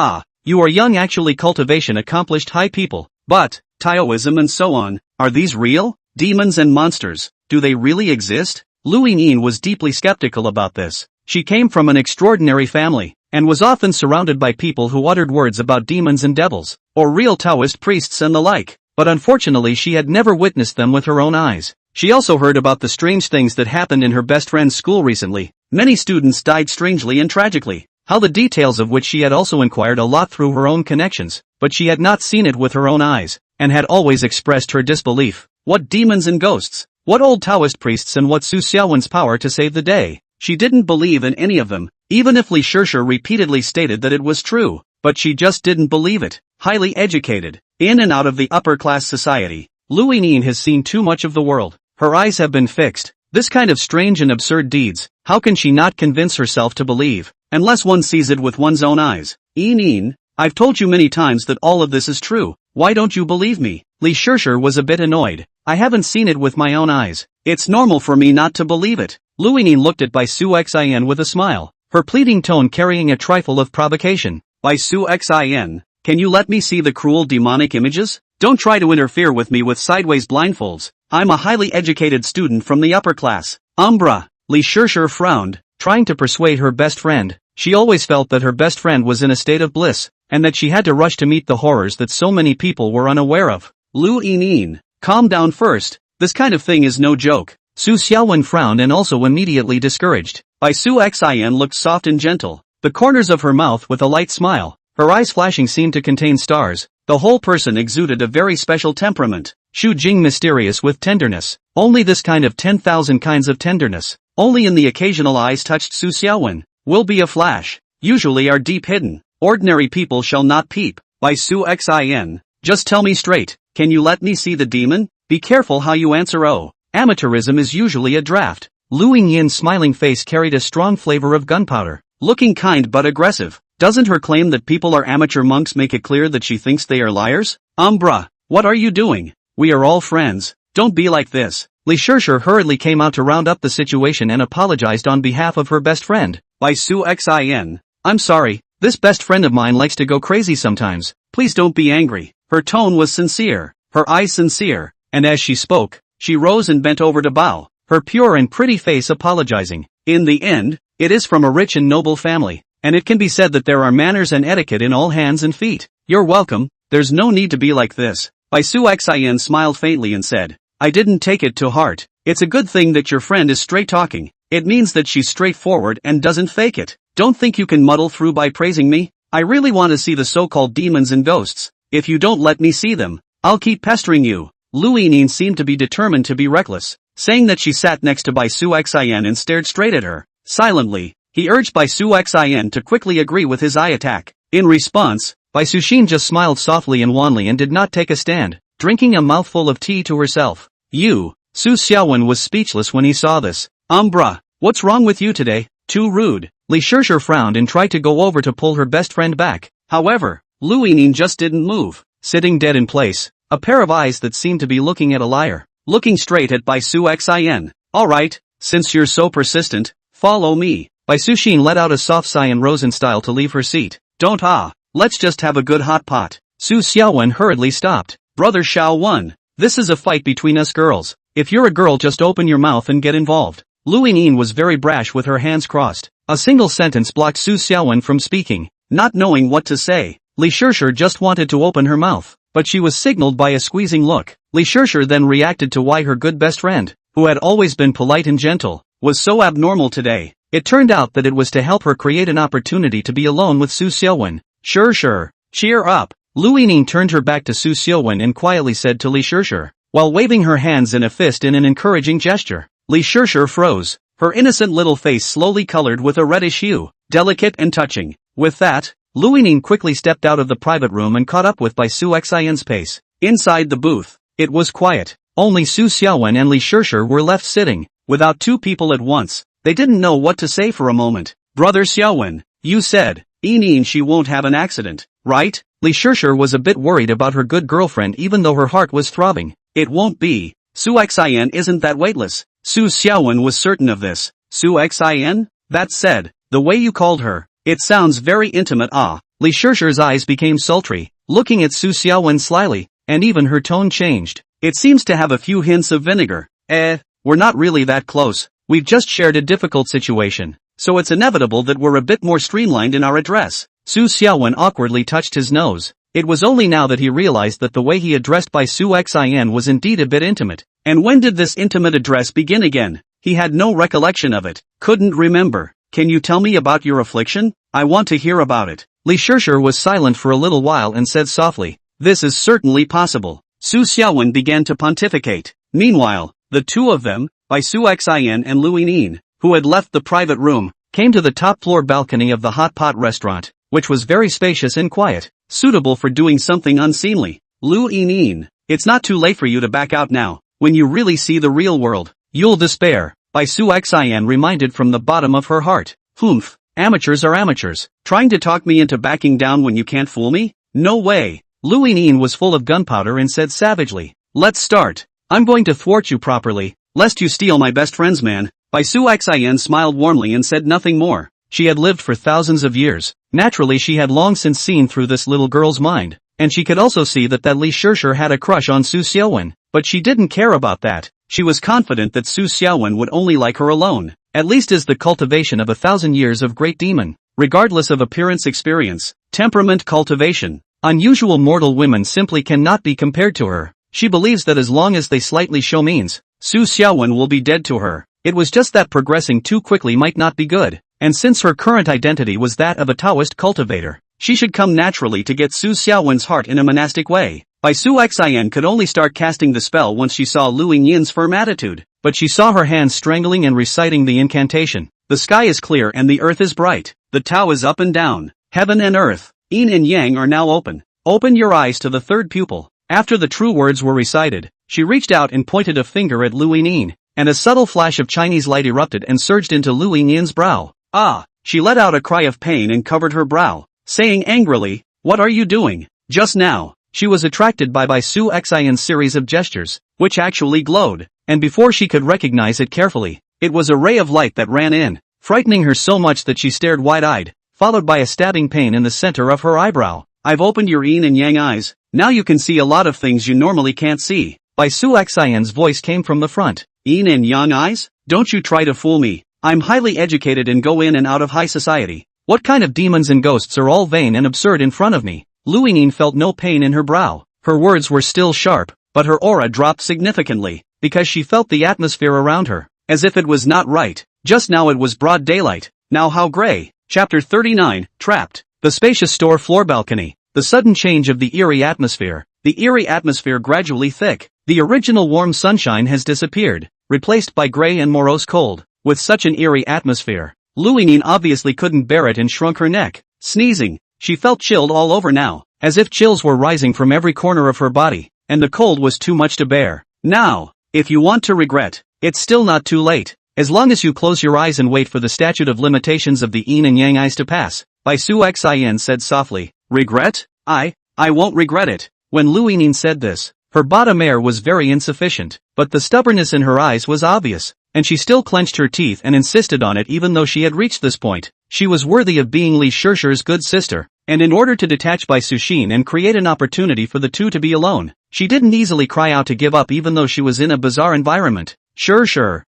A: you are young actually cultivation accomplished high people. But, Taoism and so on, are these real? Demons and monsters, do they really exist? Lu Yinyin was deeply skeptical about this. She came from an extraordinary family, and was often surrounded by people who uttered words about demons and devils, or real Taoist priests and the like, but unfortunately she had never witnessed them with her own eyes. She also heard about the strange things that happened in her best friend's school recently. Many students died strangely and tragically, how the details of which she had also inquired a lot through her own connections, but she had not seen it with her own eyes, and had always expressed her disbelief. What demons and ghosts? What old Taoist priests and what Su Xiaowen's power to save the day? She didn't believe in any of them, even if Li Shirshir repeatedly stated that it was true, but she just didn't believe it. Highly educated, in and out of the upper-class society, Lu Yinyin has seen too much of the world. Her eyes have been fixed. This kind of strange and absurd deeds, how can she not convince herself to believe, unless one sees it with one's own eyes? Yinyin, I've told you many times that all of this is true. Why don't you believe me? Li Shirshir was a bit annoyed. I haven't seen it with my own eyes. It's normal for me not to believe it. Lu Yinyin looked at Bai Su Xian with a smile, her pleading tone carrying a trifle of provocation. Bai Su Xian, can you let me see the cruel demonic images? Don't try to interfere with me with sideways blindfolds. I'm a highly educated student from the upper class. Umbra. Li Shirshir frowned, trying to persuade her best friend. She always felt that her best friend was in a state of bliss, and that she had to rush to meet the horrors that so many people were unaware of. Lu Yinyin, calm down first. This kind of thing is no joke. Su Xiaowen frowned and also immediately discouraged. Bai Su Xian looked soft and gentle, the corners of her mouth with a light smile. Her eyes flashing seemed to contain stars. The whole person exuded a very special temperament. Shu Jing mysterious with tenderness. Only this kind of 10,000 kinds of tenderness, only in the occasional eyes touched Su Xiaowen, will be a flash. Usually are deep hidden. Ordinary people shall not peep. Bai Su Xian, just tell me straight, can you let me see the demon? Be careful how you answer. Amateurism is usually a draft. Lu Yinyan's smiling face carried a strong flavor of gunpowder. Looking kind but aggressive. Doesn't her claim that people are amateur monks make it clear that she thinks they are liars? Umbra, what are you doing? We are all friends. Don't be like this. Li Shirshir hurriedly came out to round up the situation and apologized on behalf of her best friend. Bai Su Xian, I'm sorry, this best friend of mine likes to go crazy sometimes. Please don't be angry. Her tone was sincere, her eyes sincere, and as she spoke, she rose and bent over to bow, her pure and pretty face apologizing. In the end, it is from a rich and noble family, and it can be said that there are manners and etiquette in all hands and feet. You're welcome, there's no need to be like this. Bai Su Xian smiled faintly and said, I didn't take it to heart. It's a good thing that your friend is straight talking. It means that she's straightforward and doesn't fake it. Don't think you can muddle through by praising me. I really want to see the so-called demons and ghosts. If you don't let me see them, I'll keep pestering you. Lu Yinyin seemed to be determined to be reckless, saying that she sat next to Bai Su Xian and stared straight at her. Silently, he urged Bai Su Xian to quickly agree with his eye attack. In response, Bai Suxin just smiled softly and wanly and did not take a stand, drinking a mouthful of tea to herself. Su Xiaowen was speechless when he saw this. Umbra, what's wrong with you today? Too rude. Li Shishir frowned and tried to go over to pull her best friend back. However, Lu Yinyin just didn't move, sitting dead in place, a pair of eyes that seemed to be looking at a liar, looking straight at Bai Su Xin. Alright, since you're so persistent, follow me. Bai Su Xin let out a soft sigh in Rosen style to leave her seat. Don't let's just have a good hot pot. Su Xiaowen hurriedly stopped. Brother Xiaowen, this is a fight between us girls. If you're a girl, just open your mouth and get involved. Lu Yinyin was very brash with her hands crossed. A single sentence blocked Su Xiaowen from speaking. Not knowing what to say, Li Shishir just wanted to open her mouth, but she was signaled by a squeezing look. Li Shishir then reacted to why her good best friend, who had always been polite and gentle, was so abnormal today. It turned out that it was to help her create an opportunity to be alone with Su Xiaowen. Sure. Cheer up. Lu Yinyin turned her back to Su Xiaowen and quietly said to Li Shishir, while waving her hands in a fist in an encouraging gesture. Li Shishir froze. Her innocent little face slowly colored with a reddish hue, delicate and touching. With that, Lu Yinyin quickly stepped out of the private room and caught up with Bai Su Xin's pace. Inside the booth, it was quiet. Only Su Xiaowen and Li Shishir were left sitting, without two people at once. They didn't know what to say for a moment. Brother Xiaowen, you said, Yinyin she won't have an accident, right? Li Shishir was a bit worried about her good girlfriend even though her heart was throbbing. It won't be. Su Xin isn't that weightless. Su Xiaowen was certain of this. Su Xin? That said, the way you called her, it sounds very intimate. Li Shishir's eyes became sultry, looking at Su Xiaowen slyly, and even her tone changed. It seems to have a few hints of vinegar. We're not really that close. We've just shared a difficult situation, so it's inevitable that we're a bit more streamlined in our address. Su Xiaowen awkwardly touched his nose. It was only now that he realized that the way he addressed Bai Su Xin was indeed a bit intimate. And when did this intimate address begin again? He had no recollection of it. Couldn't remember. Can you tell me about your affliction? I want to hear about it. Li Shishir was silent for a little while and said softly, this is certainly possible. Su Xiaowen began to pontificate. Meanwhile, the two of them, Bai Su Xin and Lu Yinyin, who had left the private room, came to the top floor balcony of the hot pot restaurant, which was very spacious and quiet, suitable for doing something unseemly. Lu Yinyin, it's not too late for you to back out now. When you really see the real world, you'll despair. Bai Su Xin reminded from the bottom of her heart. Humph, amateurs are amateurs. Trying to talk me into backing down when you can't fool me? No way. Lu Yinyin was full of gunpowder and said savagely, let's start. I'm going to thwart you properly, lest you steal my best friend's man. Bai Su Xin smiled warmly and said nothing more. She had lived for thousands of years. Naturally she had long since seen through this little girl's mind, and she could also see that Li Shishir had a crush on Su Xiaowen. But she didn't care about that. She was confident that Su Xiaowen would only like her alone, at least as the cultivation of 1,000 years of great demon, regardless of appearance, experience, temperament, cultivation. Unusual mortal women simply cannot be compared to her. She believes that as long as they slightly show means, Su Xiaowen will be dead to her. It was just that progressing too quickly might not be good, and since her current identity was that of a Taoist cultivator, she should come naturally to get Su Xiaowen's heart in a monastic way. Bai Su Xin could only start casting the spell once she saw Lu Yinyin's firm attitude, but she saw her hands strangling and reciting the incantation. The sky is clear and the earth is bright. The Tao is up and down. Heaven and earth, yin and yang are now open. Open your eyes to the third pupil. After the true words were recited, she reached out and pointed a finger at Lu Yinyin, and a subtle flash of Chinese light erupted and surged into Lu Yinyin's brow. She let out a cry of pain and covered her brow, saying angrily, what are you doing? Just now. She was attracted by Bai Su Xin's series of gestures, which actually glowed, and before she could recognize it carefully, it was a ray of light that ran in, frightening her so much that she stared wide-eyed, followed by a stabbing pain in the center of her eyebrow. I've opened your yin and yang eyes, now you can see a lot of things you normally can't see. Bai Su Xin's voice came from the front. Yin and yang eyes? Don't you try to fool me. I'm highly educated and go in and out of high society. What kind of demons and ghosts are all vain and absurd in front of me? Lu Yinyin felt no pain in her brow. Her words were still sharp, but her aura dropped significantly, because she felt the atmosphere around her, as if it was not right. Just now it was broad daylight, now how gray. Chapter 39, Trapped. The spacious store floor balcony. The sudden change of the eerie atmosphere. The eerie atmosphere gradually thick. The original warm sunshine has disappeared, replaced by gray and morose cold. With such an eerie atmosphere, Lu Yinyin obviously couldn't bear it and shrunk her neck. Sneezing. She felt chilled all over now, as if chills were rising from every corner of her body, and the cold was too much to bear. Now, if you want to regret, it's still not too late. as long as you close your eyes and wait for the statute of limitations of the yin and yang eyes to pass. Bai Su Xin said softly. Regret? I won't regret it. When Lu Yinyin said this, her bottom air was very insufficient, but the stubbornness in her eyes was obvious, and she still clenched her teeth and insisted on it even though she had reached this point. She was worthy of being Li Shishir's good sister, and in order to detach Bai Suxin and create an opportunity for the two to be alone, she didn't easily cry out to give up even though she was in a bizarre environment. Sure,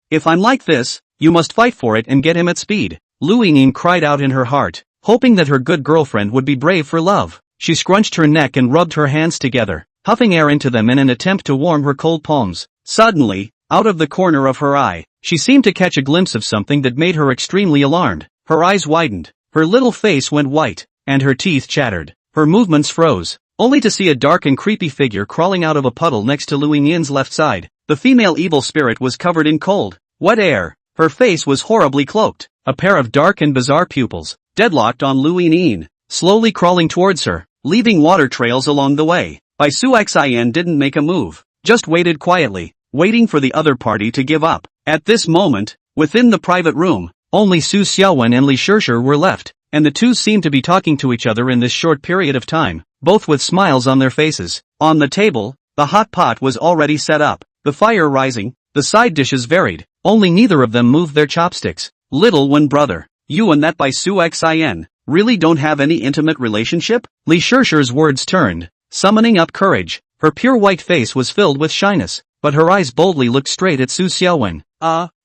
A: if I'm like this, you must fight for it and get him at speed. Lu Yinyin cried out in her heart, hoping that her good girlfriend would be brave for love. She scrunched her neck and rubbed her hands together, huffing air into them in an attempt to warm her cold palms. Suddenly, out of the corner of her eye, she seemed to catch a glimpse of something that made her extremely alarmed. Her eyes widened, her little face went white, and her teeth chattered. Her movements froze, only to see a dark and creepy figure crawling out of a puddle next to Lu Yinyin's left side. The female evil spirit was covered in cold, wet air. Her face was horribly cloaked, a pair of dark and bizarre pupils, deadlocked on Lu Yinyin, slowly crawling towards her, leaving water trails along the way. Bai Su Xin didn't make a move, just waited quietly, waiting for the other party to give up. At this moment, within the private room, only Su Xiaowen and Li Shishir were left, and the two seemed to be talking to each other in this short period of time, both with smiles on their faces. On the table, the hot pot was already set up, the fire rising, the side dishes varied, only neither of them moved their chopsticks. Little one brother, you and that Bai Su Xin really don't have any intimate relationship? Li Shishir's words turned, summoning up courage. Her pure white face was filled with shyness, but her eyes boldly looked straight at Su Xiaowen.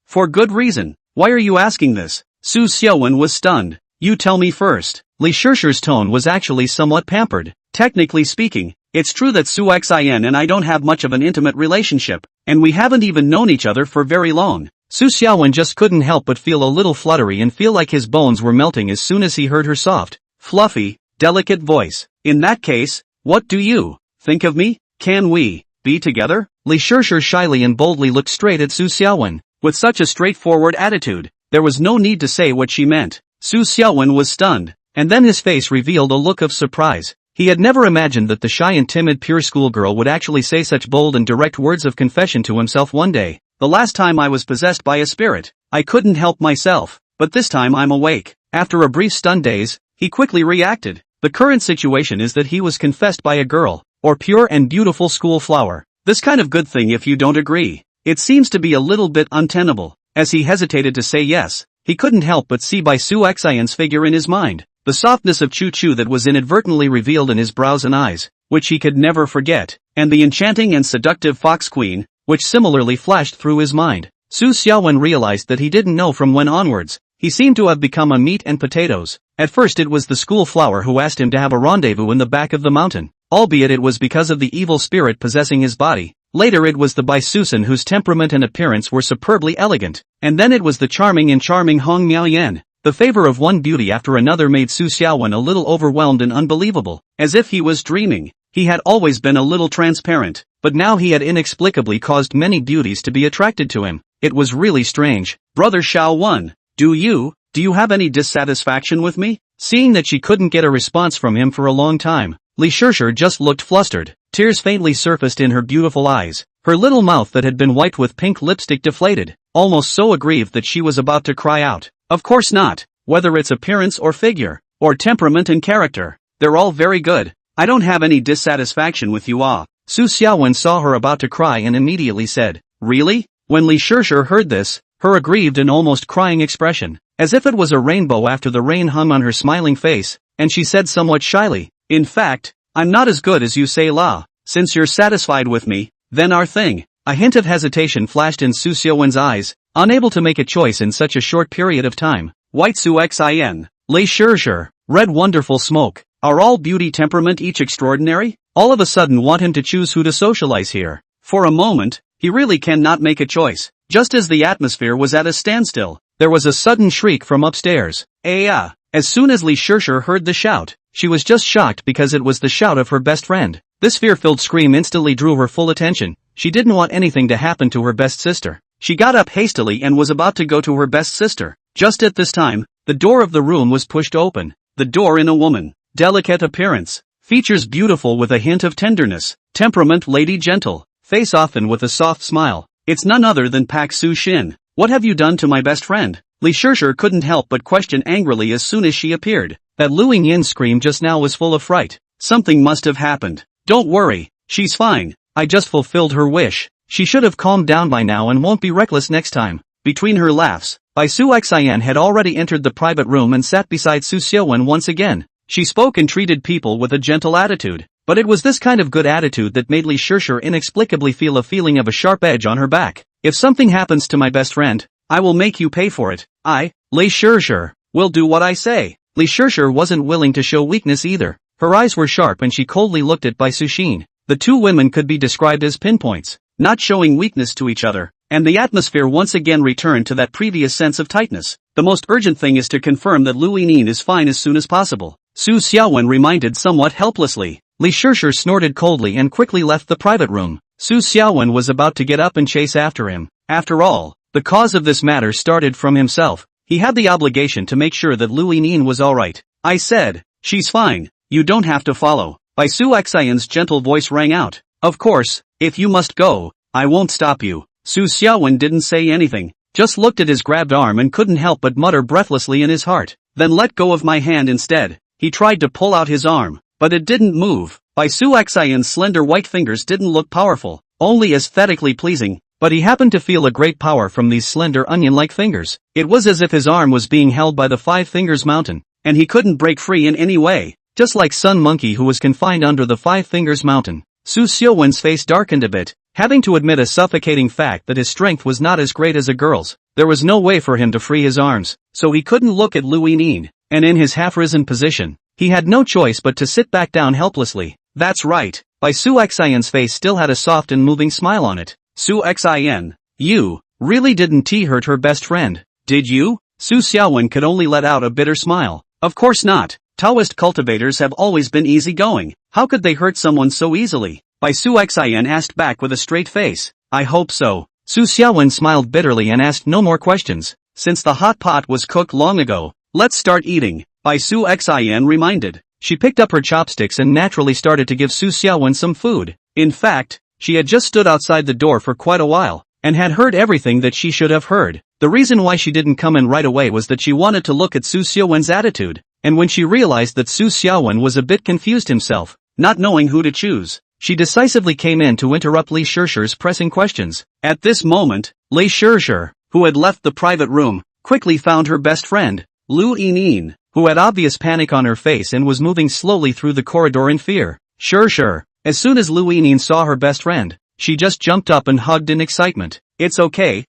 A: For good reason. Why are you asking this? Su Xiaowen was stunned. You tell me first. Li Shishir's tone was actually somewhat pampered. Technically speaking, it's true that Su Xin and I don't have much of an intimate relationship, and we haven't even known each other for very long. Su Xiaowen just couldn't help but feel a little fluttery and feel like his bones were melting as soon as he heard her soft, fluffy, delicate voice. In that case, what do you think of me? Can we be together? Li Shishir shyly and boldly looked straight at Su Xiaowen. With such a straightforward attitude, there was no need to say what she meant. Su Xiaowen was stunned, and then his face revealed a look of surprise. He had never imagined that the shy and timid pure schoolgirl would actually say such bold and direct words of confession to himself one day. The last time I was possessed by a spirit, I couldn't help myself, but this time I'm awake. After a brief stunned daze, he quickly reacted. The current situation is that he was confessed by a girl, or pure and beautiful school flower. This kind of good thing if you don't agree. It seems to be a little bit untenable. As he hesitated to say yes, he couldn't help but see Bai Su Xin's figure in his mind. The softness of Chu Chu that was inadvertently revealed in his brows and eyes, which he could never forget, and the enchanting and seductive Fox Queen, which similarly flashed through his mind. Su Xiaowen realized that he didn't know from when onwards, he seemed to have become a meat and potatoes. At first it was the school flower who asked him to have a rendezvous in the back of the mountain, albeit it was because of the evil spirit possessing his body. Later it was the Bai Susan whose temperament and appearance were superbly elegant, and then it was the charming Hong Miaoyan. The favor of one beauty after another made Su Xiaowen a little overwhelmed and unbelievable, as if he was dreaming. He had always been a little transparent, but now he had inexplicably caused many beauties to be attracted to him. It was really strange. Brother Xiao Wen, do you have any dissatisfaction with me? Seeing that she couldn't get a response from him for a long time, Li Shishir just looked flustered. Tears faintly surfaced in her beautiful eyes. Her little mouth that had been wiped with pink lipstick deflated, almost so aggrieved that she was about to cry out. Of course not. Whether it's appearance or figure, or temperament and character, they're all very good. I don't have any dissatisfaction with you. Su Xiaowen saw her about to cry and immediately said, really? When Li Shishir heard this, her aggrieved and almost crying expression, as if it was a rainbow after the rain hung on her smiling face, and she said somewhat shyly, in fact, I'm not as good as you say la. Since you're satisfied with me, then our thing. A hint of hesitation flashed in Su Xiaowen's eyes, unable to make a choice in such a short period of time. White Su Xin, Li Shishir, red wonderful smoke. Are all beauty temperament each extraordinary? All of a sudden want him to choose who to socialize here. For a moment, he really cannot make a choice. Just as the atmosphere was at a standstill, there was a sudden shriek from upstairs. As soon as Li Shishir heard the shout, she was just shocked because it was the shout of her best friend. This fear-filled scream instantly drew her full attention. She didn't want anything to happen to her best sister. She got up hastily and was about to go to her best sister. Just at this time, the door of the room was pushed open. The door in a woman. Delicate appearance. Features beautiful with a hint of tenderness. Temperament lady gentle. Face often with a soft smile. It's none other than Pak Su Shin. What have you done to my best friend? Li Shishir couldn't help but question angrily as soon as she appeared. That Lu Yin's scream just now was full of fright. Something must have happened. Don't worry, she's fine. I just fulfilled her wish. She should have calmed down by now and won't be reckless next time. Between her laughs, Bai Su Xian had already entered the private room and sat beside Su Xiaowen once again. She spoke and treated people with a gentle attitude. But it was this kind of good attitude that made Li Shishir inexplicably feel a feeling of a sharp edge on her back. If something happens to my best friend, I will make you pay for it. Li Shishir, will do what I say. Li Shishir wasn't willing to show weakness either. Her eyes were sharp and she coldly looked at Bai Suxin. The two women could be described as pinpoints, not showing weakness to each other, and the atmosphere once again returned to that previous sense of tightness. The most urgent thing is to confirm that Lu Yinin is fine as soon as possible. Su Xiaowen reminded somewhat helplessly. Li Shishir snorted coldly and quickly left the private room. Su Xiaowen was about to get up and chase after him. After all, the cause of this matter started from himself. He had the obligation to make sure that Lu Yinin was alright. I said, she's fine, you don't have to follow. Bai Su Xian's gentle voice rang out. Of course, if you must go, I won't stop you. Su Xiaowen didn't say anything, just looked at his grabbed arm and couldn't help but mutter breathlessly in his heart. Then let go of my hand instead. He tried to pull out his arm, but it didn't move. Bai Su Xian's slender white fingers didn't look powerful, only aesthetically pleasing, but he happened to feel a great power from these slender onion-like fingers. It was as if his arm was being held by the Five Fingers Mountain, and he couldn't break free in any way, just like Sun Monkey who was confined under the Five Fingers Mountain. Su Xiaowen's face darkened a bit, having to admit a suffocating fact that his strength was not as great as a girl's. There was no way for him to free his arms, so he couldn't look at Lu Yinin, and in his half-risen position, he had no choice but to sit back down helplessly. That's right, Bai Su Xian's face still had a soft and moving smile on it. Su Xian, you really didn't hurt her best friend, did you? Su Xiaowen could only let out a bitter smile. Of course not. Taoist cultivators have always been easygoing. How could they hurt someone so easily? Bai Su Xian asked back with a straight face. I hope so. Su Xiaowen smiled bitterly and asked no more questions. Since the hot pot was cooked long ago, let's start eating, Bai Su Xian reminded. She picked up her chopsticks and naturally started to give Su Xiaowen some food. In fact, she had just stood outside the door for quite a while, and had heard everything that she should have heard. The reason why she didn't come in right away was that she wanted to look at Su Xiaowen's attitude, and when she realized that Su Xiaowen was a bit confused himself, not knowing who to choose, she decisively came in to interrupt Li Shishir's pressing questions. At this moment, Li Shishir, who had left the private room, quickly found her best friend, Lu Yinin, who had obvious panic on her face and was moving slowly through the corridor in fear. Shishir. As soon as Lu Yinin saw her best friend, she just jumped up and hugged in excitement. It's okay,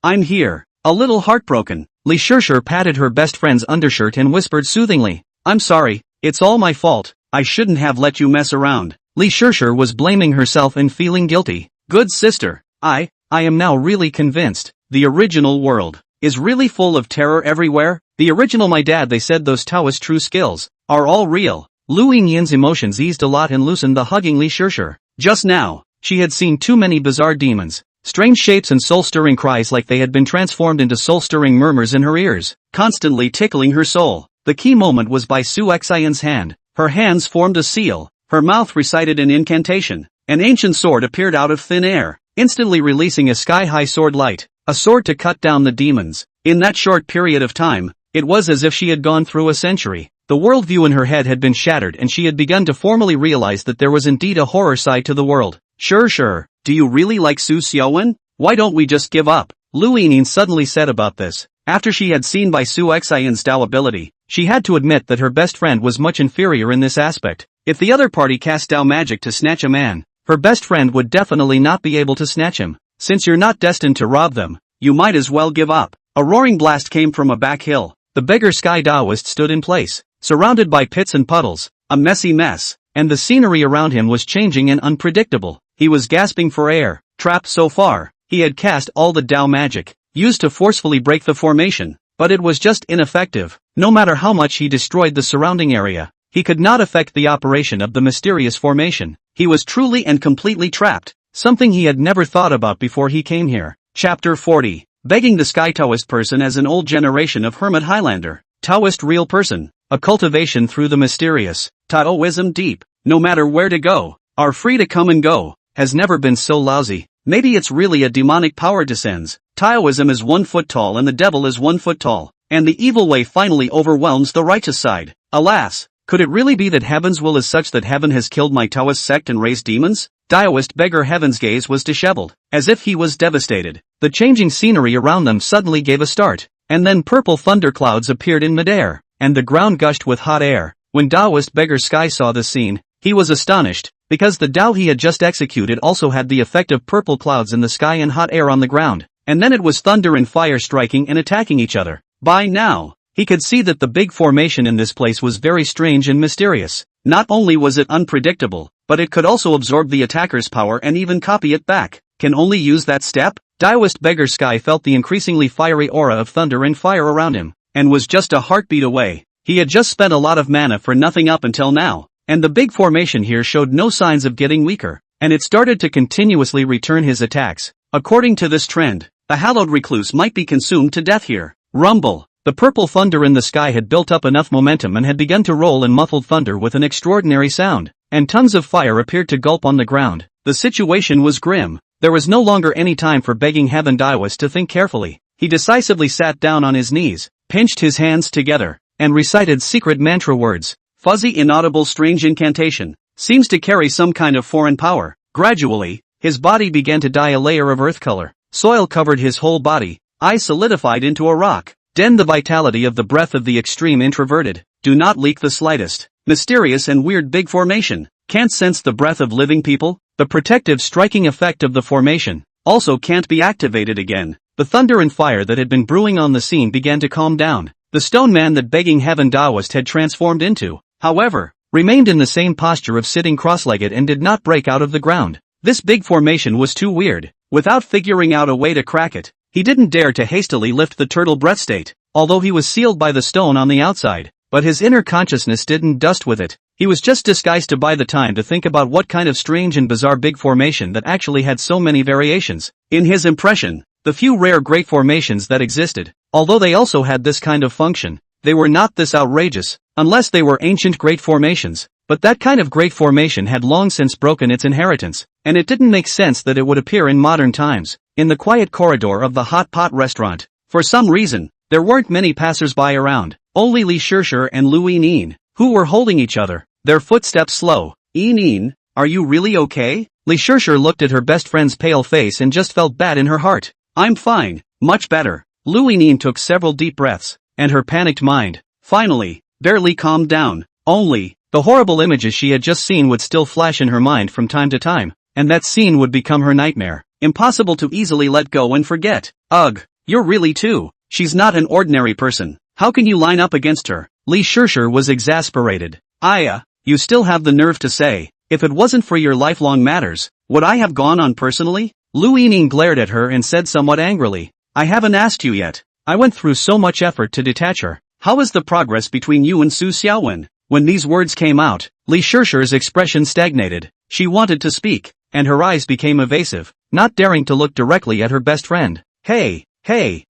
A: I'm here. A little heartbroken, Li Shishir patted her best friend's undershirt and whispered soothingly. I'm sorry, it's all my fault, I shouldn't have let you mess around. Li Shishir was blaming herself and feeling guilty. Good sister, I am now really convinced, the original world is really full of terror everywhere. The original my dad they said those Taoist true skills are all real. Lu Yin's emotions eased a lot and loosened the hugging Li Shishir. Just now, she had seen too many bizarre demons, strange shapes and soul-stirring cries like they had been transformed into soul-stirring murmurs in her ears, constantly tickling her soul. The key moment was Bai Su Xian's hand. Her hands formed a seal, her mouth recited an incantation. An ancient sword appeared out of thin air, instantly releasing a sky-high sword light, a sword to cut down the demons. In that short period of time, it was as if she had gone through a century. The worldview in her head had been shattered and she had begun to formally realize that there was indeed a horror side to the world. Sure, do you really like Su Xiaowen? Why don't we just give up? Lu Yinin suddenly said about this. After she had seen Bai Su Xian's Dao ability, she had to admit that her best friend was much inferior in this aspect. If the other party cast Dao magic to snatch a man, her best friend would definitely not be able to snatch him. Since you're not destined to rob them, you might as well give up. A roaring blast came from a back hill. The beggar Sky Taoist stood in place, surrounded by pits and puddles, a messy mess, and the scenery around him was changing and unpredictable. He was gasping for air, trapped so far. He had cast all the Dao magic, used to forcefully break the formation, but it was just ineffective. No matter how much he destroyed the surrounding area, he could not affect the operation of the mysterious formation. He was truly and completely trapped, something he had never thought about before he came here. Chapter 40. Begging the Sky Taoist person as an old generation of Hermit Highlander. Taoist real person, a cultivation through the mysterious. Taoism deep, no matter where to go, are free to come and go, has never been so lousy. Maybe it's really a demonic power descends. Taoism is 1 foot tall and the devil is 1 foot tall. And the evil way finally overwhelms the righteous side. Alas, could it really be that heaven's will is such that heaven has killed my Taoist sect and raised demons? Taoist beggar Heaven's gaze was disheveled, as if he was devastated. The changing scenery around them suddenly gave a start, and then purple thunderclouds appeared in midair, and the ground gushed with hot air. When Taoist beggar Sky saw this scene, he was astonished, because the Tao he had just executed also had the effect of purple clouds in the sky and hot air on the ground, and then it was thunder and fire striking and attacking each other. By now, he could see that the big formation in this place was very strange and mysterious. Not only was it unpredictable, but it could also absorb the attacker's power and even copy it back. Can only use that step? Taoist beggar Sky felt the increasingly fiery aura of thunder and fire around him, and was just a heartbeat away. He had just spent a lot of mana for nothing up until now, and the big formation here showed no signs of getting weaker, and it started to continuously return his attacks. According to this trend, the hallowed recluse might be consumed to death here. Rumble. The purple thunder in the sky had built up enough momentum and had begun to roll in muffled thunder with an extraordinary sound, and tons of fire appeared to gulp on the ground. The situation was grim. There was no longer any time for begging Heaven Taoist to think carefully. He decisively sat down on his knees, pinched his hands together, and recited secret mantra words. Fuzzy inaudible strange incantation. Seems to carry some kind of foreign power. Gradually, his body began to dye a layer of earth color. Soil covered his whole body. Eyes solidified into a rock. Den the vitality of the breath of the extreme introverted. Do not leak the slightest. Mysterious and weird big formation. Can't sense the breath of living people. The protective striking effect of the formation also can't be activated again. The thunder and fire that had been brewing on the scene began to calm down. The stone man that begging Heaven Taoist had transformed into, however, remained in the same posture of sitting cross-legged and did not break out of the ground. This big formation was too weird. Without figuring out a way to crack it, he didn't dare to hastily lift the turtle breath state, although he was sealed by the stone on the outside, but his inner consciousness didn't dust with it. He was just disguised to buy the time to think about what kind of strange and bizarre big formation that actually had so many variations. In his impression, the few rare great formations that existed, although they also had this kind of function, they were not this outrageous, unless they were ancient great formations. But that kind of great formation had long since broken its inheritance, and it didn't make sense that it would appear in modern times. In the quiet corridor of the hot pot restaurant, for some reason, there weren't many passers-by around, only Li Shishir and Lu Yinyin, who were holding each other, their footsteps slow. Yinyin, are you really okay? Li Shishir looked at her best friend's pale face and just felt bad in her heart. I'm fine, much better. Lu Yinyin took several deep breaths, and her panicked mind, finally, barely calmed down. Only, the horrible images she had just seen would still flash in her mind from time to time, and that scene would become her nightmare. Impossible to easily let go and forget. Ugh, you're really too. She's not an ordinary person. How can you line up against her? Li Shishir was exasperated. Aya, you still have the nerve to say, if it wasn't for your lifelong matters, would I have gone on personally? Lu Yinyin glared at her and said somewhat angrily, I haven't asked you yet. I went through so much effort to detach her. How is the progress between you and Su Xiaowen? When these words came out, Li Shishir's expression stagnated. She wanted to speak, and her eyes became evasive, not daring to look directly at her best friend. Hey,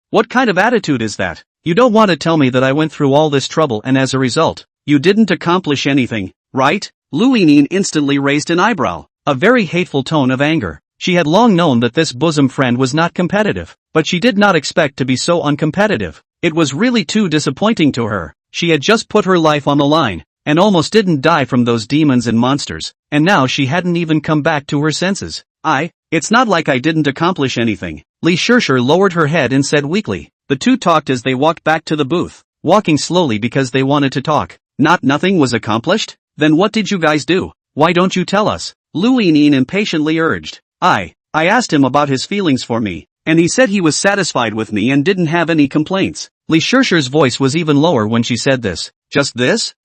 A: what kind of attitude is that? You don't want to tell me that I went through all this trouble and as a result, you didn't accomplish anything, right? Lu Yinyin instantly raised an eyebrow, a very hateful tone of anger. She had long known that this bosom friend was not competitive, but she did not expect to be so uncompetitive. It was really too disappointing to her. She had just put her life on the line, and almost didn't die from those demons and monsters, and now she hadn't even come back to her senses. It's not like I didn't accomplish anything. Li Shishir lowered her head and said weakly. The two talked as they walked back to the booth, walking slowly because they wanted to talk. Nothing was accomplished? Then what did you guys do? Why don't you tell us? Lu Yinyin impatiently urged. I asked him about his feelings for me, and he said he was satisfied with me and didn't have any complaints. Li Shishir's voice was even lower when she said this. Just this?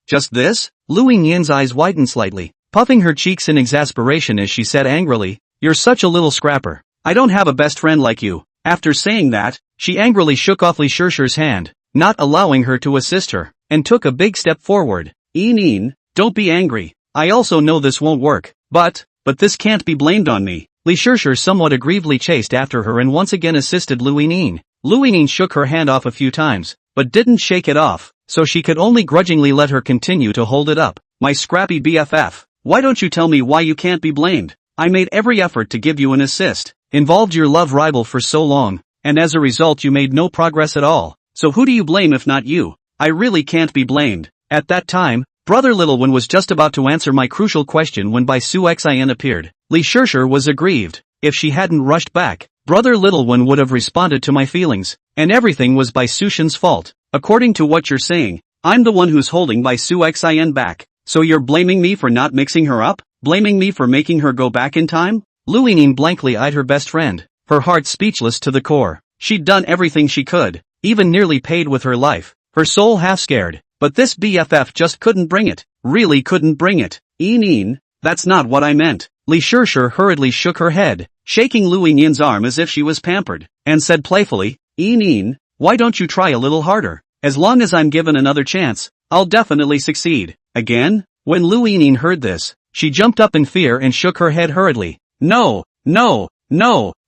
A: Lu Yinyin's eyes widened slightly, puffing her cheeks in exasperation as she said angrily, You're such a little scrapper. I don't have a best friend like you. After saying that, she angrily shook off Li Shishir's hand, not allowing her to assist her, and took a big step forward. Yinyin, don't be angry. I also know this won't work, but this can't be blamed on me. Li Shishir somewhat aggrievedly chased after her and once again assisted Lu Yinyin. Lu Yinyin shook her hand off a few times, but didn't shake it off, so she could only grudgingly let her continue to hold it up. My scrappy BFF, why don't you tell me why you can't be blamed? I made every effort to give you an assist. involved your love rival for so long, and as a result you made no progress at all. So who do you blame if not you? I really can't be blamed. At that time, Brother Little One was just about to answer my crucial question when Bai Su Xin appeared. Li Shishir was aggrieved. If she hadn't rushed back, Brother Little One would have responded to my feelings, and everything was Bai Sushin's fault. According to what you're saying, I'm the one who's holding Bai Su Xin back. So you're blaming me for not mixing her up? Blaming me for making her go back in time? Lu Yinyin blankly eyed her best friend, her heart speechless to the core. She'd done everything she could, even nearly paid with her life, her soul half scared, but this BFF just couldn't bring it, really couldn't bring it. Yin, that's not what I meant. Li Shishir hurriedly shook her head, shaking Lu Yinyin's arm as if she was pampered, and said playfully, Yin, why don't you try a little harder? As long as I'm given another chance, I'll definitely succeed. Again? When Lu Yinyin heard this, she jumped up in fear and shook her head hurriedly. No,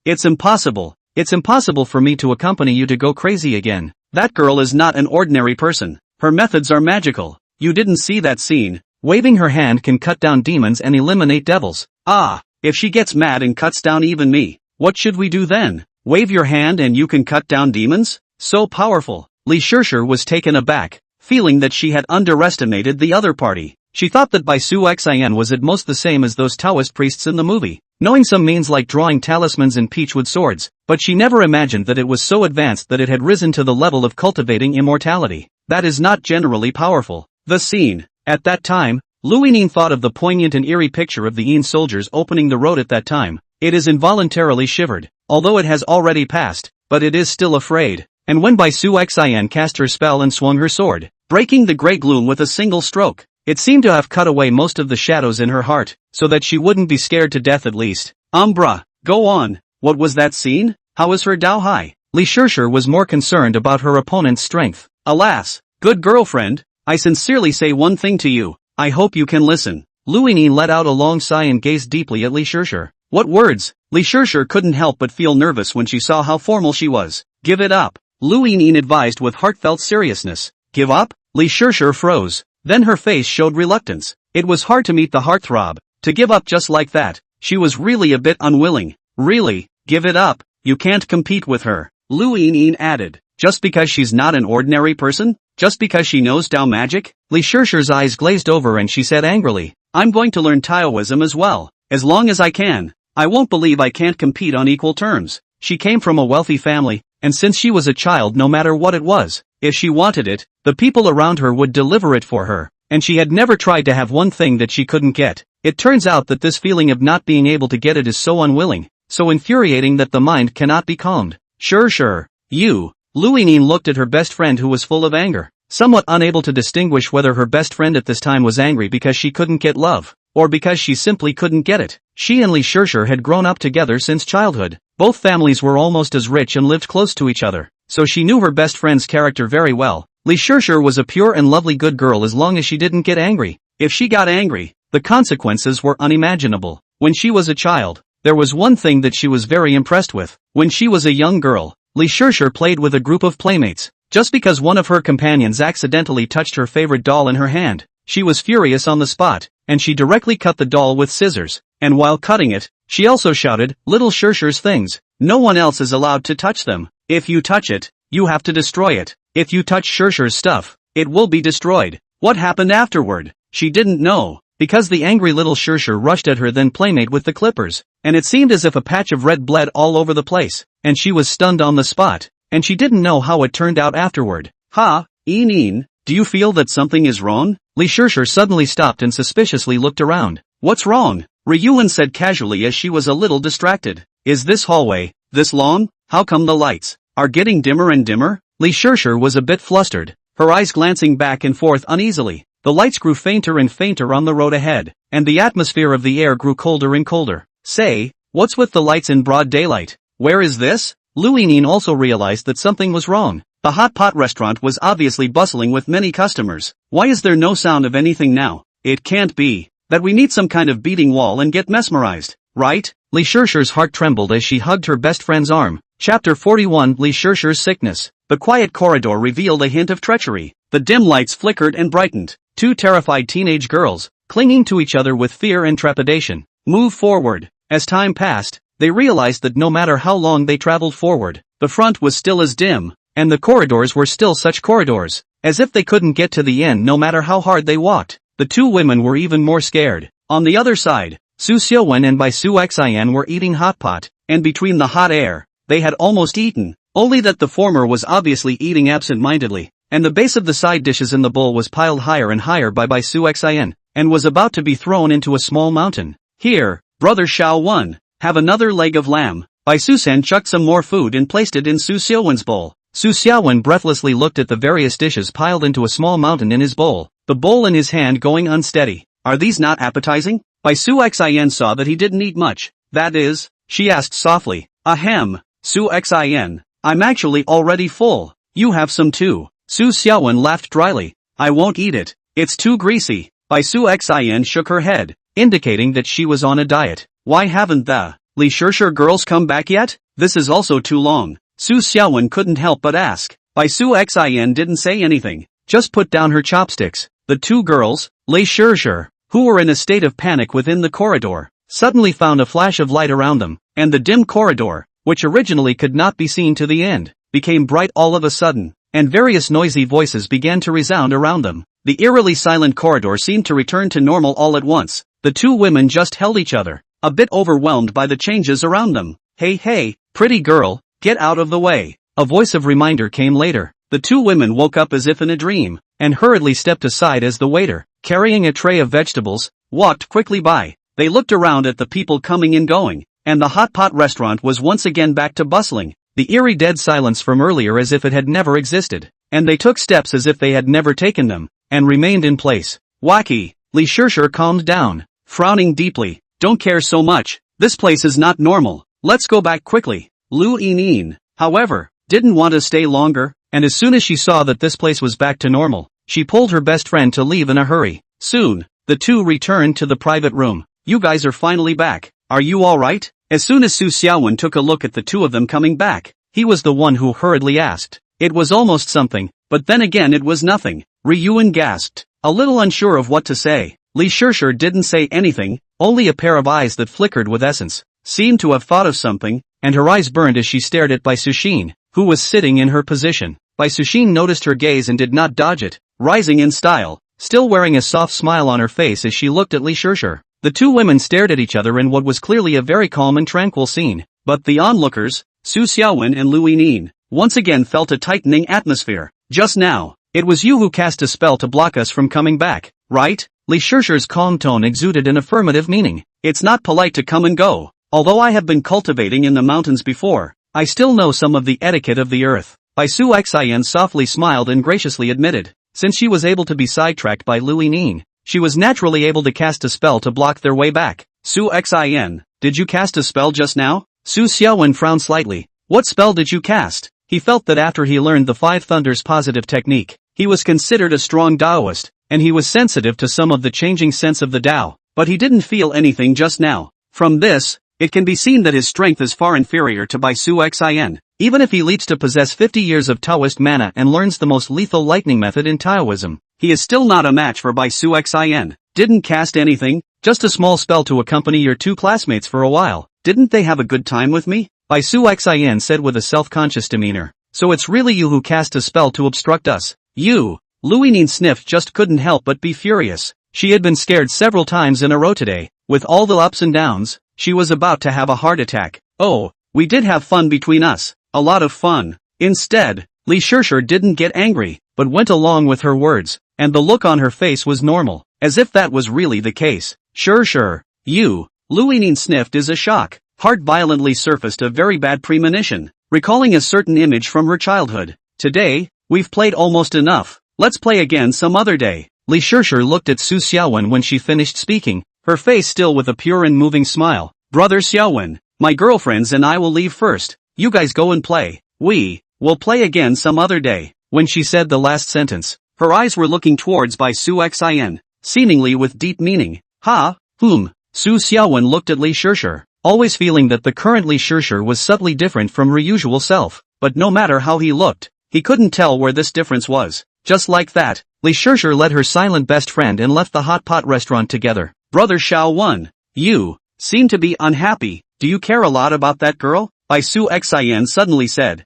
A: it's impossible. It's impossible for me to accompany you to go crazy again. That girl is not an ordinary person. Her methods are magical. You didn't see that scene. Waving her hand can cut down demons and eliminate devils. Ah, if she gets mad and cuts down even me, what should we do then? Wave your hand and you can cut down demons? So powerful. Li Shishir was taken aback, feeling that she had underestimated the other party. She thought that Bai Su Xin was at most the same as those Taoist priests in the movie, knowing some means like drawing talismans and peachwood swords, but she never imagined that it was so advanced that it had risen to the level of cultivating immortality. That is not generally powerful. The scene. At that time, Lu Yinyin thought of the poignant and eerie picture of the Yin soldiers opening the road at that time. It is involuntarily shivered, although it has already passed, but it is still afraid. And when Bai Su Xin cast her spell and swung her sword, breaking the grey gloom with a single stroke, it seemed to have cut away most of the shadows in her heart, so that she wouldn't be scared to death at least. Umbra, go on. What was that scene? How is her Dao Hai? Li Shishir was more concerned about her opponent's strength. Alas, good girlfriend, I sincerely say one thing to you. I hope you can listen. Lu Yinyin let out a long sigh and gazed deeply at Li Shishir. What words? Li Shishir couldn't help but feel nervous when she saw how formal she was. Give it up. Lu Yinyin advised with heartfelt seriousness. Give up? Li Shishir froze. Then her face showed reluctance. It was hard to meet the heartthrob, to give up just like that. She was really a bit unwilling. Really, give it up, you can't compete with her. Lu Yinyin added. Just because she's not an ordinary person? Just because she knows Tao magic? Li Shishir's eyes glazed over and she said angrily. I'm going to learn Taoism as well, as long as I can. I won't believe I can't compete on equal terms. She came from a wealthy family, and since she was a child no matter what it was, if she wanted it, the people around her would deliver it for her, and she had never tried to have one thing that she couldn't get. It turns out that this feeling of not being able to get it is so unwilling, so infuriating that the mind cannot be calmed. Sure. You. Lu Yinyin looked at her best friend who was full of anger, somewhat unable to distinguish whether her best friend at this time was angry because she couldn't get love, or because she simply couldn't get it. She and Li Shishir had grown up together since childhood. Both families were almost as rich and lived close to each other, so she knew her best friend's character very well. Li Shishir was a pure and lovely good girl as long as she didn't get angry. If she got angry, the consequences were unimaginable. When she was a child, there was one thing that she was very impressed with. When she was a young girl, Li Shishir played with a group of playmates. Just because one of her companions accidentally touched her favorite doll in her hand, she was furious on the spot, and she directly cut the doll with scissors. And while cutting it, she also shouted, "Little Shishir's things. No one else is allowed to touch them. If you touch it, you have to destroy it. If you touch Shishir's stuff, it will be destroyed." What happened afterward? She didn't know, because the angry little Shishir rushed at her then playmate with the clippers, and it seemed as if a patch of red bled all over the place, and she was stunned on the spot, and she didn't know how it turned out afterward. Ha, Yin, do you feel that something is wrong? Li Shishir suddenly stopped and suspiciously looked around. What's wrong? Ryuan said casually as she was a little distracted. Is this hallway this long? How come the lights are getting dimmer and dimmer? Li Shishir was a bit flustered, her eyes glancing back and forth uneasily. The lights grew fainter and fainter on the road ahead, and the atmosphere of the air grew colder and colder. Say, what's with the lights in broad daylight? Where is this? Lu Yinyin also realized that something was wrong. The hot pot restaurant was obviously bustling with many customers. Why is there no sound of anything now? It can't be that we need some kind of beating wall and get mesmerized, right? Li Shishir's heart trembled as she hugged her best friend's arm. Chapter 41 Li Shishir's sickness. The quiet corridor revealed a hint of treachery. The dim lights flickered and brightened. Two terrified teenage girls, clinging to each other with fear and trepidation, moved forward. As time passed, they realized that no matter how long they traveled forward, the front was still as dim, and the corridors were still such corridors, as if they couldn't get to the end no matter how hard they walked. The two women were even more scared. On the other side, Su Xiaowen and Bai Su Xian were eating hot pot, and between the hot air, they had almost eaten, only that the former was obviously eating absent-mindedly, and the base of the side dishes in the bowl was piled higher and higher by Bai Su Xian, and was about to be thrown into a small mountain. Here, brother Xiao Wen, have another leg of lamb. Bai Su-san chucked some more food and placed it in Su Xiaowen's bowl. Su Xiaowen breathlessly looked at the various dishes piled into a small mountain in his bowl, the bowl in his hand going unsteady. Are these not appetizing? Bai Su Xian saw that he didn't eat much. That is, she asked softly. Ahem, Su Xian, I'm actually already full. You have some too. Su Xiaowen laughed dryly. I won't eat it. It's too greasy. Bai Su Xian shook her head, indicating that she was on a diet. Why haven't the Li Shishir girls come back yet? This is also too long. Su Xiaowen couldn't help but ask. Bai Su Xian didn't say anything, just put down her chopsticks. The two girls, Li Shishir, who were in a state of panic within the corridor, suddenly found a flash of light around them, and the dim corridor, which originally could not be seen to the end, became bright all of a sudden, and various noisy voices began to resound around them. The eerily silent corridor seemed to return to normal all at once. The two women just held each other, a bit overwhelmed by the changes around them. Hey, pretty girl, get out of the way. A voice of reminder came later. The two women woke up as if in a dream, and hurriedly stepped aside as the waiter, carrying a tray of vegetables, walked quickly by. They looked around at the people coming and going, and the hot pot restaurant was once again back to bustling, the eerie dead silence from earlier as if it had never existed, and they took steps as if they had never taken them, and remained in place. Wacky, Li Shishir calmed down, frowning deeply. Don't care so much, this place is not normal, let's go back quickly. Lu Yinyin, however, didn't want to stay longer, and as soon as she saw that this place was back to normal, she pulled her best friend to leave in a hurry. Soon, the two returned to the private room. You guys are finally back, are you alright? As soon as Su Xiaowen took a look at the two of them coming back, he was the one who hurriedly asked. It was almost something, but then again it was nothing. Ryuan gasped, a little unsure of what to say. Li Shishir didn't say anything, only a pair of eyes that flickered with essence, seemed to have thought of something, and her eyes burned as she stared at Bai Suxin, who was sitting in her position. Bai Suxin noticed her gaze and did not dodge it, rising in style, still wearing a soft smile on her face as she looked at Li Shishir. The two women stared at each other in what was clearly a very calm and tranquil scene, but the onlookers, Su Xiaowen and Lu Yinyin, once again felt a tightening atmosphere. Just now, it was you who cast a spell to block us from coming back, right? Li Shishir's calm tone exuded an affirmative meaning. It's not polite to come and go. Although I have been cultivating in the mountains before, I still know some of the etiquette of the earth. Bai Su Xian softly smiled and graciously admitted. Since she was able to be sidetracked by Lu Yinyin, she was naturally able to cast a spell to block their way back. Su Xian, did you cast a spell just now? Su Xiaowen frowned slightly. What spell did you cast? He felt that after he learned the Five Thunders positive technique, he was considered a strong Taoist, and he was sensitive to some of the changing sense of the Tao, but he didn't feel anything just now. From this, it can be seen that his strength is far inferior to Bai Su Xian. Even if he leads to possess 50 years of Taoist mana and learns the most lethal lightning method in Taoism, he is still not a match for Bai Su Xian. Didn't cast anything, just a small spell to accompany your two classmates for a while. Didn't they have a good time with me? Bai Su Xian said with a self-conscious demeanor. So it's really you who cast a spell to obstruct us. You. Lu Yinyin sniffed, just couldn't help but be furious. She had been scared several times in a row today. With all the ups and downs, she was about to have a heart attack. Oh, we did have fun between us. A lot of fun. Instead, Li Shishir didn't get angry, but went along with her words, and the look on her face was normal, as if that was really the case. Sure. You. Lu Yinyin sniffed as a shock. Heart violently surfaced a very bad premonition, recalling a certain image from her childhood. Today, we've played almost enough. Let's play again some other day. Li Shishir looked at Su Xiaowen when she finished speaking, her face still with a pure and moving smile. Brother Xiaowen, my girlfriends and I will leave first. You guys go and play. We'll play again some other day. When she said the last sentence, her eyes were looking towards Bai Su Xian, seemingly with deep meaning. Su Xiaowen looked at Li Shishir, always feeling that the current Li Shishir was subtly different from her usual self, but no matter how he looked, he couldn't tell where this difference was. Just like that, Li Shishir led her silent best friend and left the hot pot restaurant together. Brother Xiaowen, you seem to be unhappy. do you care a lot about that girl? Bai Su Xin suddenly said.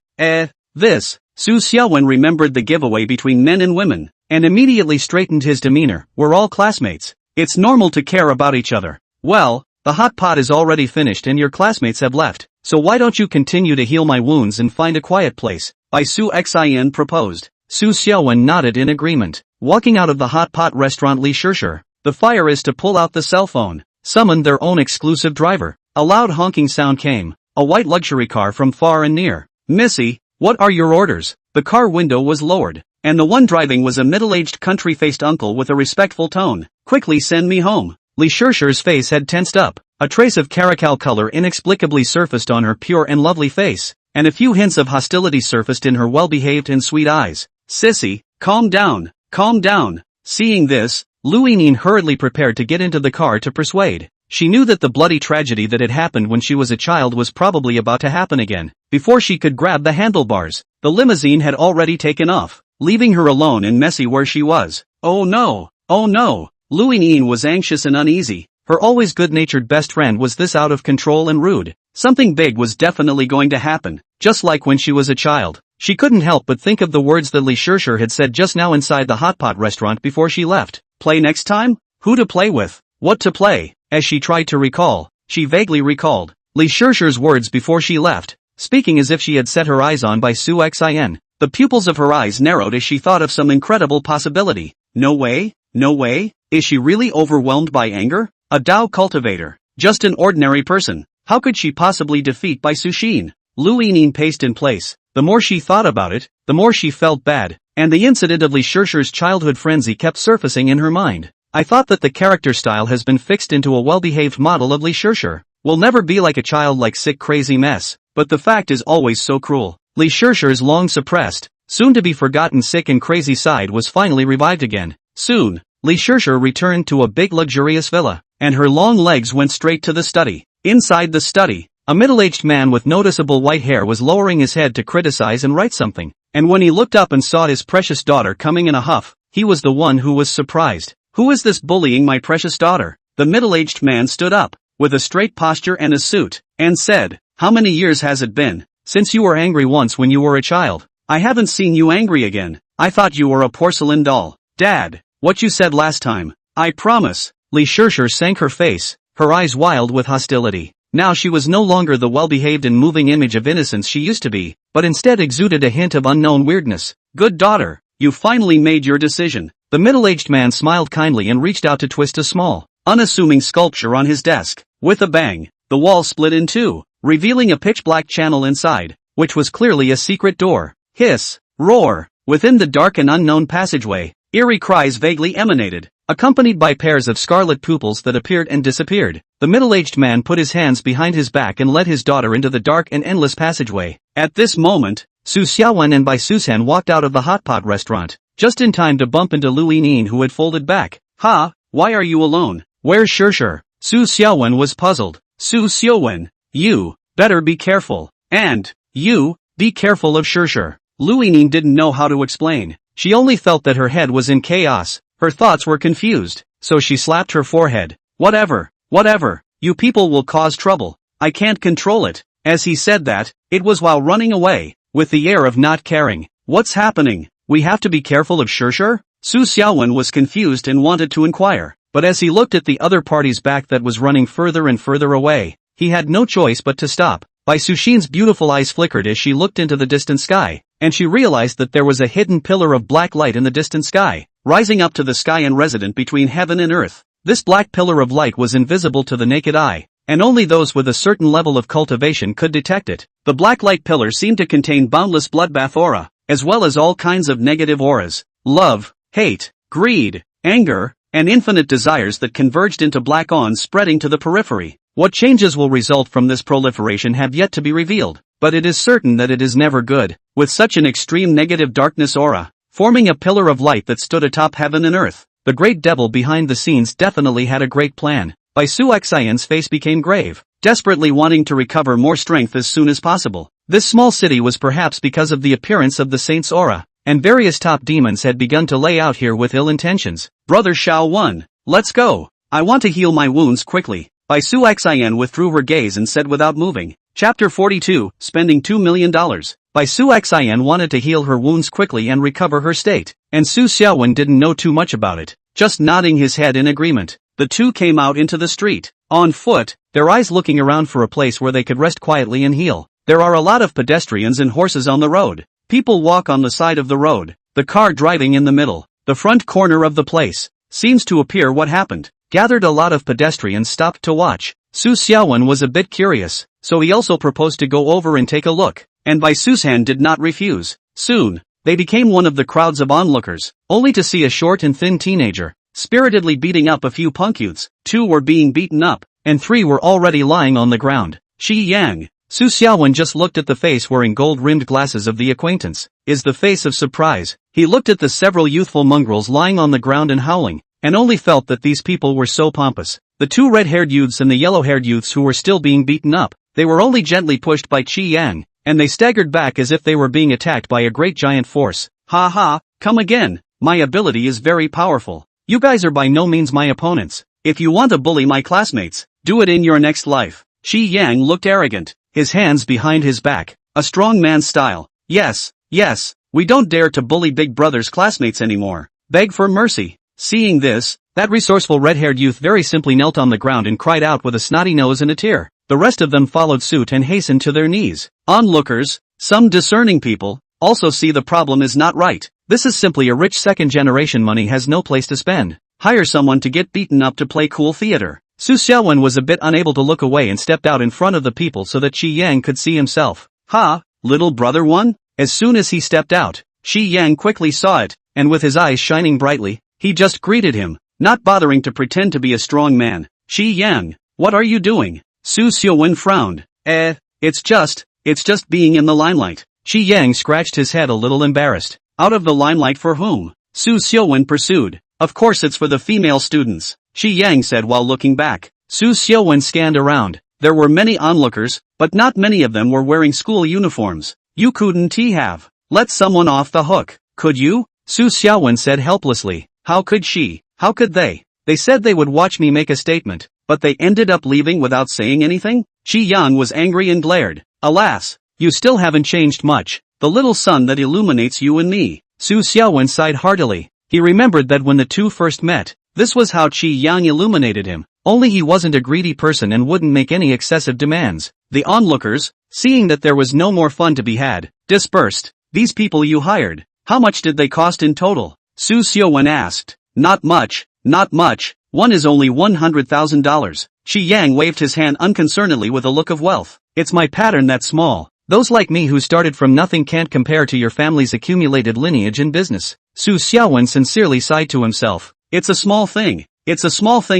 A: This. Su Xiaowen remembered the giveaway between men and women, and immediately straightened his demeanor. We're all classmates. It's normal to care about each other. Well, the hot pot is already finished and your classmates have left, so why don't you continue to heal my wounds and find a quiet place? Bai Su Xin proposed. Su Xiaowen nodded in agreement. Walking out of the hot pot restaurant Li Shishir, the fire is to pull out the cell phone, summon their own exclusive driver. A loud honking sound came, a white luxury car from far and near. Missy, what are your orders? The car window was lowered, and the one driving was a middle-aged country-faced uncle with a respectful tone. Quickly send me home. Li Shishir's face had tensed up, a trace of caracal color inexplicably surfaced on her pure and lovely face, and a few hints of hostility surfaced in her well-behaved and sweet eyes. Sissy, calm down, calm down. Seeing this, Lu Yinyin hurriedly prepared to get into the car to persuade. She knew that the bloody tragedy that had happened when she was a child was probably about to happen again. Before she could grab the handlebars, the limousine had already taken off, leaving her alone and messy where she was. Oh no, oh no. Lu Yinyin was anxious and uneasy. Her always good-natured best friend was this out of control and rude. Something big was definitely going to happen, just like when she was a child. She couldn't help but think of the words that Li Shishir had said just now inside the hot pot restaurant before she left. Play next time? Who to play with? What to play? As she tried to recall, she vaguely recalled Li Shishir's words before she left, speaking as if she had set her eyes on Bai Su Xin. The pupils of her eyes narrowed as she thought of some incredible possibility. No way? No way? Is she really overwhelmed by anger? A Dao cultivator. Just an ordinary person. How could she possibly defeat Bai Suxin? Lu Yinyin paced in place. The more she thought about it, the more she felt bad, and the incident of Li Shishir's childhood frenzy kept surfacing in her mind. I thought that the character style has been fixed into a well-behaved model of Li Shishir. Will never be like a childlike sick crazy mess, but the fact is always so cruel. Li Shishir's long suppressed, soon-to-be-forgotten sick and crazy side was finally revived again. Soon, Li Shishir returned to a big luxurious villa, and her long legs went straight to the study. Inside the study, a middle-aged man with noticeable white hair was lowering his head to criticize and write something, and when he looked up and saw his precious daughter coming in a huff, he was the one who was surprised. Who is this bullying my precious daughter? The middle-aged man stood up, with a straight posture and a suit, and said, how many years has it been, since you were angry once when you were a child? I haven't seen you angry again. I thought you were a porcelain doll. Dad, what you said last time. I promise. Li Shishir sank her face, her eyes wild with hostility. Now she was no longer the well-behaved and moving image of innocence she used to be, but instead exuded a hint of unknown weirdness. Good daughter, you finally made your decision. The middle-aged man smiled kindly and reached out to twist a small, unassuming sculpture on his desk. With a bang, the wall split in two, revealing a pitch-black channel inside, which was clearly a secret door. Hiss, roar. Within the dark and unknown passageway, eerie cries vaguely emanated, accompanied by pairs of scarlet pupils that appeared and disappeared. The middle-aged man put his hands behind his back and led his daughter into the dark and endless passageway. At this moment, Su Xiaowen and Bai Susan walked out of the hot pot restaurant, just in time to bump into Lu Yinyin who had folded back. Ha, why are you alone? Where's Shishir? Su Xiaowen was puzzled. Su Xiaowen, you, better be careful. And, you, be careful of Shishir. Lu Yinyin didn't know how to explain. She only felt that her head was in chaos, her thoughts were confused, so she slapped her forehead. Whatever, you people will cause trouble. I can't control it. As he said that, it was while running away, with the air of not caring. What's happening? We have to be careful of Shishir? Su Xiaowen was confused and wanted to inquire, but as he looked at the other party's back that was running further and further away, he had no choice but to stop. Bai Suxin's beautiful eyes flickered as she looked into the distant sky, and she realized that there was a hidden pillar of black light in the distant sky, rising up to the sky and resident between heaven and earth. This black pillar of light was invisible to the naked eye, and only those with a certain level of cultivation could detect it. The black light pillar seemed to contain boundless bloodbath aura, as well as all kinds of negative auras, love, hate, greed, anger, and infinite desires that converged into black on spreading to the periphery. What changes will result from this proliferation have yet to be revealed, but it is certain that it is never good, with such an extreme negative darkness aura, forming a pillar of light that stood atop heaven and earth. The great devil behind the scenes definitely had a great plan. Bai Su Xian's face became grave, desperately wanting to recover more strength as soon as possible. This small city was perhaps because of the appearance of the saint's aura, and various top demons had begun to lay out here with ill intentions. Brother Shao 1, let's go. I want to heal my wounds quickly. By Su Xian withdrew her gaze and said without moving. Chapter 42, Spending $2 million. By Su Xian wanted to heal her wounds quickly and recover her state, and Su Xiaowen didn't know too much about it, just nodding his head in agreement. The two came out into the street, on foot, their eyes looking around for a place where they could rest quietly and heal. There are a lot of pedestrians and horses on the road. People walk on the side of the road, the car driving in the middle. The front corner of the place seems to appear what happened. Gathered a lot of pedestrians stopped to watch. Su Xiaowen was a bit curious, so he also proposed to go over and take a look, and Bai Susan did not refuse. Soon, they became one of the crowds of onlookers, only to see a short and thin teenager spiritedly beating up a few punk youths. 2 were being beaten up, and 3 were already lying on the ground. Shi Yang. Su Xiaowen just looked at the face wearing gold-rimmed glasses of the acquaintance. Is the face of surprise. He looked at the several youthful mongrels lying on the ground and howling, and only felt that these people were so pompous. The 2 red-haired youths and the yellow-haired youths who were still being beaten up, they were only gently pushed by Qi Yang, and they staggered back as if they were being attacked by a great giant force. Ha ha, come again, my ability is very powerful. You guys are by no means my opponents. If you want to bully my classmates, do it in your next life. Qi Yang looked arrogant, his hands behind his back, a strong man's style. Yes, we don't dare to bully Big Brother's classmates anymore. Beg for mercy. Seeing this, that resourceful red-haired youth very simply knelt on the ground and cried out with a snotty nose and a tear. The rest of them followed suit and hastened to their knees. Onlookers, some discerning people, also see the problem is not right. This is simply a rich second-generation money has no place to spend. Hire someone to get beaten up to play cool theater. Su Xiaowen was a bit unable to look away and stepped out in front of the people so that Qi Yang could see himself. Ha, little brother one? As soon as he stepped out, Qi Yang quickly saw it, and with his eyes shining brightly, he just greeted him, not bothering to pretend to be a strong man. Qi Yang, what are you doing? Su Xiaowen frowned. It's just being in the limelight. Qi Yang scratched his head a little embarrassed. Out of the limelight for whom? Su Xiaowen pursued. Of course it's for the female students, Qi Yang said while looking back. Su Xiaowen scanned around. There were many onlookers, but not many of them were wearing school uniforms. You couldn't have let someone off the hook, could you? Su Xiaowen said helplessly. How could she? How could they? They said they would watch me make a statement, but they ended up leaving without saying anything? Qi Yang was angry and glared. Alas, you still haven't changed much, the little sun that illuminates you and me. Su Xiaowen sighed heartily. He remembered that when the two first met, this was how Qi Yang illuminated him, only he wasn't a greedy person and wouldn't make any excessive demands. The onlookers, seeing that there was no more fun to be had, dispersed. These people you hired, how much did they cost in total? Su Xiaowen asked. Not much. One is only $100,000. Qi Yang waved his hand unconcernedly with a look of wealth. It's my pattern that's small. Those like me who started from nothing can't compare to your family's accumulated lineage in business. Su Xiaowen sincerely sighed to himself. It's a small thing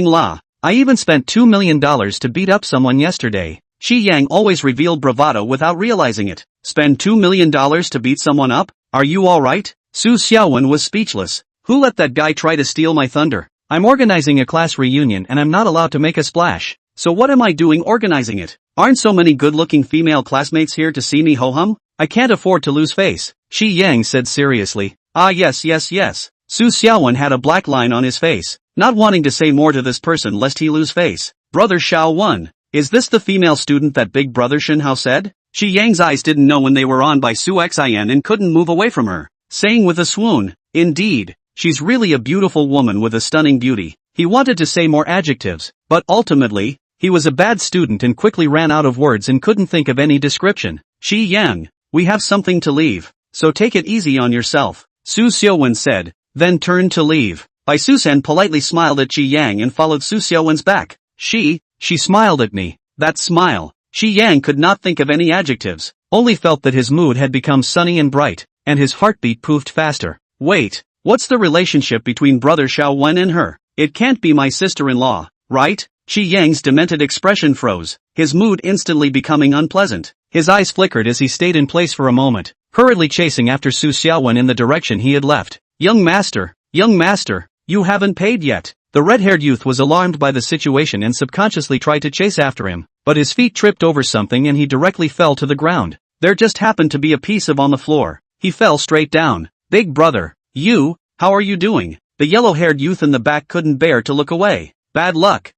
A: la. I even spent $2 million to beat up someone yesterday. Qi Yang always revealed bravado without realizing it. Spend $2 million to beat someone up? Are you alright? Su Xiaowen was speechless. Who let that guy try to steal my thunder? I'm organizing a class reunion and I'm not allowed to make a splash. So what am I doing organizing it? Aren't so many good-looking female classmates here to see me ho-hum? I can't afford to lose face. Qi Yang said seriously. Ah yes. Su Xiaowen had a black line on his face, not wanting to say more to this person lest he lose face. Brother Xiao Wen. Is this the female student that Big Brother Shenhao said? Qi Yang's eyes didn't know when they were on by Su Xian and couldn't move away from her, saying with a swoon, indeed, she's really a beautiful woman with a stunning beauty. He wanted to say more adjectives, but ultimately, he was a bad student and quickly ran out of words and couldn't think of any description. Qi Yang, we have something to leave, so take it easy on yourself, Su Xiaowen said, then turned to leave. Bai Susan politely smiled at Qi Yang and followed Su Xiaowen's back. She smiled at me. That smile. Qi Yang could not think of any adjectives, only felt that his mood had become sunny and bright, and his heartbeat proved faster. Wait, what's the relationship between Brother Xiao Wen and her? It can't be my sister-in-law, right? Qi Yang's demented expression froze, his mood instantly becoming unpleasant. His eyes flickered as he stayed in place for a moment, hurriedly chasing after Su Xiaowen in the direction he had left. Young master, you haven't paid yet. The red-haired youth was alarmed by the situation and subconsciously tried to chase after him, but his feet tripped over something and he directly fell to the ground. There just happened to be a piece of on the floor. He fell straight down. Big brother, how are you doing? The yellow-haired youth in the back couldn't bear to look away. Bad luck.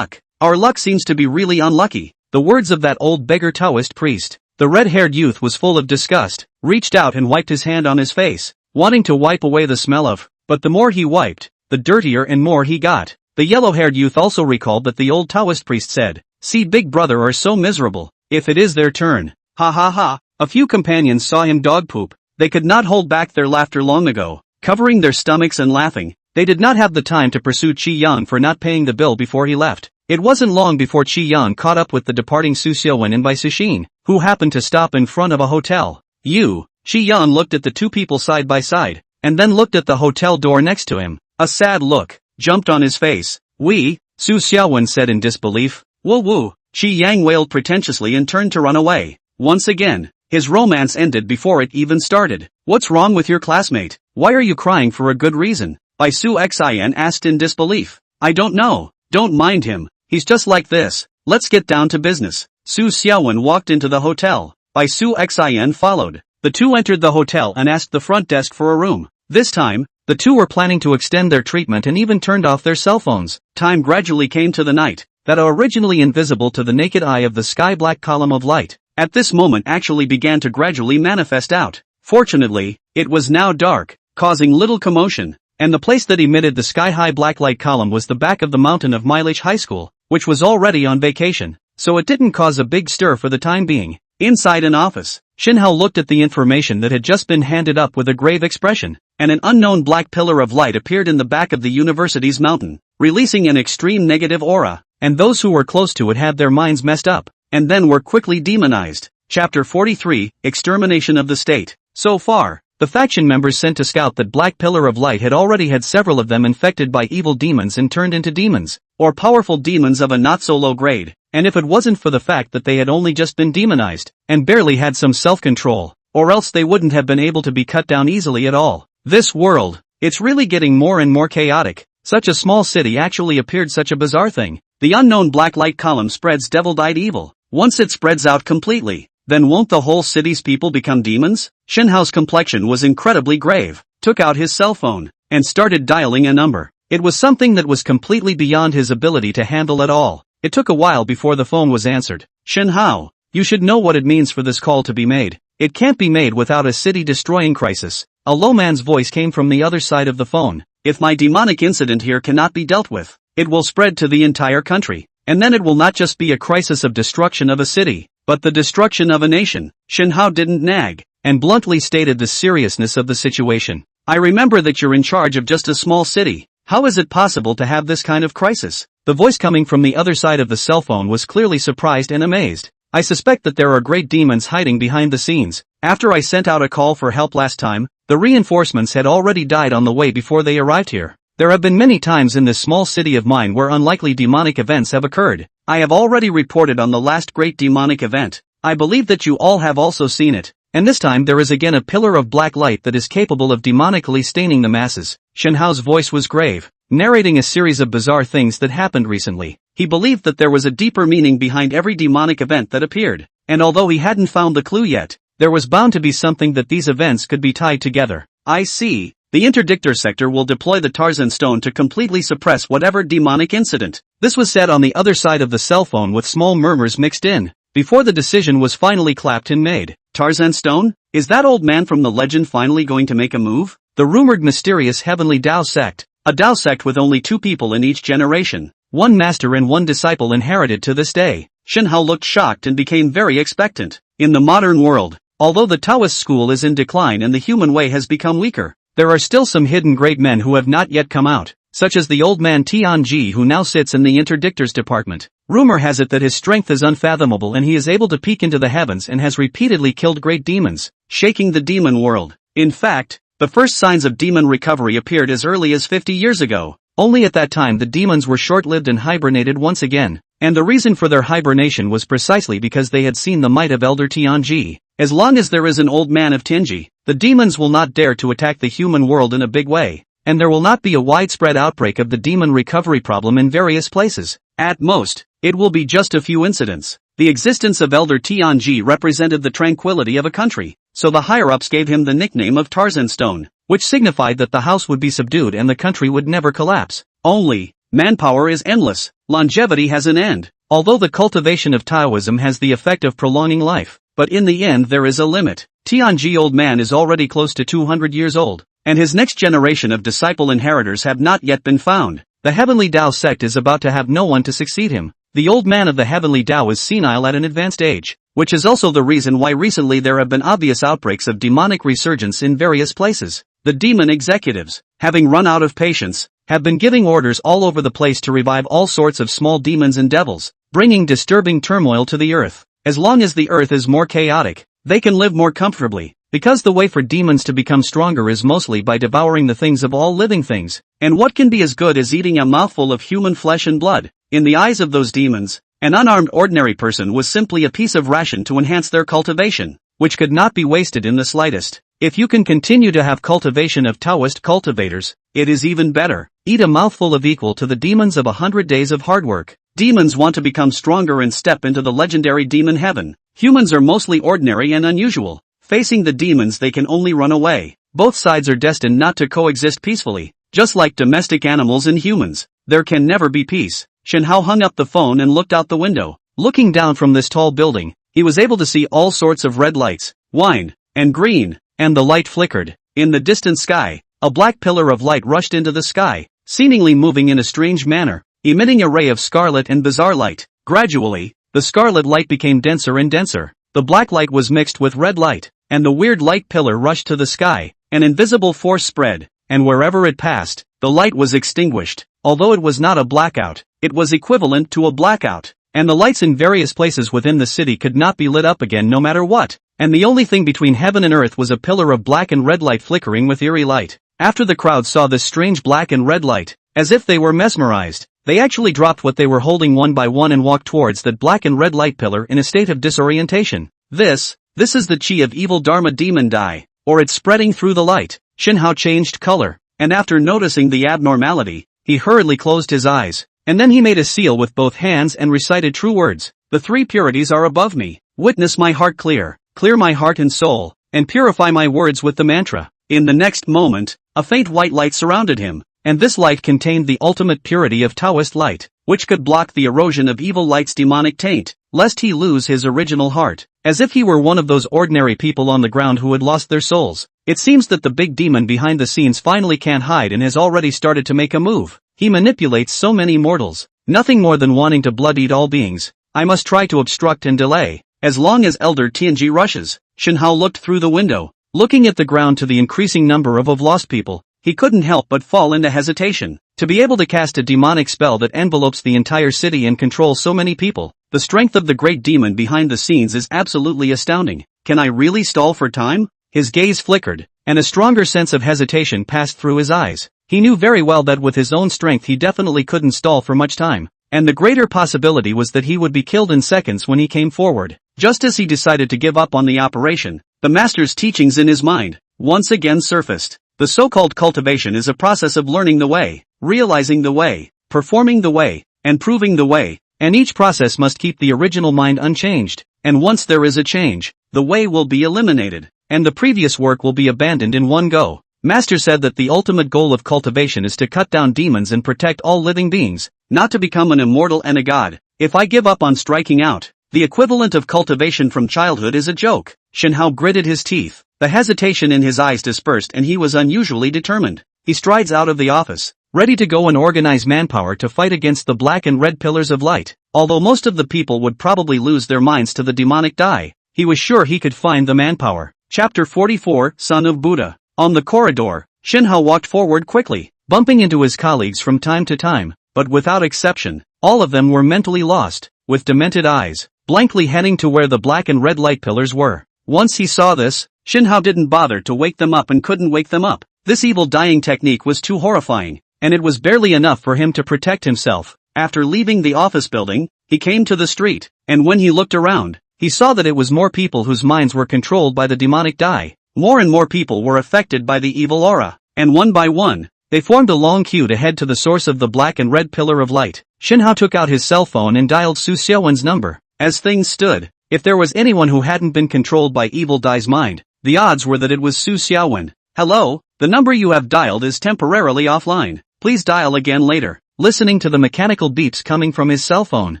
A: Our luck seems to be really unlucky. The words of that old beggar Taoist priest. The red-haired youth was full of disgust, reached out and wiped his hand on his face, wanting to wipe away the smell of, but the more he wiped, the dirtier and more he got. The yellow-haired youth also recalled that the old Taoist priest said, "See, big brother are so miserable, if it is their turn." Ha ha ha. A few companions saw him dog poop. They could not hold back their laughter long ago, covering their stomachs and laughing. They did not have the time to pursue Chi Yan for not paying the bill before he left. It wasn't long before Chi Yan caught up with the departing Su Xiaowen and Bai Suxin, who happened to stop in front of a hotel. Chi Yan looked at the two people side by side, and then looked at the hotel door next to him. A sad look jumped on his face. Su Xiaowen said in disbelief. Woo woo. Chi Yang wailed pretentiously and turned to run away. Once again, his romance ended before it even started. What's wrong with your classmate? Why are you crying for a good reason? Bai Su Xian asked in disbelief. I don't know. Don't mind him. He's just like this. Let's get down to business. Su Xiaowen walked into the hotel. Bai Su Xian followed. The two entered the hotel and asked the front desk for a room. This time, the two were planning to extend their treatment and even turned off their cell phones. Time gradually came to the night, that originally invisible to the naked eye of the sky-black column of light, at this moment actually began to gradually manifest out. Fortunately, it was now dark, causing little commotion, and the place that emitted the sky-high black light column was the back of the mountain of Mileage High School, which was already on vacation, so it didn't cause a big stir for the time being. Inside an office, Shinhao looked at the information that had just been handed up with a grave expression, and an unknown black pillar of light appeared in the back of the university's mountain, releasing an extreme negative aura, and those who were close to it had their minds messed up, and then were quickly demonized. Chapter 43, Extermination of the State. So far, the faction members sent to scout that black pillar of light had already had several of them infected by evil demons and turned into demons, or powerful demons of a not-so-low grade, and if it wasn't for the fact that they had only just been demonized, and barely had some self-control, or else they wouldn't have been able to be cut down easily at all. This world, it's really getting more and more chaotic. Such a small city actually appeared such a bizarre thing. The unknown black light column spreads devil-eyed evil. Once it spreads out completely, then won't the whole city's people become demons? Shinhao's complexion was incredibly grave, took out his cell phone, and started dialing a number. It was something that was completely beyond his ability to handle at all. It took a while before the phone was answered. Shinhao, you should know what it means for this call to be made. It can't be made without a city-destroying crisis. A low man's voice came from the other side of the phone. If my demonic incident here cannot be dealt with, it will spread to the entire country. And then it will not just be a crisis of destruction of a city, but the destruction of a nation. Shinhao didn't nag, and bluntly stated the seriousness of the situation. I remember that you're in charge of just a small city. How is it possible to have this kind of crisis? The voice coming from the other side of the cell phone was clearly surprised and amazed. I suspect that there are great demons hiding behind the scenes. After I sent out a call for help last time, the reinforcements had already died on the way before they arrived here. There have been many times in this small city of mine where unlikely demonic events have occurred. I have already reported on the last great demonic event. I believe that you all have also seen it. And this time there is again a pillar of black light that is capable of demonically staining the masses. Shinhao's voice was grave, narrating a series of bizarre things that happened recently. He believed that there was a deeper meaning behind every demonic event that appeared. And although he hadn't found the clue yet, there was bound to be something that these events could be tied together. I see. The interdictor sector will deploy the Tarzan stone to completely suppress whatever demonic incident. This was said on the other side of the cell phone with small murmurs mixed in, before the decision was finally clapped and made. Tarzan stone? Is that old man from the legend finally going to make a move? The rumored mysterious heavenly Dao sect, a Dao sect with only two people in each generation, one master and one disciple inherited to this day. Shinhao looked shocked and became very expectant. In the modern world, although the Taoist school is in decline and the human way has become weaker, there are still some hidden great men who have not yet come out, such as the old man Tianji who now sits in the interdictors department. Rumor has it that his strength is unfathomable and he is able to peek into the heavens and has repeatedly killed great demons, shaking the demon world. In fact, the first signs of demon recovery appeared as early as 50 years ago. Only at that time the demons were short-lived and hibernated once again, and the reason for their hibernation was precisely because they had seen the might of Elder Tianji. As long as there is an old man of Tianji, the demons will not dare to attack the human world in a big way, and there will not be a widespread outbreak of the demon recovery problem in various places. At most, it will be just a few incidents. The existence of Elder Tianji represented the tranquility of a country, so the higher-ups gave him the nickname of Tarzan Stone, which signified that the house would be subdued and the country would never collapse. Only, Manpower is endless. Longevity has an end. Although the cultivation of Taoism has the effect of prolonging life, but in the end there is a limit. Tianji old man is already close to 200 years old, and his next generation of disciple inheritors have not yet been found. The Heavenly Tao sect is about to have no one to succeed him. The old man of the Heavenly Tao is senile at an advanced age, which is also the reason why recently there have been obvious outbreaks of demonic resurgence in various places. The demon executives, having run out of patience, have been giving orders all over the place to revive all sorts of small demons and devils, bringing disturbing turmoil to the earth. As long as the earth is more chaotic, they can live more comfortably, because the way for demons to become stronger is mostly by devouring the things of all living things. And what can be as good as eating a mouthful of human flesh and blood? In the eyes of those demons, an unarmed ordinary person was simply a piece of ration to enhance their cultivation, which could not be wasted in the slightest. If you can continue to have cultivation of Taoist cultivators, it is even better. Eat a mouthful of equal to the demons of 100 days of hard work. Demons want to become stronger and step into the legendary demon heaven. Humans are mostly ordinary and unusual. Facing the demons they can only run away. Both sides are destined not to coexist peacefully. Just like domestic animals and humans, there can never be peace. Shen Hao hung up the phone and looked out the window. Looking down from this tall building, he was able to see all sorts of red lights, wine, and green, and the light flickered. In the distant sky, a black pillar of light rushed into the sky, seemingly moving in a strange manner, emitting a ray of scarlet and bizarre light. Gradually, the scarlet light became denser and denser. The black light was mixed with red light, and the weird light pillar rushed to the sky. An invisible force spread, and wherever it passed, the light was extinguished. Although it was not a blackout, it was equivalent to a blackout, and the lights in various places within the city could not be lit up again no matter what, and the only thing between heaven and earth was a pillar of black and red light flickering with eerie light. After the crowd saw this strange black and red light, as if they were mesmerized, they actually dropped what they were holding one by one and walked towards that black and red light pillar in a state of disorientation. This is the chi of evil Dharma demon Dai, or it's spreading through the light. Shen Hao changed color, and after noticing the abnormality, he hurriedly closed his eyes, and then he made a seal with both hands and recited true words. The three purities are above me. Witness my heart clear my heart and soul, and purify my words with the mantra. In the next moment, a faint white light surrounded him, and this light contained the ultimate purity of Taoist light, which could block the erosion of evil light's demonic taint, lest he lose his original heart, as if he were one of those ordinary people on the ground who had lost their souls. It seems that the big demon behind the scenes finally can't hide and has already started to make a move. He manipulates so many mortals, nothing more than wanting to blood-eat all beings. I must try to obstruct and delay, as long as Elder Tianji rushes. Shen Hao looked through the window, looking at the ground to the increasing number of lost people. He couldn't help but fall into hesitation. To be able to cast a demonic spell that envelopes the entire city and controls so many people, the strength of the great demon behind the scenes is absolutely astounding. Can I really stall for time? His gaze flickered, and a stronger sense of hesitation passed through his eyes. He knew very well that with his own strength he definitely couldn't stall for much time, and the greater possibility was that he would be killed in seconds when he came forward. Just as he decided to give up on the operation, the master's teachings in his mind once again surfaced. The so-called cultivation is a process of learning the way, realizing the way, performing the way, and proving the way, and each process must keep the original mind unchanged, and once there is a change, the way will be eliminated, and the previous work will be abandoned in one go. Master said that the ultimate goal of cultivation is to cut down demons and protect all living beings, not to become an immortal and a god. If I give up on striking out, the equivalent of cultivation from childhood is a joke. Shen Hao gritted his teeth. The hesitation in his eyes dispersed and he was unusually determined. He strides out of the office, ready to go and organize manpower to fight against the black and red pillars of light. Although most of the people would probably lose their minds to the demonic Dai, he was sure he could find the manpower. Chapter 44, Son of Buddha. On the corridor, Shen Hao walked forward quickly, bumping into his colleagues from time to time, but without exception, all of them were mentally lost, with demented eyes, blankly heading to where the black and red light pillars were. Once he saw this, Shen Hao didn't bother to wake them up and couldn't wake them up. This evil dying technique was too horrifying, and it was barely enough for him to protect himself. After leaving the office building, he came to the street, and when he looked around, he saw that it was more people whose minds were controlled by the demonic Dai. More and more people were affected by the evil aura, and one by one, they formed a long queue to head to the source of the black and red pillar of light. Shen Hao took out his cell phone and dialed Su Xiaowen's number. As things stood, if there was anyone who hadn't been controlled by evil Dai's mind, the odds were that it was Su Xiaowen. Hello, the number you have dialed is temporarily offline. Please dial again later. listening to the mechanical beeps coming from his cell phone.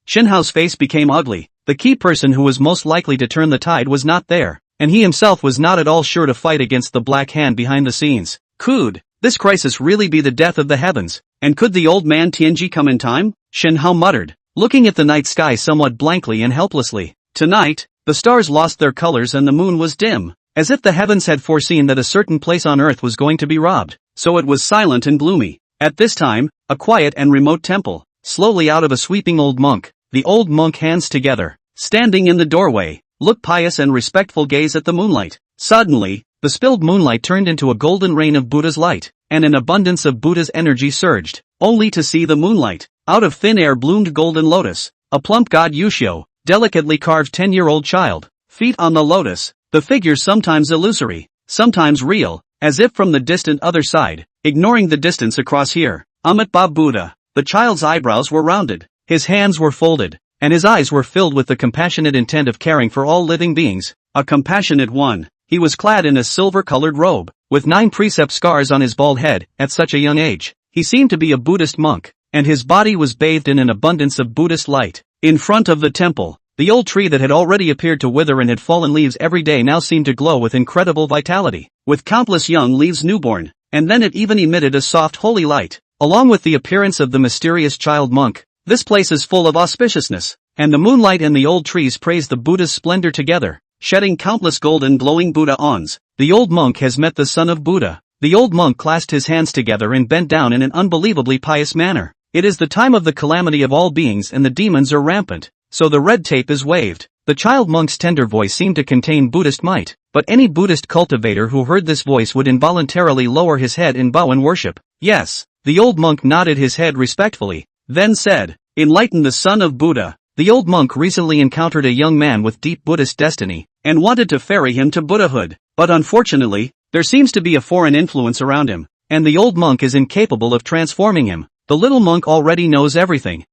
A: Shinhao's face became ugly. The key person who was most likely to turn the tide was not there, and he himself was not at all sure to fight against the black hand behind the scenes. Could this crisis really be the death of the heavens? And could the old man Tianji come in time? Shinhao muttered, looking at the night sky somewhat blankly and helplessly. Tonight, the stars lost their colors and the moon was dim, as if the heavens had foreseen that a certain place on earth was going to be robbed. So it was silent and gloomy. At this time, a quiet and remote temple, slowly out of a sweeping old monk. The old monk, hands together, standing in the doorway, looked pious and respectful gaze at the moonlight. Suddenly, the spilled moonlight turned into a golden rain of Buddha's light, and an abundance of Buddha's energy surged, only to see the moonlight. Out of thin air bloomed golden lotus, a plump god Yushio, delicately carved 10-year-old child, feet on the lotus, the figure sometimes illusory, sometimes real, as if from the distant other side, ignoring the distance across here. Amitabha Buddha. The child's eyebrows were rounded, his hands were folded, and his eyes were filled with the compassionate intent of caring for all living beings. A compassionate one. He was clad in a silver-colored robe, with 9 precept scars on his bald head. At such a young age, he seemed to be a Buddhist monk, and his body was bathed in an abundance of Buddhist light. In front of the temple, the old tree that had already appeared to wither and had fallen leaves every day now seemed to glow with incredible vitality, with countless young leaves newborn, and then it even emitted a soft holy light. Along with the appearance of the mysterious child monk, this place is full of auspiciousness, and the moonlight and the old trees praise the Buddha's splendor together, shedding countless golden glowing Buddha ons. The old monk has met the son of Buddha. The old monk clasped his hands together and bent down in an unbelievably pious manner. It is the time of the calamity of all beings and the demons are rampant, so the red tape is waved. The child monk's tender voice seemed to contain Buddhist might, but any Buddhist cultivator who heard this voice would involuntarily lower his head in bow and worship. Yes. The old monk nodded his head respectfully, then said, "Enlighten the son of Buddha." The old monk recently encountered a young man with deep Buddhist destiny, and wanted to ferry him to Buddhahood, but unfortunately, there seems to be a foreign influence around him, and the old monk is incapable of transforming him. The little monk already knows everything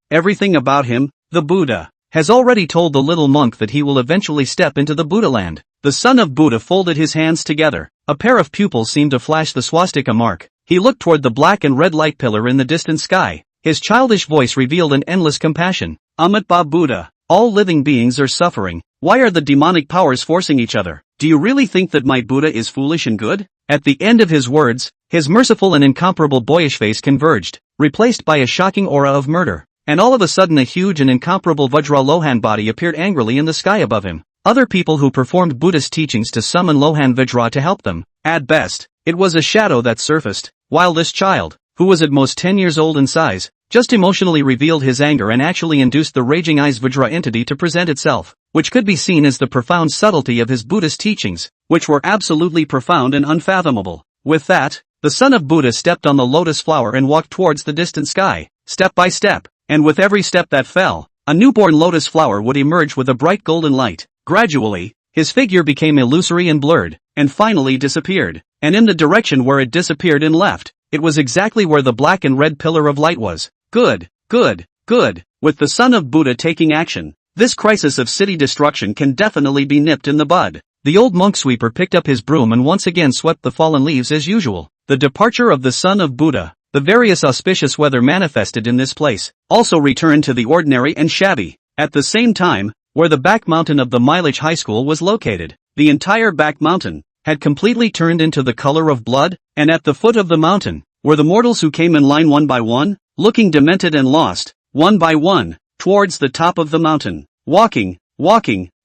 A: about him. The Buddha has already told the little monk that he will eventually step into the Buddha land. The son of Buddha folded his hands together. A pair of pupils seemed to flash the swastika mark. He looked toward the black and red light pillar in the distant sky. His childish voice revealed an endless compassion. Amitabha Buddha. All living beings are suffering. Why are the demonic powers forcing each other? Do you really think that my Buddha is foolish and good? At the end of his words, his merciful and incomparable boyish face converged, replaced by a shocking aura of murder. And all of a sudden a huge and incomparable Vajra body appeared angrily in the sky above him. Other people who performed Buddhist teachings to summon Lohan Vajra to help them. At best, it was a shadow that surfaced, while this child, who was at most 10 years old in size, just emotionally revealed his anger and actually induced the raging eyes Vajra entity to present itself, which could be seen as the profound subtlety of his Buddhist teachings, which were absolutely profound and unfathomable. With that, the son of Buddha stepped on the lotus flower and walked towards the distant sky, step by step, and with every step that fell, a newborn lotus flower would emerge with a bright golden light. Gradually, his figure became illusory and blurred, and finally disappeared, and in the direction where it disappeared and left, it was exactly where the black and red pillar of light was. Good. With the son of Buddha taking action, this crisis of city destruction can definitely be nipped in the bud. The old monk sweeper picked up his broom and once again swept the fallen leaves as usual. The departure of the son of Buddha, the various auspicious weather manifested in this place, also returned to the ordinary and shabby. At the same time, where the back mountain of the Mileage High School was located, the entire back mountain had completely turned into the color of blood, and at the foot of the mountain were the mortals who came in line one by one, looking demented and lost, one by one, towards the top of the mountain. Walking,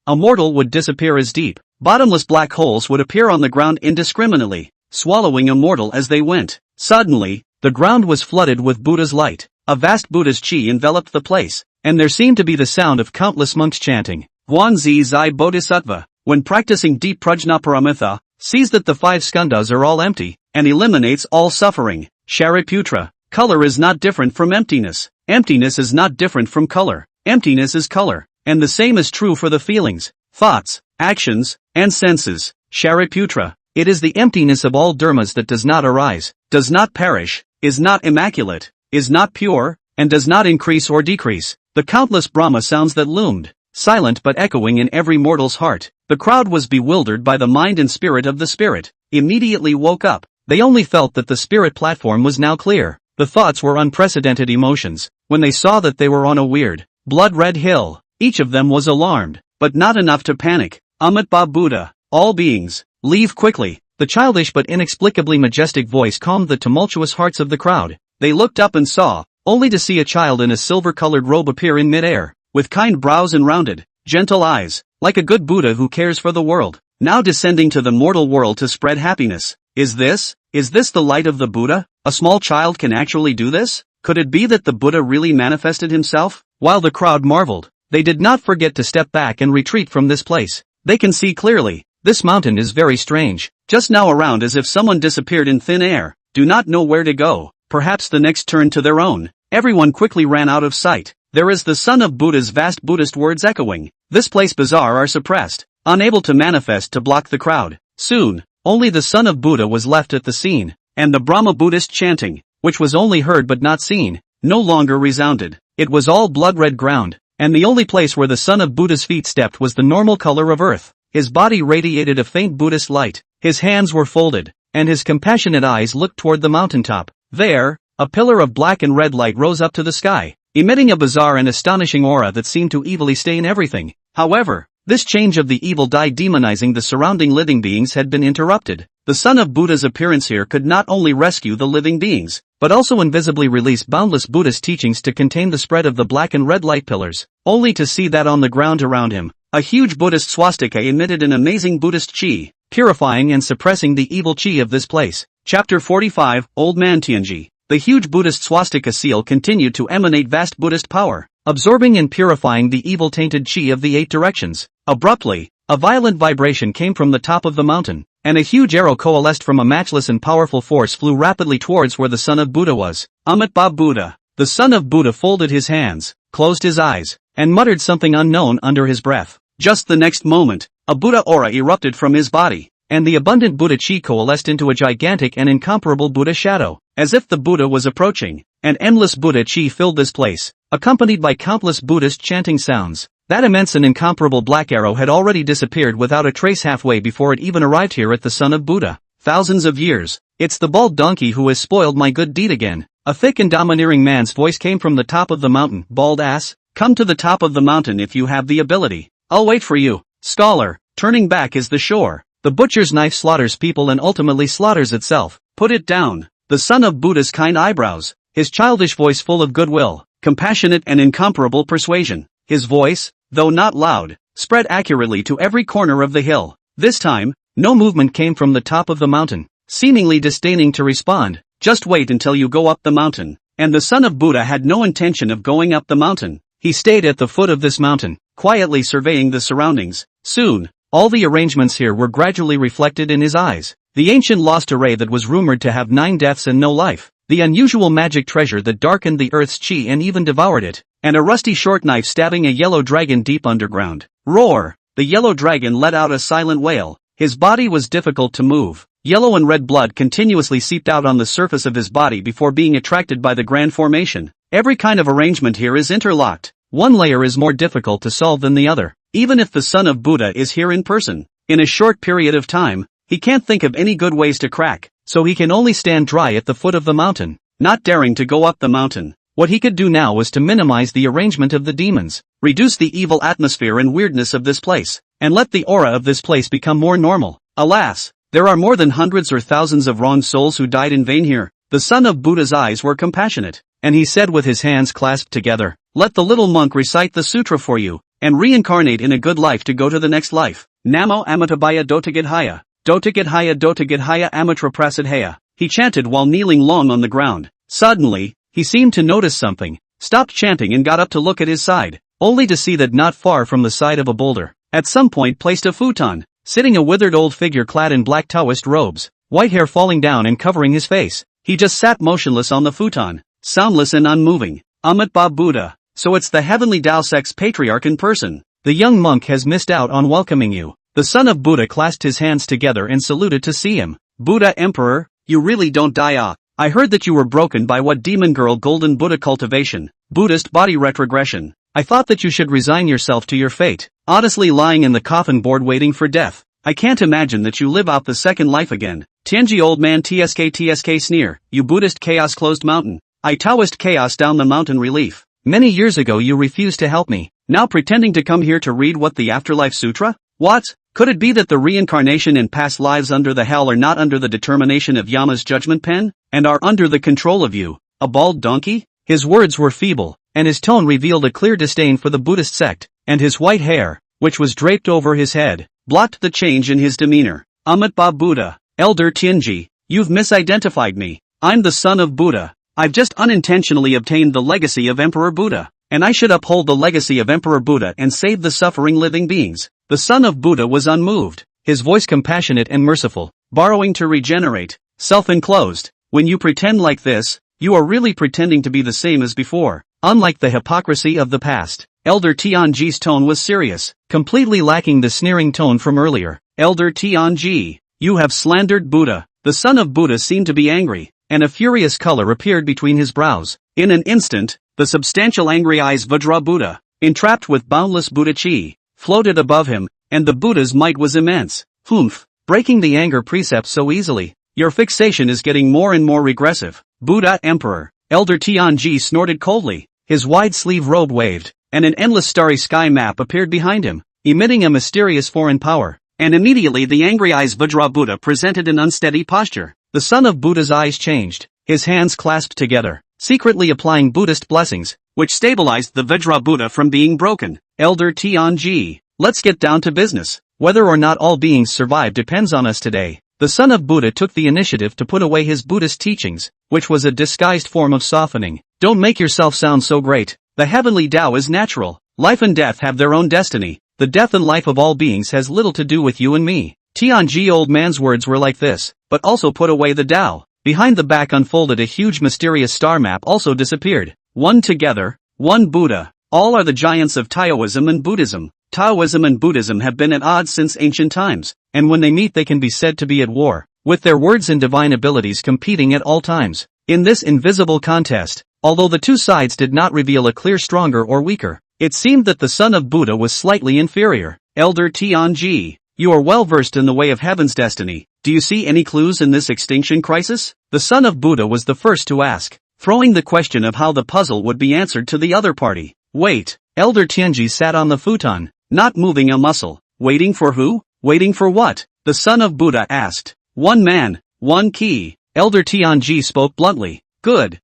A: a mortal would disappear as deep, bottomless black holes would appear on the ground indiscriminately, swallowing a mortal as they went. Suddenly, the ground was flooded with Buddha's light. A vast Buddha's chi enveloped the place, and there seemed to be the sound of countless monks chanting, Guanzi Zai Bodhisattva, when practicing deep prajnaparamita, sees that the 5 skandhas are all empty, and eliminates all suffering. Shariputra. Color is not different from emptiness. Emptiness is not different from color. Emptiness is color. And the same is true for the feelings, thoughts, actions, and senses. Shariputra. It is the emptiness of all dharmas that does not arise, does not perish, is not immaculate, is not pure, and does not increase or decrease. The countless Brahma sounds that loomed, silent but echoing in every mortal's heart. The crowd was bewildered by the mind and spirit of the spirit, immediately woke up. They only felt that the spirit platform was now clear. The thoughts were unprecedented emotions. When they saw that they were on a weird, blood-red hill, each of them was alarmed, but not enough to panic. Amitabha Buddha, all beings, leave quickly. The childish but inexplicably majestic voice calmed the tumultuous hearts of the crowd. They looked up and saw, only to see a child in a silver-colored robe appear in mid-air, with kind brows and rounded, gentle eyes, like a good Buddha who cares for the world, now descending to the mortal world to spread happiness. Is this the light of the Buddha? A small child can actually do this? Could it be that the Buddha really manifested himself? While the crowd marveled, they did not forget to step back and retreat from this place. They can see clearly. This mountain is very strange, just now around as if someone disappeared in thin air, do not know where to go, perhaps the next turn to their own. Everyone quickly ran out of sight. There is the son of Buddha's vast Buddhist words echoing. This place bizarre are suppressed, unable to manifest to block the crowd. Soon, only the son of Buddha was left at the scene, and the Brahma Buddhist chanting, which was only heard but not seen, no longer resounded. It was all blood-red ground, and the only place where the son of Buddha's feet stepped was the normal color of earth. His body radiated a faint Buddhist light, his hands were folded, and his compassionate eyes looked toward the mountaintop. There, a pillar of black and red light rose up to the sky, emitting a bizarre and astonishing aura that seemed to evilly stain everything. However, this change of the evil dye demonizing the surrounding living beings had been interrupted. The son of Buddha's appearance here could not only rescue the living beings, but also invisibly release boundless Buddhist teachings to contain the spread of the black and red light pillars, only to see that on the ground around him, a huge Buddhist swastika emitted an amazing Buddhist chi, purifying and suppressing the evil chi of this place. Chapter 45, Old Man Tianji. The huge Buddhist swastika seal continued to emanate vast Buddhist power, absorbing and purifying the evil-tainted chi of the 8 directions. Abruptly, a violent vibration came from the top of the mountain, and a huge arrow coalesced from a matchless and powerful force flew rapidly towards where the son of Buddha was. Amitabha Buddha. The son of Buddha folded his hands, closed his eyes, and muttered something unknown under his breath. Just the next moment, a Buddha aura erupted from his body, and the abundant Buddha chi coalesced into a gigantic and incomparable Buddha shadow. As if the Buddha was approaching, an endless Buddha chi filled this place, accompanied by countless Buddhist chanting sounds. That immense and incomparable black arrow had already disappeared without a trace halfway before it even arrived here at the son of Buddha. Thousands of years. It's the bald donkey who has spoiled my good deed again. A thick and domineering man's voice came from the top of the mountain. Bald ass, come to the top of the mountain if you have the ability. I'll wait for you. Scholar, turning back is the shore. The butcher's knife slaughters people and ultimately slaughters itself. Put it down. The son of Buddha's kind eyebrows, his childish voice full of goodwill, compassionate and incomparable persuasion. His voice, though not loud, spread accurately to every corner of the hill. This time, no movement came from the top of the mountain, seemingly disdaining to respond. Just wait until you go up the mountain. And the son of Buddha had no intention of going up the mountain. He stayed at the foot of this mountain, quietly surveying the surroundings. Soon, all the arrangements here were gradually reflected in his eyes. The ancient lost array that was rumored to have 9 deaths and no life, the unusual magic treasure that darkened the earth's chi and even devoured it, and a rusty short knife stabbing a yellow dragon deep underground. Roar! The yellow dragon let out a silent wail. His body was difficult to move. Yellow and red blood continuously seeped out on the surface of his body before being attracted by the grand formation. Every kind of arrangement here is interlocked. One layer is more difficult to solve than the other, even if the son of Buddha is here in person. In a short period of time, he can't think of any good ways to crack, so he can only stand dry at the foot of the mountain, not daring to go up the mountain. What he could do now was to minimize the arrangement of the demons, reduce the evil atmosphere and weirdness of this place, and let the aura of this place become more normal. Alas, there are more than hundreds or thousands of wronged souls who died in vain here. The son of Buddha's eyes were compassionate, and he said with his hands clasped together, "Let the little monk recite the sutra for you, and reincarnate in a good life to go to the next life. Namo Amitabhaya Dotagidhaya. Dotagidhaya Dotagidhaya Amitra Prasadhaya." He chanted while kneeling long on the ground. Suddenly, he seemed to notice something, stopped chanting and got up to look at his side, only to see that not far from the side of a boulder, at some point placed a futon, sitting a withered old figure clad in black Taoist robes, white hair falling down and covering his face. He just sat motionless on the futon, soundless and unmoving. Amitabha Buddha. So it's the heavenly Tao Sect's patriarch in person. The young monk has missed out on welcoming you. The son of Buddha clasped his hands together and saluted to see him. Buddha Emperor, you really don't die. I heard that you were broken by what demon girl golden Buddha cultivation, Buddhist body retrogression. I thought that you should resign yourself to your fate, honestly lying in the coffin board waiting for death. I can't imagine that you live out the second life again. Tianji old man tsk sneer, you Buddhist chaos closed mountain. I Taoist chaos down the mountain relief. Many years ago you refused to help me, now pretending to come here to read what the Afterlife Sutra? What? Could it be that the reincarnation in past lives under the hell are not under the determination of Yama's judgment pen, and are under the control of you, a bald donkey? His words were feeble, and his tone revealed a clear disdain for the Buddhist sect, and his white hair, which was draped over his head, blocked the change in his demeanor. Amitabha Buddha, Elder Tianji, you've misidentified me. I'm the son of Buddha. I've just unintentionally obtained the legacy of Emperor Buddha, and I should uphold the legacy of Emperor Buddha and save the suffering living beings. The son of Buddha was unmoved, his voice compassionate and merciful, borrowing to regenerate, self-enclosed. When you pretend like this, you are really pretending to be the same as before, unlike the hypocrisy of the past. Elder Tianji's tone was serious, completely lacking the sneering tone from earlier. Elder Tianji, you have slandered Buddha. The son of Buddha seemed to be angry, and a furious color appeared between his brows. In an instant, the substantial angry eyes Vajra Buddha, entrapped with boundless Buddha chi, floated above him, and the Buddha's might was immense. Humph, breaking the anger precept so easily. Your fixation is getting more and more regressive. Buddha Emperor. Elder Tianji snorted coldly, his wide sleeve robe waved, and an endless starry sky map appeared behind him, emitting a mysterious foreign power. And immediately the angry eyes Vajra Buddha presented an unsteady posture. The son of Buddha's eyes changed, his hands clasped together, secretly applying Buddhist blessings, which stabilized the Vajra Buddha from being broken. Elder Tianji, let's get down to business. Whether or not all beings survive depends on us today. The son of Buddha took the initiative to put away his Buddhist teachings, which was a disguised form of softening. Don't make yourself sound so great. The heavenly Tao is natural. Life and death have their own destiny. The death and life of all beings has little to do with you and me. Tianji old man's words were like this, but also put away the Tao. Behind the back unfolded a huge mysterious star map also disappeared. One together, one Buddha. All are the giants of Taoism and Buddhism. Taoism and Buddhism have been at odds since ancient times, and when they meet they can be said to be at war, with their words and divine abilities competing at all times. In this invisible contest, although the two sides did not reveal a clear stronger or weaker, it seemed that the son of Buddha was slightly inferior. Elder Tianji, you are well versed in the way of heaven's destiny. Do you see any clues in this extinction crisis? The son of Buddha was the first to ask, throwing the question of how the puzzle would be answered to the other party. Wait, Elder Tianji sat on the futon, not moving a muscle. Waiting for who? Waiting for what? The son of Buddha asked. One man, one key. Elder Tianji spoke bluntly. Good.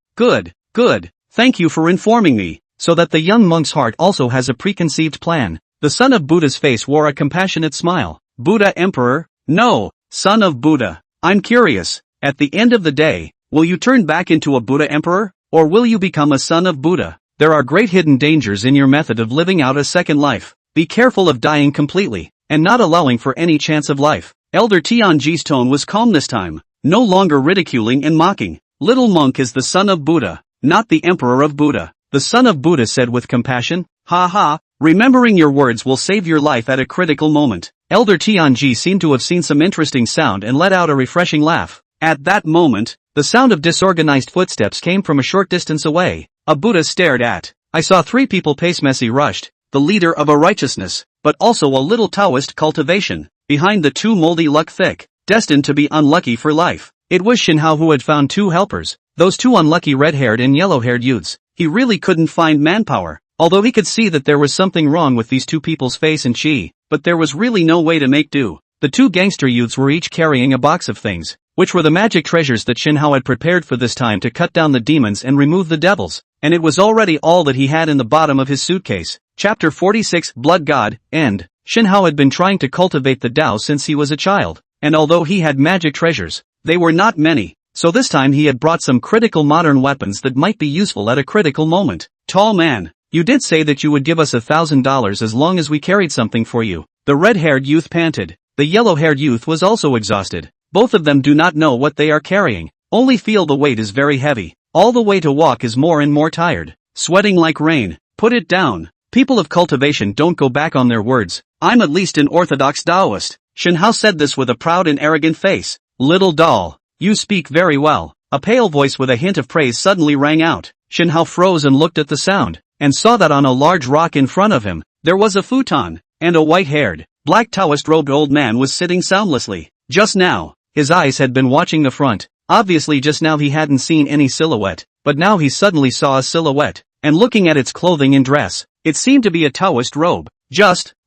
A: Thank you for informing me, so that the young monk's heart also has a preconceived plan. The son of Buddha's face wore a compassionate smile. Buddha Emperor? No, son of Buddha. I'm curious, at the end of the day, will you turn back into a Buddha Emperor, or will you become a son of Buddha? There are great hidden dangers in your method of living out a second life. Be careful of dying completely, and not allowing for any chance of life. Elder Tianji's tone was calm this time, no longer ridiculing and mocking. Little monk is the son of Buddha, not the Emperor of Buddha. The son of Buddha said with compassion, ha ha, remembering your words will save your life at a critical moment. Elder Tianji seemed to have seen some interesting sound and let out a refreshing laugh. At that moment, the sound of disorganized footsteps came from a short distance away. A Buddha stared at. I saw three people pace messy rushed, the leader of a righteousness, but also a little Taoist cultivation, behind the two moldy luck thick, destined to be unlucky for life. It was Shinhao who had found two helpers, those two unlucky red-haired and yellow-haired youths. He really couldn't find manpower, although he could see that there was something wrong with these two people's face and chi, but there was really no way to make do. The two gangster youths were each carrying a box of things, which were the magic treasures that Shinhao had prepared for this time to cut down the demons and remove the devils, and it was already all that he had in the bottom of his suitcase. Chapter 46 Blood God, End. Shinhao had been trying to cultivate the Tao since he was a child, and although he had magic treasures, they were not many, so this time he had brought some critical modern weapons that might be useful at a critical moment. Tall man, you did say that you would give us $1,000 as long as we carried something for you. The red-haired youth panted. The yellow-haired youth was also exhausted. Both of them do not know what they are carrying, only feel the weight is very heavy. All the way to walk is more and more tired. Sweating like rain. Put it down. People of cultivation don't go back on their words. I'm at least an orthodox Taoist. Shinhao said this with a proud and arrogant face. Little doll, you speak very well. A pale voice with a hint of praise suddenly rang out. Shinhao froze and looked at the sound, and saw that on a large rock in front of him, there was a futon, and a white-haired, black Taoist-robed old man was sitting soundlessly. Just now, his eyes had been watching the front. Obviously just now he hadn't seen any silhouette, but now he suddenly saw a silhouette, and looking at its clothing and dress, it seemed to be a Taoist robe.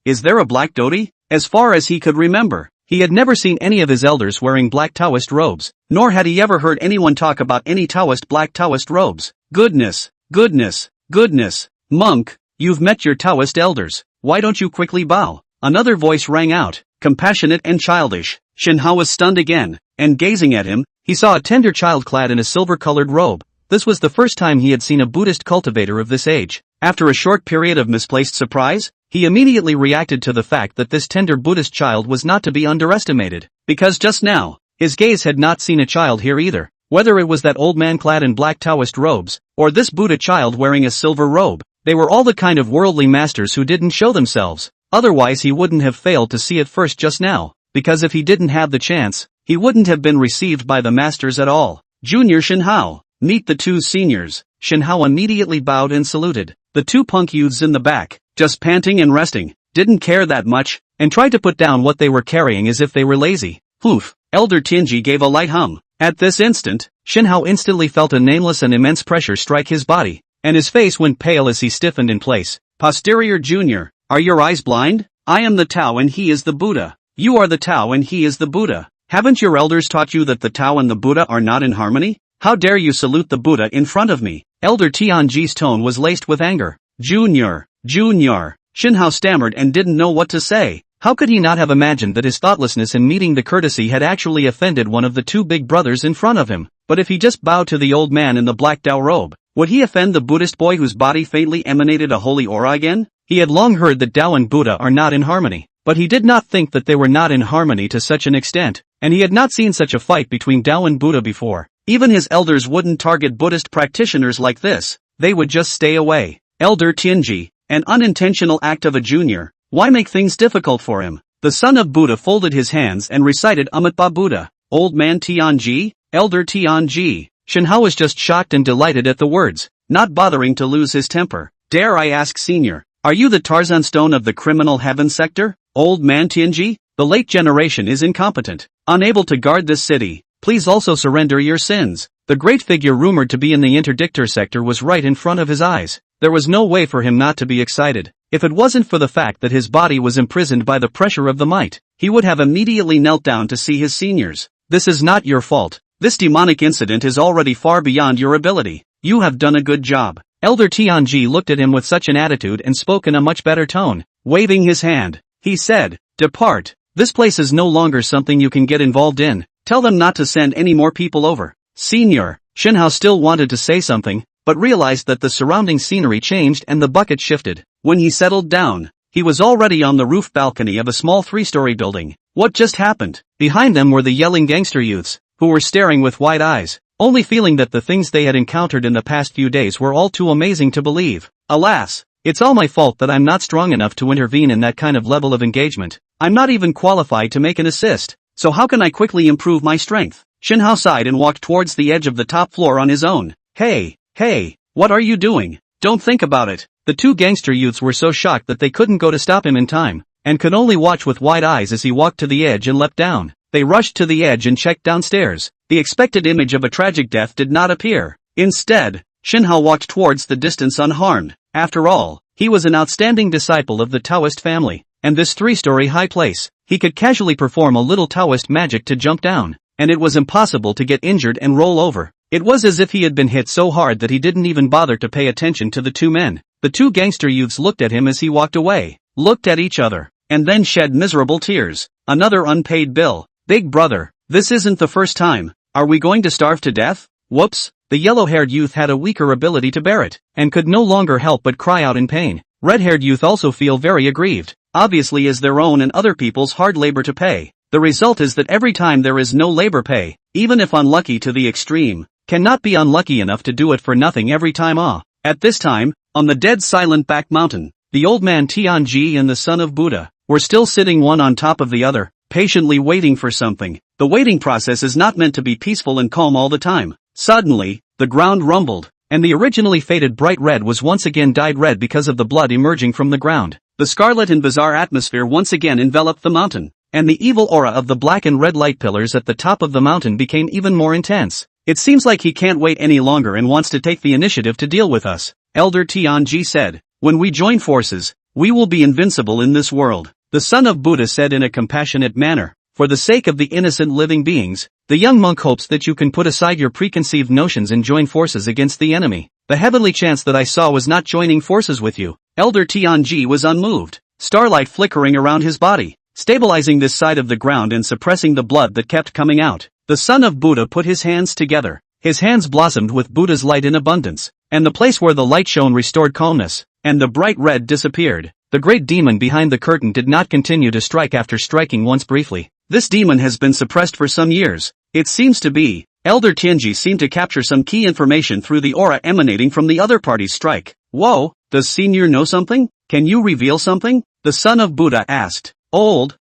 A: Is there a black dhoti? As far as he could remember, he had never seen any of his elders wearing black Taoist robes, nor had he ever heard anyone talk about any black Taoist robes. Goodness, monk, you've met your Taoist elders, why don't you quickly bow? Another voice rang out, compassionate and childish. Shen Hao was stunned again, and gazing at him, he saw a tender child clad in a silver-colored robe. This was the first time he had seen a Buddhist cultivator of this age. After a short period of misplaced surprise, he immediately reacted to the fact that this tender Buddhist child was not to be underestimated, because just now, his gaze had not seen a child here either. Whether it was that old man clad in black Taoist robes, or this Buddha child wearing a silver robe, they were all the kind of worldly masters who didn't show themselves. Otherwise he wouldn't have failed to see it first just now, because if he didn't have the chance, he wouldn't have been received by the masters at all. Junior Shen Hao, meet the two seniors. Shen Hao immediately bowed and saluted. The two punk youths in the back, just panting and resting, didn't care that much, and tried to put down what they were carrying as if they were lazy. Poof! Elder Tianji gave a light hum. At this instant, Shen Hao instantly felt a nameless and immense pressure strike his body, and his face went pale as he stiffened in place. Posterior Junior, are your eyes blind? I am the Tao and he is the Buddha. You are the Tao and he is the Buddha. Haven't your elders taught you that the Tao and the Buddha are not in harmony? How dare you salute the Buddha in front of me? Elder Tianji's tone was laced with anger. Junior. Shen Hao stammered and didn't know what to say. How could he not have imagined that his thoughtlessness in meeting the courtesy had actually offended one of the two big brothers in front of him? But if he just bowed to the old man in the black Tao robe, would he offend the Buddhist boy whose body faintly emanated a holy aura again? He had long heard that Tao and Buddha are not in harmony, but he did not think that they were not in harmony to such an extent, and he had not seen such a fight between Tao and Buddha before. Even his elders wouldn't target Buddhist practitioners like this, they would just stay away. Elder Tianji, an unintentional act of a junior, why make things difficult for him? The son of Buddha folded his hands and recited Amitabha Buddha. Old man Tianji, Elder Tianji. Shen Hao was just shocked and delighted at the words, not bothering to lose his temper. Dare I ask senior, are you the Tarzan stone of the criminal heaven sector? Old man Tianji, the late generation is incompetent, unable to guard this city. Please also surrender your sins. The great figure rumored to be in the interdictor sector was right in front of his eyes. There was no way for him not to be excited. If it wasn't for the fact that his body was imprisoned by the pressure of the might, he would have immediately knelt down to see his seniors. This is not your fault. This demonic incident is already far beyond your ability. You have done a good job. Elder Tianji looked at him with such an attitude and spoke in a much better tone. Waving his hand, he said, depart. This place is no longer something you can get involved in. Tell them not to send any more people over. Senior. Shen Hao still wanted to say something, but realized that the surrounding scenery changed and the bucket shifted. When he settled down, he was already on the roof balcony of a small three-story building. What just happened? Behind them were the yelling gangster youths, who were staring with wide eyes, only feeling that the things they had encountered in the past few days were all too amazing to believe. Alas, it's all my fault that I'm not strong enough to intervene in that kind of level of engagement. I'm not even qualified to make an assist, so how can I quickly improve my strength? Shen Hao sighed and walked towards the edge of the top floor on his own. Hey, what are you doing? Don't think about it. The two gangster youths were so shocked that they couldn't go to stop him in time, and could only watch with wide eyes as he walked to the edge and leapt down. They rushed to the edge and checked downstairs. The expected image of a tragic death did not appear. Instead, Shen Hao walked towards the distance unharmed. After all, he was an outstanding disciple of the Taoist family, and this three-story high place, he could casually perform a little Taoist magic to jump down, and it was impossible to get injured and roll over. It was as if he had been hit so hard that he didn't even bother to pay attention to the two men. The two gangster youths looked at him as he walked away, looked at each other, and then shed miserable tears. Another unpaid bill. Big brother, this isn't the first time. Are we going to starve to death? Whoops. The yellow-haired youth had a weaker ability to bear it, and could no longer help but cry out in pain. Red-haired youth also feel very aggrieved, obviously as their own and other people's hard labor to pay. The result is that every time there is no labor pay, even if unlucky to the extreme, cannot be unlucky enough to do it for nothing every time. At this time, on the dead silent back mountain, the old man Tianji and the son of Buddha were still sitting one on top of the other, patiently waiting for something. The waiting process is not meant to be peaceful and calm all the time. Suddenly, the ground rumbled, and the originally faded bright red was once again dyed red because of the blood emerging from the ground. The scarlet and bizarre atmosphere once again enveloped the mountain, and the evil aura of the black and red light pillars at the top of the mountain became even more intense. It seems like he can't wait any longer and wants to take the initiative to deal with us, Elder Tianji said. When we join forces, we will be invincible in this world. The son of Buddha said in a compassionate manner. For the sake of the innocent living beings, the young monk hopes that you can put aside your preconceived notions and join forces against the enemy. The heavenly chance that I saw was not joining forces with you. Elder Tianji was unmoved, starlight flickering around his body, stabilizing this side of the ground and suppressing the blood that kept coming out. The son of Buddha put his hands together. His hands blossomed with Buddha's light in abundance, and the place where the light shone restored calmness, and the bright red disappeared. The great demon behind the curtain did not continue to strike after striking once briefly. This demon has been suppressed for some years. It seems to be. Elder Tianji seemed to capture some key information through the aura emanating from the other party's strike. Whoa, does Senior know something? Can you reveal something? The son of Buddha asked. Old,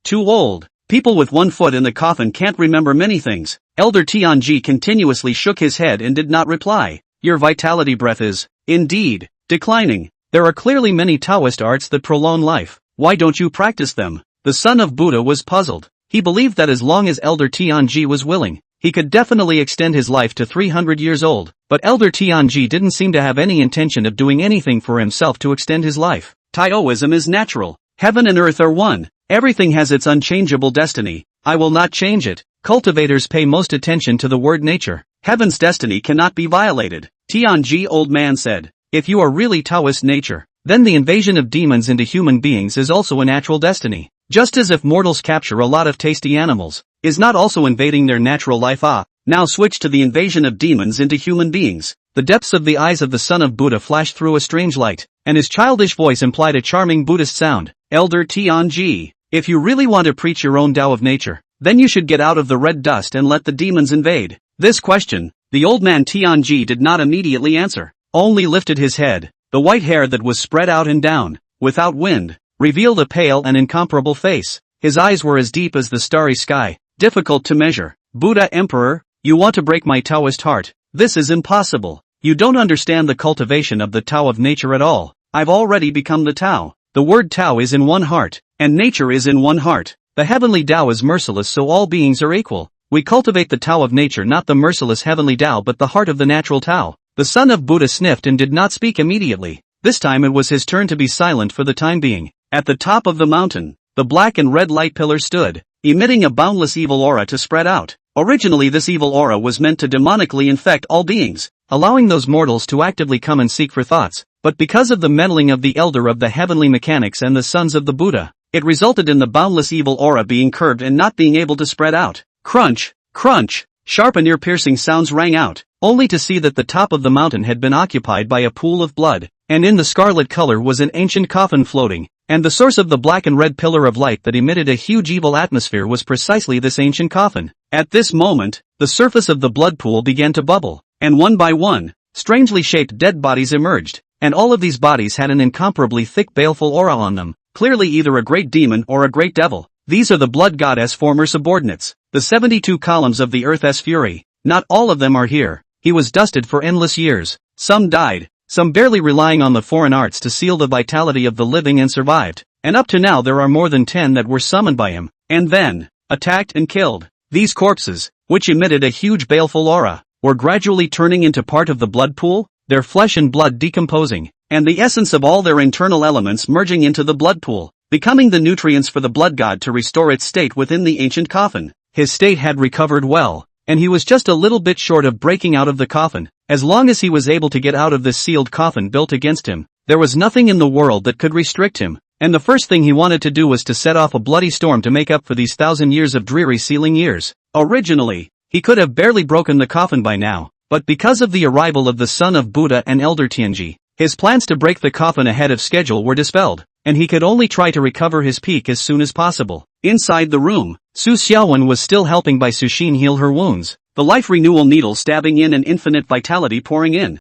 A: too old. People with 1 foot in the coffin can't remember many things. Elder Tianji continuously shook his head and did not reply. Your vitality breath is, indeed, declining. There are clearly many Taoist arts that prolong life. Why don't you practice them? The son of Buddha was puzzled. He believed that as long as Elder Tianji was willing, he could definitely extend his life to 300 years old. But Elder Tianji didn't seem to have any intention of doing anything for himself to extend his life. Taoism is natural. Heaven and earth are one. Everything has its unchangeable destiny. I will not change it. Cultivators pay most attention to the word nature. Heaven's destiny cannot be violated. Tianji old man said. If you are really Taoist nature, then the invasion of demons into human beings is also a natural destiny. Just as if mortals capture a lot of tasty animals, is not also invading their natural life. Now switch to the invasion of demons into human beings. The depths of the eyes of the son of Buddha flashed through a strange light, and his childish voice implied a charming Buddhist sound. Elder Tianji, if you really want to preach your own Tao of nature, then you should get out of the red dust and let the demons invade. This question, the old man Tianji did not immediately answer, only lifted his head. The white hair that was spread out and down, without wind, revealed a pale and incomparable face. His eyes were as deep as the starry sky, difficult to measure. Buddha Emperor, you want to break my Taoist heart? This is impossible. You don't understand the cultivation of the Tao of nature at all. I've already become the Tao. The word Tao is in one heart, and nature is in one heart. The heavenly Tao is merciless, so all beings are equal. We cultivate the Tao of nature, not the merciless heavenly Tao but the heart of the natural Tao. The son of Buddha sniffed and did not speak immediately. This time it was his turn to be silent for the time being. At the top of the mountain, the black and red light pillar stood, emitting a boundless evil aura to spread out. Originally this evil aura was meant to demonically infect all beings, allowing those mortals to actively come and seek for thoughts, but because of the meddling of the elder of the heavenly mechanics and the sons of the Buddha, it resulted in the boundless evil aura being curved and not being able to spread out. Crunch, crunch, sharp and ear-piercing sounds rang out, only to see that the top of the mountain had been occupied by a pool of blood, and in the scarlet color was an ancient coffin floating, and the source of the black and red pillar of light that emitted a huge evil atmosphere was precisely this ancient coffin. At this moment, the surface of the blood pool began to bubble, and one by one, strangely shaped dead bodies emerged, and all of these bodies had an incomparably thick baleful aura on them, clearly either a great demon or a great devil. These are the blood goddess' former subordinates, the 72 columns of the earth's fury. Not all of them are here. He was dusted for endless years. Some died, some barely relying on the foreign arts to seal the vitality of the living and survived, and up to now there are more than 10 that were summoned by him, and then, attacked and killed. These corpses, which emitted a huge baleful aura, were gradually turning into part of the blood pool, their flesh and blood decomposing, and the essence of all their internal elements merging into the blood pool, becoming the nutrients for the blood god to restore its state within the ancient coffin. His state had recovered well, and he was just a little bit short of breaking out of the coffin. As long as he was able to get out of this sealed coffin built against him, there was nothing in the world that could restrict him, and the first thing he wanted to do was to set off a bloody storm to make up for these 1,000 years of dreary sealing years. Originally, he could have barely broken the coffin by now, but because of the arrival of the son of Buddha and Elder Tianji, his plans to break the coffin ahead of schedule were dispelled, and he could only try to recover his peak as soon as possible. Inside the room, Su Xiaowen was still helping by Su Xin heal her wounds, the life renewal needle stabbing in and infinite vitality pouring in.